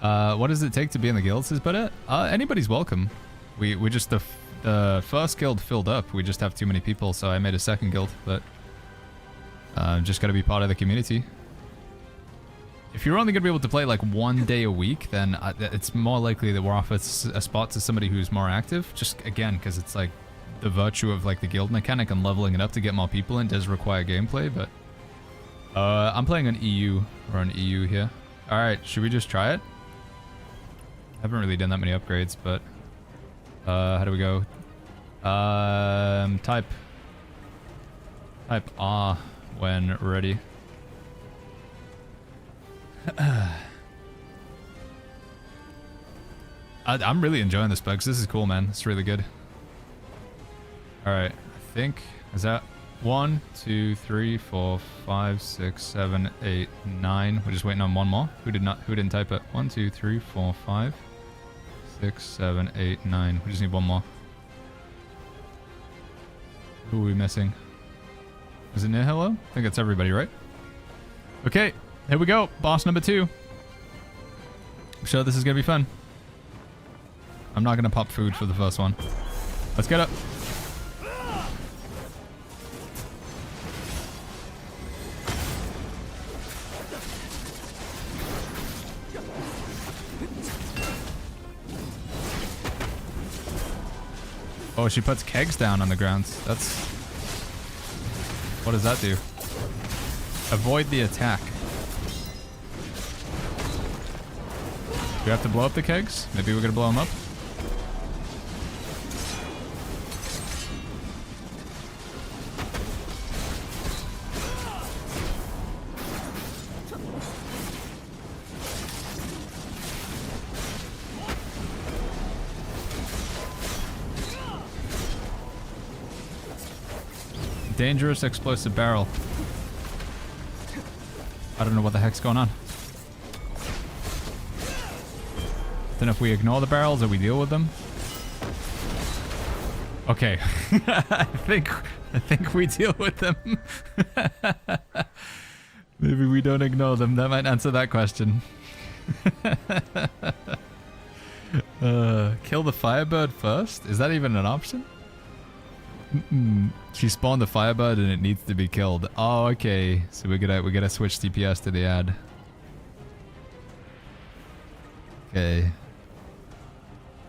[SPEAKER 6] What does it take to be in the guild, says Butter? Anybody's welcome. We just... The first guild filled up. We just have too many people, so I made a second guild, but... just gotta be part of the community. If you're only gonna be able to play like one day a week, then it's more likely that we're off a spot to somebody who's more active. Just again, because it's like the virtue of like the guild mechanic and leveling it up to get more people in does require gameplay, but I'm playing on EU. We're on EU here. Alright, should we just try it? I haven't really done that many upgrades, but how do we go? Type R when ready. I'm really enjoying this bugs. This is cool, man. It's really good. Alright, I think... Is that 1, 2, 3, 4, 5, 6, 7, 8, 9? We're just waiting on one more. Who didn't type it? 1, 2, 3, 4, 5, 6, 7, 8, 9. We just need one more. Who are we missing? Is it Nihilo? I think it's everybody, right? Okay, here we go. Boss number 2. I'm sure this is going to be fun. I'm not going to pop food for the first one. Let's get up. Oh, she puts kegs down on the ground. That's... What does that do? Avoid the attack. Do we have to blow up the kegs? Maybe we're gonna blow them up? Dangerous explosive barrel. I don't know what the heck's going on. Then if we ignore the barrels or we deal with them. Okay. I think we deal with them. Maybe we don't ignore them. That might answer that question. Kill the firebird first? Is that even an option? She spawned the firebird and it needs to be killed. Oh, okay. So we gotta switch DPS to the ad. Okay.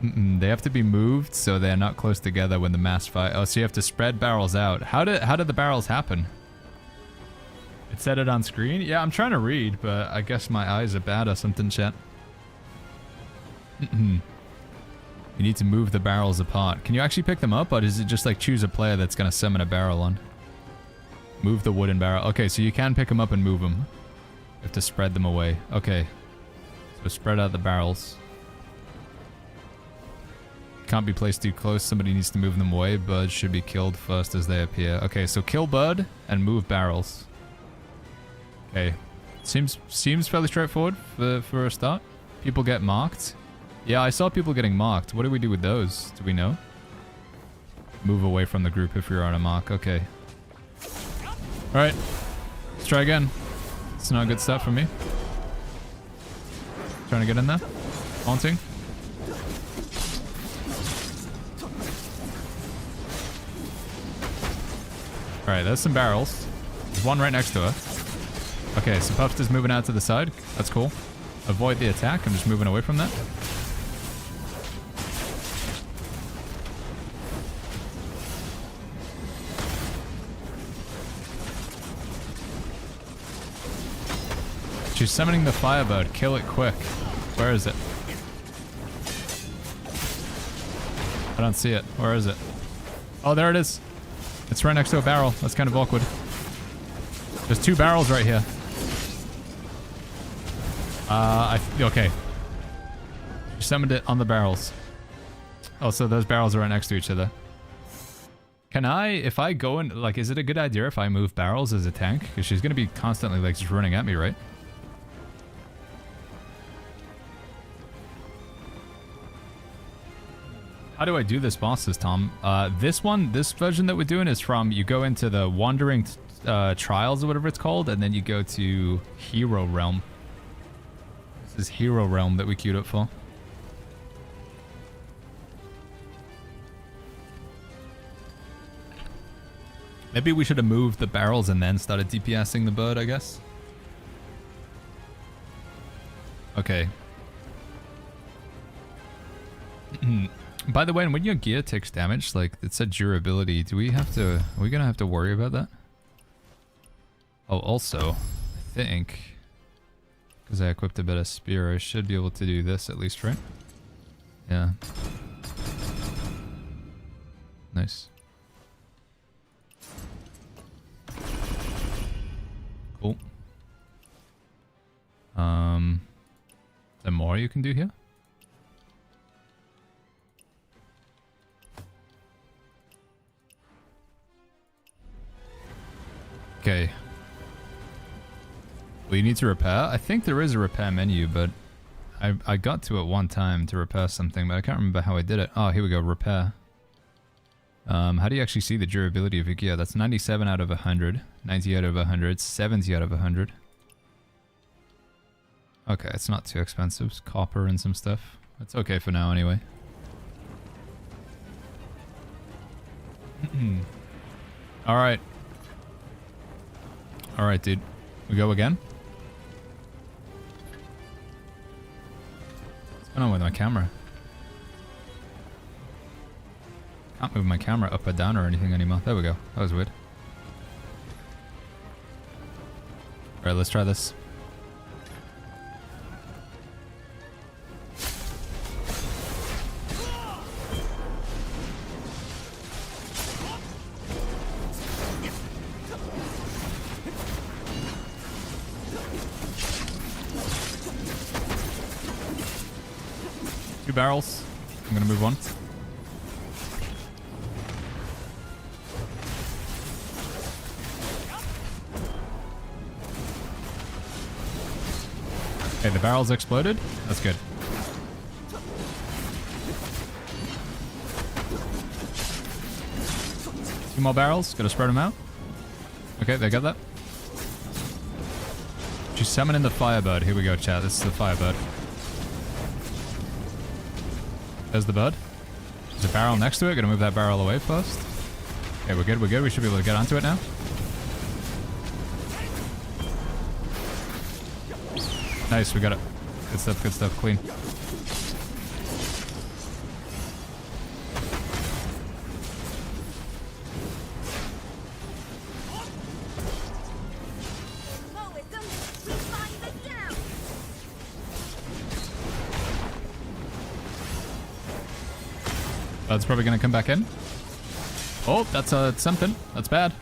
[SPEAKER 6] They have to be moved so they're not close together when the mass fire. Oh, so you have to spread barrels out. How did the barrels happen? It said it on screen? Yeah, I'm trying to read, but I guess my eyes are bad or something, chat. You need to move the barrels apart. Can you actually pick them up, or does it just like choose a player that's gonna summon a barrel on? Move the wooden barrel. Okay, so you can pick them up and move them. You have to spread them away. Okay. So spread out the barrels. Can't be placed too close. Somebody needs to move them away. Birds should be killed first as they appear. Okay, so kill bird and move barrels. Okay. Seems fairly straightforward for a start. People get marked. Yeah, I saw people getting marked. What do we do with those? Do we know? Move away from the group if you're on a mark. Okay. Alright. Let's try again. It's not a good start for me. Trying to get in there. Haunting. Alright, there's some barrels. There's one right next to her. Okay, so Puff's just moving out to the side. That's cool. Avoid the attack. I'm just moving away from that. She's summoning the Firebird. Kill it quick. Where is it? I don't see it. Where is it? Oh, there it is. It's right next to a barrel. That's kind of awkward. There's two barrels right here. Okay. She summoned it on the barrels. Oh, so those barrels are right next to each other. Can I, if I go in, like, is it a good idea if I move barrels as a tank? Because she's going to be constantly, like, just running at me, right? How do I do this bosses, Tom? This version that we're doing is from, you go into the Wandering Trials or whatever it's called, and then you go to Hero Realm. This is Hero Realm that we queued up for. Maybe we should have moved the barrels and then started DPSing the bird, I guess. Okay. By the way, when your gear takes damage, like, it said durability, are we gonna have to worry about that? Oh, also, I think, because I equipped a bit of spear, I should be able to do this at least, right? Yeah. Nice. Cool. Is there more you can do here? Okay. Well, you need to repair? I think there is a repair menu, but I got to it one time to repair something, but I can't remember how I did it. Oh, here we go, repair. How do you actually see the durability of your gear? That's 97 out of 100, 90 out of 100, 70 out of 100. Okay, it's not too expensive. It's copper and some stuff. That's okay for now anyway. Alright. Alright, dude. We go again? What's going on with my camera? Can't move my camera up or down or anything anymore. There we go. That was weird. Alright, let's try this. Two barrels. I'm gonna move one. Okay, the barrel's exploded. That's good. Two more barrels. Gotta spread them out. Okay, they got that. She's summoning the Firebird. Here we go, chat. This is the Firebird. There's the bird. There's a barrel next to it. Gonna move that barrel away first. Okay, we're good. We're good. We should be able to get onto it now. Nice, we got it. Good stuff, good stuff. Clean. That's probably gonna come back in. Oh, that's something. That's bad.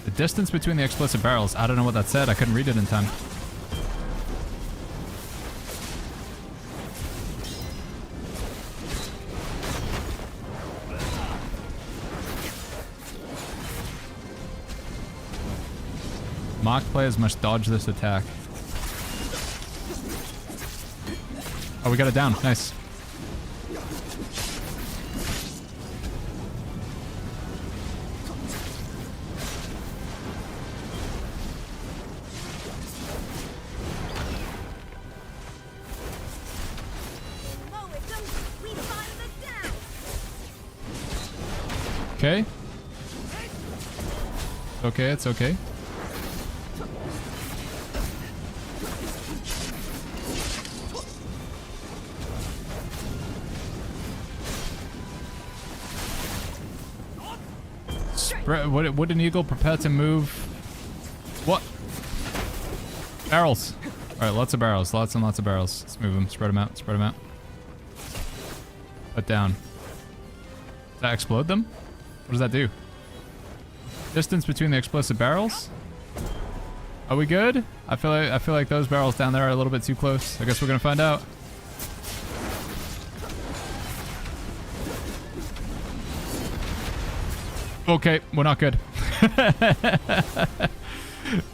[SPEAKER 6] The distance between the explosive barrels. I don't know what that said. I couldn't read it in time. Marked players must dodge this attack. Oh, we got it down. Nice. Okay. Okay, it's okay. Would an eagle prepare to move? What? Barrels. All right, lots of barrels. Lots and lots of barrels. Let's move them. Spread them out. Spread them out. Put down. Does that explode them? What does that do? Distance between the explosive barrels? Are we good? I feel like those barrels down there are a little bit too close. I guess we're gonna find out. Okay, we're not good.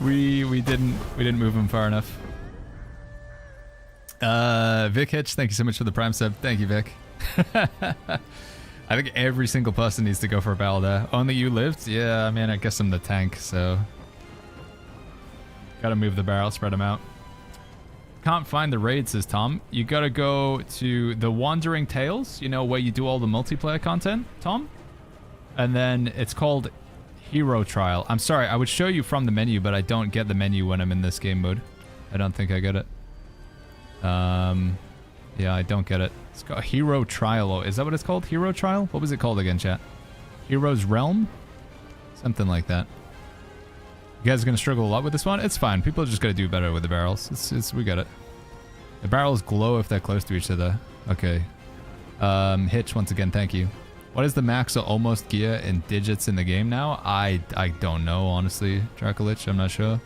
[SPEAKER 6] we didn't move him far enough. Vic Hitch, thank you so much for the Prime sub. Thank you, Vic. I think every single person needs to go for a barrel there. Only you lived? Yeah, I mean, I guess I'm the tank, so gotta move the barrel, spread them out. Can't find the raid, says Tom. You gotta go to the Wandering Tales, you know, where you do all the multiplayer content, Tom? And then it's called Hero Trial. I'm sorry, I would show you from the menu, but I don't get the menu when I'm in this game mode. I don't think I get it. Yeah, I don't get it. It's called Hero Trial. Is that what it's called? Hero Trial? What was it called again, chat? Hero's Realm? Something like that. You guys are going to struggle a lot with this one? It's fine. People are just going to do better with the barrels. We got it. The barrels glow if they're close to each other. Okay. Hitch, once again, thank you. What is the max or almost gear in digits in the game now? I don't know, honestly, Dracolich. I'm not sure.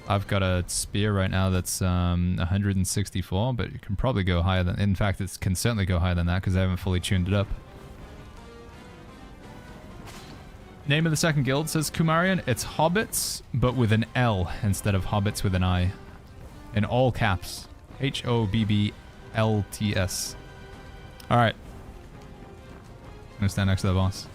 [SPEAKER 6] I've got a spear right now that's 164, but it can probably go higher than... In fact, it can certainly go higher than that because I haven't fully tuned it up. Name of the second guild, says Kumarian. It's Hobbits, but with an L instead of Hobbits with an I. In all caps. Hobbblts. Alright. I'm gonna stand next to the boss.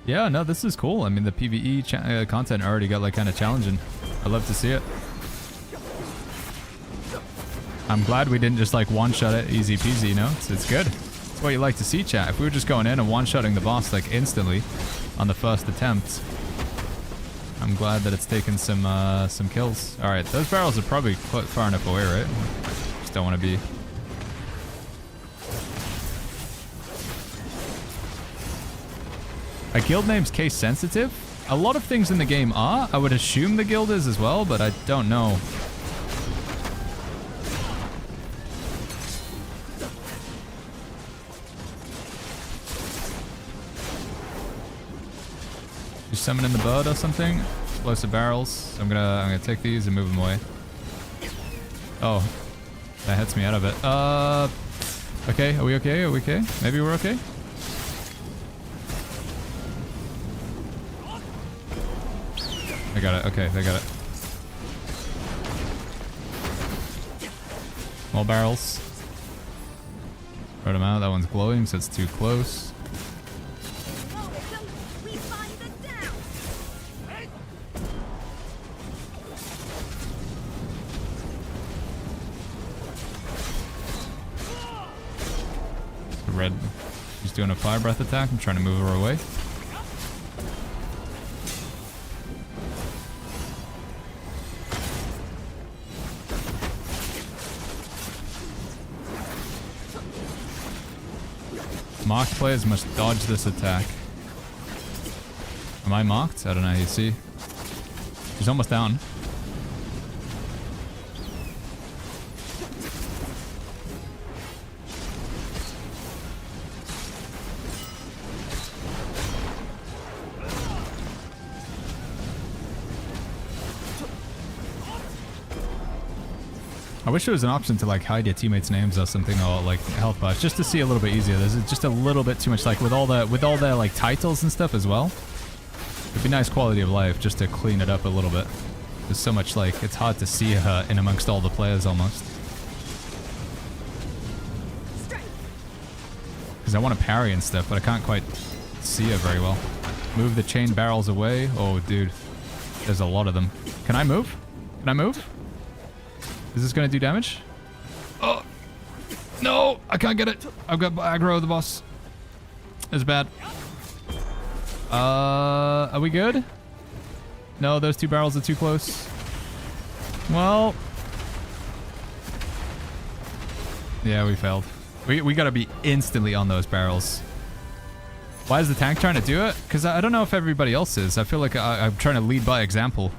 [SPEAKER 6] Yeah, no, this is cool. I mean, the PvE content already got like kind of challenging. I love to see it. I'm glad we didn't just like one-shot it easy peasy, you know? It's good. It's what you like to see, chat. If we were just going in and one-shotting the boss like instantly on the first attempt, I'm glad that it's taken some kills. All right, those barrels are probably far enough away, right? Just don't want to be. A guild name's case sensitive? A lot of things in the game are. I would assume the guild is as well, but I don't know. You summon in the bird or something? Explosive barrels. I'm gonna take these and move them away. Oh, that hits me out of it. Okay, are we okay? Are we okay? Maybe we're okay? I got it. Okay, I got it. More barrels. Spread them out. That one's glowing, so it's too close. Red, she's doing a fire breath attack. I'm trying to move her away. Marked players must dodge this attack. Am I marked? I don't know how you see. She's almost down. I wish there was an option to like hide your teammates' names or something, or like health bars, just to see a little bit easier. There's just a little bit too much, like with all their like titles and stuff as well. It'd be nice quality of life just to clean it up a little bit. There's so much, like, it's hard to see her in amongst all the players almost. Because I want to parry and stuff, but I can't quite see her very well. Move the chain barrels away. Oh, dude. There's a lot of them. Can I move? Can I move? Is this going to do damage? Oh! No! I can't get it! I've got aggro of the boss. It's bad. Are we good? No, those two barrels are too close. Well... yeah, we failed. We gotta be instantly on those barrels. Why is the tank trying to do it? Because I don't know if everybody else is. I feel like I'm trying to lead by example.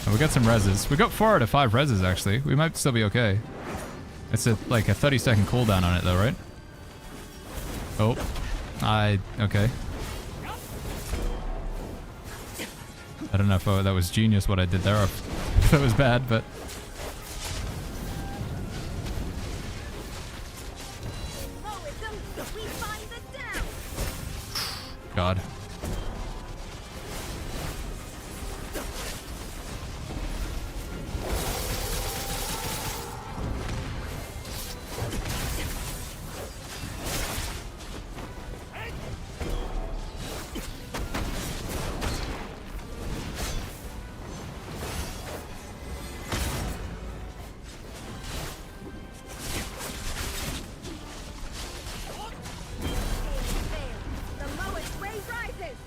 [SPEAKER 6] Oh, we got some reses. We got 4 out of 5 reses, actually. We might still be okay. It's like a 30-second cooldown on it, though, right? Oh. Okay. I don't know if that was genius what I did there, or if that was bad, but... God.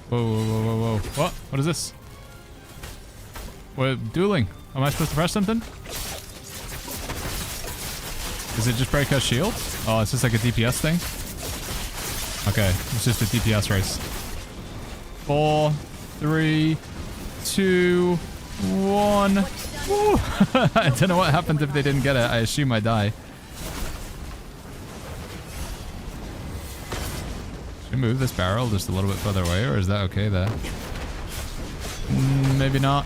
[SPEAKER 6] Whoa. What? What is this? We're dueling. Am I supposed to press something? Does it just break her shield? Oh, it's just like a DPS thing? Okay, it's just a DPS race. 4, 3, 2, 1. Woo! I don't know what happened if they didn't get it. I assume I die. Should we move this barrel just a little bit further away, or is that okay there? Maybe not.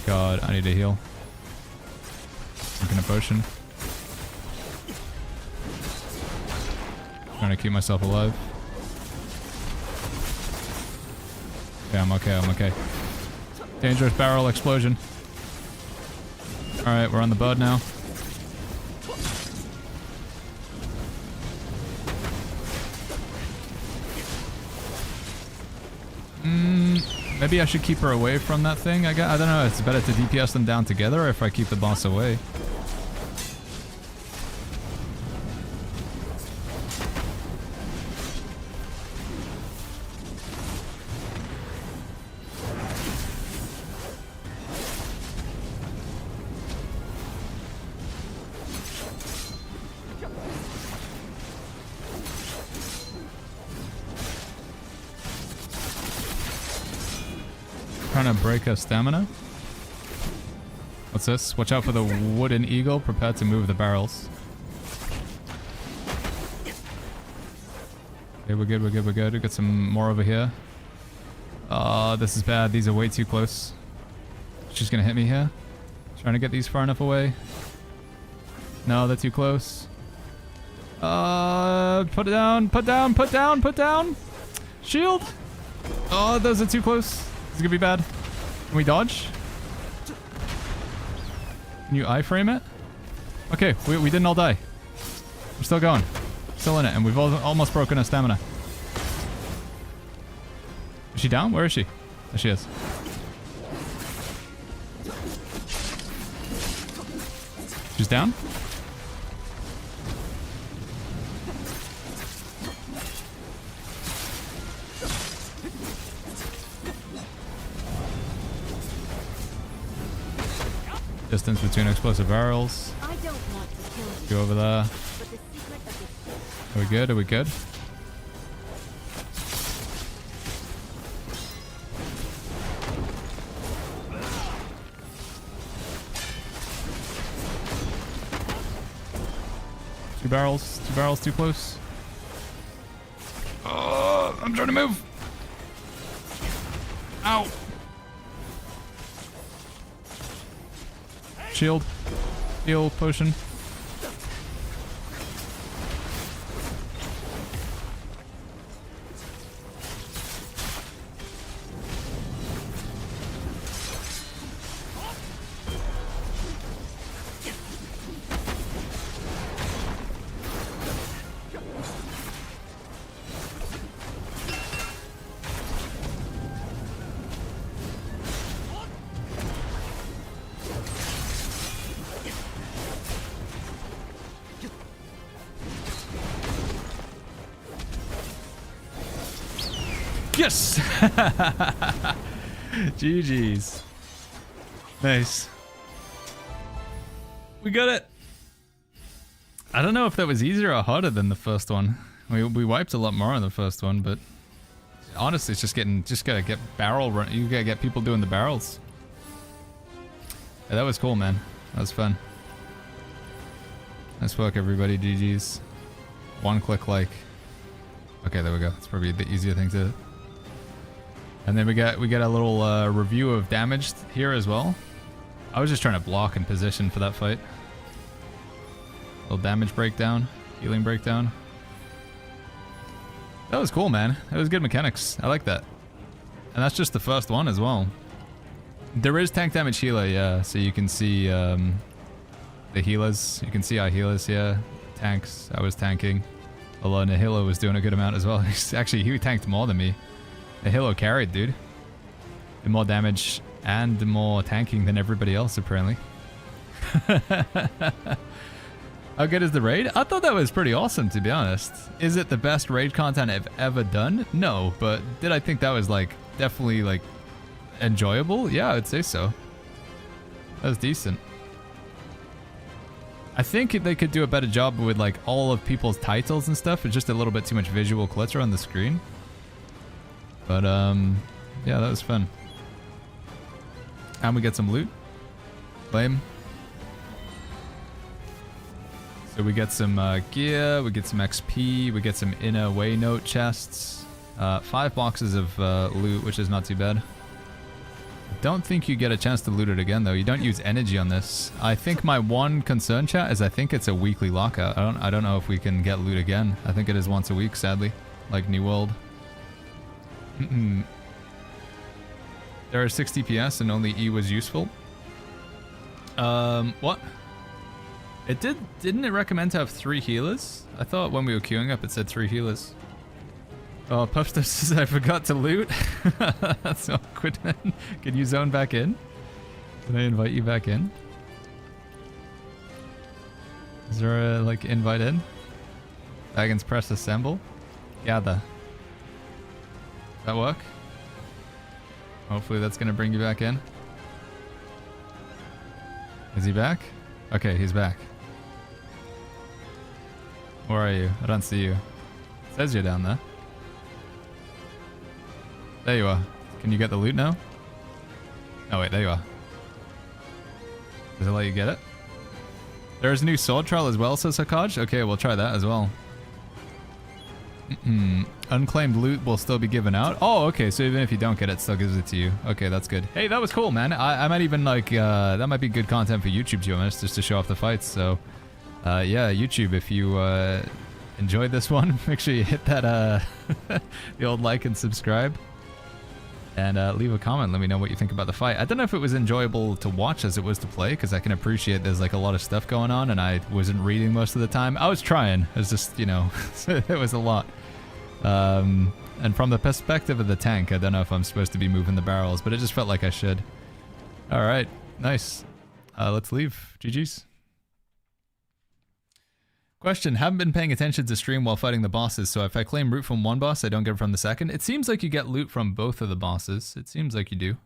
[SPEAKER 6] God, I need to heal. Drinking a potion. Trying to keep myself alive. Okay, I'm okay. Dangerous barrel explosion. Alright, we're on the bud now. Maybe I should keep her away from that thing. I don't know, it's better to DPS them down together if I keep the boss away. Trying to break her stamina. What's this? Watch out for the wooden eagle. Prepare to move the barrels. Okay, we're good. We got some more over here. This is bad. These are way too close. She's gonna hit me here. Trying to get these far enough away. No, they're too close. Put it down. Put down. Shield. Oh, those are too close. This is gonna be bad. Can we dodge? Can you iframe it? Okay, we didn't all die. We're still going. Still in it, and we've almost broken our stamina. Is she down? Where is she? There she is. She's down? Distance between explosive barrels.
[SPEAKER 4] I don't want to kill you.
[SPEAKER 6] Go over there.
[SPEAKER 4] But the secret of this
[SPEAKER 6] Are we good? Are we good? Two barrels too close. I'm trying to move. Ow. Shield. Heal potion. Yes! GG's. Nice. We got it. I don't know if that was easier or harder than the first one. We wiped a lot more on the first one, but honestly, it's just gotta get barrel run. You gotta get people doing the barrels. Yeah, that was cool, man. That was fun. Nice work, everybody. GG's. One click like. Okay, there we go. It's probably the easier thing to. And then we got a little review of damage here as well. I was just trying to block and position for that fight. Little damage breakdown, healing breakdown. That was cool, man. That was good mechanics. I like that. And that's just the first one as well. There is tank damage healer, yeah. So you can see the healers. You can see our healers here. Tanks. I was tanking. Although Nihilo was doing a good amount as well. Actually, he tanked more than me. Nihilo carried, dude. Did more damage and more tanking than everybody else, apparently. How good is the raid? I thought that was pretty awesome, to be honest. Is it the best raid content I've ever done? No, but did I think that was, like, definitely, like, enjoyable? Yeah, I would say so. That was decent. I think they could do a better job with, like, all of people's titles and stuff. It's just a little bit too much visual clutter on the screen. But, yeah, that was fun. And we get some loot. Lame. So we get some gear, we get some XP, we get some inner way note chests. 5 boxes of loot, which is not too bad. Don't think you get a chance to loot it again, though. You don't use energy on this. I think my one concern, chat, is I think it's a weekly lockout. I don't know if we can get loot again. I think it is once a week, sadly. Like New World. There are 60 PS and only E was useful. What? It didn't it recommend to have 3 healers? I thought when we were queuing up it said 3 healers. Oh, Puffster says I forgot to loot. That's awkward, man. Can you zone back in? Can I invite you back in? Is there a, like, invite in? Wagons press assemble? Gather. That work? Hopefully that's gonna bring you back in. Is he back? Okay, he's back. Where are you? I don't see you. It says you're down there. There you are. Can you get the loot now? Oh wait, there you are. Does it let you get it? There's a new sword trial as well, says Hakaj. Okay, we'll try that as well. Unclaimed loot will still be given out. Oh, okay. So even if you don't get it, it still gives it to you. Okay, that's good. Hey, that was cool, man. I might even like that might be good content for YouTube, to be honest, just to show off the fights. So, yeah, YouTube, if you enjoyed this one, make sure you hit that the old like and subscribe, and leave a comment. Let me know what you think about the fight. I don't know if it was enjoyable to watch as it was to play, because I can appreciate there's like a lot of stuff going on, and I wasn't reading most of the time. I was trying. It was just, you know, it was a lot. And from the perspective of the tank, I don't know if I'm supposed to be moving the barrels, but it just felt like I should. Alright, nice. Let's leave. GG's. Question, haven't been paying attention to stream while fighting the bosses, so if I claim loot from one boss, I don't get it from the second. It seems like you get loot from both of the bosses. It seems like you do.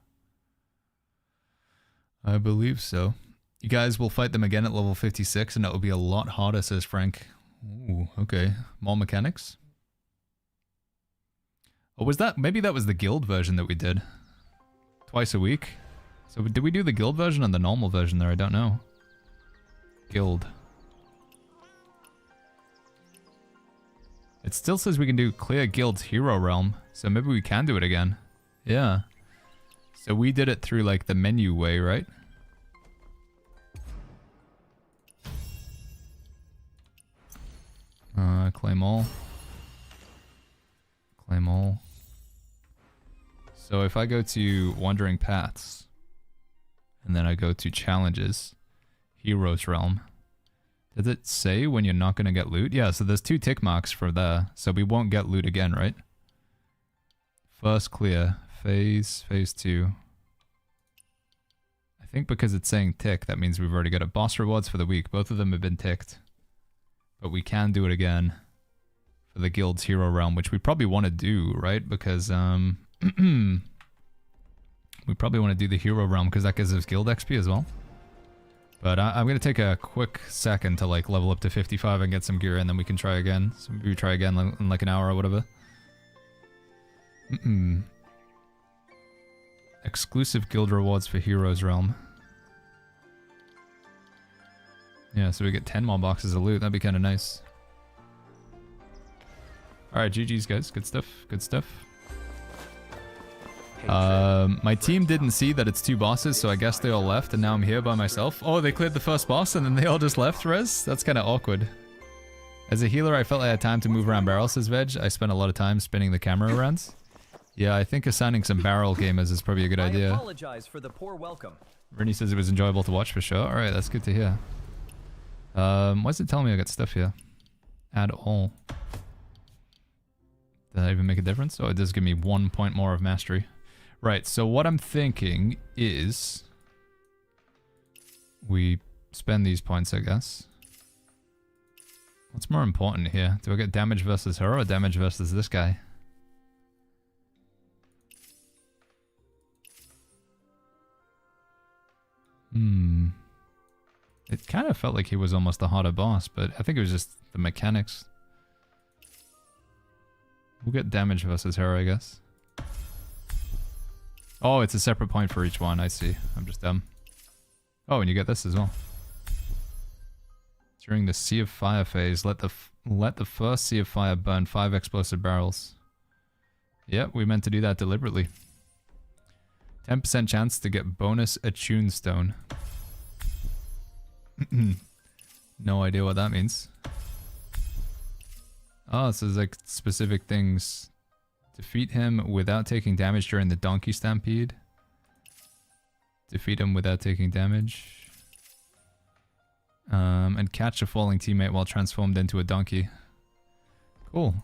[SPEAKER 6] I believe so. You guys will fight them again at level 56, and that will be a lot harder, says Frank. Ooh, okay. More mechanics? Or was that, maybe that was the guild version that we did. Twice a week. So did we do the guild version and the normal version there? I don't know. Guild. It still says we can do clear guild's hero realm, so maybe we can do it again. Yeah. So we did it through like the menu way, right? Claim all. Claim all. So if I go to Wandering Paths, and then I go to Challenges, Heroes Realm, does it say when you're not going to get loot? Yeah, so there's 2 tick marks for there, so we won't get loot again, right? First clear, phase 2. I think because it's saying tick, that means we've already got a boss rewards for the week. Both of them have been ticked. But we can do it again for the guild's hero realm, which we probably want to do, right? Because, we probably want to do the hero realm because that gives us guild XP as well. But I'm going to take a quick second to like level up to 55 and get some gear, and then we can try again. So maybe we try again in like an hour or whatever. Exclusive guild rewards for Heroes Realm. Yeah, so we get 10 more boxes of loot. That'd be kind of nice. Alright, GG's guys. Good stuff. Good stuff. My team didn't see that it's 2 bosses, so I guess they all left, and now I'm here by myself. Oh, they cleared the first boss, and then they all just left, Rez? That's kind of awkward. As a healer, I felt I had time to move around barrels, says Veg. I spent a lot of time spinning the camera around. Yeah, I think assigning some barrel gamers is probably a good idea.
[SPEAKER 16] I apologize for the poor welcome.
[SPEAKER 6] Rennie says it was enjoyable to watch for sure. Alright, that's good to hear. Why is it telling me I got stuff here? Add all. Did that even make a difference? Oh, it does give me 1 point more of mastery. Right, so what I'm thinking is we spend these points, I guess. What's more important here? Do I get damage versus her or damage versus this guy? It kind of felt like he was almost a harder boss, but I think it was just the mechanics. We'll get damage versus her, I guess. Oh, it's a separate point for each one. I see. I'm just dumb. Oh, and you get this as well. During the Sea of Fire phase, let the first Sea of Fire burn 5 explosive barrels. Yep, we meant to do that deliberately. 10% chance to get bonus attune stone. No idea what that means. Oh, so there's like specific things. Defeat him without taking damage during the donkey stampede. Defeat him without taking damage. And catch a falling teammate while transformed into a donkey. Cool.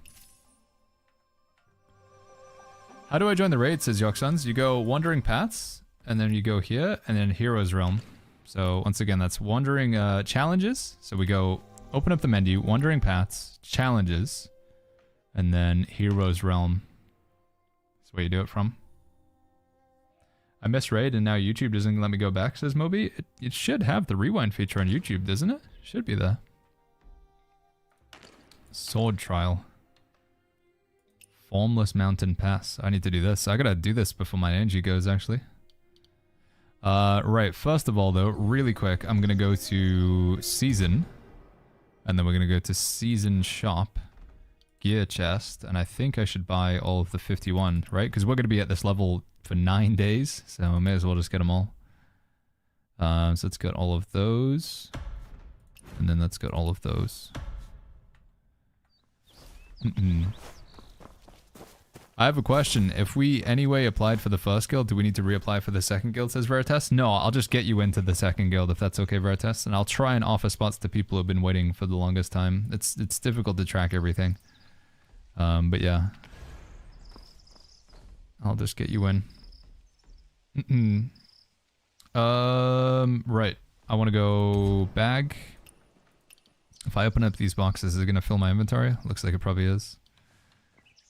[SPEAKER 6] How do I join the raid, says Yoksons? You go Wandering Paths, and then you go here, and then Heroes Realm. So once again, that's Wandering Challenges. So we go open up the menu, Wandering Paths, Challenges, and then Heroes Realm. That's where you do it from. I missed raid and now YouTube doesn't let me go back, says Moby. It should have the rewind feature on YouTube, doesn't it? Should be there. Sword Trial. Formless Mountain Pass. I need to do this. I gotta do this before my energy goes, actually. Right, first of all, though, really quick, I'm gonna go to Season. And then we're gonna go to Season Shop. Gear Chest. And I think I should buy all of the 51, right? Because we're gonna be at this level for 9 days. So I may as well just get them all. So let's get all of those. And then let's get all of those. I have a question. If we anyway applied for the first guild, do we need to reapply for the second guild, says Veritas? No, I'll just get you into the second guild if that's okay, Veritas. And I'll try and offer spots to people who've been waiting for the longest time. It's difficult to track everything. But yeah. I'll just get you in. Right. I want to go bag. If I open up these boxes, is it going to fill my inventory? Looks like it probably is.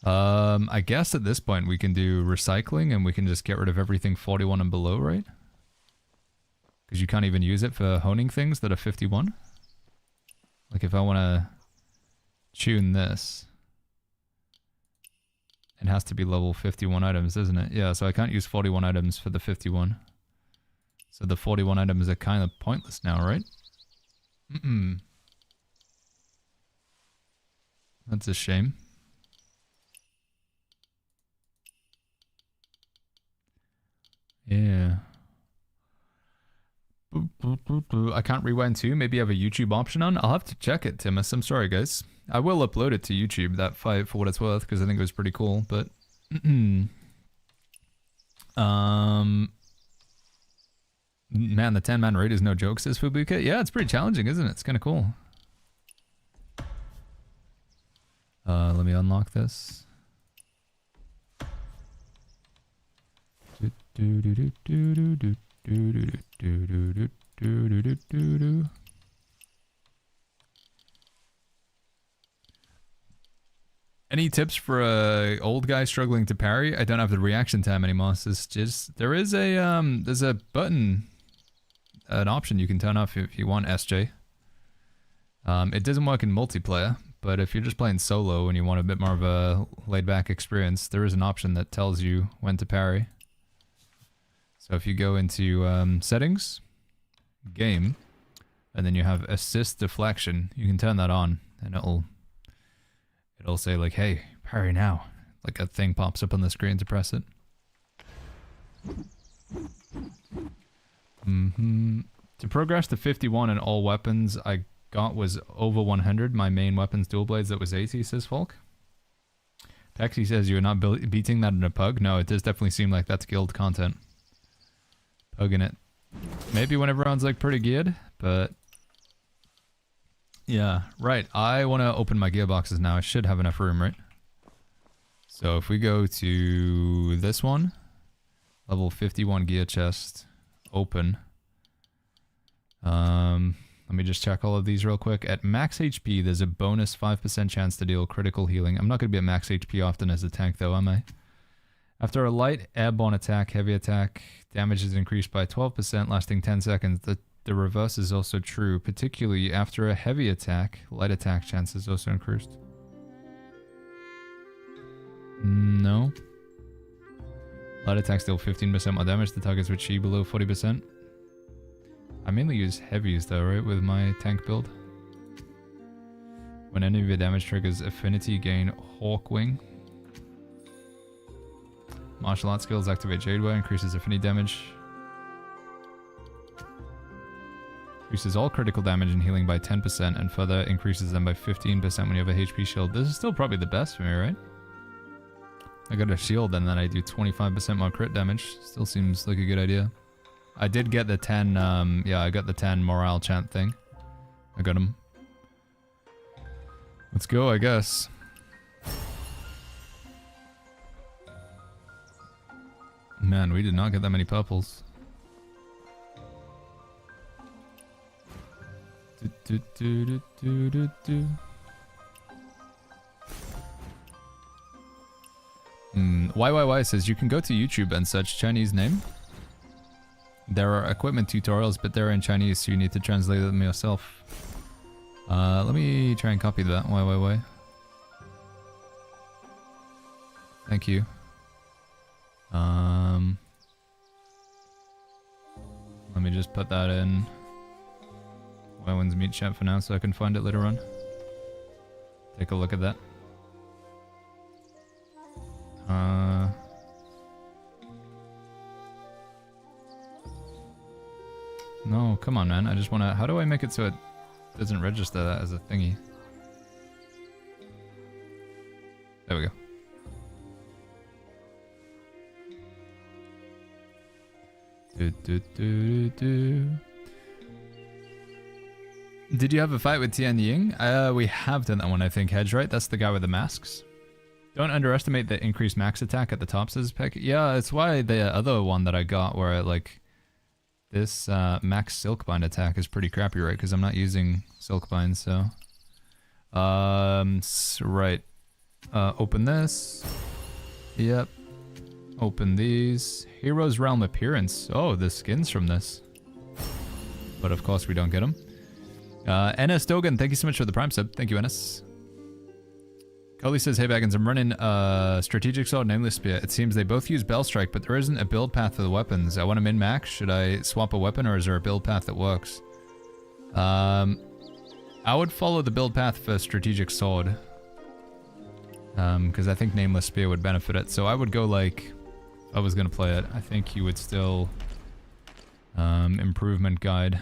[SPEAKER 6] I guess at this point we can do recycling and we can just get rid of everything 41 and below, right? Because you can't even use it for honing things that are 51. Like if I want to tune this, it has to be level 51 items, isn't it? Yeah, so I can't use 41 items for the 51. So the 41 items are kind of pointless now, right? That's a shame. I can't rewind too. Maybe you have a YouTube option on. I'll have to check it, Timus. I'm sorry, guys. I will upload it to YouTube, that fight, for what it's worth, because I think it was pretty cool, but... Man, the 10-man raid is no joke, says Fubuka. Yeah, it's pretty challenging, isn't it? It's kind of cool. Let me unlock this. Any tips for a old guy struggling to parry? I don't have the reaction time anymore. So it's just there is a there's a button, an option you can turn off if you want SJ. It doesn't work in multiplayer, but if you're just playing solo and you want a bit more of a laid-back experience, there is an option that tells you when to parry. So if you go into settings, game, and then you have assist deflection, you can turn that on, and it'll say like, hey, parry now. Like a thing pops up on the screen to press it. To progress to 51 in all weapons I got was over 100. My main weapons dual blades, that was 80, says Folk. Pexy says you're not beating that in a pug. No, it does definitely seem like that's guild content. Pugging it. Maybe when everyone's like pretty geared, but... Yeah, right. I want to open my gearboxes now. I should have enough room, right? So if we go to this one, level 51 gear chest, open. Let me just check all of these real quick. At max HP, there's a bonus 5% chance to deal critical healing. I'm not going to be at max HP often as a tank though, am I? After a light airborne attack, heavy attack, damage is increased by 12%, lasting 10 seconds. The reverse is also true, particularly after a heavy attack. Light attack chance is also increased. No. Light attacks deal 15% more damage to targets with chi below 40%. I mainly use heavies though, right, with my tank build. When any of your damage triggers affinity, gain Hawkwing. Martial arts skills activate Jadeware, increases affinity damage. Increases all critical damage and healing by 10% and further increases them by 15% when you have a HP shield. This is still probably the best for me, right? I got a shield and then I do 25% more crit damage. Still seems like a good idea. I did get the 10, yeah, I got the 10 morale chant thing. I got him. Let's go, I guess. Man, we did not get that many purples. YYY says you can go to YouTube and search Chinese name. There are equipment tutorials, but they're in Chinese, so you need to translate them yourself. Let me try and copy that. YYY. Thank you. Let me just put that in Wywan's meet chat for now so I can find it later on. Take a look at that. No, come on, man. I just want to... How do I make it so it doesn't register that as a thingy? There we go. Did you have a fight with Tian Ying? We have done that one, I think. Hedge, right? That's the guy with the masks. Don't underestimate the increased max attack at the top, says Peck. Yeah, it's why the other one that I got where, like... This max Silkbind attack is pretty crappy, right? Because I'm not using Silkbind, so... right. Open this. Yep. Open these. Hero's Realm Appearance. Oh, the skins from this. But of course we don't get them. NS Dogan, thank you so much for the Prime sub. Thank you, NS. Cully says, hey Baggins, I'm running Strategic Sword, Nameless Spear. It seems they both use Bell Strike, but there isn't a build path for the weapons. I want to min-max. Should I swap a weapon, or is there a build path that works? I would follow the build path for Strategic Sword. Because I think Nameless Spear would benefit it. So I would go like... If I was going to play it, I think you would still... Improvement Guide.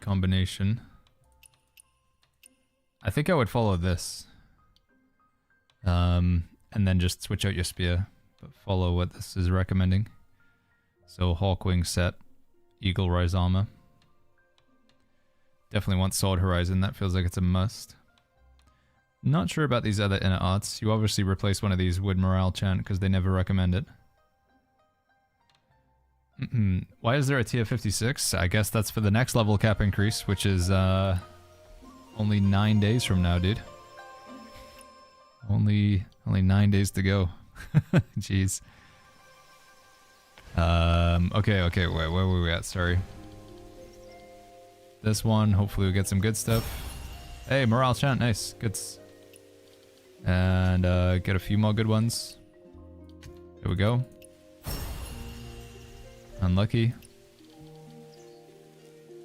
[SPEAKER 6] Combination. I think I would follow this. And then just switch out your spear, but follow what this is recommending. So Hawkwing set, Eagle Rise armor. Definitely want Sword Horizon, that feels like it's a must. Not sure about these other inner arts. You obviously replace one of these with Morale Chant because they never recommend it. Why is there a tier 56? I guess that's for the next level cap increase, which is only 9 days from now, dude. Only 9 days to go. Jeez. Okay, wait, where were we at? Sorry. This one, hopefully we get some good stuff. Hey, Morale Chant, nice. Good. And get a few more good ones. There we go. Unlucky.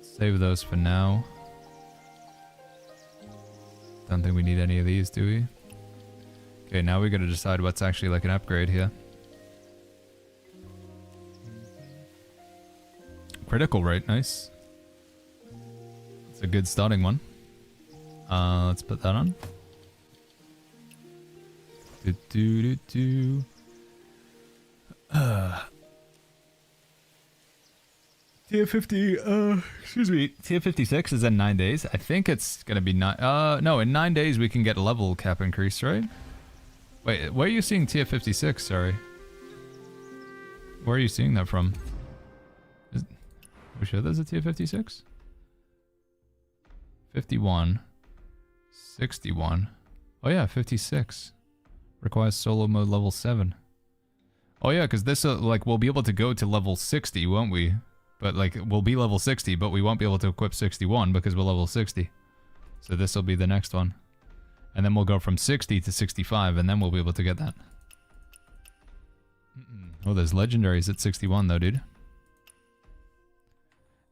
[SPEAKER 6] Save those for now. Don't think we need any of these, do we? Okay, now we gotta decide what's actually like an upgrade here. Critical rate, nice. It's a good starting one. Let's put that on. Tier 50, excuse me, tier 56 is in 9 days. I think it's gonna be no, in 9 days we can get a level cap increase, right? Wait, where are you seeing tier 56, sorry? Where are you seeing that from? Are we sure there's a tier 56? 51. 61. Oh yeah, 56. Requires solo mode level 7. Oh yeah, because this, like, we'll be able to go to level 60, won't we? But, like, we'll be level 60, but we won't be able to equip 61 because we're level 60. So this will be the next one. And then we'll go from 60 to 65, and then we'll be able to get that. Oh, there's legendaries at 61 though, dude.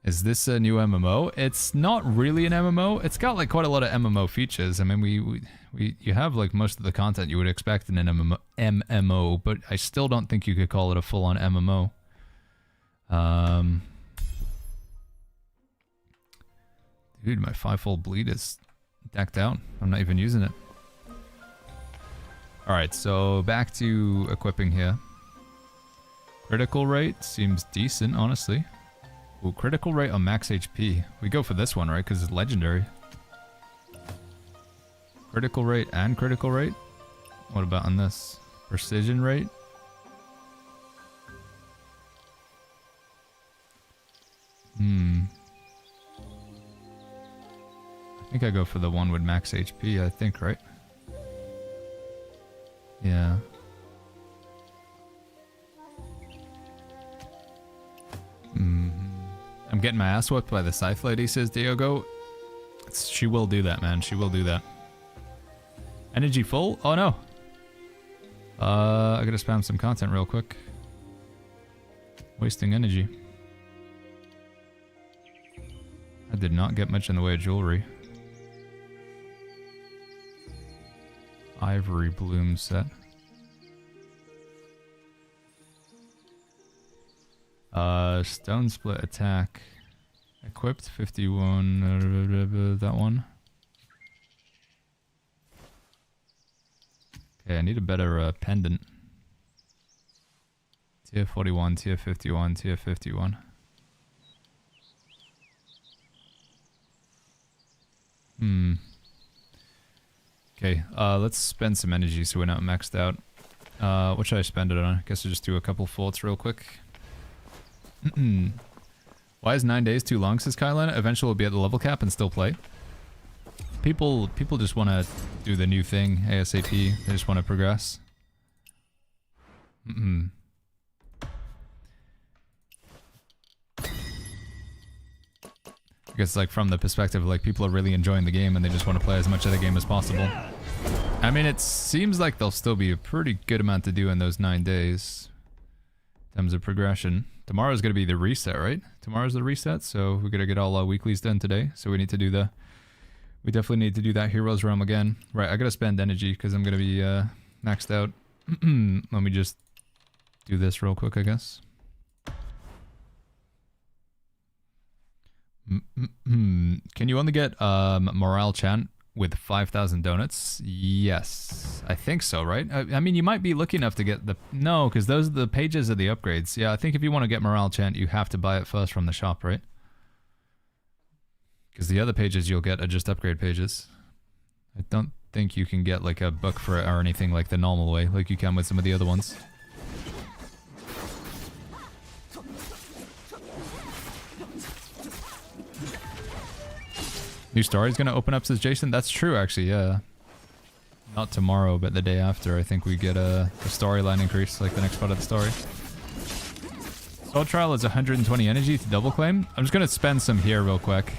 [SPEAKER 6] Is this a new MMO? It's not really an MMO. It's got, like, quite a lot of MMO features. I mean, you have, like, most of the content you would expect in an MMO, but I still don't think you could call it a full-on MMO. Dude, my 5-fold bleed is decked out. I'm not even using it. Alright, so back to equipping here. Critical rate seems decent, honestly. Ooh, critical rate on max HP. We go for this one, right? Because it's legendary. Critical rate and critical rate? What about on this? Precision rate? I think I go for the one with max HP, I think, right? Yeah. I'm getting my ass whipped by the Scythe Lady, says Diogo. She will do that, man. She will do that. Energy full? Oh, no. I gotta spam some content real quick. Wasting energy. I did not get much in the way of jewelry. Ivory bloom set. Stone split attack. Equipped 51. That one. Okay, I need a better pendant. Tier 41, tier 51, tier 51. Okay, let's spend some energy so we're not maxed out. What should I spend it on? I guess I'll just do a couple forts real quick. Why is 9 days too long, says Kylan? Eventually we'll be at the level cap and still play. People just want to do the new thing ASAP. They just want to progress. I guess, like, from the perspective, like, people are really enjoying the game and they just want to play as much of the game as possible. I mean, it seems like there'll still be a pretty good amount to do in those 9 days in terms of progression. Tomorrow's going to be the reset, right? Tomorrow's the reset, so we got to get all our weeklies done today. So we need to do the... We definitely need to do that Heroes Realm again. Right, I got to spend energy because I'm going to be maxed out. Let me just do this real quick, I guess. Can you only get morale chant with 5,000 donuts? Yes, I think so, right? I mean, you might be lucky enough to get the... No, because those are the pages of the upgrades. Yeah, I think if you want to get morale chant, you have to buy it first from the shop, right? Because the other pages you'll get are just upgrade pages. I don't think you can get like a book for it or anything like the normal way, like you can with some of the other ones. New story is going to open up, says Jason. That's true, actually, yeah. Not tomorrow, but the day after, I think we get a storyline increase, like the next part of the story. Sword Trial is 120 energy to double claim. I'm just going to spend some here real quick.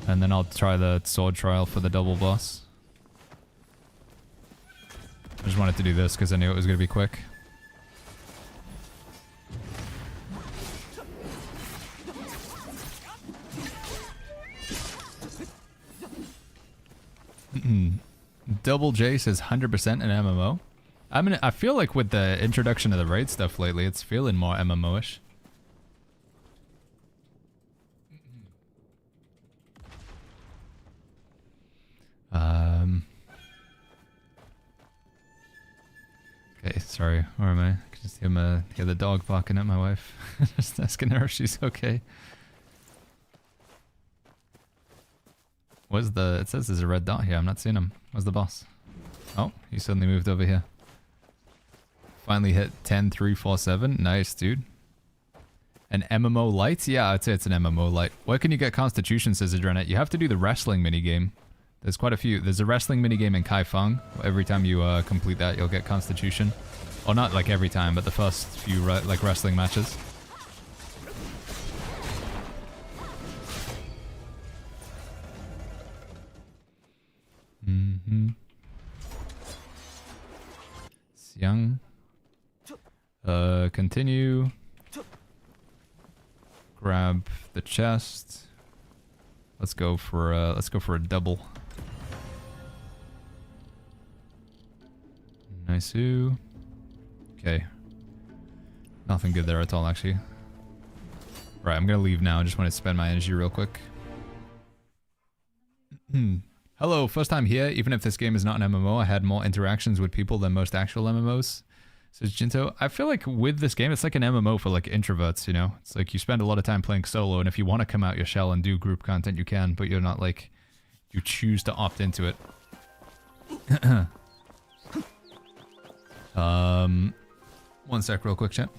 [SPEAKER 6] And then I'll try the Sword Trial for the double boss. I just wanted to do this because I knew it was going to be quick. Double J says 100% an MMO. I mean, I feel like with the introduction of the raid stuff lately, it's feeling more MMO-ish. Okay, sorry. Where am I? I can just hear the dog barking at my wife. Just asking her if she's okay. Where's the... It says there's a red dot here. I'm not seeing him. Where's the boss? Oh, he suddenly moved over here. Finally hit 10,347. Nice, dude. An MMO light? Yeah, I'd say it's an MMO light. Where can you get Constitution, says Adrenet? You have to do the wrestling minigame. There's quite a few. There's a wrestling minigame in Kaifeng. Every time you complete that, you'll get Constitution. Or not like every time, but the first few like wrestling matches. Xiang. Continue. Grab the chest. Let's go for a double. Nice. Okay. Nothing good there at all, actually. Right, I'm gonna leave now. I just want to spend my energy real quick. Hello, first time here. Even if this game is not an MMO, I had more interactions with people than most actual MMOs. Says Jinto. I feel like with this game, it's like an MMO for like introverts, you know? It's like you spend a lot of time playing solo, and if you want to come out your shell and do group content, you can, but you're not like... You choose to opt into it. One sec real quick, chat.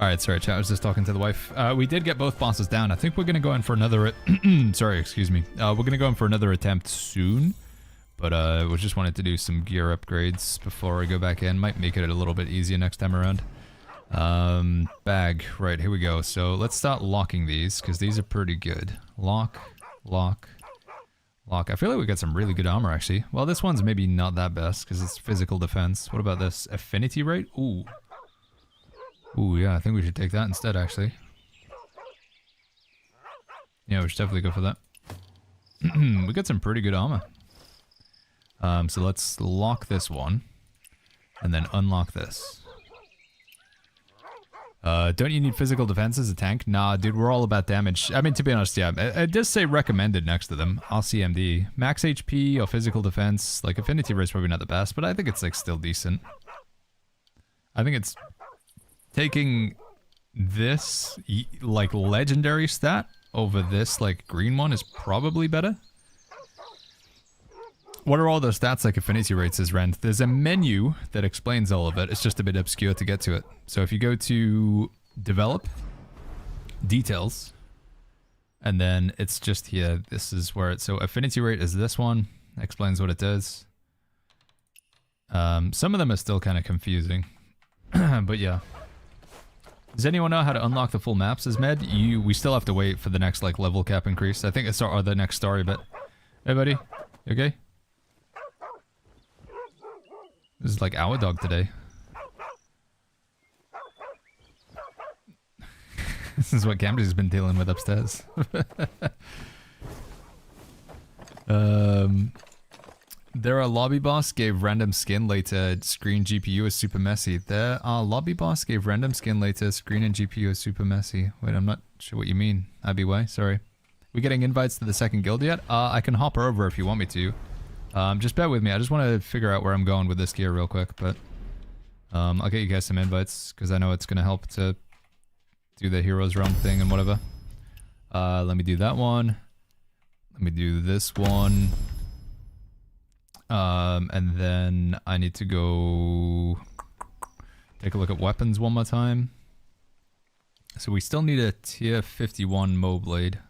[SPEAKER 6] Alright, sorry, chat. I was just talking to the wife. We did get both bosses down. I think we're going to go in for another... sorry, excuse me. We're going to go in for another attempt soon. But we just wanted to do some gear upgrades before we go back in. Might make it a little bit easier next time around. Bag. Right, here we go. So let's start locking these, because these are pretty good. Lock, lock, lock. I feel like we got some really good armor, actually. Well, this one's maybe not that best, because it's physical defense. What about this? Affinity rate? Ooh. Ooh, yeah, I think we should take that instead, actually. Yeah, we should definitely go for that. We got some pretty good armor. So let's lock this one. And then unlock this. Don't you need physical defense as a tank? Nah, dude, we're all about damage. I mean, to be honest, yeah. It does say recommended next to them. LCMD. Max HP or physical defense. Like, affinity rate's probably not the best, but I think it's, like, still decent. I think it's taking this, like, legendary stat over this, like, green one is probably better. What are all those stats like affinity rates is, Rend? There's a menu that explains all of it. It's just a bit obscure to get to it. So if you go to develop, details, and then it's just here. This is where it's, so affinity rate is this one. Explains what it does. Some of them are still kind of confusing. But yeah. Does anyone know how to unlock the full maps as Med? We still have to wait for the next like level cap increase. I think it's or the next story, but hey buddy, you okay? This is like our dog today. This is what Camry's been dealing with upstairs. There are lobby boss gave random skin later. Screen GPU is super messy. There are lobby boss gave random skin later. Screen and GPU is super messy. Wait, I'm not sure what you mean. Abby, sorry. We getting invites to the second guild yet? I can hop over if you want me to. Just bear with me. I just want to figure out where I'm going with this gear real quick, but I'll get you guys some invites because I know it's going to help to do the Heroes Realm thing and whatever. Let me do that one. Let me do this one. And then I need to go take a look at weapons one more time. So we still need a tier 51 Mo Blade.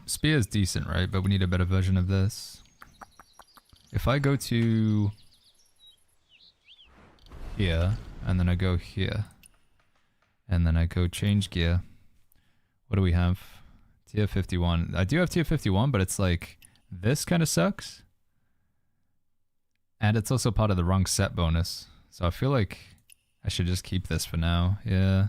[SPEAKER 6] Spear is decent, right? But we need a better version of this. If I go to here, and then I go here, and then I go change gear, what do we have? Tier 51. I do have tier 51, but it's like, this kind of sucks. And it's also part of the wrong set bonus. So I feel like I should just keep this for now. Yeah.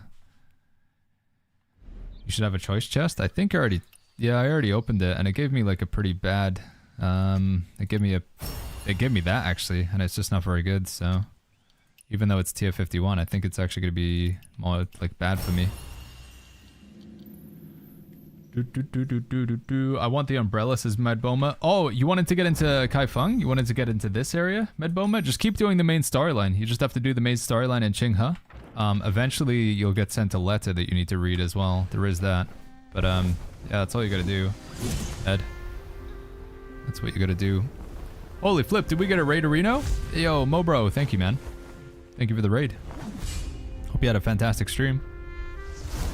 [SPEAKER 6] You should have a choice chest. I think I already opened it and it gave me like a pretty bad, it gave me that actually, and it's just not very good. So even though it's tier 51, I think it's actually going to be more like bad for me. I want the umbrella, says Medboma. Oh, you wanted to get into Kaifeng? You wanted to get into this area, Medboma? Just keep doing the main storyline. You just have to do the main storyline in Qinghe. Eventually you'll get sent a letter that you need to read as well. There is that. But yeah, that's all you gotta do, Ed. That's what you gotta do. Holy flip, did we get a raid Reno? Yo, Mobro, thank you, man. Thank you for the raid. Hope you had a fantastic stream.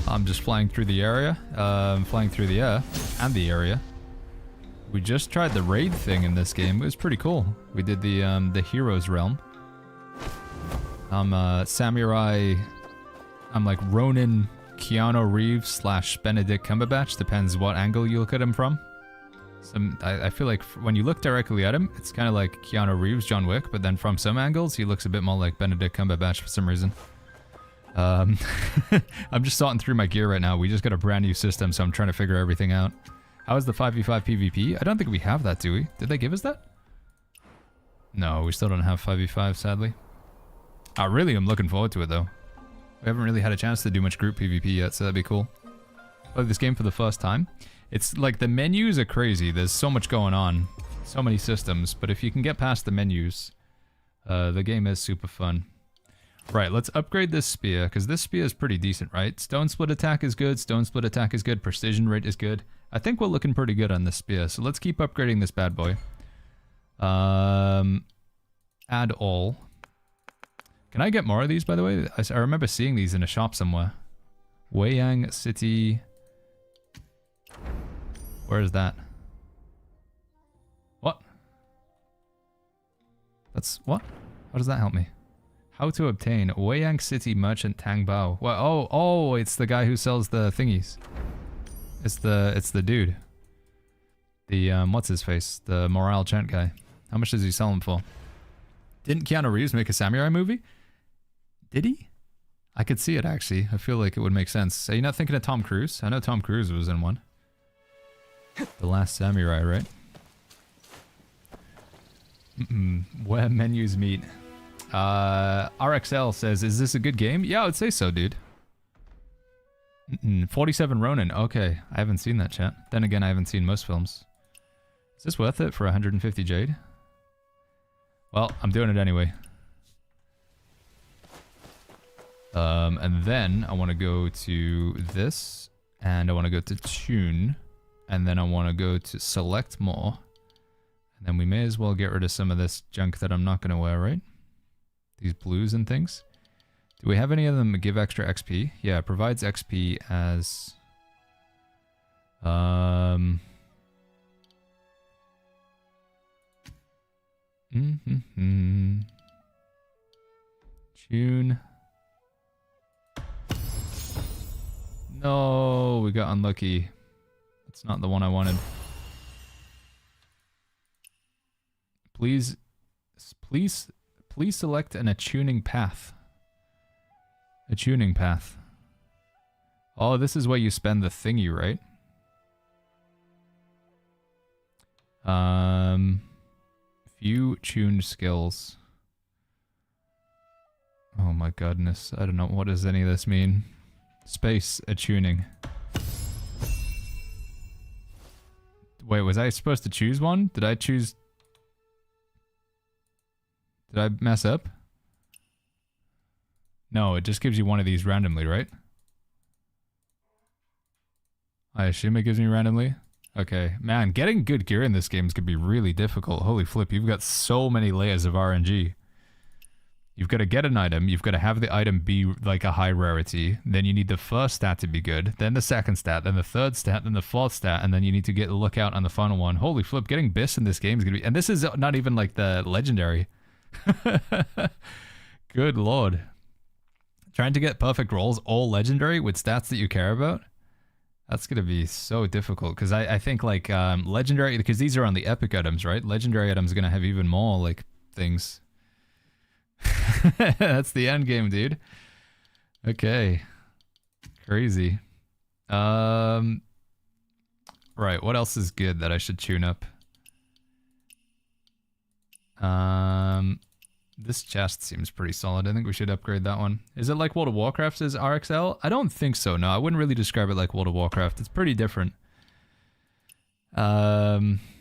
[SPEAKER 6] I'm just flying through the area, flying through the air, and the area. We just tried the raid thing in this game. It was pretty cool. We did the Heroes Realm. I'm Samurai. I'm like Ronin, Keanu Reeves / Benedict Cumberbatch. Depends what angle you look at him from. I feel like when you look directly at him, it's kind of like Keanu Reeves, John Wick, but then from some angles, he looks a bit more like Benedict Cumberbatch for some reason. I'm just sorting through my gear right now. We just got a brand new system, so I'm trying to figure everything out. How is the 5v5 PvP? I don't think we have that, do we? Did they give us that? No, we still don't have 5v5, sadly. I really am looking forward to it, though. We haven't really had a chance to do much group PvP yet, so that'd be cool. Play this game for the first time. It's like the menus are crazy. There's so much going on. So many systems, but if you can get past the menus, the game is super fun. Right, let's upgrade this spear, because this spear is pretty decent, right? Stone split attack is good, stone split attack is good, precision rate is good. I think we're looking pretty good on this spear, so let's keep upgrading this bad boy. Add all. Can I get more of these, by the way? I remember seeing these in a shop somewhere. Weiyang City. Where is that? What? That's what? How does that help me? How to obtain Weiyang City Merchant Tang Bao. Well, oh, it's the guy who sells the thingies. It's the dude. The what's his face? The morale chant guy. How much does he sell them for? Didn't Keanu Reeves make a samurai movie? Did he? I could see it actually. I feel like it would make sense. Are you not thinking of Tom Cruise? I know Tom Cruise was in one. The Last Samurai, right? Where menus meet. RXL says, is this a good game? Yeah, I would say so, dude. 47 Ronin. Okay, I haven't seen that, chat. Then again, I haven't seen most films. Is this worth it for 150 Jade? Well, I'm doing it anyway. And then I want to go to this, and I want to go to tune, and then I want to go to select more. And then we may as well get rid of some of this junk that I'm not going to wear, right? These blues and things. Do we have any of them that give extra XP? Yeah, it provides XP as... Tune. No, we got unlucky. That's not the one I wanted. Please select an attuning path. Attuning path. Oh, this is where you spend the thingy, right? Few tuned skills. Oh my goodness, I don't know, what does any of this mean? Space attuning. Wait, was I supposed to choose one? Did I choose... Did I mess up? No, it just gives you one of these randomly, right? I assume it gives me randomly? Okay. Man, getting good gear in this game is going to be really difficult. Holy flip, you've got so many layers of RNG. You've got to get an item, you've got to have the item be like a high rarity, then you need the first stat to be good, then the second stat, then the third stat, then the fourth stat, and then you need to get a lookout on the final one. Holy flip, getting BIS in this game is going to be... And this is not even like the legendary. Good lord. Trying to get perfect rolls all legendary with stats that you care about? That's going to be so difficult, because I think like legendary, because these are on the epic items, right? Legendary items are going to have even more like things. That's the end game, dude. Okay. Crazy. Right, what else is good that I should tune up? This chest seems pretty solid. I think we should upgrade that one. Is it like World of Warcraft says RXL? I don't think so, no. I wouldn't really describe it like World of Warcraft. It's pretty different. Yeah,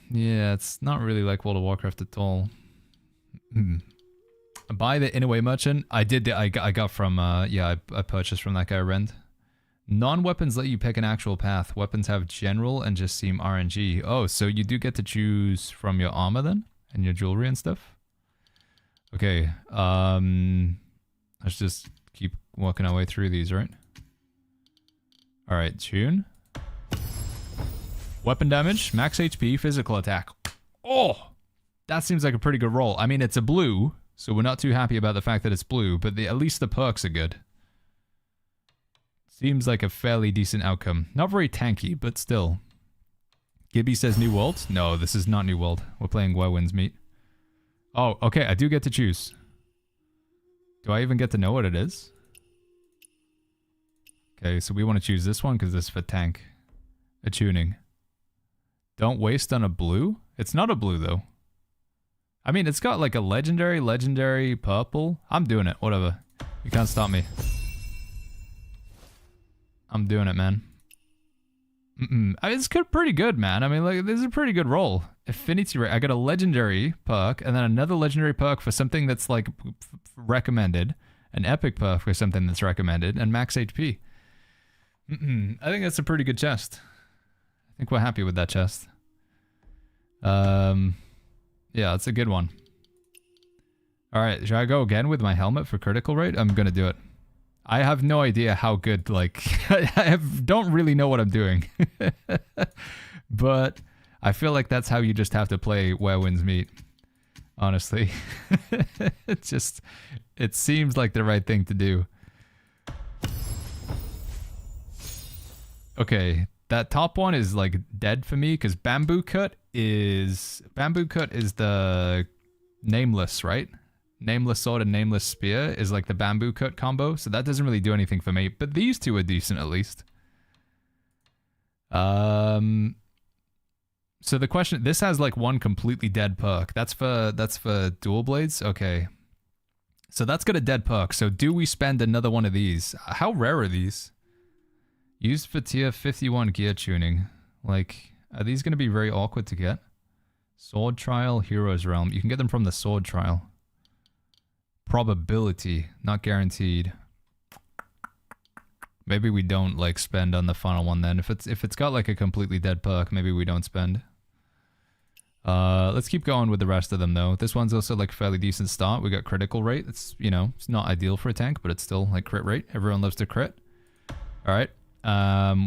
[SPEAKER 6] it's not really like World of Warcraft at all. Buy the Inaway Merchant. I got from, yeah, I purchased from that guy, Rend. Non-weapons let you pick an actual path. Weapons have general and just seem RNG. Oh, so you do get to choose from your armor then? And your jewelry and stuff? Okay, let's just keep working our way through these, right? Alright, tune. Weapon damage, max HP, physical attack. Oh! That seems like a pretty good roll. I mean, it's a blue, so we're not too happy about the fact that it's blue, but at least the perks are good. Seems like a fairly decent outcome. Not very tanky, but still. Gibby says New World? No, this is not New World. We're playing Where Winds Meet. Oh, okay, I do get to choose. Do I even get to know what it is? Okay, so we want to choose this one because this is for tank. Attuning. Don't waste on a blue? It's not a blue, though. I mean, it's got like a legendary purple. I'm doing it, whatever. You can't stop me. I'm doing it, man. I mean, it's pretty good, man. I mean, like, this is a pretty good roll. Affinity rate. I got a legendary perk, and then another legendary perk for something that's, like, recommended. An epic perk for something that's recommended, and max HP. I think that's a pretty good chest. I think we're happy with that chest. Yeah, it's a good one. Alright, should I go again with my helmet for critical rate? I'm gonna do it. I have no idea how good, like, don't really know what I'm doing. But I feel like that's how you just have to play Where Winds Meet. Honestly. It seems like the right thing to do. Okay, that top one is like dead for me because Bamboo Cut is the nameless, right? Nameless Sword and Nameless Spear is like the Bamboo Cut combo, so that doesn't really do anything for me, but these two are decent at least. So the question, this has like one completely dead perk. That's for dual blades. Okay. So that's got a dead perk. So do we spend another one of these? How rare are these? Used for tier 51 gear tuning. Like, are these going to be very awkward to get? Sword Trial, Hero's Realm. You can get them from the Sword Trial. Probability, not guaranteed. Maybe we don't like spend on the final one then. If it's got like a completely dead perk, maybe we don't spend. Let's keep going with the rest of them though. This one's also like a fairly decent start. We got critical rate. It's, you know, it's not ideal for a tank, but it's still like crit rate. Everyone loves to crit. All right.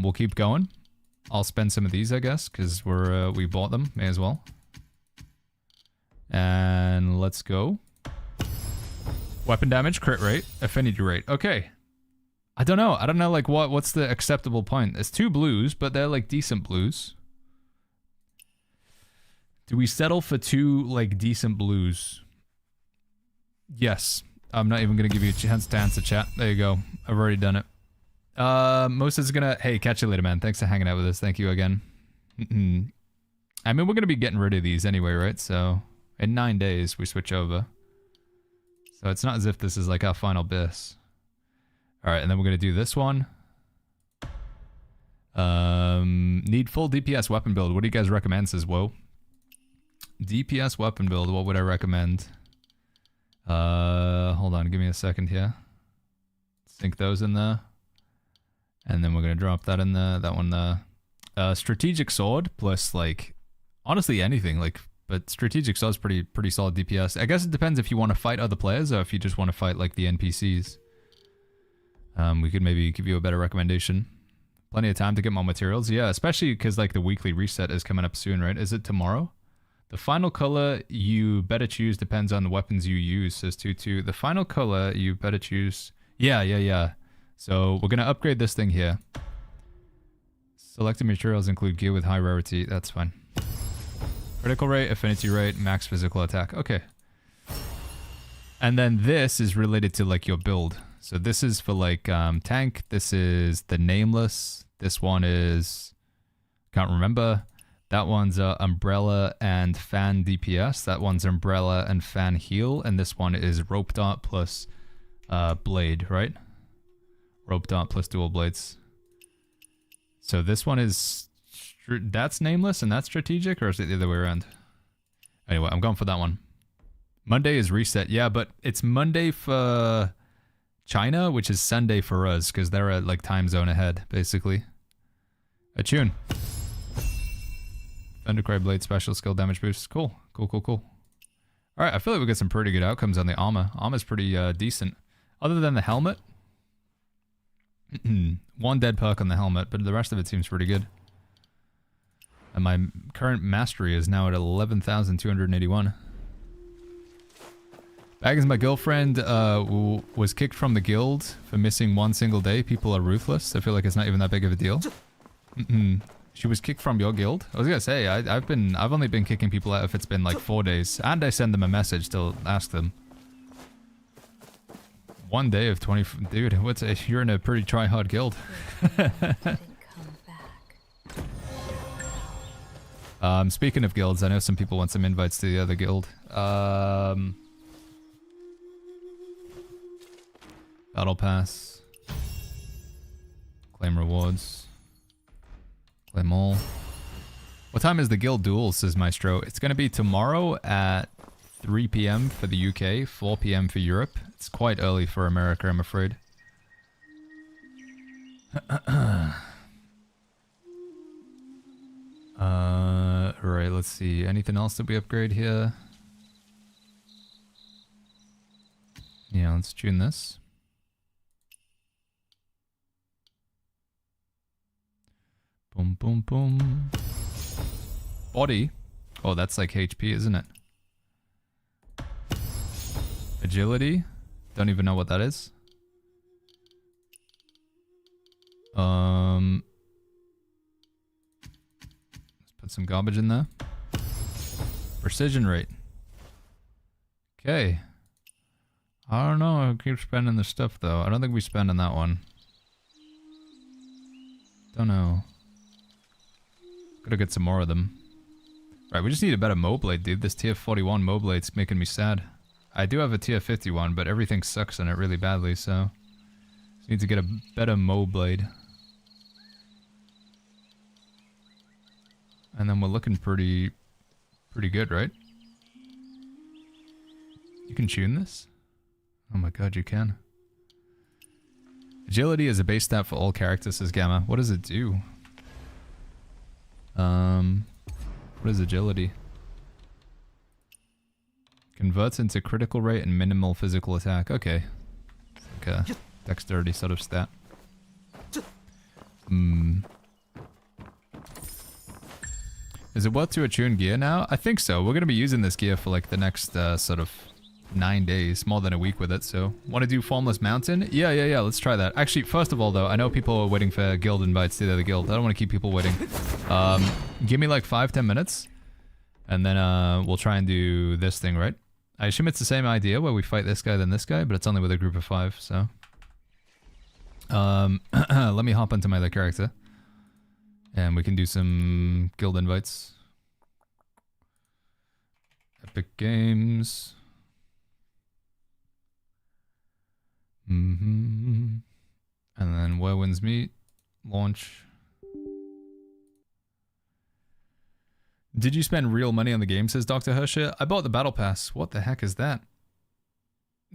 [SPEAKER 6] We'll keep going. I'll spend some of these, I guess, because we bought them. May as well. And let's go. Weapon damage, crit rate, affinity rate. Okay. I don't know. I don't know like what's the acceptable point. It's 2 blues, but they're like decent blues. Do we settle for 2 like decent blues? Yes. I'm not even gonna give you a chance to answer, chat. There you go. I've already done it. Mosa's gonna... Hey, catch you later, man. Thanks for hanging out with us. Thank you again. I mean, we're gonna be getting rid of these anyway, right? So, in 9 days, we switch over. So it's not as if this is like our final bis. Alright, and then we're gonna do this one. Need full DPS weapon build. What do you guys recommend, says Whoa? DPS weapon build, what would I recommend? Hold on, give me a second here. Sink those in there. And then we're gonna drop that in there, that one there. Strategic sword plus like, honestly anything, like, but strategic sword's pretty solid DPS. I guess it depends if you want to fight other players or if you just want to fight like the NPCs. We could maybe give you a better recommendation. Plenty of time to get more materials. Yeah, especially because like the weekly reset is coming up soon, right? Is it tomorrow? The final color you better choose depends on the weapons you use, says 22. The final color you better choose... Yeah. So we're going to upgrade this thing here. Selected materials include gear with high rarity. That's fine. Critical rate, affinity rate, max physical attack. Okay. And then this is related to like your build. So this is for like tank. This is the nameless. This one is... Can't remember. That one's umbrella and fan DPS. That one's umbrella and fan heal. And this one is rope dart plus blade, right? Rope dart plus dual blades. So this one is... That's nameless and that's strategic, or is it the other way around? Anyway, I'm going for that one. Monday is reset. Yeah, but it's Monday for China, which is Sunday for us, because they're at like time zone ahead, basically. A tune. Thundercry Blade special skill damage boost. Cool. Alright, I feel like we got some pretty good outcomes on the armor. Armor's pretty decent. Other than the helmet. One dead perk on the helmet, but the rest of it seems pretty good. And my current mastery is now at 11,281. Baggins, my girlfriend, was kicked from the guild for missing 1 single day. People are ruthless. I feel like it's not even that big of a deal. She was kicked from your guild? I was gonna say, I've only been kicking people out if it's been like 4 days. And I send them a message to ask them. 1 day of 20... Dude, you're in a pretty try-hard guild. Speaking of guilds, I know some people want some invites to the other guild. Battle Pass. Claim rewards. Claim all. What time is the guild duel, says Maestro? It's going to be tomorrow at 3 p.m. for the UK, 4 p.m. for Europe. It's quite early for America, I'm afraid. Right, let's see. Anything else that we upgrade here? Yeah, let's tune this. Boom, boom, boom. Body. Oh, that's like HP, isn't it? Agility. Don't even know what that is. Let's put some garbage in there. Precision rate. Okay. I don't know. I keep spending the stuff though. I don't think we spend on that one. Don't know. Gotta get some more of them. Right, we just need a better Mo Blade, dude. This tier 41 Mo Blade's making me sad. I do have a tier 51, but everything sucks on it really badly, so... Just need to get a better Mo Blade. And then we're looking pretty good, right? You can tune this? Oh my god, you can. Agility is a base stat for all characters, says Gamma. What does it do? What is agility? Converts into critical rate and minimal physical attack. Okay. It's like a dexterity sort of stat. Is it worth to attune gear now? I think so. We're going to be using this gear for like the next sort of 9 days. More than a week with it, so... Want to do Formless Mountain? Yeah. Let's try that. Actually, first of all though, I know people are waiting for guild invites to the guild. I don't want to keep people waiting. Give me like 5-10 minutes. And then we'll try and do this thing, right? I assume it's the same idea where we fight this guy then this guy, but it's only with a group of 5, so... let me hop onto my other character. And we can do some guild invites. Epic Games. And then Where Winds Meet. Launch. Did you spend real money on the game, says Dr. Hersher? I bought the Battle Pass. What the heck is that?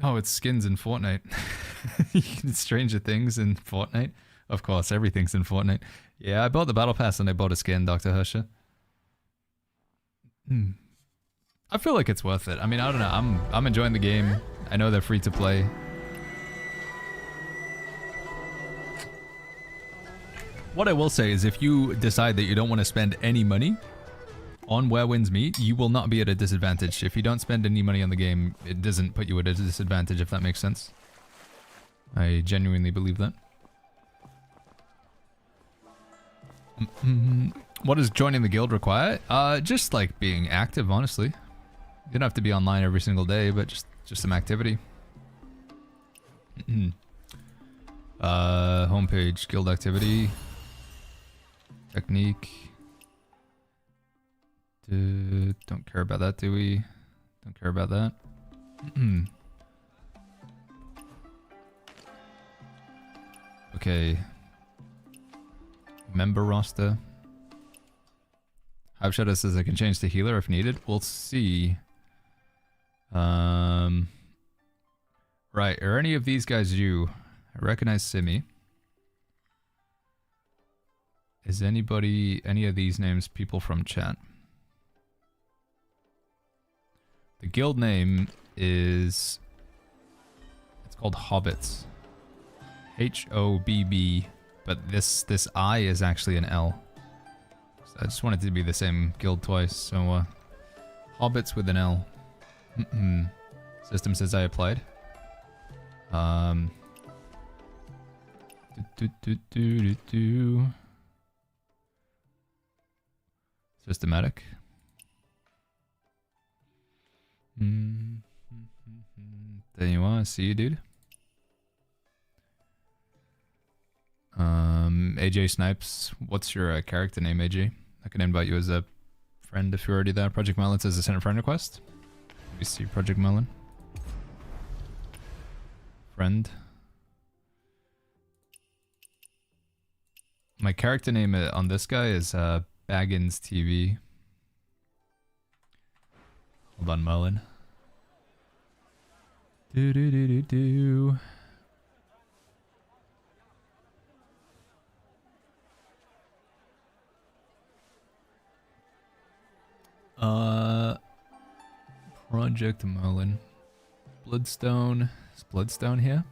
[SPEAKER 6] Oh, it's skins in Fortnite. You can Stranger Things in Fortnite. Of course, everything's in Fortnite. Yeah, I bought the Battle Pass and I bought a skin, Dr. Hersher. I feel like it's worth it. I mean, I don't know. I'm enjoying the game. I know they're free to play. What I will say is if you decide that you don't want to spend any money on Where Winds Meet, you will not be at a disadvantage. If you don't spend any money on the game, it doesn't put you at a disadvantage, if that makes sense. I genuinely believe that. What does joining the guild require? Just like being active, honestly. You don't have to be online every single day, but just some activity. Homepage, guild activity. Technique. Don't care about that, do we? Don't care about that. Okay. Member roster. Hive Shadow says I can change to healer if needed. We'll see. Right, are any of these guys you? I recognize Simi. Is anybody, any of these names people from chat? The guild name is, it's called Hobbits. H-O-B-B, but this I is actually an L. So I just wanted to be the same guild twice, so Hobbits with an L. System says I applied. Systematic. There you are, see you, dude. AJ Snipes, what's your character name, AJ? I can invite you as a friend if you're already there. Project Melon says a send a friend request. Let me see, Project Melon. Friend. My character name on this guy is Baggins TV. Hold on, Merlin. Do. Project Merlin. Bloodstone. Is Bloodstone here?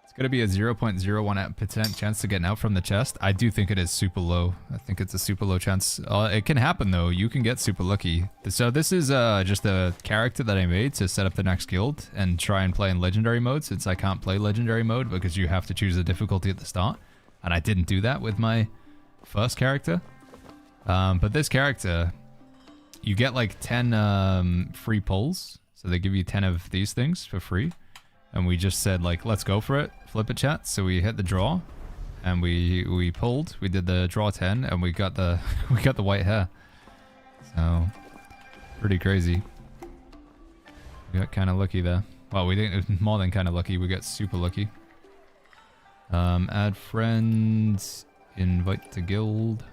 [SPEAKER 6] It's gonna be a 0.01% chance to get out from the chest. I do think it is super low. I think it's a super low chance. It can happen though. You can get super lucky. So this is just a character that I made to set up the next guild and try and play in legendary mode, since I can't play legendary mode because you have to choose a difficulty at the start. And I didn't do that with my first character. But this character, you get like 10 free pulls. So they give you 10 of these things for free. And we just said like, let's go for it. Flip it, chat. So we hit the draw and we pulled. We did the draw 10 and we got the white hair. So, pretty crazy. We got kind of lucky there. Well, we didn't, more than kind of lucky, we got super lucky. Add friends, invite to guild,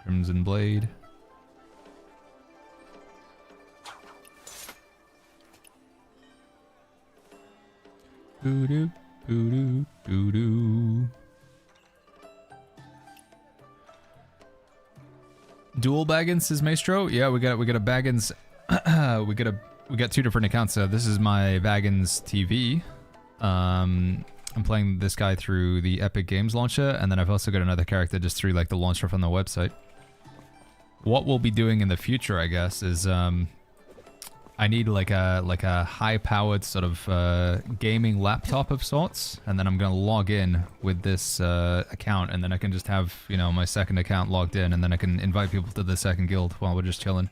[SPEAKER 6] Crimson Blade. Boo-doo, boo-doo, boo-doo. Dual Baggins, says Maestro. Yeah, we got a Baggins. we got two different accounts. So this is my Baggins TV. I'm playing this guy through the Epic Games launcher, and then I've also got another character just through like the launcher from the website. What we'll be doing in the future, I guess, is I need like a high-powered sort of gaming laptop of sorts, and then I'm gonna log in with this account, and then I can just have, you know, my second account logged in, and then I can invite people to the second guild while we're just chilling.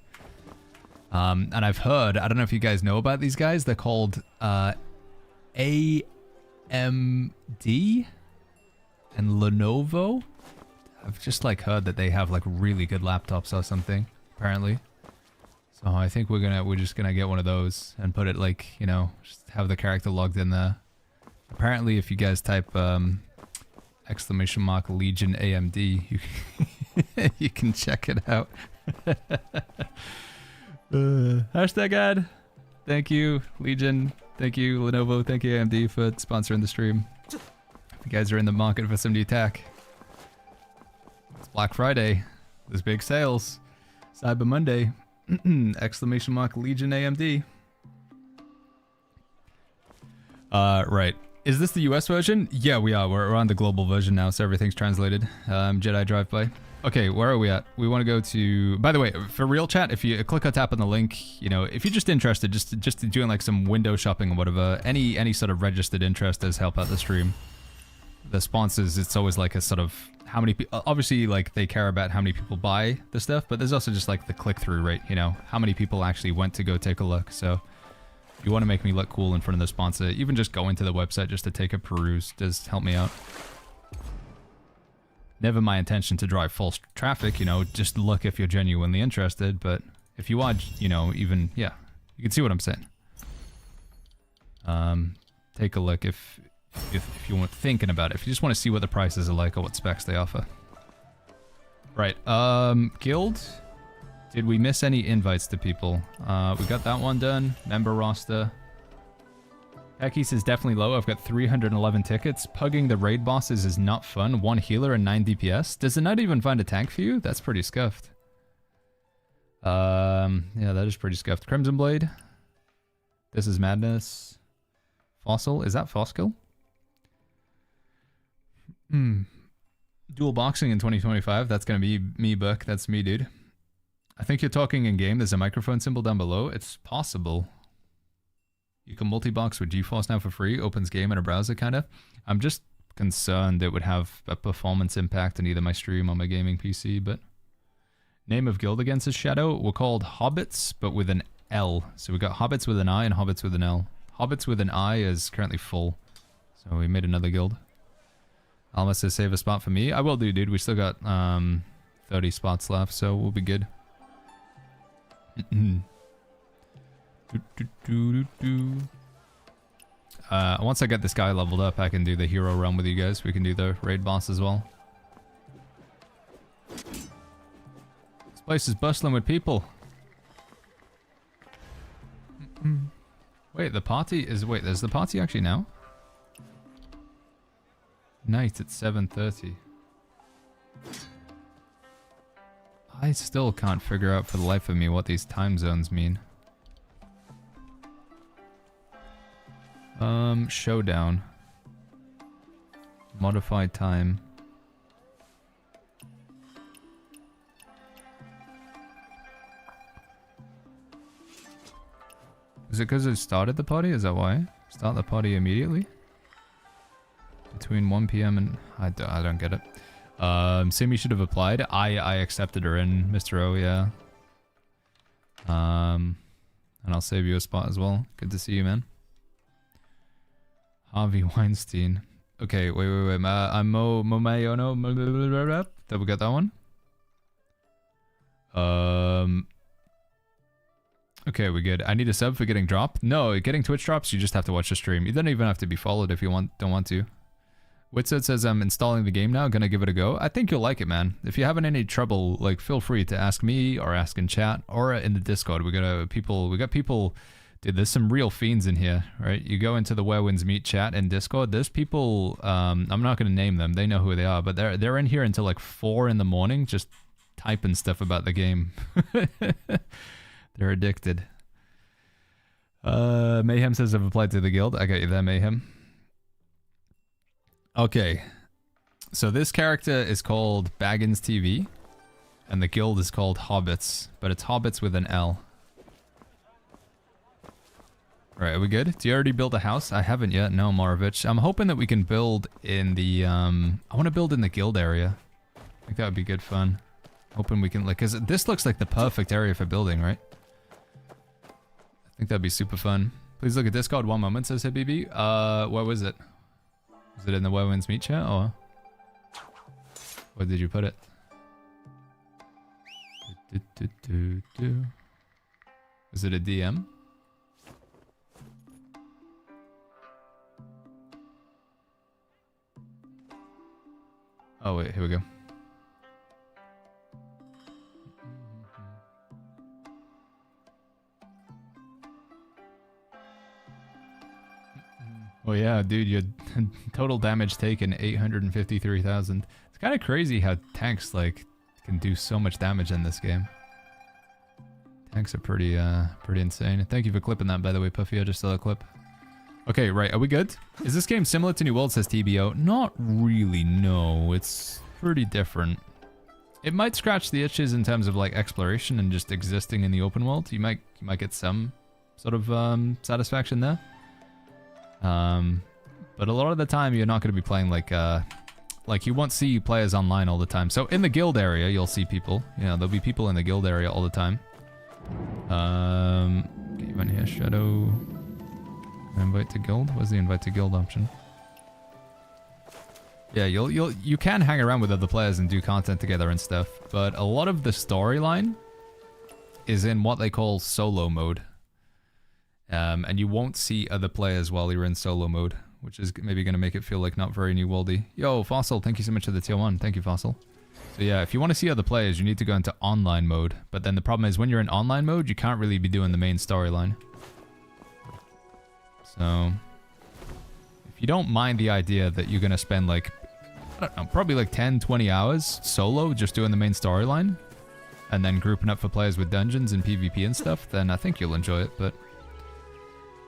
[SPEAKER 6] And I've heard, I don't know if you guys know about these guys, they're called AMD and Lenovo. I've just like heard that they have like really good laptops or something, apparently. So I think we're just gonna get one of those and put it like, you know, just have the character logged in there. Apparently if you guys type exclamation mark Legion AMD, you can check it out. Hashtag ad. Thank you, Legion. Thank you, Lenovo. Thank you, AMD, for sponsoring the stream. If you guys are in the market for some new tech, it's Black Friday. There's big sales. Cyber Monday. Exclamation mark Legion AMD. Right. Is this the US version? Yeah, we are. We're on the global version now, so everything's translated. Jedi Drive-By. Okay, where are we at? We want to go to... By the way, for real chat, if you click or tap on the link, you know, if you're just interested, just doing like some window shopping or whatever, any sort of registered interest does help out the stream. The sponsors, it's always like a sort of how many people... Obviously, like, they care about how many people buy the stuff, but there's also just like the click-through rate, you know? How many people actually went to go take a look, so... If you want to make me look cool in front of the sponsor, even just going to the website just to take a peruse does help me out. Never my intention to drive false traffic, you know, just look if you're genuinely interested, but if you are, you know, even, yeah, you can see what I'm saying. Take a look if you want thinking about it, if you just want to see what the prices are like or what specs they offer. Right, guild? Did we miss any invites to people? We got that one done. Member roster. Heckys is definitely low. I've got 311 tickets. Pugging the raid bosses is not fun. 1 healer and 9 DPS. Does it not even find a tank for you? That's pretty scuffed. Yeah, that is pretty scuffed. Crimson Blade. This is madness. Fossil. Is that Fossil? Dual boxing in 2025. That's gonna be me, Buck. That's me, dude. I think you're talking in game. There's a microphone symbol down below. It's possible. You can multi-box with GeForce now for free. Opens game in a browser, kind of. I'm just concerned it would have a performance impact on either my stream or my gaming PC, but... Name of guild against is Shadow. We're called Hobbits, but with an L. So we got Hobbits with an I and Hobbits with an L. Hobbits with an I is currently full. So we made another guild. Alma says save a spot for me. I will do, dude. We still got 30 spots left, so we'll be good. Once I get this guy leveled up, I can do the hero run with you guys. We can do the raid boss as well. This place is bustling with people. Wait, the party is... Wait, there's the party actually now? Night at 7:30. I still can't figure out for the life of me what these time zones mean. Showdown. Modified time. Is it because it started the party? Is that why? Start the party immediately? Between 1 PM and... I don't get it. Simi should have applied. I accepted her in, Mr. O, yeah. And I'll save you a spot as well. Good to see you, man. Harvey Weinstein. Okay, wait. I'm Momayono. Did we get that one? Okay, we good. I need a sub for getting dropped. No, getting Twitch drops, you just have to watch the stream. You don't even have to be followed if you don't want to. Witset says I'm installing the game now. Gonna give it a go. I think you'll like it, man. If you're having any trouble, like, feel free to ask me or ask in chat or in the Discord. We got people. Dude, there's some real fiends in here, right? You go into the Where Winds Meet chat in Discord. There's people. I'm not gonna name them. They know who they are, but they're in here until like 4 in the morning, just typing stuff about the game. They're addicted. Mayhem says I've applied to the guild. I got you there, Mayhem. Okay. So this character is called Baggins TV. And the guild is called Hobbits. But it's Hobbits with an L. Right, are we good? Do you already build a house? I haven't yet. No, Morovich. I'm hoping that we can build in the... I want to build in the guild area. I think that would be good fun. Hoping we can... like, because this looks like the perfect area for building, right? I think that'd be super fun. Please look at Discord 1 moment, says Habibi. Where was it? Was it in the Where Winds Meet chat, or where did you put it? Was it a DM? Oh wait, here we go. Oh yeah, dude, your total damage taken 853,000. It's kind of crazy how tanks like can do so much damage in this game. Tanks are pretty insane. Thank you for clipping that, by the way, Puffy. I just saw a clip. Okay, right, are we good? Is this game similar to New World, says TBO? Not really, no. It's pretty different. It might scratch the itches in terms of like exploration and just existing in the open world. You might get some sort of satisfaction there. But a lot of the time you're not going to be playing like you won't see players online all the time. So in the guild area, you'll see people. You know, there'll be people in the guild area all the time. Get you in here, Shadow. Invite to guild? Where's the invite to guild option? Yeah, you can hang around with other players and do content together and stuff, but a lot of the storyline is in what they call solo mode. And you won't see other players while you're in solo mode, which is maybe going to make it feel like not very New Worldy. Yo, Fossil, thank you so much for the tier 1. Thank you, Fossil. So yeah, if you want to see other players, you need to go into online mode. But then the problem is when you're in online mode, you can't really be doing the main storyline. So if you don't mind the idea that you're going to spend like, I don't know, probably like 10, 20 hours solo just doing the main storyline and then grouping up for players with dungeons and PvP and stuff, then I think you'll enjoy it. But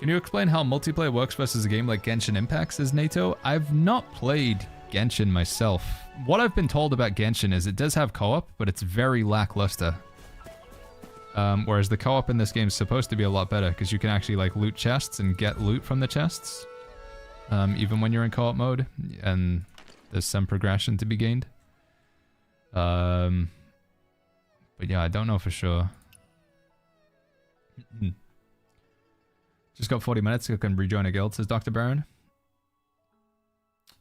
[SPEAKER 6] can you explain how multiplayer works versus a game like Genshin Impact, says NATO? I've not played Genshin myself. What I've been told about Genshin is it does have co-op, but it's very lackluster. Whereas the co-op in this game is supposed to be a lot better because you can actually like loot chests and get loot from the chests. Even when you're in co-op mode, and there's some progression to be gained. But yeah, I don't know for sure. Just got 40 minutes, so I can rejoin a guild, says Dr. Baron.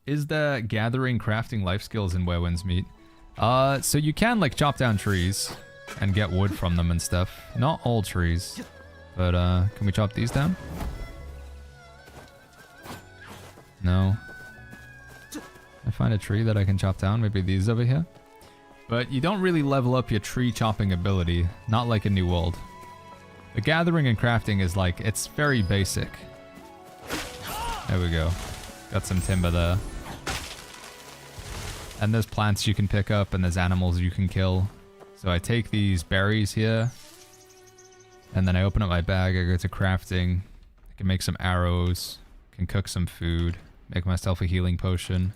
[SPEAKER 6] Is there gathering, crafting life skills in Where Winds Meet? So you can like chop down trees and get wood from them and stuff. Not all trees, but can we chop these down? No. I find a tree that I can chop down, maybe these over here. But you don't really level up your tree chopping ability, not like in New World. The gathering and crafting is like, it's very basic. There we go. Got some timber there. And there's plants you can pick up and there's animals you can kill. So I take these berries here. And then I open up my bag, I go to crafting. I can make some arrows. Can cook some food. Make myself a healing potion.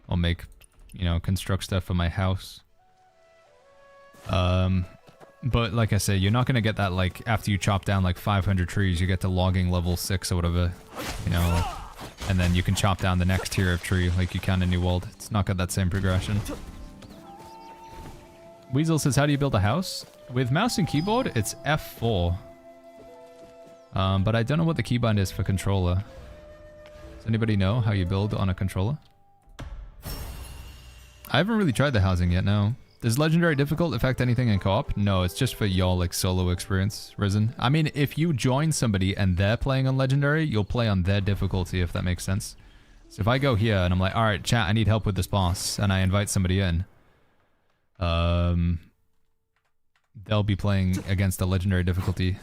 [SPEAKER 6] I'll make, you know, construct stuff for my house. But like I say, you're not going to get that, like, after you chop down, like, 500 trees, you get to logging level 6 or whatever, you know, and then you can chop down the next tier of tree like you can in New World. It's not got that same progression. Weasel says, how do you build a house? With mouse and keyboard, it's F4. But I don't know what the keybind is for controller. Does anybody know how you build on a controller? I haven't really tried the housing yet, no. Does Legendary Difficult affect anything in co-op? No, it's just for your like solo experience, Risen. I mean, if you join somebody and they're playing on Legendary, you'll play on their difficulty, if that makes sense. So if I go here and I'm like, alright, chat, I need help with this boss, and I invite somebody in, they'll be playing against a Legendary Difficulty.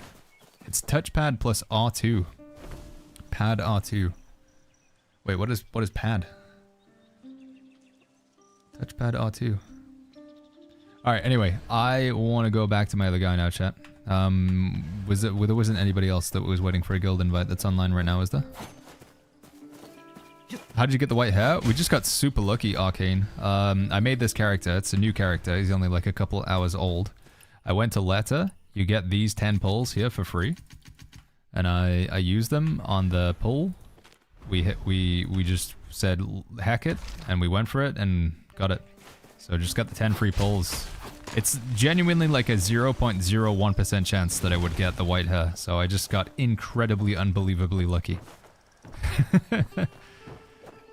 [SPEAKER 6] It's touchpad plus R2. Pad R2. Wait, what is pad? Touchpad R2. Alright, anyway, I want to go back to my other guy now, chat. There wasn't anybody else that was waiting for a guild invite that's online right now, is there? How did you get the white hair? We just got super lucky, Arcane. I made this character. It's a new character. He's only like a couple hours old. I went to Letter. You get these 10 pulls here for free. And I used them on the pull. We just said heck it, and we went for it and got it. So just got the 10 free pulls. It's genuinely like a 0.01% chance that I would get the white hair. So I just got incredibly, unbelievably lucky.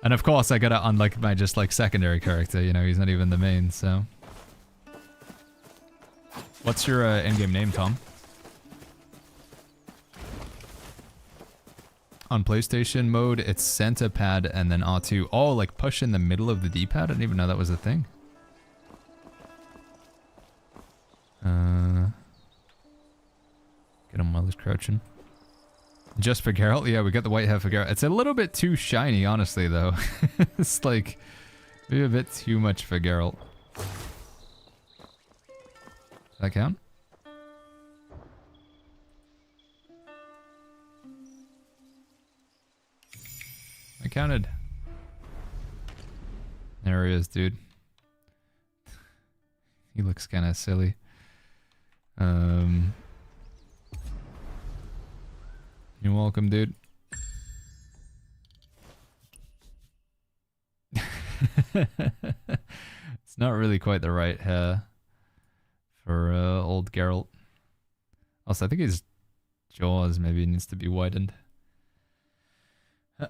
[SPEAKER 6] And of course I got it on like my just like secondary character, you know, he's not even the main, so. What's your in-game name, Tom? On PlayStation mode, it's center pad and then R2. Oh, like push in the middle of the D-pad? I didn't even know that was a thing. Get him while he's crouching. Just for Geralt? Yeah, we got the white hair for Geralt. It's a little bit too shiny, honestly, though. It's like maybe a bit too much for Geralt. Does that count? I counted. There he is, dude. He looks kind of silly. You're welcome, dude. It's not really quite the right hair for old Geralt. Also, I think his jaws maybe needs to be widened.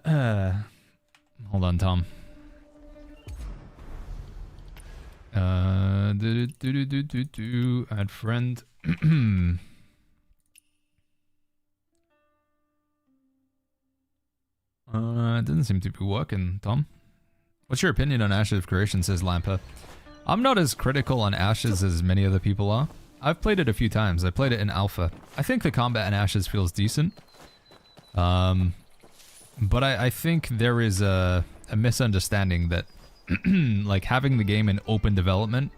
[SPEAKER 6] Hold on, Tom. Add friend. It doesn't seem to be working, Tom. What's your opinion on Ashes of Creation, says Lampa. I'm not as critical on Ashes as many other people are. I've played it a few times. I played it in Alpha. I think the combat in Ashes feels decent. But I think there is a misunderstanding that like having the game in open development,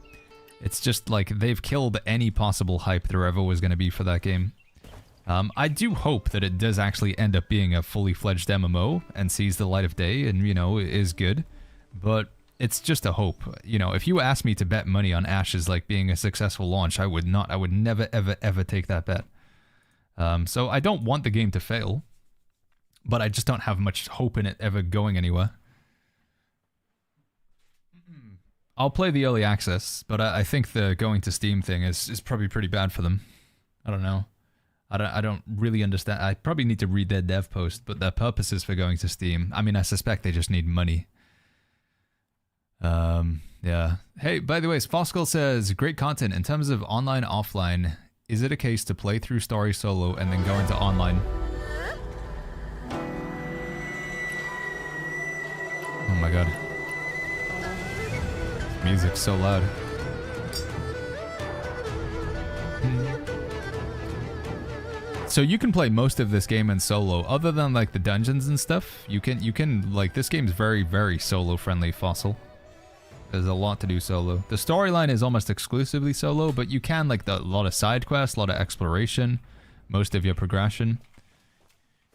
[SPEAKER 6] it's just like they've killed any possible hype there ever was going to be for that game. I do hope that it does actually end up being a fully fledged MMO and sees the light of day and, you know, is good. But it's just a hope. You know, if you asked me to bet money on Ashes like being a successful launch, I would not. I would never, ever, ever take that bet. So I don't want the game to fail, but I just don't have much hope in it ever going anywhere. I'll play the early access, but I think the going to Steam thing is probably pretty bad for them. I don't know. I don't really understand. I probably need to read their dev post, but their purposes for going to Steam, I mean, I suspect they just need money. Yeah. Hey, by the way, Foskel says, great content. In terms of online, offline, is it a case to play through story solo and then go into online? Oh my god. Music's so loud. So you can play most of this game in solo, other than like the dungeons and stuff. You can like, this game's very, very solo friendly, Fossil. There's a lot to do solo. The storyline is almost exclusively solo, but you can like a lot of side quests, a lot of exploration, most of your progression.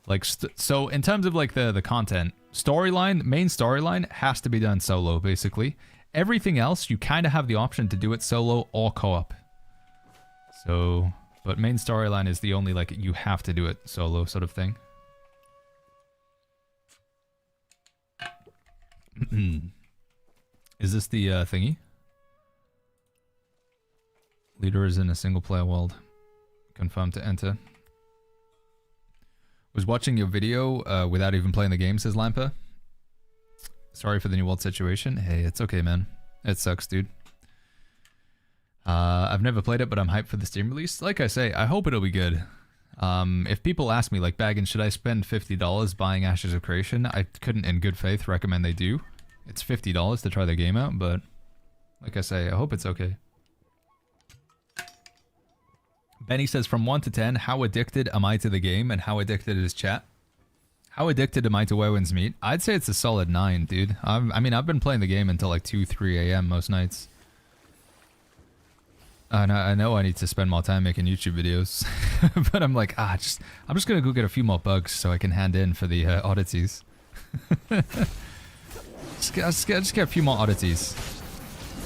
[SPEAKER 6] Like, so in terms of like the content, storyline, main storyline has to be done solo, basically. Everything else, you kind of have the option to do it solo or co-op. So, but main storyline is the only, like, you have to do it solo sort of thing. Is this the thingy? Leader is in a single player world. Confirmed to enter. Was watching your video without even playing the game, says Lampa. Sorry for the new world situation. Hey, it's okay, man. It sucks, dude. I've never played it, but I'm hyped for the Steam release. Like I say, I hope it'll be good. If people ask me, like, Baggins, should I spend $50 buying Ashes of Creation? I couldn't in good faith recommend they do. It's $50 to try the game out, but like I say, I hope it's okay. Benny says, from 1 to 10, how addicted am I to the game and how addicted is chat? How addicted am I to Where Winds Meet? I'd say it's a solid 9, dude. I mean, I've been playing the game until like 2, 3 a.m. most nights. I know I need to spend more time making YouTube videos, but I'm like, I'm just gonna go get a few more bugs so I can hand in for the oddities. just get a few more oddities.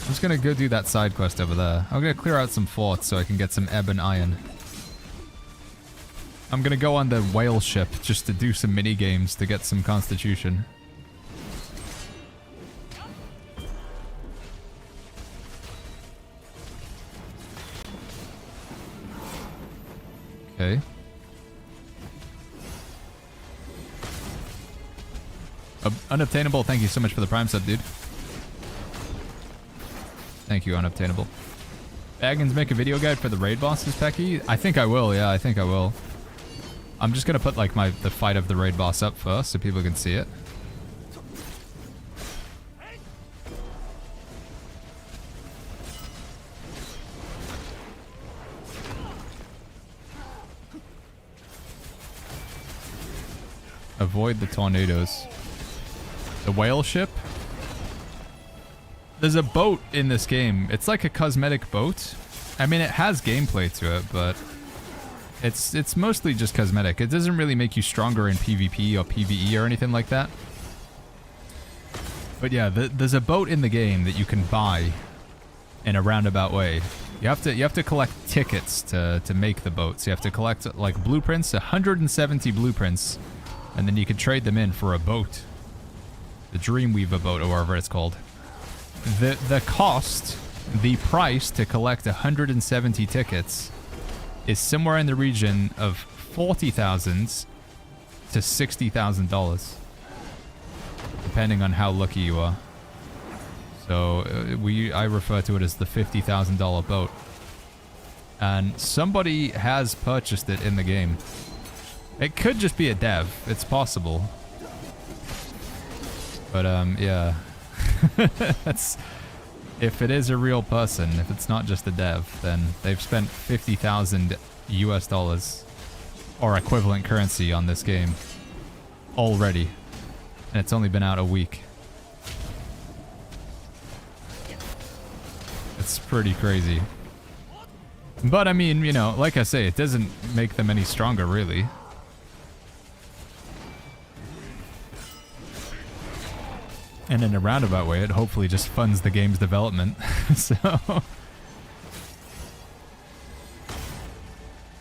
[SPEAKER 6] I'm just gonna go do that side quest over there. I'm gonna clear out some forts so I can get some ebb and iron. I'm gonna go on the whale ship just to do some mini games to get some constitution. Okay. Unobtainable, thank you so much for the Prime sub, dude. Thank you, Unobtainable. Baggins, make a video guide for the raid bosses, Pecky? I think I will, yeah, I think I will. I'm just gonna put like the fight of the raid boss up first so people can see it. Avoid the tornadoes. The whale ship? There's a boat in this game. It's like a cosmetic boat. I mean, it has gameplay to it, but it's mostly just cosmetic. It doesn't really make you stronger in PvP or PvE or anything like that. But yeah, there's a boat in the game that you can buy in a roundabout way. You have to collect tickets to make the boats. You have to collect like blueprints, 170 blueprints. And then you can trade them in for a boat. The Dreamweaver boat, or whatever it's called. The cost, the price to collect 170 tickets is somewhere in the region of $40,000 to $60,000. Depending on how lucky you are. So I refer to it as the $50,000 boat. And somebody has purchased it in the game. It could just be a dev. It's possible. But, yeah. That's... If it is a real person, if it's not just a dev, then they've spent 50,000 US dollars or equivalent currency on this game already. And it's only been out a week. It's pretty crazy. But, I mean, you know, like I say, it doesn't make them any stronger, really. And in a roundabout way, it hopefully just funds the game's development. So...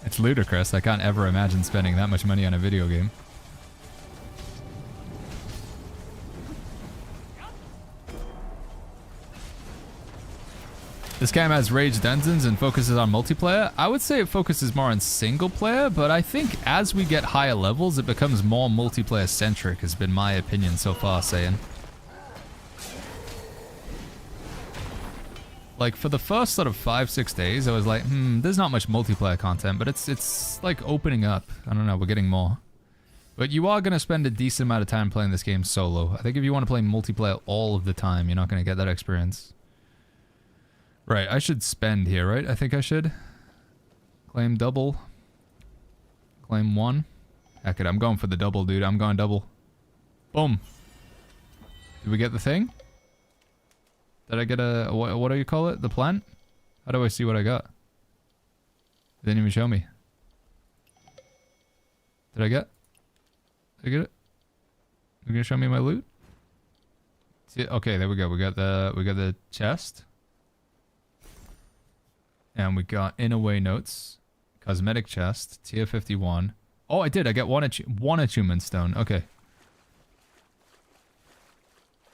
[SPEAKER 6] It's ludicrous. I can't ever imagine spending that much money on a video game. This game has Rage Dungeons and focuses on multiplayer. I would say it focuses more on single player, but I think as we get higher levels, it becomes more multiplayer centric, has been my opinion so far, saying. Like, for the first sort of 5-6 days, I was like, there's not much multiplayer content, but it's like opening up. I don't know, we're getting more. But you are going to spend a decent amount of time playing this game solo. I think if you want to play multiplayer all of the time, you're not going to get that experience. Right, I should spend here, right? I think I should. Claim double. Claim 1. Heck it, I'm going for the double, dude. I'm going double. Boom. Did we get the thing? Did I get a... What do you call it? The plant? How do I see what I got? It didn't even show me. Did I get it? You're gonna show me my loot? See, okay, there we go. We got the chest. And we got in away notes. Cosmetic chest. Tier 51. Oh, I did. I got one achievement stone. Okay.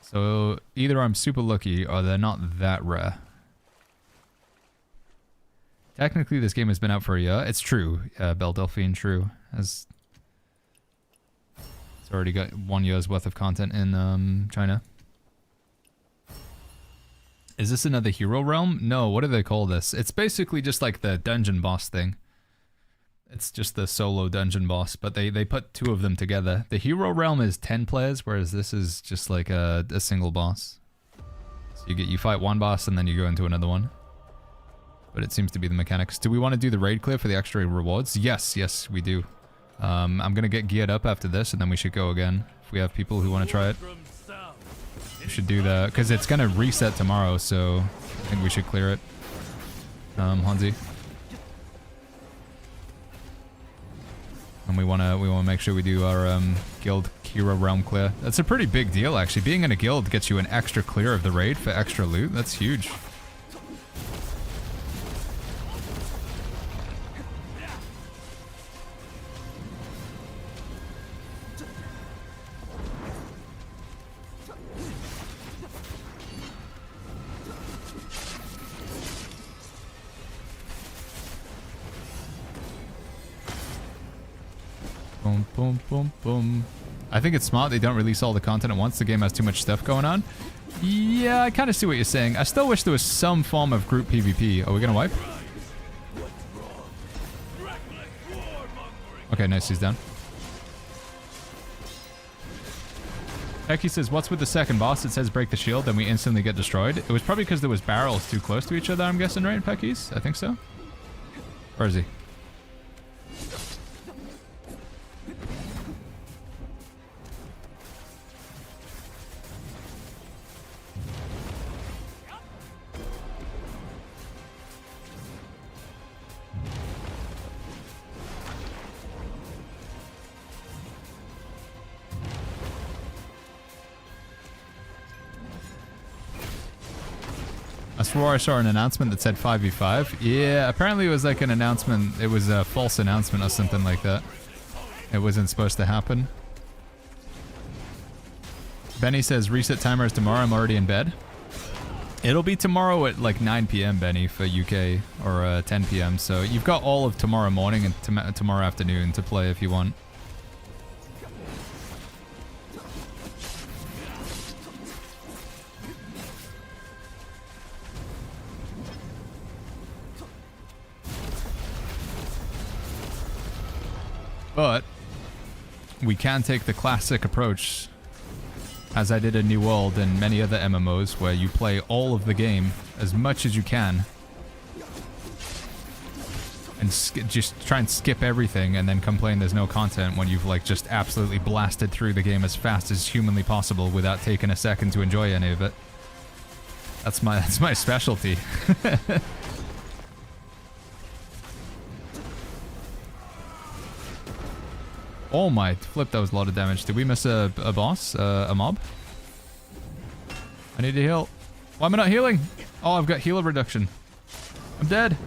[SPEAKER 6] So, either I'm super lucky or they're not that rare. Technically, this game has been out for a year. It's true. Belle Delphine, true. It's already got 1 year's worth of content in China. Is this another hero realm? No, what do they call this? It's basically just like the dungeon boss thing. It's just the solo dungeon boss, but they put 2 of them together. The hero realm is 10 players, whereas this is just like a single boss. So you fight one boss and then you go into another one. But it seems to be the mechanics. Do we want to do the raid clear for the extra rewards? Yes, we do. I'm gonna get geared up after this and then we should go again. If we have people who want to try it. We should do that, because it's gonna reset tomorrow, so I think we should clear it. Hansi. And we wanna make sure we do our guild hero realm clear. That's a pretty big deal, actually. Being in a guild gets you an extra clear of the raid for extra loot. That's huge. Boom, boom, boom, boom. I think it's smart they don't release all the content at once. The game has too much stuff going on. Yeah, I kind of see what you're saying. I still wish there was some form of group PvP. Are we going to wipe? Okay, nice. He's down. Becky says, what's with the second boss? It says break the shield, then we instantly get destroyed. It was probably because there was barrels too close to each other, I'm guessing, right, Pecky's? I think so. Where is he? I swore I saw an announcement that said 5v5. Yeah, apparently it was like an announcement. It was a false announcement or something like that. It wasn't supposed to happen. Benny says reset timer is tomorrow. I'm already in bed. It'll be tomorrow at like 9 p.m. Benny for UK, or 10 p.m. So you've got all of tomorrow morning and tomorrow afternoon to play if you want. But we can take the classic approach, as I did in New World and many other MMOs, where you play all of the game as much as you can and just try and skip everything and then complain there's no content when you've like just absolutely blasted through the game as fast as humanly possible without taking a second to enjoy any of it. That's my specialty. Oh my flip, that was a lot of damage. Did we miss a boss? A mob? I need to heal. Why am I not healing? Oh, I've got healer reduction. I'm dead.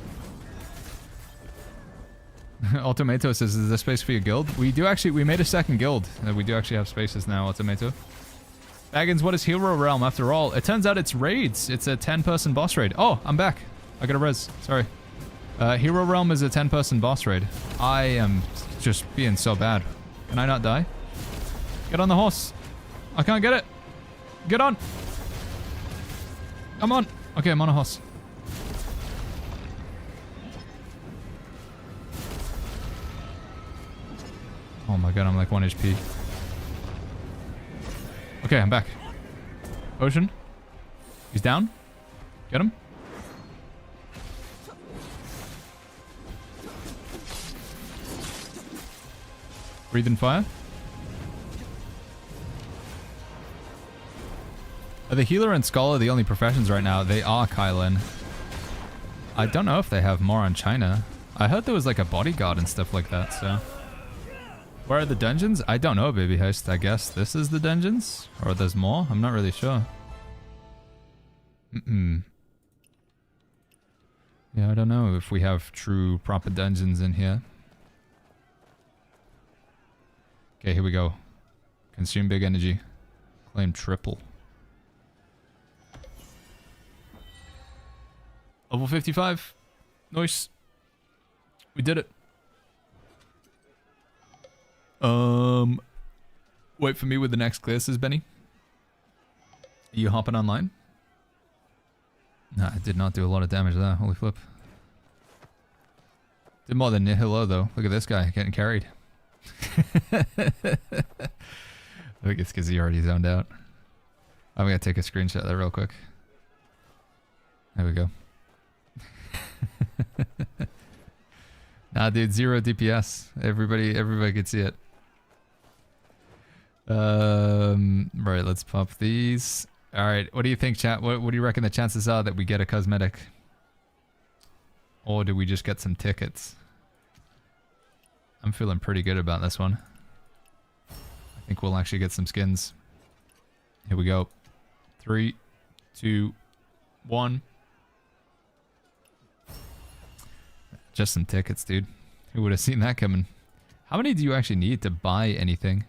[SPEAKER 6] Automato says, is there space for your guild? We made a second guild. We do actually have spaces now, Automato. Baggins, what is Hero Realm after all? It turns out it's raids. It's a 10-person boss raid. Oh, I'm back. I got a res. Sorry. Hero Realm is a 10-person boss raid. I am just being so bad. Can I not die? Get on the horse. I can't get it. Get on. Come on. Okay, I'm on a horse. Oh my god, I'm like 1 HP. Okay, I'm back. Potion. He's down. Get him. Breathing fire. Are the healer and scholar the only professions right now? They are, Kylan. I don't know if they have more on China. I heard there was like a bodyguard and stuff like that, so. Where are the dungeons? I don't know, Baby Heist. I guess this is the dungeons? Or there's more? I'm not really sure. Yeah, I don't know if we have true, proper dungeons in here. Okay, here we go. Consume big energy. Claim triple. Level 55. Nice. We did it. Wait for me with the next clear, says Benny. Are you hopping online? Nah, it did not do a lot of damage there. Holy flip. Did more than Nihilo though. Look at this guy getting carried. I think it's because he already zoned out. I'm gonna take a screenshot of that real quick. There we go. Nah, dude, 0 DPS. Everybody could see it. Right, let's pop these. All right, what do you think, chat? What do you reckon the chances are that we get a cosmetic, or do we just get some tickets? I'm feeling pretty good about this one. I think we'll actually get some skins. Here we go. 3, 2, 1. Just some tickets, dude. Who would have seen that coming? How many do you actually need to buy anything?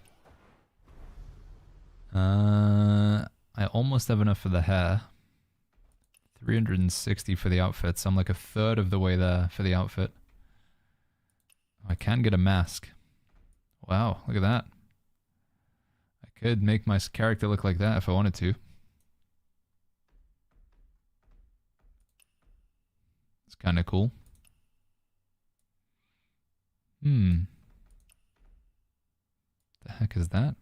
[SPEAKER 6] I almost have enough for the hair. 360 for the outfits. I'm like a third of the way there for the outfit. I can get a mask. Wow, look at that. I could make my character look like that if I wanted to. It's kind of cool. The heck is that?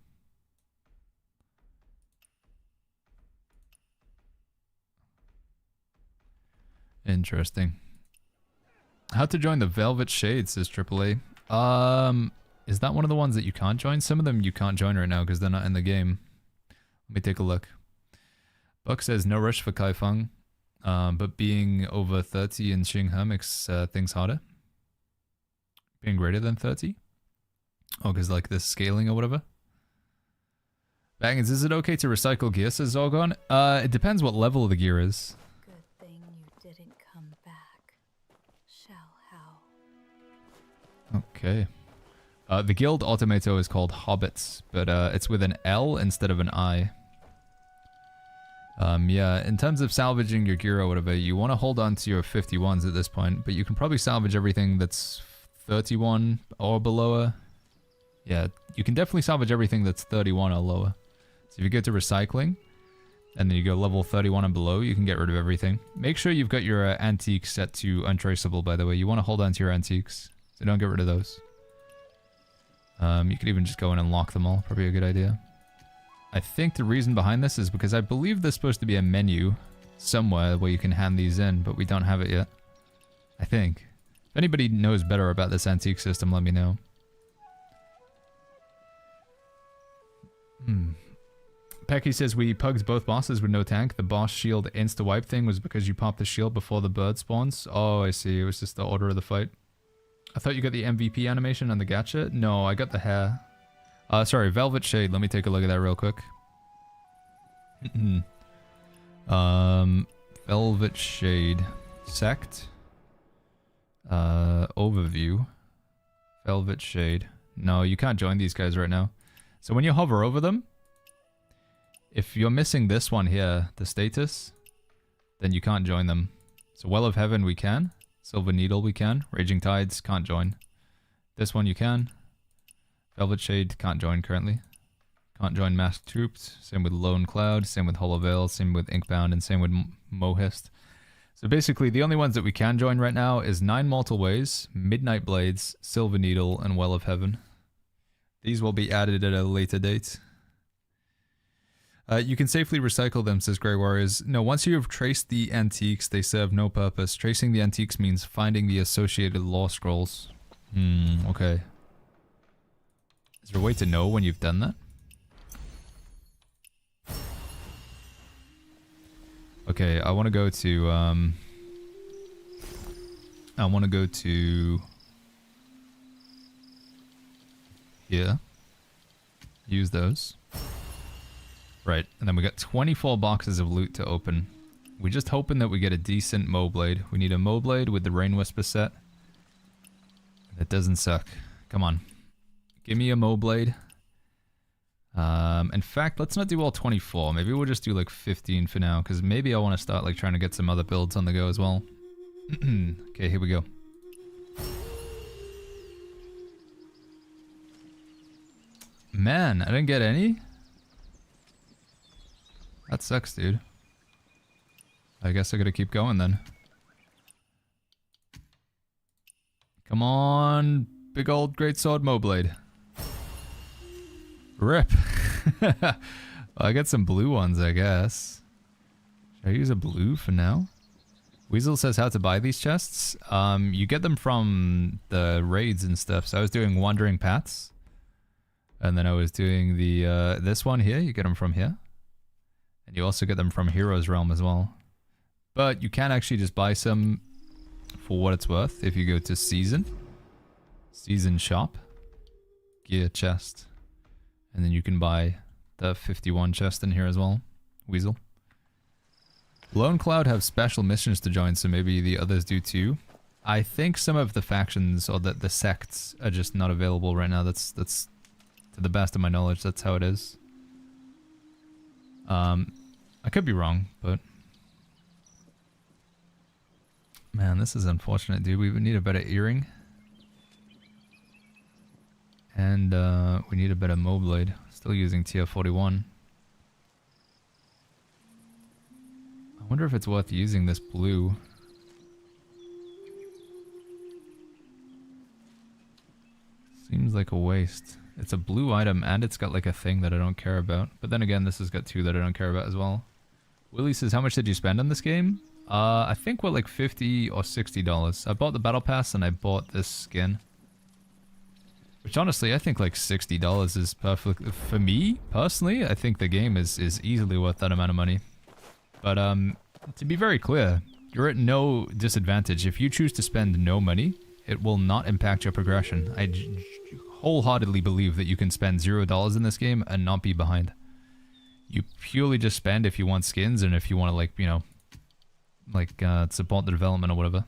[SPEAKER 6] Interesting. How to join the Velvet Shade, says AAA. Is that one of the ones that you can't join? Some of them you can't join right now because they're not in the game. Let me take a look. Buck says no rush for Kaifeng, but being over 30 in Xinghe makes things harder. Being greater than 30? Oh, because like the scaling or whatever? Bangins, is it okay to recycle gear, says Zorgon? It depends what level the gear is.
[SPEAKER 14] Good thing you didn't come back. Shall how?
[SPEAKER 6] Okay. The guild automato is called Hobbits, but it's with an L instead of an I. Yeah, in terms of salvaging your gear or whatever, you want to hold on to your 51s at this point, but you can probably salvage everything that's 31 or below. Yeah, you can definitely salvage everything that's 31 or lower. So if you go to recycling, and then you go level 31 and below, you can get rid of everything. Make sure you've got your antiques set to untraceable, by the way. You want to hold on to your antiques, so don't get rid of those. You could even just go in and lock them all. Probably a good idea. I think the reason behind this is because I believe there's supposed to be a menu somewhere where you can hand these in, but we don't have it yet. I think. If anybody knows better about this antique system, let me know. Pecky says we pugged both bosses with no tank. The boss shield insta-wipe thing was because you popped the shield before the bird spawns. Oh, I see. It was just the order of the fight. I thought you got the MVP animation on the gacha. No, I got the hair. Sorry, Velvet Shade. Let me take a look at that real quick. Velvet Shade. Sect. Overview. Velvet Shade. No, you can't join these guys right now. So when you hover over them, if you're missing this one here, the status, then you can't join them. So Well of Heaven we can. Silver Needle we can. Raging Tides can't join. This one you can. Velvet Shade can't join currently. Can't join Masked Troops. Same with Lone Cloud. Same with Hollow Veil. Same with Inkbound. And same with Mohist. So basically the only ones that we can join right now is 9 Mortal Ways, Midnight Blades, Silver Needle, and Well of Heaven. These will be added at a later date. You can safely recycle them, says Grey Warriors. No, once you have traced the antiques, they serve no purpose. Tracing the antiques means finding the associated lore scrolls. Okay. Is there a way to know when you've done that? Okay, I want to go to... here. Use those. Right, and then we got 24 boxes of loot to open. We're just hoping that we get a decent Moblade. We need a Moblade with the Rain Whisper set. That doesn't suck. Come on. Give me a Moblade. In fact, let's not do all 24. Maybe we'll just do like 15 for now, because maybe I want to start like trying to get some other builds on the go as well. Okay, here we go. Man, I didn't get any? That sucks, dude. I I guess I gotta keep going then. Come on, big old greatsword Moblade. Rip. Well, I got some blue ones, I guess. Should I use a blue for now? Weasel says how to buy these chests. You get them from the raids and stuff. So I was doing Wandering Paths. And then I was doing the this one here. You get them from here. And you also get them from Heroes Realm as well. But you can actually just buy some for what it's worth if you go to Season. Season Shop. Gear chest. And then you can buy the 51 chest in here as well. Weasel. Lone Cloud have special missions to join, so maybe the others do too. I think some of the factions or the sects are just not available right now. That's to the best of my knowledge, that's how it is. I could be wrong, but man, this is unfortunate, dude. We would need a better earring. And we need a better Moblade. Still using tier 41. I wonder if it's worth using this blue. Seems like a waste. It's a blue item and it's got like a thing that I don't care about. But then again, this has got two that I don't care about as well. Willie says, how much did you spend on this game? I think we're like $50 or $60. I bought the battle pass and I bought this skin. Which honestly, I think like $60 is perfect. For me, personally, I think the game is easily worth that amount of money. But to be very clear, you're at no disadvantage. If you choose to spend no money, it will not impact your progression. I wholeheartedly believe that you can spend $0 in this game and not be behind. You purely just spend if you want skins and if you want to, like, you know, like support the development or whatever.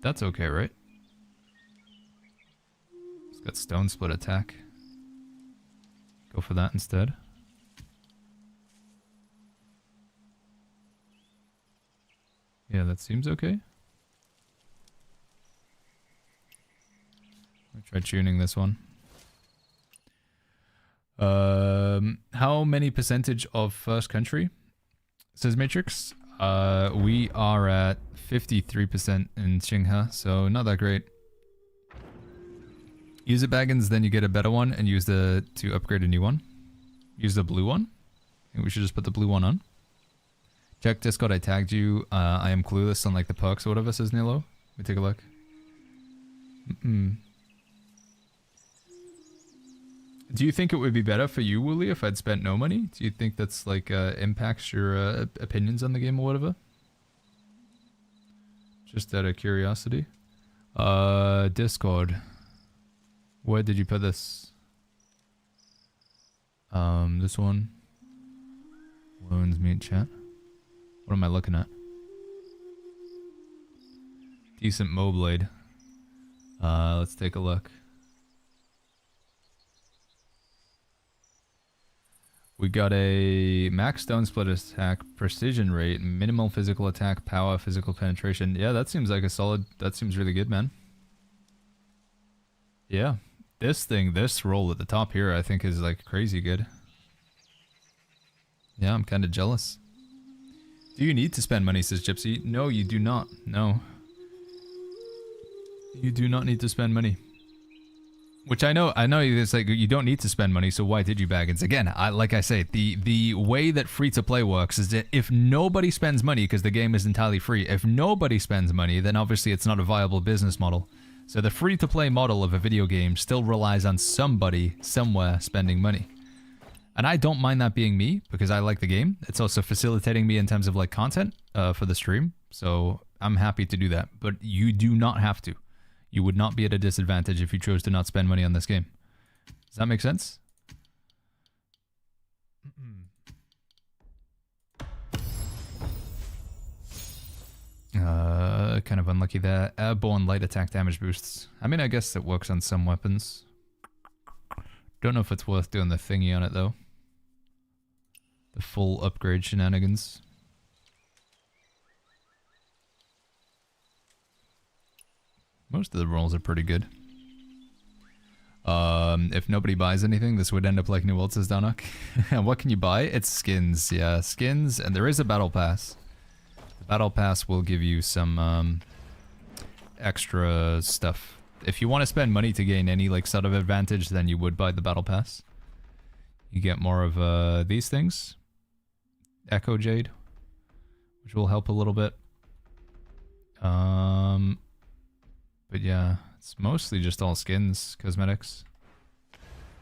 [SPEAKER 6] That's okay, right? It's got stone split attack. Go for that instead. Yeah, that seems okay. I'll try tuning this one. How many percentage of first country? Says Matrix. We are at 53% in Xinghe, so not that great. Use the Baggins, then you get a better one, and use the to upgrade a new one. Use the blue one. I think we should just put the blue one on. Check Discord, I tagged you. I am clueless on like the perks or whatever, says Nilo. Let me take a look. Do you think it would be better for you, Wooly, if I'd spent no money? Do you think that's like impacts your opinions on the game or whatever? Just out of curiosity. Discord. Where did you put this? This one. Loans meet chat. What am I looking at? Decent Moblade. Let's take a look. We got a max stone split attack, precision rate, minimal physical attack, power, physical penetration. Yeah, that seems like a solid, that seems really good, man. Yeah, this roll at the top here, I think is like crazy good. Yeah, I'm kind of jealous. Do you need to spend money, says Gypsy? No, you do not. No. You do not need to spend money. Which I know it's like you don't need to spend money, so why did you, Baggins? Again, like I say, the way that free-to-play works is that if nobody spends money, because the game is entirely free, if nobody spends money, then obviously it's not a viable business model. So the free-to-play model of a video game still relies on somebody, somewhere, spending money. And I don't mind that being me, because I like the game. It's also facilitating me in terms of like content for the stream, so I'm happy to do that. But you do not have to. You would not be at a disadvantage if you chose to not spend money on this game. Does that make sense? Kind of unlucky there. Airborne light attack damage boosts. I mean, I guess it works on some weapons. Don't know if it's worth doing the thingy on it, though. The full upgrade shenanigans. Most of the rolls are pretty good. If nobody buys anything, this would end up like New World's Darnock. And what can you buy? It's skins, yeah, skins, and there is a battle pass. The battle pass will give you some extra stuff. If you want to spend money to gain any like sort of advantage, then you would buy the battle pass. You get more of these things. Echo Jade, which will help a little bit. But yeah, it's mostly just all skins, cosmetics.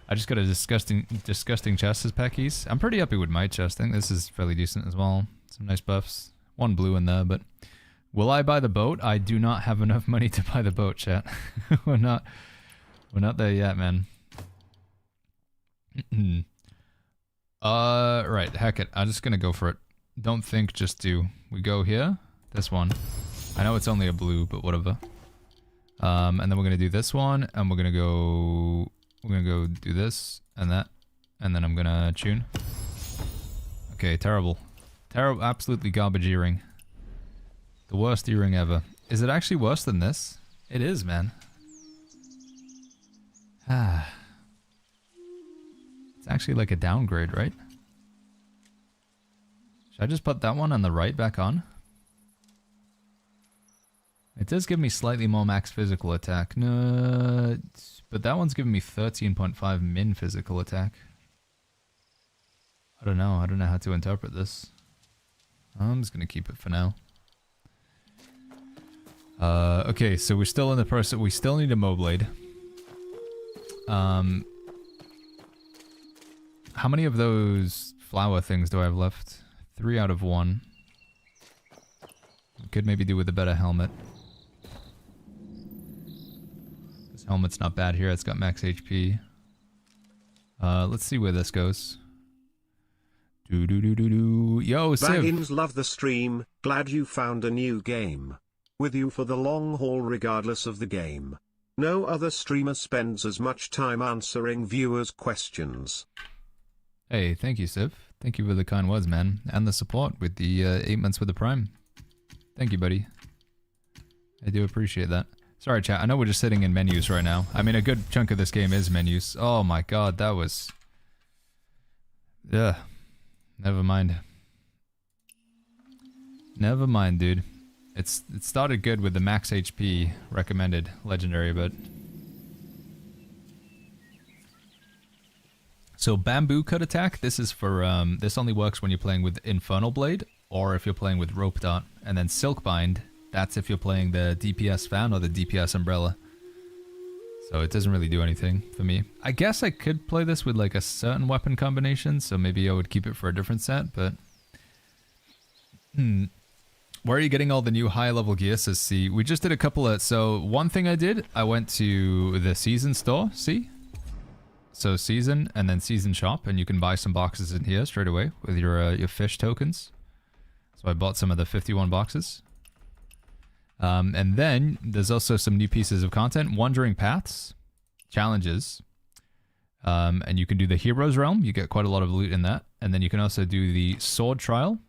[SPEAKER 6] I just got a disgusting chest as packies. I'm pretty happy with my chest. I think this is fairly decent as well. Some nice buffs. One blue in there, but will I buy the boat? I do not have enough money to buy the boat, chat. we're not there yet, man. Right, heck it. I'm just gonna go for it. Don't think, just do. We go here. This one. I know it's only a blue, but whatever. And then we're gonna do this one, and we're gonna go do this and that, and then I'm gonna tune. Okay, terrible. Absolutely garbage earring. The worst earring ever. Is it actually worse than this? It is, man. Ah. It's actually like a downgrade, right? Should I just put that one on the right back on? It does give me slightly more max physical attack. No, but that one's giving me 13.5 min physical attack. I don't know. I don't know how to interpret this. I'm just gonna keep it for now. Okay, so we're still in the process. We still need a Moblade. How many of those flower things do I have left? 3 out of 1. Could maybe do with a better helmet. This helmet's not bad here. It's got max HP. Let's see where this goes. Yo, Civ!
[SPEAKER 2] Baggins, love the stream, glad you found a new game. With you for the long haul regardless of the game. No other streamer spends as much time answering viewers' questions.
[SPEAKER 6] Hey, thank you, Civ. Thank you for the kind words, man. And the support with the 8 months with the Prime. Thank you, buddy. I do appreciate that. Sorry, chat. I know we're just sitting in menus right now. I mean, a good chunk of this game is menus. Oh my god, that was... Ugh. Never mind. Never mind, dude. It started good with the max HP recommended legendary, but... So Bamboo Cut Attack, this is for, this only works when you're playing with Infernal Blade, or if you're playing with Rope Dart. And then Silk Bind, that's if you're playing the DPS Fan or the DPS Umbrella. So it doesn't really do anything for me. I guess I could play this with like a certain weapon combination, so maybe I would keep it for a different set, but... Where are you getting all the new high-level gear, says C? We just did a couple of... So, one thing I did, I went to the Season store, see? So, Season, and then Season Shop, and you can buy some boxes in here straight away with your fish tokens. So, I bought some of the 51 boxes. And then, there's also some new pieces of content. Wandering Paths, challenges. And you can do the Heroes Realm, you get quite a lot of loot in that. And then you can also do the Sword Trial.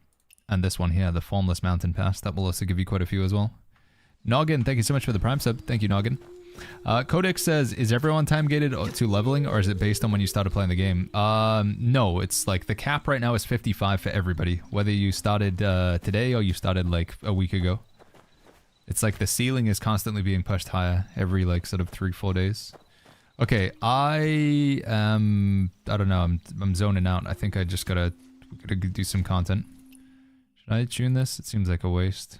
[SPEAKER 6] And this one here, the Formless Mountain Pass, that will also give you quite a few as well. Noggin, thank you so much for the Prime sub. Thank you, Noggin. Codex says, is everyone time gated to leveling, or is it based on when you started playing the game? No, it's like the cap right now is 55 for everybody, whether you started today or you started like a week ago. It's like the ceiling is constantly being pushed higher every like sort of 3-4 days. Okay, I don't know, I'm zoning out. I think I just gotta do some content. Should I tune this? It seems like a waste.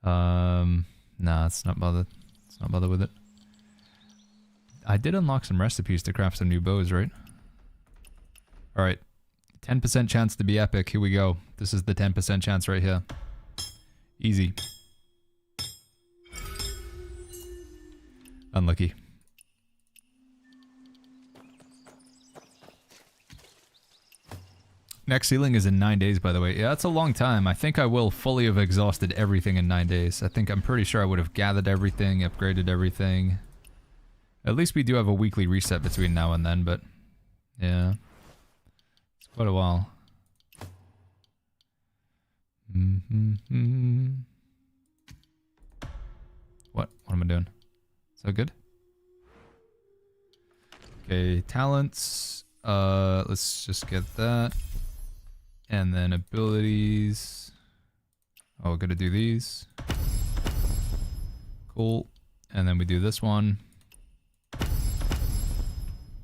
[SPEAKER 6] Nah, it's not bothered. It's not bothered with it. I did unlock some recipes to craft some new bows, right? Alright. 10% chance to be epic. Here we go. This is the 10% chance right here. Easy. Unlucky. Next ceiling is in 9 days, by the way. Yeah, that's a long time. I think I will fully have exhausted everything in 9 days. I'm pretty sure I would have gathered everything, upgraded everything. At least we do have a weekly reset between now and then, but... Yeah. It's quite a while. What? What am I doing? Is that good? Okay, talents. Let's just get that. And then abilities. Oh, we're gonna do these. Cool. And then we do this one.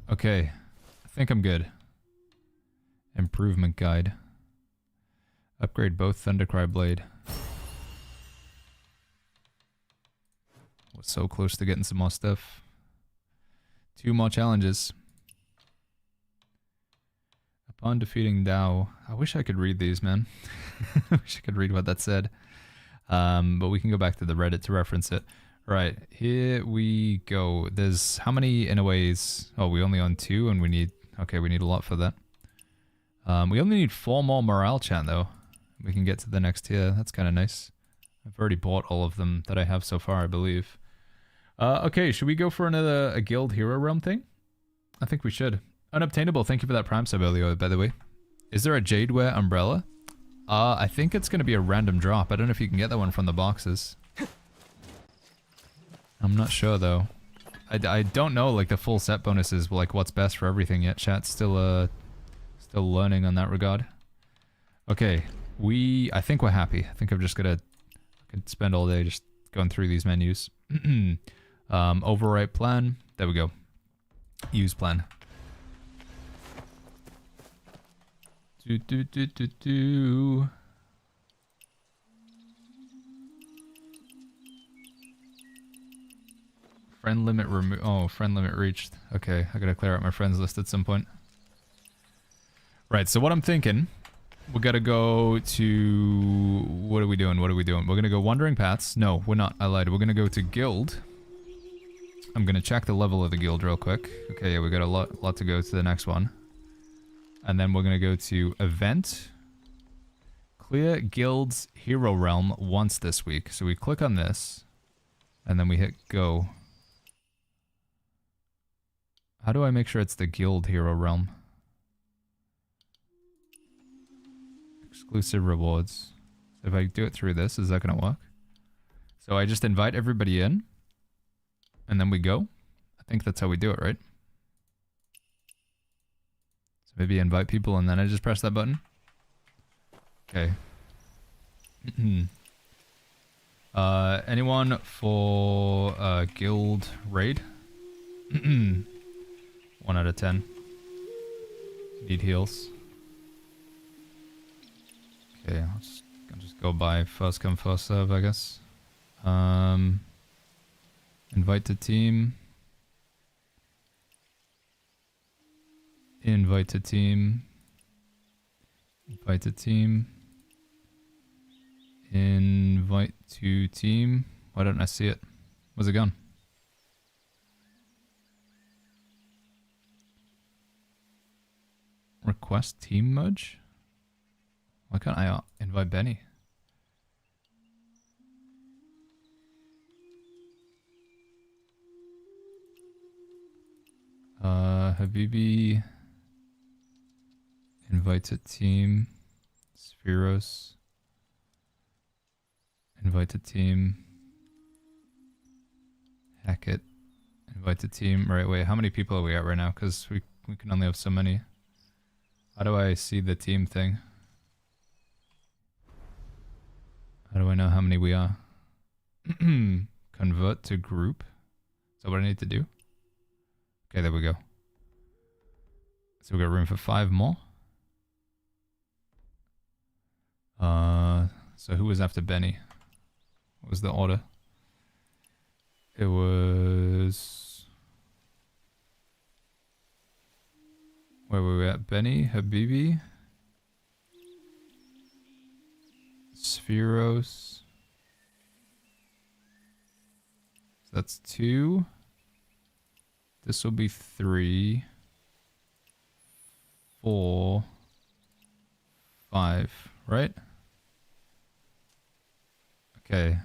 [SPEAKER 6] Okay. I think I'm good. Improvement guide. Upgrade both Thundercry Blade. We're so close to getting some more stuff. 2 more challenges. Upon defeating Dao. I wish I could read these, man. I wish I could read what that said. But we can go back to the Reddit to reference it. Right, here we go. There's how many Inaways? Oh, we only on 2 and we need... Okay, we need a lot for that. We only need 4 more morale chant though. We can get to the next tier. That's kind of nice. I've already bought all of them that I have so far, I believe. Okay, should we go for a guild hero realm thing? I think we should. Unobtainable, thank you for that prime sub earlier, by the way. Is there a Jadeware umbrella? I think it's going to be a random drop. I don't know if you can get that one from the boxes. I'm not sure though. I don't know like the full set bonuses, like what's best for everything yet. Chat's still learning on that regard. Okay, I think we're happy. I think I'm just gonna could spend all day just going through these menus. Overwrite plan. There we go. Use plan. Do. Friend limit friend limit reached. Okay, I gotta clear out my friends list at some point. Right, so what I'm thinking, we gotta go to... What are we doing? We're gonna go Wandering Paths. No, we're not. I lied. We're gonna go to Guild. I'm gonna check the level of the guild real quick. Okay, yeah, we got a lot to go to the next one. And then we're gonna go to Event. Clear Guild's Hero Realm once this week. So we click on this, and then we hit Go. How do I make sure it's the Guild Hero Realm? Exclusive rewards. If I do it through this, is that gonna work? So I just invite everybody in, and then we go. I think that's how we do it, right? So maybe invite people and then I just press that button. Okay. Anyone for guild raid? 1 out of 10. Need heals. Okay, I'll just go by first come first serve, I guess. Invite to team. Invite to team. Invite to team. Invite to team. Why don't I see it? Where's it gone? Request team merge? Why can't I invite Benny? Habibi. Invite to team. Spheros. Invite to team. Hackett. Invite to team. Right, wait, how many people are we at right now? Because we can only have so many. How do I see the team thing? How do I know how many we are? Convert to group. Is that what I need to do? Okay, there we go. So we got room for 5 more. So who was after Benny? What was the order? It was... Where were we at? Benny, Habibi, Spheros. So that's 2. This will be 3, 4, 5, right? Okay.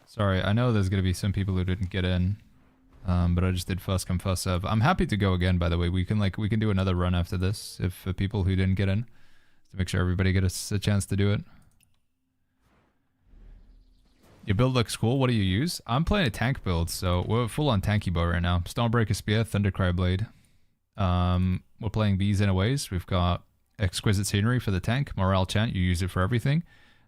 [SPEAKER 6] Sorry, I know there's gonna be some people who didn't get in, but I just did first come first serve. I'm happy to go again, by the way. We can do another run after this if for people who didn't get in, to make sure everybody gets a chance to do it. Your build looks cool. What do you use? I'm playing a tank build, so we're full on tanky bow right now. Stormbreaker Spear, Thundercry Blade. We're playing Bees in a Ways. We've got Exquisite Scenery for the tank. Morale Chant, you use it for everything.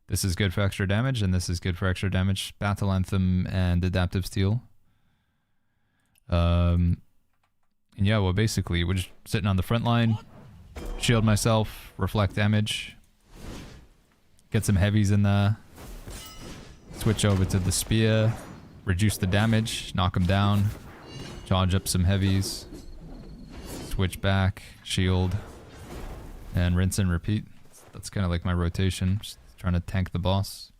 [SPEAKER 6] This is good for extra damage, and this is good for extra damage. Battle Anthem and Adaptive Steel. And yeah, well, basically, we're just sitting on the front line. Shield myself, reflect damage. Get some heavies in there. Switch over to the spear. Reduce the damage, knock them down. Charge up some heavies. Switch back, shield. And rinse and repeat. That's kind of like my rotation. Just trying to tank the boss.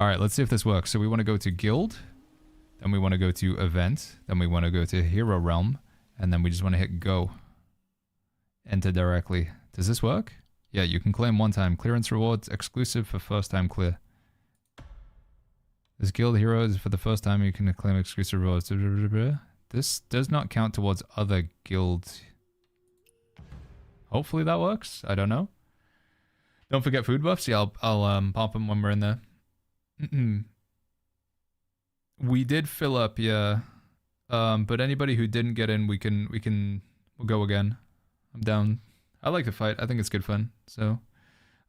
[SPEAKER 6] Alright, let's see if this works. So we want to go to guild. Then we want to go to event. Then we want to go to hero realm. And then we just want to hit go. Enter directly. Does this work? Yeah, you can claim one-time clearance rewards exclusive for first-time clear. This guild hero is for the first time you can claim exclusive rewards. This does not count towards other guilds. Hopefully that works. I don't know. Don't forget food buffs. Yeah, I'll pop them when we're in there. We did fill up, yeah. But anybody who didn't get in, we'll go again. I'm down. I like to fight. I think it's good fun. So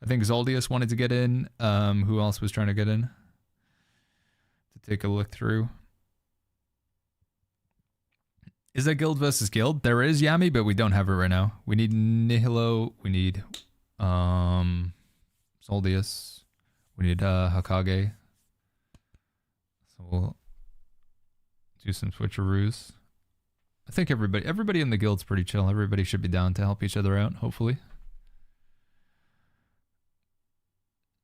[SPEAKER 6] I think Zoldius wanted to get in. Who else was trying to get in? To take a look through. Is that guild versus guild? There is Yami, but we don't have it right now. We need Nihilo. We need Zoldius. We need Hokage. So we'll do some switcheroos. I think everybody in the guild's pretty chill. Everybody should be down to help each other out, hopefully.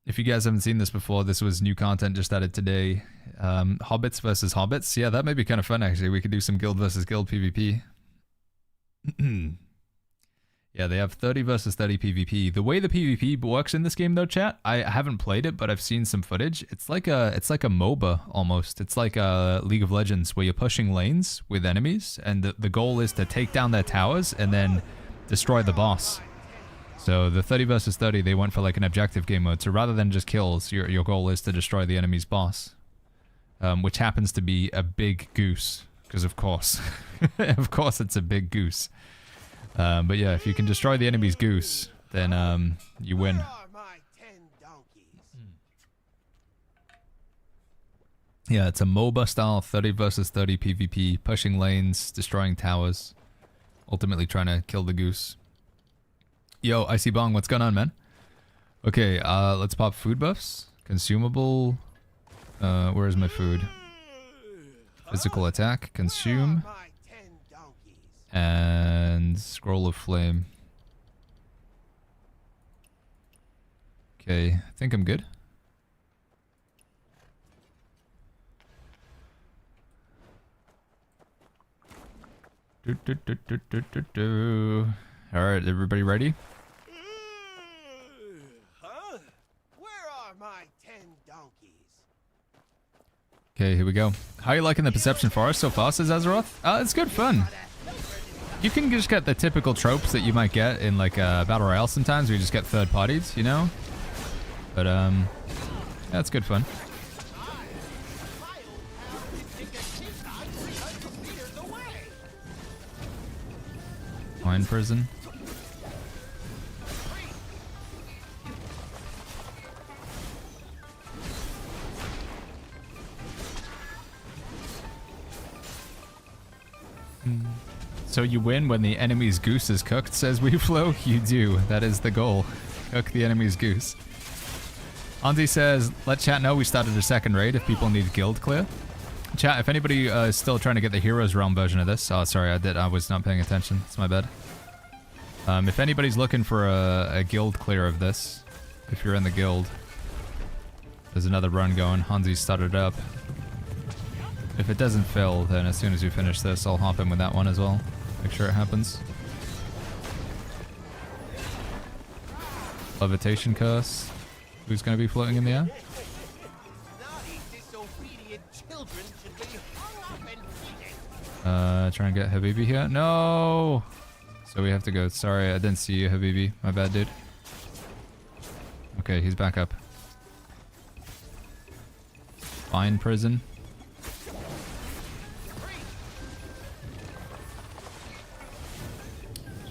[SPEAKER 6] If you guys haven't seen this before, this was new content just added today. Hobbits versus Hobbits. Yeah, that may be kind of fun, actually. We could do some guild versus guild PvP. Yeah, they have 30 versus 30 PvP. The way the PvP works in this game, though, chat, I haven't played it, but I've seen some footage. It's like a MOBA almost. It's like a League of Legends where you're pushing lanes with enemies, and the goal is to take down their towers and then destroy the boss. So the 30 versus 30, they went for like an objective game mode. So rather than just kills, your goal is to destroy the enemy's boss, which happens to be a big goose, because of course, of course, it's a big goose. But yeah, if you can destroy the enemy's goose, then you win. Yeah, it's a MOBA style 30 versus 30 PvP, pushing lanes, destroying towers, ultimately trying to kill the goose. Yo, Icy Bong, what's going on, man? Okay, let's pop food buffs. Consumable. Where is my food? Physical attack, consume. And Scroll of Flame. Okay, I think I'm good. Alright, everybody ready?
[SPEAKER 8] Huh? Where are my 10 donkeys?
[SPEAKER 6] Okay, here we go. How are you liking the Perception Forest so far, says Azeroth? It's good fun. You can just get the typical tropes that you might get in like Battle Royale sometimes, where you just get third parties, you know? But yeah, it's good fun. Mine prison. So you win when the enemy's goose is cooked, says WeFlow? You do. That is the goal. Cook the enemy's goose. Anzi says, let chat know we started a second raid if people need guild clear. Chat, if anybody is still trying to get the Heroes Realm version of this. Oh, sorry, I was not paying attention. It's my bad. If anybody's looking for a guild clear of this, if you're in the guild, there's another run going. Hansi started it up. If it doesn't fill, then as soon as we finish this, I'll hop in with that one as well. Make sure it happens. Levitation curse. Who's going to be floating in the air? Try and get Habibi here. No! So we have to go. Sorry, I didn't see you, Habibi. My bad, dude. Okay, he's back up. Fine prison.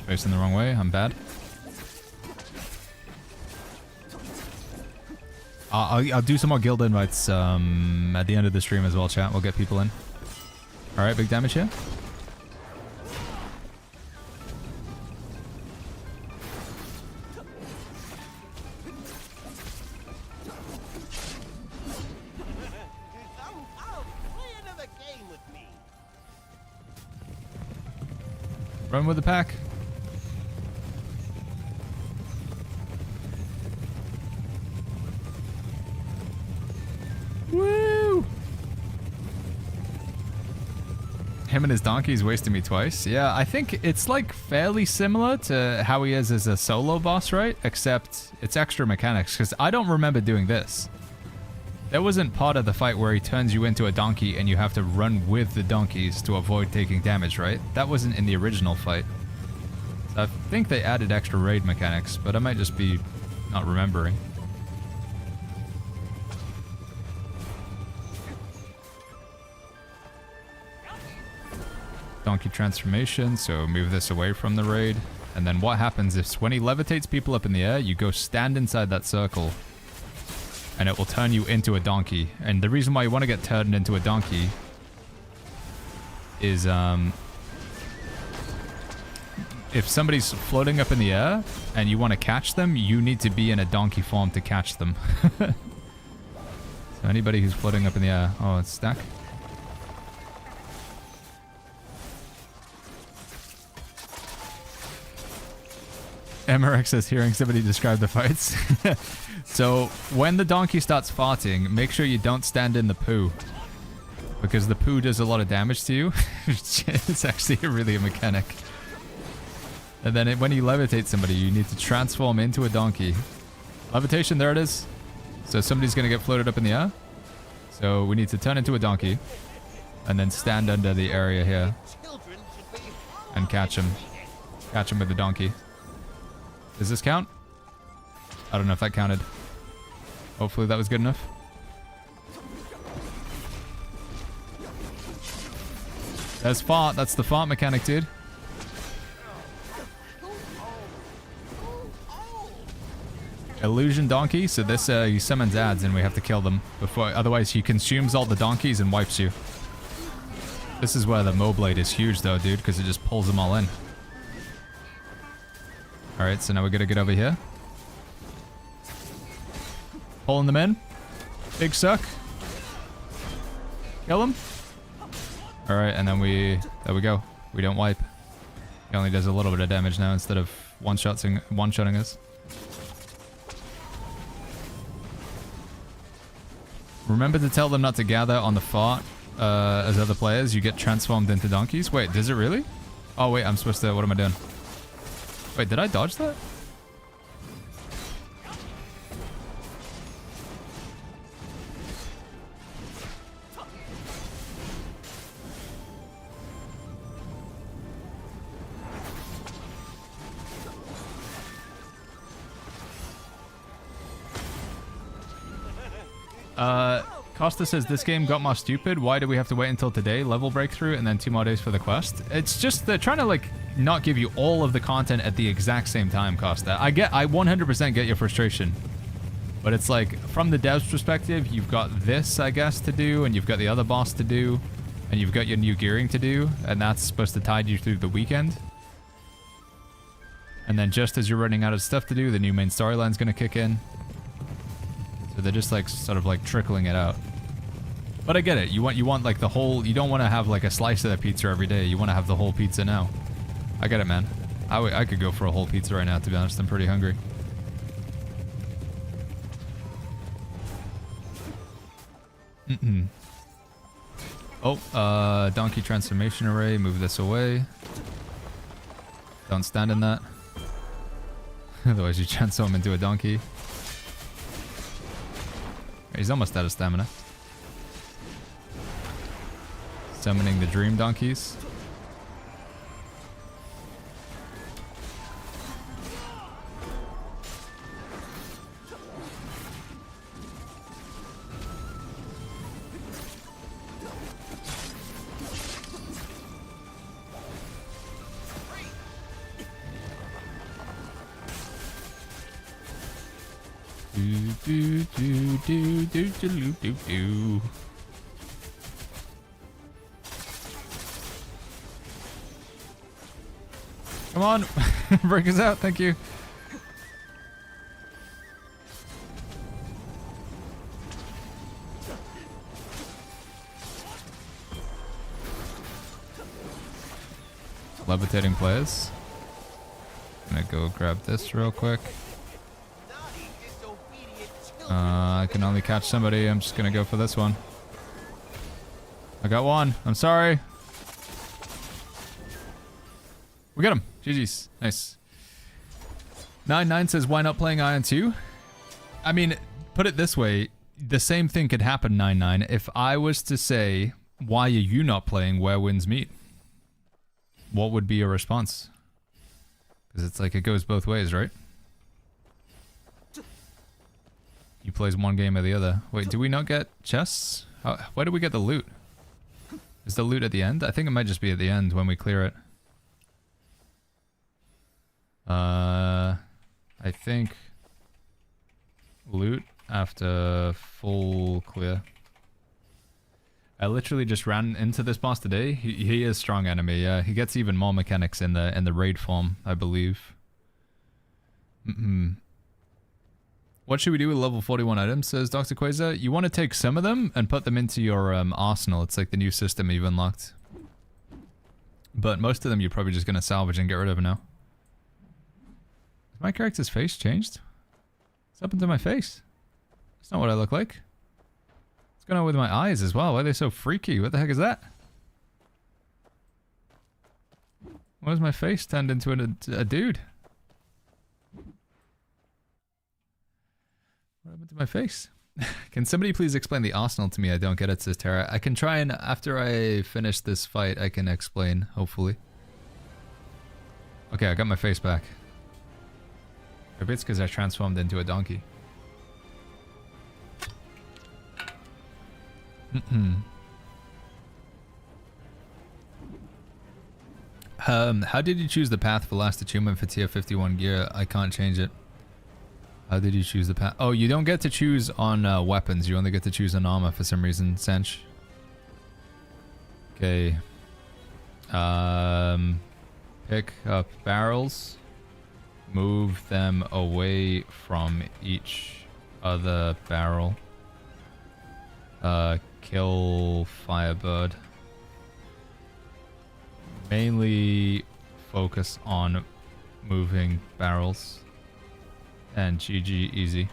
[SPEAKER 6] Facing the wrong way. I'm bad. I'll do some more guild invites at the end of the stream as well, chat. We'll get people in. Alright, big damage here. Run with the pack. Woo! Him and his donkey's wasting me twice. Yeah, I think it's like fairly similar to how he is as a solo boss, right? Except it's extra mechanics, because I don't remember doing this. There wasn't part of the fight where he turns you into a donkey and you have to run with the donkeys to avoid taking damage, right? That wasn't in the original fight. So I think they added extra raid mechanics, but I might just be not remembering. Donkey transformation, so move this away from the raid. And then what happens is when he levitates people up in the air, you go stand inside that circle and it will turn you into a donkey. And the reason why you want to get turned into a donkey is if somebody's floating up in the air and you want to catch them, you need to be in a donkey form to catch them. So anybody who's floating up in the air... Oh, it's stuck. MRX says hearing somebody describe the fights. So when the donkey starts farting, make sure you don't stand in the poo, because the poo does a lot of damage to you. It's actually really a mechanic. And then when you levitate somebody, you need to transform into a donkey. Levitation, there it is. So somebody's going to get floated up in the air. So we need to turn into a donkey and then stand under the area here and catch him. Catch him with the donkey. Does this count? I don't know if that counted. Hopefully that was good enough. There's fart. That's the fart mechanic, dude. Illusion donkey. So this he summons ads and we have to kill them before. Otherwise he consumes all the donkeys and wipes you. This is where the Moblade is huge though, dude, because it just pulls them all in. Alright, so now we gotta get over here. Pulling them in. Big suck. Kill him. Alright, and then there we go. We don't wipe. He only does a little bit of damage now instead of one-shotting us. Remember to tell them not to gather on the fart as other players. You get transformed into donkeys. Wait, does it really? Oh wait, I'm supposed to... What am I doing? Wait, did I dodge that? Costa says this game got more stupid. Why do we have to wait until today? Level breakthrough and then 2 more days for the quest. It's just they're trying to like not give you all of the content at the exact same time, Costa. I 100% get your frustration. But it's like from the dev's perspective, you've got this, I guess, to do, and you've got the other boss to do, and you've got your new gearing to do, and that's supposed to tide you through the weekend. And then just as you're running out of stuff to do, the new main storyline's going to kick in. So they're just like sort of like trickling it out. But I get it. You want like the whole... You don't want to have like a slice of that pizza every day. You want to have the whole pizza now. I get it, man. I could go for a whole pizza right now, to be honest. I'm pretty hungry. Oh, donkey transformation array. Move this away. Don't stand in that. Otherwise you transform into a donkey. He's almost out of stamina. Summoning the dream donkeys. do do do do do do do. Come on, break us out. Thank you. Levitating players. Gonna go grab this real quick. I can only catch somebody. I'm just gonna go for this one. I got one. I'm sorry. We got him. GG's. Nice. 99 says, why not playing Iron 2? I mean, put it this way. The same thing could happen, 99. If I was to say, why are you not playing Where Winds Meet? What would be your response? Because it's like it goes both ways, right? You plays one game or the other. Wait, do we not get chests? Where do we get the loot? Is the loot at the end? I think it might just be at the end when we clear it. I think loot after full clear. I literally just ran into this boss today. He is strong enemy. Yeah, he gets even more mechanics in the raid form, I believe. What should we do with level 41 items? Says Dr. Quasar. You want to take some of them and put them into your arsenal. It's like the new system you've unlocked. But most of them you're probably just going to salvage and get rid of now. Has my character's face changed? What's happened to my face? That's not what I look like. What's going on with my eyes as well? Why are they so freaky? What the heck is that? Why is my face turned into a dude? What happened to my face? Can somebody please explain the arsenal to me? I don't get it, says Tara. I can try and, after I finish this fight, I can explain, hopefully. Okay, I got my face back. Maybe it's because I transformed into a donkey. How did you choose the path for last achievement for tier 51 gear? I can't change it. How did you choose the path? Oh, you don't get to choose on weapons. You only get to choose on armor for some reason, Sench. Okay. Pick up barrels. Move them away from each other barrel. Kill Firebird. Mainly focus on moving barrels. And GG easy.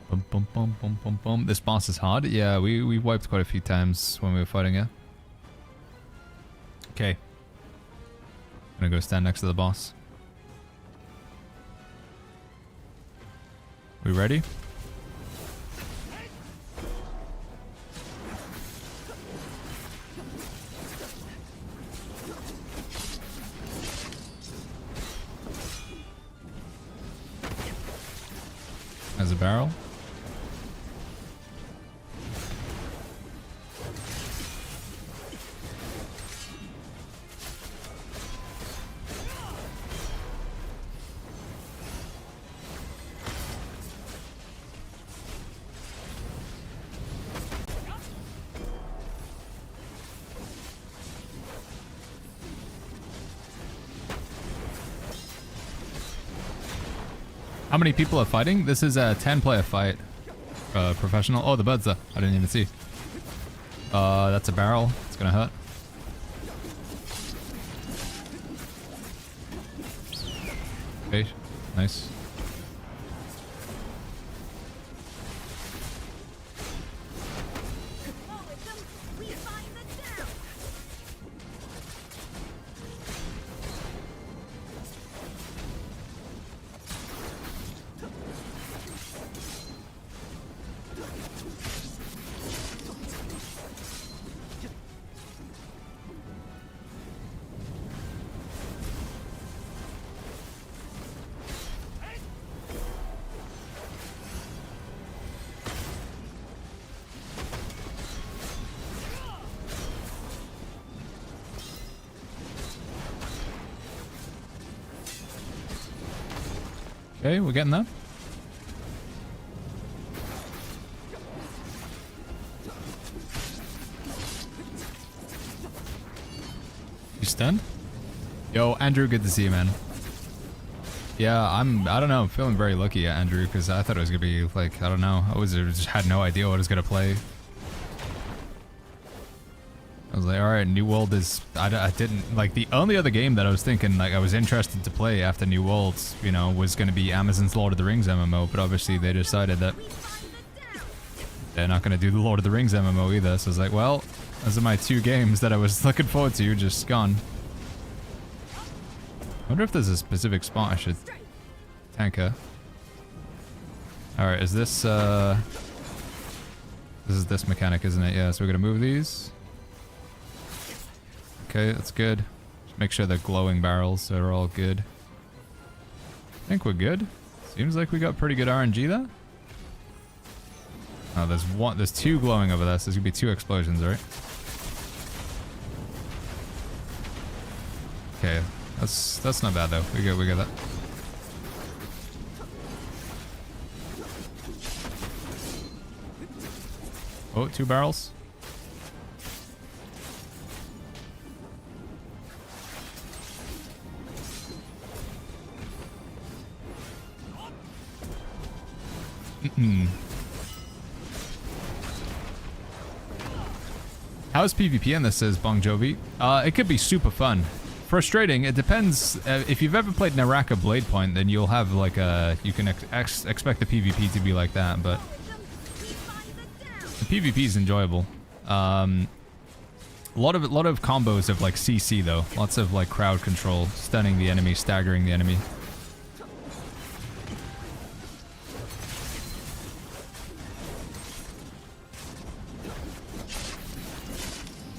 [SPEAKER 6] Bum, bum, bum, bum, bum, bum. This boss is hard. Yeah, we wiped quite a few times when we were fighting it. Okay. I'm gonna go stand next to the boss. We ready? As a barrel. How many people are fighting? This is a 10-player fight. Professional. Oh, the bird's there. I didn't even see. That's a barrel. It's gonna hurt. Okay, nice. Okay, we're getting that. You stunned? Yo, Andrew, good to see you, man. Yeah, I don't know, feeling very lucky at Andrew, because I thought it was going to be, like, I don't know, just had no idea what I was going to play. I was like, alright, New World is, I didn't, like, the only other game that I was thinking, like, I was interested to play after New World, you know, was going to be Amazon's Lord of the Rings MMO, but obviously they decided that they're not going to do the Lord of the Rings MMO either, so I was like, well, those are my 2 games that I was looking forward to, just gone. I wonder if there's a specific spot I should tank her. Alright, is this, this is this mechanic, isn't it? Yeah, so we're gonna move these. Okay, that's good. Just make sure they're glowing barrels, so they're all good. I think we're good. Seems like we got pretty good RNG there. Oh, there's 2 glowing over there, so there's gonna be 2 explosions, right? Okay. That's not bad though. We got that. Oh, 2 barrels. How's PvP in this, says Bong Jovi? It could be super fun. Frustrating, it depends. If you've ever played Naraka Blade Point, then you'll have like a, you can expect the PvP to be like that, but the PvP is enjoyable. A lot of combos of like CC though, lots of like crowd control, stunning the enemy, staggering the enemy.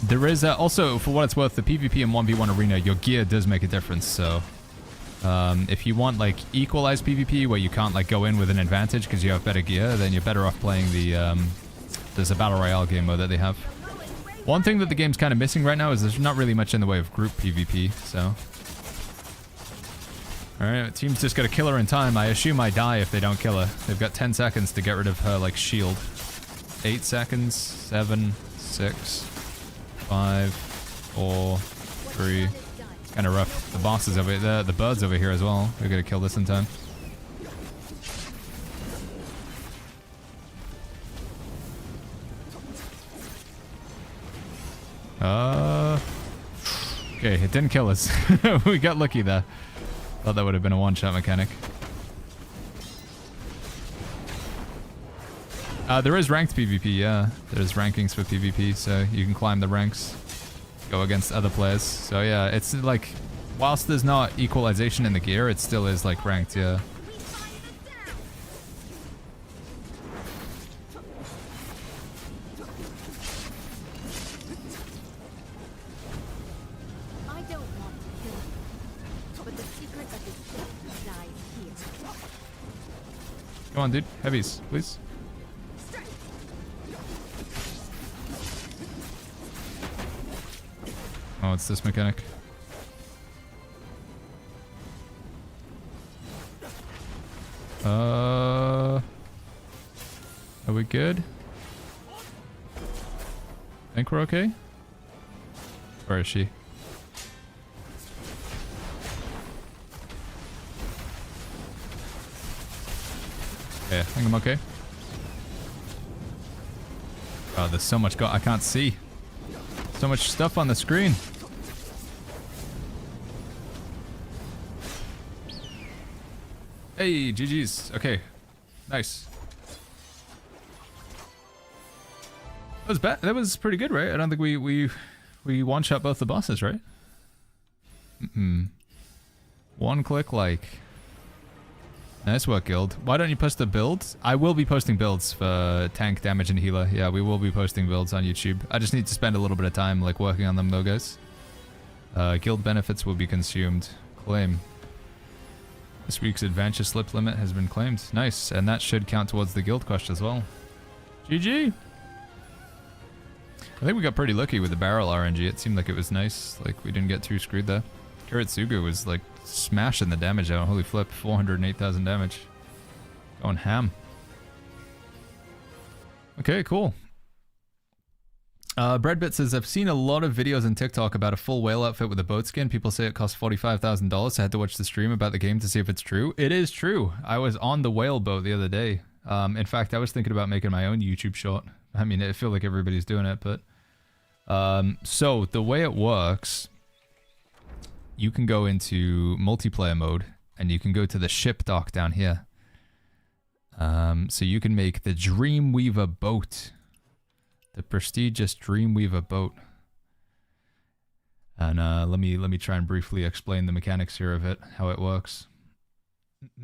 [SPEAKER 6] There is also, for what it's worth, the PvP in 1v1 arena, your gear does make a difference, so if you want like equalized PvP where you can't like go in with an advantage because you have better gear, then you're better off playing the, there's a battle royale game mode that they have. One thing that the game's kind of missing right now is there's not really much in the way of group PvP, so. Alright, team's just gotta kill her in time. I assume I die if they don't kill her. They've got 10 seconds to get rid of her like shield. 8 seconds, 7, 6. 5, 4, 3. Kind of rough. The boss is over there. The bird's over here as well. We gotta kill this in time. Okay, it didn't kill us. We got lucky there. Thought that would have been a one-shot mechanic. There is ranked PvP, yeah. There's rankings for PvP, so you can climb the ranks, go against other players. So yeah, it's like, whilst there's not equalization in the gear, it still is like ranked, yeah.
[SPEAKER 4] I don't want to kill you, but the secret of this death lies here.
[SPEAKER 6] Come on, dude. Heavies, please. Oh, it's this mechanic. Are we good? Think we're okay? Where is she? Okay, I think I'm okay. Oh, there's so much I can't see. So much stuff on the screen. Hey, GG's. Okay. Nice. That was bad. That was pretty good, right? I don't think we one-shot both the bosses, right? One click like. Nice work, guild. Why don't you post the builds? I will be posting builds for tank, damage, and healer. Yeah, we will be posting builds on YouTube. I just need to spend a little bit of time like working on them though, guys. Guild benefits will be consumed. Claim. This week's adventure slip limit has been claimed. Nice, and that should count towards the guild quest as well. GG! I think we got pretty lucky with the barrel RNG. It seemed like it was nice. Like, we didn't get too screwed there. Kiritsugu was like smashing the damage out. Holy flip, 408,000 damage. Going ham. Okay, cool. Breadbit says, I've seen a lot of videos on TikTok about a full whale outfit with a boat skin. People say it costs $45,000. I had to watch the stream about the game to see if it's true. It is true. I was on the whale boat the other day. In fact, I was thinking about making my own YouTube short. I mean, I feel like everybody's doing it, but... so, the way it works... You can go into multiplayer mode, and you can go to the ship dock down here. So you can make the Dreamweaver boat. The prestigious Dreamweaver boat. And let me try and briefly explain the mechanics here of it, how it works.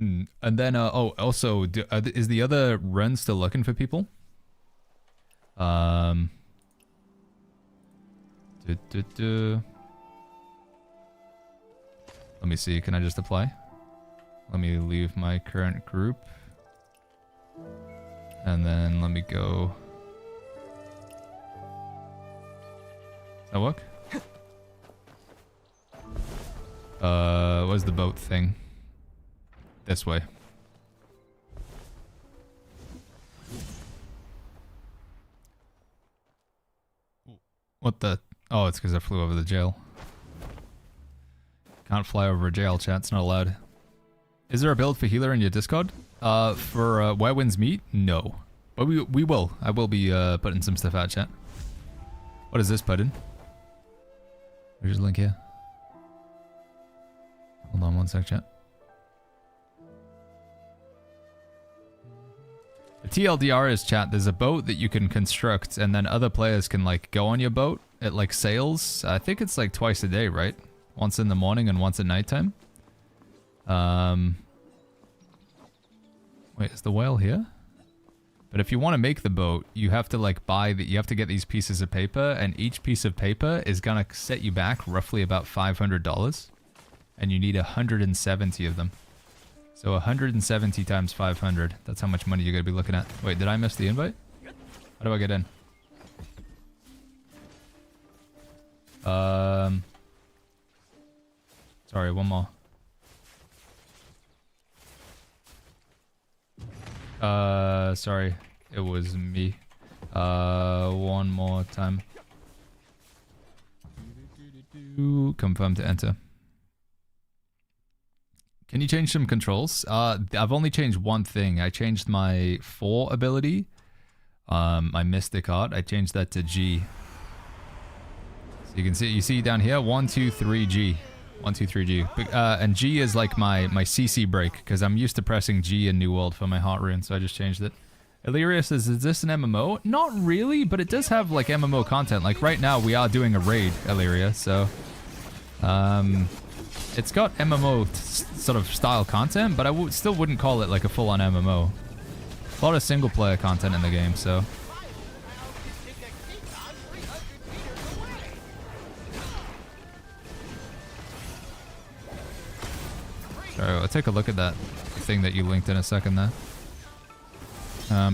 [SPEAKER 6] And then, oh, also, is the other run still looking for people? Let me see, can I just apply? Let me leave my current group. And then let me go... Does that work? Where's the boat thing? This way. What the... Oh, it's because I flew over the jail. Can't fly over a jail, chat. It's not allowed. Is there a build for healer in your Discord? For Where Winds Meet? No. But we will. I will be putting some stuff out, chat. What is this button? There's a link here. Hold on one sec, chat. The TLDR is, chat, there's a boat that you can construct and then other players can like go on your boat. It like sails. I think it's like twice a day, right? Once in the morning and once at nighttime. Wait, is the whale here? But if you want to make the boat, you have to like buy you have to get these pieces of paper, and each piece of paper is gonna set you back roughly about $500. And you need 170 of them. So 170 times 500. That's how much money you're gonna be looking at. Wait, did I miss the invite? How do I get in? Sorry, one more. Sorry. It was me. One more time. Confirm to enter. Can you change some controls? I've only changed one thing. I changed my 4 ability. My Mystic Art. I changed that to G. So you can see, you see down here, 1, 2, 3, G. 1, 2, 3, G. And G is like my CC break, because I'm used to pressing G in New World for my heart rune, so I just changed it. Illyria says, is this an MMO? Not really, but it does have like MMO content. Like right now we are doing a raid, Illyria, so... it's got MMO sort of style content, but I still wouldn't call it like a full-on MMO. A lot of single-player content in the game, so... Sorry, I'll take a look at that thing that you linked in a second there.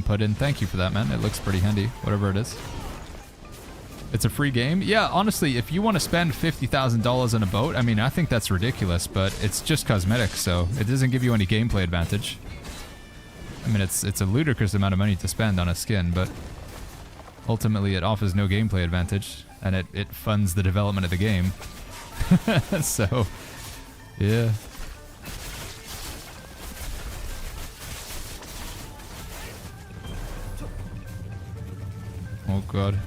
[SPEAKER 6] Put in, thank you for that, man. It looks pretty handy, whatever it is. It's a free game? Yeah, honestly, if you want to spend $50,000 on a boat, I mean, I think that's ridiculous, but it's just cosmetic, so it doesn't give you any gameplay advantage. I mean, it's a ludicrous amount of money to spend on a skin, but ultimately it offers no gameplay advantage, and it funds the development of the game. So, yeah. Oh god.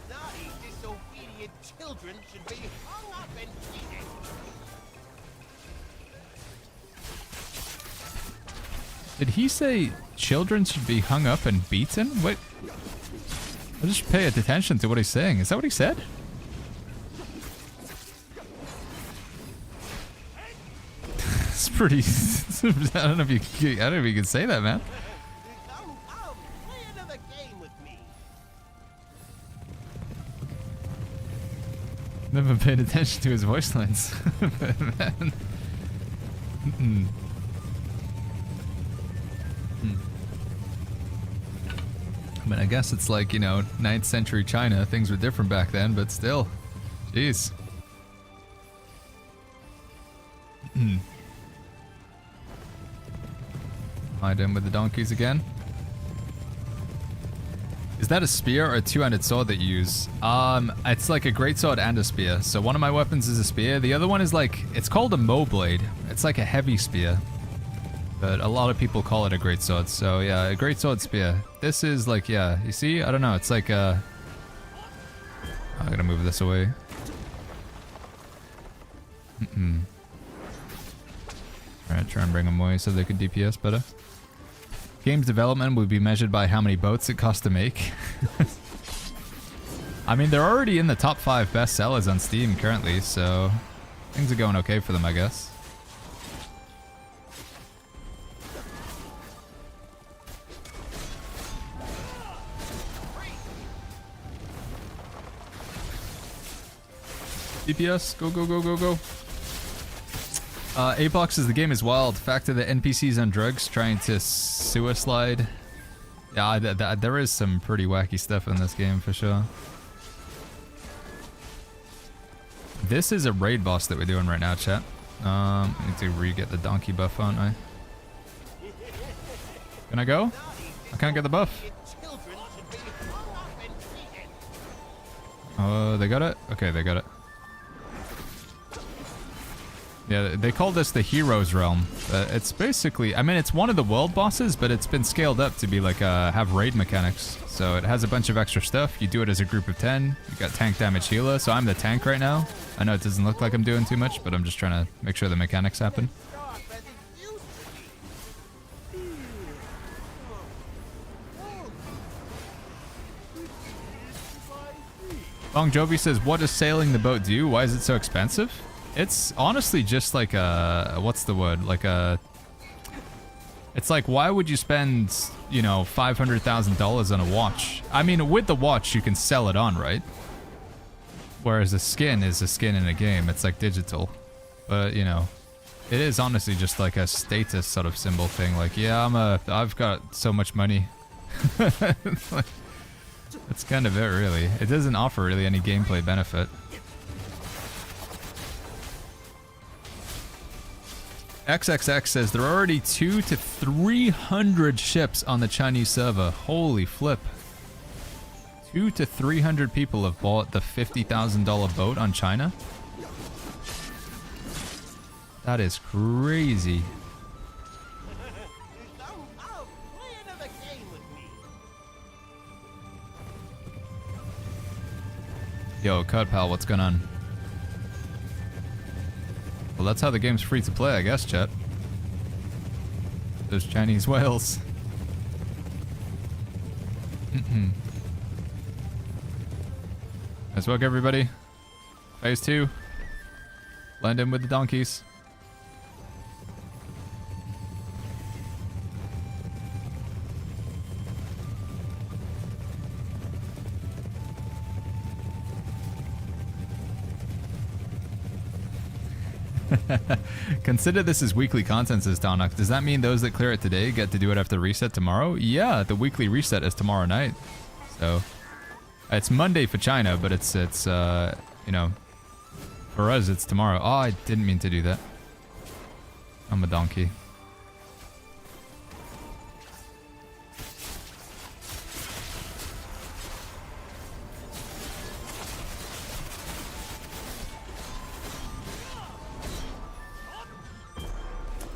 [SPEAKER 8] Naughty, disobedient children should be hung up and treated.
[SPEAKER 6] Did he say children should be hung up and beaten? Wait. I'll just pay attention to what he's saying. Is that what he said? It's pretty... I don't know if you can say that, man.
[SPEAKER 8] Come, play another game with me.
[SPEAKER 6] Never paid attention to his voice lines. Man. mean, I guess it's like, you know, 9th century China. Things were different back then, but still. Jeez. Hide in with the donkeys again. Is that a spear or a two-handed sword that you use? It's like a greatsword and a spear. So one of my weapons is a spear. The other one is like, it's called a Mo blade. It's like a heavy spear. But a lot of people call it a greatsword. So yeah, a greatsword spear. This is like, yeah, you see? I don't know. It's like a... I'm gonna move this away. Alright, try and bring them away so they can DPS better. Game's development would be measured by how many boats it costs to make. I mean, they're already in the top 5 best sellers on Steam currently, so things are going okay for them, I guess. DPS, go, go, go, go, go. A-Box says the game is wild. Fact of the NPCs on drugs trying to sewer slide. Yeah, there is some pretty wacky stuff in this game for sure. This is a raid boss that we're doing right now, chat. I need to re-get the donkey buff, aren't I? Can I go? I can't get the buff. Oh, they got it? Okay, they got it. Yeah, they call this the Heroes Realm. It's basically, I mean, it's one of the world bosses, but it's been scaled up to be like, have raid mechanics. So it has a bunch of extra stuff. You do it as a group of 10. You got tank damage healer, so I'm the tank right now. I know it doesn't look like I'm doing too much, but I'm just trying to make sure the mechanics happen. Bong Jovi says, what does sailing the boat do? Why is it so expensive? It's honestly just like a, what's the word? Like a, it's like, why would you spend, you know, $500,000 on a watch? I mean, with the watch, you can sell it on, right? Whereas a skin is a skin in a game. It's like digital. But, you know, it is honestly just like a status sort of symbol thing. Like, yeah, I've got so much money. That's kind of it, really. It doesn't offer really any gameplay benefit. XXX says there are already 200 to 300 ships on the Chinese server. Holy flip. 200 to 300 people have bought the $50,000 boat on China. That is crazy. Yo, Cud Pal, what's going on? Well, that's how the game's free to play, I guess, chat. Those Chinese whales. Nice work, everybody. Phase 2. Blend in with the donkeys. Consider this as weekly content, says Donok. Does that mean those that clear it today get to do it after reset tomorrow? Yeah, the weekly reset is tomorrow night. So it's Monday for China, but it's you know, for us it's tomorrow. Oh, I didn't mean to do that. I'm a donkey.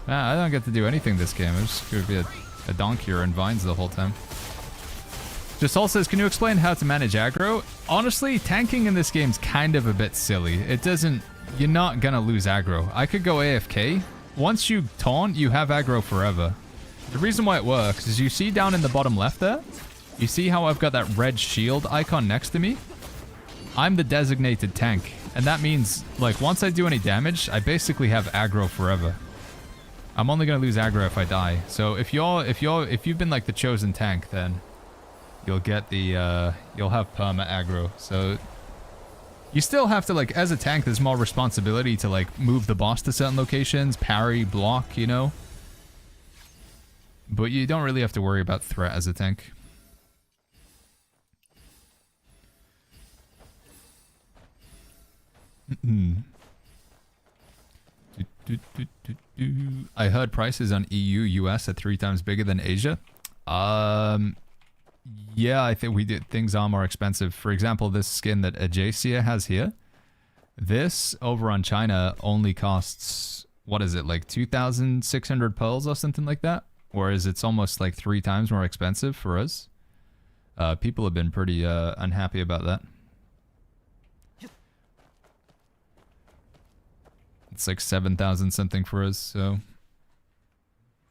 [SPEAKER 6] I don't get to do anything this game. I'm just going to be a donkey or in vines the whole time. Jasol says, can you explain how to manage aggro? Honestly, tanking in this game's kind of a bit silly. It doesn't... You're not going to lose aggro. I could go AFK. Once you taunt, you have aggro forever. The reason why it works is you see down in the bottom left there? You see how I've got that red shield icon next to me? I'm the designated tank. And that means, like, once I do any damage, I basically have aggro forever. I'm only gonna lose aggro if I die. So if you've been like the chosen tank, then you'll get the you'll have perma aggro. So you still have to, like, as a tank, there's more responsibility to like move the boss to certain locations, parry, block, you know. But you don't really have to worry about threat as a tank. I heard prices on EU, US are 3 times bigger than Asia. Yeah, I think things are more expensive. For example, this skin that Ajacia has here, this over on China only costs, what is it, like 2,600 pearls or something like that? Whereas it's almost like 3 times more expensive for us. People have been pretty unhappy about that. It's like 7,000 something for us, so...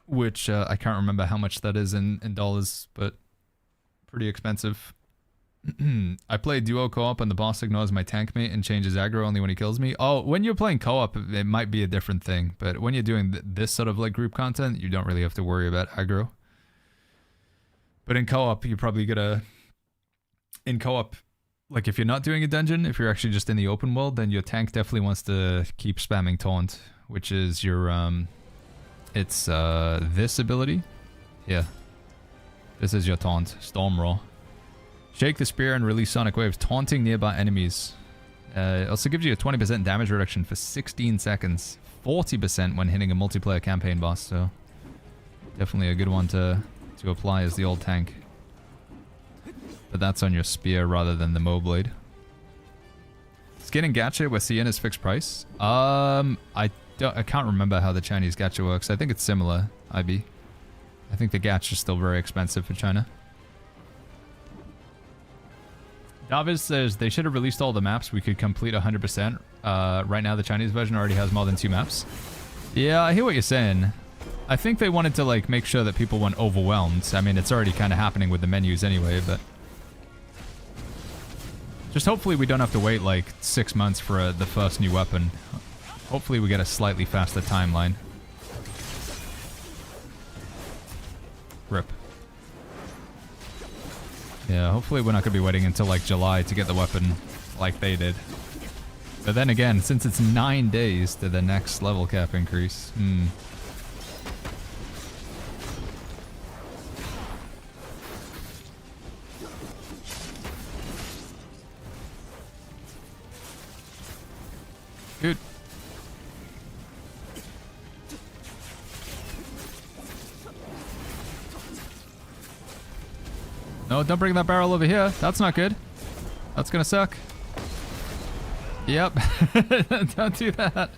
[SPEAKER 6] Which, I can't remember how much that is in dollars, but pretty expensive. I play duo co-op and the boss ignores my tank mate and changes aggro only when he kills me. Oh, when you're playing co-op, it might be a different thing, but when you're doing this sort of like group content, you don't really have to worry about aggro. But in co-op, you probably gotta... In co-op, like if you're not doing a dungeon, if you're actually just in the open world, then your tank definitely wants to keep spamming taunt, which is your, it's, this ability. Yeah. This is your taunt, Storm Roar. Shake the spear and release sonic waves, taunting nearby enemies. It also gives you a 20% damage reduction for 16 seconds. 40% when hitting a multiplayer campaign boss, so... Definitely a good one to apply as the old tank. But that's on your spear rather than the Mo Blade. Skin and gacha with CN is fixed price. I can't remember how the Chinese gacha works. I think it's similar, IB. I think the gacha is still very expensive for China. Daviz says they should have released all the maps we could complete 100%. Right now the Chinese version already has more than 2 maps. Yeah, I hear what you're saying. I think they wanted to like make sure that people weren't overwhelmed. I mean, it's already kind of happening with the menus anyway, but... Just hopefully we don't have to wait like 6 months for the first new weapon. Hopefully we get a slightly faster timeline. RIP. Yeah, hopefully we're not going to be waiting until like July to get the weapon like they did. But then again, since it's 9 days to the next level cap increase, Dude. No, don't bring that barrel over here. That's not good. That's gonna suck. Yep. Don't do that.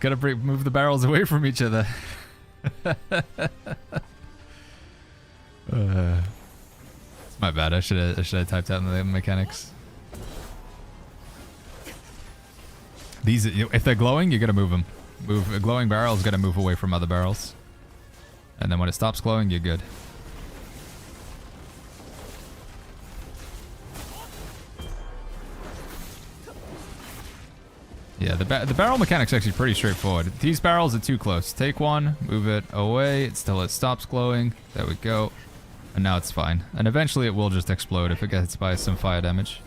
[SPEAKER 6] Gotta move the barrels away from each other. It's my bad. I should have typed out in the mechanics. These, if they're glowing, you gotta move them. A glowing barrel's gotta move away from other barrels. And then when it stops glowing, you're good. Yeah, the barrel mechanic's actually pretty straightforward. These barrels are too close. Take one, move it away until it stops glowing. There we go. And now it's fine. And eventually it will just explode if it gets by some fire damage.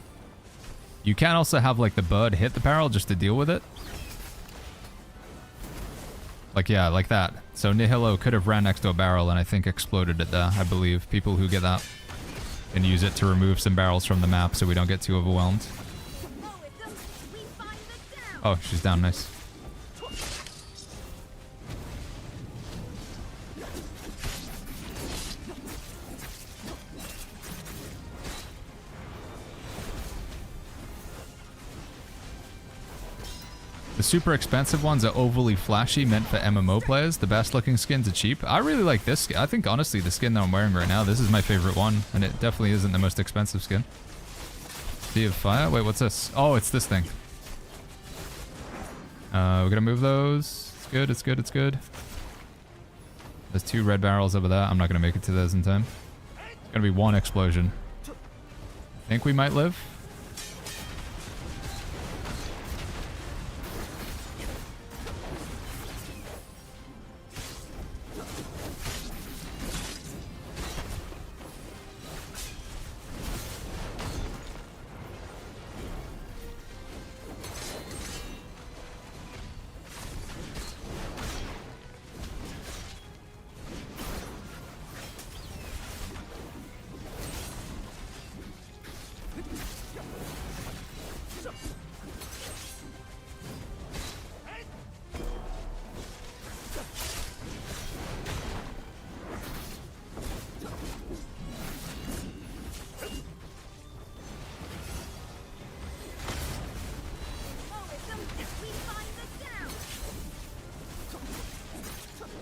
[SPEAKER 6] You can also have like the bird hit the barrel just to deal with it. Like, yeah, like that. So Nihilo could have ran next to a barrel and I think exploded it there, I believe. People who get that can use it to remove some barrels from the map so we don't get too overwhelmed. Oh, she's down, nice. The super expensive ones are overly flashy, meant for MMO players. The best looking skins are cheap. I really like this skin. I think honestly the skin that I'm wearing right now, this is my favorite one. And it definitely isn't the most expensive skin. Sea of Fire? Wait, what's this? Oh, it's this thing. We're gonna move those. It's good, it's good, it's good. There's 2 red barrels over there. I'm not gonna make it to those in time. It's gonna be 1 explosion. I think we might live.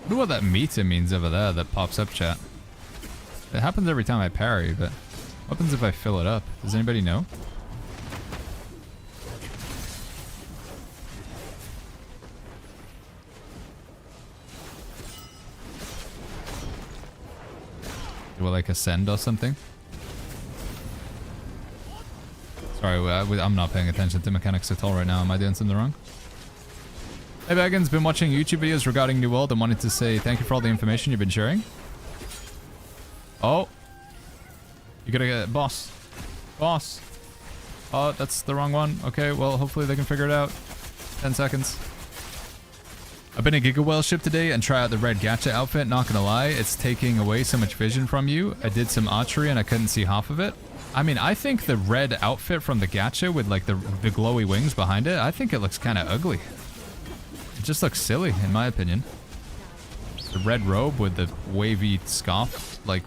[SPEAKER 6] wonder what that meter means over there that pops up, chat. It happens every time I parry, but what happens if I fill it up? Does anybody know? Do I like ascend or something? Sorry, I'm not paying attention to mechanics at all right now. Am I doing something wrong? Hey Baggins, been watching YouTube videos regarding New World and wanted to say thank you for all the information you've been sharing. Oh. You gotta get boss. Boss. Oh, that's the wrong one. Okay, well, hopefully they can figure it out. 10 seconds. I've been a Giga Whale ship today and try out the red gacha outfit. Not gonna lie, it's taking away so much vision from you. I did some archery and I couldn't see half of it. I mean, I think the red outfit from the gacha with like the glowy wings behind it, I think it looks kind of ugly. It just looks silly, in my opinion. The red robe with the wavy scarf, like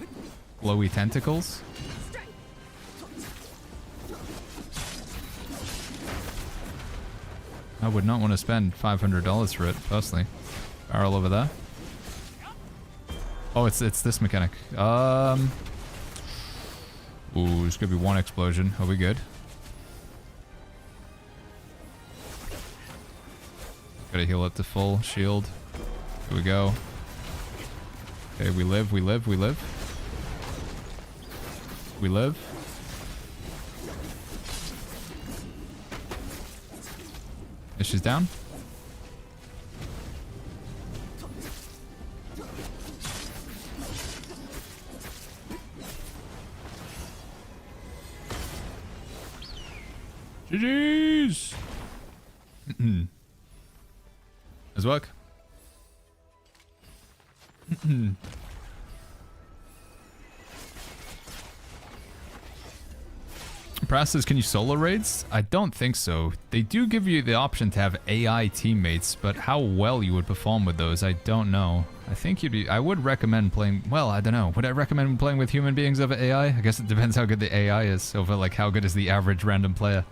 [SPEAKER 6] glowy tentacles. I would not want to spend $500 for it, personally. Barrel over there. Oh, it's this mechanic. Ooh, there's gonna be one explosion. Are we good? Gotta heal up to full shield. Here we go. Okay, we live, we live, we live. We live. She's down. GG's. Does work. Brass says, can you solo raids? I don't think so. They do give you the option to have AI teammates, but how well you would perform with those, I don't know. I think I would recommend playing, well, I don't know. Would I recommend playing with human beings over AI? I guess it depends how good the AI is over like how good is the average random player.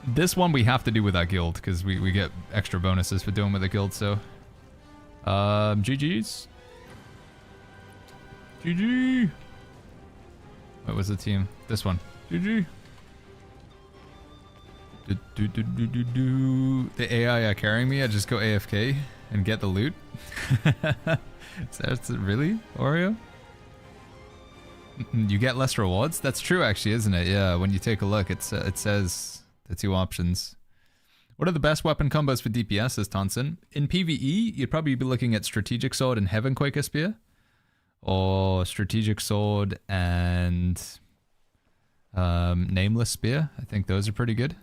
[SPEAKER 6] This one we have to do with our guild because we get extra bonuses for doing with the guild, so. GG's. GG. What was the team? This one. GG. The AI are carrying me. I just go AFK and get the loot. That's really Oreo? You get less rewards? That's true, actually, isn't it? Yeah. When you take a look, it says the two options. What are the best weapon combos for DPS? Says Tonson. In PvE, you'd probably be looking at Strategic Sword and Heaven Quaker Spear. Or Strategic Sword and Nameless Spear. I think those are pretty good.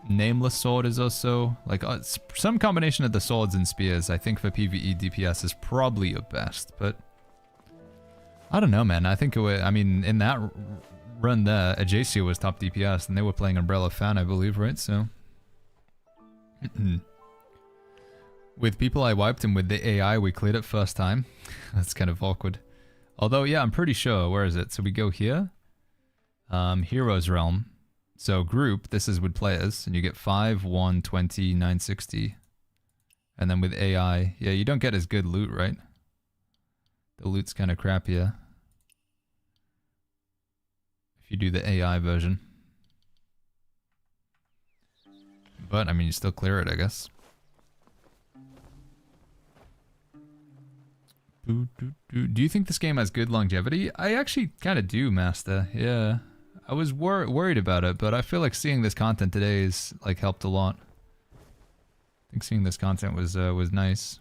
[SPEAKER 6] Nameless Sword is also like some combination of the swords and spears. I think for PvE DPS is probably your best, but I don't know, man. I think it would, I mean, in that run there, Ajacio was top DPS and they were playing Umbrella Fan, I believe, right? So with people I wiped and with the AI, we cleared it first time. That's kind of awkward. Although, yeah, I'm pretty sure. Where is it? So we go here. Heroes Realm. So group, this is with players. And you get 5, 1, 20, 960. And then with AI, yeah, you don't get as good loot, right? The loot's kind of crappier. If you do the AI version. But, I mean, you still clear it, I guess. Do you think this game has good longevity? I actually kind of do, Master. Yeah. I was worried about it, but I feel like seeing this content today is like helped a lot. I think seeing this content was nice.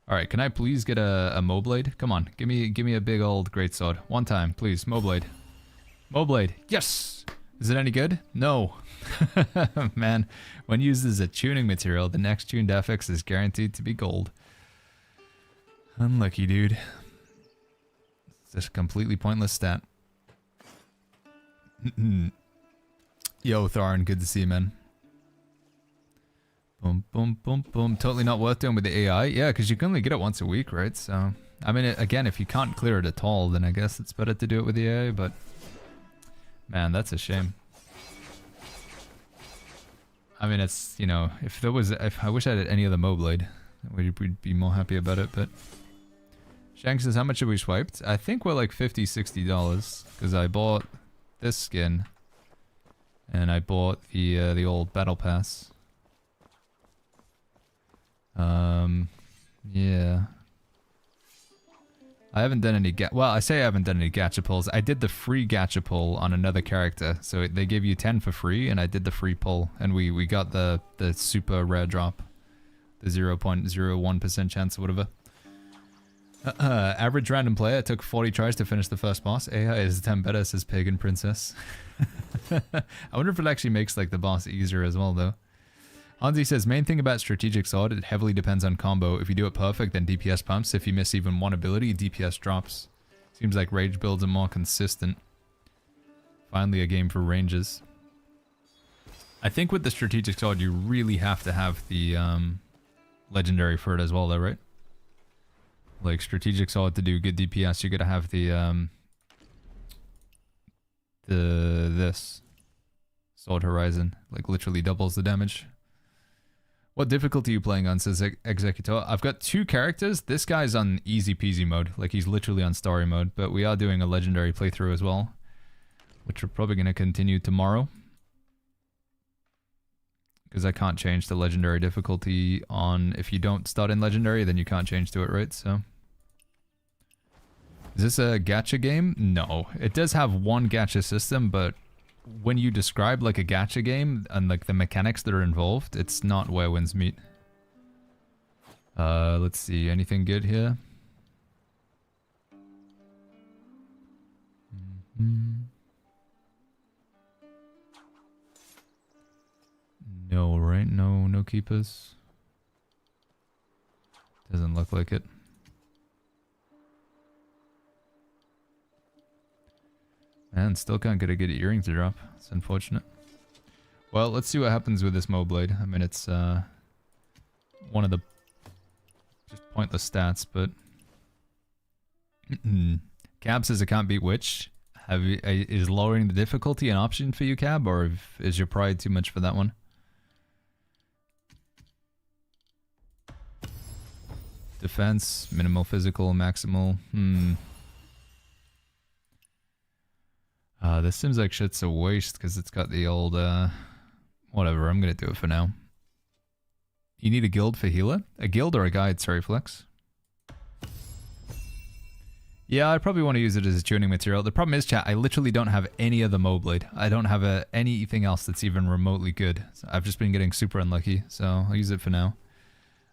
[SPEAKER 6] All right, can I please get a Moblade? Come on, give me a big old greatsword. One time, please. Moblade. Moblade. Yes. Is it any good? No. Man, when used as a tuning material, the next tuned FX is guaranteed to be gold. Unlucky, dude. It's just a completely pointless stat. Yo, Tharn, good to see you, man. Boom, boom, boom, boom. Totally not worth doing with the AI. Yeah, because you can only get it once a week, right? So, I mean, again, if you can't clear it at all, then I guess it's better to do it with the AI, but... Man, that's a shame. I mean, it's, you know, if I wish I had any other Moblade, we'd be more happy about it, but... Shank says, how much have we swiped? I think we're like $50, $60, because I bought this skin, and I bought the old Battle Pass. Yeah. I haven't done any well, I say I haven't done any gacha pulls. I did the free gacha pull on another character. So they give you 10 for free, and I did the free pull, and we got the super rare drop. The 0.01% chance or whatever. Average random player took 40 tries to finish the first boss. AI is 10 better, says Pagan Princess. I wonder if it actually makes like the boss easier as well, though. Hansi says, main thing about strategic sword, it heavily depends on combo. If you do it perfect, then DPS pumps. If you miss even one ability, DPS drops. Seems like rage builds are more consistent. Finally a game for ranges. I think with the strategic sword, you really have to have the legendary for it as well, though, right? Like strategic sword to do good DPS, you gotta have the this Sword Horizon, like literally doubles the damage. What difficulty are you playing on, says Executor? I've got 2 characters. This guy's on easy peasy mode, like he's literally on story mode, but we are doing a legendary playthrough as well, which we're probably going to continue tomorrow. Because I can't change the legendary difficulty on, if you don't start in legendary, then you can't change to it, right? So, is this a gacha game? No. It does have one gacha system, but when you describe like a gacha game and like the mechanics that are involved, it's not where wins meet. Let's see, anything good here? No, right? No keepers. Doesn't look like it. Man, still can't get a good earring to drop. It's unfortunate. Well, let's see what happens with this Moblade. I mean, it's one of the just pointless stats, but Cab says it can't beat Witch. Is lowering the difficulty an option for you, Cab, or is your pride too much for that one? Defense, minimal physical, maximal. This seems like shit's a waste because it's got the old, whatever, I'm gonna do it for now. You need a guild for healer? A guild or a guide, sorry, Flex? Yeah, I probably want to use it as a tuning material. The problem is, chat, I literally don't have any other Moblade. I don't have anything else that's even remotely good. So I've just been getting super unlucky, so I'll use it for now.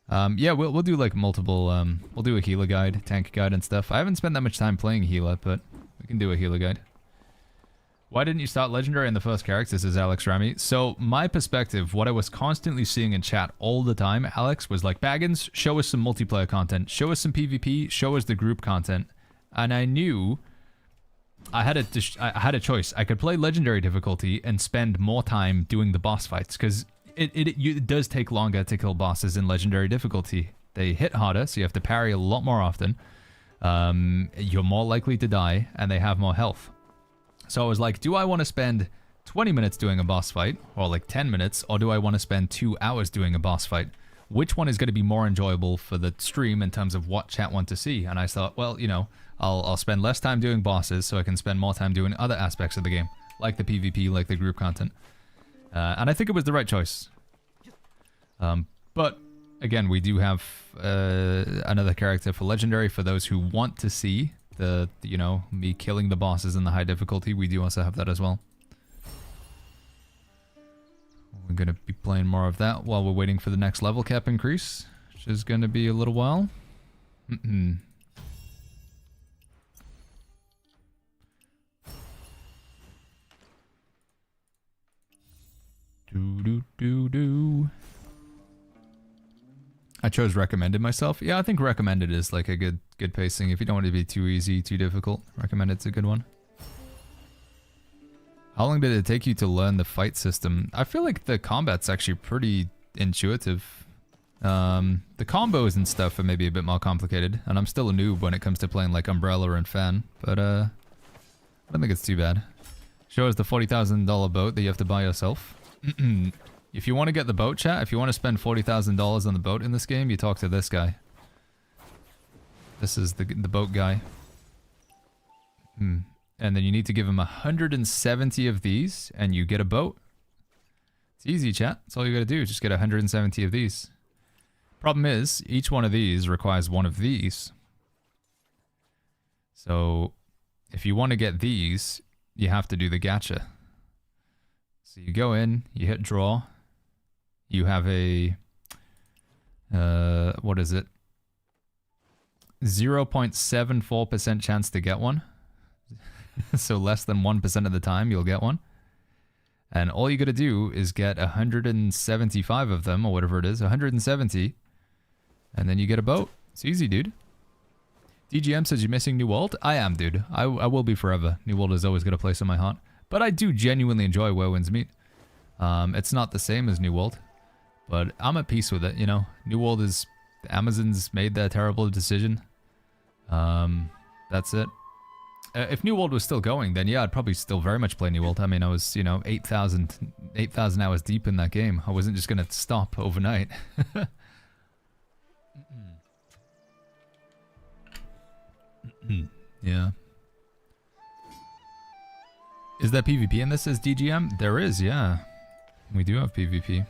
[SPEAKER 6] Yeah, we'll do like multiple, we'll do a healer guide, tank guide and stuff. I haven't spent that much time playing healer, but we can do a healer guide. Why didn't you start legendary in the first character, says Alex Rami? So my perspective, what I was constantly seeing in chat all the time, Alex, was like, Baggins, show us some multiplayer content, show us some PvP, show us the group content. And I knew I had a choice. I could play legendary difficulty and spend more time doing the boss fights, because it does take longer to kill bosses in legendary difficulty. They hit harder, so you have to parry a lot more often. You're more likely to die, and they have more health. So I was like, do I want to spend 20 minutes doing a boss fight, or like 10 minutes, or do I want to spend 2 hours doing a boss fight? Which one is going to be more enjoyable for the stream in terms of what chat want to see? And I thought, well, you know, I'll spend less time doing bosses so I can spend more time doing other aspects of the game, like the PvP, like the group content. And I think it was the right choice. But again, we do have another character for legendary for those who want to see you know, me killing the bosses in the high difficulty. We do also have that as well. We're going to be playing more of that while we're waiting for the next level cap increase, which is going to be a little while. I chose recommended myself. Yeah, I think recommended is like a good pacing. If you don't want it to be too easy, too difficult, recommended's a good one. How long did it take you to learn the fight system? I feel like the combat's actually pretty intuitive. The combos and stuff are maybe a bit more complicated, and I'm still a noob when it comes to playing like Umbrella and Fan, but I don't think it's too bad. Show us the $40,000 boat that you have to buy yourself. If you want to get the boat, chat, if you want to spend $40,000 on the boat in this game, you talk to this guy. This is the boat guy. And then you need to give him 170 of these, and you get a boat. It's easy, chat. That's all you gotta do. Just get 170 of these. Problem is, each one of these requires one of these. So, if you want to get these, you have to do the gacha. So you go in, you hit draw. You have a... what is it? 0.74% chance to get one. So less than 1% of the time you'll get one. And all you gotta do is get 175 of them, or whatever it is, 170. And then you get a boat. It's easy, dude. DGM says you're missing New World. I am, dude. I will be forever. New World has always got a place in my heart. But I do genuinely enjoy Where Winds Meet. It's not the same as New World. But I'm at peace with it, you know. New World is... Amazon's made their terrible decision. That's it. If New World was still going, then yeah, I'd probably still very much play New World. I mean, I was, you know, 8,000 hours deep in that game. I wasn't just going to stop overnight. Yeah. Is there PvP in this, says DGM? There is, yeah. We do have PvP.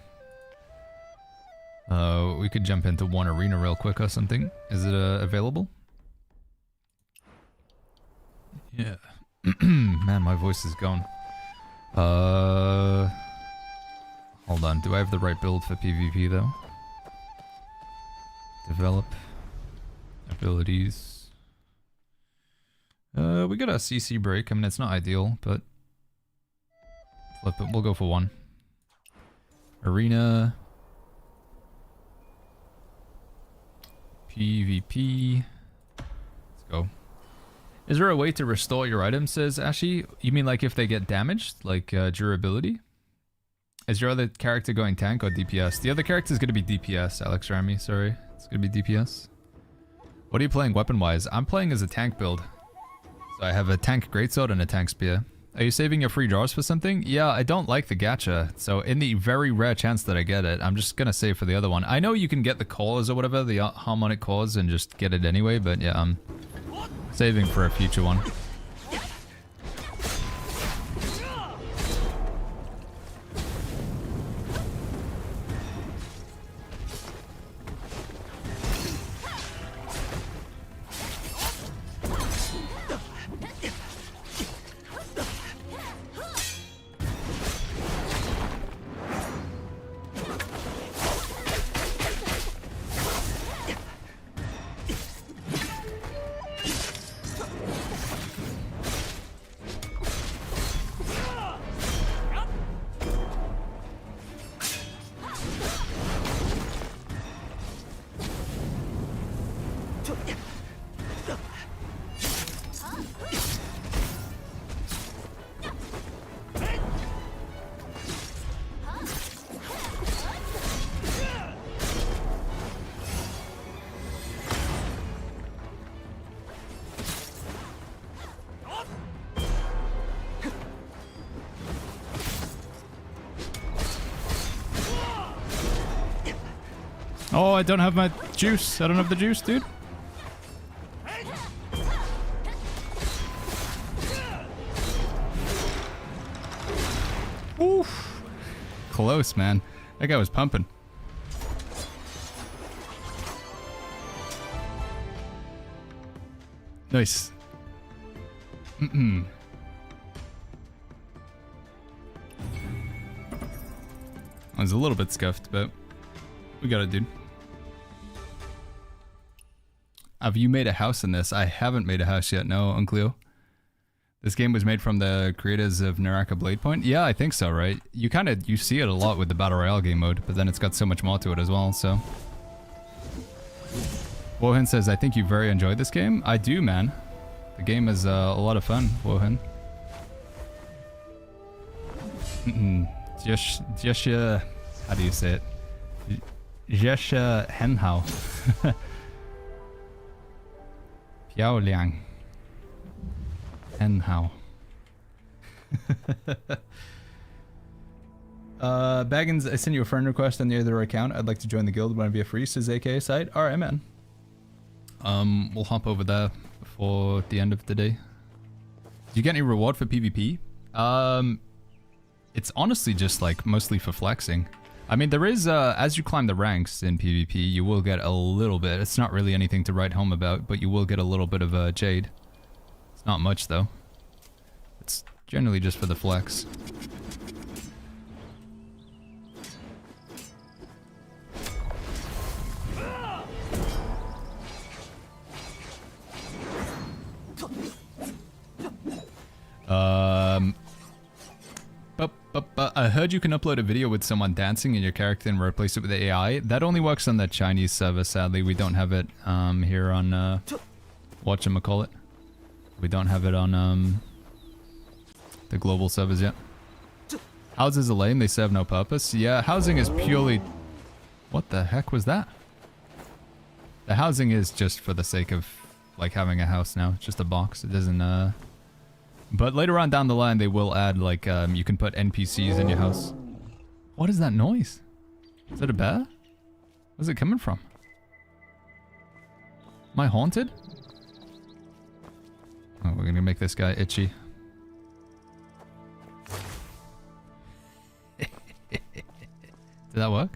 [SPEAKER 6] We could jump into one arena real quick or something. Is it available? Yeah. Man, my voice is gone. Hold on. Do I have the right build for PvP though? Develop. Abilities. We got a CC break. I mean, it's not ideal, but flip it. We'll go for one. Arena. PvP. Let's go. Is there a way to restore your items, says Ashi? You mean like if they get damaged? Like durability? Is your other character going tank or DPS? The other character is going to be DPS, Alex Rami. Sorry. It's going to be DPS. What are you playing weapon-wise? I'm playing as a tank build. So I have a tank greatsword and a tank spear. Are you saving your free draws for something? Yeah, I don't like the gacha. So in the very rare chance that I get it, I'm just going to save for the other one. I know you can get the cores or whatever, the harmonic cores, and just get it anyway. But yeah, I'm saving for a future one. Oh, I don't have my juice. I don't have the juice, dude. Oof. Close, man. That guy was pumping. Nice. I was a little bit scuffed, but we got it, dude. Have you made a house in this? I haven't made a house yet, no, Uncleo. This game was made from the creators of Naraka Blade Point? Yeah, I think so, right? You see it a lot with the Battle Royale game mode, but then it's got so much more to it as well, so. Wohan says, I think you very enjoyed this game. I do, man. The game is a lot of fun, Wohan. Just, how do you say it? Jesha Henhao. Piao Liang. Henhao. Baggins, I sent you a friend request on the other account. I'd like to join the guild. Want to be a free? Says AKA site. All right, man. We'll hop over there before the end of the day. Did you get any reward for PvP? It's honestly just like mostly for flexing. I mean, there is, as you climb the ranks in PvP, you will get a little bit. It's not really anything to write home about, but you will get a little bit of jade. It's not much though. It's generally just for the flex. But I heard you can upload a video with someone dancing in your character and replace it with AI. That only works on the Chinese server, sadly. We don't have it here on whatchamacallit. We don't have it on the global servers yet. Houses are lame, they serve no purpose. Yeah, housing is purely... What the heck was that? The housing is just for the sake of like having a house now. It's just a box. It doesn't But later on down the line, they will add, like, you can put NPCs in your house. What is that noise? Is that a bear? Where's it coming from? Am I haunted? Oh, we're gonna make this guy itchy. Did that work?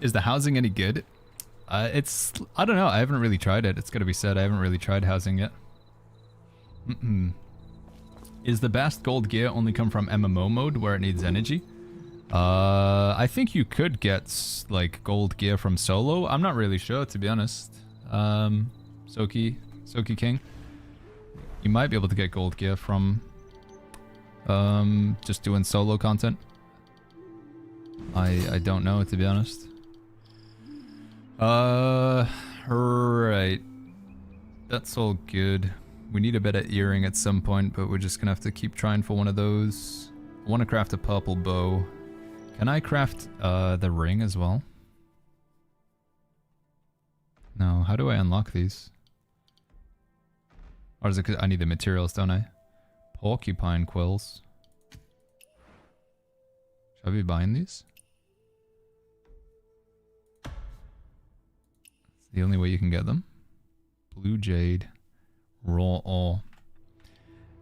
[SPEAKER 6] Is the housing any good? It's... I don't know. I haven't really tried it. It's gotta be said. I haven't really tried housing yet. Is the best gold gear only come from MMO mode where it needs energy? I think you could get, like, gold gear from solo. I'm not really sure, to be honest. Soki King. You might be able to get gold gear from just doing solo content. I don't know, to be honest. Right. That's all good. We need a better earring at some point, but we're just gonna have to keep trying for one of those. I want to craft a purple bow. Can I craft the ring as well? No, how do I unlock these? Or is it 'cause I need the materials, don't I? Porcupine quills. Should I be buying these? The only way you can get them. Blue jade. Raw ore.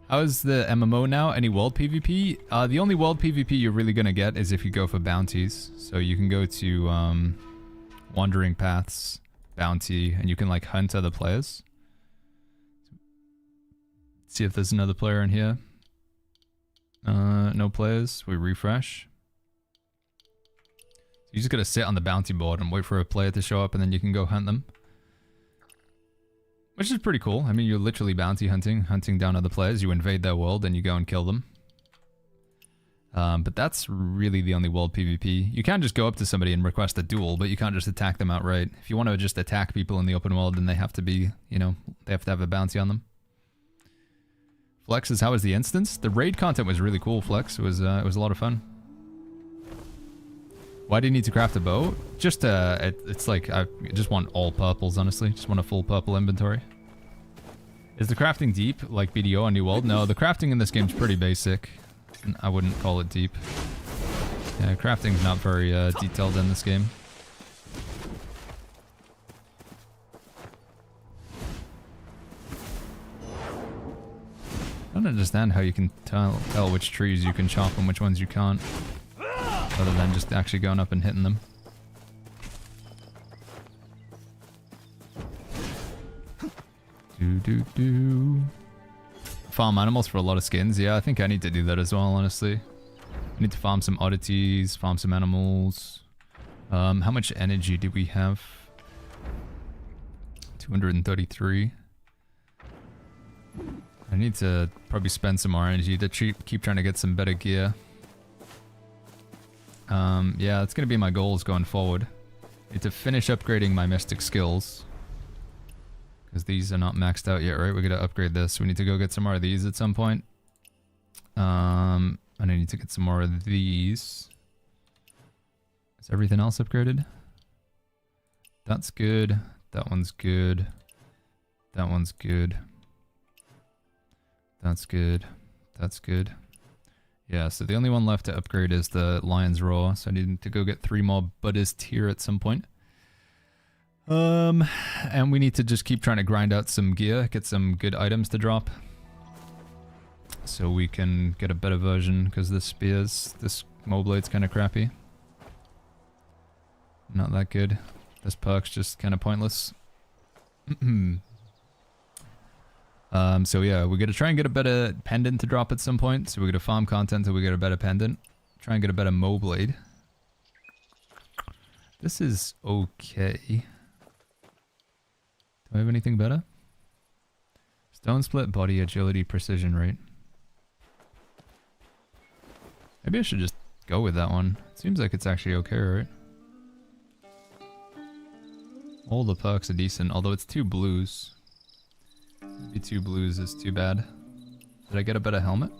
[SPEAKER 6] How is the MMO now? Any world PvP? The only world PvP you're really gonna get is if you go for bounties. So you can go to Wandering Paths, Bounty, and you can like hunt other players. See if there's another player in here. No players. We refresh. You just gotta sit on the bounty board and wait for a player to show up and then you can go hunt them. Which is pretty cool. I mean, you're literally bounty hunting down other players. You invade their world and you go and kill them. But that's really the only world PvP. You can just go up to somebody and request a duel, but you can't just attack them outright. If you want to just attack people in the open world, then they have to be, you know, they have to have a bounty on them. Flex is how was the instance? The raid content was really cool, Flex. It was a lot of fun. Why do you need to craft a bow? Just, it's like, I just want all purples, honestly. Just want a full purple inventory. Is the crafting deep, like BDO on New World? No, the crafting in this game is pretty basic. I wouldn't call it deep. Yeah, crafting's not very detailed in this game. I don't understand how you can tell which trees you can chop and which ones you can't. Other than just actually going up and hitting them. Farm animals for a lot of skins. Yeah, I think I need to do that as well, honestly. I need to farm some oddities, farm some animals. How much energy do we have? 233. I need to probably spend some more energy to keep trying to get some better gear. Yeah, that's gonna be my goals going forward. Need to finish upgrading my mystic skills. Because these are not maxed out yet, right? We gotta upgrade this. We need to go get some more of these at some point. And I need to get some more of these. Is everything else upgraded? That's good. That one's good. That one's good. That's good. That's good. Yeah, so the only one left to upgrade is the Lion's Roar, so I need to go get 3 more Buddhist tier at some point. And we need to just keep trying to grind out some gear, get some good items to drop. So we can get a better version, because this Moblade's kind of crappy. Not that good. This perk's just kind of pointless. So yeah, we're gonna try and get a better pendant to drop at some point. So we're gonna farm content until we get a better pendant. Try and get a better Moblade. This is okay. Do I have anything better? Stone split, body, agility, precision rate. Maybe I should just go with that one. Seems like it's actually okay, right? All the perks are decent, although it's 2 blues. Maybe 2 blues is too bad. Did I get a better helmet?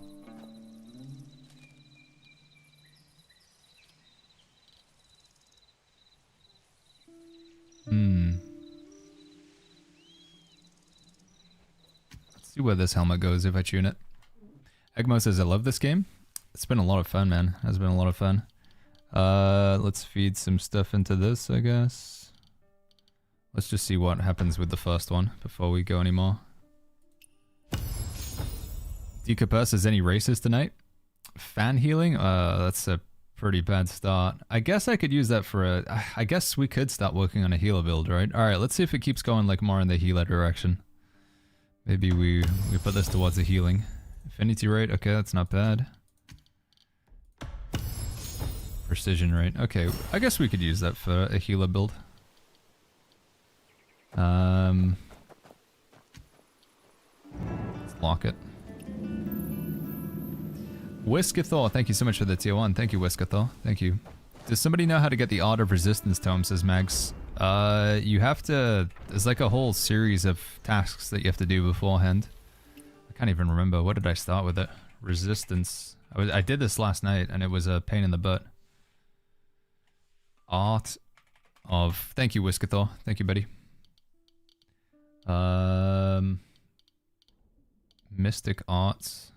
[SPEAKER 6] Let's see where this helmet goes if I tune it. Egmo says, I love this game. It's been a lot of fun, man. It has been a lot of fun. Let's feed some stuff into this, I guess. Let's just see what happens with the first one before we go anymore. Decapur says, any races tonight? Fan healing? That's a pretty bad start. I guess I could use that for a... I guess we could start working on a healer build, right? Alright, let's see if it keeps going like more in the healer direction. Maybe we put this towards the healing. Affinity rate, okay, that's not bad. Precision rate, okay, I guess we could use that for a healer build. Let's lock it. Whiskathor, thank you so much for the tier 1. Thank you, Whiskathor. Thank you. Does somebody know how to get the Art of Resistance tome, says Mags. You have to... There's like a whole series of tasks that you have to do beforehand. I can't even remember. What did I start with it? Resistance. I did this last night and it was a pain in the butt. Art of... Thank you, Whiskathor. Thank you, buddy. Mystic Arts.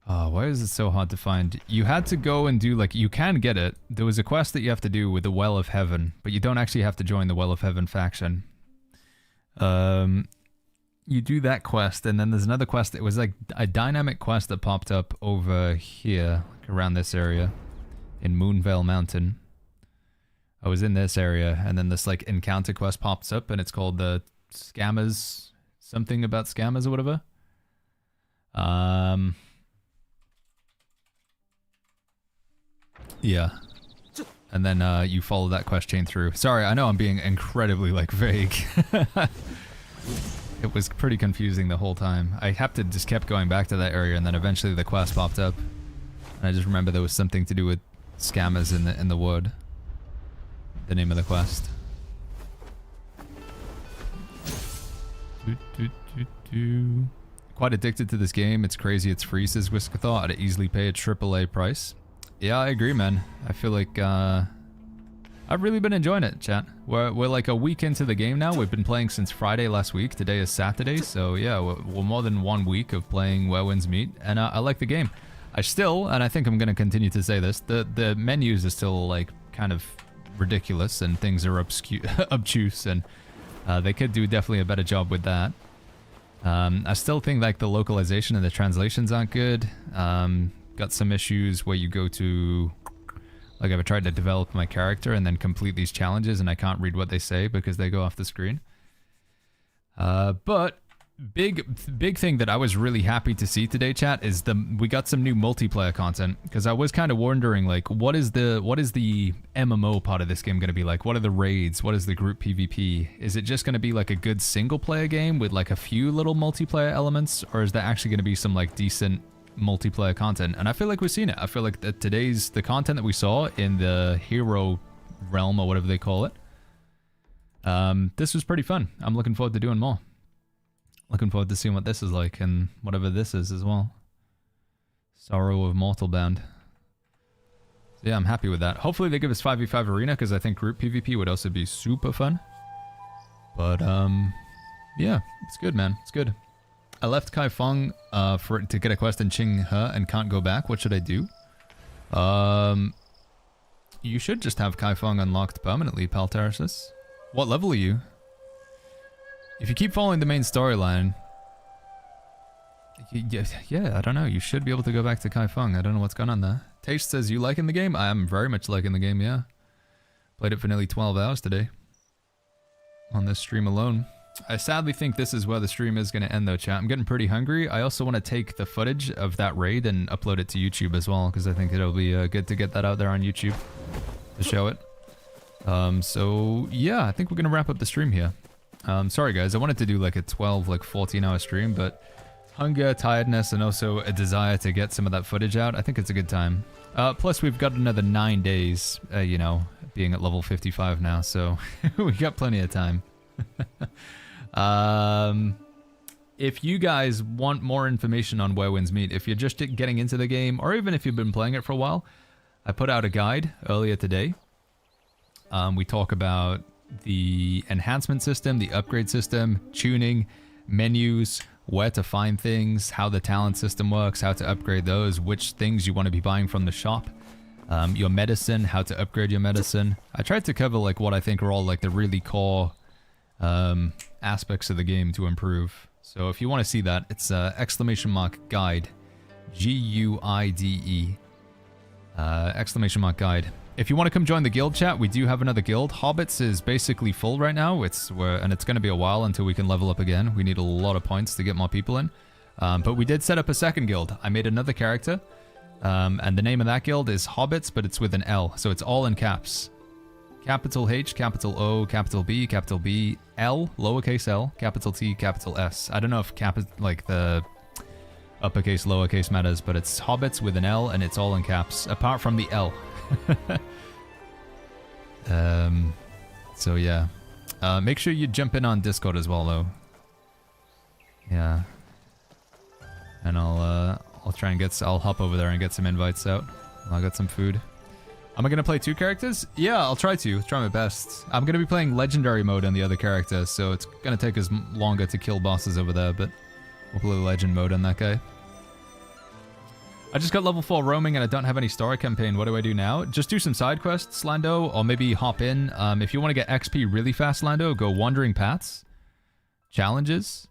[SPEAKER 6] Oh, why is it so hard to find? You had to go and do, like, you can get it. There was a quest that you have to do with the Well of Heaven, but you don't actually have to join the Well of Heaven faction. You do that quest, and then there's another quest. It was like a dynamic quest that popped up over here, like around this area, in Moonvale Mountain. I was in this area, and then this, like, encounter quest pops up, and it's called the Scammers... Something about Scammers or whatever. Yeah. And then you follow that quest chain through. Sorry, I know I'm being incredibly, like, vague. It was pretty confusing the whole time. I just kept going back to that area, and then eventually the quest popped up. And I just remember there was something to do with scammers in the wood. The name of the quest. Quite addicted to this game. It's crazy. It's free, says Whiskathor. I'd easily pay a AAA price. Yeah, I agree, man. I feel like I've really been enjoying it, chat. We're like a week into the game now. We've been playing since Friday last week. Today is Saturday, so yeah, we're more than 1 week of playing Where Winds Meet, and I like the game. I still, and I think I'm gonna continue to say this, the menus are still like kind of ridiculous, and things are obtuse, and they could do definitely a better job with that. I still think like the localization and the translations aren't good. Got some issues where you go to, like, I've tried to develop my character and then complete these challenges and I can't read what they say because they go off the screen. But big thing that I was really happy to see today, chat, is we got some new multiplayer content, because I was kind of wondering, like, what is the MMO part of this game going to be like? What are the raids? What is the group PvP? Is it just going to be like a good single player game with like a few little multiplayer elements, or is there actually going to be some like decent multiplayer content? And I feel like we've seen it. I feel like the content that we saw in the hero realm, or whatever they call it, this was pretty fun. I'm looking forward to doing more. Looking forward to seeing what this is like, and whatever this is as well. Sorrow of Mortal Bound. Yeah, I'm happy with that. Hopefully they give us 5v5 arena, because I think group PvP would also be super fun. But, yeah, it's good, man. It's good. I left Kaifeng to get a quest in Qinghe and can't go back. What should I do? You should just have Kaifeng unlocked permanently, Palterasis. What level are you? If you keep following the main storyline... Yeah, I don't know. You should be able to go back to Kaifeng. I don't know what's going on there. Taste says, you liking the game? I am very much liking the game, yeah. Played it for nearly 12 hours today. On this stream alone. I sadly think this is where the stream is going to end though, chat. I'm getting pretty hungry. I also want to take the footage of that raid and upload it to YouTube as well, because I think it'll be good to get that out there on YouTube to show it. So yeah, I think we're going to wrap up the stream here. Sorry guys, I wanted to do like a 12, 14-hour stream, but hunger, tiredness, and also a desire to get some of that footage out, I think it's a good time. Plus we've got another 9 days, you know, being at level 55 now, so we got plenty of time. If you guys want more information on Where Winds Meet, if you're just getting into the game, or even if you've been playing it for a while, I put out a guide earlier today. We talk about the enhancement system, the upgrade system, tuning, menus, where to find things, how the talent system works, how to upgrade those, which things you want to be buying from the shop, your medicine, how to upgrade your medicine. I tried to cover what I think are all the really core aspects of the game to improve. So if you want to see that, it's !guide, G-U-I-D-E, !guide. If you want to come join the guild, chat, we do have another guild. Hobbits is basically full right now. And it's going to be a while until we can level up again. We need a lot of points to get more people in. But we did set up a second guild. I made another character. And the name of that guild is Hobbits, but it's with an L. So it's all in caps. Capital H, capital O, capital B, L, lowercase l, capital T, capital S. I don't know if the uppercase, lowercase matters, but it's Hobbits with an L, and it's all in caps, apart from the L. So yeah. Make sure you jump in on Discord as well, though. Yeah. And I'll try and I'll hop over there and get some invites out. I'll get some food. Am I going to play 2 characters? Yeah, I'll try to. Try my best. I'm going to be playing Legendary mode on the other character, so it's going to take us longer to kill bosses over there, but we'll play Legend mode on that guy. I just got level 4 roaming and I don't have any story campaign. What do I do now? Just do some side quests, Lando, or maybe hop in. If you want to get XP really fast, Lando, go Wandering Paths, Challenges,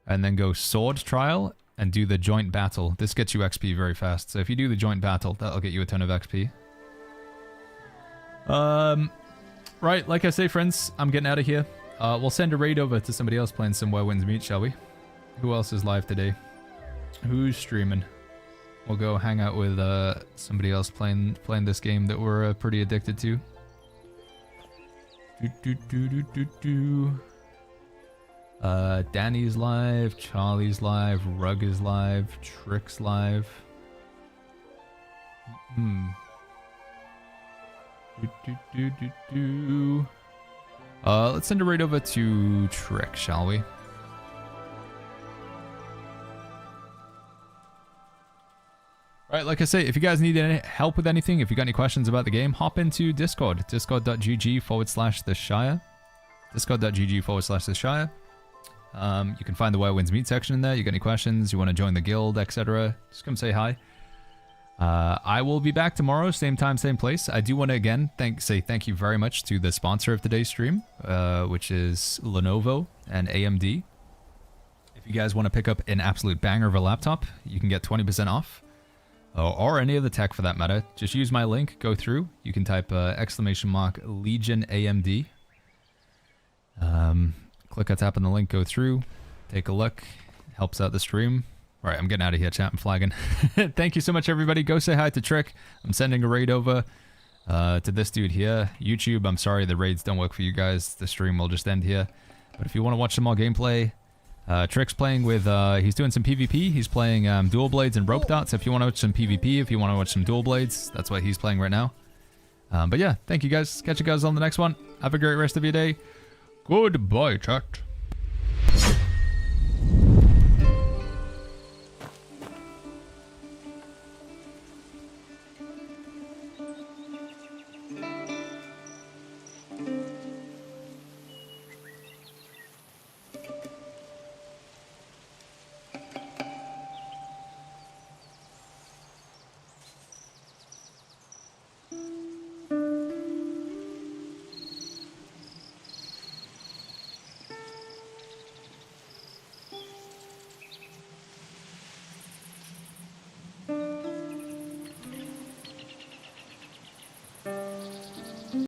[SPEAKER 6] and then go Sword Trial and do the Joint Battle. This gets you XP very fast, so if you do the Joint Battle, that'll get you a ton of XP. Right, like I say, friends, I'm getting out of here. We'll send a raid over to somebody else playing some Where Winds Meet, shall we? Who else is live today? Who's streaming? We'll go hang out with somebody else playing this game that we're pretty addicted to. Danny's live, Charlie's live, Rug is live, Trick's live. Let's send a raid over to Trick, shall we? Alright, like I say, if you guys need any help with anything, if you got any questions about the game, hop into Discord. Discord.gg/theshire. Discord.gg/theshire. You can find the Where Winds Meet section in there. You got any questions, you want to join the guild, etc., just come say hi. I will be back tomorrow, same time, same place. I do want to again say thank you very much to the sponsor of today's stream, which is Lenovo and AMD. If you guys want to pick up an absolute banger of a laptop, you can get 20% off. Or any of the tech for that matter. Just use my link, go through. You can type !Legion AMD. Click or tap on the link, go through, take a look. Helps out the stream. All right, I'm getting out of here, chat. I'm flagging. Thank you so much, everybody. Go say hi to Trick. I'm sending a raid over to this dude here. YouTube, I'm sorry the raids don't work for you guys. The stream will just end here. But if you want to watch some more gameplay, Trick's playing with, he's doing some PvP. He's playing dual blades and rope darts. If you want to watch some PvP, if you want to watch some dual blades, that's what he's playing right now. But yeah, thank you guys. Catch you guys on the next one. Have a great rest of your day. Goodbye, chat.